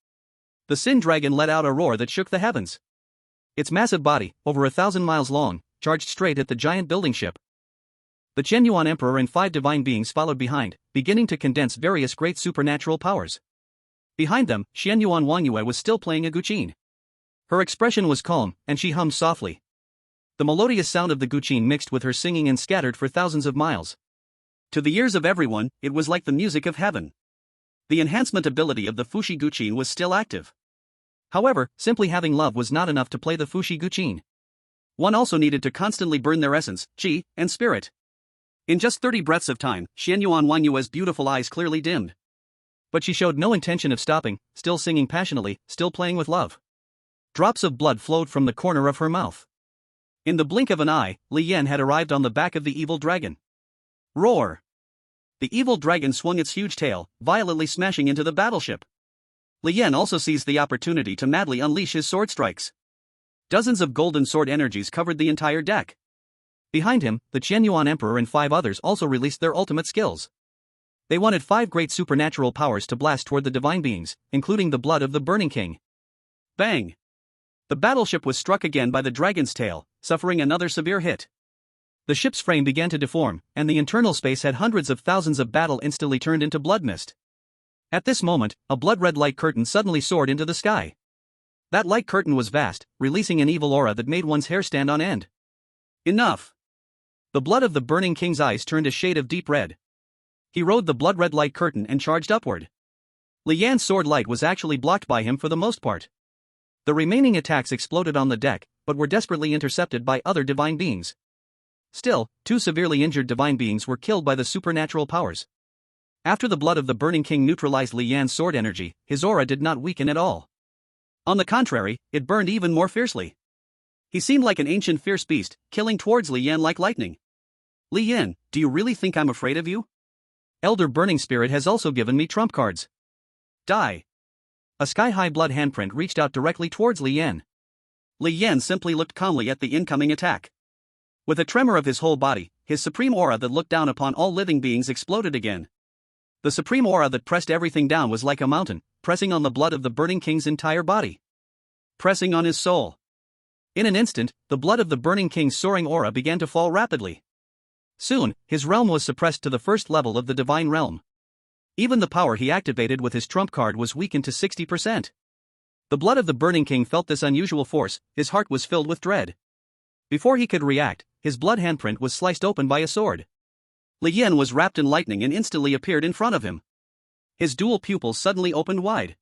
The Sin Dragon let out a roar that shook the heavens. Its massive body, over 1,000 miles long, charged straight at the giant building ship. The Qianyuan Emperor and 5 divine beings followed behind, beginning to condense various great supernatural powers. Behind them, Xianyuan Wangyue was still playing a guqin. Her expression was calm, and she hummed softly. The melodious sound of the guqin mixed with her singing and scattered for thousands of miles. To the ears of everyone, it was like the music of heaven. The enhancement ability of the Fushi guqin was still active. However, simply having love was not enough to play the Fushi guqin. One also needed to constantly burn their essence, qi, and spirit. In just 30 breaths of time, Xianyuan Wanyue's beautiful eyes clearly dimmed. But she showed no intention of stopping, still singing passionately, still playing with love. Drops of blood flowed from the corner of her mouth. In the blink of an eye, Li Yan had arrived on the back of the evil dragon. Roar! The evil dragon swung its huge tail, violently smashing into the battleship. Li Yan also seized the opportunity to madly unleash his sword strikes. Dozens of golden sword energies covered the entire deck. Behind him, the Qianyuan Emperor and 5 others also released their ultimate skills. They wanted 5 great supernatural powers to blast toward the divine beings, including the blood of the Burning King. Bang! The battleship was struck again by the dragon's tail, suffering another severe hit. The ship's frame began to deform, and the internal space had hundreds of thousands of battle instantly turned into blood mist. At this moment, a blood-red light curtain suddenly soared into the sky. That light curtain was vast, releasing an evil aura that made one's hair stand on end. Enough! The blood of the Burning King's eyes turned a shade of deep red. He rode the blood-red light curtain and charged upward. Li Yan's sword light was actually blocked by him for the most part. The remaining attacks exploded on the deck, but were desperately intercepted by other divine beings. Still, two severely injured divine beings were killed by the supernatural powers. After the blood of the Burning King neutralized Li Yan's sword energy, his aura did not weaken at all. On the contrary, it burned even more fiercely. He seemed like an ancient fierce beast, killing towards Li Yan like lightning. Li Yan, do you really think I'm afraid of you? Elder Burning Spirit has also given me trump cards. Die. A sky-high blood handprint reached out directly towards Li Yan. Li Yan simply looked calmly at the incoming attack. With a tremor of his whole body, his supreme aura that looked down upon all living beings exploded again. The supreme aura that pressed everything down was like a mountain, pressing on the blood of the Burning King's entire body. Pressing on his soul. In an instant, the blood of the Burning King's soaring aura began to fall rapidly. Soon, his realm was suppressed to the first level of the divine realm. Even the power he activated with his trump card was weakened to 60%. The blood of the Burning King felt this unusual force, his heart was filled with dread. Before he could react, his blood handprint was sliced open by a sword. Li Yan was wrapped in lightning and instantly appeared in front of him. His dual pupils suddenly opened wide.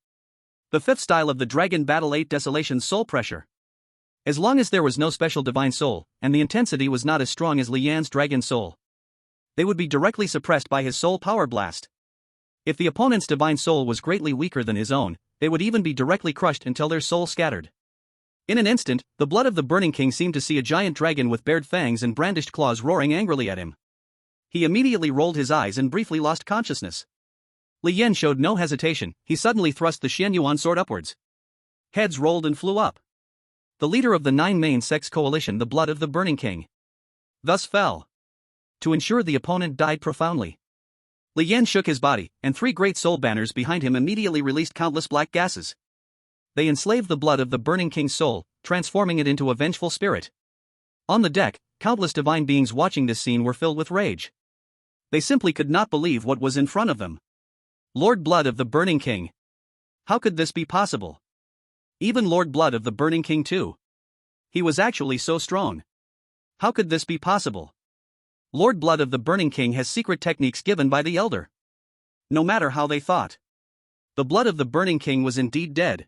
The fifth style of the Dragon Battle 8 Desolation Soul Pressure. As long as there was no special divine soul, and the intensity was not as strong as Li Yan's dragon soul, they would be directly suppressed by his soul power blast. If the opponent's divine soul was greatly weaker than his own, they would even be directly crushed until their soul scattered. In an instant, the blood of the Burning King seemed to see a giant dragon with bared fangs and brandished claws roaring angrily at him. He immediately rolled his eyes and briefly lost consciousness. Li Yan showed no hesitation, he suddenly thrust the Xianyuan sword upwards. Heads rolled and flew up. The leader of the 9 main sects coalition, the blood of the Burning King, thus fell. To ensure the opponent died profoundly, Li Yan shook his body, and 3 great soul banners behind him immediately released countless black gases. They enslaved the blood of the Burning King's soul, transforming it into a vengeful spirit. On the deck, countless divine beings watching this scene were filled with rage. They simply could not believe what was in front of them. Lord Blood of the Burning King. How could this be possible? Even Lord Blood of the Burning King too. He was actually so strong. How could this be possible? Lord Blood of the Burning King has secret techniques given by the Elder. No matter how they thought, the blood of the Burning King was indeed dead.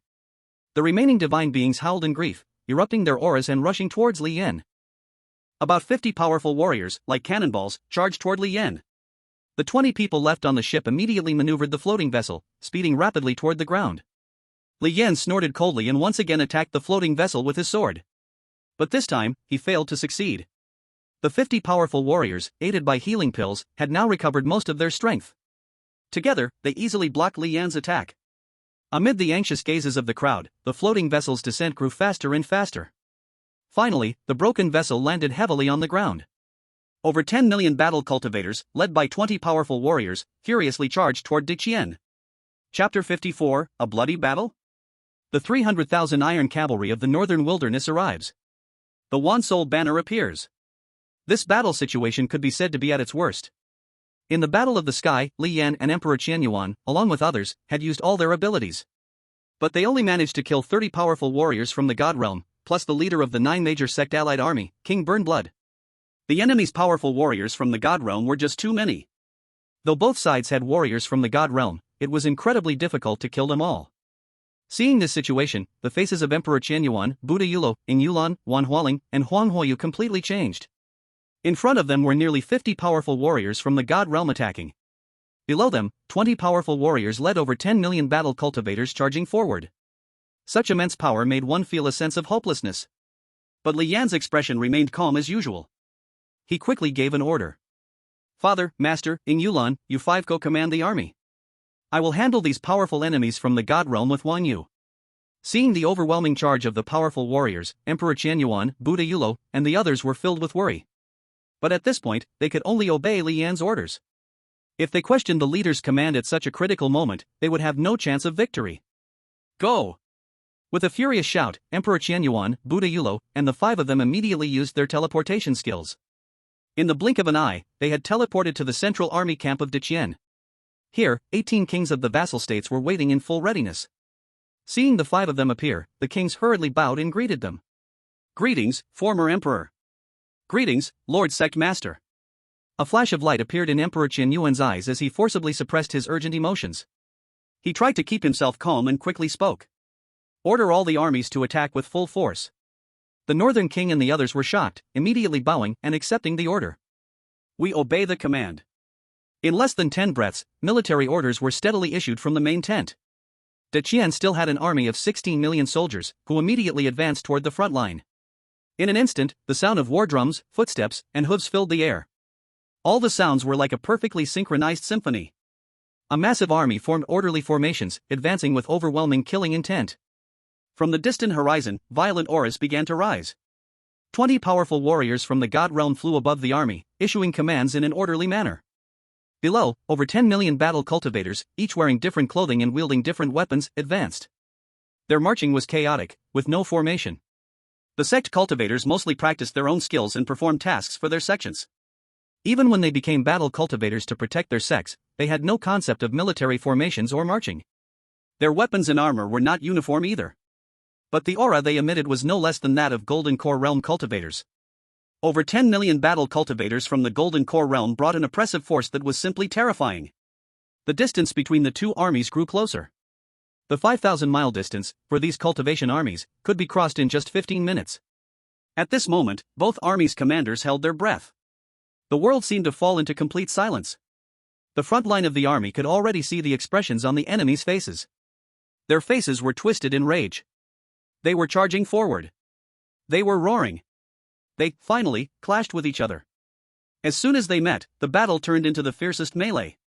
The remaining divine beings howled in grief, erupting their auras and rushing towards Li Yan. About 50 powerful warriors, like cannonballs, charged toward Li Yan. The 20 people left on the ship immediately maneuvered the floating vessel, speeding rapidly toward the ground. Li Yan snorted coldly and once again attacked the floating vessel with his sword. But this time, he failed to succeed. The 50 powerful warriors, aided by healing pills, had now recovered most of their strength. Together, they easily blocked Li Yan's attack. Amid the anxious gazes of the crowd, the floating vessel's descent grew faster and faster. Finally, the broken vessel landed heavily on the ground. Over 10 million battle cultivators, led by 20 powerful warriors, furiously charged toward Diqian. Chapter 54, A Bloody Battle? The 300,000 iron cavalry of the northern wilderness arrives. The Wan Soul banner appears. This battle situation could be said to be at its worst. In the Battle of the Sky, Li Yan and Emperor Qianyuan, along with others, had used all their abilities. But they only managed to kill 30 powerful warriors from the God Realm, plus the leader of the 9 major sect allied army, King Burnblood. The enemy's powerful warriors from the God Realm were just too many. Though both sides had warriors from the God Realm, it was incredibly difficult to kill them all. Seeing this situation, the faces of Emperor Qianyuan, Buddha Yulo, Ing Yulan, Wan Hualing, and Huang Huoyu completely changed. In front of them were nearly 50 powerful warriors from the God Realm attacking. Below them, 20 powerful warriors led over 10 million battle cultivators charging forward. Such immense power made one feel a sense of hopelessness. But Li Yan's expression remained calm as usual. He quickly gave an order. Father, Master, Ing Yulan, you 5 go command the army. I will handle these powerful enemies from the God Realm with Wang Yu. Seeing the overwhelming charge of the powerful warriors, Emperor Qianyuan, Buddha Yulo, and the others were filled with worry. But at this point, they could only obey Li Yan's orders. If they questioned the leader's command at such a critical moment, they would have no chance of victory. Go! With a furious shout, Emperor Qianyuan, Buddha Yulo, and the 5 of them immediately used their teleportation skills. In the blink of an eye, they had teleported to the central army camp of Diqian. Here, 18 kings of the vassal states were waiting in full readiness. Seeing the 5 of them appear, the kings hurriedly bowed and greeted them. Greetings, former emperor. Greetings, Lord Sect Master. A flash of light appeared in Emperor Qianyuan's eyes as he forcibly suppressed his urgent emotions. He tried to keep himself calm and quickly spoke. Order all the armies to attack with full force. The The northern king and the others were shocked, immediately bowing and accepting the order. We obey the command. In less than 10 breaths, military orders were steadily issued from the main tent. Deqian still had an army of 16 million soldiers, who immediately advanced toward the front line. In an instant, the sound of war drums, footsteps, and hooves filled the air. All the sounds were like a perfectly synchronized symphony. A massive army formed orderly formations, advancing with overwhelming killing intent. From the distant horizon, violent auras began to rise. 20 powerful warriors from the god realm flew above the army, issuing commands in an orderly manner. Below, over 10 million battle cultivators, each wearing different clothing and wielding different weapons, advanced. Their marching was chaotic, with no formation. The sect cultivators mostly practiced their own skills and performed tasks for their sections. Even when they became battle cultivators to protect their sects, they had no concept of military formations or marching. Their weapons and armor were not uniform either. But the aura they emitted was no less than that of Golden Core Realm cultivators. Over 10 million battle cultivators from the Golden Core Realm brought an oppressive force that was simply terrifying. The distance between the two armies grew closer. The 5,000-mile distance, for these cultivation armies, could be crossed in just 15 minutes. At this moment, both armies' commanders held their breath. The world seemed to fall into complete silence. The front line of the army could already see the expressions on the enemy's faces. Their faces were twisted in rage. They were charging forward. They were roaring. They, finally, clashed with each other. As soon as they met, the battle turned into the fiercest melee.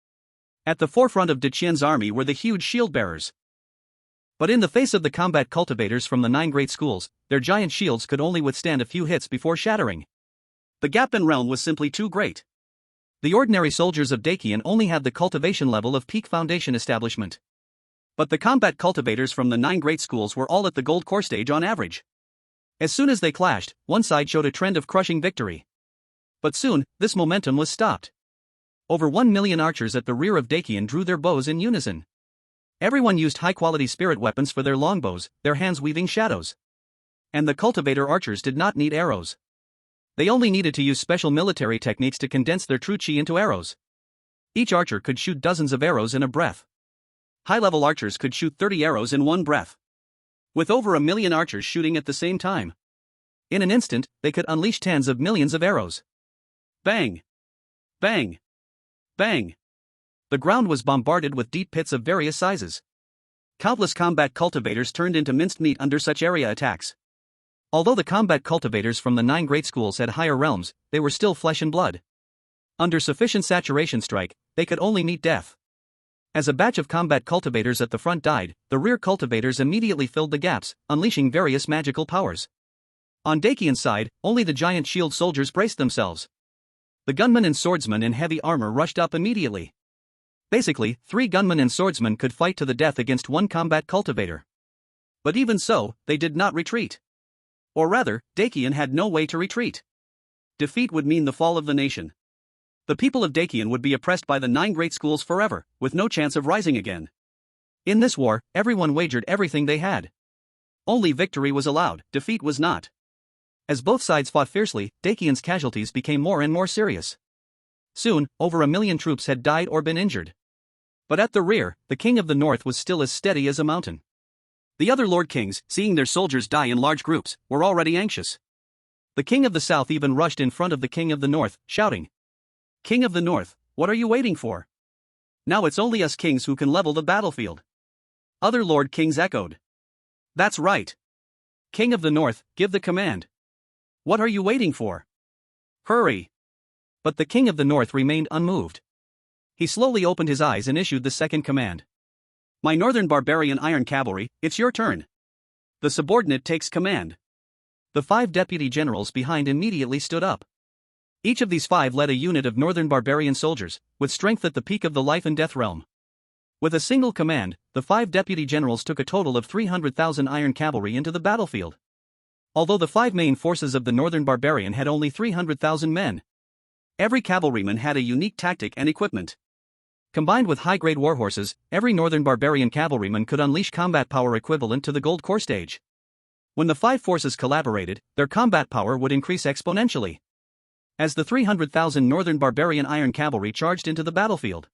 At the forefront of Deqian's army were the huge shield-bearers. But in the face of the combat cultivators from the 9 great schools, their giant shields could only withstand a few hits before shattering. The gap in realm was simply too great. The ordinary soldiers of Deqian only had the cultivation level of peak foundation establishment. But the combat cultivators from the 9 great schools were all at the gold core stage on average. As soon as they clashed, one side showed a trend of crushing victory. But soon, this momentum was stopped. Over 1 million archers at the rear of Deqian drew their bows in unison. Everyone used high-quality spirit weapons for their longbows, their hands weaving shadows. And the cultivator archers did not need arrows. They only needed to use special military techniques to condense their true chi into arrows. Each archer could shoot dozens of arrows in a breath. High-level archers could shoot 30 arrows in one breath. With over 1 million archers shooting at the same time. In an instant, they could unleash tens of millions of arrows. Bang! Bang! Bang! The ground was bombarded with deep pits of various sizes. Countless combat cultivators turned into minced meat under such area attacks. Although the combat cultivators from the 9 great schools had higher realms, they were still flesh and blood. Under sufficient saturation strike, they could only meet death. As a batch of combat cultivators at the front died, the rear cultivators immediately filled the gaps, unleashing various magical powers. On Deqian's side, only the giant shield soldiers braced themselves. The gunmen and swordsmen in heavy armor rushed up immediately. Basically, 3 gunmen and swordsmen could fight to the death against 1 combat cultivator. But even so, they did not retreat. Or rather, Deqian had no way to retreat. Defeat would mean the fall of the nation. The people of Deqian would be oppressed by the 9 great schools forever, with no chance of rising again. In this war, everyone wagered everything they had. Only victory was allowed, defeat was not. As both sides fought fiercely, Deqian's casualties became more and more serious. Soon, over 1 million troops had died or been injured. But at the rear, the king of the north was still as steady as a mountain. The other lord kings, seeing their soldiers die in large groups, were already anxious. The king of the south even rushed in front of the king of the north, shouting, "King of the north, what are you waiting for? Now it's only us kings who can level the battlefield." Other lord kings echoed, "That's right. King of the north, give the command. What are you waiting for? Hurry." But the king of the north remained unmoved. He slowly opened his eyes and issued the second command. "My northern barbarian iron cavalry, it's your turn." The subordinate takes command. The 5 deputy generals behind immediately stood up. Each of these 5 led a unit of northern barbarian soldiers, with strength at the peak of the life and death realm. With a single command, the 5 deputy generals took a total of 300,000 iron cavalry into the battlefield. Although the 5 main forces of the northern barbarian had only 300,000 men. Every cavalryman had a unique tactic and equipment. Combined with high-grade warhorses, every northern barbarian cavalryman could unleash combat power equivalent to the gold core stage. When the 5 forces collaborated, their combat power would increase exponentially. As the 300,000 northern barbarian iron cavalry charged into the battlefield,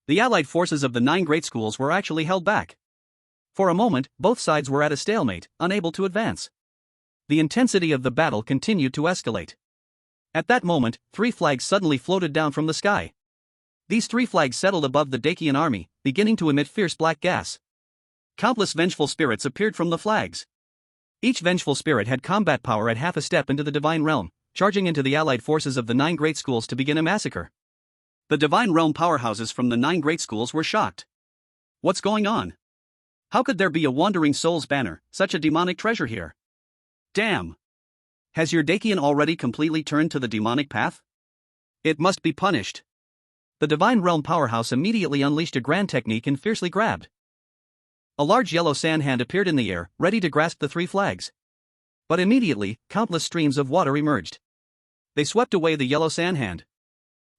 the allied forces of the 9 great schools were actually held back. For a moment, both sides were at a stalemate, unable to advance. The intensity of the battle continued to escalate. At that moment, 3 flags suddenly floated down from the sky. These 3 flags settled above the Dacian army, beginning to emit fierce black gas. Countless vengeful spirits appeared from the flags. Each vengeful spirit had combat power at half a step into the divine realm, charging into the allied forces of the 9 great schools to begin a massacre. The divine realm powerhouses from the 9 great schools were shocked. What's going on? How could there be a wandering soul's banner, such a demonic treasure here? Damn! Has your Dacian already completely turned to the demonic path? It must be punished. The divine realm powerhouse immediately unleashed a grand technique and fiercely grabbed. A large yellow sand hand appeared in the air, ready to grasp the 3 flags. But immediately, countless streams of water emerged. They swept away the yellow sand hand.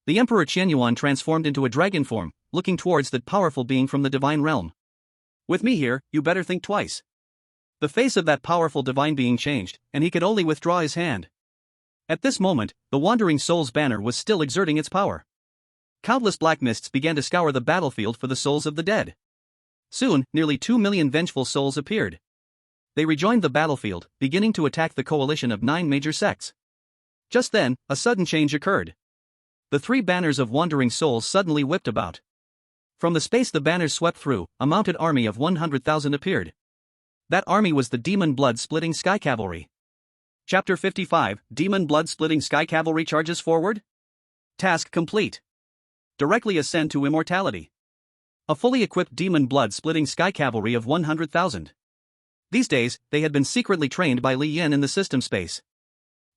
The Emperor Qianyuan transformed into a dragon form, looking towards that powerful being from the divine realm. With me here, you better think twice. The face of that powerful divine being changed, and he could only withdraw his hand. At this moment, the wandering soul's banner was still exerting its power. Countless black mists began to scour the battlefield for the souls of the dead. Soon, nearly 2 million vengeful souls appeared. They rejoined the battlefield, beginning to attack the coalition of 9 major sects. Just then, a sudden change occurred. The 3 banners of wandering souls suddenly whipped about. From the space the banners swept through, a mounted army of 100,000 appeared. That army was the Demon Blood-Splitting Sky Cavalry. Chapter 55, Demon Blood-Splitting Sky Cavalry charges forward? Task complete. Directly ascend to immortality. A fully equipped Demon Blood-Splitting Sky Cavalry of 100,000. These days, they had been secretly trained by Li Yin in the system space.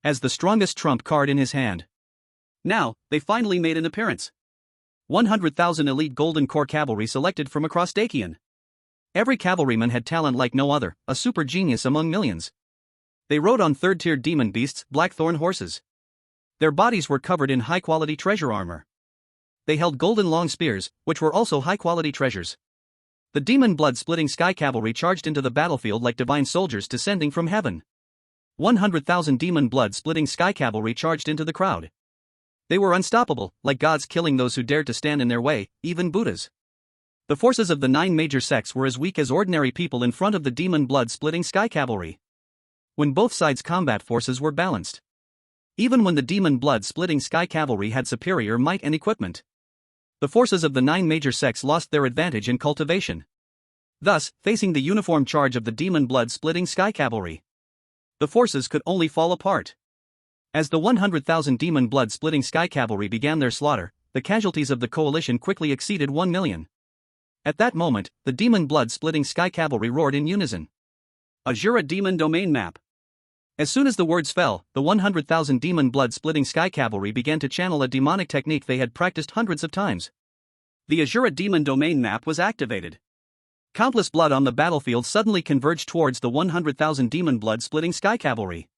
As the strongest trump card in his hand. Now, they finally made an appearance. 100,000 elite Golden Core Cavalry selected from across Dacian. Every cavalryman had talent like no other, a super genius among millions. They rode on 3rd-tier demon beasts, blackthorn horses. Their bodies were covered in high-quality treasure armor. They held golden long spears, which were also high-quality treasures. The Demon Blood-Splitting Sky Cavalry charged into the battlefield like divine soldiers descending from heaven. 100,000 Demon Blood-Splitting Sky Cavalry charged into the crowd. They were unstoppable, like gods killing those who dared to stand in their way, even Buddhas. The forces of the 9 major sects were as weak as ordinary people in front of the Demon Blood-Splitting Sky Cavalry. When both sides' combat forces were balanced. Even when the Demon Blood-Splitting Sky Cavalry had superior might and equipment. The forces of the 9 major sects lost their advantage in cultivation. Thus, facing the uniform charge of the Demon Blood-Splitting Sky Cavalry, the forces could only fall apart. As the 100,000 Demon Blood-Splitting Sky Cavalry began their slaughter, the casualties of the coalition quickly exceeded 1 million. At that moment, the Demon Blood-Splitting Sky Cavalry roared in unison. Azura Demon Domain Map. As soon as the words fell, the 100,000 Demon Blood-Splitting Sky Cavalry began to channel a demonic technique they had practiced hundreds of times. The Azura Demon Domain Map was activated. Countless blood on the battlefield suddenly converged towards the 100,000 Demon Blood-Splitting Sky Cavalry.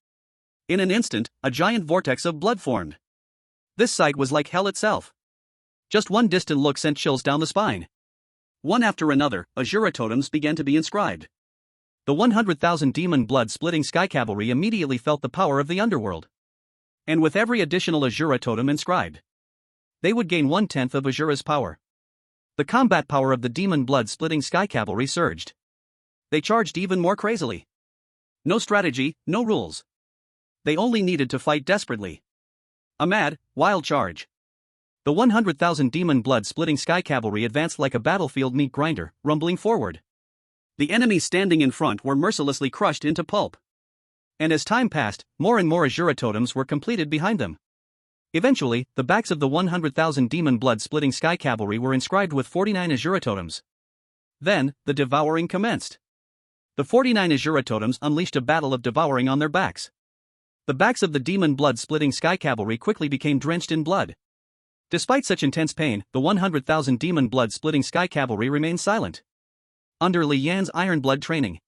In an instant, a giant vortex of blood formed. This sight was like hell itself. Just one distant look sent chills down the spine. One after another, Azura totems began to be inscribed. The 100,000 Demon Blood-Splitting Sky Cavalry immediately felt the power of the underworld. And with every additional Azura totem inscribed, they would gain 1/10 of Azura's power. The combat power of the Demon Blood-Splitting Sky Cavalry surged. They charged even more crazily. No strategy, no rules. They only needed to fight desperately. A mad, wild charge. The 100,000 Demon Blood-Splitting Sky Cavalry advanced like a battlefield meat grinder, rumbling forward. The enemies standing in front were mercilessly crushed into pulp. And as time passed, more and more Azura totems were completed behind them. Eventually, the backs of the 100,000 Demon Blood-Splitting Sky Cavalry were inscribed with 49 Azura totems. Then, the devouring commenced. The 49 Azura totems unleashed a battle of devouring on their backs. The backs of the Demon Blood-Splitting Sky Cavalry quickly became drenched in blood. Despite such intense pain, the 100,000 Demon Blood-Splitting Sky Cavalry remained silent. Under Li Yan's Iron Blood training,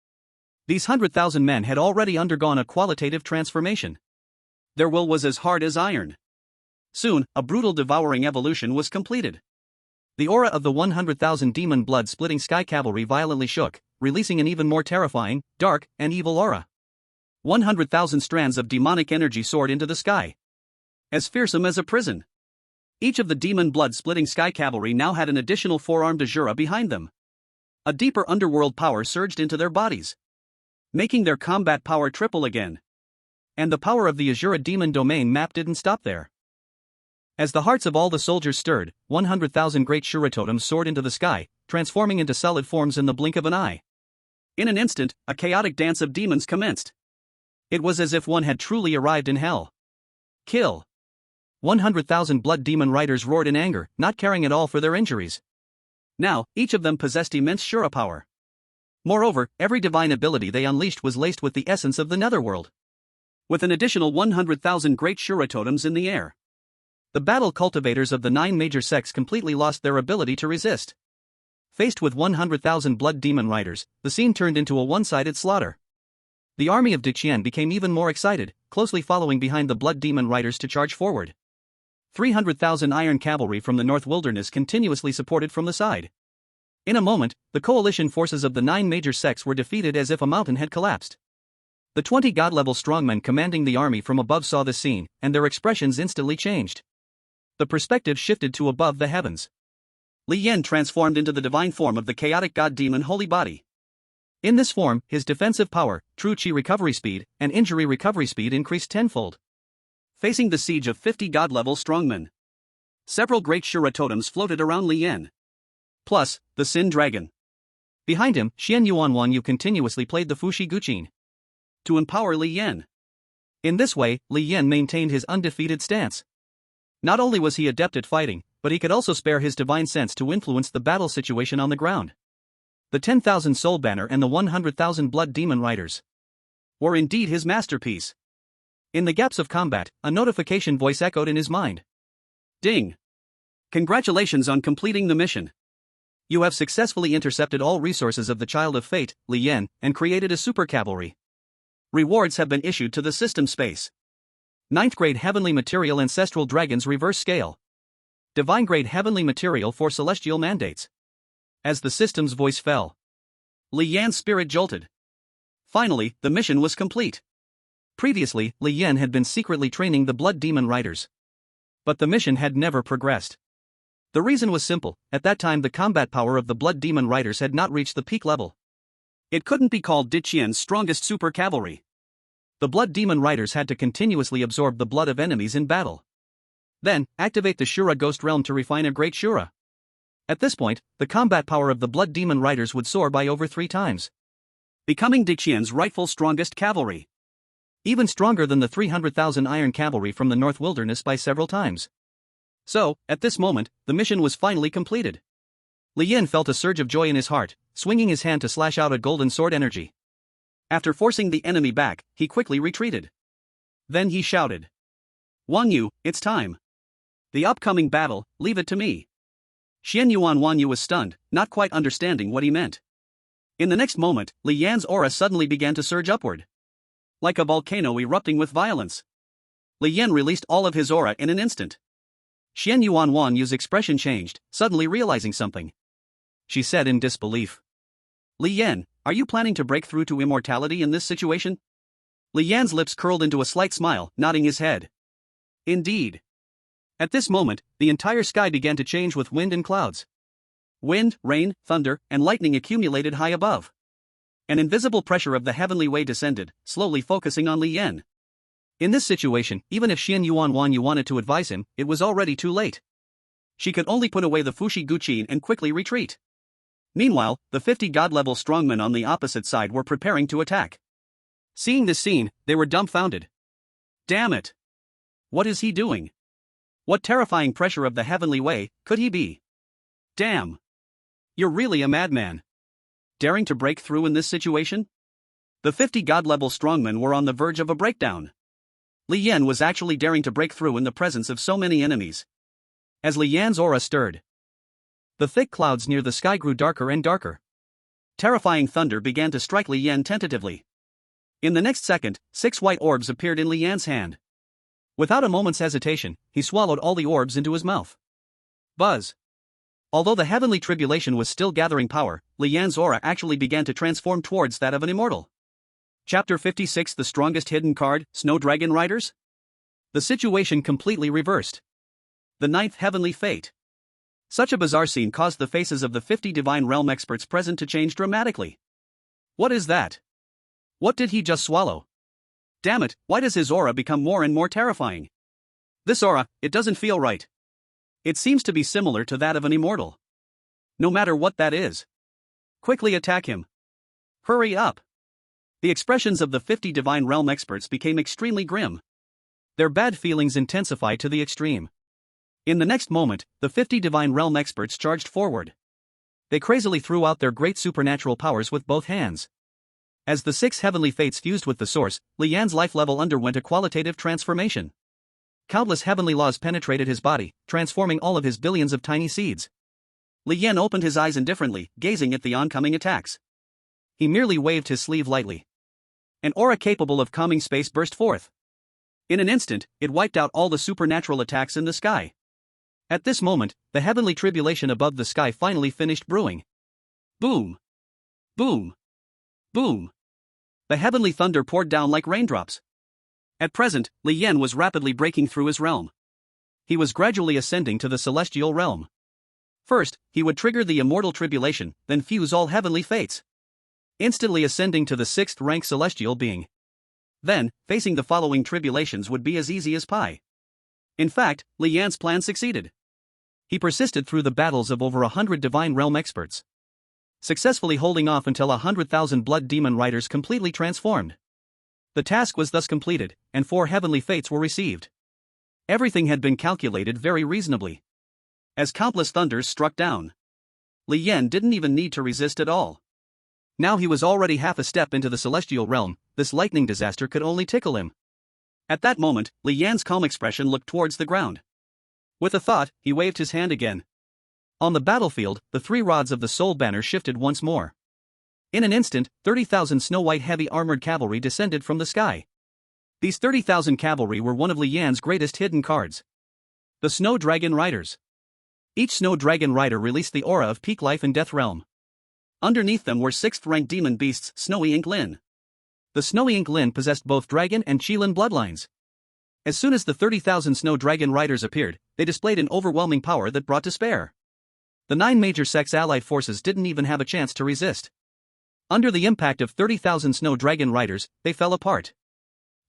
these 100,000 men had already undergone a qualitative transformation. Their will was as hard as iron. Soon, a brutal devouring evolution was completed. The aura of the 100,000 Demon Blood-Splitting Sky Cavalry violently shook, releasing an even more terrifying, dark, and evil aura. 100,000 strands of demonic energy soared into the sky. As fearsome as a prison. Each of the Demon Blood-Splitting Sky Cavalry now had an additional 4-armed Azura behind them. A deeper underworld power surged into their bodies, making their combat power triple again. And the power of the Azura demon domain map didn't stop there. As the hearts of all the soldiers stirred, 100,000 great Shura totems soared into the sky, transforming into solid forms in the blink of an eye. In an instant, a chaotic dance of demons commenced. It was as if one had truly arrived in hell. Kill! 100,000 blood demon riders roared in anger, not caring at all for their injuries. Now, each of them possessed immense Shura power. Moreover, every divine ability they unleashed was laced with the essence of the netherworld. With an additional 100,000 great Shura totems in the air, the battle cultivators of the 9 major sects completely lost their ability to resist. Faced with 100,000 blood demon riders, the scene turned into a one-sided slaughter. The army of Diqian became even more excited, closely following behind the blood demon riders to charge forward. 300,000 iron cavalry from the North Wilderness continuously supported from the side. In a moment, the coalition forces of the 9 major sects were defeated as if a mountain had collapsed. The 20 god-level strongmen commanding the army from above saw the scene, and their expressions instantly changed. The perspective shifted to above the heavens. Li Yan transformed into the divine form of the chaotic god demon Holy Body. In this form, his defensive power, true chi recovery speed, and injury recovery speed increased tenfold. Facing the siege of 50 god-level strongmen, several great Shura totems floated around Li Yan. Plus, the Sin Dragon. Behind him, Xian Yuanwanyu continuously played the Fushi Guqin to empower Li Yan. In this way, Li Yan maintained his undefeated stance. Not only was he adept at fighting, but he could also spare his divine sense to influence the battle situation on the ground. The 10,000 soul banner and the 100,000 blood demon riders were indeed his masterpiece. In the gaps of combat, a notification voice echoed in his mind. Ding! Congratulations on completing the mission. You have successfully intercepted all resources of the Child of Fate, Li Yan, and created a super cavalry. Rewards have been issued to the system space. 9th grade heavenly material ancestral dragons reverse scale. Divine grade heavenly material for celestial mandates. As the system's voice fell, Li Yan's spirit jolted. Finally, the mission was complete. Previously, Li Yan had been secretly training the blood demon riders. But the mission had never progressed. The reason was simple: at that time the combat power of the blood demon riders had not reached the peak level. It couldn't be called Diqian's strongest super cavalry. The blood demon riders had to continuously absorb the blood of enemies in battle. Then, activate the Shura Ghost Realm to refine a great Shura. At this point, the combat power of the blood demon riders would soar by over 3 times, becoming Diqian's rightful strongest cavalry. Even stronger than the 300,000 iron cavalry from the North Wilderness by several times. So, at this moment, the mission was finally completed. Li Yan felt a surge of joy in his heart, swinging his hand to slash out a golden sword energy. After forcing the enemy back, he quickly retreated. Then he shouted, "Wanyu, it's time. The upcoming battle, leave it to me." Xian Yuanwanyu was stunned, not quite understanding what he meant. In the next moment, Li Yan's aura suddenly began to surge upward, like a volcano erupting with violence. Li Yan released all of his aura in an instant. Xian Yuanwanyu's expression changed, suddenly realizing something. She said in disbelief, "Li Yan, are you planning to break through to immortality in this situation?" Li Yan's lips curled into a slight smile, nodding his head. Indeed. At this moment, the entire sky began to change with wind and clouds. Wind, rain, thunder, and lightning accumulated high above. An invisible pressure of the heavenly way descended, slowly focusing on Li Yan. In this situation, even if Xian Yuanwanyu wanted to advise him, it was already too late. She could only put away the Fushi Guqin and quickly retreat. Meanwhile, the 50 god-level strongmen on the opposite side were preparing to attack. Seeing this scene, they were dumbfounded. Damn it! What is he doing? What terrifying pressure of the heavenly way could he be? Damn! You're really a madman. Daring to break through in this situation? The 50 god-level strongmen were on the verge of a breakdown. Li Yan was actually daring to break through in the presence of so many enemies. As Li Yan's aura stirred, the thick clouds near the sky grew darker and darker. Terrifying thunder began to strike Li Yan tentatively. In the next second, 6 white orbs appeared in Li Yan's hand. Without a moment's hesitation, he swallowed all the orbs into his mouth. Buzz! Although the heavenly tribulation was still gathering power, Li Yan's aura actually began to transform towards that of an immortal. Chapter 56: The Strongest Hidden Card, Snow Dragon Riders? The situation completely reversed. The 9th Heavenly Fate. Such a bizarre scene caused the faces of the 50 Divine Realm experts present to change dramatically. What is that? What did he just swallow? Damn it, why does his aura become more and more terrifying? This aura, it doesn't feel right. It seems to be similar to that of an immortal. No matter what that is. Quickly attack him. Hurry up. The expressions of the 50 Divine Realm experts became extremely grim. Their bad feelings intensified to the extreme. In the next moment, the 50 Divine Realm experts charged forward. They crazily threw out their great supernatural powers with both hands. As the 6 heavenly fates fused with the source, Li Yan's life level underwent a qualitative transformation. Countless heavenly laws penetrated his body, transforming all of his billions of tiny seeds. Li Yan opened his eyes indifferently, gazing at the oncoming attacks. He merely waved his sleeve lightly. An aura capable of calming space burst forth. In an instant, it wiped out all the supernatural attacks in the sky. At this moment, the heavenly tribulation above the sky finally finished brewing. Boom! Boom! Boom! The heavenly thunder poured down like raindrops. At present, Li Yan was rapidly breaking through his realm. He was gradually ascending to the celestial realm. First, he would trigger the immortal tribulation, then fuse all heavenly fates. Instantly ascending to the 6th rank celestial being. Then, facing the following tribulations would be as easy as pie. In fact, Li Yan's plan succeeded. He persisted through the battles of over 100 Divine Realm experts, successfully holding off until 100,000 blood demon riders completely transformed. The task was thus completed, and 4 heavenly fates were received. Everything had been calculated very reasonably. As countless thunders struck down, Li Yan didn't even need to resist at all. Now he was already half a step into the celestial realm. This lightning disaster could only tickle him. At that moment, Li Yan's calm expression looked towards the ground. With a thought, he waved his hand again. On the battlefield, the 3 rods of the soul banner shifted once more. In an instant, 30,000 snow-white heavy armored cavalry descended from the sky. These 30,000 cavalry were one of Li Yan's greatest hidden cards. The Snow Dragon Riders. Each Snow Dragon Rider released the aura of peak life and death realm. Underneath them were 6th-ranked demon beasts Snowy Ink Lin. The Snowy Ink Lin possessed both dragon and Qilin bloodlines. As soon as the 30,000 Snow Dragon Riders appeared, they displayed an overwhelming power that brought despair. The 9 major sects' allied forces didn't even have a chance to resist. Under the impact of 30,000 Snow Dragon Riders, they fell apart.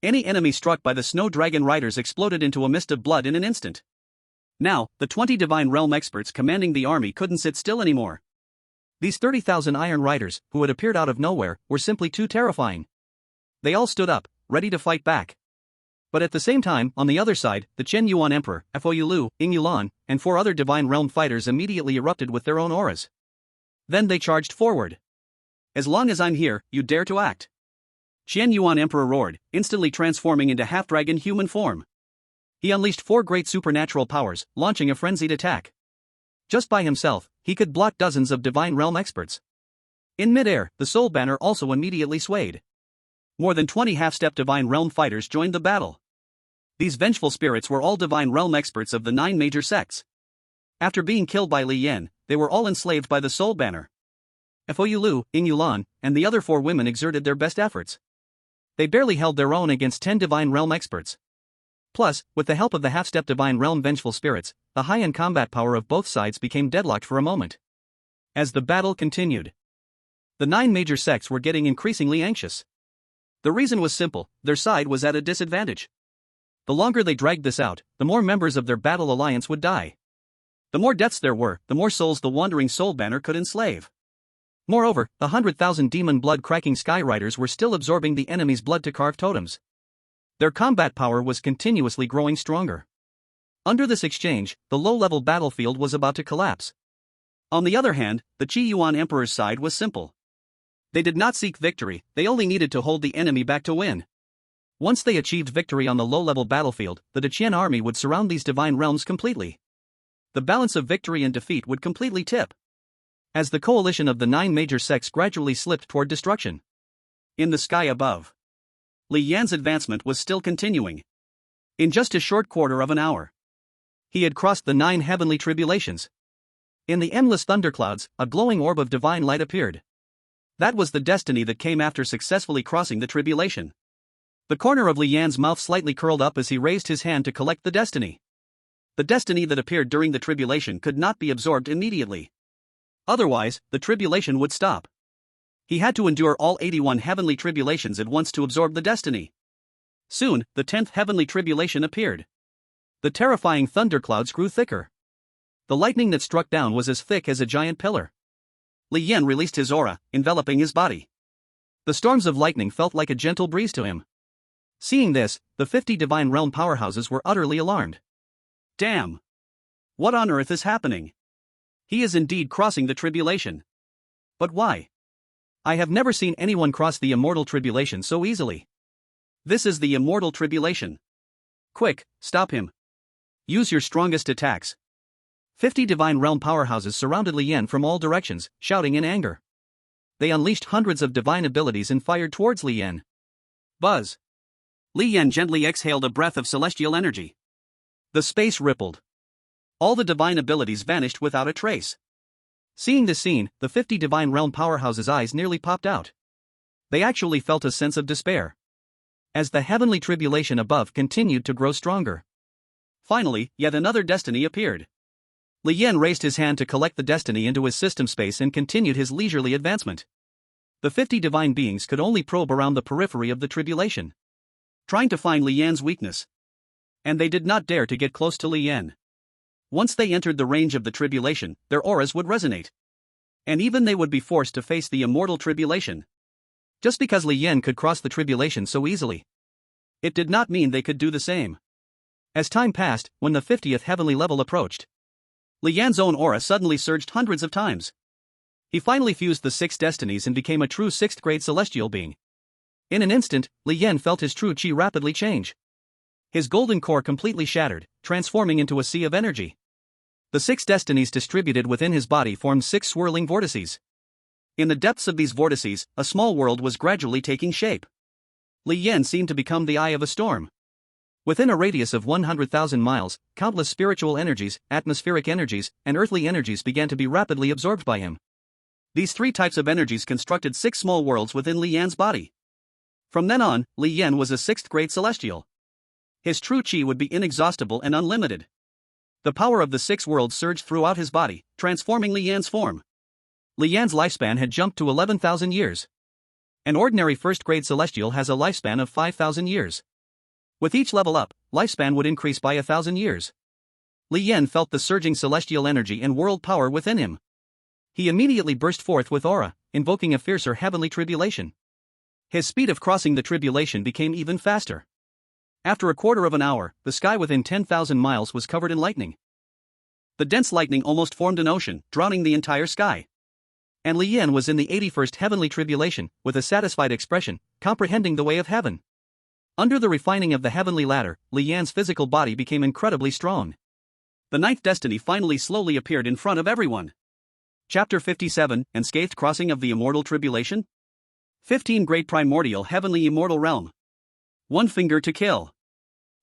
Any enemy struck by the Snow Dragon Riders exploded into a mist of blood in an instant. Now, the 20 Divine Realm experts commanding the army couldn't sit still anymore. These 30,000 Iron Riders, who had appeared out of nowhere, were simply too terrifying. They all stood up, ready to fight back. But at the same time, on the other side, the Chen Yuan Emperor, Foulu, Ying Yulan, and 4 other Divine Realm fighters immediately erupted with their own auras. Then they charged forward. As long as I'm here, you dare to act. Chen Yuan Emperor roared, instantly transforming into half-dragon human form. He unleashed 4 great supernatural powers, launching a frenzied attack. Just by himself, he could block dozens of Divine Realm experts. In midair, the Soul Banner also immediately swayed. More than 20 half-step Divine Realm fighters joined the battle. These vengeful spirits were all Divine Realm experts of the 9 major sects. After being killed by Li Yan, they were all enslaved by the Soul Banner. Foulu, Ying Yulan, and the other 4 women exerted their best efforts. They barely held their own against 10 Divine Realm experts. Plus, with the help of the half-step Divine Realm vengeful spirits, the high-end combat power of both sides became deadlocked for a moment. As the battle continued, the 9 major sects were getting increasingly anxious. The reason was simple: their side was at a disadvantage. The longer they dragged this out, the more members of their battle alliance would die. The more deaths there were, the more souls the wandering Soul Banner could enslave. Moreover, the 100,000 demon blood-cracking Sky Riders were still absorbing the enemy's blood to carve totems. Their combat power was continuously growing stronger. Under this exchange, the low-level battlefield was about to collapse. On the other hand, the Qi Yuan Emperor's side was simple. They did not seek victory, they only needed to hold the enemy back to win. Once they achieved victory on the low-level battlefield, the Deqian army would surround these divine realms completely. The balance of victory and defeat would completely tip. As the coalition of the 9 major sects gradually slipped toward destruction. In the sky above, Li Yan's advancement was still continuing. In just a short quarter of an hour, he had crossed the 9 heavenly tribulations. In the endless thunderclouds, a glowing orb of divine light appeared. That was the destiny that came after successfully crossing the tribulation. The corner of Li Yan's mouth slightly curled up as he raised his hand to collect the destiny. The destiny that appeared during the tribulation could not be absorbed immediately. Otherwise, the tribulation would stop. He had to endure all 81 heavenly tribulations at once to absorb the destiny. Soon, the 10th heavenly tribulation appeared. The terrifying thunderclouds grew thicker. The lightning that struck down was as thick as a giant pillar. Li Yan released his aura, enveloping his body. The storms of lightning felt like a gentle breeze to him. Seeing this, the 50 divine realm powerhouses were utterly alarmed. Damn! What on earth is happening? He is indeed crossing the tribulation. But why? I have never seen anyone cross the immortal tribulation so easily. This is the immortal tribulation. Quick, stop him. Use your strongest attacks. 50 divine realm powerhouses surrounded Li Yan from all directions, shouting in anger. They unleashed hundreds of divine abilities and fired towards Li Yan. Buzz. Li Yan gently exhaled a breath of celestial energy. The space rippled. All the divine abilities vanished without a trace. Seeing this scene, the 50 divine realm powerhouses' eyes nearly popped out. They actually felt a sense of despair. As the heavenly tribulation above continued to grow stronger. Finally, yet another destiny appeared. Li Yan raised his hand to collect the destiny into his system space and continued his leisurely advancement. The 50 divine beings could only probe around the periphery of the tribulation, trying to find Li Yan's weakness. And they did not dare to get close to Li Yan. Once they entered the range of the tribulation, their auras would resonate. And even they would be forced to face the immortal tribulation. Just because Li Yan could cross the tribulation so easily, it did not mean they could do the same. As time passed, when the 50th heavenly level approached, Li Yan's own aura suddenly surged hundreds of times. He finally fused the 6 destinies and became a true 6th grade celestial being. In an instant, Li Yan felt his true chi rapidly change. His golden core completely shattered, transforming into a sea of energy. The 6 destinies distributed within his body formed 6 swirling vortices. In the depths of these vortices, a small world was gradually taking shape. Li Yan seemed to become the eye of a storm. Within a radius of 100,000 miles, countless spiritual energies, atmospheric energies, and earthly energies began to be rapidly absorbed by him. These 3 types of energies constructed 6 small worlds within Li Yan's body. From then on, Li Yan was a 6th grade celestial. His true chi would be inexhaustible and unlimited. The power of the 6 worlds surged throughout his body, transforming Li Yan's form. Li Yan's lifespan had jumped to 11,000 years. An ordinary 1st grade celestial has a lifespan of 5,000 years. With each level up, lifespan would increase by 1,000 years. Li Yan felt the surging celestial energy and world power within him. He immediately burst forth with aura, invoking a fiercer heavenly tribulation. His speed of crossing the tribulation became even faster. After a quarter of an hour, the sky within 10,000 miles was covered in lightning. The dense lightning almost formed an ocean, drowning the entire sky. And Li Yan was in the 81st heavenly tribulation, with a satisfied expression, comprehending the way of heaven. Under the refining of the heavenly ladder, Li Yan's physical body became incredibly strong. The 9th destiny finally slowly appeared in front of everyone. Chapter 57, Unscathed Crossing of the Immortal Tribulation? 15 Great Primordial Heavenly Immortal Realm. 1 finger to kill.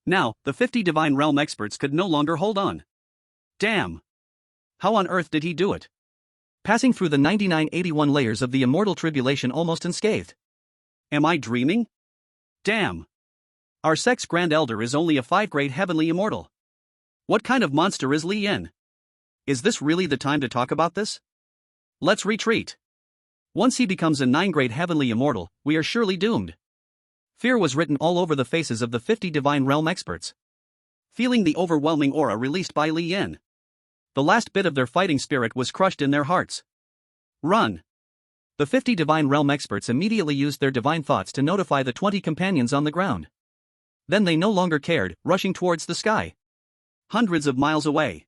Now, the 50 divine realm experts could no longer hold on. Damn! How on earth did he do it? Passing through the 9981 layers of the immortal tribulation almost unscathed. Am I dreaming? Damn! Our sex grand elder is only a 5 grade heavenly immortal. What kind of monster is Li Yan? Is this really the time to talk about this? Let's retreat. Once he becomes a 9 grade heavenly immortal, we are surely doomed. Fear was written all over the faces of the 50 divine realm experts. Feeling the overwhelming aura released by Li Yan, the last bit of their fighting spirit was crushed in their hearts. Run! The 50 divine realm experts immediately used their divine thoughts to notify the 20 companions on the ground. Then they no longer cared, rushing towards the sky. Hundreds of miles away,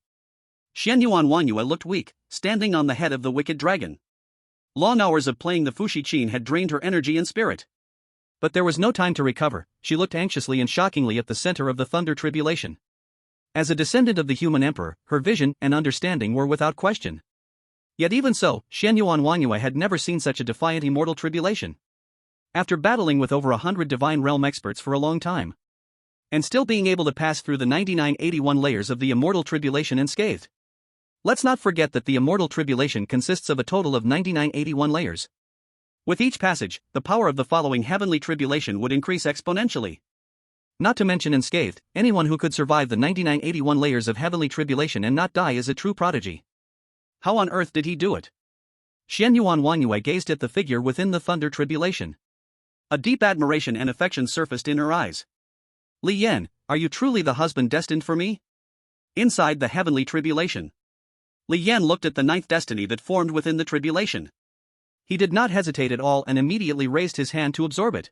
Xianyuan Wanyue looked weak, standing on the head of the wicked dragon. Long hours of playing the Fushi Qin had drained her energy and spirit. But there was no time to recover. She looked anxiously and shockingly at the center of the thunder tribulation. As a descendant of the human emperor, her vision and understanding were without question. Yet even so, Xianyuan Wanyue had never seen such a defiant immortal tribulation. After battling with over 100 divine realm experts for a long time, and still being able to pass through the 9981 layers of the immortal tribulation unscathed. Let's not forget that the immortal tribulation consists of a total of 9981 layers. With each passage, the power of the following heavenly tribulation would increase exponentially. Not to mention unscathed, anyone who could survive the 9981 layers of heavenly tribulation and not die is a true prodigy. How on earth did he do it? Xianyuan Wanyue gazed at the figure within the thunder tribulation. A deep admiration and affection surfaced in her eyes. Li Yan, are you truly the husband destined for me? Inside the heavenly tribulation. Li Yan looked at the ninth destiny that formed within the tribulation. He did not hesitate at all and immediately raised his hand to absorb it.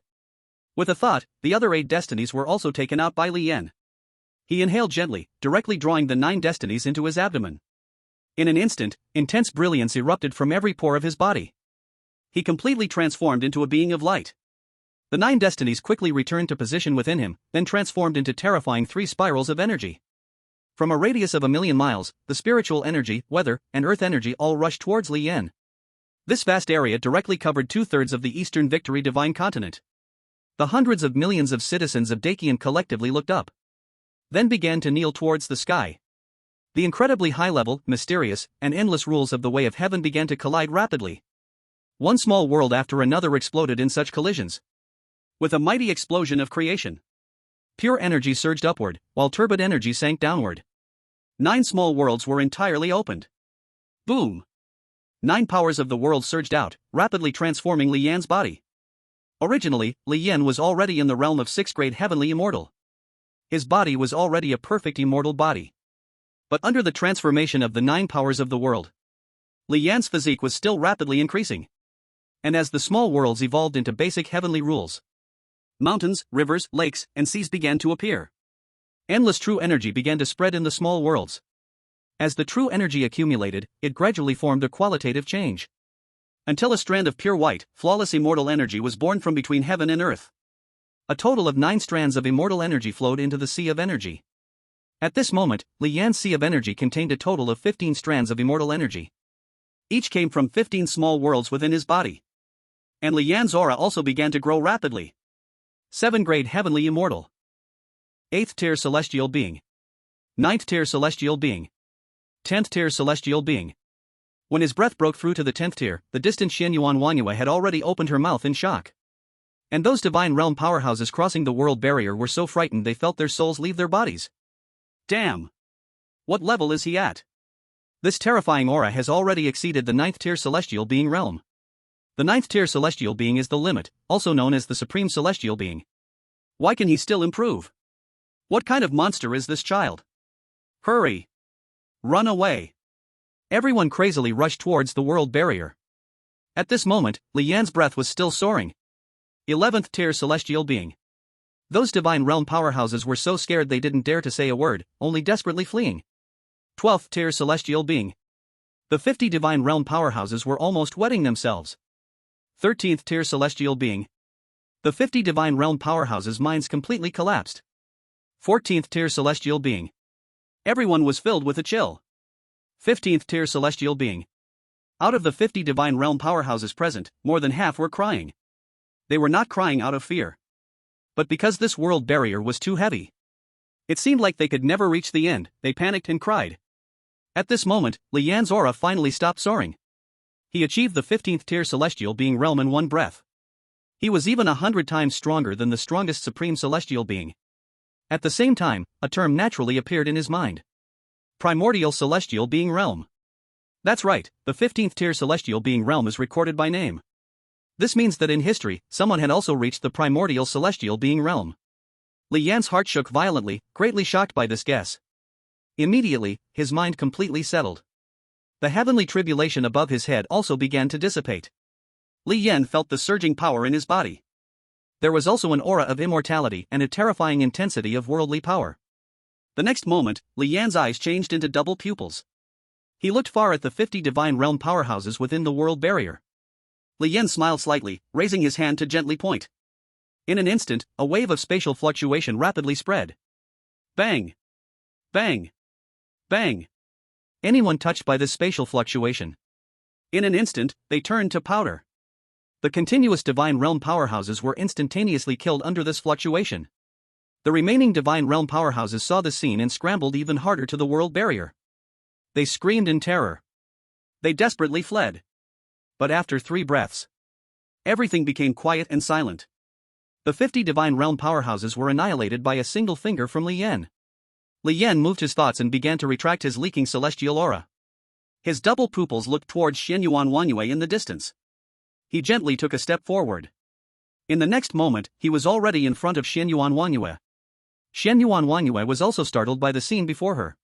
With a thought, the other 8 destinies were also taken out by Li Yan. He inhaled gently, directly drawing the 9 destinies into his abdomen. In an instant, intense brilliance erupted from every pore of his body. He completely transformed into a being of light. The 9 destinies quickly returned to position within him, then transformed into terrifying 3 spirals of energy. From a radius of 1,000,000 miles, the spiritual energy, weather, and earth energy all rushed towards Li Yan. This vast area directly covered 2/3 of the Eastern Victory Divine Continent. The hundreds of millions of citizens of Dakian collectively looked up. Then began to kneel towards the sky. The incredibly high-level, mysterious, and endless rules of the way of heaven began to collide rapidly. One small world after another exploded in such collisions. With a mighty explosion of creation, pure energy surged upward, while turbid energy sank downward. 9 small worlds were entirely opened. Boom! 9 powers of the world surged out, rapidly transforming Li Yan's body. Originally, Li Yan was already in the realm of 6th grade heavenly immortal. His body was already a perfect immortal body. But under the transformation of the 9 powers of the world, Li Yan's physique was still rapidly increasing. And as the small worlds evolved into basic heavenly rules, mountains, rivers, lakes, and seas began to appear. Endless true energy began to spread in the small worlds. As the true energy accumulated, it gradually formed a qualitative change. Until a strand of pure white, flawless immortal energy was born from between heaven and earth. A total of 9 strands of immortal energy flowed into the sea of energy. At this moment, Li Yan's sea of energy contained a total of 15 strands of immortal energy. Each came from 15 small worlds within his body. And Li Yan's aura also began to grow rapidly. 7th grade heavenly immortal. 8th tier celestial being. 9th tier celestial being. 10th tier celestial being. When his breath broke through to the 10th tier, the distant Xianyuan Wanyue had already opened her mouth in shock. And those divine realm powerhouses crossing the world barrier were so frightened they felt their souls leave their bodies. Damn! What level is he at? This terrifying aura has already exceeded the 9th tier celestial being realm. The 9th tier celestial being is the limit, also known as the supreme celestial being. Why can he still improve? What kind of monster is this child? Hurry! Run away! Everyone crazily rushed towards the world barrier. At this moment, Li Yan's breath was still soaring. 11th tier celestial being. Those divine realm powerhouses were so scared they didn't dare to say a word, only desperately fleeing. 12th tier celestial being. The 50 divine realm powerhouses were almost wetting themselves. 13th tier celestial being. The 50 divine realm powerhouses' minds completely collapsed. 14th tier celestial being. Everyone was filled with a chill. 15th tier celestial being. Out of the 50 divine realm powerhouses present, more than half were crying. They were not crying out of fear, but because this world barrier was too heavy. It seemed like they could never reach the end. They panicked and cried. At this moment, Li Yan's aura finally stopped soaring. He achieved the 15th tier celestial being realm in one breath. He was even 100 times stronger than the strongest supreme celestial being. At the same time, a term naturally appeared in his mind. Primordial celestial being realm. That's right, the 15th tier celestial being realm is recorded by name. This means that in history, someone had also reached the primordial celestial being realm. Li Yan's heart shook violently, greatly shocked by this guess. Immediately, his mind completely settled. The heavenly tribulation above his head also began to dissipate. Li Yan felt the surging power in his body. There was also an aura of immortality and a terrifying intensity of worldly power. The next moment, Li Yan's eyes changed into double pupils. He looked far at the 50 divine realm powerhouses within the world barrier. Li Yan smiled slightly, raising his hand to gently point. In an instant, a wave of spatial fluctuation rapidly spread. Bang! Bang! Bang! Anyone touched by this spatial fluctuation, in an instant, they turned to powder. The continuous divine realm powerhouses were instantaneously killed under this fluctuation. The remaining divine realm powerhouses saw the scene and scrambled even harder to the world barrier. They screamed in terror. They desperately fled. But after 3 breaths, everything became quiet and silent. The 50 divine realm powerhouses were annihilated by a single finger from Li Yan. Li Yan moved his thoughts and began to retract his leaking celestial aura. His double pupils looked towards Xianyuan Wanyue in the distance. He gently took a step forward. In the next moment, he was already in front of Xianyuan Wanyue. Xian Yuan Wanyue was also startled by the scene before her.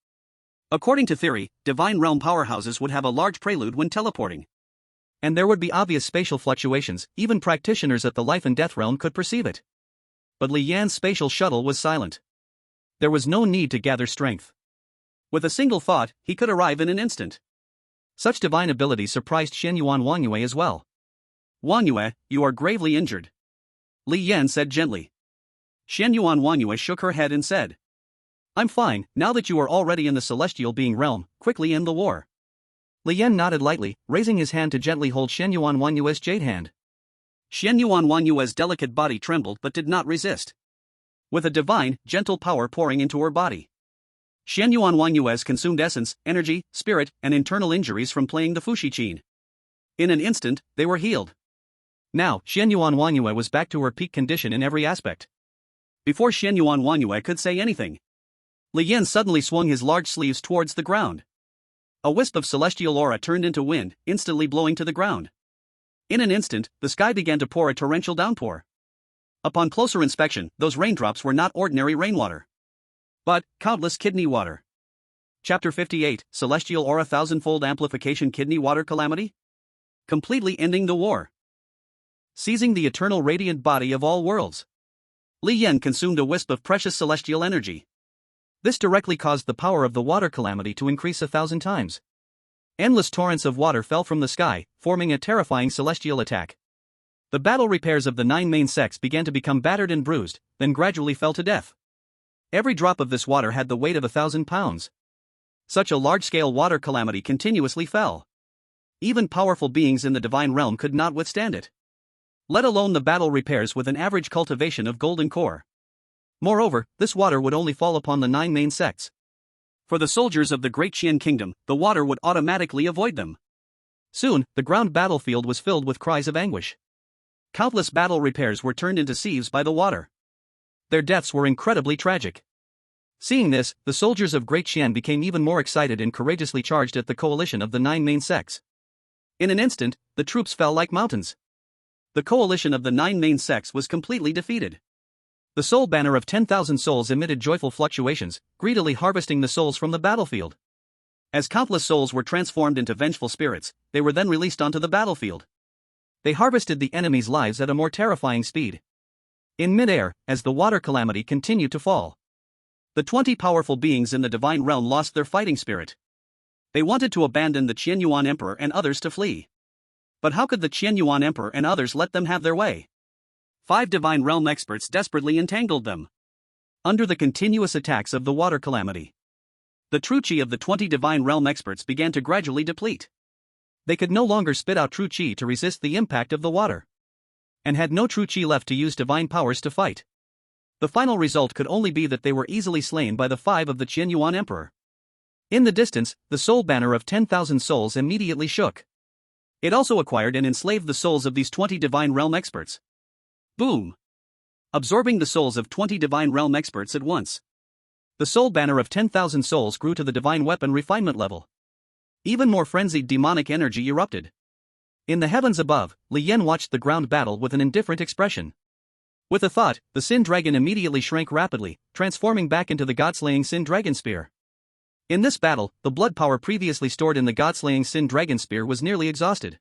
According to theory, divine realm powerhouses would have a large prelude when teleporting. And there would be obvious spatial fluctuations, even practitioners at the life and death realm could perceive it. But Li Yan's spatial shuttle was silent. There was no need to gather strength. With a single thought, he could arrive in an instant. Such divine ability surprised Xian Yuan Wanyue as well. Wanyue, you are gravely injured. Li Yan said gently. Xian Yuan Wanyue shook her head and said, I'm fine, now that you are already in the celestial being realm, quickly end the war. Li Yan nodded lightly, raising his hand to gently hold Xian Yuan Wanyue's jade hand. Xian Yuan Wanyue's delicate body trembled but did not resist. With a divine, gentle power pouring into her body. Xian Yuan Wanyue's consumed essence, energy, spirit, and internal injuries from playing the Fushichin. In an instant, they were healed. Now, Xian Yuan Wanyue was back to her peak condition in every aspect. Before Xian Yuan Wanyue could say anything, Li Yan suddenly swung his large sleeves towards the ground. A wisp of celestial aura turned into wind, instantly blowing to the ground. In an instant, the sky began to pour a torrential downpour. Upon closer inspection, those raindrops were not ordinary rainwater, but countless kidney water. Chapter 58, Celestial Aura Thousandfold Amplification Kidney Water Calamity? Completely ending the war. Seizing the eternal radiant body of all worlds. Li Yan consumed a wisp of precious celestial energy. This directly caused the power of the water calamity to increase 1,000 times. Endless torrents of water fell from the sky, forming a terrifying celestial attack. The battle repairs of the 9 main sects began to become battered and bruised, then gradually fell to death. Every drop of this water had the weight of 1,000 pounds. Such a large-scale water calamity continuously fell. Even powerful beings in the divine realm could not withstand it. Let alone the battle repairs with an average cultivation of golden core. Moreover, this water would only fall upon the 9 main sects. For the soldiers of the Great Qian Kingdom, the water would automatically avoid them. Soon, the ground battlefield was filled with cries of anguish. Countless battle repairs were turned into sieves by the water. Their deaths were incredibly tragic. Seeing this, the soldiers of Great Qian became even more excited and courageously charged at the coalition of the 9 main sects. In an instant, the troops fell like mountains. The coalition of the 9 main sects was completely defeated. The soul banner of 10,000 souls emitted joyful fluctuations, greedily harvesting the souls from the battlefield. As countless souls were transformed into vengeful spirits, they were then released onto the battlefield. They harvested the enemy's lives at a more terrifying speed. In mid-air, as the water calamity continued to fall, the 20 powerful beings in the divine realm lost their fighting spirit. They wanted to abandon the Qian Yuan Emperor and others to flee. But how could the Qian Yuan Emperor and others let them have their way? 5 divine realm experts desperately entangled them. Under the continuous attacks of the water calamity, the true qi of the 20 divine realm experts began to gradually deplete. They could no longer spit out true qi to resist the impact of the water, and had no true qi left to use divine powers to fight. The final result could only be that they were easily slain by the 5 of the Qian Yuan Emperor. In the distance, the soul banner of 10,000 souls immediately shook. It also acquired and enslaved the souls of these 20 divine realm experts. Boom! Absorbing the souls of 20 divine realm experts at once. The soul banner of 10,000 souls grew to the divine weapon refinement level. Even more frenzied demonic energy erupted. In the heavens above, Li Yan watched the ground battle with an indifferent expression. With a thought, the Sin Dragon immediately shrank rapidly, transforming back into the god-slaying Sin Dragon Spear. In this battle, the blood power previously stored in the god-slaying Sin Dragon Spear was nearly exhausted.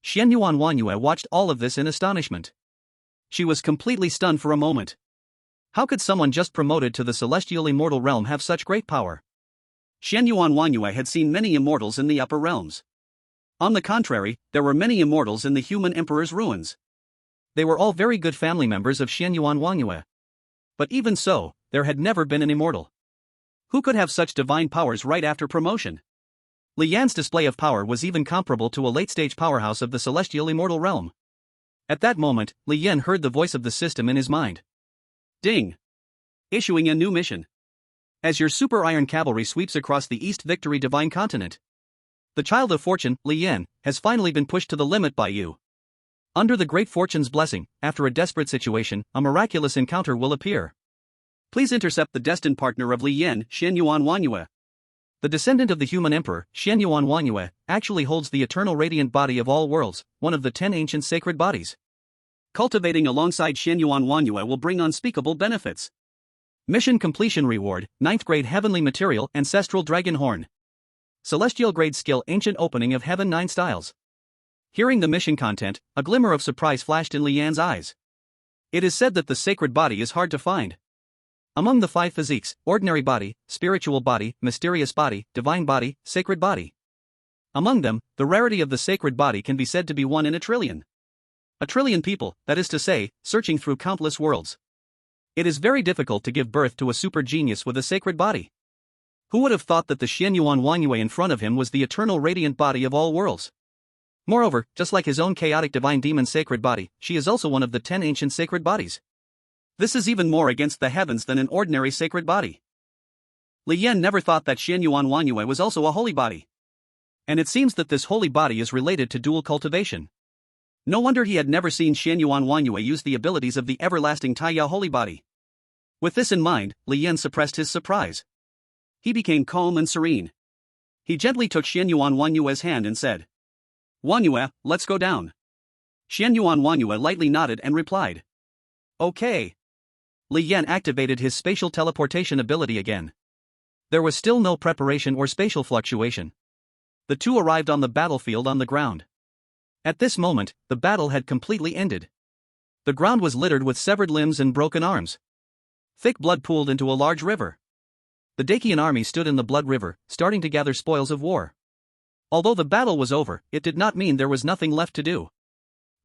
Xian Yuan Wanyue watched all of this in astonishment. She was completely stunned for a moment. How could someone just promoted to the celestial immortal realm have such great power? Xian Yuan Wanyue had seen many immortals in the upper realms. On the contrary, there were many immortals in the human emperor's ruins. They were all very good family members of Xian Yuan Wanyue. But even so, there had never been an immortal. Who could have such divine powers right after promotion? Li Yan's display of power was even comparable to a late-stage powerhouse of the celestial immortal realm. At that moment, Li Yan heard the voice of the system in his mind. Ding! Issuing a new mission. As your super iron cavalry sweeps across the East Victory Divine Continent, the Child of Fortune, Li Yan, has finally been pushed to the limit by you. Under the Great Fortune's blessing, after a desperate situation, a miraculous encounter will appear. Please intercept the destined partner of Li Yan, Xian Yuan Wanyue. The descendant of the human emperor, Xian Yuan Wanyue, actually holds the eternal radiant body of all worlds, one of the 10 ancient sacred bodies. Cultivating alongside Xian Yuan Wanyue will bring unspeakable benefits. Mission completion reward, 9th grade heavenly material ancestral dragon horn. Celestial grade skill ancient opening of heaven 9 styles. Hearing the mission content, a glimmer of surprise flashed in Lian's eyes. It is said that the sacred body is hard to find. Among the 5 physiques, ordinary body, spiritual body, mysterious body, divine body, sacred body. Among them, the rarity of the sacred body can be said to be 1 in a trillion. A trillion people, that is to say, searching through countless worlds. It is very difficult to give birth to a super genius with a sacred body. Who would have thought that the Xianyuan Wangyue in front of him was the eternal radiant body of all worlds? Moreover, just like his own chaotic divine demon sacred body, she is also one of the 10 ancient sacred bodies. This is even more against the heavens than an ordinary sacred body. Li Yan never thought that Xianyuan Wangyue was also a holy body. And it seems that this holy body is related to dual cultivation. No wonder he had never seen Xianyuan Wangyue use the abilities of the everlasting Taiya holy body. With this in mind, Li Yan suppressed his surprise. He became calm and serene. He gently took Xianyuan Wanyue's hand and said, "Wanyue, let's go down." Xianyuan Wanyue lightly nodded and replied, "Okay." Li Yan activated his spatial teleportation ability again. There was still no preparation or spatial fluctuation. The two arrived on the battlefield on the ground. At this moment, the battle had completely ended. The ground was littered with severed limbs and broken arms. Thick blood pooled into a large river. The Dacian army stood in the blood river, starting to gather spoils of war. Although the battle was over, it did not mean there was nothing left to do.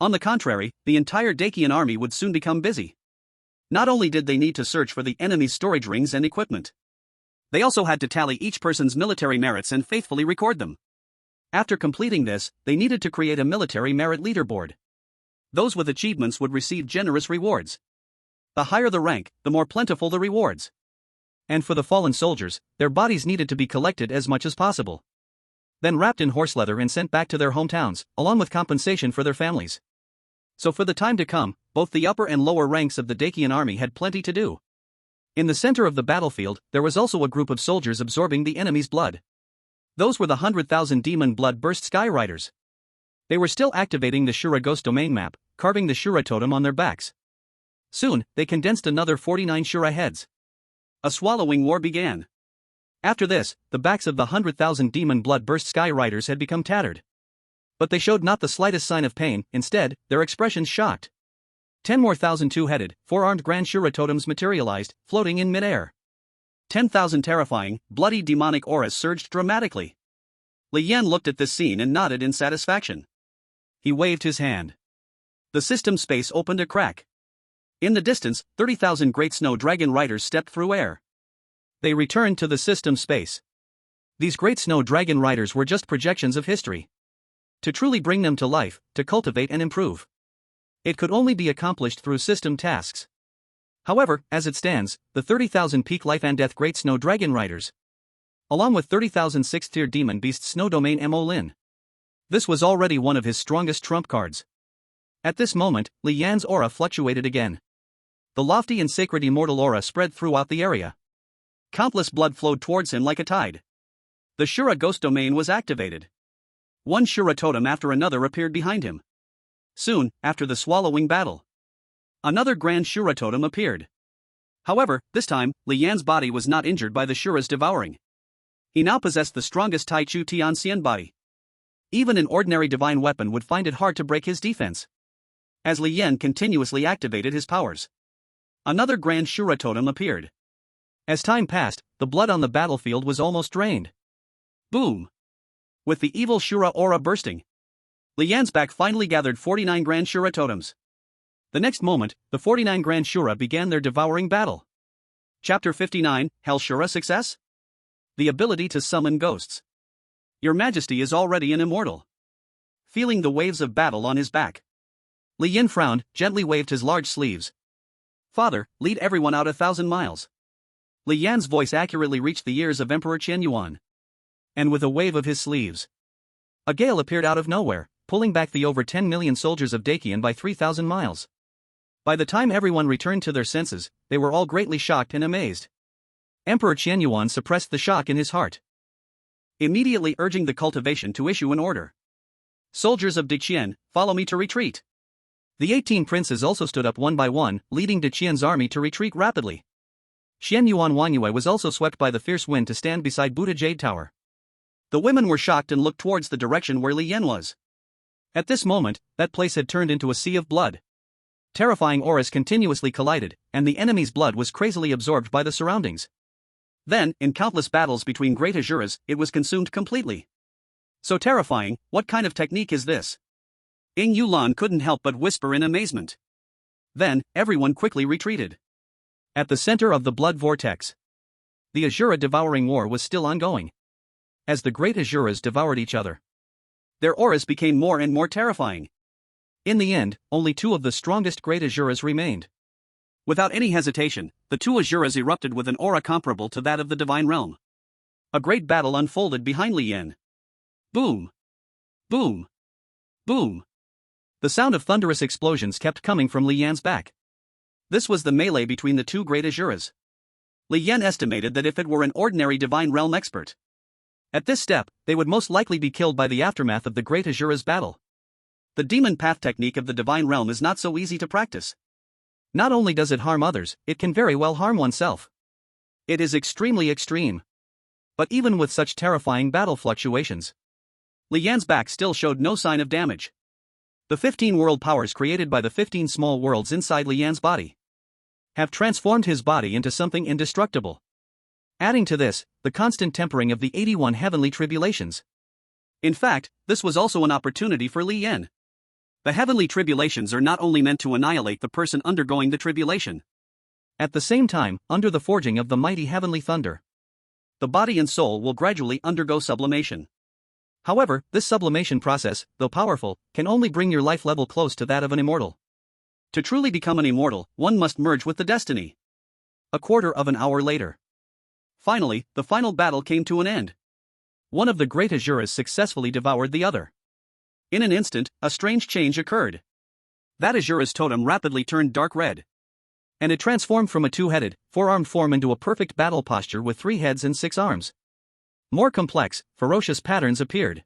On the contrary, the entire Dacian army would soon become busy. Not only did they need to search for the enemy's storage rings and equipment, they also had to tally each person's military merits and faithfully record them. After completing this, they needed to create a military merit leaderboard. Those with achievements would receive generous rewards. The higher the rank, the more plentiful the rewards. And for the fallen soldiers, their bodies needed to be collected as much as possible. Then wrapped in horse leather and sent back to their hometowns, along with compensation for their families. So for the time to come, both the upper and lower ranks of the Dacian army had plenty to do. In the center of the battlefield, there was also a group of soldiers absorbing the enemy's blood. Those were the 100,000 demon blood burst sky riders. They were still activating the Shura Ghost domain map, carving the Shura totem on their backs. Soon, they condensed another 49 Shura heads. A swallowing war began. After this, the backs of the 100,000 demon blood burst sky riders had become tattered. But they showed not the slightest sign of pain, instead, their expressions shocked. 10 more thousand two-headed, four-armed Grand Shura totems materialized, floating in midair. 10,000 terrifying, bloody demonic auras surged dramatically. Li Yan looked at this scene and nodded in satisfaction. He waved his hand. The system space opened a crack. In the distance, 30,000 great snow dragon riders stepped through air. They returned to the system space. These great snow dragon riders were just projections of history. To truly bring them to life, to cultivate and improve, it could only be accomplished through system tasks. However, as it stands, the 30,000 peak life and death great snow dragon riders, along with 30,000 6th-tier demon beast snow domain Mo Lin. This was already one of his strongest trump cards. At this moment, Li Yan's aura fluctuated again. The lofty and sacred immortal aura spread throughout the area. Countless blood flowed towards him like a tide. The Shura Ghost domain was activated. One Shura totem after another appeared behind him. Soon, after the swallowing battle, another Grand Shura totem appeared. However, this time, Li Yan's body was not injured by the Shura's devouring. He now possessed the strongest Tai Chu Tianxian body. Even an ordinary divine weapon would find it hard to break his defense. As Li Yan continuously activated his powers, another Grand Shura totem appeared. As time passed, the blood on the battlefield was almost drained. Boom! With the evil Shura aura bursting, Li Yan's back finally gathered 49 Grand Shura totems. The next moment, the 49 Grand Shura began their devouring battle. Chapter 59, Hell Shura Success? The ability to summon ghosts. Your Majesty is already an immortal. Feeling the waves of battle on his back, Li Yan frowned, gently waved his large sleeves. Father, lead everyone out 1,000 miles. Li Yan's voice accurately reached the ears of Emperor Qianyuan. And with a wave of his sleeves, a gale appeared out of nowhere, pulling back the over 10 million soldiers of Dacian by 3,000 miles. By the time everyone returned to their senses, they were all greatly shocked and amazed. Emperor Qianyuan suppressed the shock in his heart, immediately urging the cultivation to issue an order. Soldiers of Dacian, follow me to retreat. The 18 princes also stood up one by one, leading Dacian's army to retreat rapidly. Xian Yuan Wanyue was also swept by the fierce wind to stand beside Buddha Jade Tower. The women were shocked and looked towards the direction where Li Yan was. At this moment, that place had turned into a sea of blood. Terrifying auras continuously collided, and the enemy's blood was crazily absorbed by the surroundings. Then, in countless battles between great Asuras, it was consumed completely. So terrifying, what kind of technique is this? Ying Yulan couldn't help but whisper in amazement. Then, everyone quickly retreated. At the center of the blood vortex, the Asura devouring war was still ongoing. As the great Asuras devoured each other, their auras became more and more terrifying. In the end, only two of the strongest great Asuras remained. Without any hesitation, the two Asuras erupted with an aura comparable to that of the divine realm. A great battle unfolded behind Li Yan. Boom! Boom! Boom! The sound of thunderous explosions kept coming from Li Yan's back. This was the melee between the two great Asuras. Li Yan estimated that if it were an ordinary divine realm expert, at this step, they would most likely be killed by the aftermath of the great Asura's battle. The demon path technique of the divine realm is not so easy to practice. Not only does it harm others, it can very well harm oneself. It is extremely extreme. But even with such terrifying battle fluctuations, Li Yan's back still showed no sign of damage. The 15 world powers created by the 15 small worlds inside Li Yan's body have transformed his body into something indestructible. Adding to this, the constant tempering of the 81 heavenly tribulations. In fact, this was also an opportunity for Li Yan. The heavenly tribulations are not only meant to annihilate the person undergoing the tribulation. At the same time, under the forging of the mighty heavenly thunder, the body and soul will gradually undergo sublimation. However, this sublimation process, though powerful, can only bring your life level close to that of an immortal. To truly become an immortal, one must merge with the destiny. A quarter of an hour later, finally, the final battle came to an end. One of the great Asuras successfully devoured the other. In an instant, a strange change occurred. That Asura's totem rapidly turned dark red. And it transformed from a two-headed, four-armed form into a perfect battle posture with 3 heads and 6 arms. More complex, ferocious patterns appeared.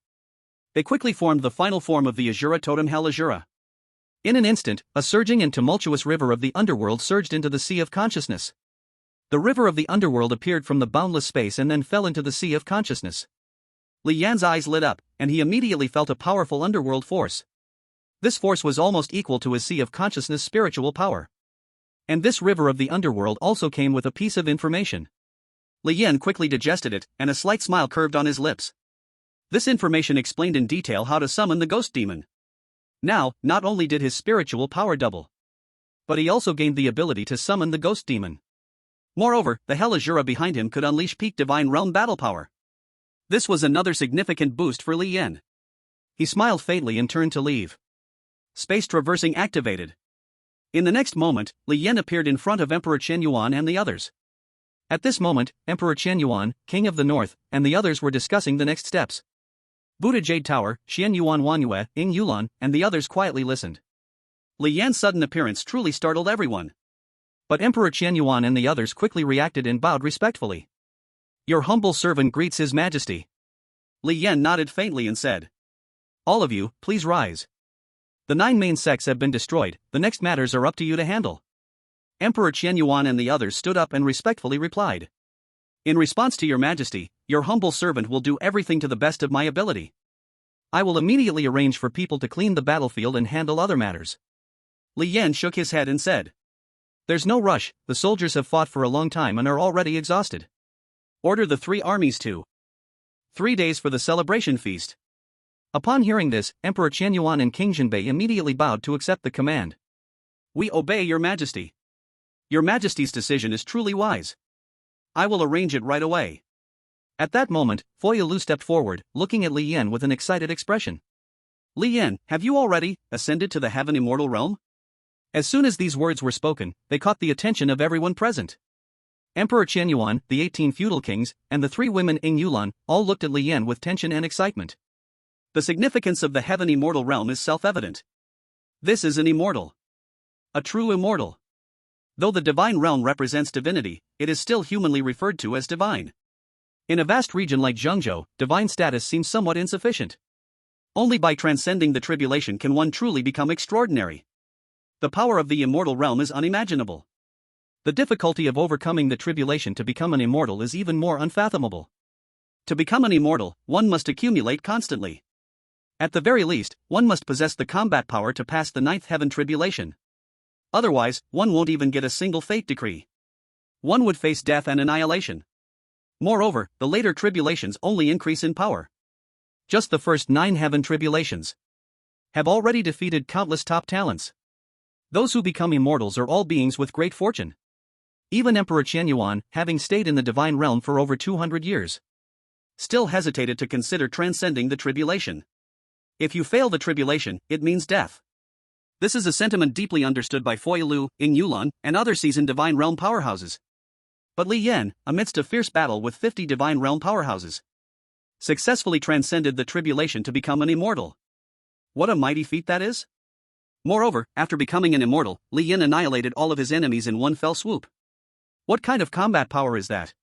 They quickly formed the final form of the Asura totem Hell Asura. In an instant, a surging and tumultuous river of the underworld surged into the sea of consciousness. The river of the underworld appeared from the boundless space and then fell into the sea of consciousness. Li Yan's eyes lit up, and he immediately felt a powerful underworld force. This force was almost equal to his sea of consciousness spiritual power. And this river of the underworld also came with a piece of information. Li Yan quickly digested it, and a slight smile curved on his lips. This information explained in detail how to summon the ghost demon. Now, not only did his spiritual power double, but he also gained the ability to summon the ghost demon. Moreover, the Hell Asura behind him could unleash peak divine realm battle power. This was another significant boost for Li Yan. He smiled faintly and turned to leave. Space traversing activated. In the next moment, Li Yan appeared in front of Emperor Chen Yuan and the others. At this moment, Emperor Chen Yuan, King of the North, and the others were discussing the next steps. Buddha Jade Tower, Xian Yuan Wanyue, Ying Yulan, and the others quietly listened. Li Yan's sudden appearance truly startled everyone. But Emperor Chen Yuan and the others quickly reacted and bowed respectfully. "Your humble servant greets His Majesty." Li Yan nodded faintly and said, "All of you, please rise. The 9 main sects have been destroyed, the next matters are up to you to handle." Emperor Chen Yuan and the others stood up and respectfully replied, "In response to your Majesty, your humble servant will do everything to the best of my ability. I will immediately arrange for people to clean the battlefield and handle other matters." Li Yan shook his head and said, "There's no rush, the soldiers have fought for a long time and are already exhausted. Order the 3 armies to 3 days for the celebration feast." Upon hearing this, Emperor Chen Yuan and King Jinbei immediately bowed to accept the command. "We obey your Majesty. Your Majesty's decision is truly wise. I will arrange it right away." At that moment, Foya Lu stepped forward, looking at Li Yan with an excited expression. "Li Yan, have you already ascended to the heaven immortal realm?" As soon as these words were spoken, they caught the attention of everyone present. Emperor Chen Yuan, the 18 feudal kings, and the 3 women Ying Yulan, all looked at Li Yan with tension and excitement. The significance of the heaven immortal realm is self-evident. This is an immortal. A true immortal. Though the divine realm represents divinity, it is still humanly referred to as divine. In a vast region like Zhengzhou, divine status seems somewhat insufficient. Only by transcending the tribulation can one truly become extraordinary. The power of the immortal realm is unimaginable. The difficulty of overcoming the tribulation to become an immortal is even more unfathomable. To become an immortal, one must accumulate constantly. At the very least, one must possess the combat power to pass the ninth heaven tribulation. Otherwise, one won't even get a single fate decree. One would face death and annihilation. Moreover, the later tribulations only increase in power. Just the first 9 heaven tribulations have already defeated countless top talents. Those who become immortals are all beings with great fortune. Even Emperor Qianyuan, having stayed in the divine realm for over 200 years, still hesitated to consider transcending the tribulation. If you fail the tribulation, it means death. This is a sentiment deeply understood by Foy Lu, Ying Yulan, and other seasoned divine realm powerhouses. But Li Yan, amidst a fierce battle with 50 divine realm powerhouses, successfully transcended the tribulation to become an immortal. What a mighty feat that is! Moreover, after becoming an immortal, Li Yan annihilated all of his enemies in one fell swoop. What kind of combat power is that?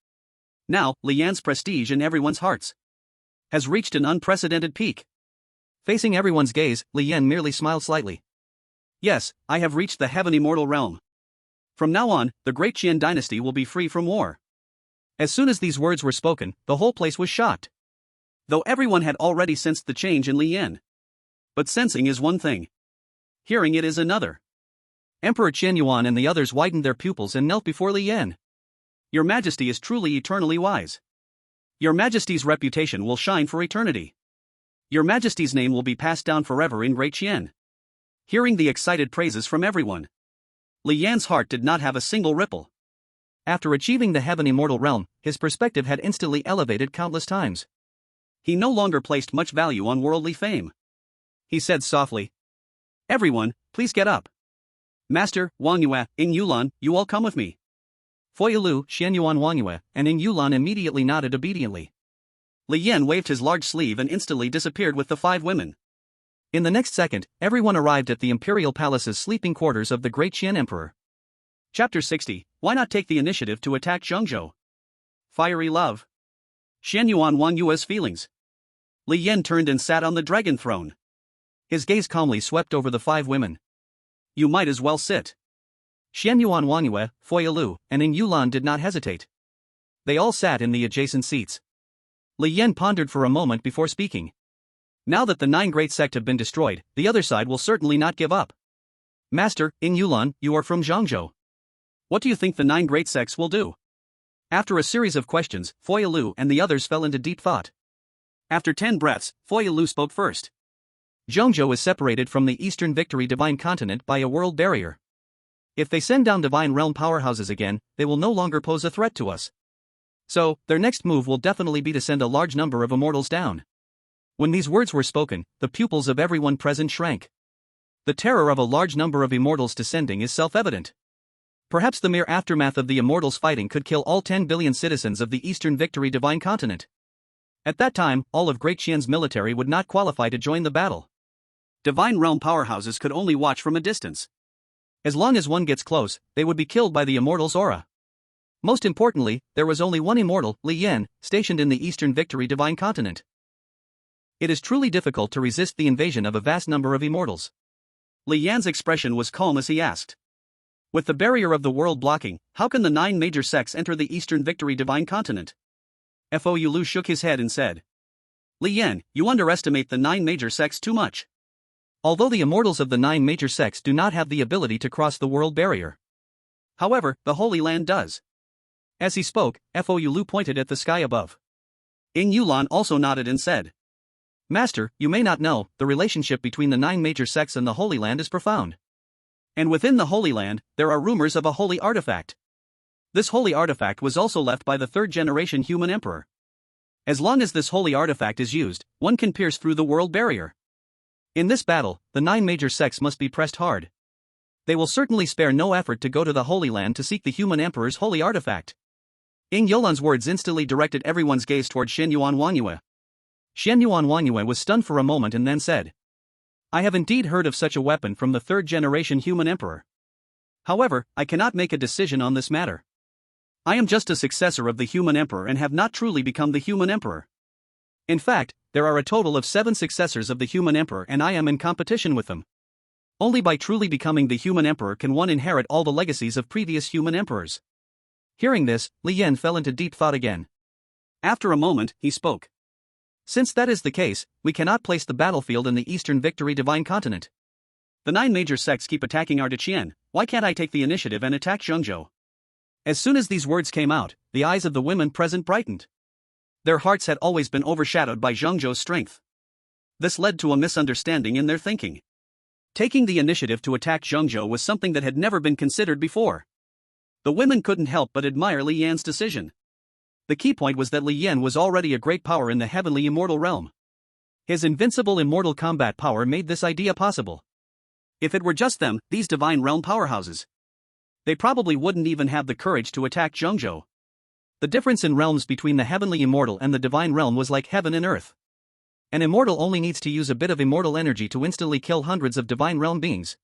Now, Li Yan's prestige in everyone's hearts has reached an unprecedented peak. Facing everyone's gaze, Li Yan merely smiled slightly. Yes, I have reached the heaven immortal realm. From now on, the great Qian dynasty will be free from war. As soon as these words were spoken, the whole place was shocked. Though everyone had already sensed the change in Li Yan. But sensing is one thing. Hearing it is another. Emperor Qianyuan and the others widened their pupils and knelt before Li Yan. Your Majesty is truly eternally wise. Your Majesty's reputation will shine for eternity. Your Majesty's name will be passed down forever in Great Qian. Hearing the excited praises from everyone, Li Yan's heart did not have a single ripple. After achieving the heaven immortal realm, his perspective had instantly elevated countless times. He no longer placed much value on worldly fame. He said softly, "Everyone, please get up. Master, Wang Yue, Ying Yulan, you all come with me." Foy Lu, Xianyuan Wang Yue, and Ying Yulan immediately nodded obediently. Li Yan waved his large sleeve and instantly disappeared with the 5 women. In the next second, everyone arrived at the imperial palace's sleeping quarters of the great Qian emperor. Chapter 60, Why not take the initiative to attack Zhengzhou? Fiery love. Xianyuan Wang Yue's feelings. Li Yan turned and sat on the dragon throne. His gaze calmly swept over the 5 women. You might as well sit. Xianyuan Wang Yue, Foy Lu, and Ying Yulan did not hesitate. They all sat in the adjacent seats. Li Yan pondered for a moment before speaking. Now that the 9 great sect have been destroyed, the other side will certainly not give up. Master, Ying Yulan, you are from Zhangzhou. What do you think the 9 great sects will do? After a series of questions, Foy Lu and the others fell into deep thought. After 10 breaths, Foy Lu spoke first. Zhengzhou is separated from the Eastern Victory Divine Continent by a world barrier. If they send down Divine Realm powerhouses again, they will no longer pose a threat to us. So, their next move will definitely be to send a large number of immortals down. When these words were spoken, the pupils of everyone present shrank. The terror of a large number of immortals descending is self-evident. Perhaps the mere aftermath of the immortals fighting could kill all 10 billion citizens of the Eastern Victory Divine Continent. At that time, all of Great Qian's military would not qualify to join the battle. Divine Realm powerhouses could only watch from a distance. As long as one gets close, they would be killed by the immortal's aura. Most importantly, there was only one immortal, Li Yan, stationed in the Eastern Victory Divine Continent. It is truly difficult to resist the invasion of a vast number of immortals. Li Yan's expression was calm as he asked. With the barrier of the world blocking, how can the 9 major sects enter the Eastern Victory Divine Continent? Foy Lu shook his head and said, Li Yan, you underestimate the 9 major sects too much. Although the immortals of the 9 major sects do not have the ability to cross the world barrier. However, the Holy Land does. As he spoke, Foy Lu pointed at the sky above. Ying Yulan also nodded and said, Master, you may not know, the relationship between the 9 major sects and the Holy Land is profound. And within the Holy Land, there are rumors of a holy artifact. This holy artifact was also left by the 3rd-generation human emperor. As long as this holy artifact is used, one can pierce through the world barrier. In this battle, the 9 major sects must be pressed hard. They will certainly spare no effort to go to the Holy Land to seek the human emperor's holy artifact. Ying Yulan's words instantly directed everyone's gaze toward Xianyuan Wang Yue. Xianyuan Wang Yue was stunned for a moment and then said, I have indeed heard of such a weapon from the 3rd-generation human emperor. However, I cannot make a decision on this matter. I am just a successor of the human emperor and have not truly become the human emperor. In fact, there are a total of 7 successors of the human emperor and I am in competition with them. Only by truly becoming the human emperor can one inherit all the legacies of previous human emperors. Hearing this, Li Yan fell into deep thought again. After a moment, he spoke. Since that is the case, we cannot place the battlefield in the Eastern Victory Divine Continent. The 9 major sects keep attacking Artichian, why can't I take the initiative and attack Zhengzhou? As soon as these words came out, the eyes of the women present brightened. Their hearts had always been overshadowed by Zhengzhou's strength. This led to a misunderstanding in their thinking. Taking the initiative to attack Zhengzhou was something that had never been considered before. The women couldn't help but admire Li Yan's decision. The key point was that Li Yan was already a great power in the heavenly immortal realm. His invincible immortal combat power made this idea possible. If it were just them, these divine realm powerhouses, they probably wouldn't even have the courage to attack Zhengzhou. The difference in realms between the heavenly immortal and the divine realm was like heaven and earth. An immortal only needs to use a bit of immortal energy to instantly kill hundreds of divine realm beings.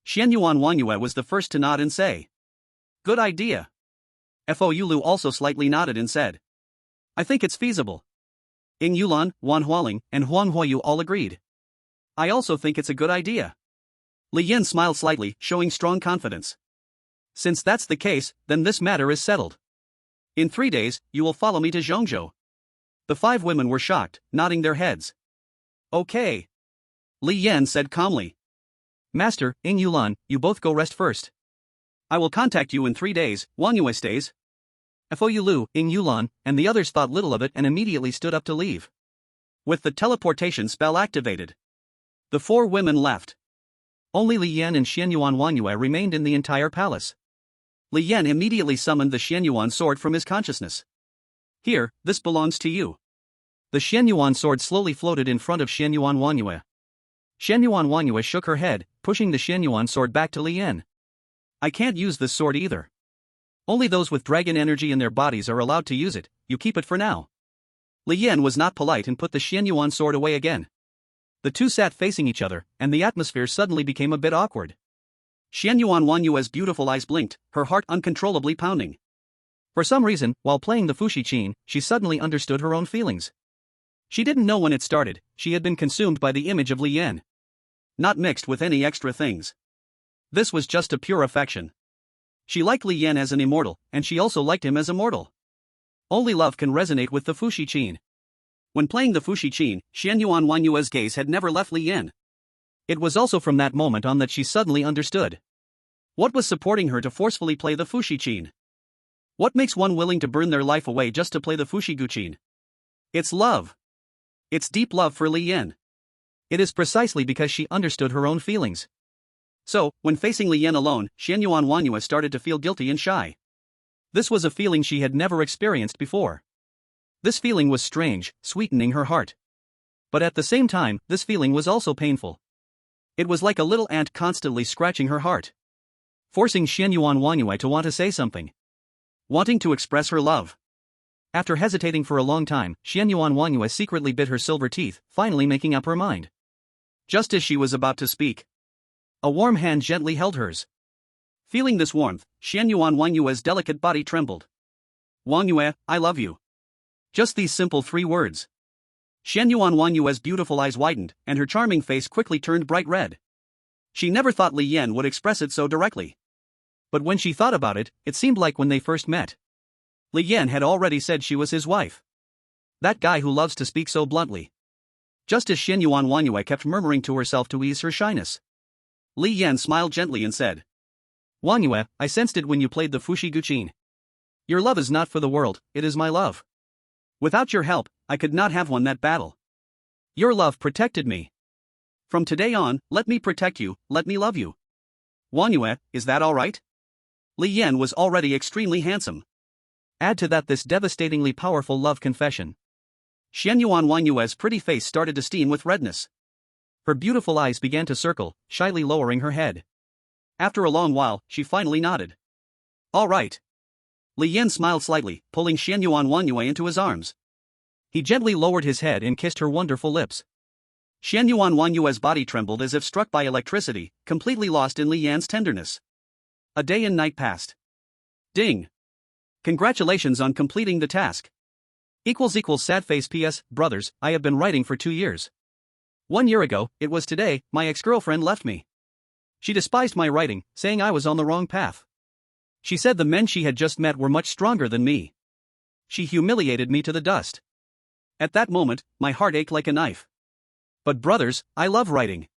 Xianyuan Wanyue was the first to nod and say, "Good idea." Fo Yulu also slightly nodded and said, "I think it's feasible." Ying Yulan, Wan Hualing, and Huang Huayu all agreed. "I also think it's a good idea." Li Yan smiled slightly, showing strong confidence. "Since that's the case, then this matter is settled. In 3 days, you will follow me to Zhengzhou." The 5 women were shocked, nodding their heads. "Okay." Li Yan said calmly. "Master, Ying Yulan, you both go rest first. I will contact you in 3 days, Wang Yue stays." Fo Yulu, Ying Yulan, and the others thought little of it and immediately stood up to leave. With the teleportation spell activated, the 4 women left. Only Li Yan and Xianyuan Wanyue remained in the entire palace. Li Yan immediately summoned the Xianyuan sword from his consciousness. "Here, this belongs to you." The Xianyuan sword slowly floated in front of Xianyuan Wanyue. Xianyuan Wanyue shook her head, pushing the Xianyuan sword back to Li Yan. "I can't use this sword either. Only those with dragon energy in their bodies are allowed to use it, you keep it for now." Li Yan was not polite and put the Xianyuan sword away again. The two sat facing each other, and the atmosphere suddenly became a bit awkward. Xianyuan Wanyue's beautiful eyes blinked, her heart uncontrollably pounding. For some reason, while playing the Fushi Qin, she suddenly understood her own feelings. She didn't know when it started, she had been consumed by the image of Li Yan. Not mixed with any extra things. This was just a pure affection. She liked Li Yan as an immortal, and she also liked him as a mortal. Only love can resonate with the Fushi Qin. When playing the Fushi Qin, Xianyuan Wanyue's gaze had never left Li Yan. It was also from that moment on that she suddenly understood. What was supporting her to forcefully play the Fushi Qin? What makes one willing to burn their life away just to play the Fushi Guqin? It's love. It's deep love for Li Yan. It is precisely because she understood her own feelings. So, when facing Li Yan alone, Xianyuan Wanyue started to feel guilty and shy. This was a feeling she had never experienced before. This feeling was strange, sweetening her heart. But at the same time, this feeling was also painful. It was like a little ant constantly scratching her heart, forcing Xianyuan Wanyue to want to say something, wanting to express her love. After hesitating for a long time, Xianyuan Wanyue secretly bit her silver teeth, finally making up her mind. Just as she was about to speak, a warm hand gently held hers. Feeling this warmth, Xianyuan Wanyue's delicate body trembled. "Wanyue, I love you." Just these simple 3 words. Xianyuan Wanyue's beautiful eyes widened, and her charming face quickly turned bright red. She never thought Li Yan would express it so directly. But when she thought about it, it seemed like when they first met, Li Yan had already said she was his wife. That guy who loves to speak so bluntly. Just as Xianyuan Wanyue kept murmuring to herself to ease her shyness, Li Yan smiled gently and said, "Wanyue, I sensed it when you played the Fushi Guqin. Your love is not for the world, it is my love. Without your help, I could not have won that battle. Your love protected me. From today on, let me protect you, let me love you. Wanyue, is that alright?" Li Yan was already extremely handsome. Add to that this devastatingly powerful love confession. Xianyuan Wanyue's pretty face started to steam with redness. Her beautiful eyes began to circle, shyly lowering her head. After a long while, she finally nodded. "All right." Li Yan smiled slightly, pulling Xianyuan Wanyue into his arms. He gently lowered his head and kissed her wonderful lips. Xianyuan Wanyue's body trembled as if struck by electricity, completely lost in Li Yan's tenderness. A day and night passed. Ding. Congratulations on completing the task. Sad face PS, brothers, I have been writing for 2 years. 1 year ago, it was today, my ex-girlfriend left me. She despised my writing, saying I was on the wrong path. She said the men she had just met were much stronger than me. She humiliated me to the dust. At that moment, my heart ached like a knife. But brothers, I love writing.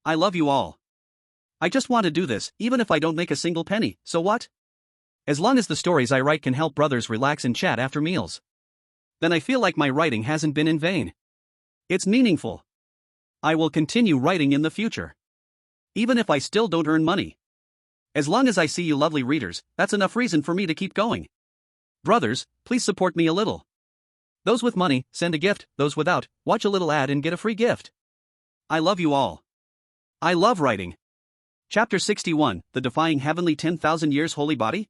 I love you all. I just want to do this, even if I don't make a single penny, so what? As long as the stories I write can help brothers relax and chat after meals, then I feel like my writing hasn't been in vain. It's meaningful. I will continue writing in the future, even if I still don't earn money. As long as I see you lovely readers, that's enough reason for me to keep going. Brothers, please support me a little. Those with money, send a gift, those without, watch a little ad and get a free gift. I love you all. I love writing. Chapter 61, The Defying Heavenly 10,000 Years Holy Body?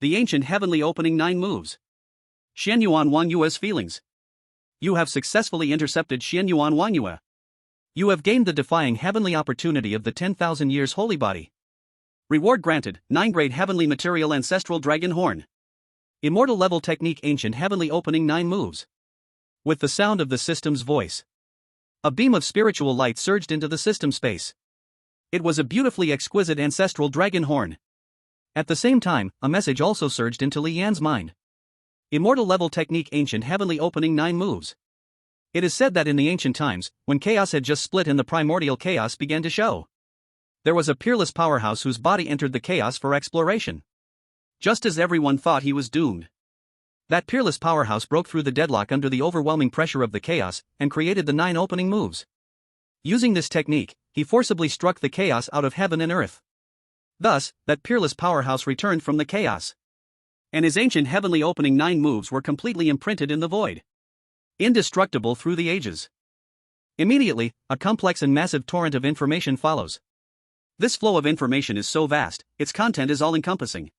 The Ancient Heavenly Opening 9 Moves. Xianyuan Wangyue's feelings. You have successfully intercepted Xianyuan Wangyue. You have gained the Defying Heavenly opportunity of the 10,000 Years Holy Body. Reward granted, 9-grade Heavenly Material Ancestral Dragon Horn. Immortal Level Technique Ancient Heavenly Opening 9 Moves. With the sound of the system's voice, a beam of spiritual light surged into the system space. It was a beautifully exquisite ancestral dragon horn. At the same time, a message also surged into Li Yan's mind. Immortal Level Technique Ancient Heavenly Opening 9 Moves. It is said that in the ancient times, when chaos had just split and the primordial chaos began to show, there was a peerless powerhouse whose body entered the chaos for exploration. Just as everyone thought he was doomed, that peerless powerhouse broke through the deadlock under the overwhelming pressure of the chaos and created the 9 opening moves. Using this technique, he forcibly struck the chaos out of heaven and earth. Thus, that peerless powerhouse returned from the chaos, and his ancient heavenly opening 9 moves were completely imprinted in the void, indestructible through the ages. Immediately, a complex and massive torrent of information follows. This flow of information is so vast, its content is all-encompassing.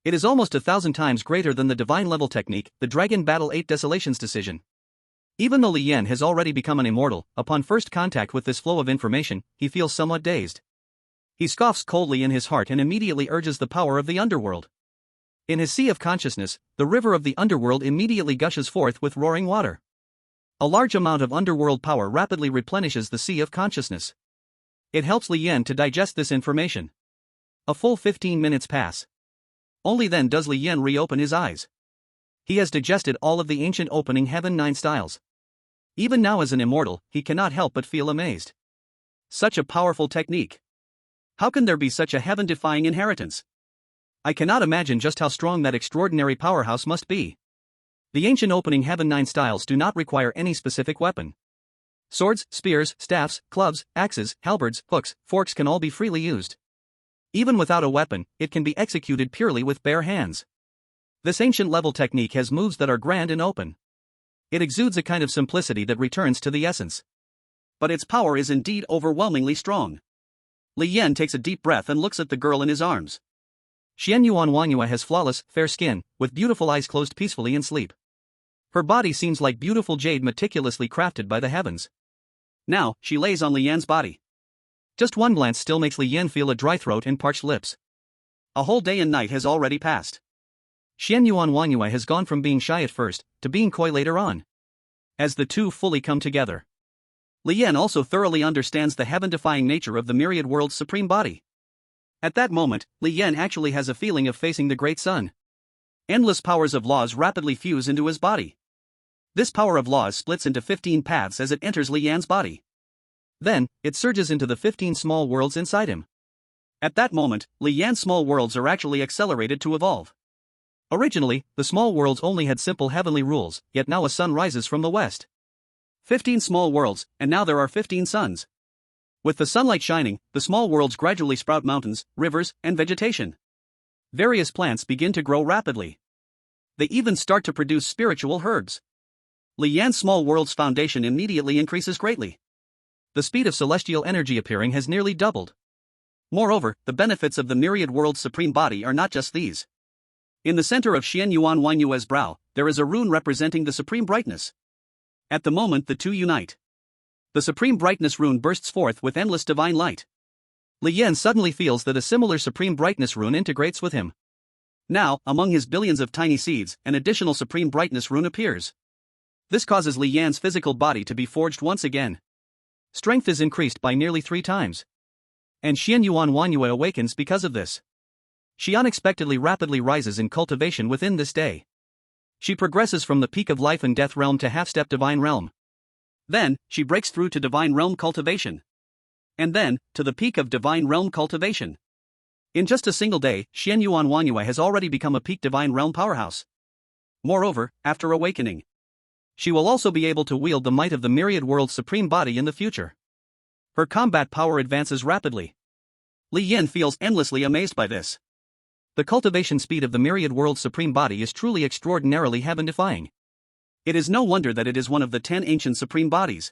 It is almost 1,000 times greater than the divine level technique, the Dragon Battle 8 Desolations Decision. Even though Li Yan has already become an immortal, upon first contact with this flow of information, he feels somewhat dazed. He scoffs coldly in his heart and immediately urges the power of the underworld. In his sea of consciousness, the river of the underworld immediately gushes forth with roaring water. A large amount of underworld power rapidly replenishes the sea of consciousness. It helps Li Yan to digest this information. A full 15 minutes pass. Only then does Li Yan reopen his eyes. He has digested all of the ancient opening heaven 9 styles. Even now as an immortal, he cannot help but feel amazed. Such a powerful technique. How can there be such a heaven-defying inheritance? I cannot imagine just how strong that extraordinary powerhouse must be. The ancient opening heaven 9 styles do not require any specific weapon. Swords, spears, staffs, clubs, axes, halberds, hooks, forks can all be freely used. Even without a weapon, it can be executed purely with bare hands. This ancient level technique has moves that are grand and open. It exudes a kind of simplicity that returns to the essence. But its power is indeed overwhelmingly strong. Li Yan takes a deep breath and looks at the girl in his arms. Xianyuan Wangyue has flawless, fair skin, with beautiful eyes closed peacefully in sleep. Her body seems like beautiful jade meticulously crafted by the heavens. Now, she lays on Li Yan's body. Just one glance still makes Li Yan feel a dry throat and parched lips. A whole day and night has already passed. Xianyuan Wangyue has gone from being shy at first, to being coy later on. As the two fully come together, Li Yan also thoroughly understands the heaven-defying nature of the myriad world's supreme body. At that moment, Li Yan actually has a feeling of facing the great sun. Endless powers of laws rapidly fuse into his body. This power of laws splits into 15 paths as it enters Li Yan's body. Then, it surges into the 15 small worlds inside him. At that moment, Li Yan's small worlds are actually accelerated to evolve. Originally, the small worlds only had simple heavenly rules, yet now a sun rises from the west. 15 small worlds, and now there are 15 suns. With the sunlight shining, the small worlds gradually sprout mountains, rivers, and vegetation. Various plants begin to grow rapidly. They even start to produce spiritual herbs. Li Yan's small world's foundation immediately increases greatly. The speed of celestial energy appearing has nearly doubled. Moreover, the benefits of the myriad world's supreme body are not just these. In the center of Xianyuan Wangyue's brow, there is a rune representing the supreme brightness. At the moment the two unite, the supreme brightness rune bursts forth with endless divine light. Li Yan suddenly feels that a similar supreme brightness rune integrates with him. Now, among his billions of tiny seeds, an additional supreme brightness rune appears. This causes Li Yan's physical body to be forged once again. Strength is increased by nearly 3 times. And Xian Yuan Wanyue awakens because of this. She unexpectedly rapidly rises in cultivation within this day. She progresses from the peak of life and death realm to half-step divine realm. Then, she breaks through to divine realm cultivation. And then, to the peak of divine realm cultivation. In just a single day, Xian Yuan Wanyue has already become a peak divine realm powerhouse. Moreover, after awakening, she will also be able to wield the might of the myriad world's supreme body in the future. Her combat power advances rapidly. Li Yin feels endlessly amazed by this. The cultivation speed of the myriad world's supreme body is truly extraordinarily heaven-defying. It is no wonder that it is one of the 10 ancient supreme bodies.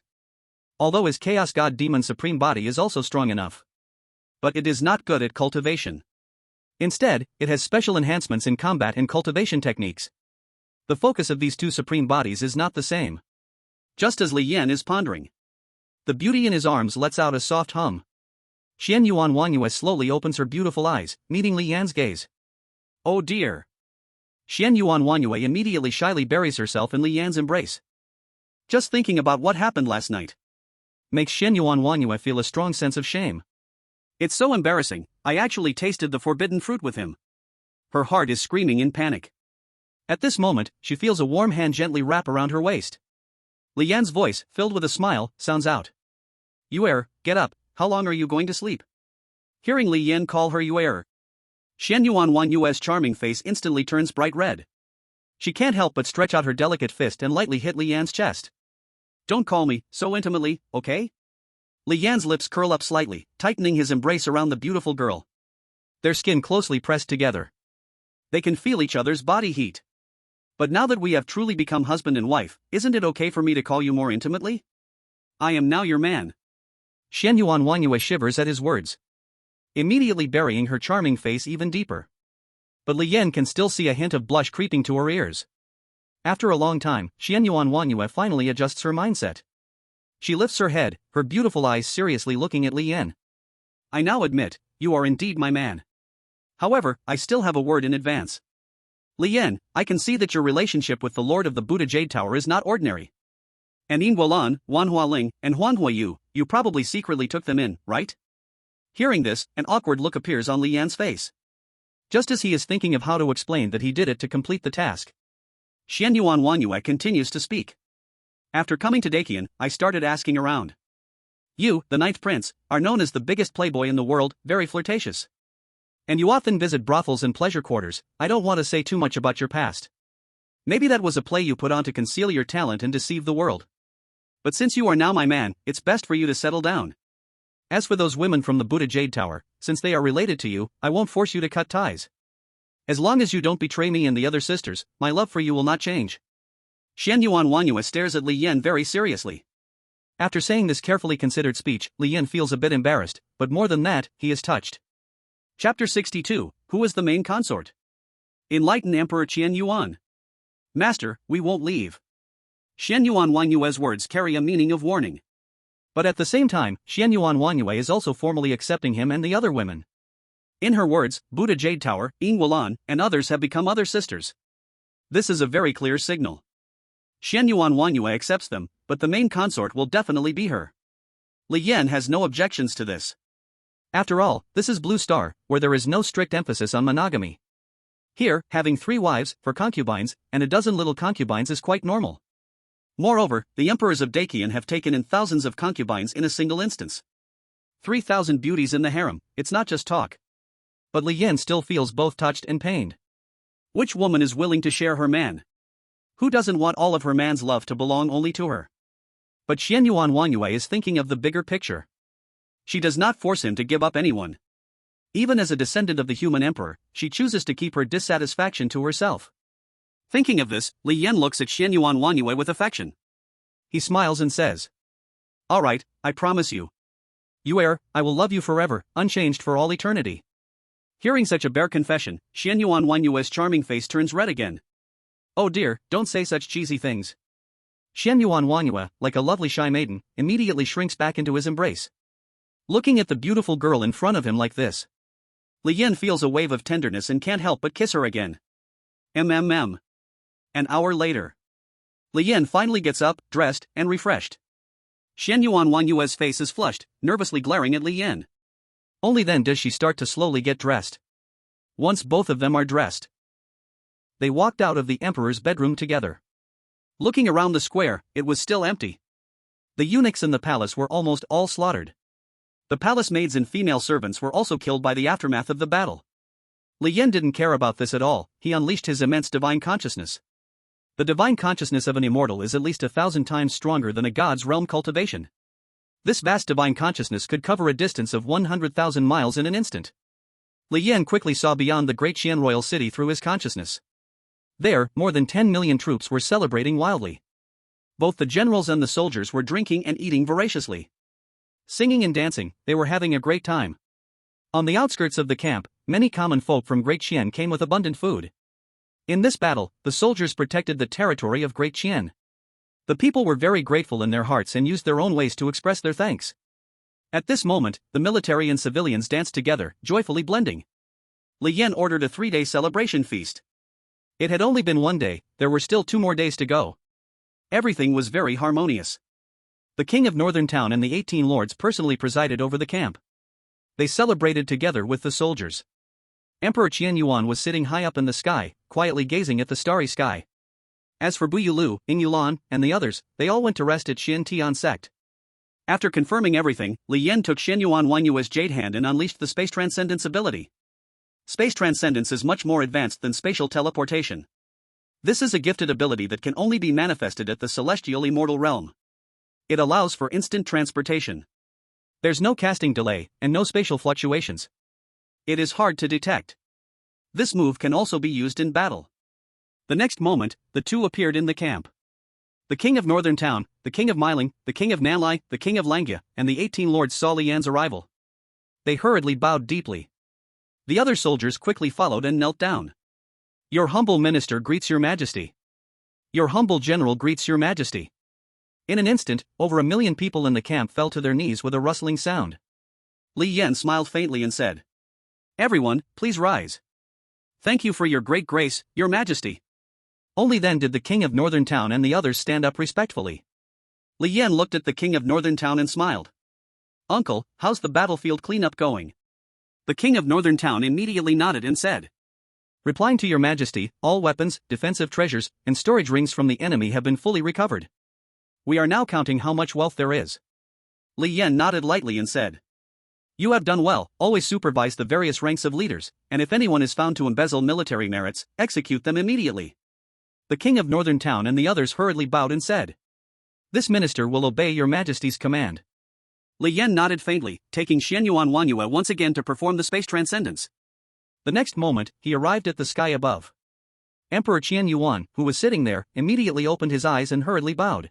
Although his chaos god demon supreme body is also strong enough. But it is not good at cultivation. Instead, it has special enhancements in combat and cultivation techniques. The focus of these two supreme bodies is not the same. Just as Li Yan is pondering, the beauty in his arms lets out a soft hum. Xian Yuan Wanyue slowly opens her beautiful eyes, meeting Li Yan's gaze. Oh dear. Xian Yuan Wanyue immediately shyly buries herself in Li Yan's embrace. Just thinking about what happened last night makes Xian Yuan Wanyue feel a strong sense of shame. It's so embarrassing, I actually tasted the forbidden fruit with him. Her heart is screaming in panic. At this moment, she feels a warm hand gently wrap around her waist. Li Yan's voice, filled with a smile, sounds out. Yuer, get up, how long are you going to sleep? Hearing Li Yan call her Yuer, Xian Yuan Wanyue's charming face instantly turns bright red. She can't help but stretch out her delicate fist and lightly hit Li Yan's chest. Don't call me so intimately, okay? Li Yan's lips curl up slightly, tightening his embrace around the beautiful girl. Their skin closely pressed together. They can feel each other's body heat. But now that we have truly become husband and wife, isn't it okay for me to call you more intimately? I am now your man. Xian Yuan Wanyue shivers at his words, immediately burying her charming face even deeper. But Li Yan can still see a hint of blush creeping to her ears. After a long time, Xian Yuan Wanyue finally adjusts her mindset. She lifts her head, her beautiful eyes seriously looking at Li Yan. I now admit, you are indeed my man. However, I still have a word in advance. Li Yan, I can see that your relationship with the Lord of the Buddha Jade Tower is not ordinary. And Yingguolan, Wanhualing, and Huanhuayu, you probably secretly took them in, right? Hearing this, an awkward look appears on Li Yan's face. Just as he is thinking of how to explain that he did it to complete the task, Xian Yuan Wanyue continues to speak. After coming to Dakian, I started asking around. You, the Ninth Prince, are known as the biggest playboy in the world, very flirtatious. And you often visit brothels and pleasure quarters. I don't want to say too much about your past. Maybe that was a play you put on to conceal your talent and deceive the world. But since you are now my man, it's best for you to settle down. As for those women from the Buddha Jade Tower, since they are related to you, I won't force you to cut ties. As long as you don't betray me and the other sisters, my love for you will not change. Xian Yuan Wanyue stares at Li Yan very seriously. After saying this carefully considered speech, Li Yan feels a bit embarrassed, but more than that, he is touched. Chapter 62, Who is the main consort? Enlighten Emperor Qian Yuan. Master, we won't leave. Xian Yuan Wanyue's words carry a meaning of warning. But at the same time, Xian Yuan Wanyue is also formally accepting him and the other women. In her words, Buddha Jade Tower, Yingguolan, and others have become other sisters. This is a very clear signal. Xian Yuan Wanyue accepts them, but the main consort will definitely be her. Li Yan has no objections to this. After all, this is Blue Star, where there is no strict emphasis on monogamy. Here, having 3 wives, for concubines, and a dozen little concubines is quite normal. Moreover, the emperors of Dakian have taken in thousands of concubines in a single instance. 3,000 beauties in the harem, it's not just talk. But Li Yan still feels both touched and pained. Which woman is willing to share her man? Who doesn't want all of her man's love to belong only to her? But Xian Yuan Wanyue is thinking of the bigger picture. She does not force him to give up anyone. Even as a descendant of the human emperor, she chooses to keep her dissatisfaction to herself. Thinking of this, Li Yan looks at Xian Yuan Wanyue with affection. He smiles and says, All right, I promise you. Yuer, I will love you forever, unchanged for all eternity. Hearing such a bare confession, Xian Yuan Wanyue's charming face turns red again. Oh dear, don't say such cheesy things. Xian Yuan Wanyue, like a lovely shy maiden, immediately shrinks back into his embrace. Looking at the beautiful girl in front of him like this, Li Yan feels a wave of tenderness and can't help but kiss her again. An hour later, Li Yan finally gets up, dressed, and refreshed. Xian Yuan Wanyue's face is flushed, nervously glaring at Li Yan. Only then does she start to slowly get dressed. Once both of them are dressed, they walked out of the emperor's bedroom together. Looking around the square, it was still empty. The eunuchs in the palace were almost all slaughtered. The palace maids and female servants were also killed by the aftermath of the battle. Li Yan didn't care about this at all. He unleashed his immense divine consciousness. The divine consciousness of an immortal is at least 1,000 times stronger than a god's realm cultivation. This vast divine consciousness could cover a distance of 100,000 miles in an instant. Li Yan quickly saw beyond the great Qian royal city through his consciousness. There, more than 10 million troops were celebrating wildly. Both the generals and the soldiers were drinking and eating voraciously. Singing and dancing, they were having a great time. On the outskirts of the camp, many common folk from Great Qian came with abundant food. In this battle, the soldiers protected the territory of Great Qian. The people were very grateful in their hearts and used their own ways to express their thanks. At this moment, the military and civilians danced together, joyfully blending. Li Yan ordered a 3-day celebration feast. It had only been 1 day, there were still 2 more days to go. Everything was very harmonious. The king of Northern Town and the 18 lords personally presided over the camp. They celebrated together with the soldiers. Emperor Qian Yuan was sitting high up in the sky, quietly gazing at the starry sky. As for Bu Yulu, Ying Yulan, and the others, they all went to rest at Xian Tian sect. After confirming everything, Li Yan took Shen Yuan Wanyue's jade hand and unleashed the space transcendence ability. Space transcendence is much more advanced than spatial teleportation. This is a gifted ability that can only be manifested at the celestial immortal realm. It allows for instant transportation. There's no casting delay, and no spatial fluctuations. It is hard to detect. This move can also be used in battle. The next moment, the two appeared in the camp. The king of Northern Town, the king of Miling, the king of Nanlai, the king of Langya, and the 18 lords saw Li Yan's arrival. They hurriedly bowed deeply. The other soldiers quickly followed and knelt down. Your humble minister greets your majesty. Your humble general greets your majesty. In an instant, over 1 million people in the camp fell to their knees with a rustling sound. Li Yan smiled faintly and said, "Everyone, please rise. Thank you for your great grace, your majesty." Only then did the king of Northern Town and the others stand up respectfully. Li Yan looked at the king of Northern Town and smiled. "Uncle, how's the battlefield cleanup going?" The king of Northern Town immediately nodded and said, "Replying to your majesty, all weapons, defensive treasures, and storage rings from the enemy have been fully recovered. We are now counting how much wealth there is." Li Yan nodded lightly and said, "You have done well. Always supervise the various ranks of leaders, and if anyone is found to embezzle military merits, execute them immediately." The king of Northern Town and the others hurriedly bowed and said, "This minister will obey your majesty's command." Li Yan nodded faintly, taking Xian Yuan Wanyue once again to perform the space transcendence. The next moment, he arrived at the sky above. Emperor Qian Yuan, who was sitting there, immediately opened his eyes and hurriedly bowed.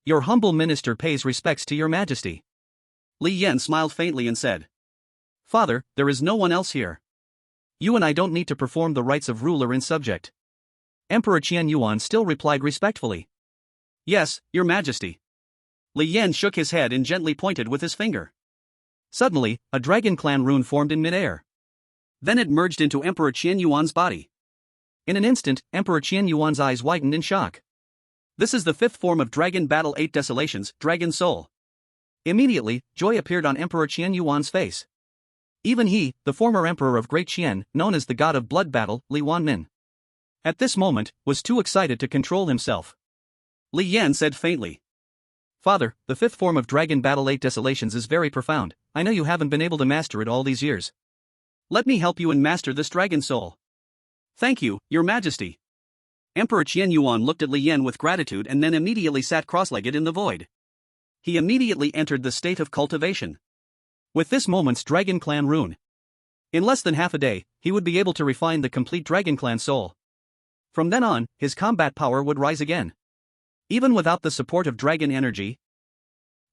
"Your humble minister pays respects to your majesty." Li Yan smiled faintly and said, "Father, there is no one else here. You and I don't need to perform the rites of ruler and subject." Emperor Qian Yuan still replied respectfully, "Yes, your majesty." Li Yan shook his head and gently pointed with his finger. Suddenly, a dragon clan rune formed in midair. Then it merged into Emperor Qian Yuan's body. In an instant, Emperor Qian Yuan's eyes widened in shock. This is the 5th form of Dragon Battle 8 Desolations, Dragon Soul. Immediately, joy appeared on Emperor Qian Yuan's face. Even he, the former emperor of Great Qian, known as the god of blood battle, Li Wanmin, at this moment, was too excited to control himself. Li Yan said faintly, "Father, the 5th form of Dragon Battle 8 Desolations is very profound. I know you haven't been able to master it all these years. Let me help you and master this Dragon Soul." "Thank you, your majesty." Emperor Qian Yuan looked at Li Yan with gratitude and then immediately sat cross-legged in the void. He immediately entered the state of cultivation. With this moment's Dragon Clan rune, in less than half a day, he would be able to refine the complete Dragon Clan soul. From then on, his combat power would rise again. Even without the support of dragon energy,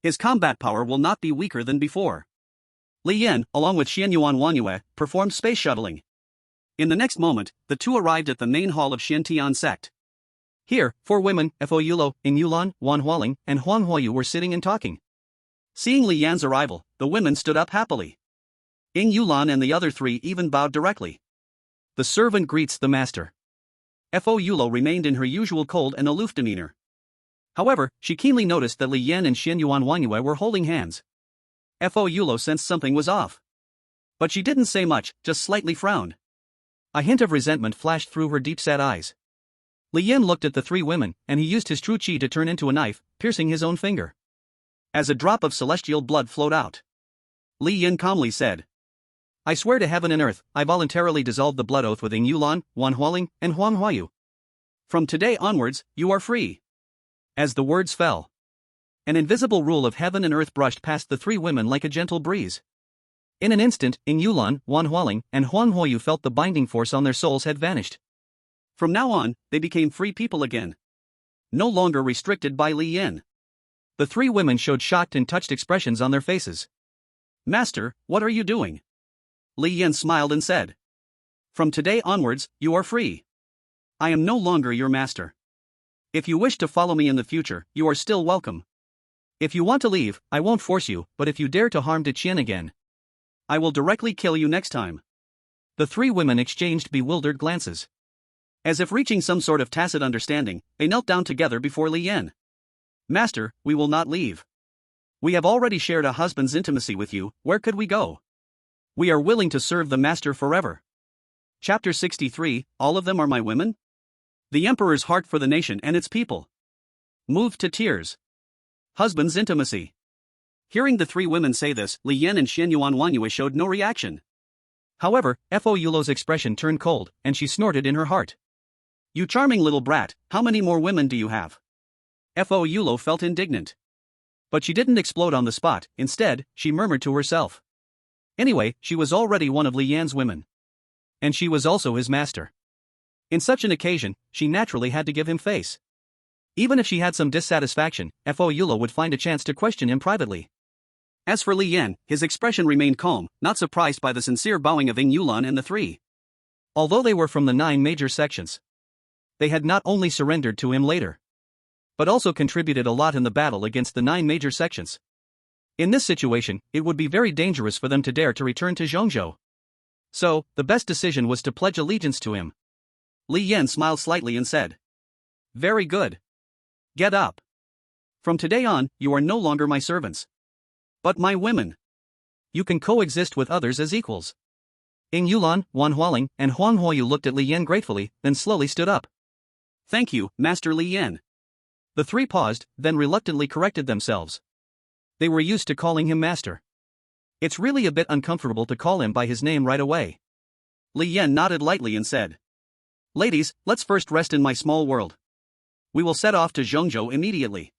his combat power will not be weaker than before. Li Yan, along with Xian Yuan Wanyue, performed space shuttling. In the next moment, the two arrived at the main hall of Xiantian sect. Here, 4 women, Fo Yulo, Ying Yulan, Wan Hualing, and Huang Huayu were sitting and talking. Seeing Li Yan's arrival, the women stood up happily. Ying Yulan and the other 3 even bowed directly. The servant greets the master. Fo Yulo remained in her usual cold and aloof demeanor. However, she keenly noticed that Li Yan and Xian Yuan Wanyue were holding hands. Fo Yulo sensed something was off. But she didn't say much, just slightly frowned. A hint of resentment flashed through her deep-set eyes. Li Yin looked at the three women, and he used his true qi to turn into a knife, piercing his own finger. As a drop of celestial blood flowed out, Li Yin calmly said, "I swear to heaven and earth, I voluntarily dissolved the blood oath with Ying Yulan, Wan Hualing, and Huang Huayu. From today onwards, you are free." As the words fell, an invisible rule of heaven and earth brushed past the three women like a gentle breeze. In an instant, Ying Yulan, Wan Hualing, and Huang Huayu felt the binding force on their souls had vanished. From now on, they became free people again. No longer restricted by Li Yin. The three women showed shocked and touched expressions on their faces. "Master, what are you doing?" Li Yin smiled and said, "From today onwards, you are free. I am no longer your master. If you wish to follow me in the future, you are still welcome. If you want to leave, I won't force you, but if you dare to harm De Qian again, I will directly kill you next time." The three women exchanged bewildered glances. As if reaching some sort of tacit understanding, they knelt down together before Li Yin. "Master, we will not leave. We have already shared a husband's intimacy with you, where could we go? We are willing to serve the master forever." Chapter 63, All of them are my women? The emperor's heart for the nation and its people moved to tears. Husband's intimacy. Hearing the three women say this, Li Yin and Xianyuan Wanyue showed no reaction. However, Fo Yulo's expression turned cold, and she snorted in her heart. "You charming little brat, how many more women do you have?" Fo Yulo felt indignant. But she didn't explode on the spot, instead, she murmured to herself. Anyway, she was already one of Li Yan's women. And she was also his master. In such an occasion, she naturally had to give him face. Even if she had some dissatisfaction, Fo Yulo would find a chance to question him privately. As for Li Yan, his expression remained calm, not surprised by the sincere bowing of Ying Yulan and the three. Although they were from the 9 major sections, they had not only surrendered to him later, but also contributed a lot in the battle against the 9 major sections. In this situation, it would be very dangerous for them to dare to return to Zhongzhou. So, the best decision was to pledge allegiance to him. Li Yan smiled slightly and said, "Very good. Get up. From today on, you are no longer my servants, but my women. You can coexist with others as equals." Ying Yulan, Wan Hualing, and Huang Huayu looked at Li Yan gratefully, then slowly stood up. "Thank you, Master Li Yan." The three paused, then reluctantly corrected themselves. They were used to calling him master. It's really a bit uncomfortable to call him by his name right away. Li Yan nodded lightly and said, "Ladies, let's first rest in my small world. We will set off to Zhongzhou immediately."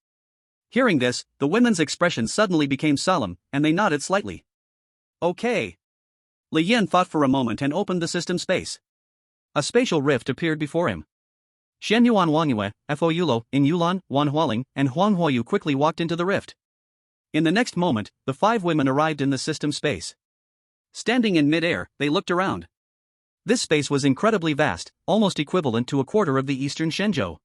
Hearing this, the women's expression suddenly became solemn, and they nodded slightly. "Okay." Li Yan thought for a moment and opened the system space. A spatial rift appeared before him. Xianyuan Wanyue, Fo Yulo, Ying Yulan, Wan Hualing, and Huang Huayu quickly walked into the rift. In the next moment, the 5 women arrived in the system space. Standing in mid-air, they looked around. This space was incredibly vast, almost equivalent to a quarter of the eastern Shenzhou.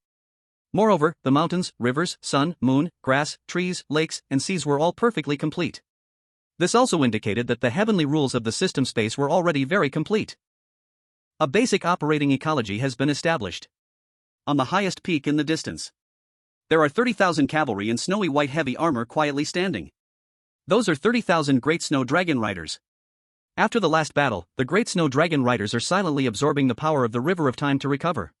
Moreover, the mountains, rivers, sun, moon, grass, trees, lakes, and seas were all perfectly complete. This also indicated that the heavenly rules of the system space were already very complete. A basic operating ecology has been established. On the highest peak in the distance, there are 30,000 cavalry in snowy white heavy armor quietly standing. Those are 30,000 Great Snow Dragon Riders. After the last battle, the Great Snow Dragon Riders are silently absorbing the power of the River of Time to recover.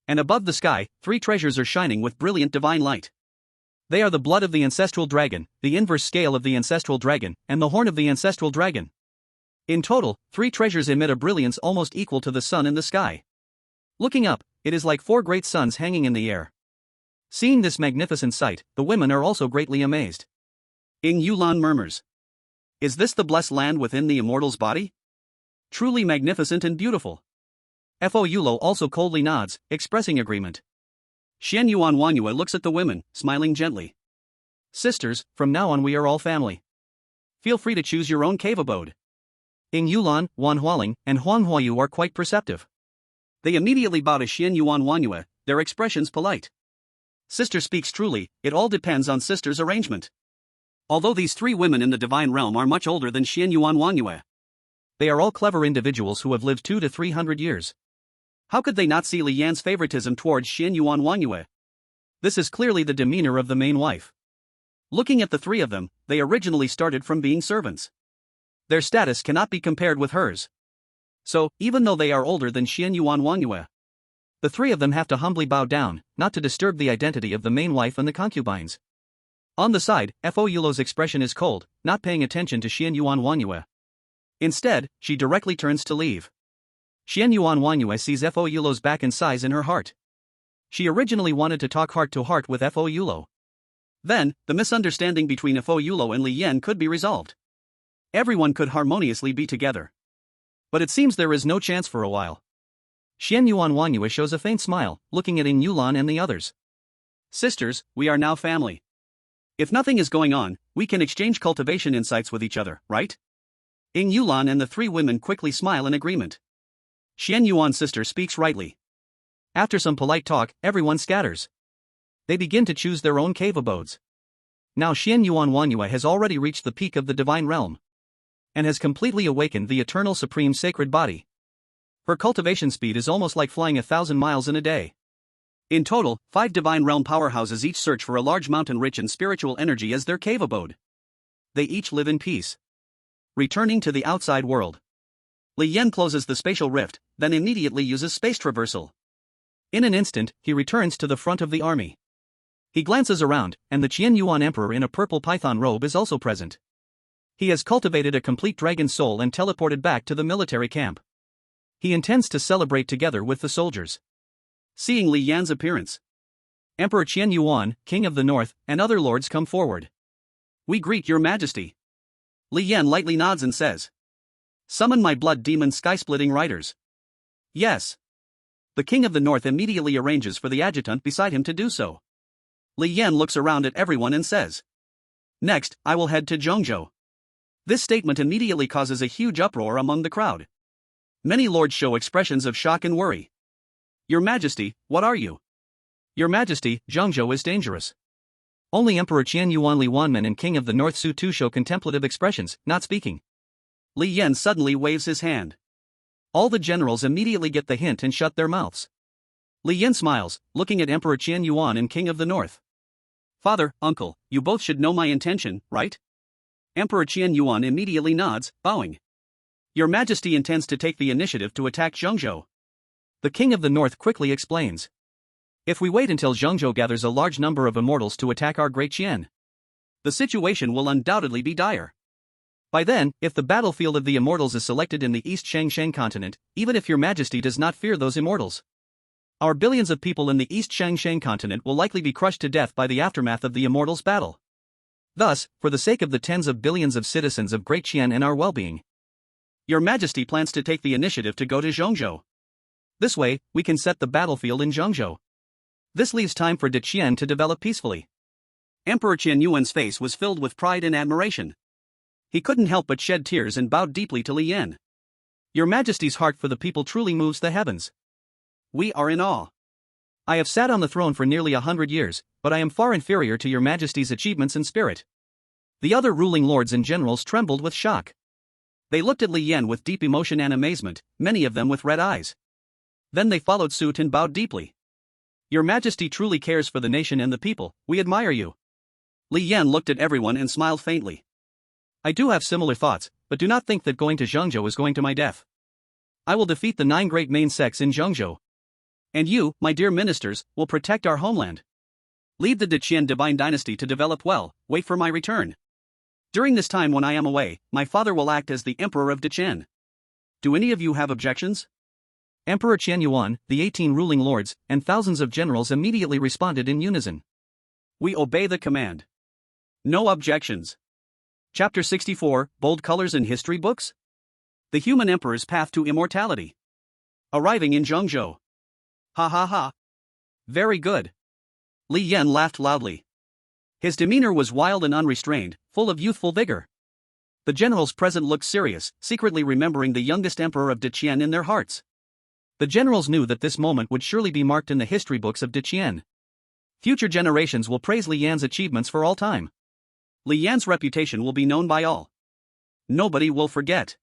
And above the sky, 3 treasures are shining with brilliant divine light. They are the blood of the ancestral dragon, the inverse scale of the ancestral dragon, and the horn of the ancestral dragon. In total, 3 treasures emit a brilliance almost equal to the sun in the sky. Looking up, it is like 4 great suns hanging in the air. Seeing this magnificent sight, the women are also greatly amazed. Ying Yulan murmurs, "Is this the blessed land within the immortal's body? Truly magnificent and beautiful." Fo Yulo also coldly nods, expressing agreement. Xianyuan Wanyue looks at the women, smiling gently. "Sisters, from now on we are all family. Feel free to choose your own cave abode." Ying Yulan, Wan Hualing, and Huang Huayu are quite perceptive. They immediately bow to Xianyuan Wanyue, their expressions polite. Sister speaks truly, it all depends on sister's arrangement. Although these 3 women in the divine realm are much older than Xianyuan Wanyue, they are all clever individuals who have lived 200 to 300 years. How could they not see Li Yan's favoritism towards Xianyuan Wanyue? This is clearly the demeanor of the main wife. Looking at the 3 of them, they originally started from being servants. Their status cannot be compared with hers. So, even though they are older than Xian Yuan Wanyue, the three of them have to humbly bow down, not to disturb the identity of the main wife and the concubines. On the side, Fo Yulo's expression is cold, not paying attention to Xian Yuan Wanyue. Instead, she directly turns to leave. Xian Yuan Wanyue sees Fo Yulo's back and sighs in her heart. She originally wanted to talk heart to heart with Fo Yulo. Then, the misunderstanding between Fo Yulo and Li Yan could be resolved. Everyone could harmoniously be together. But it seems there is no chance for a while. Xian Yuan Wanyue shows a faint smile, looking at Ying Yulan and the others. Sisters, we are now family. If nothing is going on, we can exchange cultivation insights with each other, right? Ying Yulan and the three women quickly smile in agreement. Xian Yuan's sister speaks rightly. After some polite talk, everyone scatters. They begin to choose their own cave abodes. Now Xian Yuan Wanyue has already reached the peak of the divine realm, and has completely awakened the eternal supreme sacred body. Her cultivation speed is almost like flying 1,000 miles in a day. In total, 5 divine realm powerhouses each search for a large mountain rich in spiritual energy as their cave abode. They each live in peace. Returning to the outside world, Li Yan closes the spatial rift, then immediately uses space traversal. In an instant, he returns to the front of the army. He glances around, and the Qian Yuan Emperor in a purple python robe is also present. He has cultivated a complete dragon soul and teleported back to the military camp. He intends to celebrate together with the soldiers. Seeing Li Yan's appearance, Emperor Qian Yuan, King of the North, and other lords come forward. We greet your majesty. Li Yan lightly nods and says, summon my blood demon sky-splitting riders. Yes. The King of the North immediately arranges for the adjutant beside him to do so. Li Yan looks around at everyone and says, next, I will head to Zhongzhou. This statement immediately causes a huge uproar among the crowd. Many lords show expressions of shock and worry. Your Majesty, what are you? Your Majesty, Zhongzhou is dangerous. Only Emperor Qian Yuan Li Wanman and King of the North Su Tu show contemplative expressions, not speaking. Li Yan suddenly waves his hand. All the generals immediately get the hint and shut their mouths. Li Yan smiles, looking at Emperor Qian Yuan and King of the North. Father, uncle, you both should know my intention, right? Emperor Qian Yuan immediately nods, bowing. Your Majesty intends to take the initiative to attack Zhongzhou. The King of the North quickly explains. If we wait until Zhongzhou gathers a large number of immortals to attack our great Qian, the situation will undoubtedly be dire. By then, if the battlefield of the immortals is selected in the East Shangsheng continent, even if your Majesty does not fear those immortals, our billions of people in the East Shangsheng continent will likely be crushed to death by the aftermath of the immortals' battle. Thus, for the sake of the tens of billions of citizens of Great Qian and our well-being, your Majesty plans to take the initiative to go to Zhongzhou. This way, we can set the battlefield in Zhongzhou. This leaves time for Deqian to develop peacefully. Emperor Qian Yuan's face was filled with pride and admiration. He couldn't help but shed tears and bowed deeply to Li Yan. Your Majesty's heart for the people truly moves the heavens. We are in awe. I have sat on the throne for nearly 100 years, but I am far inferior to your Majesty's achievements and spirit. The other ruling lords and generals trembled with shock. They looked at Li Yan with deep emotion and amazement, many of them with red eyes. Then they followed suit and bowed deeply. Your Majesty truly cares for the nation and the people, we admire you. Li Yan looked at everyone and smiled faintly. I do have similar thoughts, but do not think that going to Zhongzhou is going to my death. I will defeat the 9 great main sects in Zhongzhou. And you, my dear ministers, will protect our homeland. Lead the Deqian divine dynasty to develop well, wait for my return. During this time when I am away, my father will act as the Emperor of Deqian. Do any of you have objections? Emperor Qian Yuan, the 18 ruling lords, and thousands of generals immediately responded in unison. We obey the command. No objections. Chapter 64, Bold Colors in History Books? The Human Emperor's Path to Immortality. Arriving in Zhongzhou. Ha ha ha. Very good. Li Yan laughed loudly. His demeanor was wild and unrestrained, full of youthful vigor. The generals present looked serious, secretly remembering the youngest emperor of Deqian in their hearts. The generals knew that this moment would surely be marked in the history books of Deqian. Future generations will praise Li Yan's achievements for all time. Li Yan's reputation will be known by all. Nobody will forget.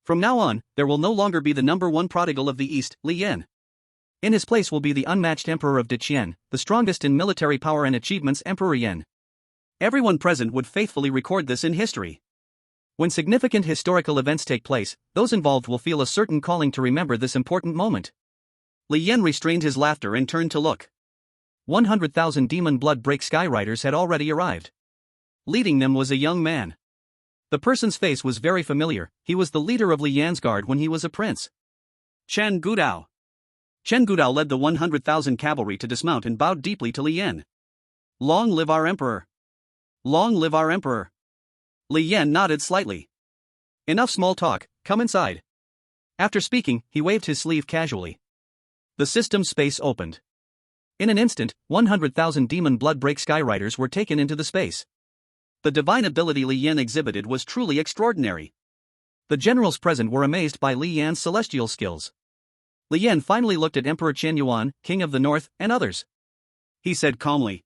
From now on, there will no longer be the #1 prodigal of the East, Li Yan. In his place will be the unmatched emperor of Deqian, the strongest in military power and achievements Emperor Yan. Everyone present would faithfully record this in history. When significant historical events take place, those involved will feel a certain calling to remember this important moment. Li Yan restrained his laughter and turned to look. 100,000 demon blood break skyriders had already arrived. Leading them was a young man. The person's face was very familiar. He was the leader of Li Yan's guard when he was a prince. Chen Gudao. Chen Gudao led the 100,000 cavalry to dismount and bowed deeply to Li Yan. Long live our emperor! Long live our emperor! Li Yan nodded slightly. Enough small talk, come inside. After speaking, he waved his sleeve casually. The system space opened. In an instant, 100,000 demon blood break skyriders were taken into the space. The divine ability Li Yan exhibited was truly extraordinary. The generals present were amazed by Li Yan's celestial skills. Li Yan finally looked at Emperor Qian Yuan, King of the North, and others. He said calmly,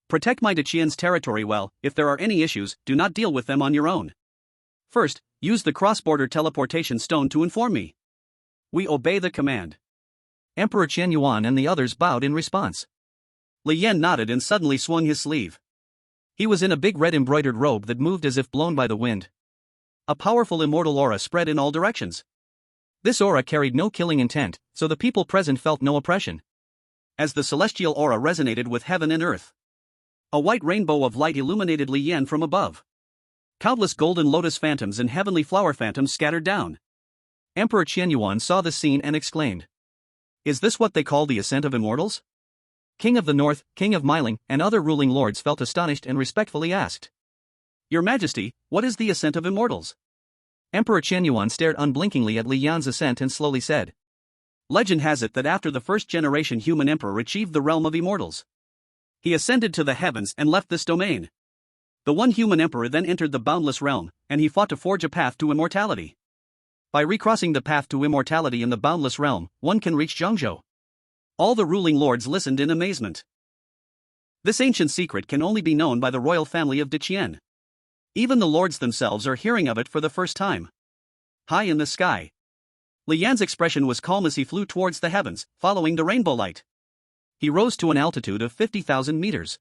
"Protect my Daqian's territory well. If there are any issues, do not deal with them on your own. First, use the cross-border teleportation stone to inform me." "We obey the command." Emperor Qian Yuan and the others bowed in response. Li Yan nodded and suddenly swung his sleeve. He was in a big red embroidered robe that moved as if blown by the wind. A powerful immortal aura spread in all directions. This aura carried no killing intent, so the people present felt no oppression. As the celestial aura resonated with heaven and earth, a white rainbow of light illuminated Li Yan from above. Countless golden lotus phantoms and heavenly flower phantoms scattered down. Emperor Qian Yuan saw the scene and exclaimed, "Is this what they call the ascent of immortals?" King of the North, King of Miling, and other ruling lords felt astonished and respectfully asked, "Your Majesty, what is the ascent of immortals?" Emperor Qian Yuan stared unblinkingly at Li Yan's ascent and slowly said, "Legend has it that after the first generation human emperor achieved the realm of immortals, he ascended to the heavens and left this domain. The one human emperor then entered the boundless realm, and he fought to forge a path to immortality. By recrossing the path to immortality in the boundless realm, one can reach Zhongzhou." All the ruling lords listened in amazement. This ancient secret can only be known by the royal family of Daqian. Even the lords themselves are hearing of it for the first time. High in the sky, Li Yan's expression was calm as he flew towards the heavens, following the rainbow light. He rose to an altitude of 50,000 meters.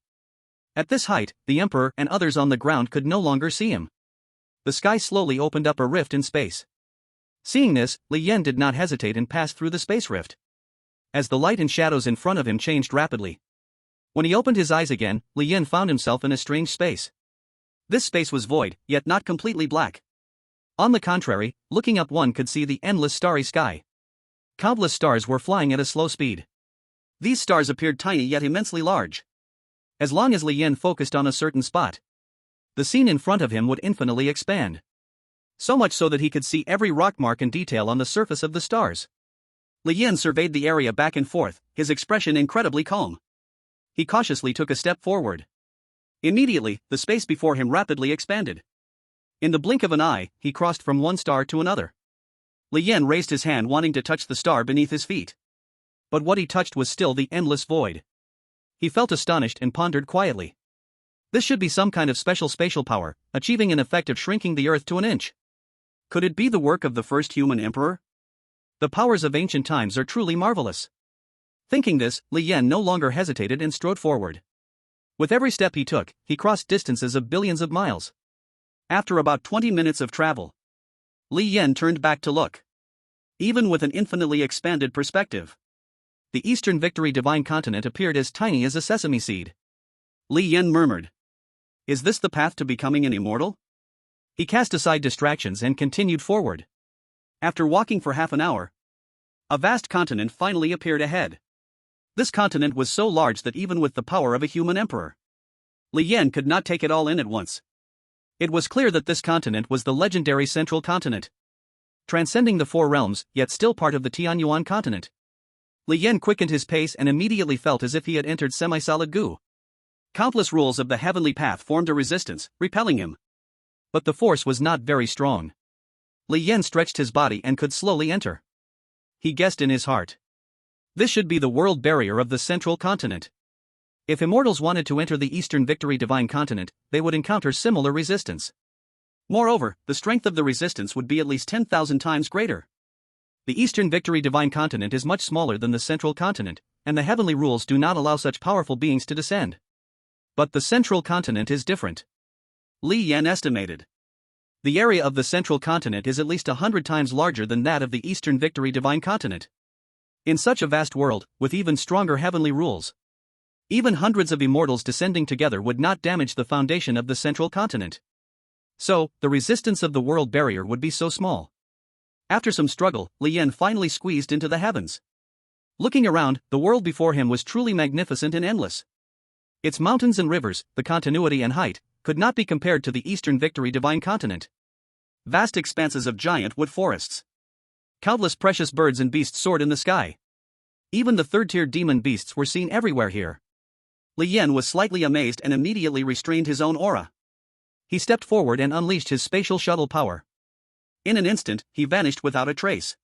At this height, the emperor and others on the ground could no longer see him. The sky slowly opened up a rift in space. Seeing this, Li Yan did not hesitate and passed through the space rift. As the light and shadows in front of him changed rapidly, when he opened his eyes again, Li Yan found himself in a strange space. This space was void, yet not completely black. On the contrary, looking up one could see the endless starry sky. Countless stars were flying at a slow speed. These stars appeared tiny yet immensely large. As long as Li Yan focused on a certain spot, the scene in front of him would infinitely expand. So much so that he could see every rock mark and detail on the surface of the stars. Li Yan surveyed the area back and forth, his expression incredibly calm. He cautiously took a step forward. Immediately, the space before him rapidly expanded. In the blink of an eye, he crossed from one star to another. Li Yan raised his hand wanting to touch the star beneath his feet. But what he touched was still the endless void. He felt astonished and pondered quietly. This should be some kind of special spatial power, achieving an effect of shrinking the earth to an inch. Could it be the work of the first human emperor? The powers of ancient times are truly marvelous. Thinking this, Li Yan no longer hesitated and strode forward. With every step he took, he crossed distances of billions of miles. After about 20 minutes of travel, Li Yan turned back to look. Even with an infinitely expanded perspective, the Eastern Victory Divine Continent appeared as tiny as a sesame seed. Li Yan murmured, "Is this the path to becoming an immortal?" He cast aside distractions and continued forward. After walking for half an hour, a vast continent finally appeared ahead. This continent was so large that even with the power of a human emperor, Li Yan could not take it all in at once. It was clear that this continent was the legendary Central Continent, transcending the four realms, yet still part of the Tianyuan continent. Li Yan quickened his pace and immediately felt as if he had entered semi-solid goo. Countless rules of the heavenly path formed a resistance, repelling him. But the force was not very strong. Li Yan stretched his body and could slowly enter. He guessed in his heart, this should be the world barrier of the Central Continent. If immortals wanted to enter the Eastern Victory Divine Continent, they would encounter similar resistance. Moreover, the strength of the resistance would be at least 10,000 times greater. The Eastern Victory Divine Continent is much smaller than the Central Continent, and the heavenly rules do not allow such powerful beings to descend. But the Central Continent is different. Li Yan estimated. The area of the central continent is at least 100 times larger than that of the Eastern Victory Divine Continent. In such a vast world, with even stronger heavenly rules, even hundreds of immortals descending together would not damage the foundation of the central continent. So, the resistance of the world barrier would be so small. After some struggle, Li Yan finally squeezed into the heavens. Looking around, the world before him was truly magnificent and endless. Its mountains and rivers, the continuity and height, could not be compared to the Eastern Victory Divine Continent. Vast expanses of giant wood forests. Countless precious birds and beasts soared in the sky. Even the third-tier demon beasts were seen everywhere here. Li Yan was slightly amazed and immediately restrained his own aura. He stepped forward and unleashed his spatial shuttle power. In an instant, he vanished without a trace.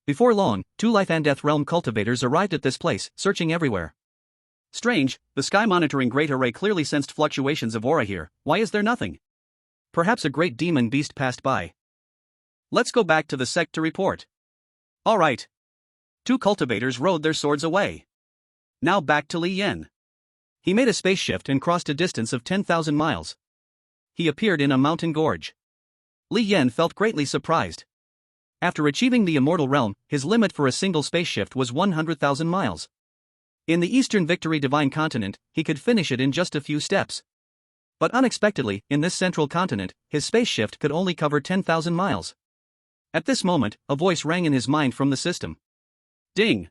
Before long, 2 life and death realm cultivators arrived at this place, searching everywhere. Strange, the sky monitoring great array clearly sensed fluctuations of aura here. Why is there nothing? Perhaps a great demon beast passed by. Let's go back to the sect to report. Alright. 2 cultivators rode their swords away. Now back to Li Yan. He made a space shift and crossed a distance of 10,000 miles. He appeared in a mountain gorge. Li Yan felt greatly surprised. After achieving the immortal realm, his limit for a single space shift was 100,000 miles. In the Eastern Victory Divine Continent, he could finish it in just a few steps. But unexpectedly, in this central continent, his space shift could only cover 10,000 miles. At this moment, a voice rang in his mind from the system. Ding!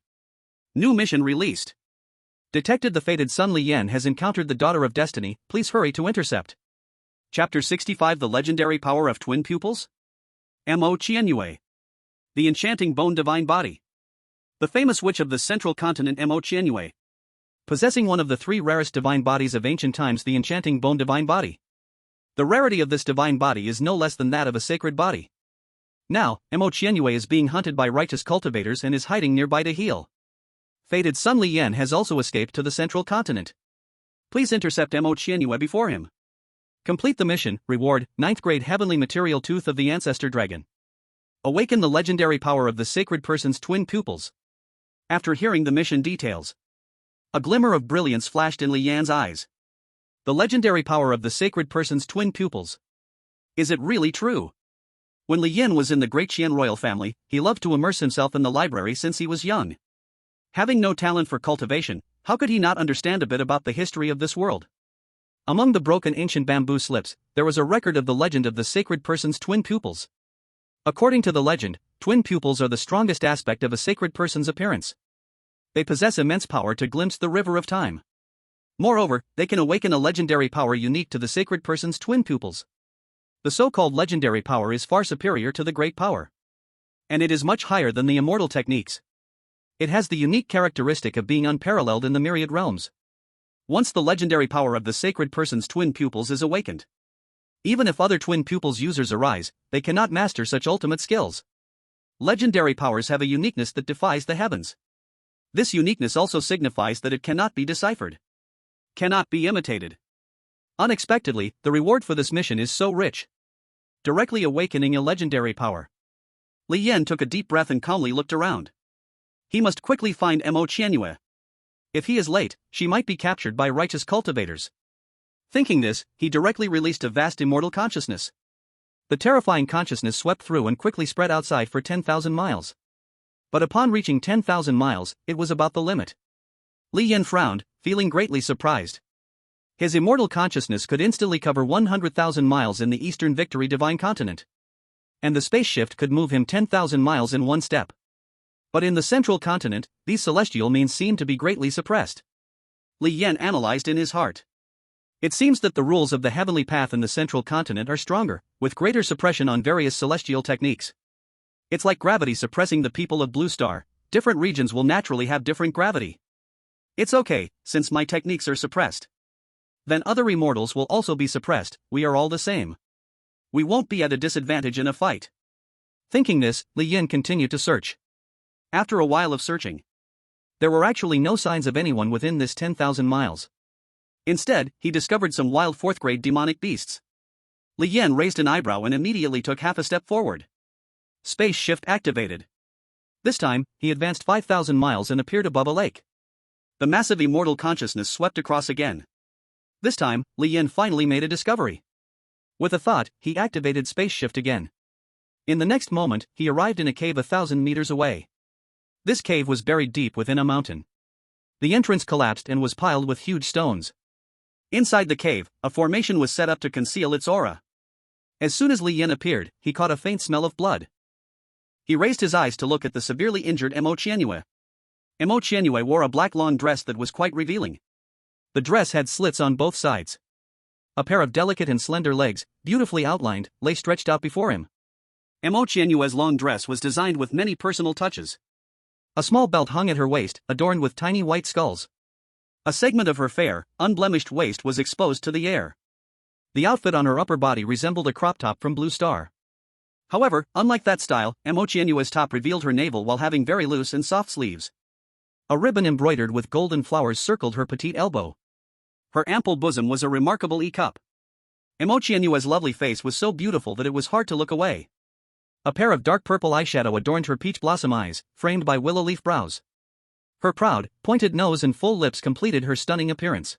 New mission released. Detected the fated Sun Li Yan has encountered the Daughter of Destiny, please hurry to intercept. Chapter 65 The Legendary Power of Twin Pupils? Mo Qianyue. The Enchanting Bone Divine Body. The famous witch of the central continent Mo Qianyue. Possessing one of the 3 rarest divine bodies of ancient times, the Enchanting Bone Divine Body. The rarity of this divine body is no less than that of a sacred body. Now, Mo Qianyue is being hunted by righteous cultivators and is hiding nearby to heal. Fated Sun Li Yan has also escaped to the central continent. Please intercept Mo Qianyue before him. Complete the mission, reward, 9th grade Heavenly Material Tooth of the Ancestor Dragon. Awaken the legendary power of the sacred person's twin pupils. After hearing the mission details, a glimmer of brilliance flashed in Li Yan's eyes. The legendary power of the sacred person's twin pupils. Is it really true? When Li Yan was in the Great Qian royal family, he loved to immerse himself in the library since he was young. Having no talent for cultivation, how could he not understand a bit about the history of this world? Among the broken ancient bamboo slips, there was a record of the legend of the sacred person's twin pupils. According to the legend, twin pupils are the strongest aspect of a sacred person's appearance. They possess immense power to glimpse the river of time. Moreover, they can awaken a legendary power unique to the sacred person's twin pupils. The so-called legendary power is far superior to the great power. And it is much higher than the immortal techniques. It has the unique characteristic of being unparalleled in the myriad realms. Once the legendary power of the sacred person's twin pupils is awakened, even if other twin pupils users arise, they cannot master such ultimate skills. Legendary powers have a uniqueness that defies the heavens. This uniqueness also signifies that it cannot be deciphered, cannot be imitated. Unexpectedly, the reward for this mission is so rich. Directly awakening a legendary power. Li Yan took a deep breath and calmly looked around. He must quickly find Mo Qianyue. If he is late, she might be captured by righteous cultivators. Thinking this, he directly released a vast immortal consciousness. The terrifying consciousness swept through and quickly spread outside for 10,000 miles. But upon reaching 10,000 miles, it was about the limit. Li Yan frowned, feeling greatly surprised. His immortal consciousness could instantly cover 100,000 miles in the Eastern Victory Divine Continent. And the space shift could move him 10,000 miles in one step. But in the central continent, these celestial means seemed to be greatly suppressed. Li Yan analyzed in his heart. It seems that the rules of the heavenly path in the central continent are stronger, with greater suppression on various celestial techniques. It's like gravity suppressing the people of Blue Star. Different regions will naturally have different gravity. It's okay, since my techniques are suppressed. Then other immortals will also be suppressed, we are all the same. We won't be at a disadvantage in a fight. Thinking this, Li Yan continued to search. After a while of searching, there were actually no signs of anyone within this 10,000 miles. Instead, he discovered some wild 4th grade demonic beasts. Li Yan raised an eyebrow and immediately took half a step forward. Space shift activated. This time, he advanced 5,000 miles and appeared above a lake. The massive immortal consciousness swept across again. This time, Li Yan finally made a discovery. With a thought, he activated space shift again. In the next moment, he arrived in a cave 1,000 meters away. This cave was buried deep within a mountain. The entrance collapsed and was piled with huge stones. Inside the cave, a formation was set up to conceal its aura. As soon as Li Yin appeared, he caught a faint smell of blood. He raised his eyes to look at the severely injured Mo Qianyue. Mo Qianyue wore a black lawn dress that was quite revealing. The dress had slits on both sides. A pair of delicate and slender legs, beautifully outlined, lay stretched out before him. Mo Qianyue's long dress was designed with many personal touches. A small belt hung at her waist, adorned with tiny white skulls. A segment of her fair, unblemished waist was exposed to the air. The outfit on her upper body resembled a crop top from Blue Star. However, unlike that style, Mo Qianyue's top revealed her navel while having very loose and soft sleeves. A ribbon embroidered with golden flowers circled her petite elbow. Her ample bosom was a remarkable e-cup. Mo Qianyue's lovely face was so beautiful that it was hard to look away. A pair of dark purple eyeshadow adorned her peach blossom eyes, framed by willow leaf brows. Her proud, pointed nose and full lips completed her stunning appearance.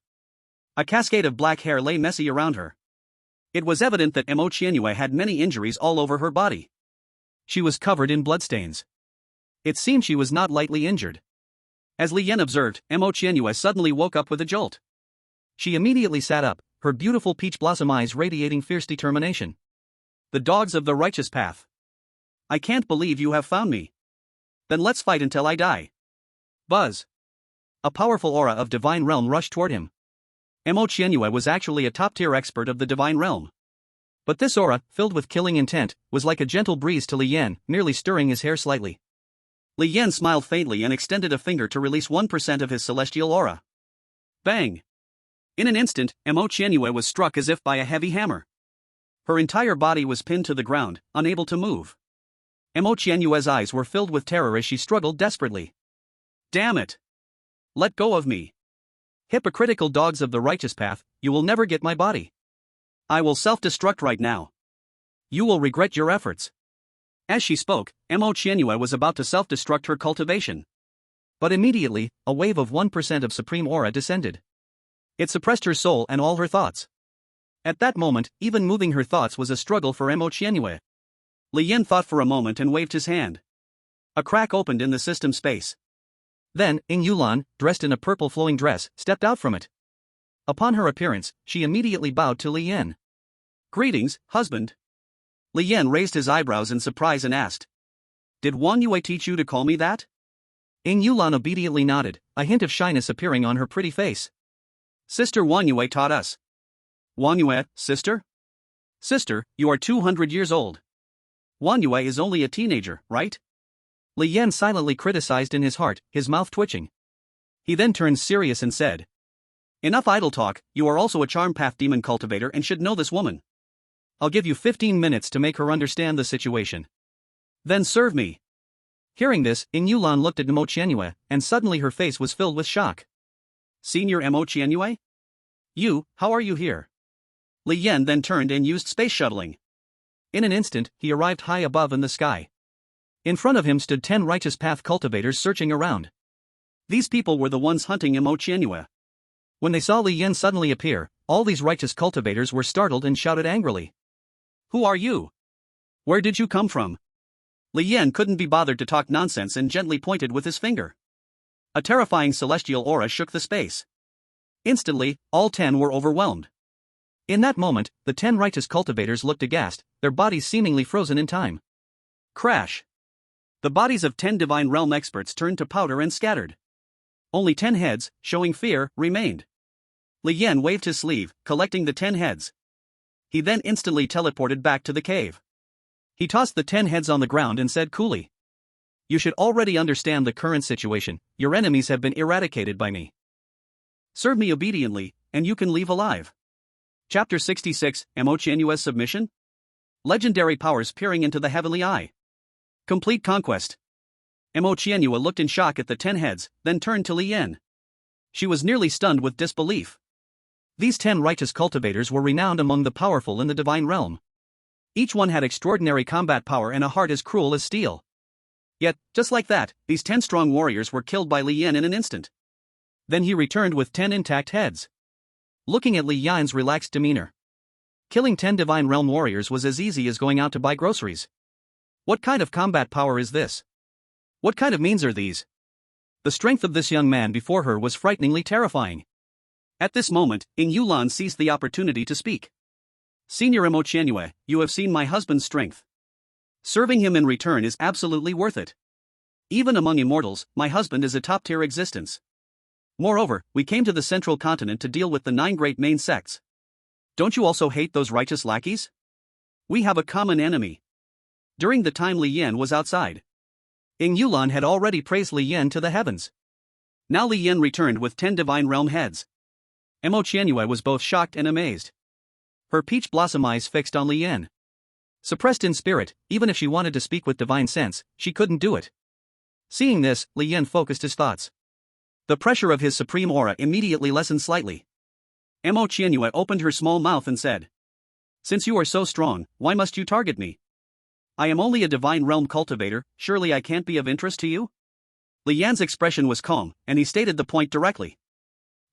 A cascade of black hair lay messy around her. It was evident that Mo Qianyue had many injuries all over her body. She was covered in bloodstains. It seemed she was not lightly injured. As Li Yin observed, Mo Qianyue suddenly woke up with a jolt. She immediately sat up, her beautiful peach blossom eyes radiating fierce determination. The dogs of the righteous path. I can't believe you have found me. Then let's fight until I die. Buzz. A powerful aura of divine realm rushed toward him. Mo Qianyue was actually a top-tier expert of the divine realm. But this aura, filled with killing intent, was like a gentle breeze to Li Yin, merely stirring his hair slightly. Li Yin smiled faintly and extended a finger to release 1% of his celestial aura. Bang! In an instant, Mo Qianyue was struck as if by a heavy hammer. Her entire body was pinned to the ground, unable to move. Mo Qianyue's eyes were filled with terror as she struggled desperately. Damn it! Let go of me! Hypocritical dogs of the righteous path, you will never get my body. I will self-destruct right now. You will regret your efforts. As she spoke, Mo Qianyue was about to self-destruct her cultivation. But immediately, a wave of 1% of supreme aura descended. It suppressed her soul and all her thoughts. At that moment, even moving her thoughts was a struggle for Mo Qianyue. Li Yin thought for a moment and waved his hand. A crack opened in the system space. Then, Ying Yulan, dressed in a purple flowing dress, stepped out from it. Upon her appearance, she immediately bowed to Li Yin. Greetings, husband. Li Yin raised his eyebrows in surprise and asked. Did Wang Yue teach you to call me that? Ying Yulan obediently nodded, a hint of shyness appearing on her pretty face. Sister Wang Yue taught us. Wang Yue, sister? Sister, you are 200 years old. Wang Yue is only a teenager, right? Li Yin silently criticized in his heart, his mouth twitching. He then turned serious and said. Enough idle talk, you are also a charm path demon cultivator and should know this woman. I'll give you 15 minutes to make her understand the situation. Then serve me. Hearing this, Ying Yulan looked at Mo Qianyue, and suddenly her face was filled with shock. Senior Mo Qianyue? You, how are you here? Li Yin then turned and used space shuttling. In an instant, he arrived high above in the sky. In front of him stood 10 righteous path cultivators searching around. These people were the ones hunting Mo Qianyue. When they saw Li Yin suddenly appear, all these righteous cultivators were startled and shouted angrily. Who are you? Where did you come from? Li Yin couldn't be bothered to talk nonsense and gently pointed with his finger. A terrifying celestial aura shook the space. Instantly, all 10 were overwhelmed. In that moment, the 10 righteous cultivators looked aghast, their bodies seemingly frozen in time. Crash! The bodies of 10 divine realm experts turned to powder and scattered. Only 10 heads, showing fear, remained. Li Yin waved his sleeve, collecting the 10 heads. He then instantly teleported back to the cave. He tossed the 10 heads on the ground and said coolly. You should already understand the current situation, your enemies have been eradicated by me. Serve me obediently, and you can leave alive. Chapter 66, Mo Qianyue's submission? Legendary powers peering into the heavenly eye. Complete conquest. Mo Qianyue looked in shock at the 10 heads, then turned to Li Yin. She was nearly stunned with disbelief. These 10 righteous cultivators were renowned among the powerful in the divine realm. Each one had extraordinary combat power and a heart as cruel as steel. Yet, just like that, these 10 strong warriors were killed by Li Yin in an instant. Then he returned with 10 intact heads. Looking at Li Yin's relaxed demeanor. Killing 10 Divine Realm warriors was as easy as going out to buy groceries. What kind of combat power is this? What kind of means are these? The strength of this young man before her was frighteningly terrifying. At this moment, Ing Yulan seized the opportunity to speak. Senior Imo Qianyue, you have seen my husband's strength. Serving him in return is absolutely worth it. Even among immortals, my husband is a top-tier existence. Moreover, we came to the central continent to deal with the 9 great main sects. Don't you also hate those righteous lackeys? We have a common enemy. During the time Li Yan was outside, Ing Yulan had already praised Li Yan to the heavens. Now Li Yan returned with 10 divine realm heads. Imo Qianyue was both shocked and amazed. Her peach blossom eyes fixed on Li Yan. Suppressed in spirit, even if she wanted to speak with divine sense, she couldn't do it. Seeing this, Li Yan focused his thoughts. The pressure of his supreme aura immediately lessened slightly. Imo Qianyue opened her small mouth and said, "Since you are so strong, why must you target me? I am only a divine realm cultivator, surely I can't be of interest to you?" Li Yan's expression was calm, and he stated the point directly.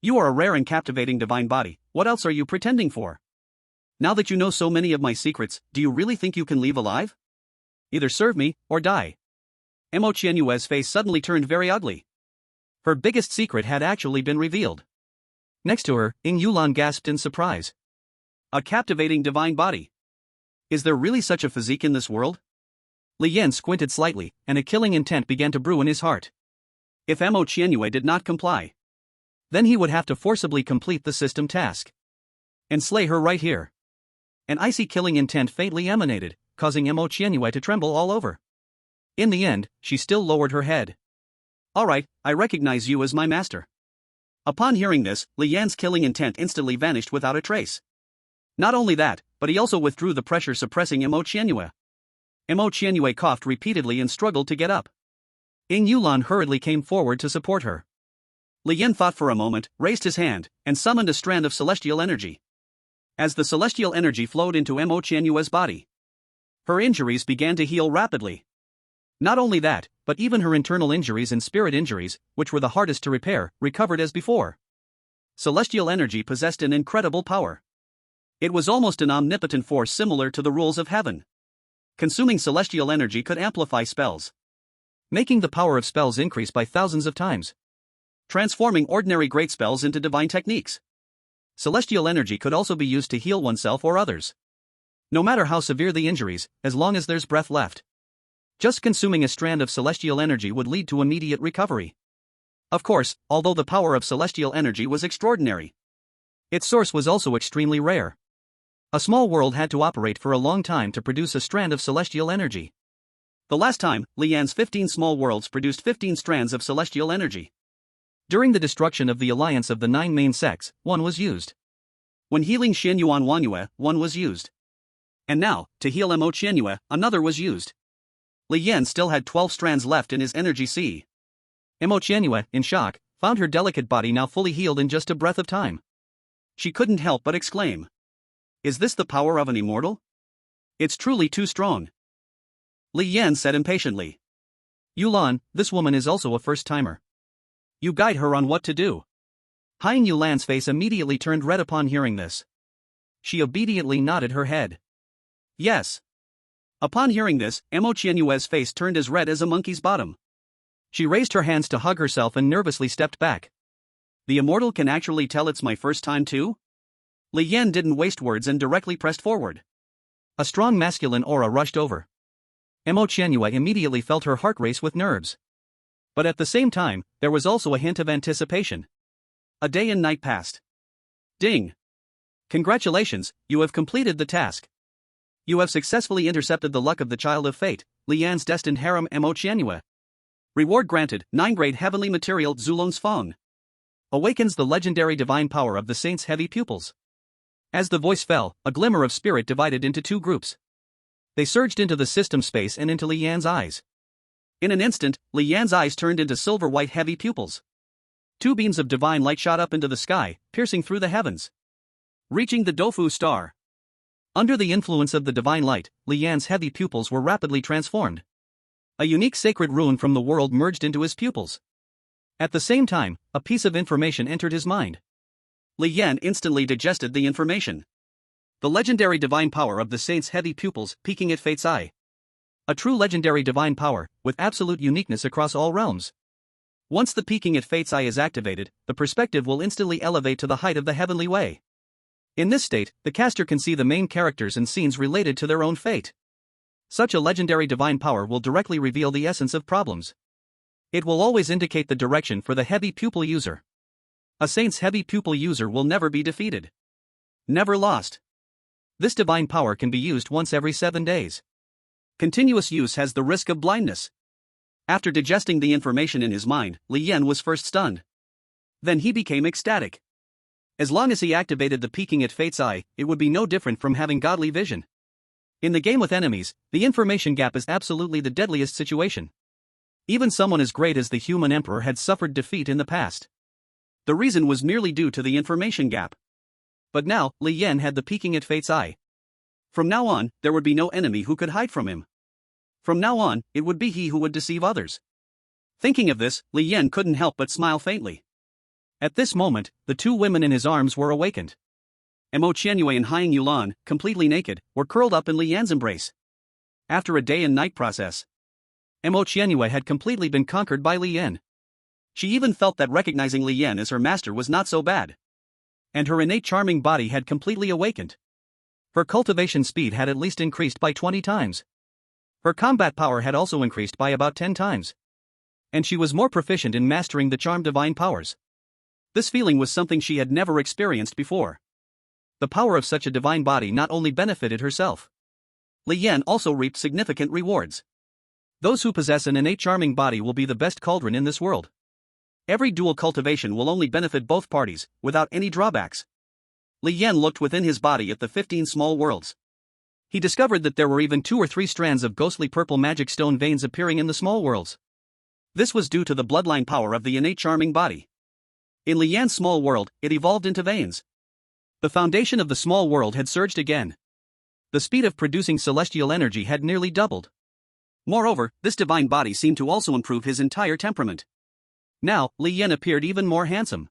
You are a rare and captivating divine body, what else are you pretending for? Now that you know so many of my secrets, do you really think you can leave alive? Either serve me, or die. Imo Qianyue's face suddenly turned very ugly. Her biggest secret had actually been revealed. Next to her, Ing Yulan gasped in surprise. A captivating divine body. Is there really such a physique in this world? Li Yan squinted slightly, and a killing intent began to brew in his heart. If Imo Qianyue did not comply, then he would have to forcibly complete the system task. And slay her right here. An icy killing intent faintly emanated, causing Imo Qianyue to tremble all over. In the end, she still lowered her head. Alright, I recognize you as my master. Upon hearing this, Li Yan's killing intent instantly vanished without a trace. Not only that, but he also withdrew the pressure suppressing Imo Qianyue. Imo Qianyue coughed repeatedly and struggled to get up. Ing Yulan hurriedly came forward to support her. Li Yan thought for a moment, raised his hand, and summoned a strand of celestial energy. As the celestial energy flowed into Imo Qianyue's body, her injuries began to heal rapidly. Not only that, but even her internal injuries and spirit injuries, which were the hardest to repair, recovered as before. Celestial energy possessed an incredible power. It was almost an omnipotent force similar to the rules of heaven. Consuming celestial energy could amplify spells, making the power of spells increase by thousands of times, transforming ordinary great spells into divine techniques. Celestial energy could also be used to heal oneself or others. No matter how severe the injuries, as long as there's breath left. Just consuming a strand of celestial energy would lead to immediate recovery. Of course, although the power of celestial energy was extraordinary, its source was also extremely rare. A small world had to operate for a long time to produce a strand of celestial energy. The last time, Li Yan's 15 small worlds produced 15 strands of celestial energy. During the destruction of the alliance of the 9 main sects, one was used. When healing Xianyuan Wanyue, one was used. And now, to heal Imo Qianyue, another was used. Li Yan still had 12 strands left in his energy sea. Imo Qianyue, in shock, found her delicate body now fully healed in just a breath of time. She couldn't help but exclaim. Is this the power of an immortal? It's truly too strong. Li Yan said impatiently. Yulan, this woman is also a first-timer. You guide her on what to do. Hein Yulan's face immediately turned red upon hearing this. She obediently nodded her head. Yes. Upon hearing this, Imo Qianyue's face turned as red as a monkey's bottom. She raised her hands to hug herself and nervously stepped back. The immortal can actually tell it's my first time too? Li Yan didn't waste words and directly pressed forward. A strong masculine aura rushed over. Imo Qianyue immediately felt her heart race with nerves. But at the same time, there was also a hint of anticipation. A day and night passed. Ding! Congratulations, you have completed the task. You have successfully intercepted the luck of the child of fate, Li Yan's destined harem Imo Qianyue. Reward granted, 9-grade heavenly material Zulong's Fong. Awakens the legendary divine power of the saint's heavy pupils. As the voice fell, a glimmer of spirit divided into 2 groups. They surged into the system space and into Li Yan's eyes. In an instant, Li Yan's eyes turned into silver-white heavy pupils. 2 beams of divine light shot up into the sky, piercing through the heavens, reaching the Dofu star. Under the influence of the divine light, Li Yan's heavy pupils were rapidly transformed. A unique sacred rune from the world merged into his pupils. At the same time, a piece of information entered his mind. Li Yan instantly digested the information. The legendary divine power of the saint's heavy pupils peeking at fate's eye. A true legendary divine power, with absolute uniqueness across all realms. Once the peeking at fate's eye is activated, the perspective will instantly elevate to the height of the heavenly way. In this state, the caster can see the main characters and scenes related to their own fate. Such a legendary divine power will directly reveal the essence of problems. It will always indicate the direction for the heavy pupil user. A saint's heavy pupil user will never be defeated. Never lost. This divine power can be used once every 7 days. Continuous use has the risk of blindness. After digesting the information in his mind, Li Yan was first stunned. Then he became ecstatic. As long as he activated the peeking at fate's eye, it would be no different from having godly vision. In the game with enemies, the information gap is absolutely the deadliest situation. Even someone as great as the human emperor had suffered defeat in the past. The reason was merely due to the information gap. But now, Li Yan had the peeking at fate's eye. From now on, there would be no enemy who could hide from him. From now on, it would be he who would deceive others. Thinking of this, Li Yan couldn't help but smile faintly. At this moment, the two women in his arms were awakened. Mo Qianyue and Hying Yulan, completely naked, were curled up in Li Yan's embrace. After a day and night process, Mo Qianyue had completely been conquered by Li Yan. She even felt that recognizing Li Yan as her master was not so bad. And her innate charming body had completely awakened. Her cultivation speed had at least increased by 20 times. Her combat power had also increased by about 10 times. And she was more proficient in mastering the charm divine powers. This feeling was something she had never experienced before. The power of such a divine body not only benefited herself. Li Yan also reaped significant rewards. Those who possess an innate charming body will be the best cauldron in this world. Every dual cultivation will only benefit both parties, without any drawbacks. Li Yan looked within his body at the 15 small worlds. He discovered that there were even 2 or 3 strands of ghostly purple magic stone veins appearing in the small worlds. This was due to the bloodline power of the innate charming body. In Li Yan's small world, it evolved into veins. The foundation of the small world had surged again. The speed of producing celestial energy had nearly doubled. Moreover, this divine body seemed to also improve his entire temperament. Now, Li Yan appeared even more handsome.